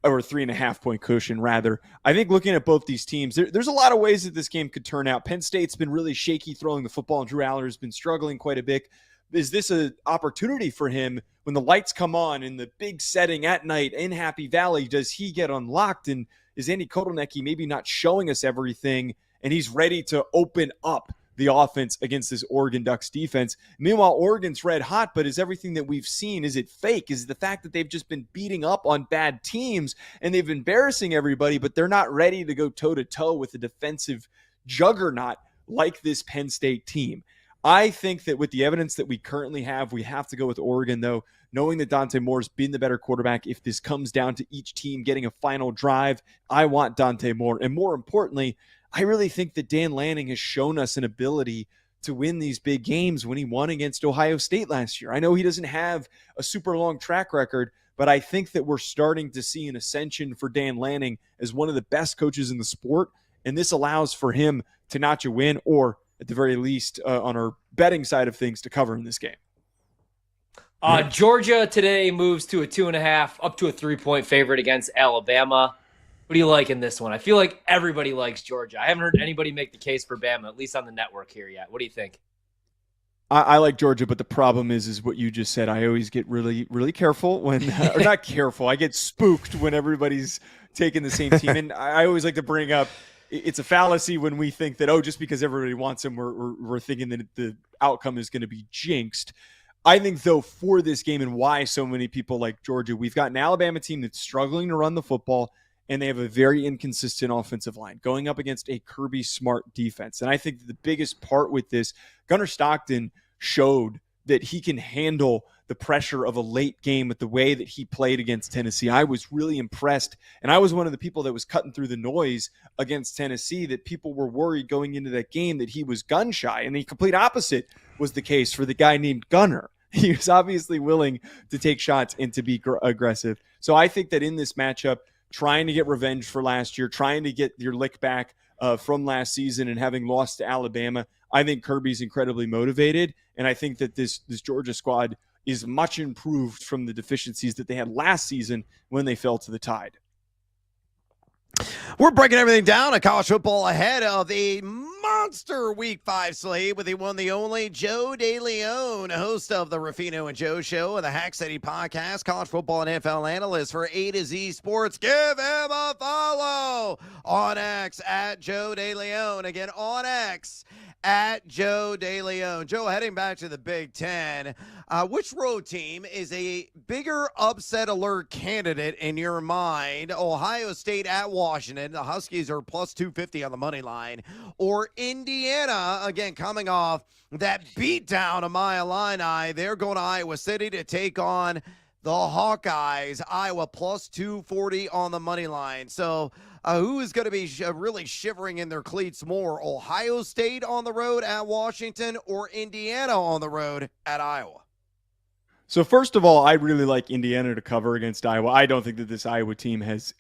or 3.5-point cushion rather. I think looking at both these teams, there's a lot of ways that this game could turn out. Penn State's been really shaky throwing the football, and Drew Aller's been struggling quite a bit. Is this an opportunity for him when the lights come on in the big setting at night in Happy Valley? Does he get unlocked? And is Andy Kotelnicki maybe not showing us everything, and he's ready to open up the offense against this Oregon Ducks defense? Meanwhile, Oregon's red hot, but is everything that we've seen, is it fake? Is it the fact that they've just been beating up on bad teams and they've been embarrassing everybody, but they're not ready to go toe-to-toe with a defensive juggernaut like this Penn State team? I think that with the evidence that we currently have, we have to go with Oregon, though, knowing that Dante Moore's been the better quarterback. If this comes down to each team getting a final drive, I want Dante Moore. And more importantly, I really think that Dan Lanning has shown us an ability to win these big games when he won against Ohio State last year. I know he doesn't have a super long track record, but I think that we're starting to see an ascension for Dan Lanning as one of the best coaches in the sport, and this allows for him to notch a win, or at the very least, on our betting side of things, to cover in this game. Georgia today moves to a 2.5, up to a 3-point favorite against Alabama. What do you like in this one? I feel like everybody likes Georgia. I haven't heard anybody make the case for Bama, at least on the network here yet. What do you think? I like Georgia, but the problem is what you just said. I always get really, really careful when, or not careful. I get spooked when everybody's taking the same team. And I always like to bring up, it's a fallacy when we think that, just because everybody wants them, we're thinking that the outcome is going to be jinxed. I think, though, for this game and why so many people like Georgia, we've got an Alabama team that's struggling to run the football, and they have a very inconsistent offensive line going up against a Kirby Smart defense. And I think the biggest part with this, Gunnar Stockton showed that he can handle the pressure of a late game with the way that he played against Tennessee. I was really impressed, and I was one of the people that was cutting through the noise against Tennessee, that people were worried going into that game that he was gun shy, and the complete opposite was the case for the guy named Gunnar. He was obviously willing to take shots and to be aggressive. So I think that in this matchup, trying to get revenge for last year, trying to get your lick back from last season and having lost to Alabama, I think Kirby's incredibly motivated, and I think that this Georgia squad is much improved from the deficiencies that they had last season when they fell to the Tide. We're breaking everything down at college football ahead of the monster Week 5 slate with the one, the only Joe DeLeon, host of the Ruffino and Joe Show and the Hack City Podcast, college football and NFL analyst for A to Z Sports. Give him a follow on X at Joe DeLeon. Again, on X at Joe DeLeon. Joe, heading back to the Big Ten, which road team is a bigger upset alert candidate in your mind? Ohio State at Washington. The Huskies are plus 250 on the money line. Or Indiana, again, coming off that beatdown of Illini. They're going to Iowa City to take on the Hawkeyes. Iowa plus 240 on the money line. So who is going to be really shivering in their cleats more? Ohio State on the road at Washington or Indiana on the road at Iowa? So first of all, I really like Indiana to cover against Iowa. I don't think that this Iowa team has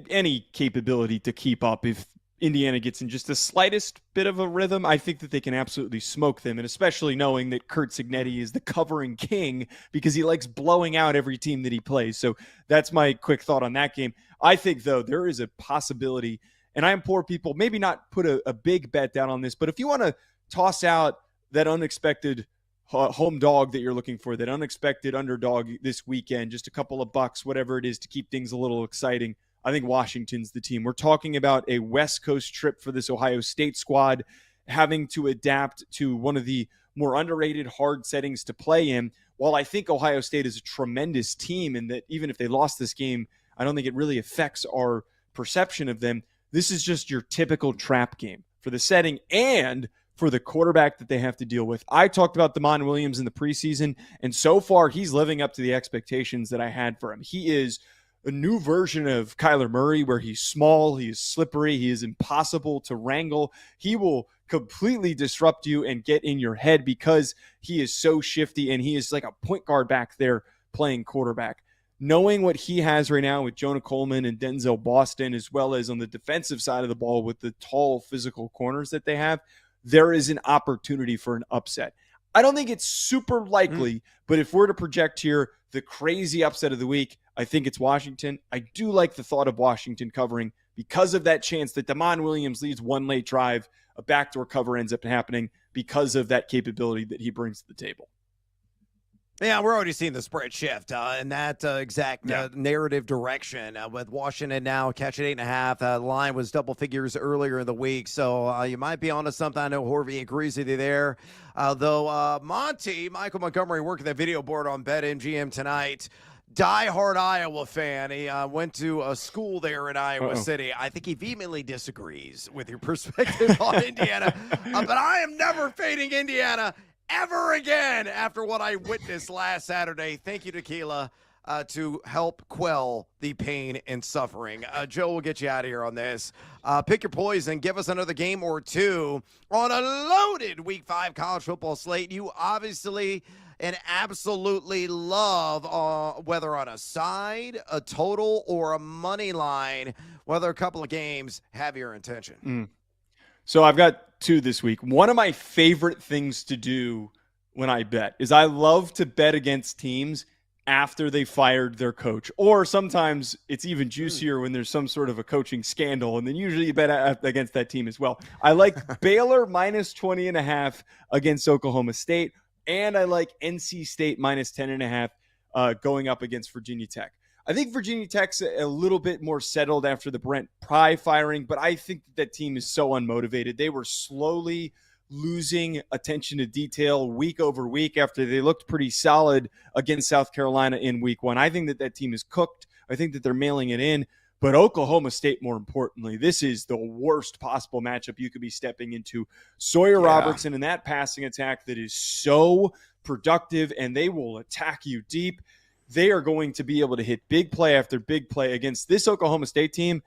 any capability to keep up. If Indiana gets in just the slightest bit of a rhythm, I think that they can absolutely smoke them, and especially knowing that Kurt Cignetti is the covering king because he likes blowing out every team that he plays. So that's my quick thought on that game. I think, though, there is a possibility, and I implore people, maybe not put a big bet down on this, but if you want to toss out that unexpected home dog that you're looking for, that unexpected underdog this weekend, just a couple of bucks, whatever it is, to keep things a little exciting, I think Washington's the team. We're talking about a West Coast trip for this Ohio State squad, having to adapt to one of the more underrated hard settings to play in. While I think Ohio State is a tremendous team, and that even if they lost this game, I don't think it really affects our perception of them. This is just your typical trap game for the setting and for the quarterback that they have to deal with. I talked about Damon Williams in the preseason, and so far he's living up to the expectations that I had for him. He is a new version of Kyler Murray, where he's small, he is slippery, he is impossible to wrangle. He will completely disrupt you and get in your head because he is so shifty, and he is like a point guard back there playing quarterback. Knowing what he has right now with Jonah Coleman and Denzel Boston, as well as on the defensive side of the ball with the tall physical corners that they have, there is an opportunity for an upset. I don't think it's super likely, but if we're to project here the crazy upset of the week, I think it's Washington. I do like the thought of Washington covering because of that chance that Damon Williams leads one late drive, a backdoor cover ends up happening because of that capability that he brings to the table. Yeah, we're already seeing the spread shift in that exact narrative direction with Washington now catching 8.5. The line was double figures earlier in the week, so you might be onto something. I know Horvey agrees with you there. Though Michael Montgomery working the video board on BetMGM tonight. Die-hard Iowa fan. He went to a school there in Iowa City. I think he vehemently disagrees with your perspective on Indiana, but I am never fading Indiana ever again after what I witnessed last Saturday. Thank you, Tequila, to help quell the pain and suffering. Joe will get you out of here on this. Pick your poison. Give us another game or two on a loaded Week 5 college football slate. You obviously and absolutely love, whether on a side, a total, or a money line, whether a couple of games have your attention. So I've got two this week. One of my favorite things to do when I bet is I love to bet against teams after they fired their coach. Or sometimes it's even juicier when there's some sort of a coaching scandal, and then usually you bet against that team as well. I like Baylor minus 20.5 against Oklahoma State, and I like NC State minus 10.5 going up against Virginia Tech. I think Virginia Tech's a little bit more settled after the Brent Pry firing, but I think that team is so unmotivated. They were slowly losing attention to detail week over week after they looked pretty solid against South Carolina in week 1. I think that team is cooked. I think that they're mailing it in. But Oklahoma State, more importantly, this is the worst possible matchup you could be stepping into. Sawyer Robertson and that passing attack that is so productive, and they will attack you deep. They are going to be able to hit big play after big play against this Oklahoma State team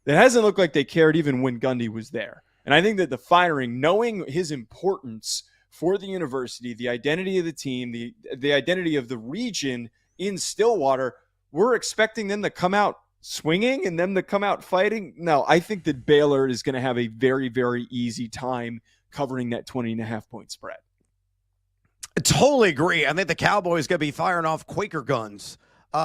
that hasn't looked like they cared even when Gundy was there. And I think that the firing, knowing his importance for the university, the identity of the team, the identity of the region in Stillwater, we're expecting them to come out swinging and them to come out fighting. No, I think that Baylor is going to have a very, very easy time covering that 20.5 point spread. I totally agree. I think the Cowboys going to be firing off Quaker guns.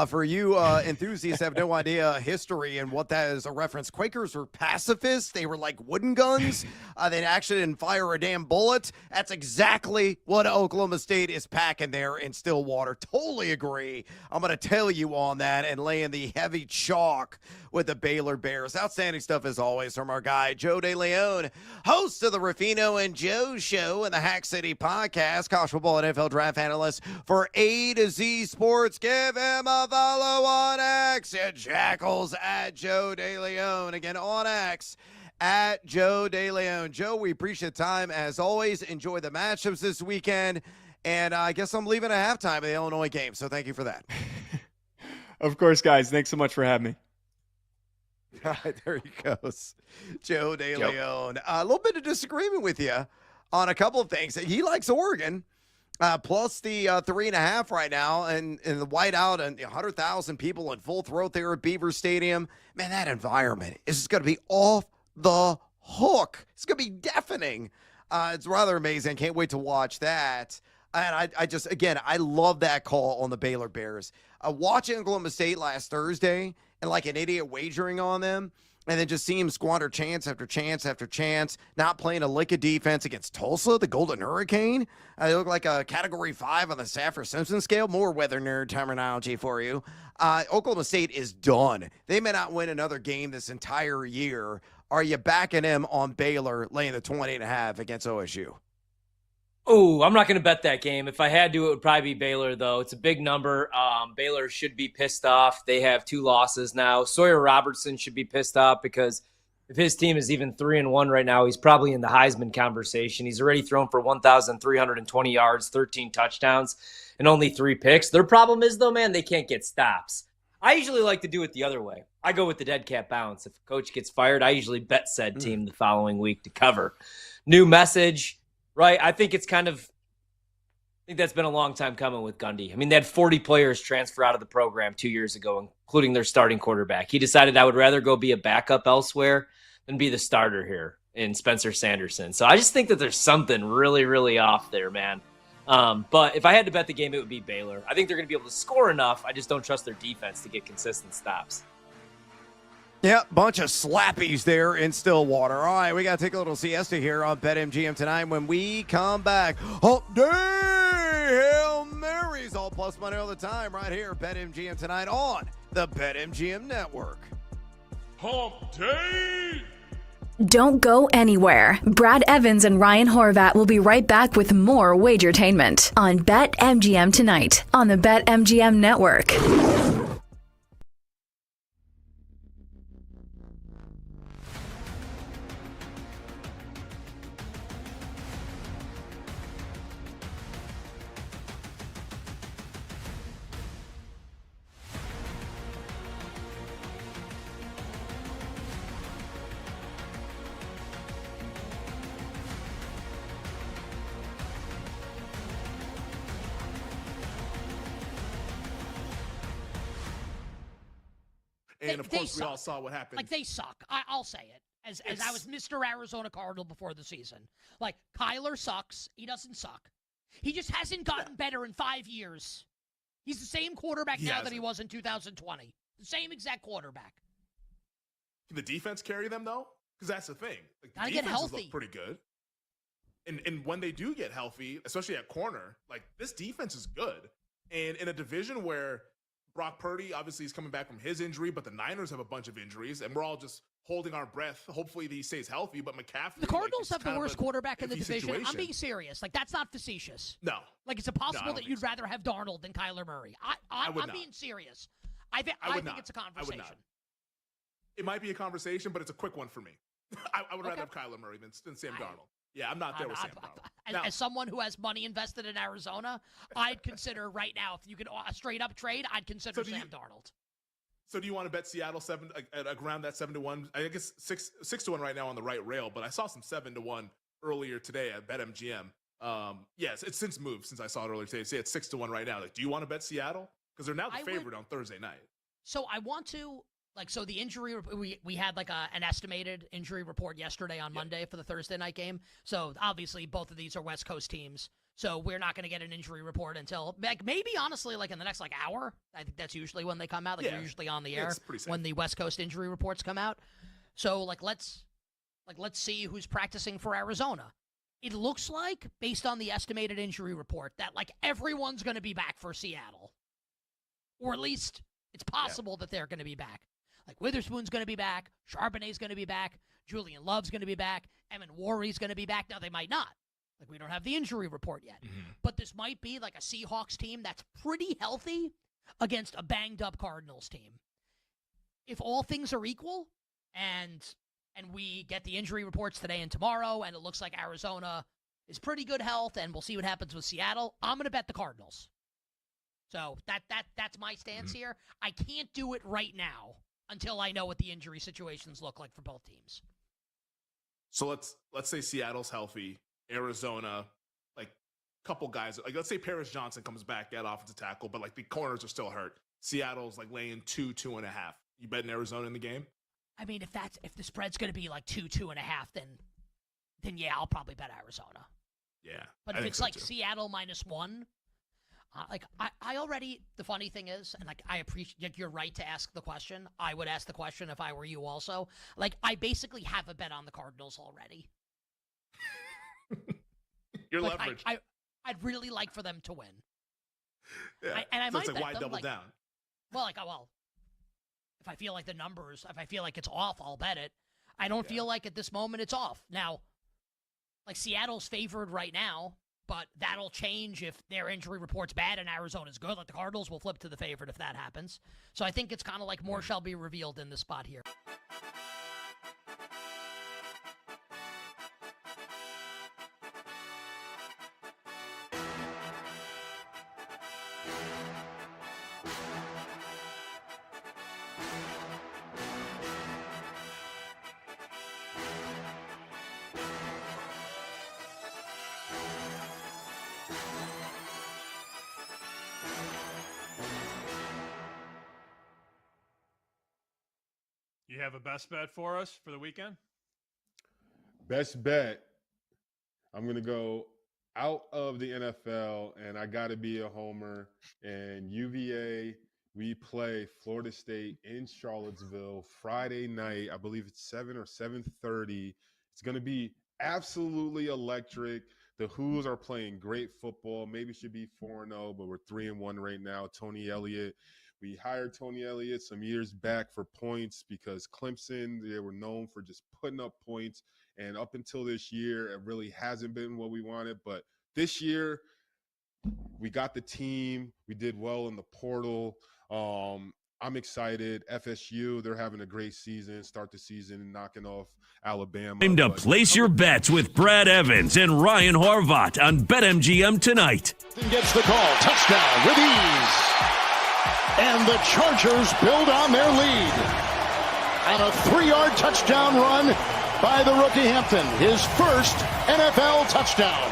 For you enthusiasts have no idea history and what that is a reference. Quakers were pacifists. They were like wooden guns. They actually didn't fire a damn bullet. That's exactly what Oklahoma State is packing there in Stillwater. Totally agree. I'm going to tell you on that and lay in the heavy chalk with the Baylor Bears. Outstanding stuff as always from our guy, Joe DeLeon, host of the Ruffino and Joe Show and the Hack City Podcast, college football and NFL draft analyst for A to Z Sports. Give him a follow on X at Jackals at Joe DeLeon. Again, on X at Joe DeLeon. Joe, we appreciate the time as always. Enjoy the matchups this weekend. And I guess I'm leaving at halftime of the Illinois game, so thank you for that. Of course, guys. Thanks so much for having me. All right, there he goes. Joe DeLeon. A little bit of disagreement with you on a couple of things. He likes Oregon. Plus the 3.5 right now, and the whiteout and 100,000 people in full throat there at Beaver Stadium. Man, that environment is just going to be off the hook. It's going to be deafening. It's rather amazing. Can't wait to watch that. And I just, again, I love that call on the Baylor Bears. Watching Oklahoma State last Thursday and like an idiot wagering on them, and then just see him squander chance after chance after chance, not playing a lick of defense against Tulsa, the Golden Hurricane. They look like a Category 5 on the Safford-Simpson scale. More weather nerd terminology for you. Oklahoma State is done. They may not win another game this entire year. Are you backing him on Baylor laying the 28.5 against OSU? Oh, I'm not going to bet that game. If I had to, it would probably be Baylor, though. It's a big number. Baylor should be pissed off. They have 2 losses now. Sawyer Robertson should be pissed off because if his team is even 3-1 right now, he's probably in the Heisman conversation. He's already thrown for 1,320 yards, 13 touchdowns, and only 3 picks. Their problem is, though, man, they can't get stops. I usually like to do it the other way. I go with the dead cat bounce. If a coach gets fired, I usually bet said team the following week to cover. New message. Right, I think it's kind of I think that's been a long time coming with Gundy. I mean, they had 40 players transfer out of the program 2 years ago, including their starting quarterback. He decided I would rather go be a backup elsewhere than be the starter here in Spencer Sanderson. So I just think that there's something really, really off there, man. But if I had to bet the game, it would be Baylor. I think they're going to be able to score enough. I just don't trust their defense to get consistent stops. Yeah, bunch of slappies there in Stillwater. All right, we got to take a little siesta here on BetMGM tonight. When we come back, Hump Day Hail Marys, all plus money all the time right here. BetMGM tonight on the BetMGM Network. Hump Day! Don't go anywhere. Brad Evans and Ryan Horvat will be right back with more Wagertainment on BetMGM tonight on the BetMGM Network. And of course, we all saw what happened. Like, they suck. I'll say it. As I was Mr. Arizona Cardinal before the season. Like, Kyler sucks. He doesn't suck. He just hasn't gotten better in 5 years. He's the same quarterback now that he was in 2020. The same exact quarterback. Can the defense carry them, though? Because that's the thing. Like, Gotta the get defenses healthy. look pretty good. And when they do get healthy, especially at corner, like, this defense is good. And in a division where Brock Purdy obviously is coming back from his injury, but the Niners have a bunch of injuries, and we're all just holding our breath. Hopefully he stays healthy, but McCaffrey... The Cardinals have the worst quarterback in the division. Situation. I'm being serious. Like, that's not facetious. No. Like, it's impossible that you'd rather have Darnold than Kyler Murray. I'm being serious. I think it's a conversation. It might be a conversation, but it's a quick one for me. I would rather have Kyler Murray than Sam Darnold. Yeah, I'm not there with Sam Darnold. As someone who has money invested in Arizona, I'd consider right now, if you could a straight up trade, I'd consider Sam Darnold. So do you want to bet Seattle around that 7-1? I guess 6-1 right now on the right rail, but I saw some 7-1 earlier today at BetMGM. Yes, it's since moved since I saw it earlier today. Say it's 6-1 right now. Like, do you want to bet Seattle? Because they're now the favorite on Thursday night. So I want to. Like, so the injury, we had like an estimated injury report yesterday on Monday for the Thursday night game. So obviously both of these are West Coast teams. So we're not going to get an injury report until like maybe honestly like in the next like hour. I think that's usually when they come out. Like we're usually on the air when the West Coast injury reports come out. So let's see who's practicing for Arizona. It looks like based on the estimated injury report that like everyone's going to be back for Seattle. Or at least it's possible that they're going to be back. Like Witherspoon's going to be back, Charbonnet's going to be back, Julian Love's going to be back, Evan Warry's going to be back. Now, they might not. Like, we don't have the injury report yet. But this might be like a Seahawks team that's pretty healthy against a banged-up Cardinals team. If all things are equal and we get the injury reports today and tomorrow and it looks like Arizona is pretty good health and we'll see what happens with Seattle, I'm going to bet the Cardinals. So that's my stance here. I can't do it right now until I know what the injury situations look like for both teams. So let's say Seattle's healthy, Arizona, like a couple guys, like let's say Paris Johnson comes back at offensive tackle, but like the corners are still hurt. Seattle's like laying 2.5. You betting Arizona in the game? I mean, if the spread's going to be like 2.5, then yeah, I'll probably bet Arizona. Yeah, but if it's like Seattle -1. I already, the funny thing is, and like I appreciate you're right to ask the question. I would ask the question if I were you also. Like, I basically have a bet on the Cardinals already. You're leveraged. I'd really like for them to win. Yeah. I so might it's like, bet why them, double down? Well, if I feel like the numbers, if I feel like it's off, I'll bet it. I don't feel like at this moment it's off. Now, like Seattle's favored right now. But that'll change if their injury report's bad and Arizona's good. Like the Cardinals will flip to the favorite if that happens. So I think it's kind of like more shall be revealed in this spot here. You have a best bet for us for the weekend? Best bet, I'm going to go out of the NFL, and I got to be a homer. And UVA, we play Florida State in Charlottesville Friday night. I believe it's 7 or 7:30. It's going to be absolutely electric. The Who's are playing great football. Maybe should be 4-0, but we're 3-1 right now. Tony Elliott. We hired Tony Elliott some years back for points because Clemson, they were known for just putting up points. And up until this year, it really hasn't been what we wanted. But this year, we got the team. We did well in the portal. I'm excited. FSU, they're having a great season. Start the season knocking off Alabama. Time to place your bets with Brad Evans and Ryan Horvat on BetMGM tonight. Gets the call. Touchdown with ease. And the Chargers build on their lead. On a 3-yard touchdown run by the rookie Hampton. His first NFL touchdown.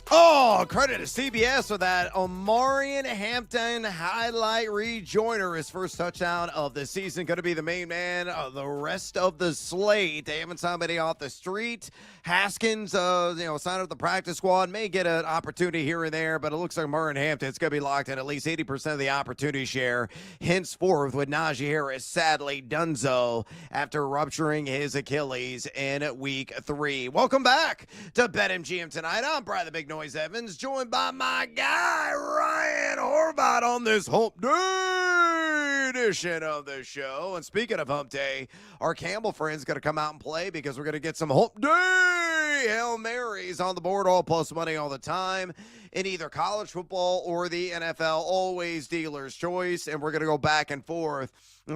Oh, credit to CBS for that Omarion Hampton highlight rejoiner. His first touchdown of the season. Going to be the main man of the rest of the slate. They haven't somebody off the street. Haskins, signed up the practice squad. May get an opportunity here and there, but it looks like Omarion Hampton's going to be locked in at least 80% of the opportunity share. Henceforth, with Najee Harris sadly donezo after rupturing his Achilles in week 3. Welcome back to BetMGM tonight. I'm Brad the Big Noise Evans, joined by my guy, Ryan Horvat, on this Hump Day edition of the show. And speaking of Hump Day, our Campbell friends going to come out and play because we're going to get some Hump Day Hail Marys on the board, all plus money all the time in either college football or the NFL. Always dealer's choice, and we're going to go back and forth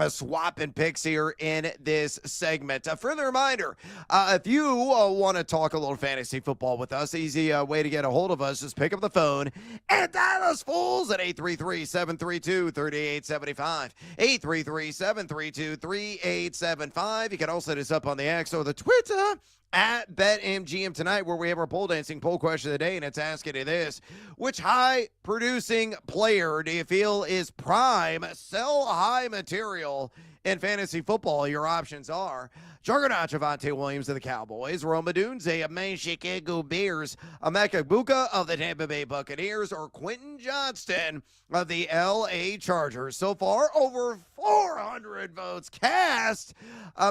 swapping picks here in this segment. A further reminder, if you want to talk a little fantasy football with us, easy way to get a hold of us is pick up the phone and dial us fools at 833-732-3875. 833-732-3875. You can also hit us up on the X or the Twitter at BetMGM tonight, where we have our pole dancing poll question of the day, and it's asking you this: which high-producing player do you feel is prime sell-high material in fantasy football? Your options are Juggernaut Javonte Williams of the Cowboys, Roma Dunze of my Chicago Bears, Emeka Egbuka of the Tampa Bay Buccaneers, or Quentin Johnston of the L.A. Chargers. So far, over 400 votes cast.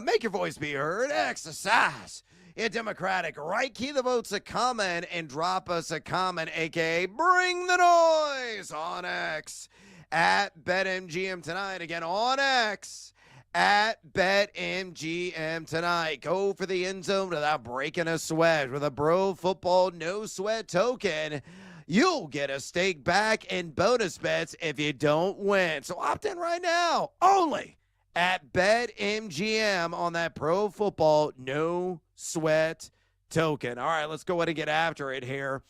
Make your voice be heard. Exercise a democratic right. Key the votes a comment and drop us a comment, a.k.a. bring the noise on X at BetMGM tonight. Again, on X at BetMGM tonight. Go for the end zone without breaking a sweat with a Bro Football No Sweat token. You'll get a stake back and bonus bets if you don't win. So opt in right now, only at BetMGM on that Pro Football No Sweat token. All right, let's go ahead and get after it here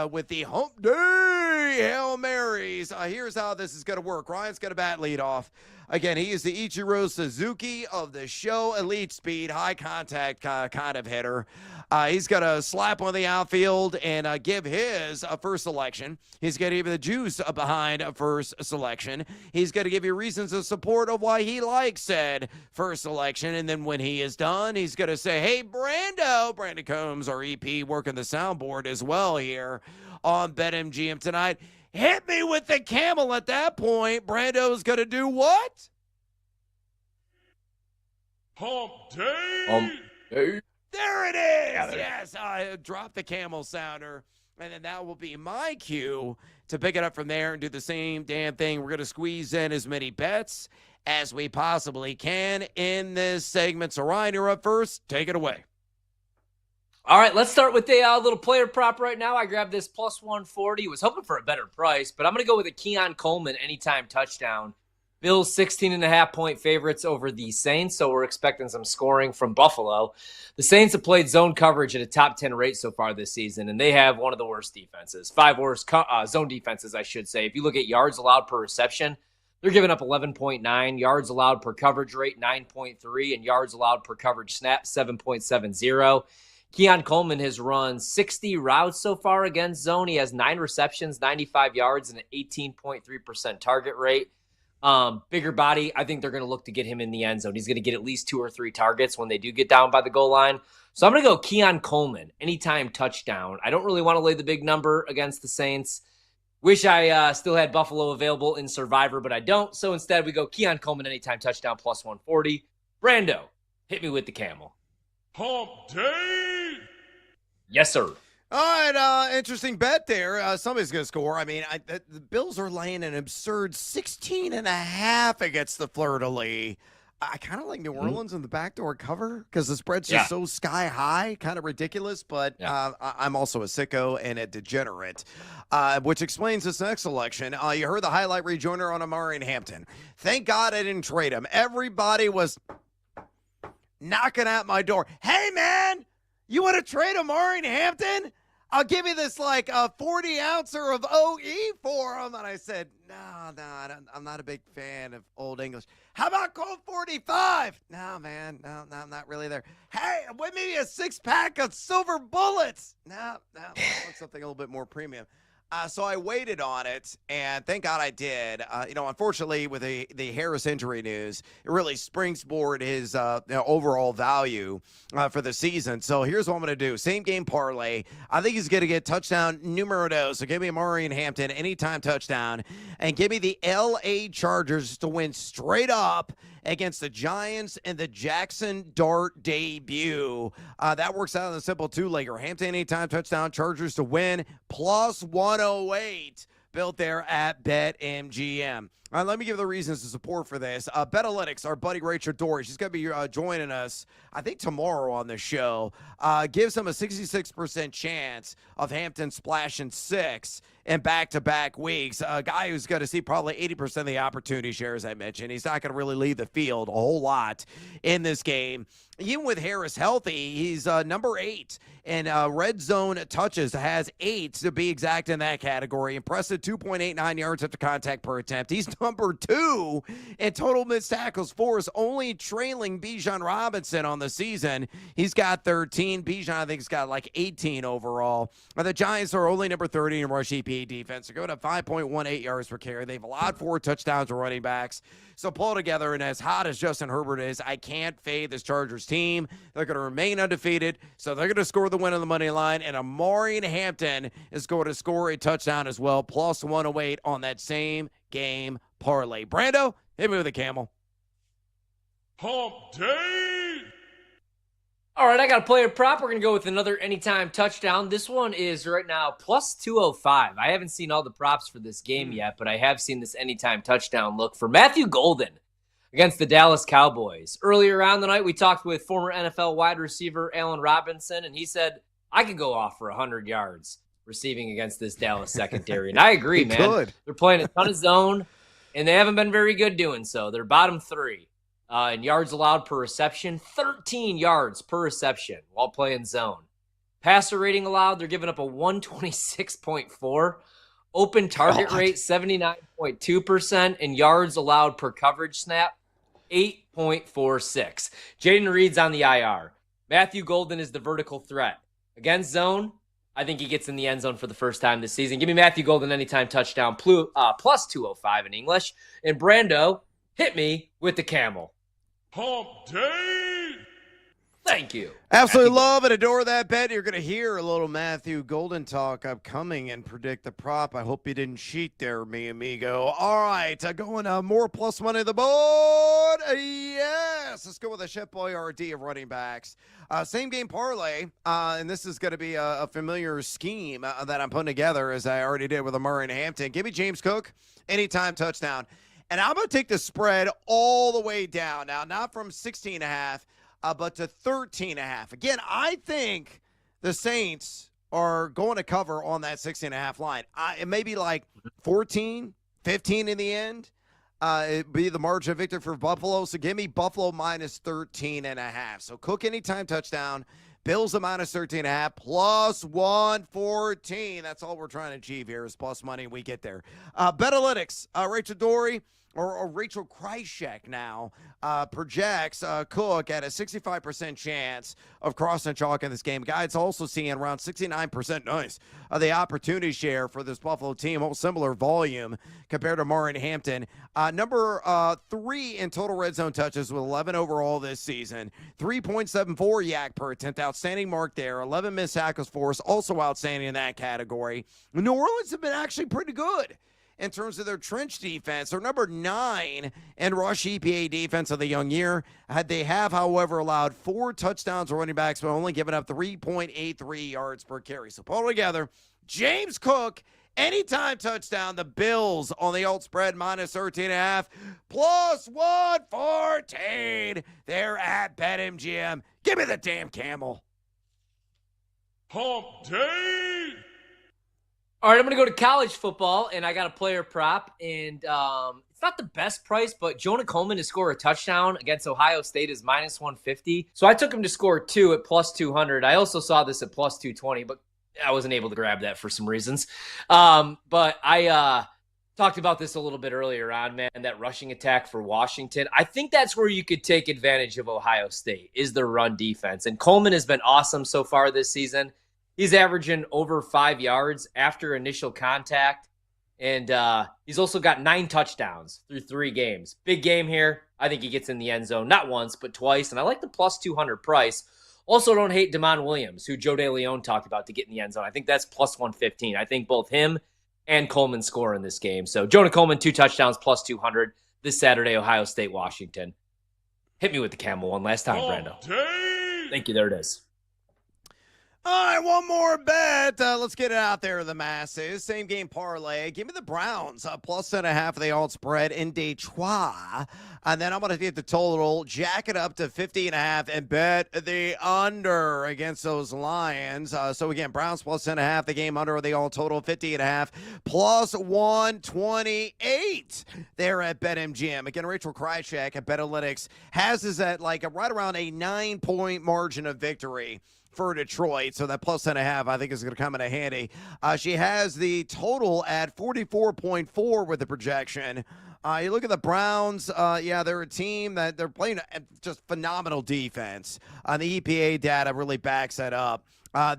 with the Hump Day Hail Marys. Here's how this is going to work. Ryan's going to bat lead off. Again, he is the Ichiro Suzuki of the show. Elite speed, high contact kind of hitter. He's going to slap on the outfield and give his first selection. He's going to give you the juice behind a first selection. He's going to give you reasons of support of why he likes said first selection. And then when he is done, he's going to say, hey, Brandon Combs, our EP, working the soundboard as well here on BetMGM tonight. Hit me with the camel at that point. Brando's going to do what? Hump Day. Hump Day. There it is. Yes, I drop the camel sounder, and then that will be my cue to pick it up from there and do the same damn thing. We're going to squeeze in as many bets as we possibly can in this segment. So, Ryan, you're up first. Take it away. All right, let's start with a little player prop right now. I grabbed this plus 140. Was hoping for a better price, but I'm going to go with a Keon Coleman anytime touchdown. Bills 16.5-point favorites over the Saints, so we're expecting some scoring from Buffalo. The Saints have played zone coverage at a top 10 rate so far this season, and they have one of the worst defenses. 5 worst zone defenses, I should say. If you look at yards allowed per reception, they're giving up 11.9, yards allowed per coverage rate 9.3, and yards allowed per coverage snap 7.70. Keon Coleman has run 60 routes so far against zone. He has 9 receptions, 95 yards, and an 18.3% target rate. Bigger body. I think they're going to look to get him in the end zone. He's going to get at least 2 or 3 targets when they do get down by the goal line. So I'm going to go Keon Coleman, anytime touchdown. I don't really want to lay the big number against the Saints. Wish I still had Buffalo available in Survivor, but I don't. So instead, we go Keon Coleman, anytime touchdown, plus 140. Brando, hit me with the camel. Hump day. Yes, sir. All right, interesting bet there. Somebody's going to score. I mean, the Bills are laying an absurd 16.5 against the Fleur-de-Lis. I kind of like New Orleans in the backdoor cover because the spread's just so sky high, kind of ridiculous. But I'm also a sicko and a degenerate, which explains this next selection. You heard the highlight rejoiner on Amari and Hampton. Thank God I didn't trade him. Everybody was knocking at my door. Hey, man, you want to trade Amari and Hampton? I'll give you this like a 40-ouncer of OE for him. And I said, no, I'm not a big fan of Old English. How about Colt 45? No, man, no, I'm not really there. Hey, with maybe a 6-pack of Silver Bullets. No, I want something a little bit more premium. So I waited on it, and thank God I did. Unfortunately, with the Harris injury news, it really springboarded his overall value for the season. So here's what I'm going to do. Same game parlay. I think he's going to get touchdown numero dos. So give me Amari and Hampton, anytime touchdown, and give me the L.A. Chargers to win straight up against the Giants and the Jackson Dart debut. That works out in the simple two-legger. Hampton anytime touchdown, Chargers to win, plus 108, built there at BetMGM. Let me give the reasons to support for this. Betalytics, our buddy Rachel Dory, she's going to be joining us, I think, tomorrow on the show. Gives him a 66% chance of Hampton splashing 6 in back-to-back weeks. A guy who's going to see probably 80% of the opportunity share, as I mentioned. He's not going to really leave the field a whole lot in this game. Even with Harris healthy, he's number 8 in red zone touches, has 8 to be exact in that category. Impressive 2.89 yards after contact per attempt. He's number 2 in total missed tackles force, only trailing Bijan Robinson on the season. He's got 13. Bijan, I think, has got like 18 overall. The Giants are only number 30 in rush EPA defense. They're going to 5.18 yards per carry. They've allowed 4 touchdowns to running backs. So pull together, and as hot as Justin Herbert is, I can't fade this Chargers team. They're going to remain undefeated, so they're going to score the win on the money line, and Amari and Hampton is going to score a touchdown as well, plus 108 on that same game parlay. Brando, hit me with a camel. Hump day. All right, I got a player prop. We're going to go with another anytime touchdown. This one is right now plus 205. I haven't seen all the props for this game yet, but I have seen this anytime touchdown look for Matthew Golden against the Dallas Cowboys. Earlier on the night, we talked with former NFL wide receiver Allen Robinson, and he said, I could go off for 100 yards receiving against this Dallas secondary. And I agree, man. Could. They're playing a ton of zone, and they haven't been very good doing so. They're bottom 3. In yards allowed per reception, 13 yards per reception while playing zone. Passer rating allowed, they're giving up a 126.4. Open target rate, 79.2%. And yards allowed per coverage snap, 8.46. Jaden Reed's on the IR. Matthew Golden is the vertical threat. Against zone, I think he gets in the end zone for the first time this season. Give me Matthew Golden anytime touchdown, plus 205 in English. And Brando, hit me with the camel. Hump day. Thank you. Absolutely love and adore that bet. You're going to hear a little Matthew Golden talk upcoming and predict the prop. I hope you didn't cheat there, mi amigo. All right, going more plus money on the board. Yes, let's go with a Chef Boyardee of running backs. Same game parlay, and this is going to be a familiar scheme that I'm putting together as I already did with Amari and Hampton. Give me James Cook, anytime touchdown. And I'm going to take the spread all the way down. Now, not from 16.5, but to 13.5. Again, I think the Saints are going to cover on that 16.5 line. It may be like 14, 15 in the end. It'd be the margin of victory for Buffalo. So give me Buffalo minus 13.5. So Cook anytime touchdown. Bills a minus 13.5, plus 114. That's all we're trying to achieve here is plus money. We get there. Betalytics, Rachel Dory, or Rachel Krychek now projects Cook at a 65% chance of crossing chalk in this game. Guys also seeing around 69% of the opportunity share for this Buffalo team, almost similar volume compared to Martin Hampton. Number 3 in total red zone touches with 11 overall this season. 3.74 yak per attempt, outstanding mark there. 11 missed tackles for us, also outstanding in that category. New Orleans have been actually pretty good in terms of their trench defense. They're number 9 in rush EPA defense of the young year. They have, however, allowed 4 touchdowns to running backs, but only given up 3.83 yards per carry. So pull together, James Cook, anytime touchdown. The Bills on the alt spread minus 13.5, plus 114. They're at BetMGM. Give me the damn camel. Hump day. All right, I'm going to go to college football, and I got a player prop, and it's not the best price, but Jonah Coleman to score a touchdown against Ohio State is minus 150. So I took him to score 2 at plus 200. I also saw this at plus 220, but I wasn't able to grab that for some reasons. But I talked about this a little bit earlier on, man, that rushing attack for Washington. I think that's where you could take advantage of Ohio State, is their run defense. And Coleman has been awesome so far this season. He's averaging over 5 yards after initial contact, and he's also got 9 touchdowns through 3 games. Big game here. I think he gets in the end zone, not once, but twice, and I like the plus 200 price. Also don't hate Damon Williams, who Joe DeLeon talked about to get in the end zone. I think that's plus 115. I think both him and Coleman score in this game. So Jonah Coleman, 2 touchdowns, plus 200 this Saturday, Ohio State, Washington. Hit me with the camel one last time, Brando. Thank you. There it is. All right, one more bet. Let's get it out there to the masses. Same game parlay. Give me the Browns, plus 10.5 of the alt spread in Detroit. And then I'm going to get the total, jack it up to 50.5, and bet the under against those Lions. So again, Browns plus 10.5, the game under the all total, 50.5, plus 128 there at BetMGM. Again, Rachel Krychek at BetAlytics has us at like right around a 9-point margin of victory for Detroit, so that plus 10.5 I think is going to come in handy. She has the total at 44.4 with the projection. You look at the Browns, they're a team that they're playing just phenomenal defense. The EPA data really backs that up.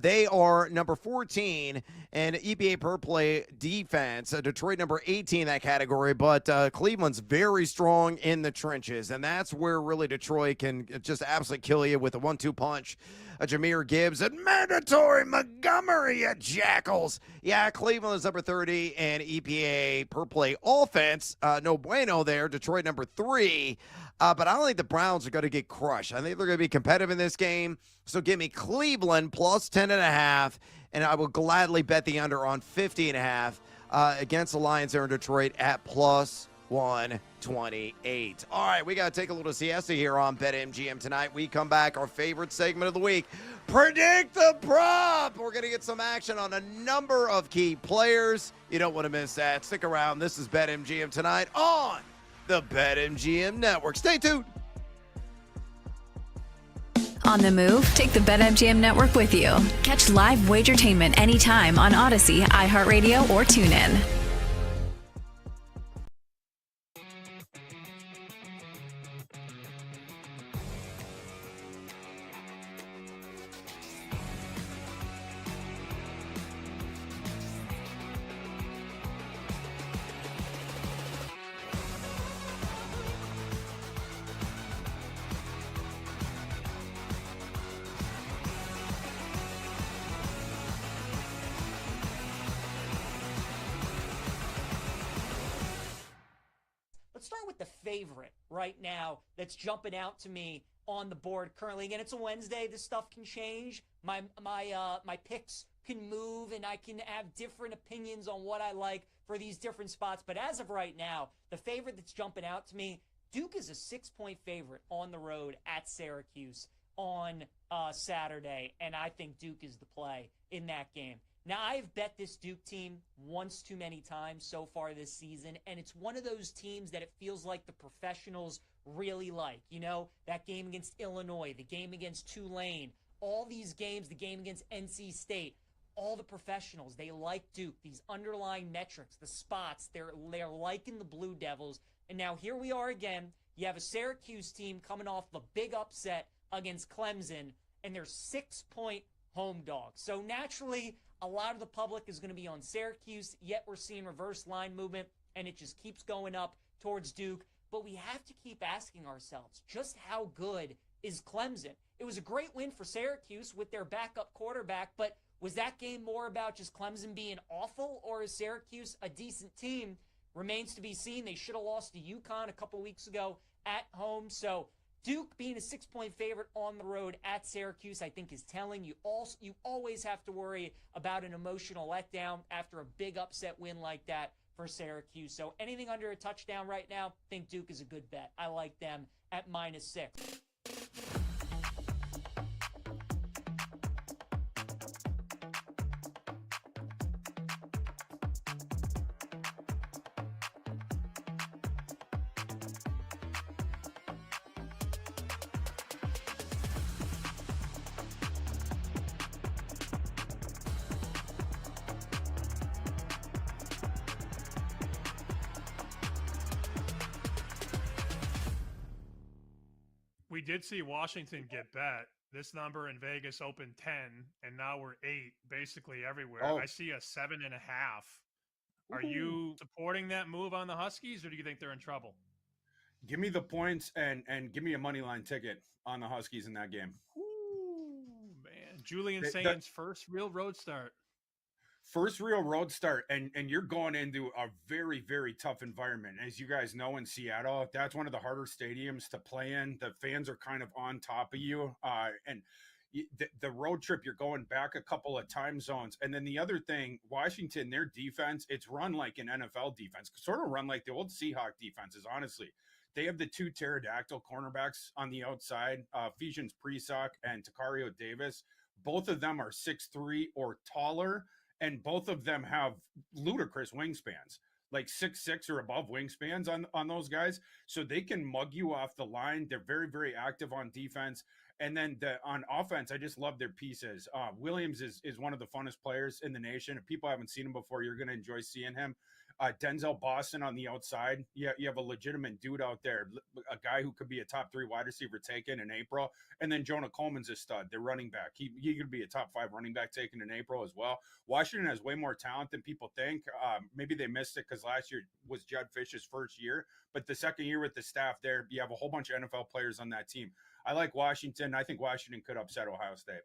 They are number 14 in EPA per play defense. Detroit number 18 in that category, but Cleveland's very strong in the trenches, and that's where really Detroit can just absolutely kill you with a 1-2 punch. Jahmyr Gibbs and mandatory Montgomery at Jackals. Yeah, Cleveland is number 30 in EPA per play offense. No bueno there. Detroit number 3. But I don't think the Browns are going to get crushed. I think they're going to be competitive in this game. So give me Cleveland plus 10.5, and I will gladly bet the under on 50.5 against the Lions there in Detroit at plus 128. All right, we got to take a little siesta here on BetMGM tonight. We come back, our favorite segment of the week, Predict the Prop. We're going to get some action on a number of key players. You don't want to miss that. Stick around. This is BetMGM tonight on the BetMGM Network. Stay tuned. On the move? Take the BetMGM Network with you. Catch live Wagertainment anytime on Odyssey, iHeartRadio, or TuneIn. Let's start with the favorite right now that's jumping out to me on the board currently. Again, it's a Wednesday. This stuff can change. My picks can move, and I can have different opinions on what I like for these different spots. But as of right now, the favorite that's jumping out to me, Duke is a 6-point favorite on the road at Syracuse on Saturday, and I think Duke is the play in that game. Now, I've bet this Duke team once too many times so far this season, and it's one of those teams that it feels like the professionals really like. You know, that game against Illinois, the game against Tulane, all these games, the game against NC State, all the professionals, they like Duke. These underlying metrics, the spots, they're liking the Blue Devils, And now here we are again. You have a Syracuse team coming off the big upset against Clemson, and they're 6-point home dogs. So naturally, a lot of the public is going to be on Syracuse, yet we're seeing reverse line movement, and it just keeps going up towards Duke. But we have to keep asking ourselves, just how good is Clemson? It was a great win for Syracuse with their backup quarterback, but was that game more about just Clemson being awful, or is Syracuse a decent team? Remains to be seen. They should have lost to UConn a couple weeks ago at home. So Duke being a 6-point favorite on the road at Syracuse, I think, is telling. You always have to worry about an emotional letdown after a big upset win like that for Syracuse. So anything under a touchdown right now, I think Duke is a good bet. I like them at -6. We did see Washington get bet. This number in Vegas opened 10, and now we're 8 basically everywhere. Oh. I see a 7.5. Are you supporting that move on the Huskies, or do you think they're in trouble? Give me the points and give me a money line ticket on the Huskies in that game. Ooh, man. Julian That- Saint's first real road start. First real road start, and you're going into a very, very tough environment. As you guys know, in Seattle, that's one of the harder stadiums to play in. The fans are kind of on top of you, and the road trip, you're going back a couple of time zones. And then the other thing, Washington, their defense, it's run like an NFL defense, sort of run like the old Seahawk defenses, honestly. They have the 2 pterodactyl cornerbacks on the outside, Ephesians Prisock and Takario Davis. Both of them are 6'3" or taller, and both of them have ludicrous wingspans, like 6'6" or above wingspans on those guys. So they can mug you off the line. They're very, very active on defense. And then on offense, I just love their pieces. Williams is one of the funnest players in the nation. If people haven't seen him before, you're going to enjoy seeing him. Denzel Boston on the outside. You have a legitimate dude out there, a guy who could be a top 3 wide receiver taken in April. And then Jonah Coleman's a stud. They're running back. He could be a top 5 running back taken in April as well. Washington has way more talent than people think. Maybe they missed it because last year was Judd Fish's first year. But the second year with the staff there, you have a whole bunch of NFL players on that team. I like Washington. I think Washington could upset Ohio State.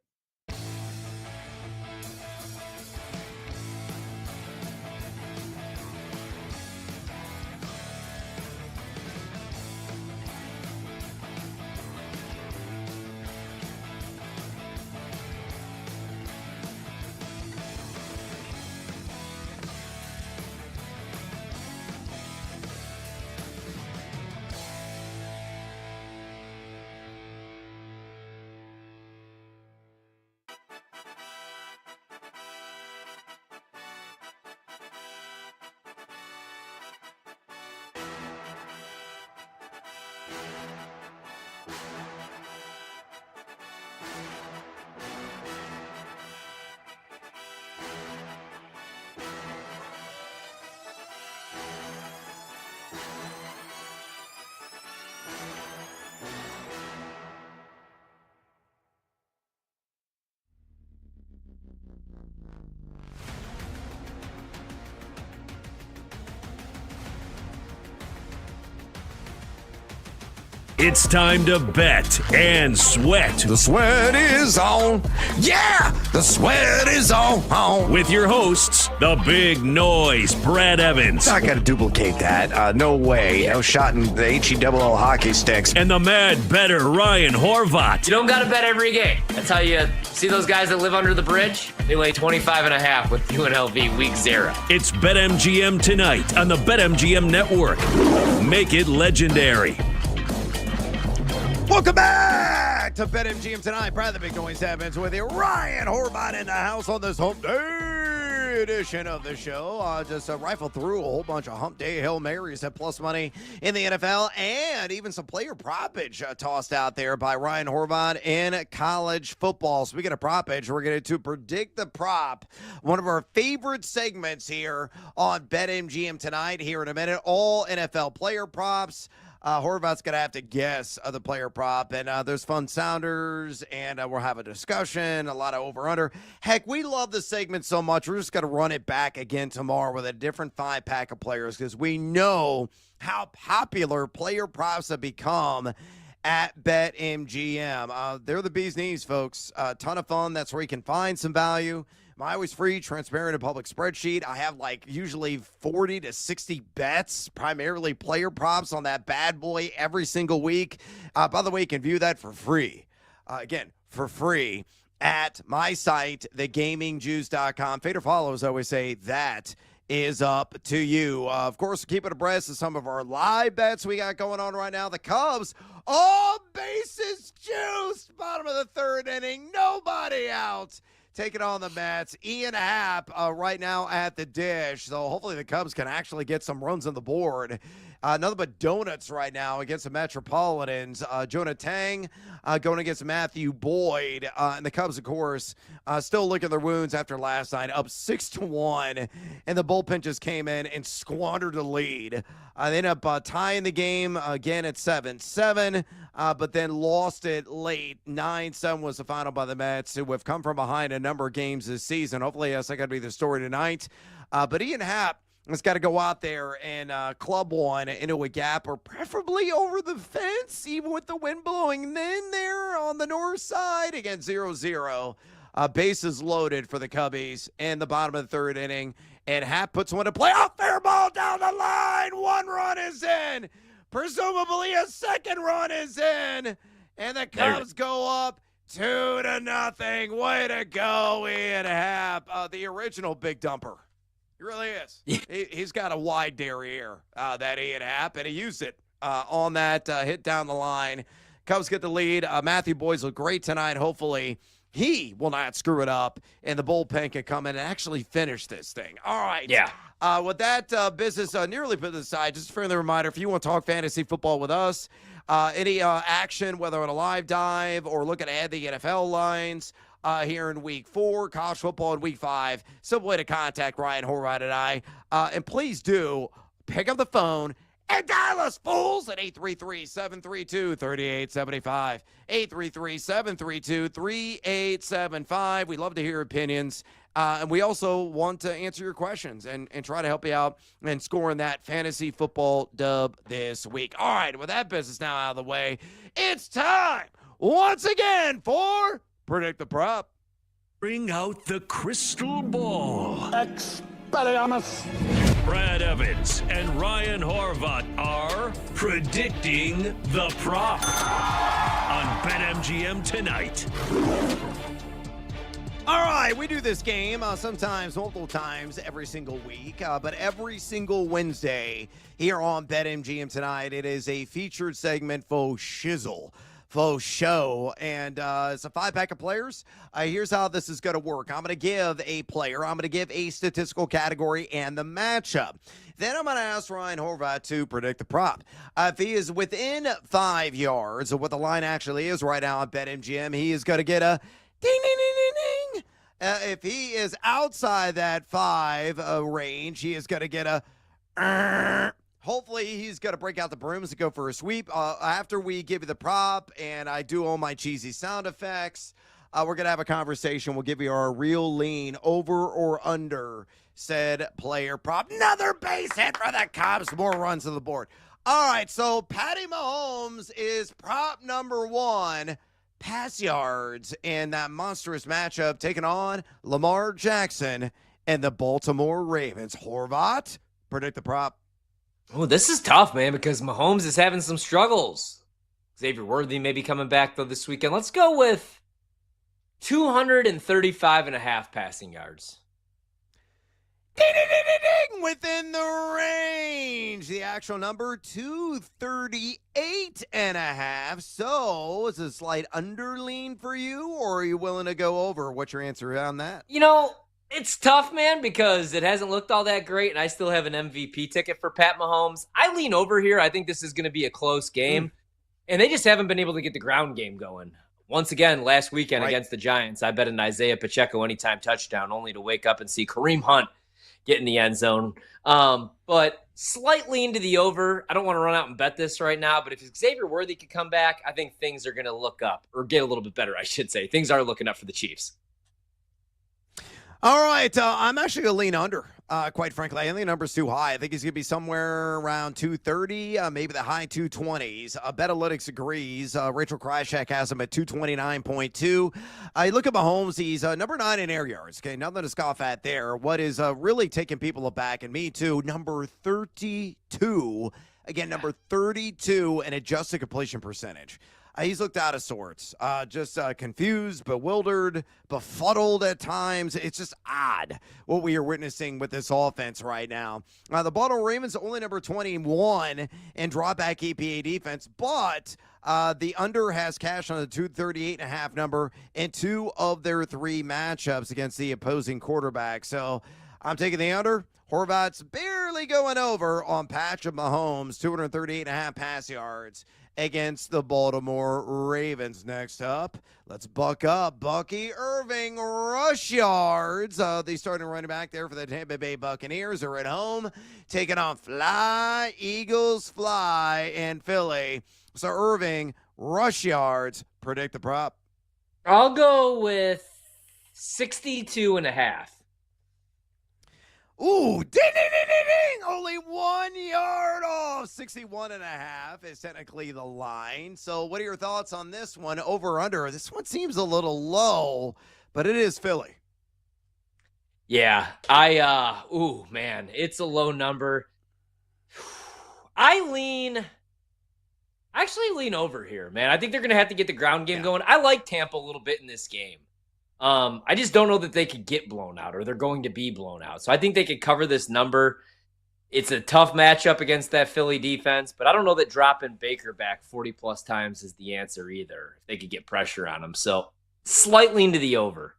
It's time to bet and sweat. The sweat is on. Yeah, the sweat is on. With your hosts, the big noise, Brad Evans. I got to duplicate that. No way. No shot in the HE-double-L hockey sticks. And the mad better Ryan Horvat. You don't got to bet every game. That's how you see those guys that live under the bridge? They lay 25.5 with UNLV week 0. It's BetMGM tonight on the BetMGM network. Make it legendary. Welcome back to BetMGM tonight. Brad the Big Noise Evans with you. Ryan Horvat in the house on this hump day. Tuesday edition of the show. Just rifle through a whole bunch of hump day Hail Marys at plus money in the NFL and even some player propage tossed out there by Ryan Horvath in college football. Speaking of propage, we're going to predict the prop, one of our favorite segments here on BetMGM tonight. Here in a minute, all NFL player props. Horvath's going to have to guess the player prop, and there's fun sounders, and we'll have a discussion, a lot of over-under. Heck, we love the segment so much, we're just going to run it back again tomorrow with a different five-pack of players because we know how popular player props have become at BetMGM. They're the bee's knees, folks. A ton of fun. That's where you can find some value. My always free, transparent, and public spreadsheet. I have usually 40 to 60 bets, primarily player props on that bad boy every single week. By the way, you can view that for free. Again, for free at my site, thegamingjuice.com. Fade or follow, as I always say, that is up to you. Of course, keep it abreast of some of our live bets we got going on right now. The Cubs, all bases juiced, bottom of the third inning, nobody out. Taking on the Mets. Ian Happ right now at the dish. So hopefully the Cubs can actually get some runs on the board. Nothing but donuts right now against the Metropolitans. Jonah Tang going against Matthew Boyd. And the Cubs, of course, still licking their wounds after last night, up 6-1. And the bullpen just came in and squandered the lead. They ended up tying the game again at 7-7, but then lost it late. 9-7 was the final by the Mets, who have come from behind a number of games this season. Hopefully, that's not going to be the story tonight. But Ian Happ has got to go out there and club one into a gap or preferably over the fence, even with the wind blowing. And then there on the north side, again, 0-0. Bases loaded for the Cubbies in the bottom of the third inning. And Happ puts one to play. Oh, fair ball down the line. One run is in. Presumably a second run is in. And the Cubs go up 2-0. Way to go, Ian Happ. The original big dumper. He really is. He's got a wide derriere, that Ian Happ, and he used it on that hit down the line. Cubs get the lead. Matthew Boyd look great tonight. Hopefully, he will not screw it up, and the bullpen can come in and actually finish this thing. All right. Yeah. With that business nearly put aside, just a friendly reminder, if you want to talk fantasy football with us, any action, whether on a live dive or looking to add the NFL lines, here in week 4, college football in week 5. Simple way to contact Ryan Horvath and I. And please do pick up the phone and dial us, fools, at 833-732-3875. 833-732-3875. We love to hear your opinions. And we also want to answer your questions and try to help you out in scoring that fantasy football dub this week. All right, with that business now out of the way, it's time once again for Predict the Prop. Bring out the crystal ball. Expelliarmus. Brad Evans and Ryan Horvath are predicting the prop on BetMGM tonight. All right, we do this game sometimes, multiple times every single week, but every single Wednesday here on BetMGM tonight, it is a featured segment for shizzle. Faux show, and it's a 5-pack of players. Here's how this is going to work. I'm going to give a player, I'm going to give a statistical category and the matchup. Then I'm going to ask Ryan Horvath to predict the prop. If he is within 5 yards of what the line actually is right now on BetMGM, he is going to get a ding, ding, ding, ding, ding. If he is outside that 5 range, he is going to get a hopefully, he's going to break out the brooms and go for a sweep. After we give you the prop and I do all my cheesy sound effects, we're going to have a conversation. We'll give you our real lean over or under said player prop. Another base hit for the Cubs. More runs to the board. All right, so Patty Mahomes is prop number 1. Pass yards in that monstrous matchup taking on Lamar Jackson and the Baltimore Ravens. Horvath, predict the prop. Oh, this is tough, man, because Mahomes is having some struggles. Xavier Worthy may be coming back, though, this weekend. Let's go with 235.5 passing yards. Ding, ding, ding, ding, ding, within the range. The actual number, 238.5. So, is it a slight underlean for you, or are you willing to go over? What's your answer on that? You know, It's tough, man, because it hasn't looked all that great, and I still have an MVP ticket for Pat Mahomes. I lean over here. I think this is going to be a close game, and they just haven't been able to get the ground game going. Once again, last weekend against the Giants, I bet an Isaiah Pacheco anytime touchdown, only to wake up and see Kareem Hunt get in the end zone. But slightly into the over. I don't want to run out and bet this right now, but if Xavier Worthy could come back, I think things are going to look up, or get a little bit better, I should say. Things are looking up for the Chiefs. All right, I'm actually going to lean under, quite frankly. I think the number's too high. I think he's going to be somewhere around 230, maybe the high 220s. Betalytics agrees. Rachel Kryshak has him at 229.2. I look at Mahomes. He's number 9 in air yards. Okay, nothing to scoff at there. What is really taking people aback, and me too, number 32. Again, number 32 in adjusted completion percentage. He's looked out of sorts, just confused, bewildered, befuddled at times. It's just odd what we are witnessing with this offense right now. The Baltimore Ravens only number 21 in dropback EPA defense, but the under has cash on the 238.5 number in 2 of their 3 matchups against the opposing quarterback. So I'm taking the under. Horvat's barely going over on Patrick Mahomes, 238.5 pass yards against the Baltimore Ravens. Next up, let's buck up. Bucky Irving, rush yards. The starting running back there for the Tampa Bay Buccaneers are at home, taking on Fly, Eagles Fly in Philly. So Irving, rush yards. Predict the prop. I'll go with 62.5. Ooh, ding, ding, ding, ding, ding. Only 1 yard off. 61.5 is technically the line. So what are your thoughts on this one? Over, under? This one seems a little low, but it is Philly. Yeah, man, it's a low number. I actually lean over here, man. I think they're going to have to get the ground game going. I like Tampa a little bit in this game. I just don't know that they could get blown out, or they're going to be blown out. So I think they could cover this number. It's a tough matchup against that Philly defense, but I don't know that dropping Baker back 40-plus times is the answer either, if they could get pressure on him. So slightly into the over.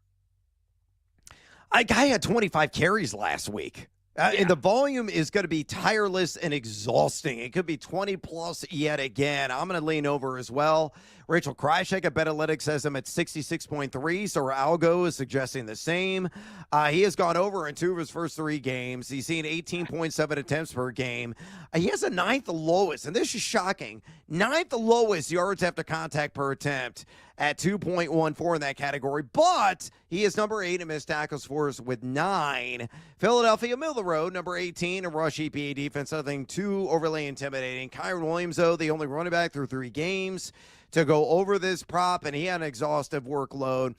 A guy had 25 carries last week. And the volume is going to be tireless and exhausting. It could be 20-plus yet again. I'm going to lean over as well. Rachel Kryshak at Betalytics has him at 66.3, so Algo is suggesting the same. He has gone over in 2 of his first 3 games. He's seen 18.7 attempts per game. He has a 9th lowest, and this is shocking, 9th lowest yards after contact per attempt at 2.14 in that category, but he is number 8 in missed tackles for us with 9. Philadelphia, middle of the road, number 18 in rush EPA defense, nothing too overly intimidating. Kyron Williams, though, the only running back through 3 games to go over this prop, and he had an exhaustive workload.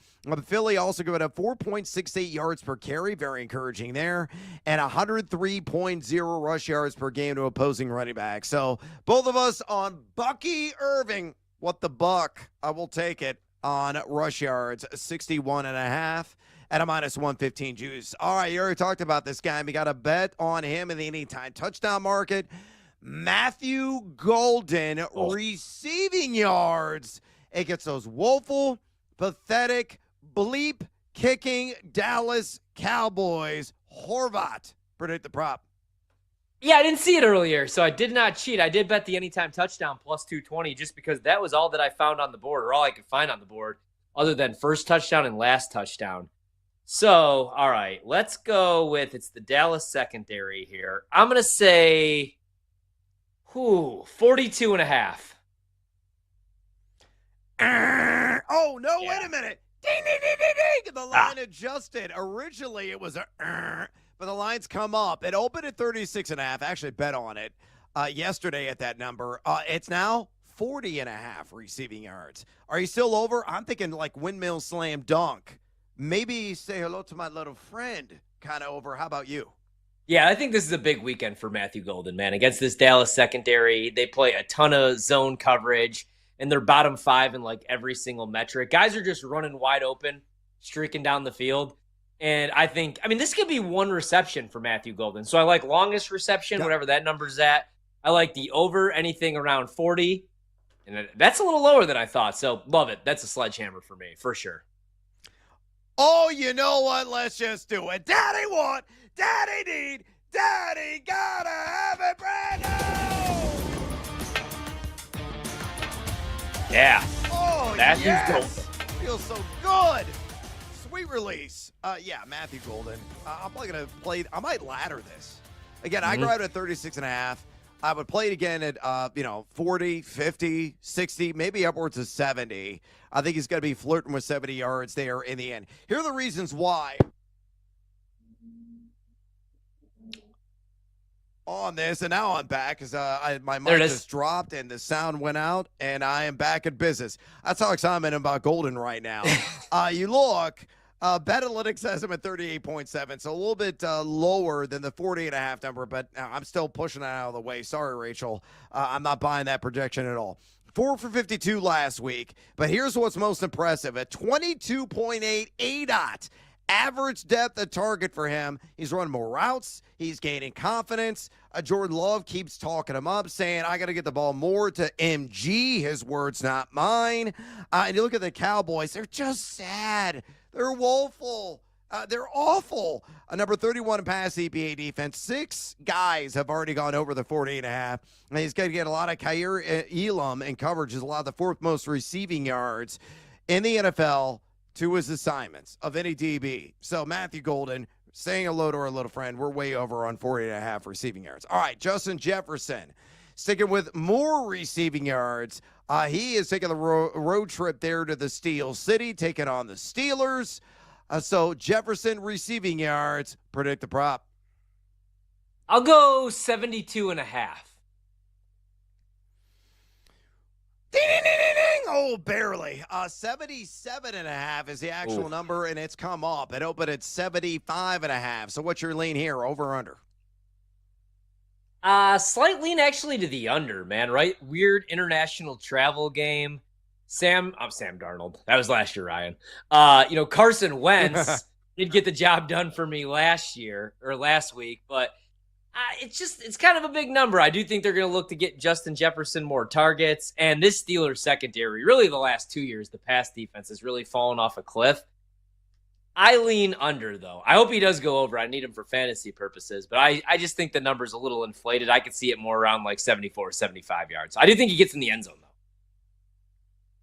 Philly also giving up 4.68 yards per carry, very encouraging there, and 103.0 rush yards per game to opposing running back. So both of us on Bucky Irving. What the buck? I will take it on rush yards, 61.5 at a minus 115 juice. All right, you already talked about this guy. We got a bet on him in the anytime touchdown market. Matthew Golden, receiving yards against those woeful, pathetic, bleep-kicking Dallas Cowboys. Horvat, predict the prop. Yeah, I didn't see it earlier, so I did not cheat. I did bet the anytime touchdown plus 220 just because that was all that I found on the board, or all I could find on the board, other than first touchdown and last touchdown. So, all right, let's go with, it's the Dallas secondary here. I'm going to say 42.5. Oh, no, wait a minute. Ding, ding, ding, ding, ding. The line adjusted. Originally, it was but the line's come up. It opened at 36.5. Actually bet on it yesterday at that number. It's now 40.5 receiving yards. Are you still over? I'm thinking like windmill slam dunk. Maybe say hello to my little friend kind of over. How about you? Yeah, I think this is a big weekend for Matthew Golden, man. Against this Dallas secondary, they play a ton of zone coverage, and they're bottom 5 in like every single metric. Guys are just running wide open, streaking down the field. And I think, this could be 1 reception for Matthew Golden. So I like longest reception, whatever that number's at. I like the over, anything around 40. And that's a little lower than I thought. So love it. That's a sledgehammer for me, for sure. Oh, you know what? Let's just do it. Daddy want, daddy need, daddy gotta have it brand new. Yeah. Oh, Matthew's yes. Feels so good. Sweet release. Yeah, Matthew Golden. I'm probably going to play. I might ladder this. Again, I grabbed it at 36.5. I would play it again at, 40, 50, 60, maybe upwards of 70. I think he's going to be flirting with 70 yards there in the end. Here are the reasons why. On this, and now I'm back because my mic just dropped and the sound went out, and I am back in business. That's how excited I am about Golden right now. You look, BetAnalytics has him at 38.7, so a little bit lower than the 40.5 number, but I'm still pushing that out of the way. Sorry, Rachel. I'm not buying that projection at all. 4 for 52 last week, but here's what's most impressive. At 22.8 ADOT. Average depth of target for him. He's running more routes. He's gaining confidence. Jordan Love keeps talking him up, saying, I got to get the ball more to MG. His words, not mine. And you look at the Cowboys. They're just sad. They're woeful. They're awful. Number 31 in pass EPA defense. 6 guys have already gone over the 40.5. And he's going to get a lot of Khair Elam in coverage. Is a lot of the 4th most receiving yards in the NFL to his assignments of any DB. So Matthew Golden, saying hello to our little friend. We're way over on 40.5 receiving yards. All right, Justin Jefferson, sticking with more receiving yards. He is taking the road trip there to the Steel City, taking on the Steelers. So Jefferson receiving yards. Predict the prop. I'll go 72.5. Ding, ding, ding, ding, ding. Oh, barely. 77.5 is the actual number, and it's come up. It opened at 75.5. So what's your lean here, over or under? Slight lean actually to the under, man, right? Weird international travel game. I'm Sam Darnold. That was last year, Ryan. Carson Wentz did get the job done for me last week, but it's kind of a big number. I do think they're going to look to get Justin Jefferson more targets. And this Steelers secondary, really the last 2 years, the pass defense has really fallen off a cliff. I lean under, though. I hope he does go over. I need him for fantasy purposes. But I just think the number's a little inflated. I could see it more around like 74, 75 yards. I do think he gets in the end zone, though.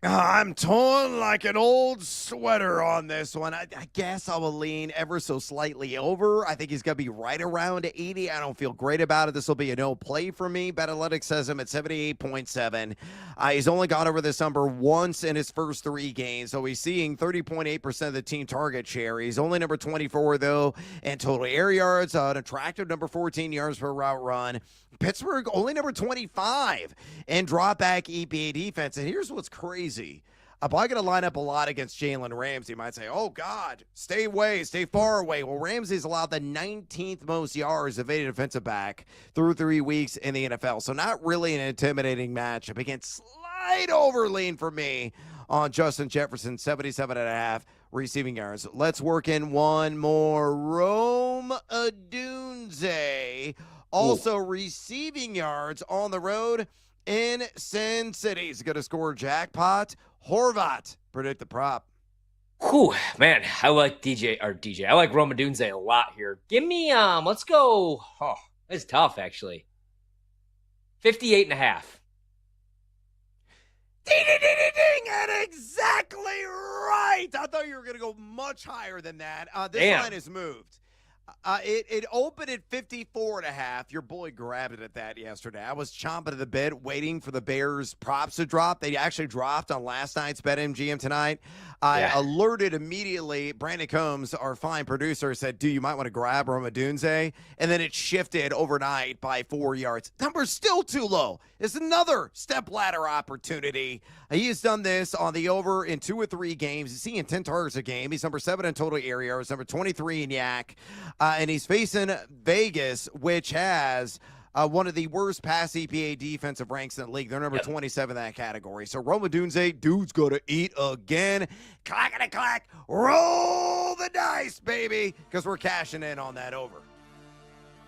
I'm torn like an old sweater on this one. I guess I will lean ever so slightly over. I think he's going to be right around 80. I don't feel great about it. This will be a no play for me. BetAnalytics says him at 78.7. He's only gone over this number once in his first 3 games, so he's seeing 30.8% of the team target share. He's only number 24, though, in total air yards, an attractive number 14 yards per route run. Pittsburgh only number 25 in drop back EPA defense. And here's what's crazy. I'm probably going to line up a lot against Jalen Ramsey. You might say, oh, God, stay far away. Well, Ramsey's allowed the 19th most yards of any defensive back through 3 weeks in the NFL. So not really an intimidating matchup. Again, slight overlean for me on Justin Jefferson, 77.5 receiving yards. Let's work in one more. Rome Odunze. Also receiving yards on the road in Sin City. He's going to score jackpot. Horvat, predict the prop. Whew, man, I like DJ. I like Rome Odunze a lot here. Give me, let's go. Oh, it's tough, actually. 58.5. Ding, ding, ding, ding, ding, and exactly right. I thought you were going to go much higher than that. This line has moved. It opened at 54.5. Your boy grabbed it at that yesterday. I was chomping at the bit, waiting for the Bears props to drop. They actually dropped on last night's BetMGM tonight. I alerted immediately. Brandon Combs, our fine producer, said, dude, you might want to grab Rome Odunze. And then it shifted overnight by 4 yards. Number's still too low. It's another step ladder opportunity. He has done this on the over in 2 or 3 games. He's seeing 10 targets a game. He's number 7 in total area yards, number 23 in yak. And he's facing Vegas, which has one of the worst pass EPA defensive ranks in the league. They're number 27 in that category. So Rome Odunze, dude's going to eat again. Clack-a-clack. Roll the dice, baby, because we're cashing in on that over.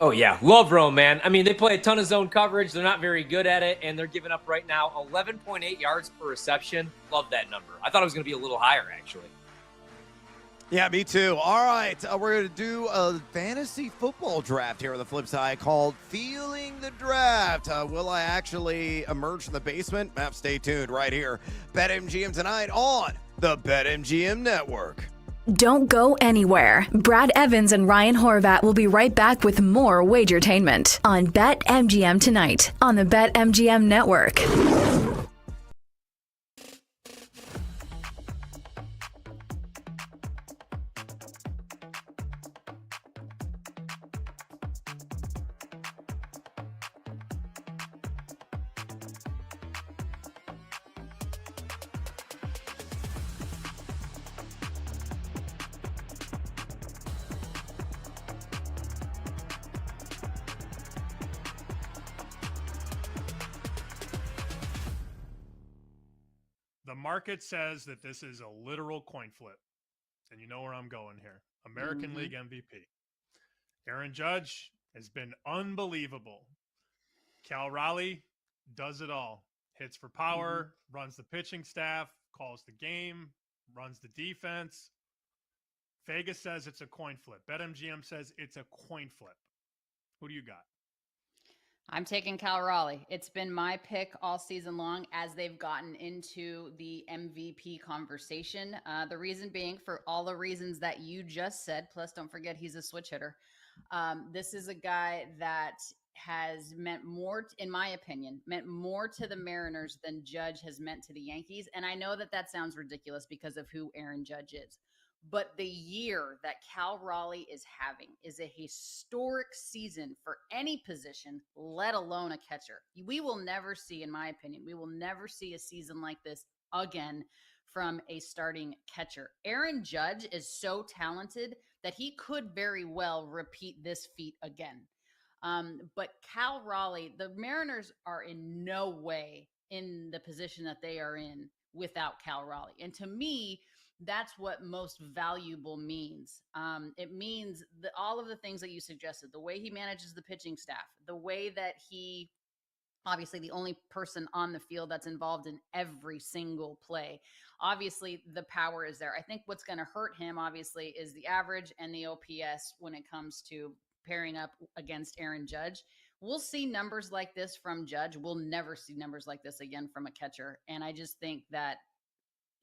Oh, yeah. Love Rome, man. I mean, they play a ton of zone coverage. They're not very good at it, and they're giving up right now 11.8 yards per reception. Love that number. I thought it was going to be a little higher, actually. Yeah, me too. All right, we're going to do a fantasy football draft here on the flip side called Feeling the Draft. Will I actually emerge from the basement? Stay tuned right here. BetMGM tonight on the BetMGM Network. Don't go anywhere. Brad Evans and Ryan Horvat will be right back with more Wagertainment on BetMGM tonight on the BetMGM Network. The market says that this is a literal coin flip. And you know where I'm going here. American League MVP. Aaron Judge has been unbelievable. Cal Raleigh does it all. Hits for power, runs the pitching staff, calls the game, runs the defense. Vegas says it's a coin flip. BetMGM says it's a coin flip. Who do you got? I'm taking Cal Raleigh. It's been my pick all season long as they've gotten into the MVP conversation. The reason being for all the reasons that you just said, plus don't forget he's a switch hitter. This is a guy that has meant more, in my opinion, meant more to the Mariners than Judge has meant to the Yankees. And I know that that sounds ridiculous because of who Aaron Judge is. But the year that Cal Raleigh is having is a historic season for any position, let alone a catcher. We will never see, in my opinion, we will never see a season like this again from a starting catcher. Aaron Judge is so talented that he could very well repeat this feat again. But Cal Raleigh, the Mariners are in no way in the position that they are in without Cal Raleigh. And to me, that's what most valuable means. It means that all of the things that you suggested, the way he manages the pitching staff, the way that he, obviously the only person on the field that's involved in every single play. Obviously, the power is there. I think what's going to hurt him, obviously, is the average and the OPS when it comes to pairing up against Aaron Judge. We'll see numbers like this from Judge. We'll never see numbers like this again from a catcher. And I just think that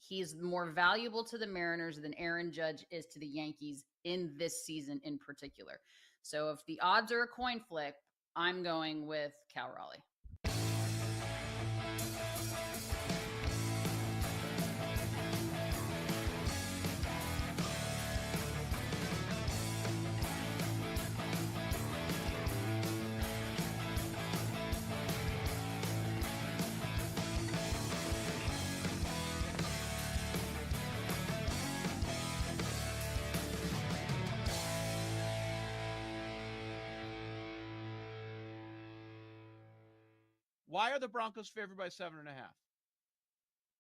he's more valuable to the Mariners than Aaron Judge is to the Yankees in this season in particular. So if the odds are a coin flip, I'm going with Cal Raleigh. Why are the Broncos favored by 7.5?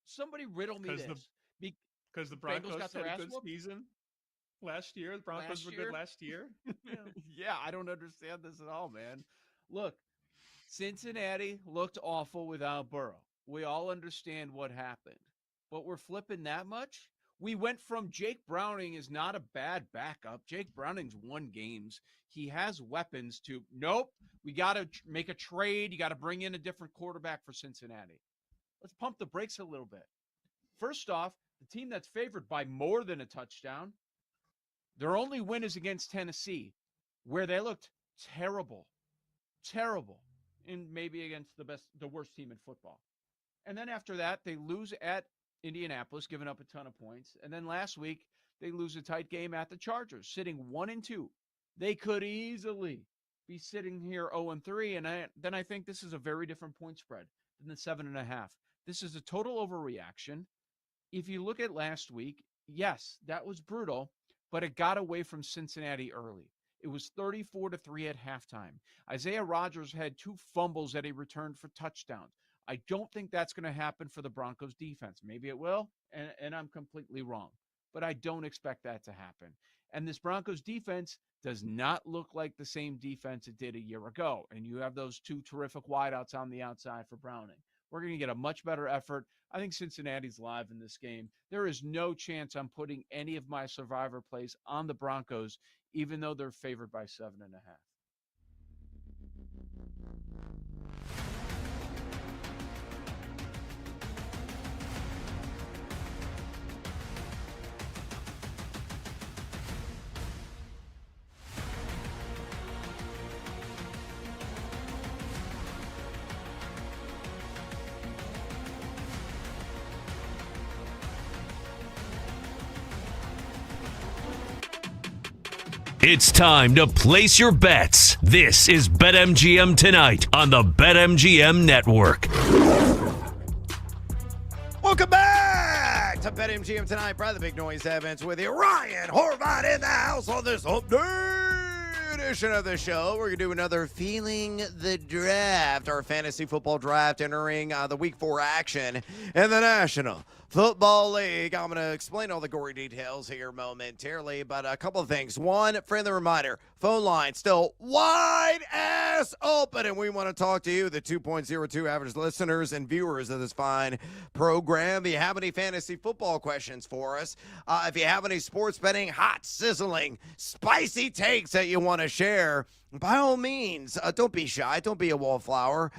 Somebody riddle me this. Because the Broncos got had their a ass good whooped? season last year. The Broncos were good last year. Yeah, I don't understand this at all, man. Look, Cincinnati looked awful without Burrow. We all understand what happened. But we're flipping that much? We went from Jake Browning is not a bad backup. Jake Browning's won games. He has weapons to, nope, we got to make a trade. You got to bring in a different quarterback for Cincinnati. Let's pump the brakes a little bit. First off, the team that's favored by more than a touchdown, their only win is against Tennessee, where they looked terrible, and maybe against the worst team in football. And then after that, they lose at Indianapolis, giving up a ton of points. And then last week, they lose a tight game at the Chargers, sitting 1-2. They could easily be sitting here 0-3. And then I think this is a very different point spread than the 7.5. This is a total overreaction. If you look at last week, yes, that was brutal, but it got away from Cincinnati early. It was 34-3 at halftime. Isaiah Rodgers had 2 fumbles that he returned for touchdowns. I don't think that's going to happen for the Broncos defense. Maybe it will, and I'm completely wrong. But I don't expect that to happen. And this Broncos defense does not look like the same defense it did a year ago. And you have those 2 terrific wideouts on the outside for Browning. We're going to get a much better effort. I think Cincinnati's live in this game. There is no chance I'm putting any of my survivor plays on the Broncos, even though they're favored by 7.5. It's time to place your bets. This is BetMGM Tonight on the BetMGM Network. Welcome back to BetMGM Tonight. Brother Big Noise Evans with you. Ryan Horvat in the house on this update edition of the show. We're going to do another Feeling the Draft, our fantasy football draft entering the Week 4 action in the National Football League. I'm going to explain all the gory details here momentarily, but a couple of things. One, friendly reminder, phone line still wide ass open, and we want to talk to you, the 2.02 average listeners and viewers of this fine program. If you have any fantasy football questions for us, if you have any sports betting, hot, sizzling, spicy takes that you want to share, by all means, don't be shy. Don't be a wallflower.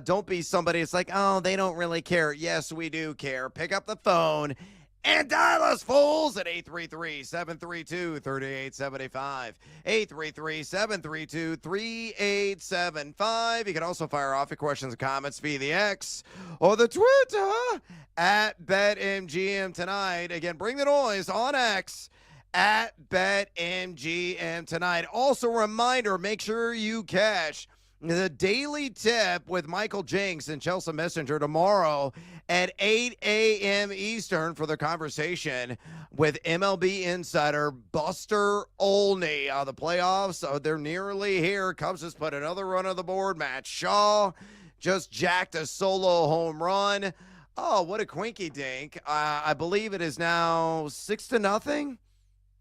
Don't be somebody that's like, oh, they don't really care. Yes, we do care. Pick up the phone and dial us, fools, at 833-732-3875. 833-732-3875. You can also fire off your questions and comments via the X or the Twitter at BetMGM Tonight. Again, bring the noise on X at BetMGM Tonight. Also, a reminder, make sure you catch the Daily Tip with Michael Jenks and Chelsea Messenger tomorrow at 8 a.m. Eastern for the conversation with MLB insider Buster Olney. The playoffs, they're nearly here. Cubs just put another run on the board. Matt Shaw just jacked a solo home run. Oh, what a quinky dink. I believe it is now 6-0.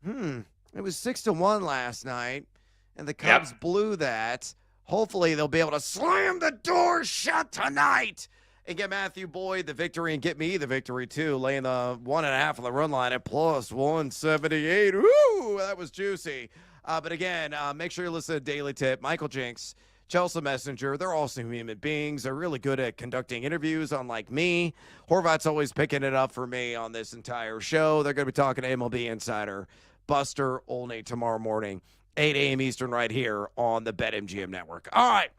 It was 6-1 last night, and the Cubs blew that. Hopefully, they'll be able to slam the door shut tonight and get Matthew Boyd the victory and get me the victory, too, laying the 1.5 on the run line at plus 178. Woo, that was juicy. But again, make sure you listen to Daily Tip. Michael Jenks, Chelsea Messenger, they're also human beings. They're really good at conducting interviews, unlike me. Horvat's always picking it up for me on this entire show. They're going to be talking to MLB insider Buster Olney tomorrow morning, 8 a.m. Eastern, right here on the BetMGM Network. All right,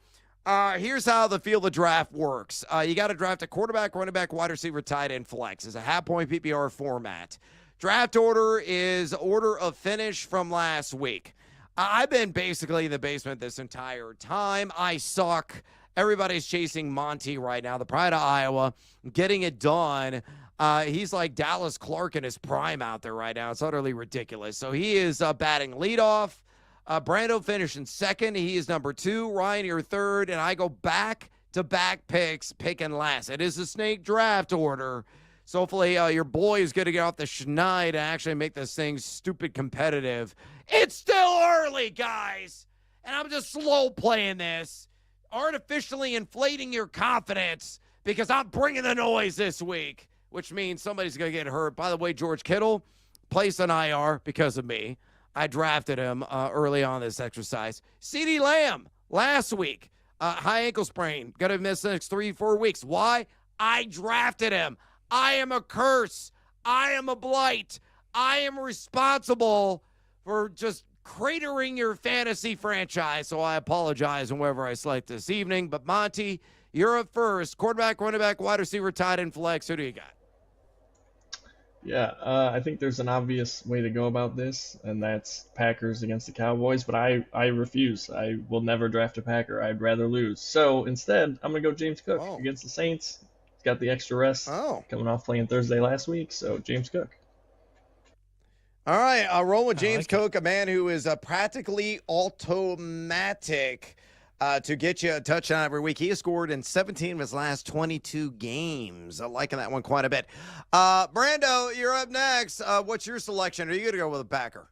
here's how the Field of Draft works. You got to draft a quarterback, running back, wide receiver, tight end, flex. It's a half-point PPR format. Draft order is order of finish from last week. I've been basically in the basement this entire time. I suck. Everybody's chasing Monty right now, the pride of Iowa, getting it done. He's like Dallas Clark in his prime out there right now. It's utterly ridiculous. So he is batting leadoff. Brando finishing second. He is number 2. Ryan, you're third. And I go back-to-back picks, picking last. It is a snake draft order. So hopefully your boy is going to get off the schneid to actually make this thing stupid competitive. It's still early, guys. And I'm just slow playing this. Artificially inflating your confidence because I'm bringing the noise this week, which means somebody's going to get hurt. By the way, George Kittle placed on IR because of me. I drafted him early on this exercise. CeeDee Lamb last week, high ankle sprain, going to miss the next 3-4 weeks. Why? I drafted him. I am a curse. I am a blight. I am responsible for just cratering your fantasy franchise, so I apologize whenever I select this evening. But, Monty, you're up first. Quarterback, running back, wide receiver, tight end, flex. Who do you got? Yeah, I think there's an obvious way to go about this, and that's Packers against the Cowboys, but I refuse. I will never draft a Packer. I'd rather lose. So instead, I'm going to go James Cook against the Saints. He's got the extra rest coming off playing Thursday last week, so James Cook. All right, I'll roll with James Cook, a man who is practically automatic to get you a touchdown every week. He has scored in 17 of his last 22 games. I'm liking that one quite a bit. Brando, you're up next. What's your selection? Are you going to go with a Packer?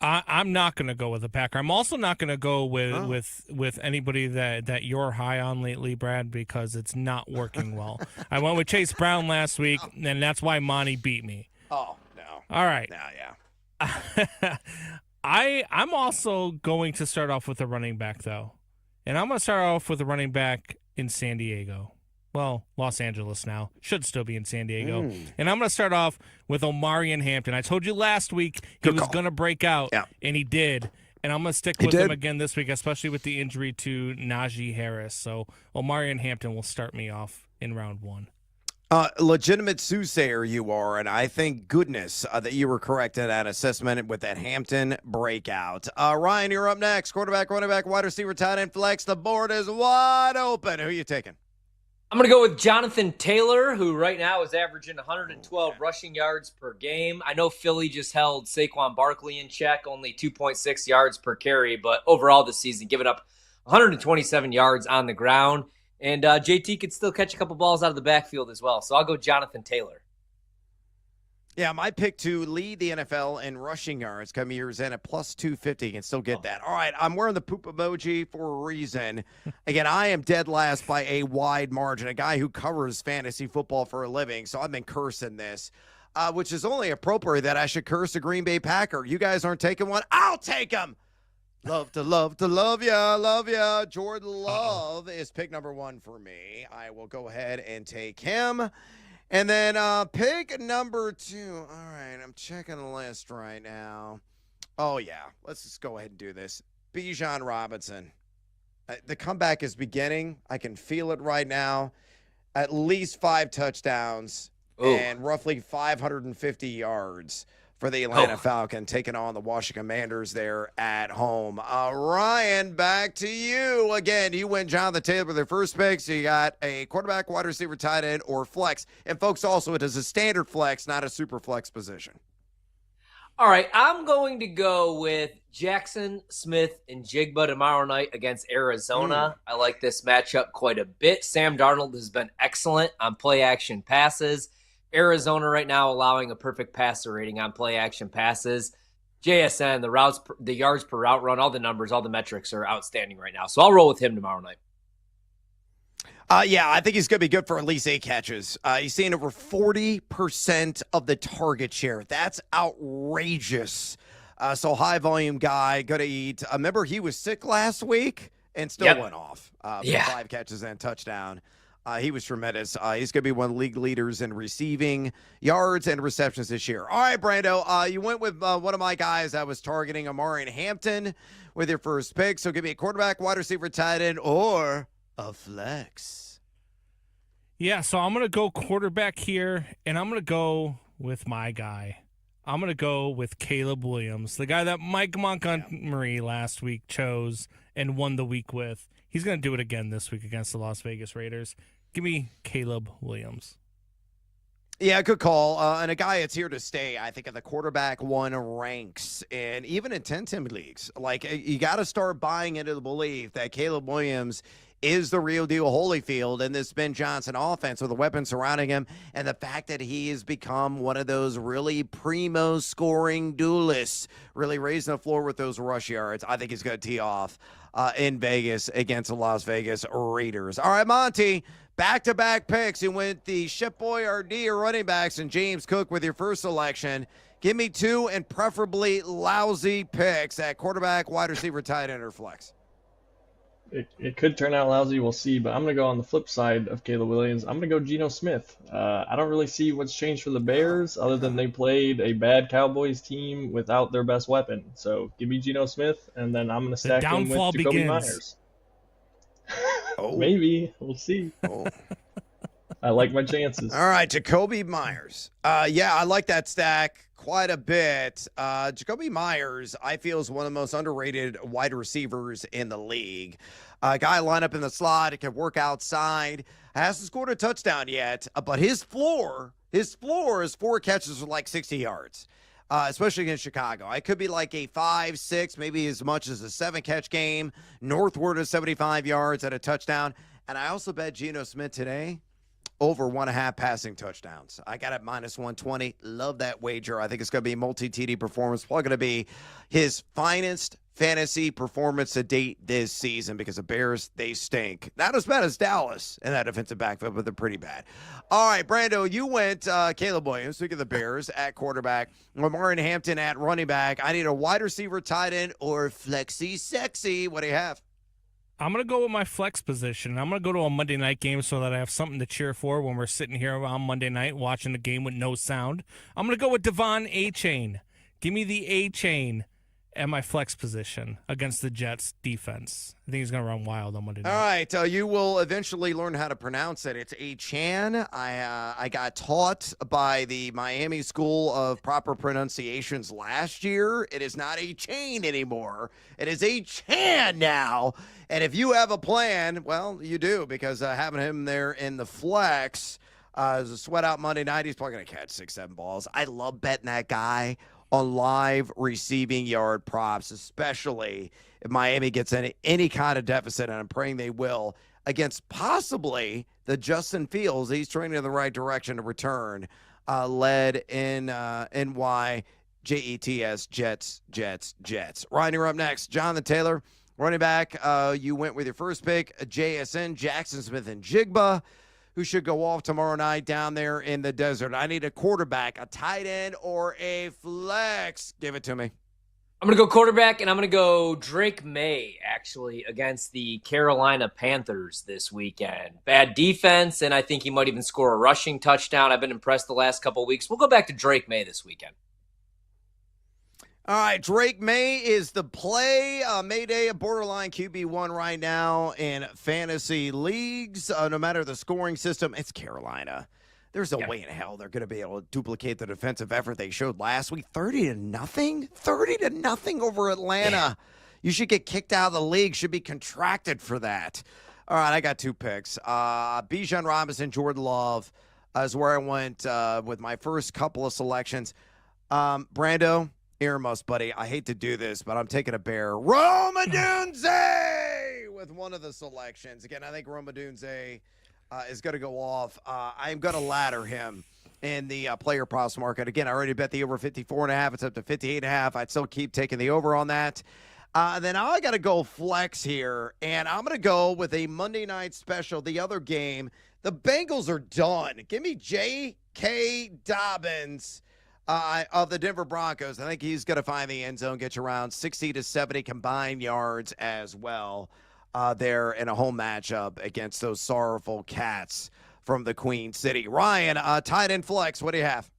I'm not going to go with a Packer. I'm also not going to go with anybody that you're high on lately, Brad, because it's not working well. I went with Chase Brown last week, and that's why Monty beat me. Oh, no. All right. Yeah. I'm also going to start off with a running back, though. And I'm going to start off with a running back in San Diego. Well, Los Angeles now. Should still be in San Diego. And I'm going to start off with Omarion Hampton. I told you last week he was going to break out, and he did. And I'm going to stick with him again this week, especially with the injury to Najee Harris. So Omarion Hampton will start me off in round 1. Legitimate soothsayer you are, and I thank goodness that you were correct in that assessment with that Hampton breakout. Ryan, you're up next. Quarterback, running back, wide receiver, tight end, flex. The board is wide open. Who are you taking? I'm going to go with Jonathan Taylor, who right now is averaging 112 rushing yards per game. I know Philly just held Saquon Barkley in check, only 2.6 yards per carry, but overall this season, giving up 127 yards on the ground. And JT could still catch a couple balls out of the backfield as well. So I'll go Jonathan Taylor. Yeah, my pick to lead the NFL in rushing yards come years in at plus 250. You can still get that. All right, I'm wearing the poop emoji for a reason. Again, I am dead last by a wide margin, a guy who covers fantasy football for a living, so I've been cursing this, which is only appropriate that I should curse a Green Bay Packer. You guys aren't taking one? I'll take them. Love ya. Jordan Love is pick number 1 for me. I will go ahead and take him. And then pick number 2. All right, I'm checking the list right now. Oh, yeah. Let's just go ahead and do this. Bijan Robinson. The comeback is beginning. I can feel it right now. At least 5 touchdowns and roughly 550 yards for the Atlanta Falcons, taking on the Washington Commanders there at home. Ryan, back to you. Again, you went Jonathan Taylor with their first pick, so you got a quarterback, wide receiver, tight end, or flex. And, folks, also it is a standard flex, not a super flex position. All right, I'm going to go with Jackson Smith and Jigba tomorrow night against Arizona. I like this matchup quite a bit. Sam Darnold has been excellent on play-action passes. Arizona right now allowing a perfect passer rating on play-action passes. JSN, the yards per route run, all the numbers, all the metrics are outstanding right now. So I'll roll with him tomorrow night. Yeah, I think he's going to be good for at least 8 catches. He's seeing over 40% of the target share. That's outrageous. So high-volume guy, going to eat. Remember, he was sick last week and still went off for 5 catches and a touchdown. He was tremendous. He's going to be one of the league leaders in receiving yards and receptions this year. All right, Brando, you went with one of my guys that was targeting Omarion Hampton with your first pick. So give me a quarterback, wide receiver, tight end, or a flex. Yeah, so I'm going to go quarterback here, and I'm going to go with my guy. I'm going to go with Caleb Williams, the guy that Mike Montgomery last week chose and won the week with. He's going to do it again this week against the Las Vegas Raiders. Give me Caleb Williams. Yeah, good call. And a guy that's here to stay, I think, in the quarterback 1 ranks. And even in 10-team leagues, like, you got to start buying into the belief that Caleb Williams is the real deal Holyfield in this Ben Johnson offense with the weapons surrounding him, and the fact that he has become one of those really primo scoring duelists, really raising the floor with those rush yards. I think he's going to tee off in Vegas against the Las Vegas Raiders. All right, Monty, back-to-back picks. You went the Ship Boy RD or running backs and James Cook with your first selection. Give me 2 and preferably lousy picks at quarterback, wide receiver, tight end, or flex. It could turn out lousy, we'll see, but I'm going to go on the flip side of Caleb Williams. I'm going to go Geno Smith. I don't really see what's changed for the Bears other than they played a bad Cowboys team without their best weapon. So give me Geno Smith, and then I'm going to stack him with Jacoby Myers. Maybe. We'll see. I like my chances. All right, Jacoby Myers. Yeah, I like that stack quite a bit. Jacoby Myers, I feel, is one of the most underrated wide receivers in the league. Guy line up in the slot, can work outside. Hasn't scored a touchdown yet, but his floor is 4 catches for like 60 yards, especially against Chicago. It could be like a 5, 6, maybe as much as a 7-catch game, northward of 75 yards at a touchdown. And I also bet Geno Smith today over 1.5 passing touchdowns. I got it -120. Love that wager. I think it's going to be a multi-TD performance. Probably going to be his finest fantasy performance to date this season because the Bears, they stink. Not as bad as Dallas in that defensive backfield, but they're pretty bad. All right, Brando, you went Caleb Williams, speaking of the Bears, at quarterback. Lamar Hampton at running back. I need a wide receiver, tight end, or flexi sexy. What do you have? I'm going to go with my flex position. I'm going to go to a Monday night game so that I have something to cheer for when we're sitting here on Monday night watching the game with no sound. I'm going to go with Devon A-Chain. Give me the A-Chain at my flex position against the Jets defense. I think he's going to run wild on Monday night. All right, you will eventually learn how to pronounce it. It's A-Chan. I got taught by the Miami School of Proper Pronunciations last year. It is not A-Chain anymore. It is A-Chan now. And if you have a plan, well, you do, because having him there in the flex is a sweat out Monday night. He's probably going to catch 6-7 balls. I love betting that guy on live receiving yard props, especially if Miami gets any kind of deficit, and I'm praying they will, against possibly the Justin Fields. He's trending in the right direction to return, led in NY Jets, Jets. Ryan, you're up next. Jonathan Taylor, running back. You went with your first pick, JSN, Jackson Smith, and Jigba, who should go off tomorrow night down there in the desert. I need a quarterback, a tight end, or a flex. Give it to me. I'm going to go quarterback, and I'm going to go Drake May, actually, against the Carolina Panthers this weekend. Bad defense, and I think he might even score a rushing touchdown. I've been impressed the last couple of weeks. We'll go back to Drake May this weekend. All right, Drake May is the play. Mayday, a borderline QB1 right now in fantasy leagues. No matter the scoring system, it's Carolina. There's no way in hell they're going to be able to duplicate the defensive effort they showed last week. 30-0? 30-0 over Atlanta. You should get kicked out of the league. Should be contracted for that. All right, I got 2 picks. Bijan Robinson, Jordan Love is where I went with my first couple of selections. Brando, earmuffs, buddy. I hate to do this, but I'm taking a bear. Rome Odunze with one of the selections. Again, I think Rome Odunze is going to go off. I'm going to ladder him in the player props market. Again, I already bet the over 54.5. It's up to 58.5. I'd still keep taking the over on that. Then I got to go flex here, and I'm going to go with a Monday night special. The other game, the Bengals are done. Give me J.K. Dobbins of the Denver Broncos. I think he's going to find the end zone, get you around 60 to 70 combined yards as well there in a home matchup against those sorrowful Cats from the Queen City. Ryan, tight end flex, what do you have?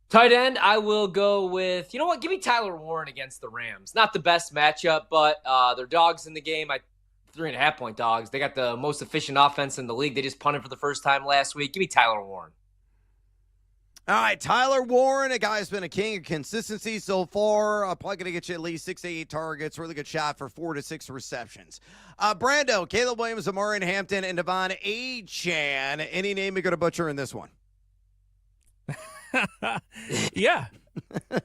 Tight end, I will go with, you know what, give me Tyler Warren against the Rams. Not the best matchup, but they're dogs in the game. 3.5-point dogs. They got the most efficient offense in the league. They just punted for the first time last week. Give me Tyler Warren. All right, Tyler Warren, a guy who's been a king of consistency so far. Probably going to get you at least 6 to 8 targets. Really good shot for 4 to 6 receptions. Brando, Caleb Williams, Amari Hampton, and Devon A-Chan. Any name you're going to butcher in this one? Yeah,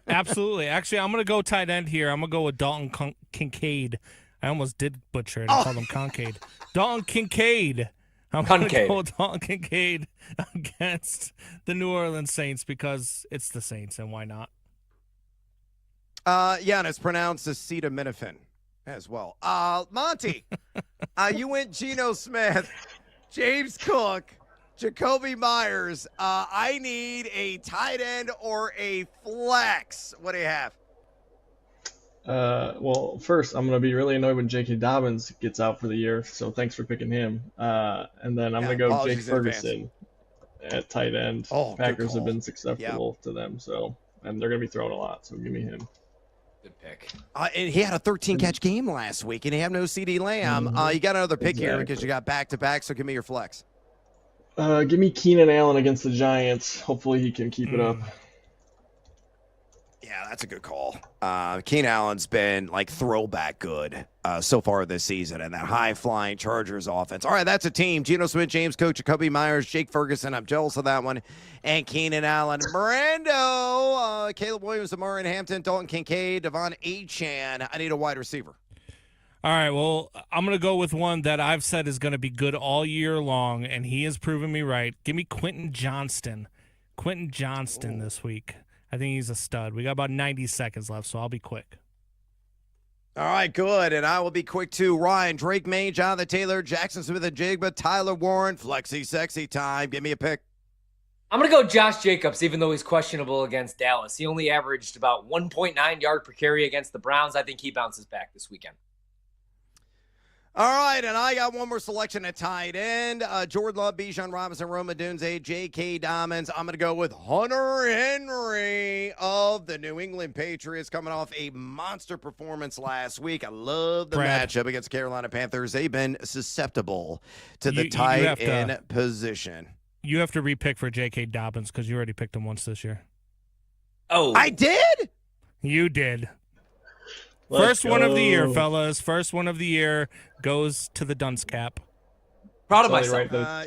absolutely. Actually, I'm going to go tight end here. I'm going to go with Dalton Kincaid. I almost did butcher it. I called him Concade. Dalton Kincaid. I'm going to go Dalton Kincaid against the New Orleans Saints because it's the Saints, and why not? Yeah, and it's pronounced acetaminophen as well. Monty, you went Geno Smith, James Cook, Jacoby Myers. I need a tight end or a flex. What do you have? Well, first, I'm going to be really annoyed when J.K. Dobbins gets out for the year, so thanks for picking him. And then I'm going to go Jake Ferguson at tight end. Packers have been successful to them, and they're going to be throwing a lot, so give me him. Good pick. And he had a 13-catch game last week, and he had no CD Lamb. You got another pick here because you got back-to-back, so give me your flex. Give me Keenan Allen against the Giants. Hopefully he can keep it up. Yeah, that's a good call. Keenan Allen's been like throwback good so far this season, and that high-flying Chargers offense. All right, that's a team. Geno Smith, James Cook, Jacoby Myers, Jake Ferguson. I'm jealous of that one. And Keenan Allen. Brando, Caleb Williams, Amari Hampton, Dalton Kincaid, Devon A-Chan. I need a wide receiver. All right, well, I'm going to go with one that I've said is going to be good all year long, and he has proven me right. Give me Quentin Johnston. Quentin Johnston this week. I think he's a stud. We got about 90 seconds left, so I'll be quick. All right, good. And I will be quick too. Ryan, Drake May, Jonathan Taylor, Jackson Smith and Jigba, Tyler Warren, Flexi Sexy time. Give me a pick. I'm going to go Josh Jacobs, even though he's questionable against Dallas. He only averaged about 1.9 yard per carry against the Browns. I think he bounces back this weekend. All right, and I got one more selection at tight end. Jordan Love, Bijan Robinson, Roma Dunze, J.K. Dobbins. I'm going to go with Hunter Henry of the New England Patriots, coming off a monster performance last week. I love the matchup against Carolina Panthers. They've been susceptible to the tight end position. You have to repick for J.K. Dobbins because you already picked him once this year. Oh. I did? You did. First one of the year, fellas. First one of the year goes to the dunce cap. Proud of myself.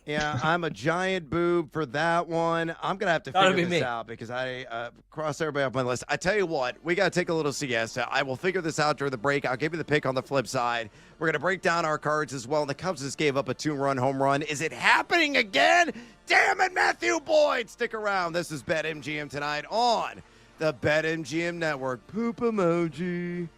Yeah, I'm a giant boob for that one. I'm going to have to figure this out because I crossed everybody off my list. I tell you what, we got to take a little siesta. I will figure this out during the break. I'll give you the pick on the flip side. We're going to break down our cards as well. And the Cubs just gave up a 2-run home run. Is it happening again? Damn it, Matthew Boyd. Stick around. This is BetMGM tonight on the BetMGM Network. Poop emoji.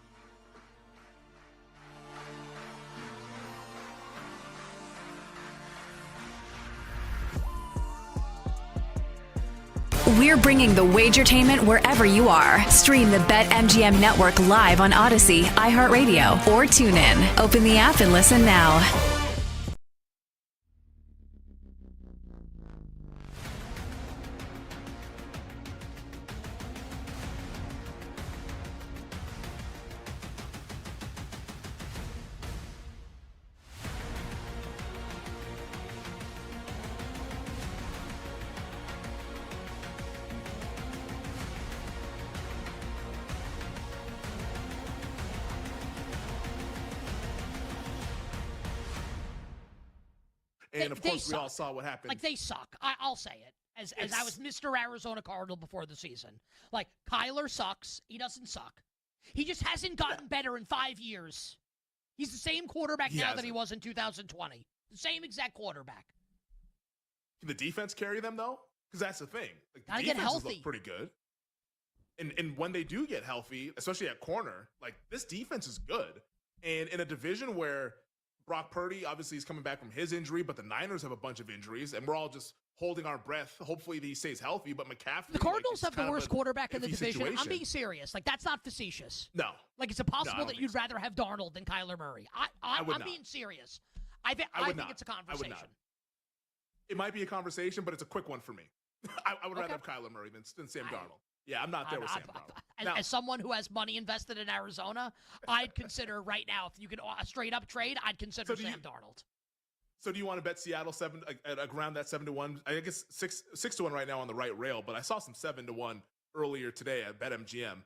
We're bringing the Wagertainment wherever you are. Stream the BetMGM Network live on Odyssey, iHeartRadio, or TuneIn. Open the app and listen now. And of course, we all saw what happened. Like, they suck. I'll say it. As I was Mr. Arizona Cardinal before the season. Like, Kyler sucks. He doesn't suck. He just hasn't gotten better in 5 years. He's the same quarterback now that he was in 2020. The same exact quarterback. Can the defense carry them, though? Because that's the thing. Like, Gotta the get defenses healthy. look pretty good. And when they do get healthy, especially at corner, like, this defense is good. And in a division where Brock Purdy, obviously, is coming back from his injury, but the Niners have a bunch of injuries, and we're all just holding our breath. Hopefully, he stays healthy, but McCaffrey... The Cardinals have the worst quarterback in the division. Situation. I'm being serious. Like, that's not facetious. No. Like, it's impossible that you'd rather have Darnold than Kyler Murray. I'm being serious. I think it's a conversation. It might be a conversation, but it's a quick one for me. I would rather have Kyler Murray than Sam Darnold. Yeah, I'm not there with Sam Darnold. As someone who has money invested in Arizona, I'd consider right now, if you could a straight up trade, I'd consider Sam Darnold. So do you want to bet Seattle around that 7-1? I guess 6-1 right now on the right rail, but I saw some 7-1 earlier today at BetMGM.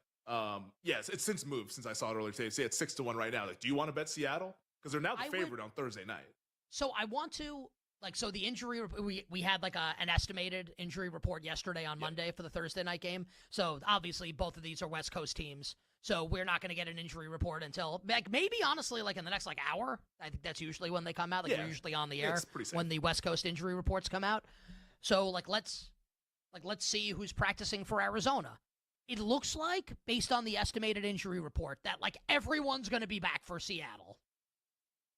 Yes, it's since moved since I saw it earlier today. Say it's 6-1 right now. Like, do you want to bet Seattle? Because they're now the favorite on Thursday night. So I want to. So the injury, we had like an estimated injury report yesterday on Monday for the Thursday night game. So obviously both of these are West Coast teams. So we're not going to get an injury report until maybe honestly like in the next hour. I think that's usually when they come out. They're usually on the air when the West Coast injury reports come out. So let's see who's practicing for Arizona. It looks like based on the estimated injury report that everyone's going to be back for Seattle.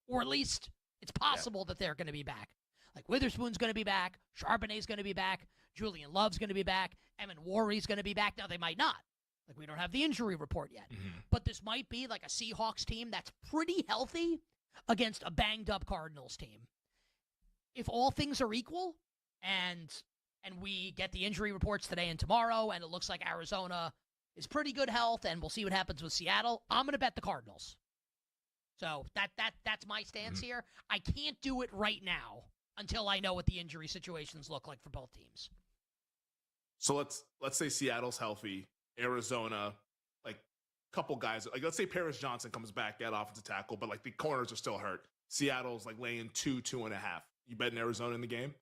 Or at least it's possible that they're going to be back. Like Witherspoon's going to be back, Charbonnet's going to be back, Julian Love's going to be back, Evan Warry's going to be back. Now, they might not. Like, we don't have the injury report yet. Mm-hmm. But this might be like a Seahawks team that's pretty healthy against a banged-up Cardinals team. If all things are equal and we get the injury reports today and tomorrow and it looks like Arizona is pretty good health and we'll see what happens with Seattle, I'm going to bet the Cardinals. So that's my stance here. I can't do it right now until I know what the injury situations look like for both teams. So let's say Seattle's healthy, Arizona, like couple guys, like let's say Paris Johnson comes back at offensive tackle, but like the corners are still hurt. Seattle's like laying 2.5. You betting Arizona in the game?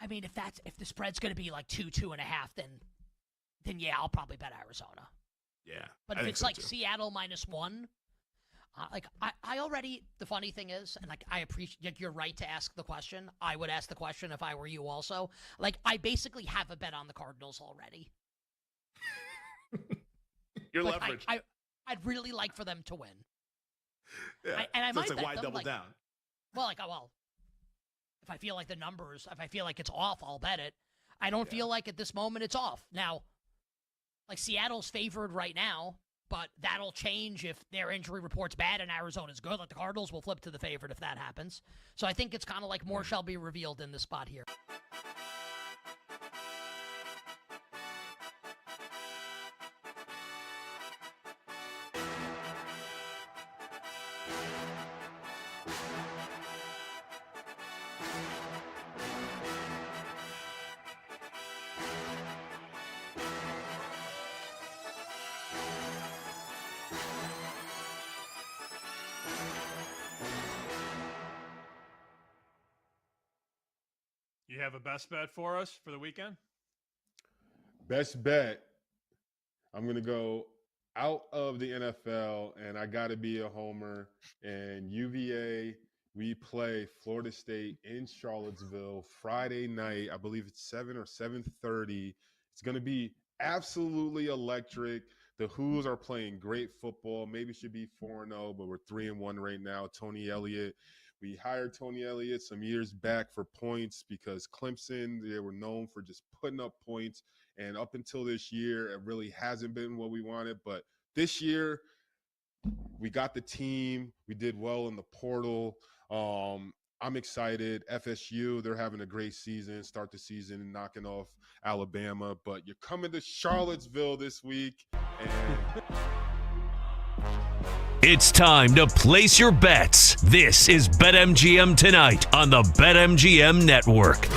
I mean, if the spread's going to be like 2.5, then yeah, I'll probably bet Arizona. Yeah. But if it's like Seattle -1, I already, the funny thing is, and like I appreciate you're right to ask the question. I would ask the question if I were you also. Like I basically have a bet on the Cardinals already. You're like, leveraged. I'd really like for them to win. Yeah. I So might it's like, bet why them, double down? Well, if I feel like the numbers, if I feel like it's off, I'll bet it. I don't feel like at this moment it's off. Now, like Seattle's favored right now, but that'll change if their injury report's bad and Arizona's good. Like the Cardinals will flip to the favorite if that happens. So I think it's kind of like more shall be revealed in this spot here. You have a best bet for us for the weekend? Best bet. I'm going to go out of the NFL, and I got to be a homer. And UVA, we play Florida State in Charlottesville Friday night. I believe it's 7 or 7:30. It's going to be absolutely electric. The Who's are playing great football. Maybe should be 4-0, but we're 3-1 right now. Tony Elliott. We hired Tony Elliott some years back for points because Clemson, they were known for just putting up points. And up until this year, it really hasn't been what we wanted. But this year, we got the team. We did well in the portal. I'm excited. FSU, they're having a great season, start the season, knocking off Alabama. But you're coming to Charlottesville this week. And It's time to place your bets. This is BetMGM Tonight on the BetMGM Network.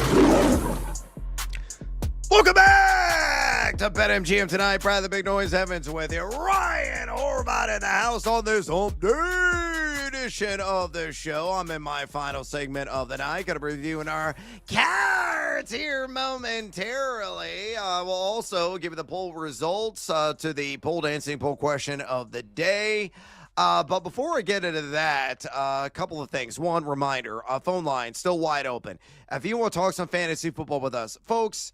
Welcome back to BetMGM Tonight. Brad the Big Noise Evans with you. Ryan Horvat in the house on this hump day edition of the show. I'm in my final segment of the night. Going to be reviewing our cards here momentarily. We'll also give you the poll results to the pole dancing poll question of the day. But before I get into that, a couple of things. One, reminder, phone line still wide open. If you want to talk some fantasy football with us, folks,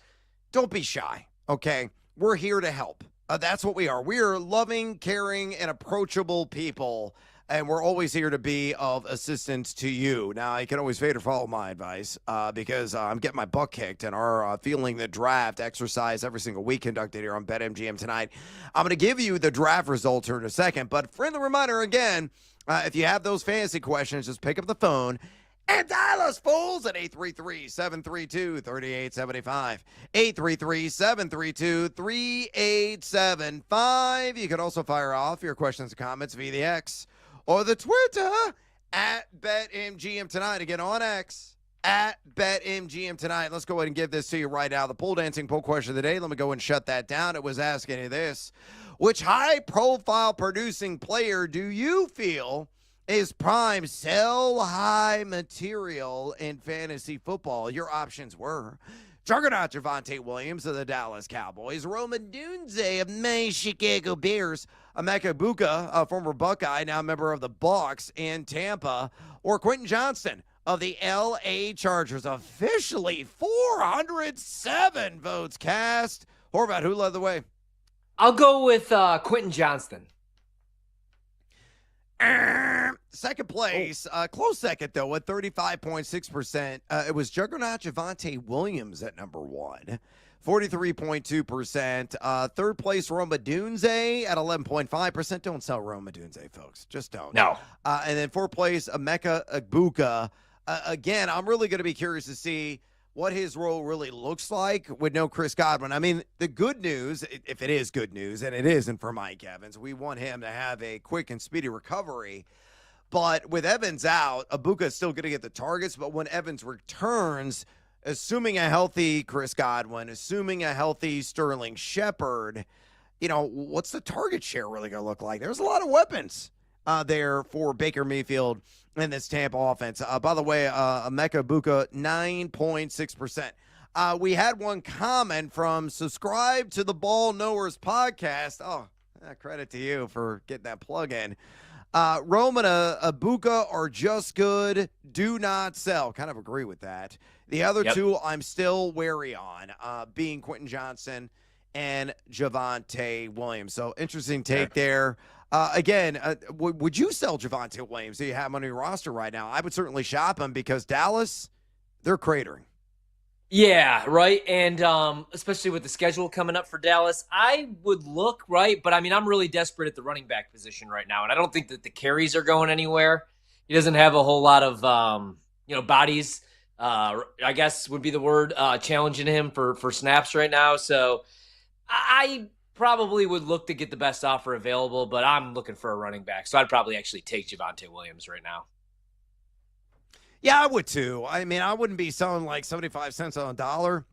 don't be shy, okay? We're here to help. That's what we are. We are loving, caring, and approachable people, and we're always here to be of assistance to you. Now, you can always fade or follow my advice because I'm getting my butt kicked in our Feeling the Draft exercise every single week conducted here on BetMGM Tonight. I'm going to give you the draft results here in a second, but friendly reminder again, if you have those fantasy questions, just pick up the phone and dial us, fools, at 833-732-3875. 833-732-3875. You can also fire off your questions and comments via the X or the Twitter at BetMGM Tonight. Again, on X, at BetMGM Tonight. Let's go ahead and give this to you right now. The pole dancing poll question of the day. Let me go and shut that down. It was asking you this. Which high-profile producing player do you feel is prime sell-high material in fantasy football? Your options were Juggernaut Javonte Williams of the Dallas Cowboys, Roman Dunze of my Chicago Bears, Emeka Egbuka, a former Buckeye, now a member of the Bucs in Tampa, or Quentin Johnston of the L.A. Chargers. Officially 407 votes cast. Horvat, who led the way? I'll go with Quentin Johnston. Second place, close second, though, at 35.6%. It was Juggernaut Javonte Williams at number one, 43.2%. Third place, Roma Dunze at 11.5%. Don't sell Roma Dunze, folks. Just don't. No. And then fourth place, Emeka Egbuka. Again, I'm really going to be curious to see what his role really looks like with no Chris Godwin. I mean, the good news, if it is good news, and it isn't for Mike Evans, we want him to have a quick and speedy recovery. But with Evans out, Egbuka is still going to get the targets. But when Evans returns, assuming a healthy Chris Godwin, assuming a healthy Sterling Shepard, you know, what's the target share really going to look like? There's a lot of weapons there for Baker Mayfield in this Tampa offense. By the way, Emeka Egbuka, 9.6%. We had one comment from Subscribe to the Ball Knowers podcast. Oh, credit to you for getting that plug in. Roman Abuka are just good. Do not sell. Kind of agree with that. The other two I'm still wary on, being Quentin Johnson and Javonte Williams. So interesting take there. Again, would you sell Javonte Williams? Do you have him on your roster right now? I would certainly shop him because Dallas, they're cratering. Yeah, right. And especially with the schedule coming up for Dallas, I would look, right? But I mean, I'm really desperate at the running back position right now. And I don't think that the carries are going anywhere. He doesn't have a whole lot of, bodies, I guess would be the word, challenging him for snaps right now. So I probably would look to get the best offer available, but I'm looking for a running back. So I'd probably actually take Javonte Williams right now. Yeah, I would too. I mean, I wouldn't be selling like 75 cents on a dollar.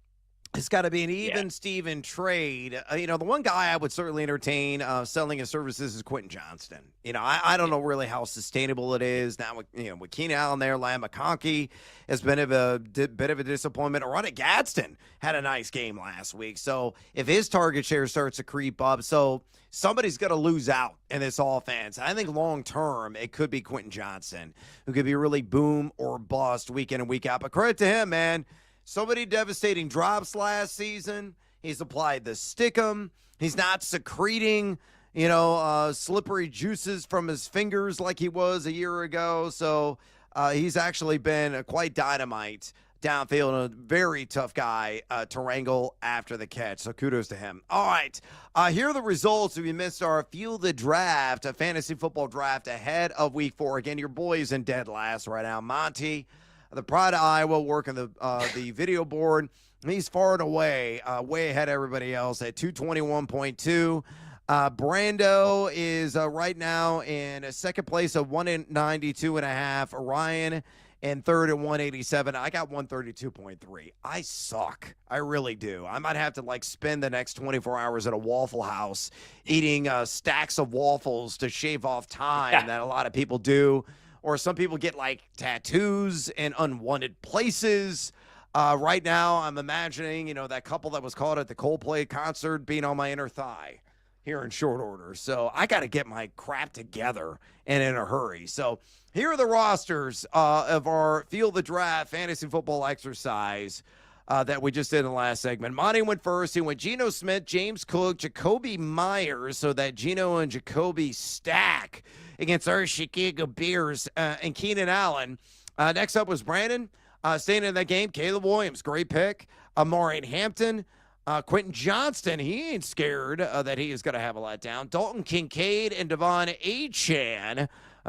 It's got to be an even Steven trade. The one guy I would certainly entertain selling his services is Quentin Johnston. I don't know really how sustainable it is now. With Keenan Allen there, Lamb McConkey has been a bit of a disappointment. Ronald Gadsden had a nice game last week. So if his target share starts to creep up, somebody's going to lose out in this offense. I think long term, it could be Quentin Johnson, who could be really boom or bust week in and week out. But credit to him, man. So many devastating drops last season. He's applied the stickum. He's not secreting, slippery juices from his fingers like he was a year ago. So he's actually been quite dynamite downfield and a very tough guy to wrangle after the catch. So kudos to him. All right. Here are the results. If you missed our Field the Draft, a fantasy football draft ahead of week 4. Again, your boy is in dead last right now. Monty, the pride of Iowa, working the video board. He's far and away way ahead of everybody else at 221.2. Brando is right now in second place at 192.5. Ryan in third at 187. I got 132.3. I suck. I really do. I might have to spend the next 24 hours at a Waffle House eating stacks of waffles to shave off time that a lot of people do. Or some people get tattoos in unwanted places. Right now, I'm imagining, that couple that was caught at the Coldplay concert being on my inner thigh here in short order. So I got to get my crap together and in a hurry. So here are the rosters of our Field the Draft fantasy football exercise that we just did in the last segment. Monty went first. He went Geno Smith, James Cook, Jacoby Myers, so that Geno and Jacoby stack against our Chicago Bears and Keenan Allen. Next up was Brandon. Staying in that game, Caleb Williams, great pick. Maureen Hampton, Quentin Johnston, he ain't scared that he is going to have a letdown. Dalton Kincaid and Devon Achane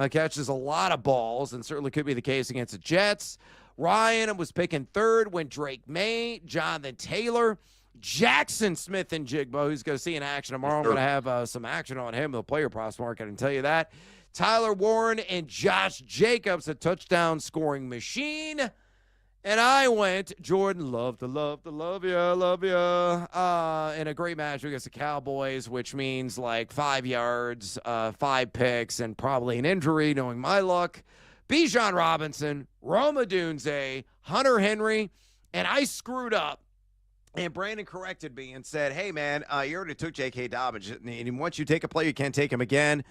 catches a lot of balls and certainly could be the case against the Jets. Ryan was picking third when Drake May, Jonathan Taylor, Jackson Smith and Jigbo, who's going to see in action tomorrow. I'm going to have some action on him in the player props market, I can tell you that. Tyler Warren and Josh Jacobs, a touchdown scoring machine. And I went Jordan Love ya, in a great match against the Cowboys, which means 5 yards, 5 picks, and probably an injury, knowing my luck. Bijan Robinson, Roma Dunze, Hunter Henry, and I screwed up. And Brandon corrected me and said, hey, man, you already took J.K. Dobbins. And once you take a play, you can't take him again.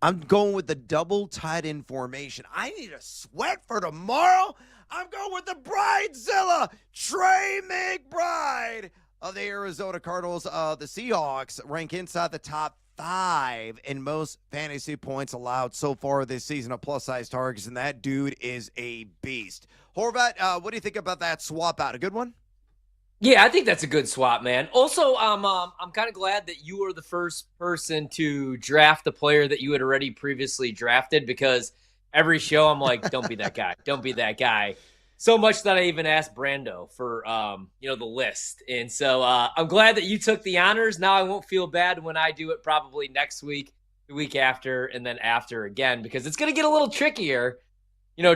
I'm going with the double tight end formation. I need a sweat for tomorrow. I'm going with the Bridezilla, Trey McBride of the Arizona Cardinals. The Seahawks rank inside the top 5 in most fantasy points allowed so far this season of plus-size targets, and that dude is a beast. Horvat, what do you think about that swap out? A good one? Yeah, I think that's a good swap, man. Also, I'm kind of glad that you were the first person to draft the player that you had already previously drafted, because every show I'm like, don't be that guy. Don't be that guy. So much that I even asked Brando for, the list. And so I'm glad that you took the honors. Now I won't feel bad when I do it probably next week, the week after, and then after again, because it's going to get a little trickier,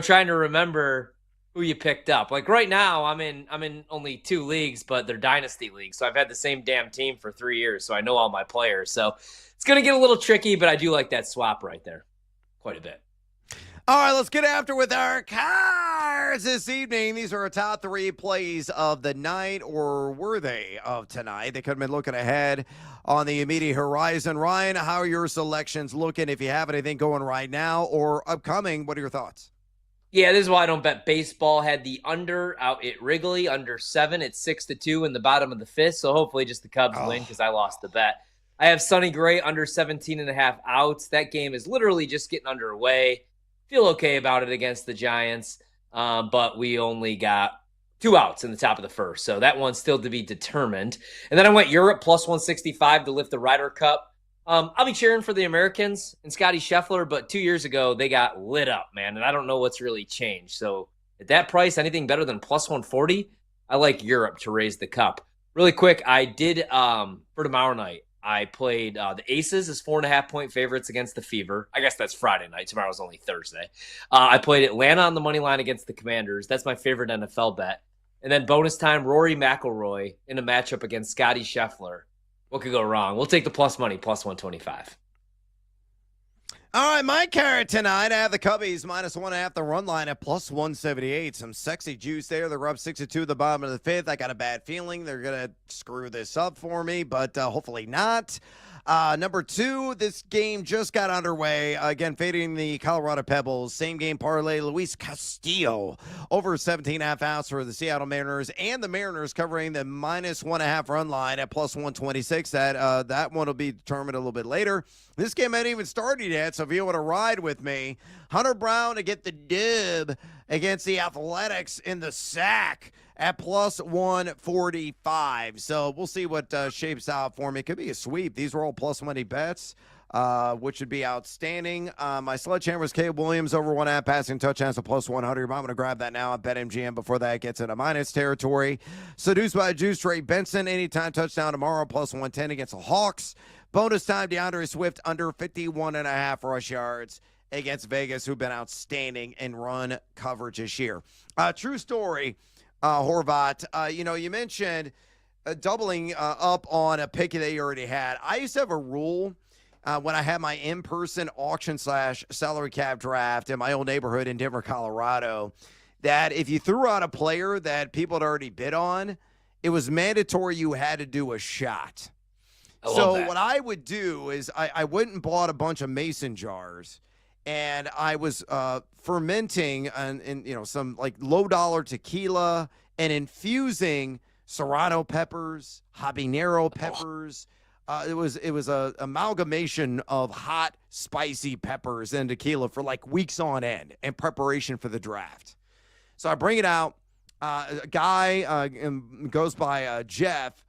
trying to remember who you picked up. Like right now, I'm in only 2 leagues, but they're dynasty leagues. So I've had the same damn team for 3 years, so I know all my players. So it's going to get a little tricky, but I do like that swap right there quite a bit. All right, let's get after with our cards this evening. These are our top 3 plays of the night, or were they of tonight? They could have been looking ahead on the immediate horizon. Ryan, how are your selections looking? If you have anything going right now or upcoming, what are your thoughts? Yeah, this is why I don't bet baseball. Had the under out at Wrigley, under 7. It's 6-2 in the bottom of the 5th. So hopefully just the Cubs win because I lost the bet. I have Sonny Gray under 17.5 outs. That game is literally just getting underway. Feel okay about it against the Giants, but we only got 2 outs in the top of the 1st. So that one's still to be determined. And then I went Europe plus 165 to lift the Ryder Cup. I'll be cheering for the Americans and Scotty Scheffler, but 2 years ago, they got lit up, man, and I don't know what's really changed. So at that price, anything better than plus 140, I like Europe to raise the cup. Really quick, I did, for tomorrow night, I played the Aces as 4.5-point favorites against the Fever. I guess that's Friday night. Tomorrow's only Thursday. I played Atlanta on the money line against the Commanders. That's my favorite NFL bet. And then bonus time, Rory McIlroy in a matchup against Scotty Scheffler. What could go wrong? We'll take the plus money, plus 125. All right, my carrot tonight, I have the Cubbies minus 1.5 the run line at plus 178. Some sexy juice there. They're up 6-2 at the bottom of the 5th. I got a bad feeling they're going to screw this up for me, but hopefully not. Number 2, this game just got underway. Again, fading the Colorado Pebbles. Same game parlay, Luis Castillo over 17.5 outs for the Seattle Mariners, and the Mariners covering the minus 1.5 run line at plus 126. That one will be determined a little bit later. This game hadn't even started yet, so if you want to ride with me, Hunter Brown to get the dub against the Athletics in the sack at plus 145. So we'll see what shapes out for me. It could be a sweep. These were all plus money bets, which would be outstanding. My sledgehammer was Caleb Williams over 1.5 passing touchdowns at plus 100. I'm going to grab that now at BetMGM before that gets into minus territory. Seduced by Juice, Trey Benson, anytime touchdown tomorrow, plus 110 against the Hawks. Bonus time, DeAndre Swift under 51.5 rush yards against Vegas, who've been outstanding in run coverage this year. True story. Horvat, you mentioned doubling up on a pick that you already had. I used to have a rule when I had my in-person auction / salary cap draft in my old neighborhood in Denver, Colorado, that if you threw out a player that people had already bid on, it was mandatory you had to do a shot. So what I would do is I went and bought a bunch of mason jars, and I was fermenting and some like low dollar tequila and infusing serrano peppers, habanero peppers. It was a amalgamation of hot, spicy peppers and tequila for like weeks on end in preparation for the draft. So I bring it out. A guy goes by Jeff.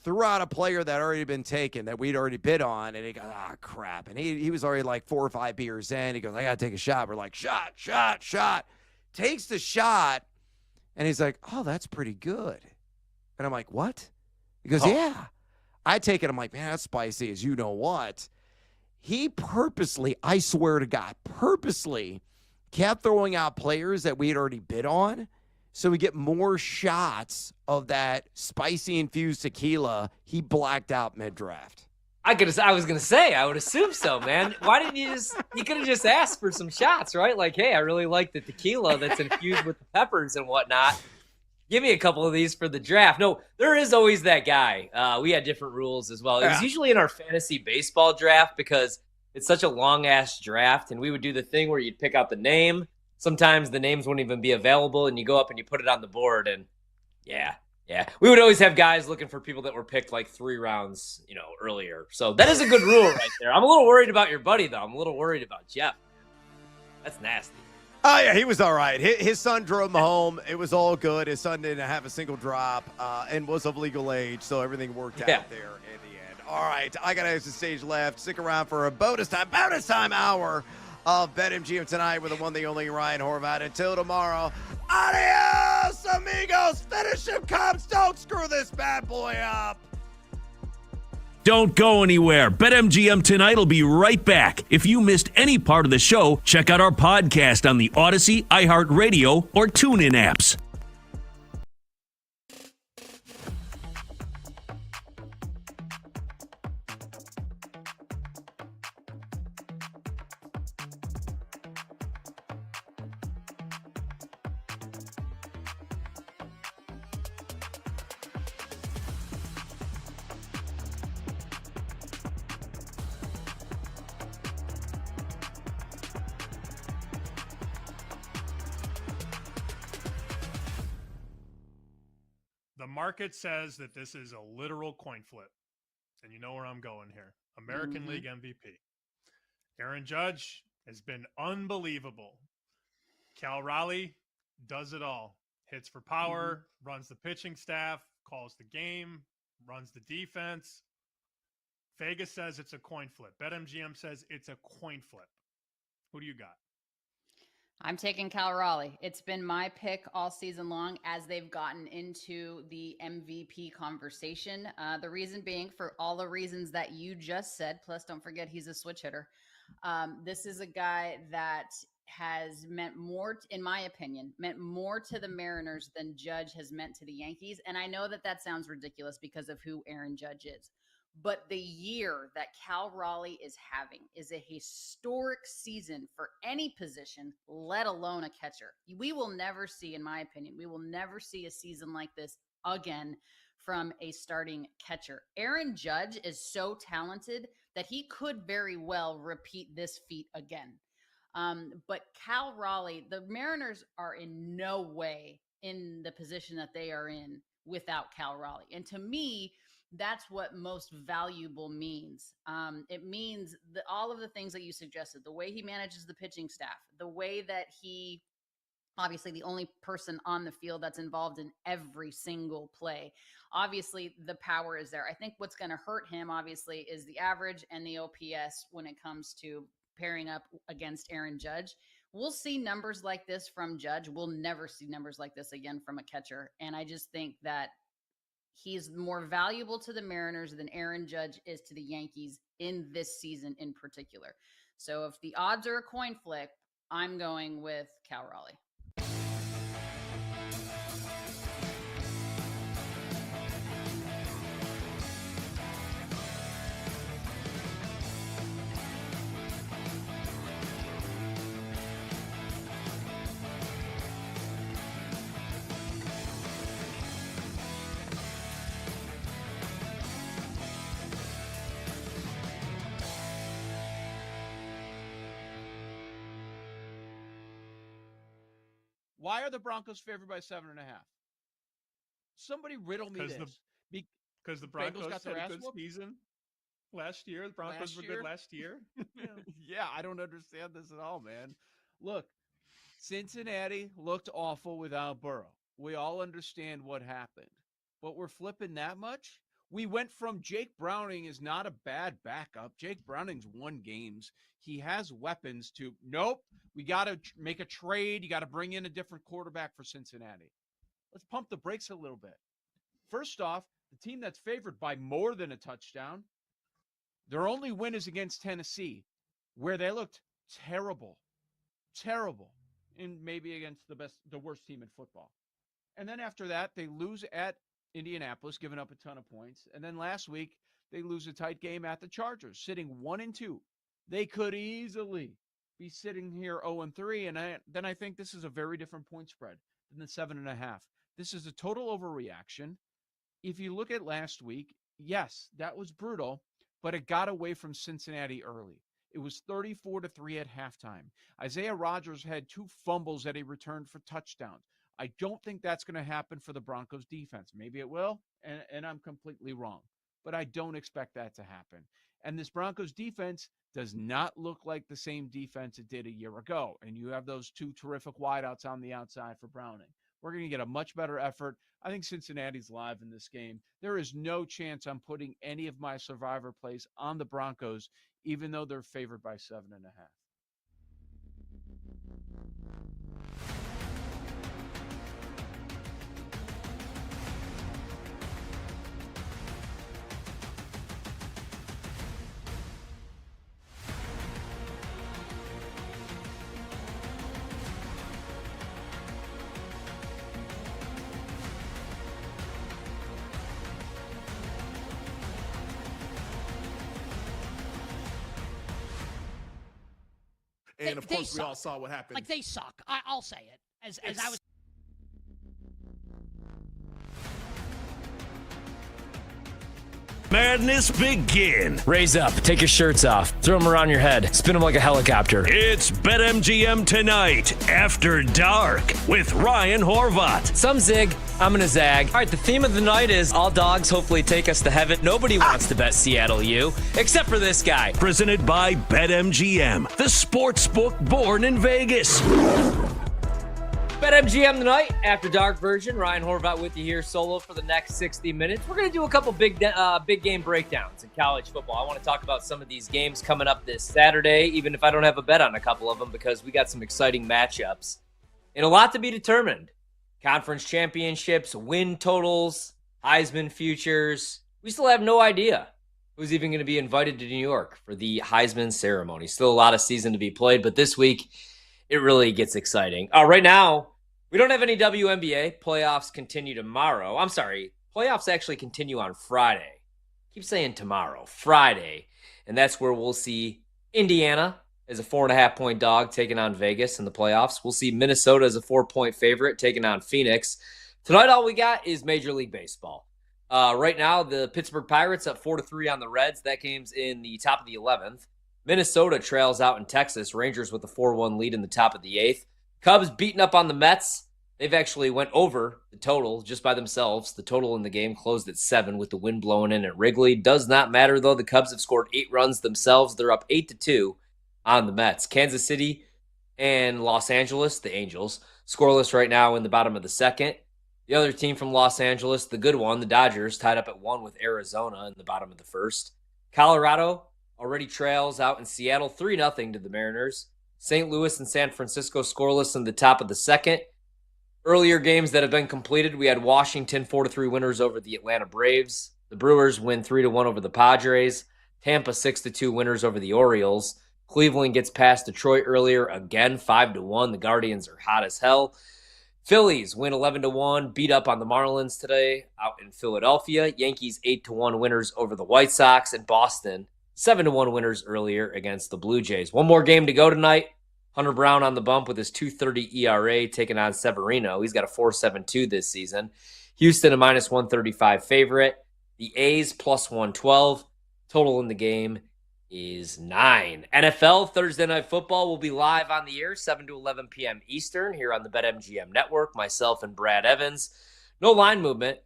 Threw out a player that had already been taken that we'd already bid on, and he goes, crap. And he was already like 4 or 5 beers in. He goes, I got to take a shot. We're like, shot. Takes the shot, and he's like, oh, that's pretty good. And I'm like, what? He goes, yeah. I take it. I'm like, man, that's spicy as you know what. He purposely, I swear to God, kept throwing out players that we had already bid on, so we get more shots of that spicy infused tequila. He blacked out mid-draft. I was gonna say, I would assume so, man. Why didn't you could have just asked for some shots, right? Like, hey, I really like the tequila that's infused with the peppers and whatnot. Give me a couple of these for the draft. No, there is always that guy. We had different rules as well. It was usually in our fantasy baseball draft because it's such a long-ass draft, and we would do the thing where you'd pick out the name. Sometimes the names wouldn't even be available, and you go up and you put it on the board, and yeah. We would always have guys looking for people that were picked like 3 rounds, earlier. So that is a good rule right there. I'm a little worried about your buddy, though. I'm a little worried about Jeff. That's nasty. Oh, yeah, he was all right. His son drove him home. It was all good. His son didn't have a single drop and was of legal age, so everything worked out there in the end. All right, I got to have the stage left. Stick around for a bonus time hour of BetMGM tonight with the one, the only Ryan Horvat. Until tomorrow, adios, amigos. Finish him, Cubs. Don't screw this bad boy up. Don't go anywhere. BetMGM tonight will be right back. If you missed any part of the show, check out our podcast on the Odyssey, iHeartRadio, or TuneIn apps. market says that this is a literal coin flip. And you know where I'm going here. American League MVP. Aaron Judge has been unbelievable. Cal Raleigh does it all. Hits for power, runs the pitching staff, calls the game, runs the defense. Vegas says it's a coin flip. BetMGM says it's a coin flip. Who do you got? I'm taking Cal Raleigh. It's been my pick all season long as they've gotten into the MVP conversation. The reason being for all the reasons that you just said, plus don't forget he's a switch hitter. This is a guy that has meant more, in my opinion, meant more to the Mariners than Judge has meant to the Yankees. And I know that that sounds ridiculous because of who Aaron Judge is. But the year that Cal Raleigh is having is a historic season for any position, let alone a catcher. We will never see, in my opinion, we will never see a season like this again from a starting catcher. Aaron Judge is so talented that he could very well repeat this feat again. But Cal Raleigh, the Mariners are in no way in the position that they are in without Cal Raleigh. And to me, that's what most valuable means. It means that all of the things that you suggested, the way he manages the pitching staff, the way that he, obviously the only person on the field that's involved in every single play. Obviously, the power is there. I think what's going to hurt him, obviously, is the average and the OPS when it comes to pairing up against Aaron Judge. We'll see numbers like this from Judge. We'll never see numbers like this again from a catcher. And I just think that he's more valuable to the Mariners than Aaron Judge is to the Yankees in this season in particular. So if the odds are a coin flip, I'm going with Cal Raleigh. Why are the Broncos favored by 7.5? Somebody riddle me this. Because the Broncos got had a good season last year. The Broncos were good last year. Yeah, I don't understand this at all, man. Look, Cincinnati looked awful without Burrow. We all understand what happened. But we're flipping that much? We went from Jake Browning is not a bad backup. Jake Browning's won games. He has weapons to, nope, we got to make a trade. You got to bring in a different quarterback for Cincinnati. Let's pump the brakes a little bit. First off, the team that's favored by more than a touchdown, their only win is against Tennessee, where they looked terrible, and maybe against the worst team in football. And then after that, they lose at Indianapolis, giving up a ton of points. And then last week, they lose a tight game at the Chargers, sitting 1-2. They could easily be sitting here 0-3. And then I think this is a very different point spread than the 7.5. This is a total overreaction. If you look at last week, yes, that was brutal, but it got away from Cincinnati early. It was 34-3 at halftime. Isaiah Rodgers had 2 fumbles that he returned for touchdowns. I don't think that's going to happen for the Broncos defense. Maybe it will, and I'm completely wrong. But I don't expect that to happen. And this Broncos defense does not look like the same defense it did a year ago. And you have those 2 terrific wideouts on the outside for Browning. We're going to get a much better effort. I think Cincinnati's live in this game. There is no chance I'm putting any of my survivor plays on the Broncos, even though they're favored by 7.5. And of course, we all saw what happened. Like, they suck. I'll say it. As I was. Madness begin. Raise up, take your shirts off, throw them around your head, spin them like a helicopter. It's BetMGM Tonight After Dark with Ryan Horvat. Some zig, I'm gonna zag. All right, the theme of the night is all dogs hopefully take us to heaven. Nobody wants to bet Seattle U, except for this guy. Presented by BetMGM, the sports book born in Vegas. BetMGM Tonight, After Dark version. Ryan Horvat with you here solo for the next 60 minutes. We're going to do a couple big game breakdowns in college football. I want to talk about some of these games coming up this Saturday, even if I don't have a bet on a couple of them, because we got some exciting matchups and a lot to be determined. Conference championships, win totals, Heisman futures. We still have no idea who's even going to be invited to New York for the Heisman ceremony. Still a lot of season to be played, but this week it really gets exciting. Right now, we don't have any WNBA. Playoffs continue tomorrow. I'm sorry. Playoffs actually continue on Friday. Keep saying tomorrow. Friday. And that's where we'll see Indiana as a 4.5-point dog taking on Vegas in the playoffs. We'll see Minnesota as a 4-point favorite taking on Phoenix. Tonight, all we got is Major League Baseball. Right now, the Pittsburgh Pirates up 4-3 on the Reds. That game's in the top of the 11th. Minnesota trails out in Texas. Rangers with a 4-1 lead in the top of the 8th. Cubs beating up on the Mets. They've actually went over the total just by themselves. The total in the game closed at 7 with the wind blowing in at Wrigley. Does not matter, though. The Cubs have scored 8 runs themselves. They're up 8-2 on the Mets. Kansas City and Los Angeles, the Angels, scoreless right now in the bottom of the 2nd. The other team from Los Angeles, the good one, the Dodgers, tied up at 1 with Arizona in the bottom of the 1st. Colorado already trails out in Seattle 3-0 to the Mariners. St. Louis and San Francisco scoreless in the top of the 2nd. Earlier games that have been completed, we had Washington 4-3 winners over the Atlanta Braves. The Brewers win 3-1 over the Padres. Tampa 6-2 winners over the Orioles. Cleveland gets past Detroit earlier again 5-1. The Guardians are hot as hell. Phillies win 11-1, beat up on the Marlins today out in Philadelphia. Yankees 8-1 winners over the White Sox, and Boston 7-1 winners earlier against the Blue Jays. One more game to go tonight. Hunter Brown on the bump with his 2.30 ERA taking on Severino. He's got a 4.72 this season. Houston a -135 favorite. The A's +112. Total in the game is 9. NFL Thursday Night Football will be live on the air 7 to 11 p.m. Eastern here on the BetMGM Network. Myself and Brad Evans. No line movement.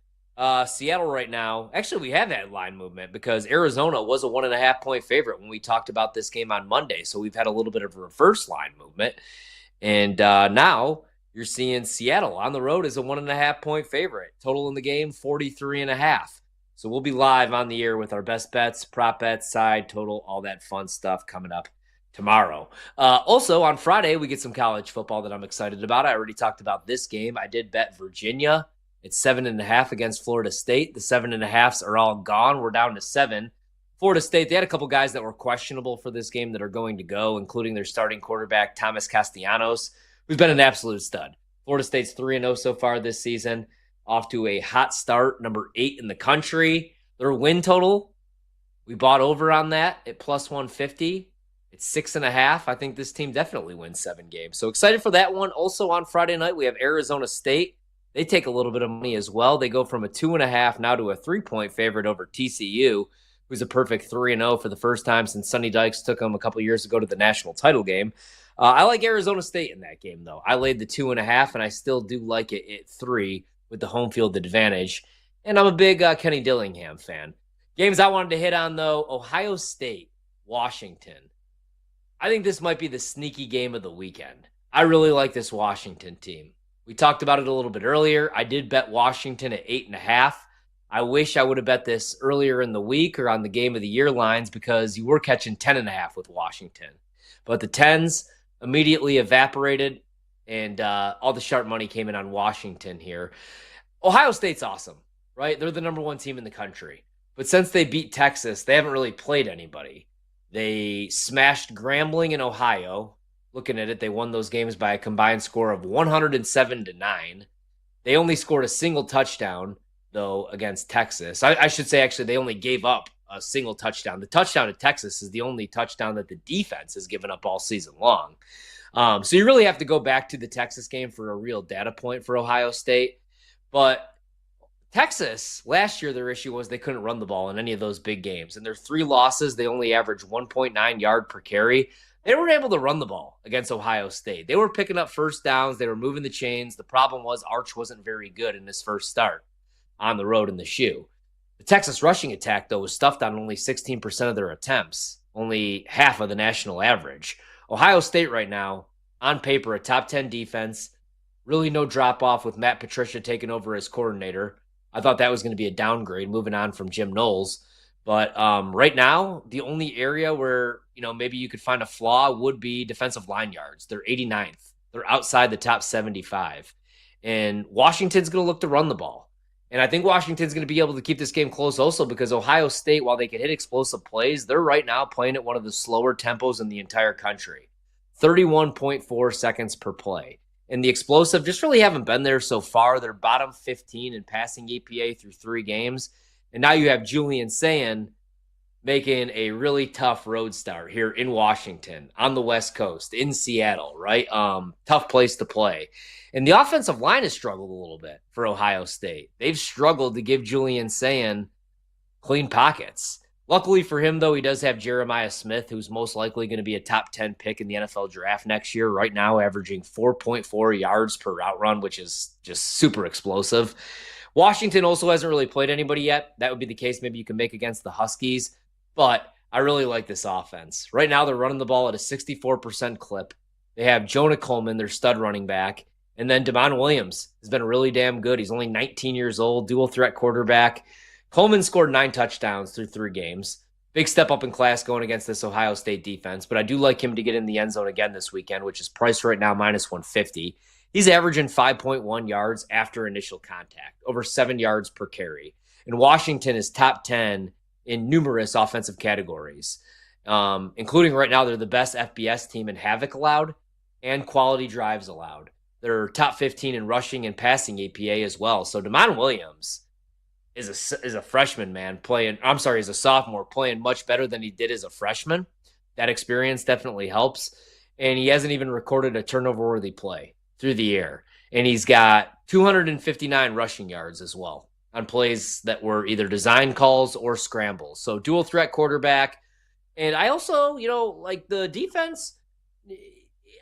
Seattle right now, actually we have had line movement because Arizona was a 1.5-point favorite when we talked about this game on Monday. So we've had a little bit of reverse line movement. And now you're seeing Seattle on the road as a 1.5-point favorite. Total in the game, 43.5. So we'll be live on the air with our best bets, prop bets, side, total, all that fun stuff coming up tomorrow. Also on Friday, we get some college football that I'm excited about. I already talked about this game. I did bet Virginia. It's 7.5 against Florida State. The 7.5s are all gone. We're down to 7. Florida State, they had a couple guys that were questionable for this game that are going to go, including their starting quarterback, Thomas Castellanos, who's been an absolute stud. Florida State's 3-0 so far this season, off to a hot start, number 8 in the country. Their win total, we bought over on that at +150. It's 6.5. I think this team definitely wins 7 games. So excited for that one. Also on Friday night, we have Arizona State. They take a little bit of money as well. They go from a 2.5 now to a 3-point favorite over TCU, who's a perfect 3-0 for the first time since Sonny Dykes took them a couple years ago to the national title game. I like Arizona State in that game, though. I laid the 2.5, and I still do like it at 3 with the home field advantage. And I'm a big Kenny Dillingham fan. Games I wanted to hit on, though, Ohio State, Washington. I think this might be the sneaky game of the weekend. I really like this Washington team. We talked about it a little bit earlier. I did bet Washington at 8.5. I wish I would have bet this earlier in the week or on the game of the year lines because you were catching 10.5 with Washington. But the 10s immediately evaporated, and all the sharp money came in on Washington here. Ohio State's awesome, right? They're the number 1 team in the country. But since they beat Texas, they haven't really played anybody. They smashed Grambling in Ohio. Looking at it, they won those games by a combined score of 107-9. They only scored a single touchdown, though, against Texas. I should say, actually, they only gave up a single touchdown. The touchdown to Texas is the only touchdown that the defense has given up all season long. So you really have to go back to the Texas game for a real data point for Ohio State. But Texas, last year, their issue was they couldn't run the ball in any of those big games. And their 3 losses, they only averaged 1.9 yard per carry. They weren't able to run the ball against Ohio State. They were picking up first downs. They were moving the chains. The problem was Arch wasn't very good in his first start on the road in the shoe. The Texas rushing attack, though, was stuffed on only 16% of their attempts, only half of the national average. Ohio State right now, on paper, a top 10 defense, really no drop-off with Matt Patricia taking over as coordinator. I thought that was going to be a downgrade moving on from Jim Knowles. But right now, the only area where, maybe you could find a flaw would be defensive line yards. They're 89th. They're outside the top 75. And Washington's going to look to run the ball. And I think Washington's going to be able to keep this game close also because Ohio State, while they can hit explosive plays, they're right now playing at one of the slower tempos in the entire country. 31.4 seconds per play. And the explosive just really haven't been there so far. They're bottom 15 in passing EPA through 3 games. And now you have Julian Sayin making a really tough road start here in Washington, on the West Coast, in Seattle, right? Tough place to play. And the offensive line has struggled a little bit for Ohio State. They've struggled to give Julian Sayin clean pockets. Luckily for him, though, he does have Jeremiah Smith, who's most likely going to be a top 10 pick in the NFL draft next year, right now averaging 4.4 yards per route run, which is just super explosive. Washington also hasn't really played anybody yet. That would be the case maybe you can make against the Huskies, but I really like this offense. Right now, they're running the ball at a 64% clip. They have Jonah Coleman, their stud running back, and then Damon Williams has been really damn good. He's only 19 years old, dual threat quarterback. Coleman scored 9 touchdowns through 3 games. Big step up in class going against this Ohio State defense, but I do like him to get in the end zone again this weekend, which is priced right now minus 150. He's averaging 5.1 yards after initial contact, over 7 yards per carry. And Washington is top 10 in numerous offensive categories, including right now they're the best FBS team in havoc allowed and quality drives allowed. They're top 15 in rushing and passing EPA as well. So Damon Williams is a freshman, man, is a sophomore, playing much better than he did as a freshman. That experience definitely helps. And he hasn't even recorded a turnover-worthy play through the air. And he's got 259 rushing yards as well on plays that were either design calls or scrambles. So dual threat quarterback. And I also, like the defense,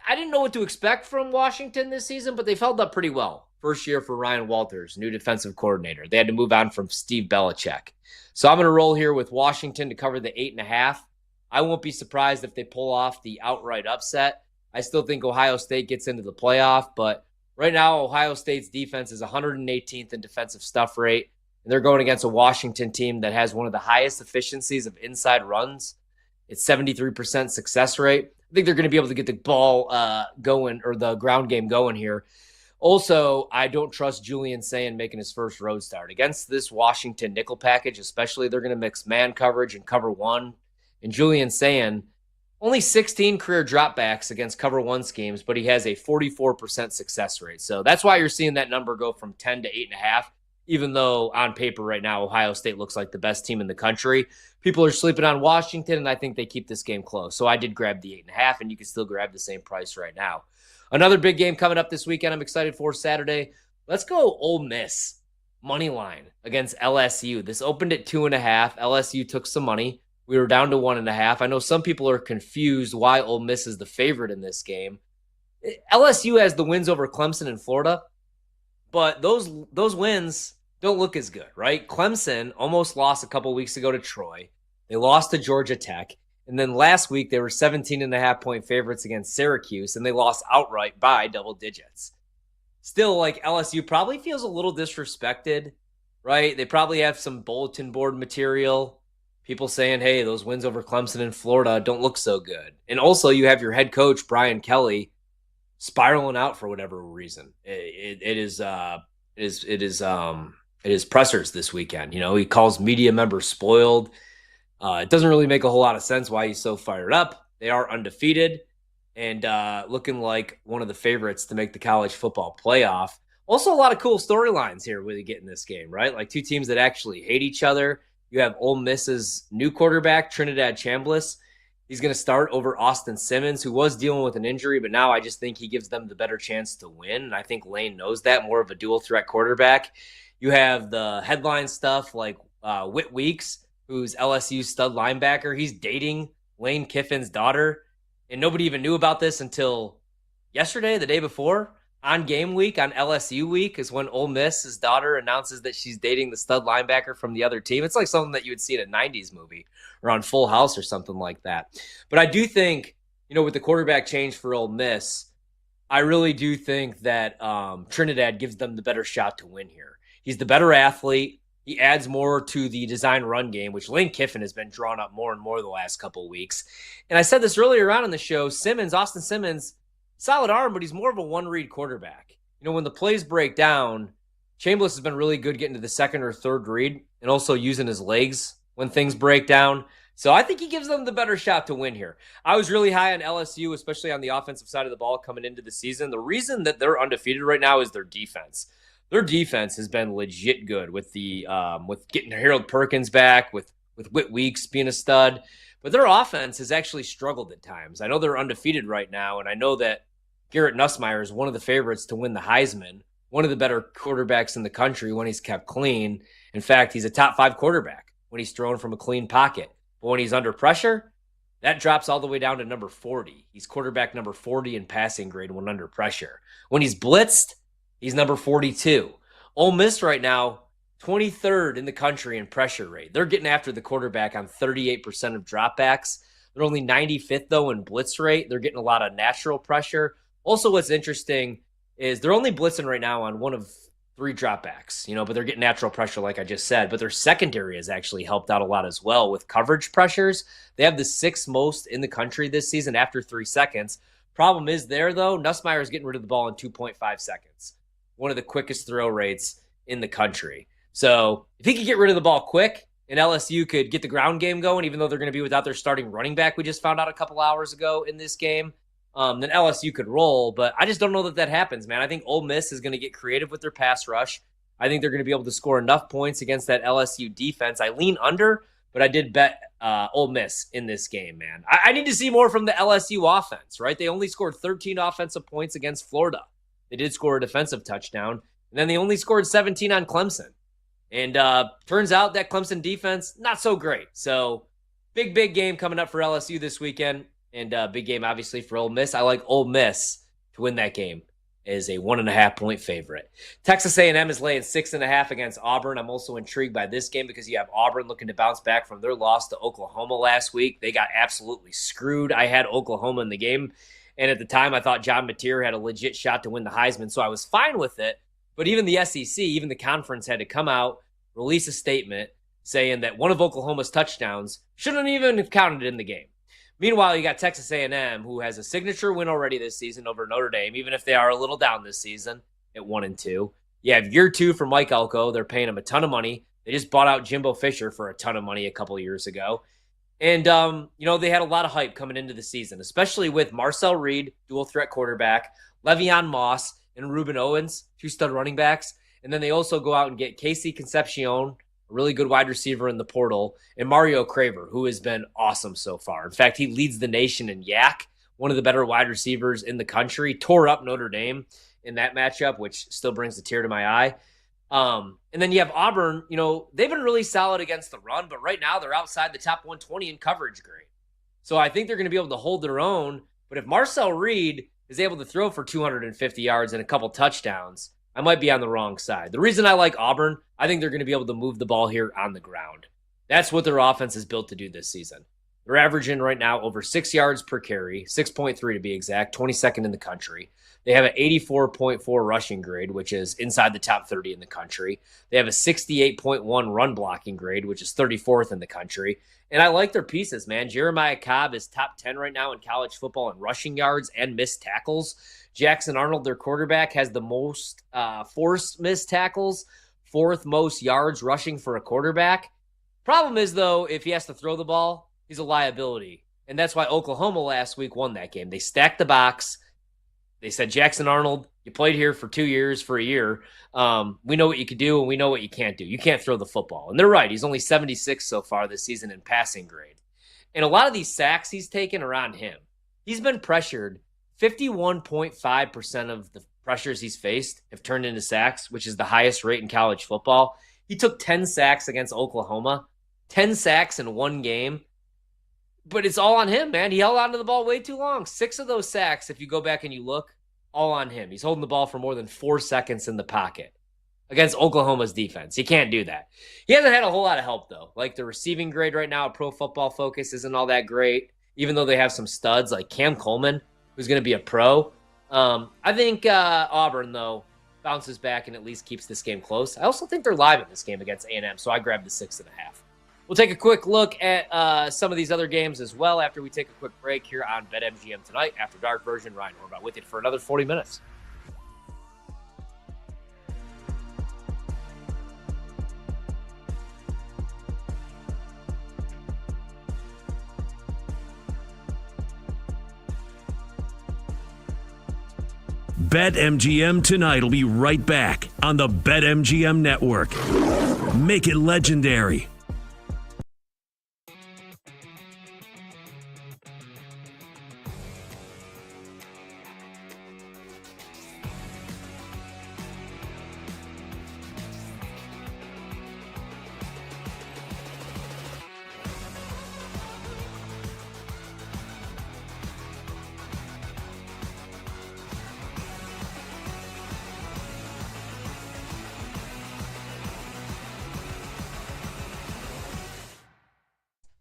I didn't know what to expect from Washington this season, but they've held up pretty well. First year for Ryan Walters, new defensive coordinator. They had to move on from Steve Belichick. So I'm going to roll here with Washington to cover the 8.5. I won't be surprised if they pull off the outright upset. I still think Ohio State gets into the playoff, but right now Ohio State's defense is 118th in defensive stuff rate, and they're going against a Washington team that has one of the highest efficiencies of inside runs. It's 73% success rate. I think they're going to be able to get the ball going, or the ground game going here. Also, I don't trust Julian Sayin making his first road start. Against this Washington nickel package, especially, they're going to mix man coverage and cover one. And Julian Sayin, only 16 career dropbacks against cover one schemes, but he has a 44% success rate. So that's why you're seeing that number go from 10 to 8.5, even though on paper right now, Ohio State looks like the best team in the country. People are sleeping on Washington, and I think they keep this game close. So I did grab the 8.5, and you can still grab the same price right now. Another big game coming up this weekend I'm excited for Saturday. Let's go Ole Miss money line against LSU. This opened at 2.5. LSU took some money. We were down to 1.5. I know some people are confused why Ole Miss is the favorite in this game. LSU has the wins over Clemson and Florida, but those wins don't look as good, right? Clemson almost lost a couple weeks ago to Troy. They lost to Georgia Tech. And then last week, they were 17.5-point favorites against Syracuse, and they lost outright by double digits. Still, like, LSU probably feels a little disrespected, right? They probably have some bulletin board material, people saying, hey, those wins over Clemson and Florida don't look so good. And also, you have your head coach, Brian Kelly, spiraling out for whatever reason. It is pressers this weekend. He calls media members spoiled. It doesn't really make a whole lot of sense why he's so fired up. They are undefeated and looking like one of the favorites to make the college football playoff. Also, a lot of cool storylines here when you get in this game, right? Like 2 teams that actually hate each other. You have Ole Miss's new quarterback, Trinidad Chambliss. He's going to start over Austin Simmons, who was dealing with an injury, but now I just think he gives them the better chance to win. And I think Lane knows that, more of a dual threat quarterback. You have the headline stuff like Whit Weeks, who's LSU's stud linebacker. He's dating Lane Kiffin's daughter, and nobody even knew about this until yesterday, the day before. On game week, on LSU week, is when Ole Miss's daughter announces that she's dating the stud linebacker from the other team. It's like something that you would see in a 90s movie or on Full House or something like that. But I do think, with the quarterback change for Ole Miss, I really do think that Trinidad gives them the better shot to win here. He's the better athlete. He adds more to the design run game, which Lane Kiffin has been drawn up more and more the last couple of weeks. And I said this earlier on in the show, Austin Simmons, solid arm, but he's more of a one-read quarterback. When the plays break down, Chambliss has been really good getting to the second or third read and also using his legs when things break down. So I think he gives them the better shot to win here. I was really high on LSU, especially on the offensive side of the ball coming into the season. The reason that they're undefeated right now is their defense. Their defense has been legit good with the with getting Harold Perkins back, with Whit Weeks being a stud. But their offense has actually struggled at times. I know they're undefeated right now, and I know that Garrett Nussmeier is one of the favorites to win the Heisman, one of the better quarterbacks in the country when he's kept clean. In fact, he's a top 5 quarterback when he's thrown from a clean pocket. But when he's under pressure, that drops all the way down to number 40. He's quarterback number 40 in passing grade when under pressure. When he's blitzed, he's number 42. Ole Miss right now, 23rd in the country in pressure rate. They're getting after the quarterback on 38% of dropbacks. They're only 95th, though, in blitz rate. They're getting a lot of natural pressure. Also, what's interesting is they're only blitzing right now on one of 3 dropbacks, but they're getting natural pressure, like I just said. But their secondary has actually helped out a lot as well with coverage pressures. They have the 6th most in the country this season after 3 seconds. Problem is there, though, Nussmeier is getting rid of the ball in 2.5 seconds. One of the quickest throw rates in the country. So if he could get rid of the ball quick and LSU could get the ground game going, even though they're going to be without their starting running back, we just found out a couple hours ago in this game, then LSU could roll. But I just don't know that happens, man. I think Ole Miss is going to get creative with their pass rush. I think they're going to be able to score enough points against that LSU defense. I lean under, but I did bet Ole Miss in this game, man. I need to see more from the LSU offense, right? They only scored 13 offensive points against Florida. They did score a defensive touchdown, and then they only scored 17 on Clemson. And turns out that Clemson defense, not so great. So big game coming up for LSU this weekend, and big game obviously for Ole Miss. I like Ole Miss to win that game as a 1.5-point favorite. Texas A&M is laying 6.5 against Auburn. I'm also intrigued by this game because you have Auburn looking to bounce back from their loss to Oklahoma last week. They got absolutely screwed. I had Oklahoma in the game, and at the time I thought John Mateer had a legit shot to win the Heisman, so I was fine with it. But even the SEC, even the conference had to come out, release a statement saying that one of Oklahoma's touchdowns shouldn't even have counted in the game. Meanwhile, you got Texas A&M, who has a signature win already this season over Notre Dame, even if they are a little down this season at 1-2. You have year 2 for Mike Elko. They're paying him a ton of money. They just bought out Jimbo Fisher for a ton of money a couple of years ago. And, they had a lot of hype coming into the season, especially with Marcel Reed, dual threat quarterback, Le'Veon Moss, and Reuben Owens, 2 stud running backs. And then they also go out and get Casey Concepcion, a really good wide receiver in the portal, and Mario Craver, who has been awesome so far. In fact, he leads the nation in YAC, one of the better wide receivers in the country, tore up Notre Dame in that matchup, which still brings a tear to my eye. And then you have Auburn, they've been really solid against the run, but right now they're outside the top 120 in coverage grade. So I think they're going to be able to hold their own. But if Marcel Reed is able to throw for 250 yards and a couple touchdowns, I might be on the wrong side. The reason I like Auburn, I think they're going to be able to move the ball here on the ground. That's what their offense is built to do this season. They're averaging right now over 6 yards per carry, 6.3 to be exact, 22nd in the country. They have an 84.4 rushing grade, which is inside the top 30 in the country. They have a 68.1 run blocking grade, which is 34th in the country. And I like their pieces, man. Jeremiah Cobb is top 10 right now in college football in rushing yards and missed tackles. Jackson Arnold, their quarterback, has the most forced missed tackles, 4th most yards rushing for a quarterback. Problem is, though, if he has to throw the ball, he's a liability. And that's why Oklahoma last week won that game. They stacked the box. They said, Jackson Arnold, you played here for 2 years, for a year. We know what you can do, and we know what you can't do. You can't throw the football. And they're right. He's only 76 so far this season in passing grade. And a lot of these sacks he's taken are on him. He's been pressured 51.5% of the pressures he's faced have turned into sacks, which is the highest rate in college football. He took 10 sacks against Oklahoma, 10 sacks in one game. But it's all on him, man. He held onto the ball way too long. 6 of those sacks, if you go back and you look, all on him. He's holding the ball for more than 4 seconds in the pocket against Oklahoma's defense. He can't do that. He hasn't had a whole lot of help, though. Like, the receiving grade right now at Pro Football Focus isn't all that great, even though they have some studs like Cam Coleman, who's going to be a pro. I think Auburn, though, bounces back and at least keeps this game close. I also think they're live in this game against A&M, so I grabbed the 6.5. We'll take a quick look at some of these other games as well after we take a quick break here on BetMGM Tonight. After Dark version, Ryan Horvath with you for another 40 minutes. BetMGM Tonight will be right back on the BetMGM Network. Make it legendary.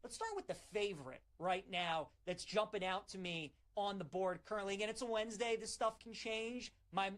Let's start with the favorite right now that's jumping out to me on the board currently. Again, it's a Wednesday. This stuff can change. My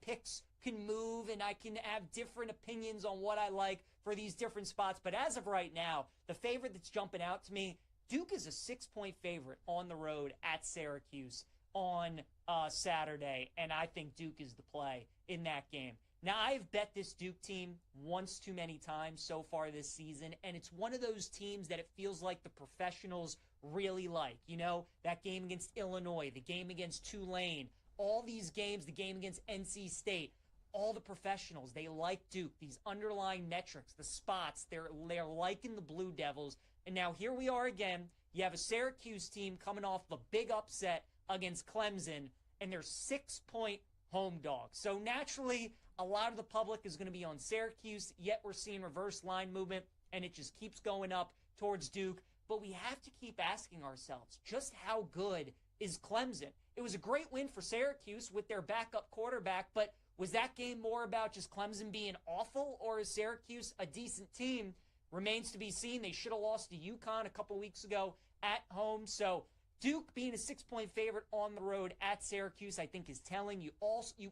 picks can move, and I can have different opinions on what I like for these different spots. But as of right now, the favorite that's jumping out to me, Duke is a 6-point favorite on the road at Syracuse on Saturday, and I think Duke is the play in that game. Now, I've bet this Duke team once too many times so far this season, and it's one of those teams that it feels like the professionals really like. You know, that game against Illinois, the game against Tulane, all these games, the game against NC State, all the professionals, they like Duke. These underlying metrics, the spots, they're liking the Blue Devils. And now here we are again. You have a Syracuse team coming off a big upset against Clemson, and they're 6-point home dogs. So naturally, a lot of the public is going to be on Syracuse, yet we're seeing reverse line movement, and it just keeps going up towards Duke. But we have to keep asking ourselves, just how good is Clemson? It was a great win for Syracuse with their backup quarterback, but was that game more about just Clemson being awful, or is Syracuse a decent team? Remains to be seen. They should have lost to UConn a couple weeks ago at home. So Duke being a 6-point favorite on the road at Syracuse, I think, is telling. You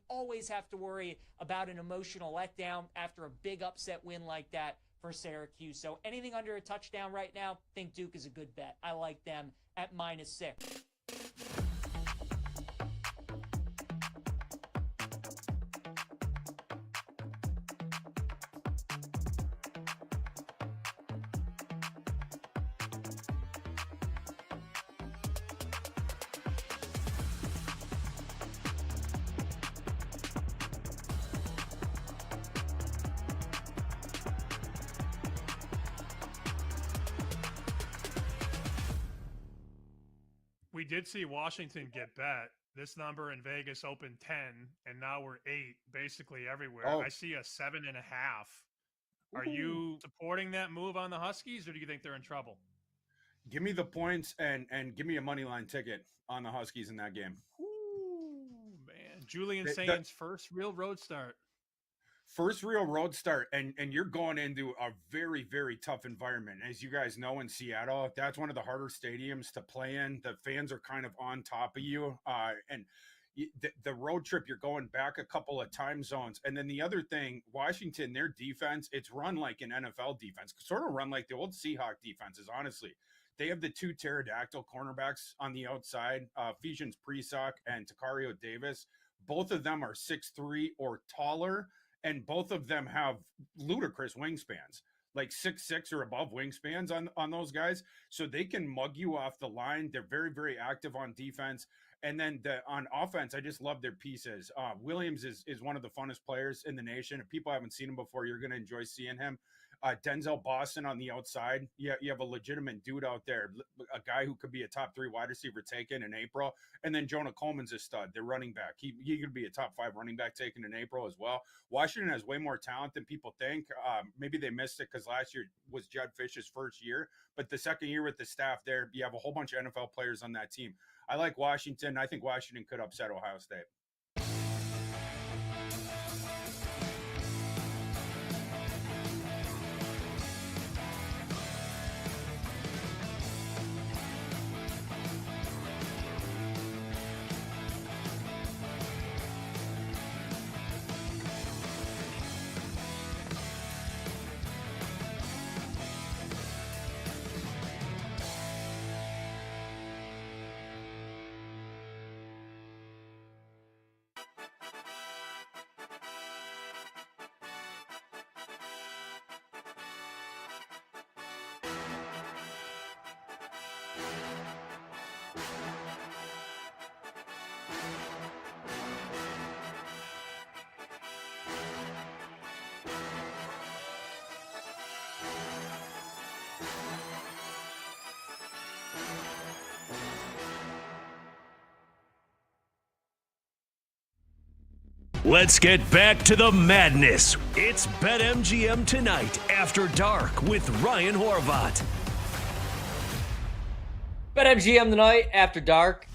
always have to worry about an emotional letdown after a big upset win like that for Syracuse. So anything under a touchdown right now, I think Duke is a good bet. I like them at -6. We did see Washington get bet. This number in Vegas opened 10, and now we're 8 basically everywhere. Oh. I see a 7.5. Are you supporting that move on the Huskies, or do you think they're in trouble? Give me the points and give me a money line ticket on the Huskies in that game. Ooh, man. Julian That- Saint's first real road start. First real road start, and you're going into a very, very tough environment. As you guys know, in Seattle, that's one of the harder stadiums to play in. The fans are kind of on top of you, and the road trip, you're going back a couple of time zones. And then the other thing, Washington, their defense, it's run like an NFL defense, sort of run like the old Seahawk defenses, honestly. They have the 2 pterodactyl cornerbacks on the outside, Ephesians Prisak and Takario Davis. Both of them are 6'3" or taller, and both of them have ludicrous wingspans, like 6'6" or above wingspans on those guys. So they can mug you off the line. They're very, very active on defense. And then on offense, I just love their pieces. Williams is one of the funnest players in the nation. If people haven't seen him before, you're going to enjoy seeing him. Denzel Boston on the outside. You have a legitimate dude out there, a guy who could be a top 3 wide receiver taken in April. And then Jonah Coleman's a stud. They're running back. He could be a top 5 running back taken in April as well. Washington has way more talent than people think. Maybe they missed it because last year was Judd Fish's first year. But the second year with the staff there, you have a whole bunch of NFL players on that team. I like Washington. I think Washington could upset Ohio State. Let's get back to the madness. It's BetMGM Tonight After Dark with Ryan Horvat. BetMGM Tonight After Dark.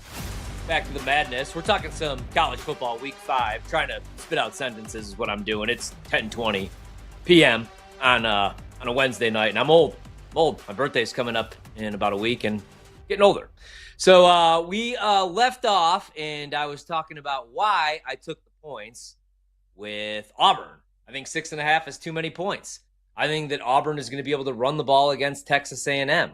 Back to the madness. We're talking some college football week 5. Trying to spit out sentences is what I'm doing. It's 10:20 p.m. on a Wednesday night, and I'm old. My birthday's coming up in about a week and getting older. So we left off, and I was talking about why I took the points with Auburn. I think 6.5 is too many points. I think that Auburn is going to be able to run the ball against Texas A&M.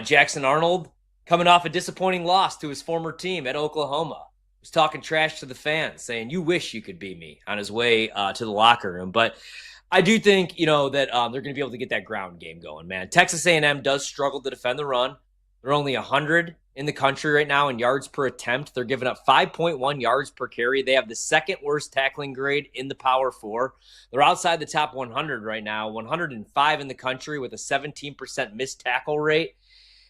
Jackson Arnold, coming off a disappointing loss to his former team at Oklahoma, was talking trash to the fans, saying, "You wish you could be me," on his way to the locker room. But I do think, that they're going to be able to get that ground game going, man. Texas A&M does struggle to defend the run. They're only 100 in the country right now in yards per attempt. They're giving up 5.1 yards per carry. They have the second worst tackling grade in the Power 4. They're outside the top 100 right now, 105 in the country with a 17% missed tackle rate.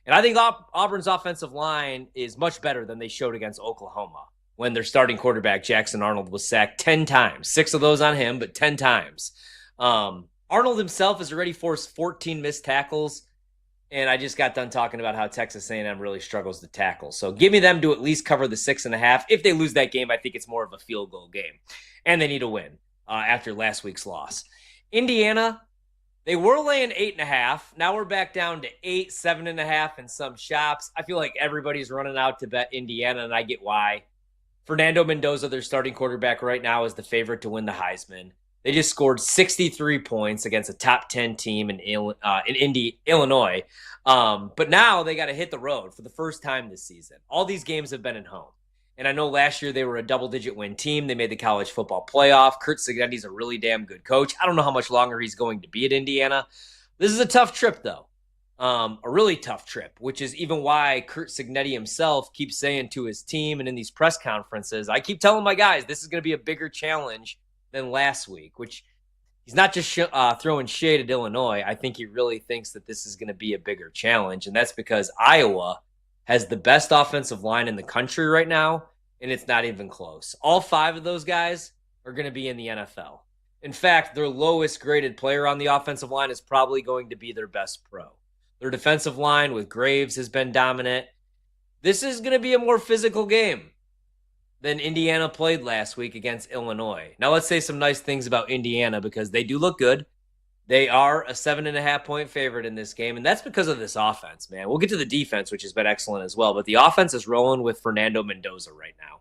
And I think Auburn's offensive line is much better than they showed against Oklahoma when their starting quarterback, Jackson Arnold, was sacked 10 times. 6 of those on him, but 10 times. Arnold himself has already forced 14 missed tackles. And I just got done talking about how Texas A&M really struggles to tackle. So give me them to at least cover the 6.5. If they lose that game, I think it's more of a field goal game. And they need a win after last week's loss. Indiana, they were laying 8.5. Now we're back down to 8, 7.5 in some shops. I feel like everybody's running out to bet Indiana, and I get why. Fernando Mendoza, their starting quarterback right now, is the favorite to win the Heisman. They just scored 63 points against a top 10 team in Illinois. But now they got to hit the road for the first time this season. All these games have been at home. And I know last year they were a double-digit win team. They made the college football playoff. Curt Cignetti's a really damn good coach. I don't know how much longer he's going to be at Indiana. This is a tough trip, though. A really tough trip, which is even why Curt Cignetti himself keeps saying to his team and in these press conferences, I keep telling my guys, this is going to be a bigger challenge than last week, which he's not just throwing shade at Illinois. I think he really thinks that this is going to be a bigger challenge, and that's because Iowa has the best offensive line in the country right now, and it's not even close. All 5 of those guys are going to be in the NFL. In fact, their lowest graded player on the offensive line is probably going to be their best pro. Their defensive line with Graves has been dominant. This is going to be a more physical game than Indiana played last week against Illinois. Now let's say some nice things about Indiana because they do look good. They are a 7.5-point favorite in this game, and that's because of this offense, man. We'll get to the defense, which has been excellent as well, but the offense is rolling with Fernando Mendoza right now.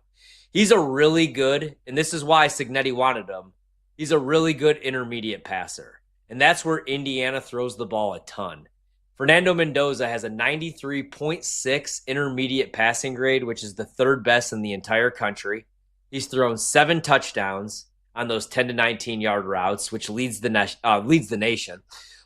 He's a really good, and this is why Cignetti wanted him, he's a really good intermediate passer, and that's where Indiana throws the ball a ton. Fernando Mendoza has a 93.6 intermediate passing grade, which is the 3rd best in the entire country. He's thrown 7 touchdowns on those 10 to 19-yard routes, which leads the nation.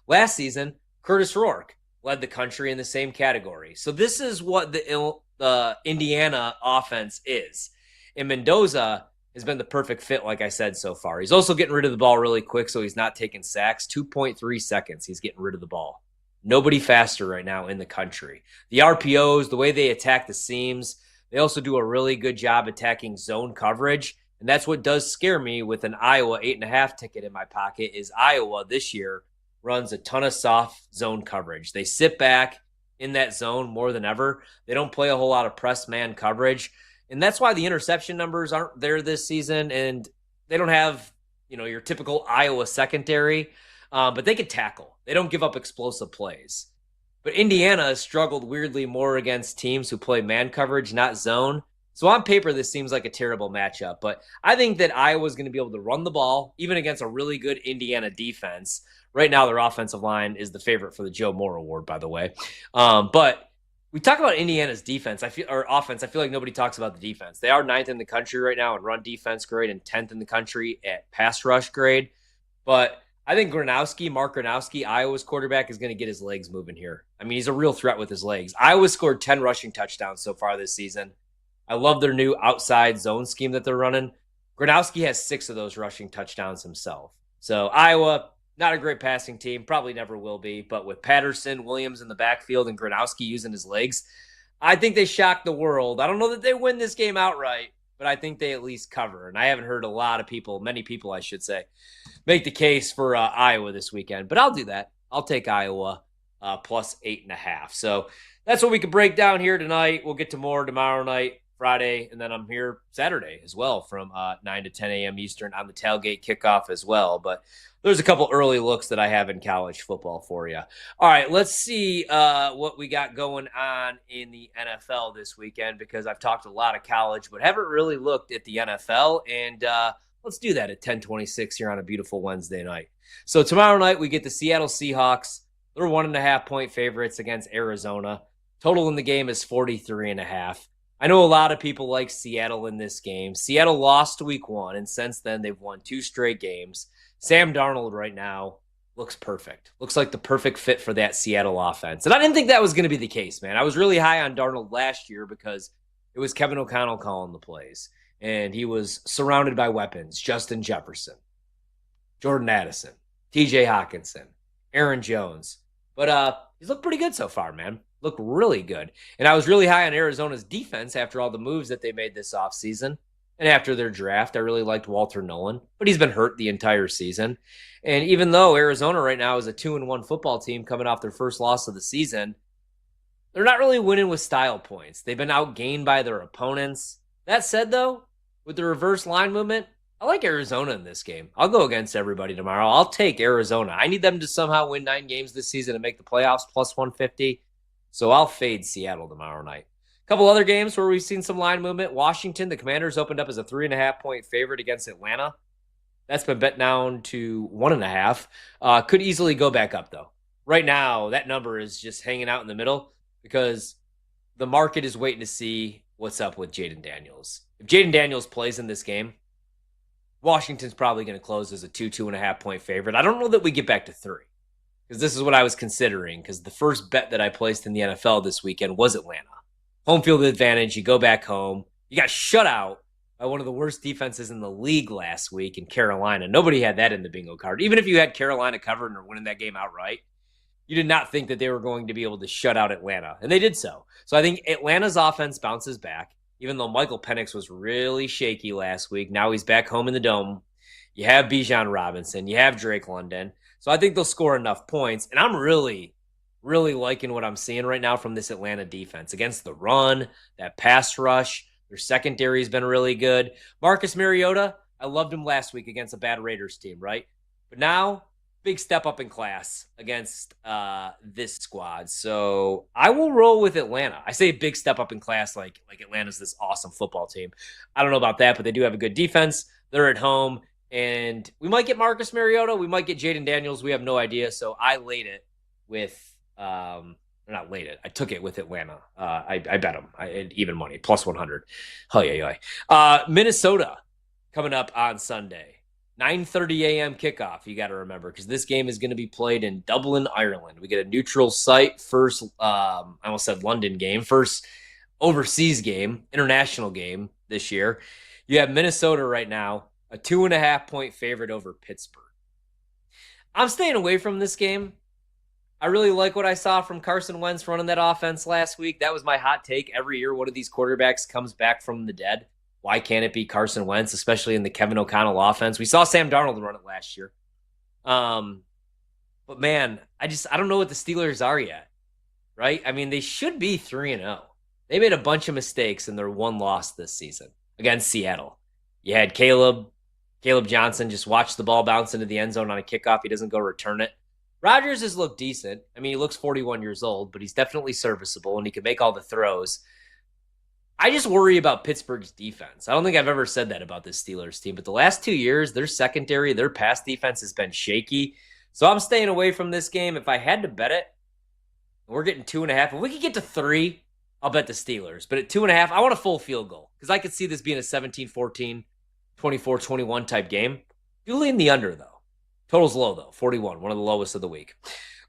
Last season, Curtis Rourke led the country in the same category. So this is what the Indiana offense is. And Mendoza has been the perfect fit, like I said, so far. He's also getting rid of the ball really quick, so he's not taking sacks. 2.3 seconds, he's getting rid of the ball. Nobody faster right now in the country. The RPOs, the way they attack the seams, they also do a really good job attacking zone coverage. And that's what does scare me with an Iowa 8.5 ticket in my pocket is Iowa this year runs a ton of soft zone coverage. They sit back in that zone more than ever. They don't play a whole lot of press man coverage. And that's why the interception numbers aren't there this season. And they don't have, your typical Iowa secondary, but they can tackle. They don't give up explosive plays. But Indiana has struggled weirdly more against teams who play man coverage, not zone. So on paper, this seems like a terrible matchup. But I think that Iowa's going to be able to run the ball, even against a really good Indiana defense. Right now, their offensive line is the favorite for the Joe Moore Award, by the way. But we talk about Indiana's defense, offense. I feel like nobody talks about the defense. They are 9th in the country right now in run defense grade and 10th in the country at pass rush grade. But I think Mark Gronowski, Iowa's quarterback, is going to get his legs moving here. I mean, he's a real threat with his legs. Iowa scored 10 rushing touchdowns so far this season. I love their new outside zone scheme that they're running. Gronowski has 6 of those rushing touchdowns himself. So Iowa, not a great passing team, probably never will be, but with Patterson, Williams in the backfield, and Gronowski using his legs, I think they shock the world. I don't know that they win this game outright, but I think they at least cover. And I haven't heard many people, I should say, make the case for Iowa this weekend. But I'll do that. I'll take Iowa plus 8.5. So that's what we could break down here tonight. We'll get to more tomorrow night, Friday, and then I'm here Saturday as well from 9 to 10 a.m. Eastern on the tailgate kickoff as well. But there's a couple early looks that I have in college football for you. All right, let's see what we got going on in the NFL this weekend, because I've talked a lot of college, but haven't really looked at the NFL. And let's do that at 10:26 here on a beautiful Wednesday night. So tomorrow night, we get the Seattle Seahawks. They're 1.5-point favorites against Arizona. Total in the game is 43.5. I know a lot of people like Seattle in this game. Seattle lost week 1, and since then they've won 2 straight games. Sam Darnold right now looks perfect. Looks like the perfect fit for that Seattle offense. And I didn't think that was going to be the case, man. I was really high on Darnold last year because it was Kevin O'Connell calling the plays. And he was surrounded by weapons. Justin Jefferson, Jordan Addison, TJ Hawkinson, Aaron Jones. But he's looked pretty good so far, man. Look really good. And I was really high on Arizona's defense after all the moves that they made this offseason. And after their draft, I really liked Walter Nolan, but he's been hurt the entire season. And even though Arizona right now is a 2-1 football team coming off their first loss of the season, they're not really winning with style points. They've been outgained by their opponents. That said, though, with the reverse line movement, I like Arizona in this game. I'll go against everybody tomorrow. I'll take Arizona. I need them to somehow win 9 games this season and make the playoffs plus 150. So I'll fade Seattle tomorrow night. Couple other games where we've seen some line movement. Washington, the Commanders opened up as a 3.5-point favorite against Atlanta. That's been bet down to 1.5. Could easily go back up, though. Right now, that number is just hanging out in the middle because the market is waiting to see what's up with Jaden Daniels. If Jaden Daniels plays in this game, Washington's probably going to close as a 2.5-point favorite. I don't know that we get back to 3 because this is what I was considering, because the first bet that I placed in the NFL this weekend was Atlanta. Home field advantage, you go back home. You got shut out by one of the worst defenses in the league last week in Carolina. Nobody had that in the bingo card. Even if you had Carolina covered and are winning that game outright, you did not think that they were going to be able to shut out Atlanta, and they did so. So I think Atlanta's offense bounces back, even though Michael Penix was really shaky last week. Now he's back home in the Dome. You have Bijan Robinson. You have Drake London. So I think they'll score enough points, and I'm really liking what I'm seeing right now from this Atlanta defense against the run, that pass rush. Their secondary has been really good. Marcus Mariota, I loved him last week against a bad Raiders team, right? But now, big step up in class against this squad. So I will roll with Atlanta. I say big step up in class like Atlanta's this awesome football team. I don't know about that, but they do have a good defense. They're at home. And we might get Marcus Mariota. We might get Jaden Daniels. We have no idea. So I laid it with not laid it. I took it with Atlanta. I bet them. I had even money, plus 100. Hell yeah. Minnesota coming up on Sunday. 9:30 a.m. kickoff, you got to remember, because this game is going to be played in Dublin, Ireland. We get a neutral site, first, I almost said London game, first overseas game, international game this year. You have Minnesota right now, a 2.5-point favorite over Pittsburgh. I'm staying away from this game. I really like what I saw from Carson Wentz running that offense last week. That was my hot take. Every year, one of these quarterbacks comes back from the dead. Why can't it be Carson Wentz, especially in the Kevin O'Connell offense? We saw Sam Darnold run it last year. But man, I don't know what the Steelers are yet, right? I mean, they should be 3-0. They made a bunch of mistakes in their one loss this season against Seattle. You had Caleb Johnson just watch the ball bounce into the end zone on a kickoff. He doesn't go return it. Rodgers has looked decent. I mean, he looks 41 years old, but he's definitely serviceable, and he can make all the throws. I just worry about Pittsburgh's defense. I don't think I've ever said that about this Steelers team, but the last 2 years, their secondary, their pass defense has been shaky. So I'm staying away from this game. If I had to bet it, we're getting 2.5. If we could get to 3, I'll bet the Steelers. But at 2.5, I want a full field goal because I could see this being a 17-14, 24-21 type game. You lean the under, though. Total's low, though. 41, one of the lowest of the week.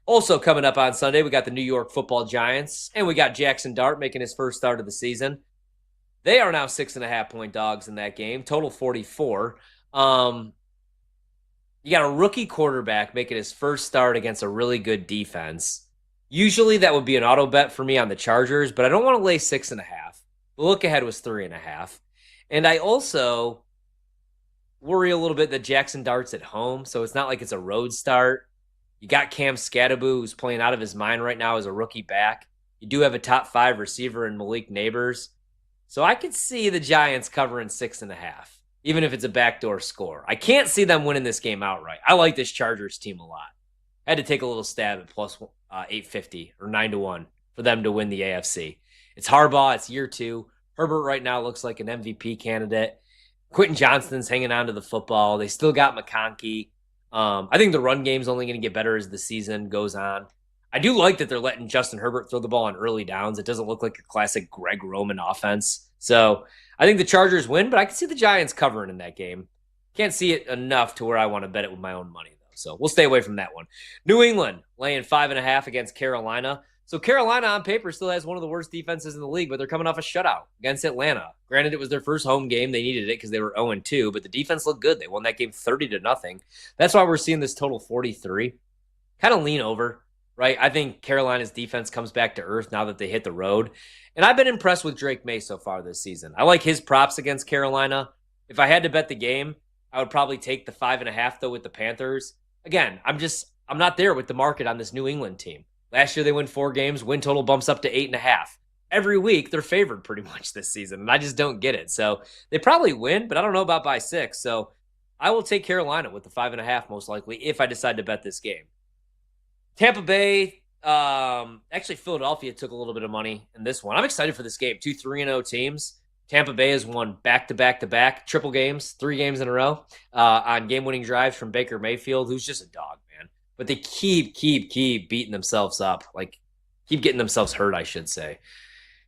Also coming up on Sunday, we got the New York Football Giants, and we got Jackson Dart making his first start of the season. They are now 6.5-point dogs in that game. Total 44. You got a rookie quarterback making his first start against a really good defense. Usually that would be an auto bet for me on the Chargers, but I don't want to lay 6.5. The look ahead was 3.5. And I also worry a little bit that Jackson Dart's at home, so it's not like it's a road start. You got Cam Scadaboo, who's playing out of his mind right now as a rookie back. You do have a top 5 receiver in Malik Neighbors. So I could see the Giants covering 6.5, even if it's a backdoor score. I can't see them winning this game outright. I like this Chargers team a lot. I had to take a little stab at plus 850 or 9-1 for them to win the AFC. It's Harbaugh. It's year 2. Herbert right now looks like an MVP candidate. Quentin Johnston's hanging on to the football. They still got McConkey. I think the run game's only going to get better as the season goes on. I do like that they're letting Justin Herbert throw the ball on early downs. It doesn't look like a classic Greg Roman offense. So I think the Chargers win, but I can see the Giants covering in that game. Can't see it enough to where I want to bet it with my own money, though. So we'll stay away from that one. New England laying 5.5 against Carolina. So Carolina on paper still has one of the worst defenses in the league, but they're coming off a shutout against Atlanta. Granted, it was their first home game. They needed it because they were 0-2, but the defense looked good. They won that game 30-0. That's why we're seeing this total 43. Kind of lean over. Right? I think Carolina's defense comes back to earth now that they hit the road. And I've been impressed with Drake May so far this season. I like his props against Carolina. If I had to bet the game, I would probably take the 5.5, though, with the Panthers. Again, I'm not there with the market on this New England team. Last year, they win 4 games. Win total bumps up to 8.5. Every week, they're favored pretty much this season, and I just don't get it. So they probably win, but I don't know about by 6. So I will take Carolina with the 5.5 most likely if I decide to bet this game. Tampa Bay, actually Philadelphia took a little bit of money in this one. I'm excited for this game. 2 3-0 teams. Tampa Bay has won back-to-back triple games, 3 games in a row on game-winning drives from Baker Mayfield, who's just a dog, man. But they keep beating themselves up, like keep getting themselves hurt, I should say.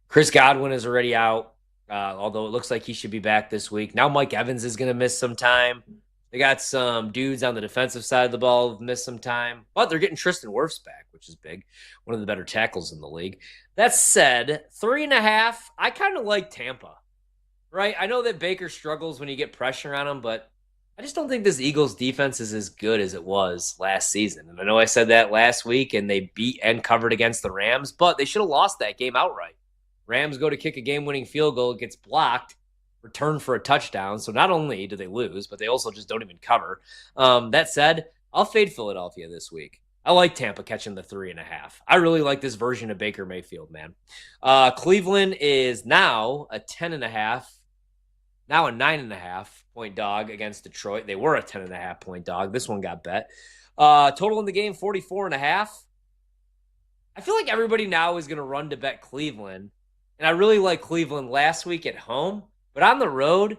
Chris Godwin is already out, although it looks like he should be back this week. Now Mike Evans is going to miss some time. They got some dudes on the defensive side of the ball who've missed some time, but they're getting Tristan Wirfs back, which is big. One of the better tackles in the league. That said, 3.5, I kind of like Tampa, right? I know that Baker struggles when you get pressure on him, but I just don't think this Eagles defense is as good as it was last season. And I know I said that last week, and they beat and covered against the Rams, but they should have lost that game outright. Rams go to kick a game-winning field goal, it gets blocked, return for a touchdown. So not only do they lose, but they also just don't even cover. That said, I'll fade Philadelphia this week. I like Tampa catching the 3.5. I really like this version of Baker Mayfield, man. Cleveland is now a 10.5, now a 9.5 point dog against Detroit. They were a 10.5 point dog. This one got bet. Total in the game, 44.5. I feel like everybody now is going to run to bet Cleveland. And I really like Cleveland last week at home. But on the road,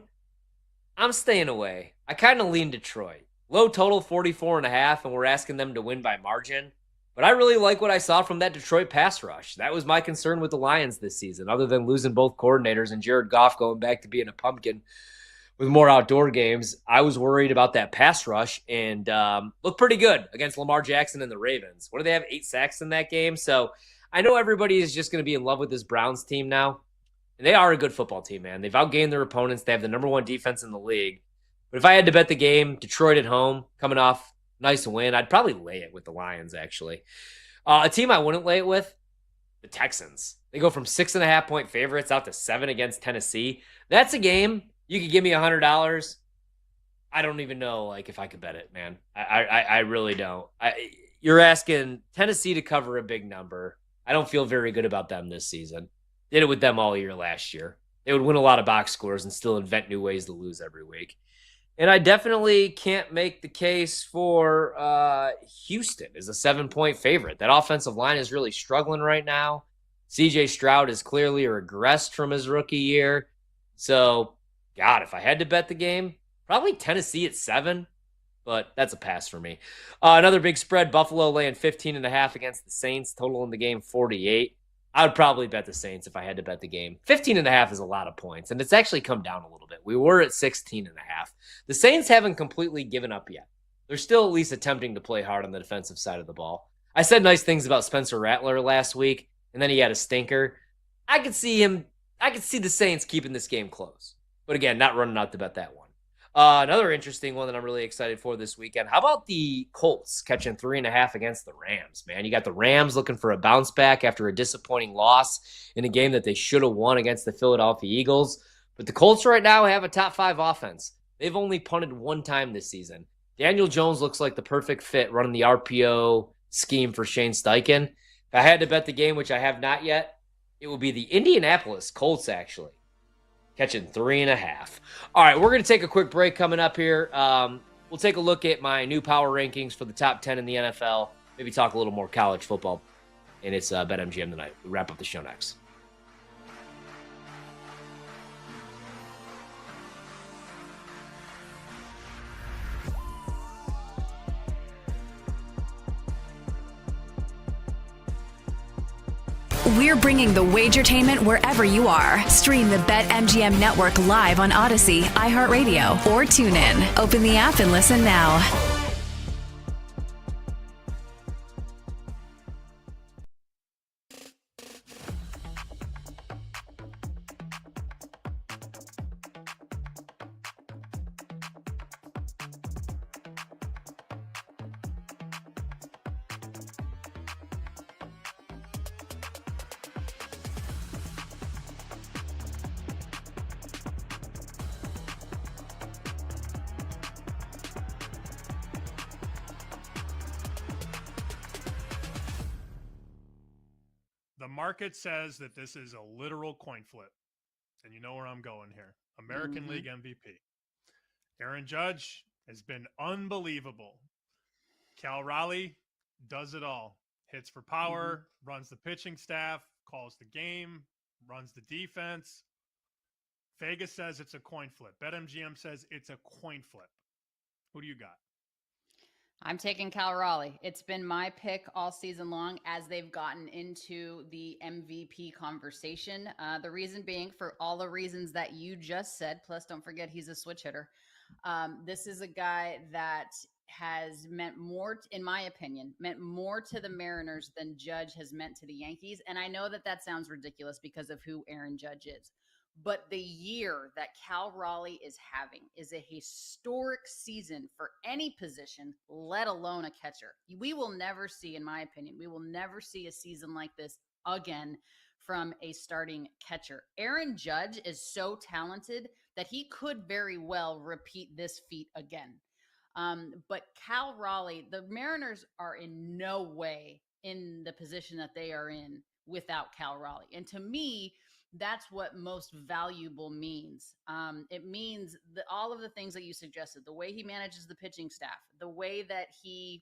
I'm staying away. I kind of lean Detroit. Low total, 44.5, and we're asking them to win by margin. But I really like what I saw from that Detroit pass rush. That was my concern with the Lions this season, other than losing both coordinators and Jared Goff going back to being a pumpkin with more outdoor games. I was worried about that pass rush and looked pretty good against Lamar Jackson and the Ravens. What do they have, 8 sacks in that game? So I know everybody is just going to be in love with this Browns team now. And they are a good football team, man. They've outgained their opponents. They have the number 1 defense in the league. But if I had to bet the game, Detroit at home, coming off nice win, I'd probably lay it with the Lions, actually. A team I wouldn't lay it with, the Texans. They go from 6.5-point favorites out to 7 against Tennessee. That's a game. You could give me $100. I don't even know if I could bet it, man. I really don't. You're asking Tennessee to cover a big number. I don't feel very good about them this season. Did it with them all year last year. They would win a lot of box scores and still invent new ways to lose every week. And I definitely can't make the case for Houston as a 7-point favorite. That offensive line is really struggling right now. CJ Stroud has clearly regressed from his rookie year. So, God, if I had to bet the game, probably Tennessee at 7, but that's a pass for me. Another big spread, Buffalo laying 15.5 against the Saints, total in the game 48. I would probably bet the Saints if I had to bet the game. 15.5 is a lot of points, and it's actually come down a little bit. We were at 16.5. The Saints haven't completely given up yet. They're still at least attempting to play hard on the defensive side of the ball. I said nice things about Spencer Rattler last week, and then he had a stinker. I could see the Saints keeping this game close. But again, not running out to bet that one. Another interesting one that I'm really excited for this weekend. How about the Colts catching 3.5 against the Rams, man? You got the Rams looking for a bounce back after a disappointing loss in a game that they should have won against the Philadelphia Eagles. But the Colts right now have a top 5 offense. They've only punted 1 time this season. Daniel Jones looks like the perfect fit running the RPO scheme for Shane Steichen. If I had to bet the game, which I have not yet, it would be the Indianapolis Colts, actually. Catching 3.5. All right, we're going to take a quick break coming up here. We'll take a look at my new power rankings for the top 10 in the NFL. Maybe talk a little more college football. And it's BetMGM tonight. We'll wrap up the show next. We're bringing the Wagertainment wherever you are. Stream the BetMGM network live on Odyssey, iHeartRadio, or TuneIn. Open the app and listen now. The market says that this is a literal coin flip. And you know where I'm going here. American League MVP. Aaron Judge has been unbelievable. Cal Raleigh does it all. Hits for power, runs the pitching staff, calls the game, runs the defense. Vegas says it's a coin flip. BetMGM says it's a coin flip. Who do you got? I'm taking Cal Raleigh. It's been my pick all season long as they've gotten into the MVP conversation. The reason being for all the reasons that you just said, plus don't forget he's a switch hitter. This is a guy that has meant more, in my opinion, meant more to the Mariners than Judge has meant to the Yankees. And I know that that sounds ridiculous because of who Aaron Judge is. But the year that Cal Raleigh is having is a historic season for any position, let alone a catcher. We will never see, in my opinion, we will never see a season like this again from a starting catcher. Aaron Judge is so talented that he could very well repeat this feat again. But Cal Raleigh, the Mariners are in no way in the position that they are in without Cal Raleigh. And to me, that's what most valuable means. It means that all of the things that you suggested, the way he manages the pitching staff, the way that he,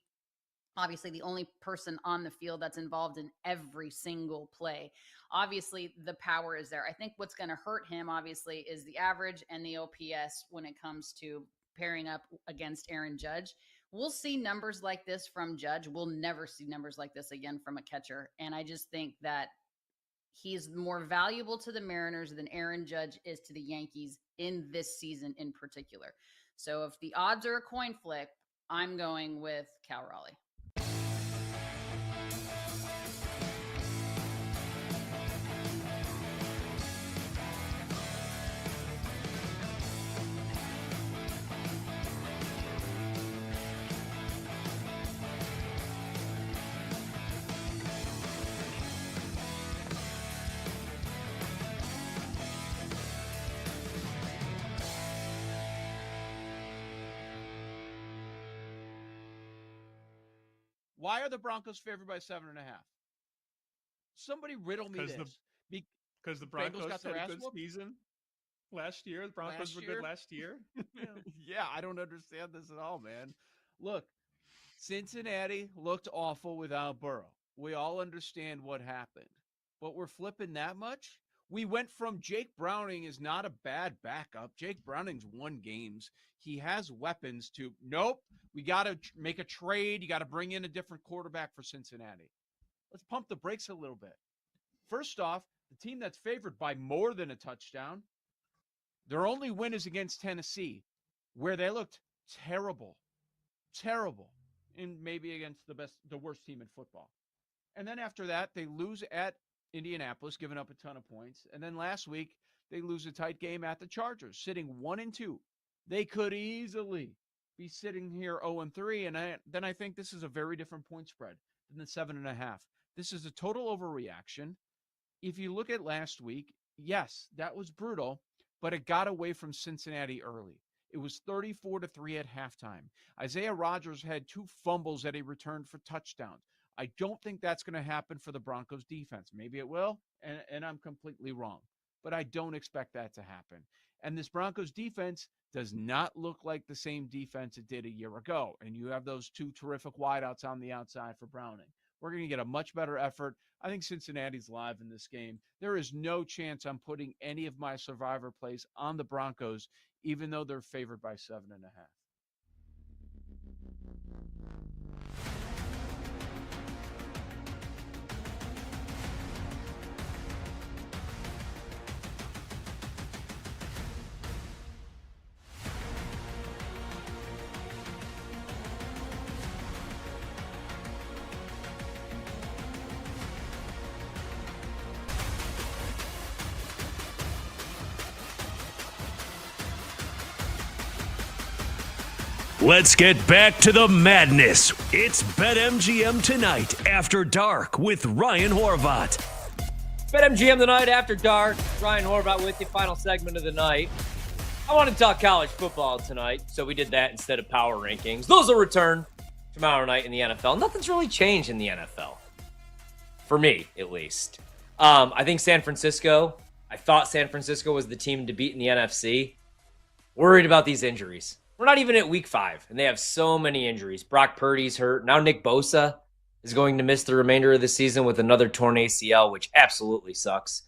obviously the only person on the field that's involved in every single play. Obviously, the power is there. I think what's going to hurt him, obviously, is the average and the OPS when it comes to pairing up against Aaron Judge. We'll see numbers like this from Judge. We'll never see numbers like this again from a catcher. And I just think that he's more valuable to the Mariners than Aaron Judge is to the Yankees in this season in particular. So if the odds are a coin flip, I'm going with Cal Raleigh. Why are the Broncos favored by 7.5? Somebody riddle me this. Because the Bengals Broncos got their had a ass good whooped? season last year. The Broncos were good last year. Yeah, I don't understand this at all, man. Look, Cincinnati looked awful without Burrow. We all understand what happened. But we're flipping that much? We went from Jake Browning is not a bad backup. Jake Browning's won games. He has weapons to, nope, we got to make a trade. You got to bring in a different quarterback for Cincinnati. Let's pump the brakes a little bit. First off, the team that's favored by more than a touchdown, their only win is against Tennessee, where they looked terrible, and maybe against the worst team in football. And then after that, they lose at Indianapolis, giving up a ton of points. And then last week, they lose a tight game at the Chargers, sitting 1-2. They could easily be sitting here 0-3. And then I think this is a very different point spread than the 7.5. This is a total overreaction. If you look at last week, yes, that was brutal, but it got away from Cincinnati early. It was 34-3 at halftime. Isaiah Rodgers had 2 fumbles that he returned for touchdowns. I don't think that's going to happen for the Broncos defense. Maybe it will, and I'm completely wrong. But I don't expect that to happen. And this Broncos defense does not look like the same defense it did a year ago. And you have those 2 terrific wideouts on the outside for Browning. We're going to get a much better effort. I think Cincinnati's live in this game. There is no chance I'm putting any of my survivor plays on the Broncos, even though they're favored by 7.5. Let's get back to the madness. It's BetMGM Tonight After Dark with Ryan Horvat. BetMGM Tonight After Dark. Ryan Horvat with you. Final segment of the night. I want to talk college football tonight, so we did that instead of power rankings. Those will return tomorrow night in the NFL. Nothing's really changed in the NFL. For me, at least. I think I thought San Francisco was the team to beat in the NFC. Worried about these injuries. We're not even at week 5, and they have so many injuries. Brock Purdy's hurt. Now Nick Bosa is going to miss the remainder of the season with another torn ACL, which absolutely sucks.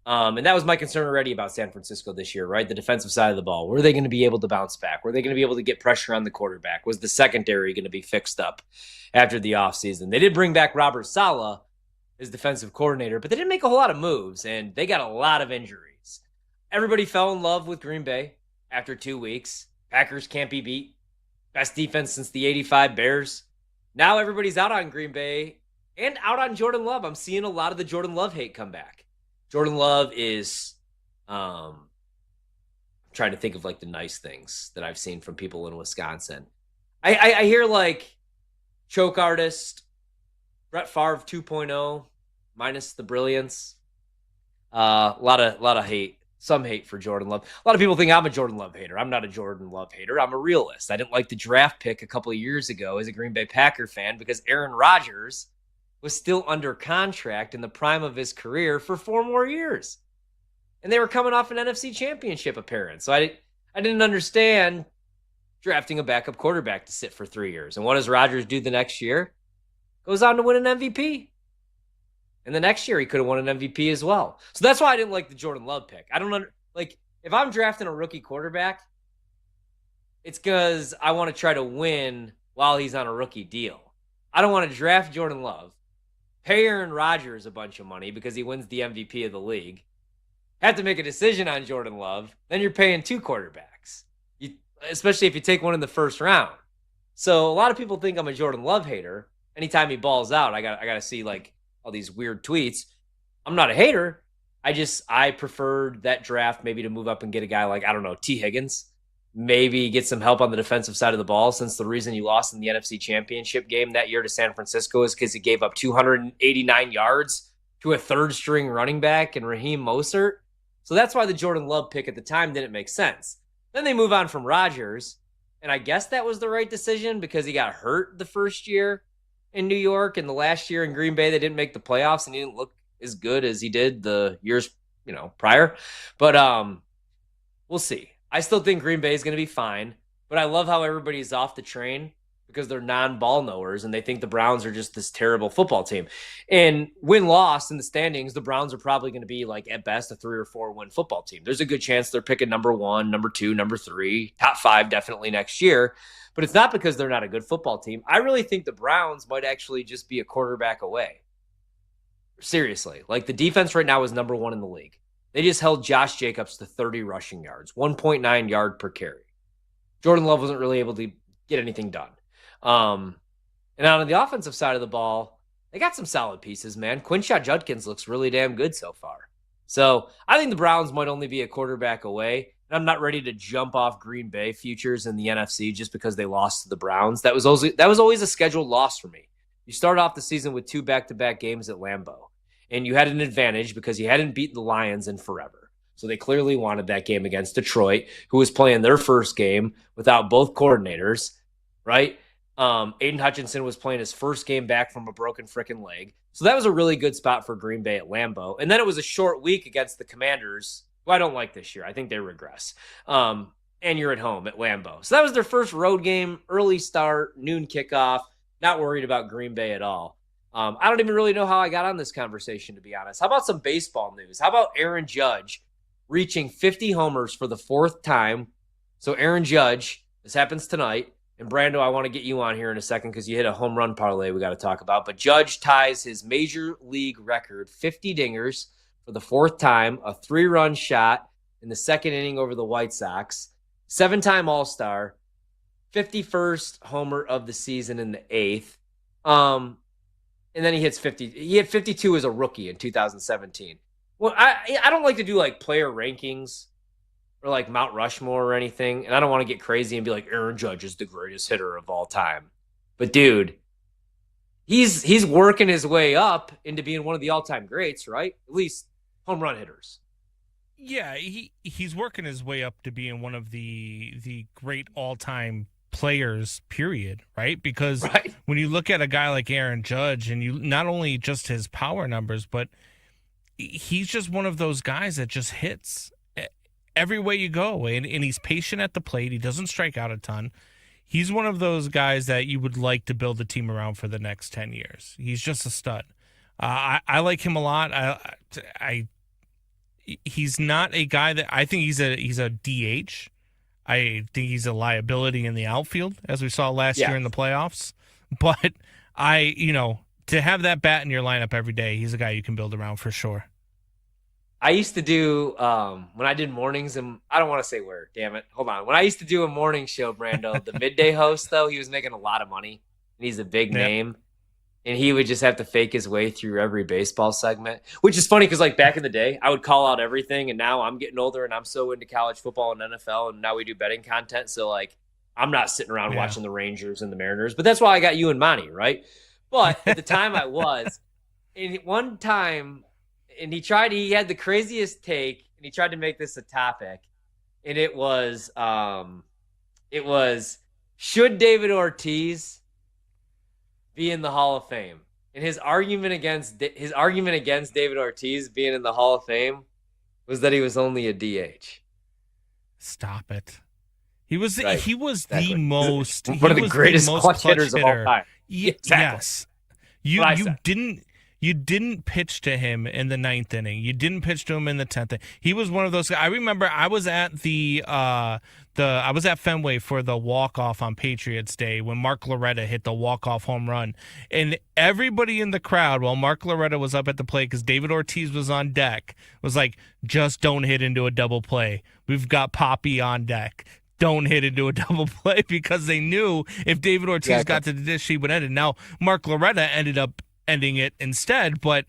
And that was my concern already about San Francisco this year, right? The defensive side of the ball. Were they going to be able to bounce back? Were they going to be able to get pressure on the quarterback? Was the secondary going to be fixed up after the offseason? They did bring back Robert Saleh as defensive coordinator, but they didn't make a whole lot of moves, and they got a lot of injuries. Everybody fell in love with Green Bay after 2 weeks. Packers can't be beat. Best defense since the 85 Bears. Now everybody's out on Green Bay and out on Jordan Love. I'm seeing a lot of the Jordan Love hate come back. Jordan Love is trying to think of like the nice things that I've seen from people in Wisconsin. I hear like choke artist, Brett Favre 2.0 minus the brilliance. A lot of hate. Some hate for Jordan Love. A lot of people think I'm a Jordan Love hater. I'm not a Jordan Love hater. I'm a realist. I didn't like the draft pick a couple of years ago as a Green Bay Packer fan because Aaron Rodgers was still under contract in the prime of his career for 4 more years. And they were coming off an NFC championship appearance. So I didn't understand drafting a backup quarterback to sit for 3 years. And what does Rodgers do the next year? Goes on to win an MVP. And the next year, he could have won an MVP as well. So that's why I didn't like the Jordan Love pick. I don't if I'm drafting a rookie quarterback, it's because I want to try to win while he's on a rookie deal. I don't want to draft Jordan Love, pay Aaron Rodgers a bunch of money because he wins the MVP of the league, have to make a decision on Jordan Love, then you're paying 2 quarterbacks, especially if you take one in the first round. So a lot of people think I'm a Jordan Love hater. Anytime he balls out, I got to see like all these weird tweets. I'm not a hater. I preferred that draft maybe to move up and get a guy like, I don't know, T. Higgins. Maybe get some help on the defensive side of the ball, since the reason you lost in the NFC Championship game that year to San Francisco is because he gave up 289 yards to a third-string running back and Raheem Mostert. So that's why the Jordan Love pick at the time didn't make sense. Then they move on from Rodgers, and I guess that was the right decision because he got hurt the first year. in New York, and the last year in Green Bay they didn't make the playoffs, and he didn't look as good as he did the years prior. But we'll see. I still think Green Bay is going to be fine, but I love how everybody's off the train because they're non-ball knowers and they think the Browns are just this terrible football team. And win-loss in the standings, the Browns are probably going to be like at best a 3 or 4 win football team. There's a good chance they're picking number 1, number 2, number 3, top 5 definitely next year. But it's not because they're not a good football team. I really think the Browns might actually just be a quarterback away. Seriously. Like the defense right now is number 1 in the league. They just held Josh Jacobs to 30 rushing yards, 1.9 yard per carry. Jordan Love wasn't really able to get anything done. And on the offensive side of the ball, they got some solid pieces, man. Quinshot Judkins looks really damn good so far. So I think the Browns might only be a quarterback away. And I'm not ready to jump off Green Bay futures in the NFC just because they lost to the Browns. That was always a scheduled loss for me. You start off the season with 2 back-to-back games at Lambeau, and you had an advantage because you hadn't beaten the Lions in forever. So they clearly wanted that game against Detroit, who was playing their first game without both coordinators, right? Aiden Hutchinson was playing his first game back from a broken frickin' leg. So that was a really good spot for Green Bay at Lambeau. And then it was a short week against the Commanders, who I don't like this year. I think they regress. And you're at home at Lambeau. So that was their first road game, early start, noon kickoff. Not worried about Green Bay at all. I don't even really know how I got on this conversation, to be honest. How about some baseball news? How about Aaron Judge reaching 50 homers for the 4th time? So Aaron Judge, this happens tonight. And Brando, I want to get you on here in a second because you hit a home run parlay we got to talk about. But Judge ties his major league record, 50 dingers for the 4th time, a 3-run shot in the 2nd inning over the White Sox, 7-time All-Star, 51st homer of the season in the 8th. And then he hits 50. He hit 52 as a rookie in 2017. Well, I don't like to do like player rankings or like Mount Rushmore or anything. And I don't want to get crazy and be like, Aaron Judge is the greatest hitter of all time. But dude, he's working his way up into being one of the all-time greats, right? At least home run hitters. Yeah, he's working his way up to being one of the great all-time players, period, right? Because when you look at a guy like Aaron Judge and you not only just his power numbers, but he's just one of those guys that just hits every way you go. And he's patient at the plate. He doesn't strike out a ton. He's one of those guys that you would like to build a team around for the next 10 years. He's just a stud. I like him a lot. He's not a guy that I think he's a DH. I think he's a liability in the outfield, as we saw last year in the playoffs. But to have that bat in your lineup every day, he's a guy you can build around for sure. I used to do, when I did mornings, and I don't want to say where, damn it. Hold on. When I used to do a morning show, Brando, the midday host, though, he was making a lot of money, and he's a big name. And he would just have to fake his way through every baseball segment, which is funny because, like, back in the day, I would call out everything, and now I'm getting older, and I'm so into college football and NFL, and now we do betting content. So, like, I'm not sitting around watching the Rangers and the Mariners. But that's why I got you and Monty, right? But at the time I was, and one time – and he had the craziest take, and he tried to make this a topic, and it was should David Ortiz be in the Hall of Fame? And his argument against David Ortiz being in the Hall of Fame was that he was only a DH. Stop it. He was the most one of the greatest clutch hitters of all time. Yes. You didn't pitch to him in the 9th inning. You didn't pitch to him in the 10th inning. He was one of those guys. I remember I was at I was at Fenway for the walk-off on Patriots Day when Mark Loretta hit the walk-off home run. And everybody in the crowd, while Mark Loretta was up at the plate because David Ortiz was on deck, was like, just don't hit into a double play. We've got Poppy on deck. Don't hit into a double play, because they knew if David Ortiz got to the dish, he would end it. Now, Mark Loretta ended up ending it instead, but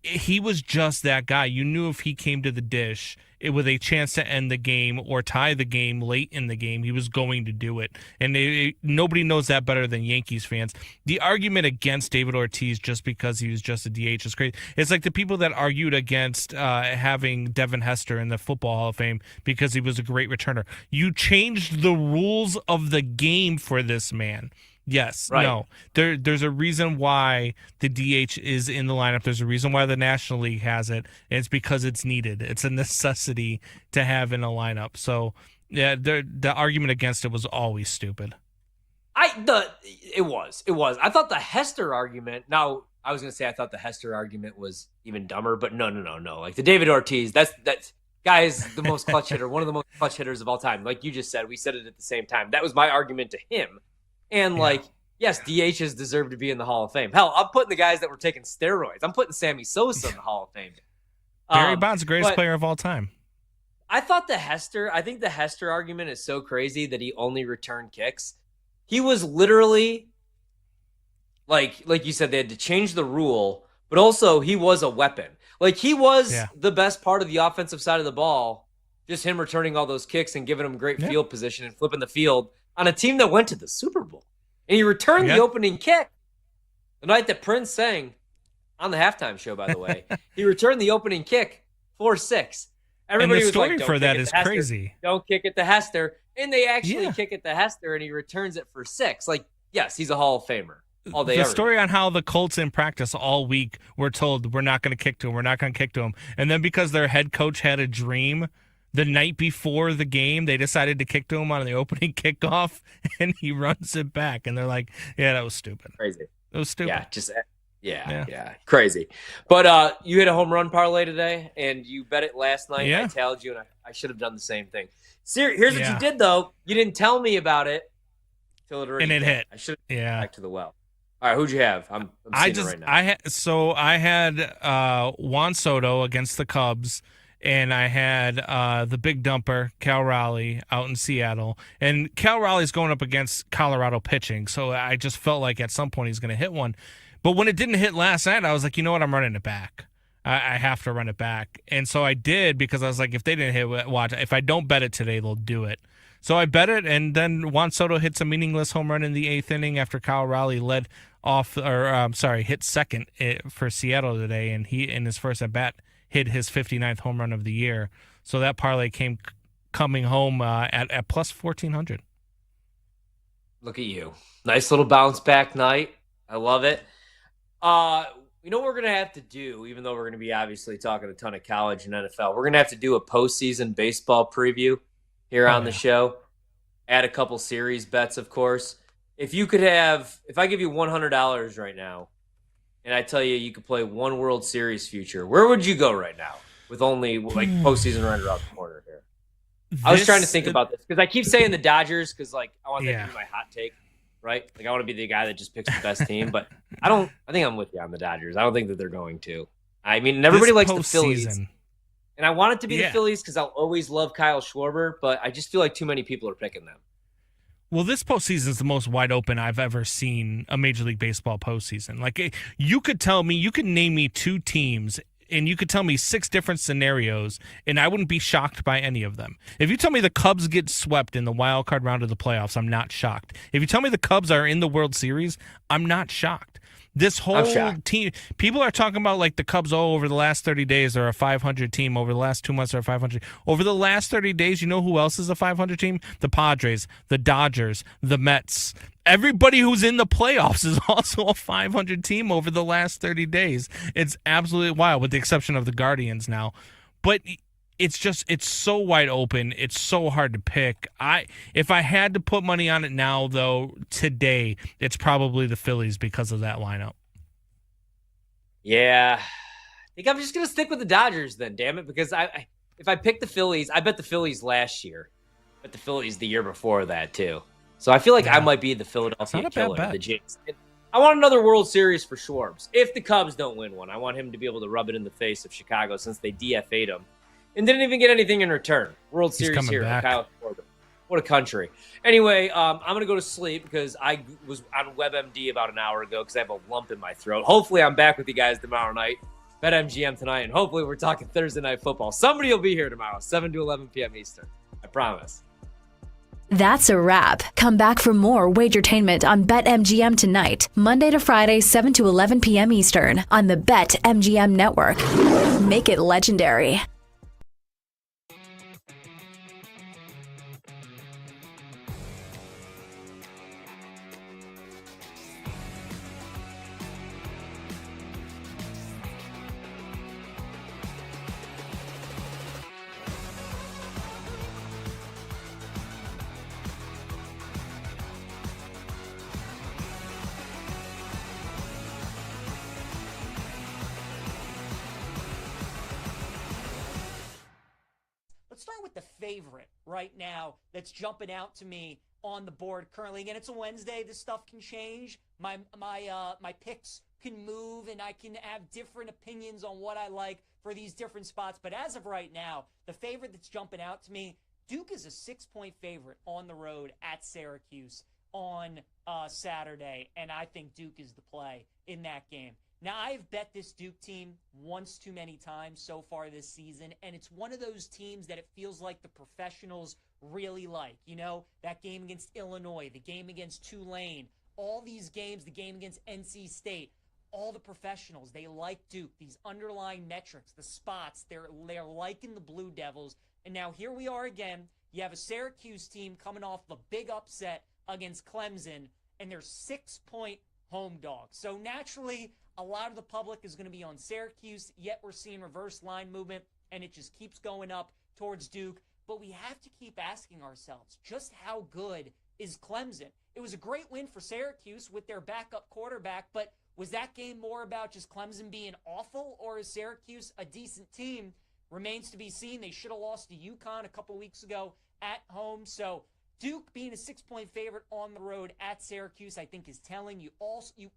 he was just that guy. You knew if he came to the dish with a chance to end the game or tie the game late in the game, he was going to do it. And nobody knows that better than Yankees fans. The argument against David Ortiz just because he was just a DH is crazy. It's like the people that argued against having Devin Hester in the Football Hall of Fame because he was a great returner. You changed the rules of the game for this man. Yes. Right. No. There's a reason why the DH is in the lineup. There's a reason why the National League has it. And it's because it's needed. It's a necessity to have in a lineup. So, yeah, the argument against it was always stupid. It was. I thought the Hester argument. Now, I was going to say I thought the Hester argument was even dumber, but no. Like the David Ortiz, that guy is the most clutch hitter, one of the most clutch hitters of all time. Like you just said, we said it at the same time. That was my argument to him. And yes, DHs deserve to be in the Hall of Fame. Hell, I'm putting the guys that were taking steroids. I'm putting Sammy Sosa in the Hall of Fame. Barry Bonds, the greatest player of all time. I think the Hester argument is so crazy that he only returned kicks. He was literally, like you said, they had to change the rule, but also he was a weapon. Like he was the best part of the offensive side of the ball, just him returning all those kicks and giving them great field position and flipping the field on a team that went to the Super Bowl. And he returned the opening kick the night that Prince sang on the halftime show, by the way. He returned the opening kick 4-6. Everybody and the story was like, for that is crazy. Don't kick it to Hester. And they actually kick it to Hester, and he returns it for 6. Like, yes, he's a Hall of Famer. All day, the story on how the Colts in practice all week were told, we're not going to kick to him. And then because their head coach had a dream the night before the game, they decided to kick to him on the opening kickoff, and he runs it back. And they're like, yeah, that was stupid. Crazy. It was stupid. Yeah, crazy. But you hit a home run parlay today, and you bet it last night. Yeah. I tailed you, and I should have done the same thing. Here's what you did, though. You didn't tell me about it till it already hit. I should have gone back to the well. All right, who'd you have? I'm seeing it right now. I had Juan Soto against the Cubs, and I had the big dumper, Cal Raleigh, out in Seattle. And Cal Raleigh's going up against Colorado pitching, so I just felt like at some point he's going to hit one. But when it didn't hit last night, I was like, you know what, I'm running it back. I have to run it back. And so I did, because I was like, if they didn't hit, watch, if I don't bet it today, they'll do it. So I bet it, and then Juan Soto hits a meaningless home run in the 8th inning after Kyle Raleigh hit second for Seattle today, and he, in his first at bat, hit his 59th home run of the year. So that parlay coming home at plus 1,400. Look at you. Nice little bounce back night. I love it. You know what we're going to have to do, even though we're going to be obviously talking a ton of college and NFL, we're going to have to do a postseason baseball preview here on the show. Add a couple series bets, of course. If I give you $100 right now, and I tell you could play one World Series future, where would you go right now with only postseason right around the corner here? I was trying to think about this because I keep saying the Dodgers because I want that to be my hot take. Right? Like I want to be the guy that just picks the best team, but I think I'm with you on the Dodgers. I don't think that they're going to. I mean, everybody likes the Phillies. And I want it to be the Phillies because I'll always love Kyle Schwarber, but I just feel like too many people are picking them. Well, this postseason is the most wide open I've ever seen a Major League Baseball postseason. Like you could name me 2 teams and you could tell me 6 different scenarios, and I wouldn't be shocked by any of them. If you tell me the Cubs get swept in the wild card round of the playoffs, I'm not shocked. If you tell me the Cubs are in the World Series, I'm not shocked. This whole team, people are talking about like the Cubs, over the last 30 days, they're a 500 team. Over the last 2 months, they're a 500. Over the last 30 days, you know who else is a 500 team? The Padres, the Dodgers, the Mets. Everybody who's in the playoffs is also a 500 team over the last 30 days. It's absolutely wild, with the exception of the Guardians now. But it's so wide open. It's so hard to pick. If I had to put money on it now, though, today, it's probably the Phillies because of that lineup. Yeah. I think I'm just going to stick with the Dodgers then, damn it, because if I pick the Phillies, I bet the Phillies last year. I bet the Phillies the year before that, too. So I feel like I might be the Philadelphia killer, the Jinx. I want another World Series for Schwarbs. If the Cubs don't win one, I want him to be able to rub it in the face of Chicago since they DFA'd him and didn't even get anything in return. World Series here for Kyle Schwarber. What a country. Anyway, I'm going to go to sleep because I was on WebMD about an hour ago because I have a lump in my throat. Hopefully I'm back with you guys tomorrow night. BetMGM tonight, and hopefully we're talking Thursday Night Football. Somebody will be here tomorrow, 7 to 11 p.m. Eastern. I promise. That's a wrap. Come back for more Wagertainment on BetMGM tonight, Monday to Friday, 7 to 11 p.m. Eastern on the BetMGM network. Make it legendary. Let's start with the favorite right now that's jumping out to me on the board currently. Again, it's a Wednesday. This stuff can change. My picks can move, and I can have different opinions on what I like for these different spots. But as of right now, the favorite that's jumping out to me, Duke is a 6-point favorite on the road at Syracuse on Saturday, and I think Duke is the play in that game. Now, I've bet this Duke team once too many times so far this season, and it's one of those teams that it feels like the professionals really like. You know, that game against Illinois, the game against Tulane, all these games, the game against NC State, all the professionals, they like Duke. These underlying metrics, the spots, they're liking the Blue Devils. And now here we are again. You have a Syracuse team coming off a big upset against Clemson, and they're 6-point home dogs. So naturally, a lot of the public is going to be on Syracuse, yet we're seeing reverse line movement, and it just keeps going up towards Duke. But we have to keep asking ourselves, just how good is Clemson? It was a great win for Syracuse with their backup quarterback, but was that game more about just Clemson being awful, or is Syracuse a decent team? Remains to be seen. They should have lost to UConn a couple weeks ago at home. So Duke being a 6-point favorite on the road at Syracuse, I think, is telling. You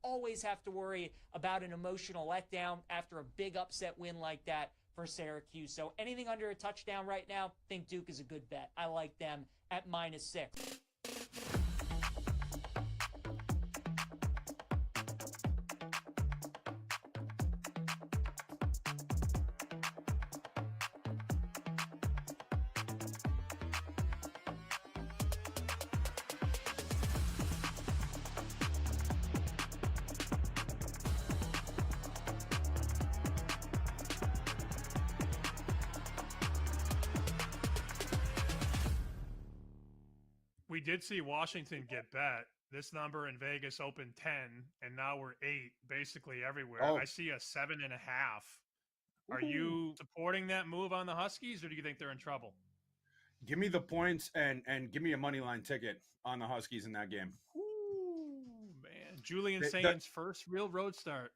always have to worry about an emotional letdown after a big upset win like that for Syracuse. So anything under a touchdown right now, I think Duke is a good bet. I like them at -6. We did see Washington get bet. This number in Vegas opened 10, and now we're 8 basically everywhere. Oh. I see a 7.5. Are you supporting that move on the Huskies, or do you think they're in trouble? Give me the points and give me a money line ticket on the Huskies in that game. Ooh, man. Julian Th- Saint's first real road start.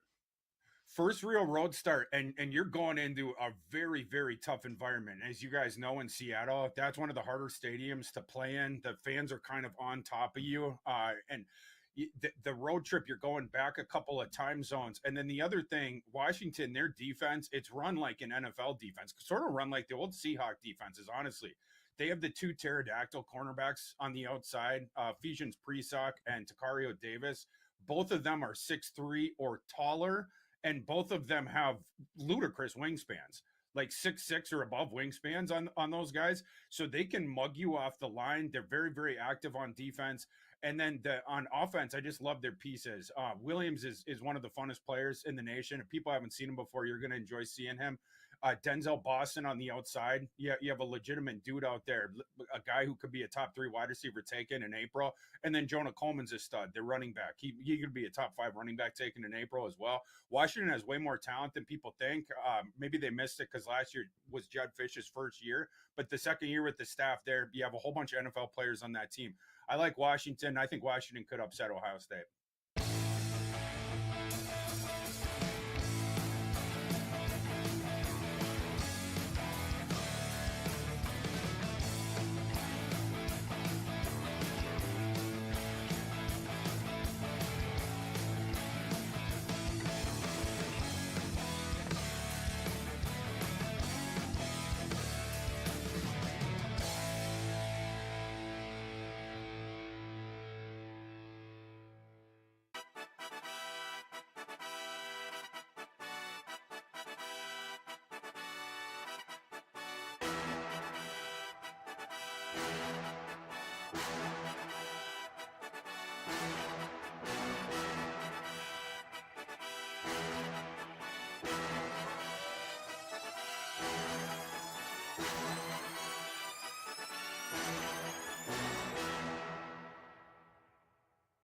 First real road start, and you're going into a very, very tough environment. As you guys know, in Seattle, that's one of the harder stadiums to play in. The fans are kind of on top of you, and the road trip, you're going back a couple of time zones. And then the other thing, Washington, their defense, it's run like an NFL defense, sort of run like the old Seahawk defenses, honestly. They have the 2 pterodactyl cornerbacks on the outside, Ephesians Prisak and Takario Davis. Both of them are 6'3" or taller, and both of them have ludicrous wingspans, like 6'6" or above wingspans on those guys. So they can mug you off the line. They're very, very active on defense. And then on offense, I just love their pieces. Williams is one of the funnest players in the nation. If people haven't seen him before, you're going to enjoy seeing him. Denzel Boston on the outside. Yeah, you have a legitimate dude out there, a guy who could be a top 3 wide receiver taken in April. And then Jonah Coleman's a stud, their running back. He could be a top 5 running back taken in April as well. Washington has way more talent than people think. Maybe they missed it because last year was Judd Fish's first year. But the second year with the staff there, you have a whole bunch of NFL players on that team. I like Washington. I think Washington could upset Ohio State.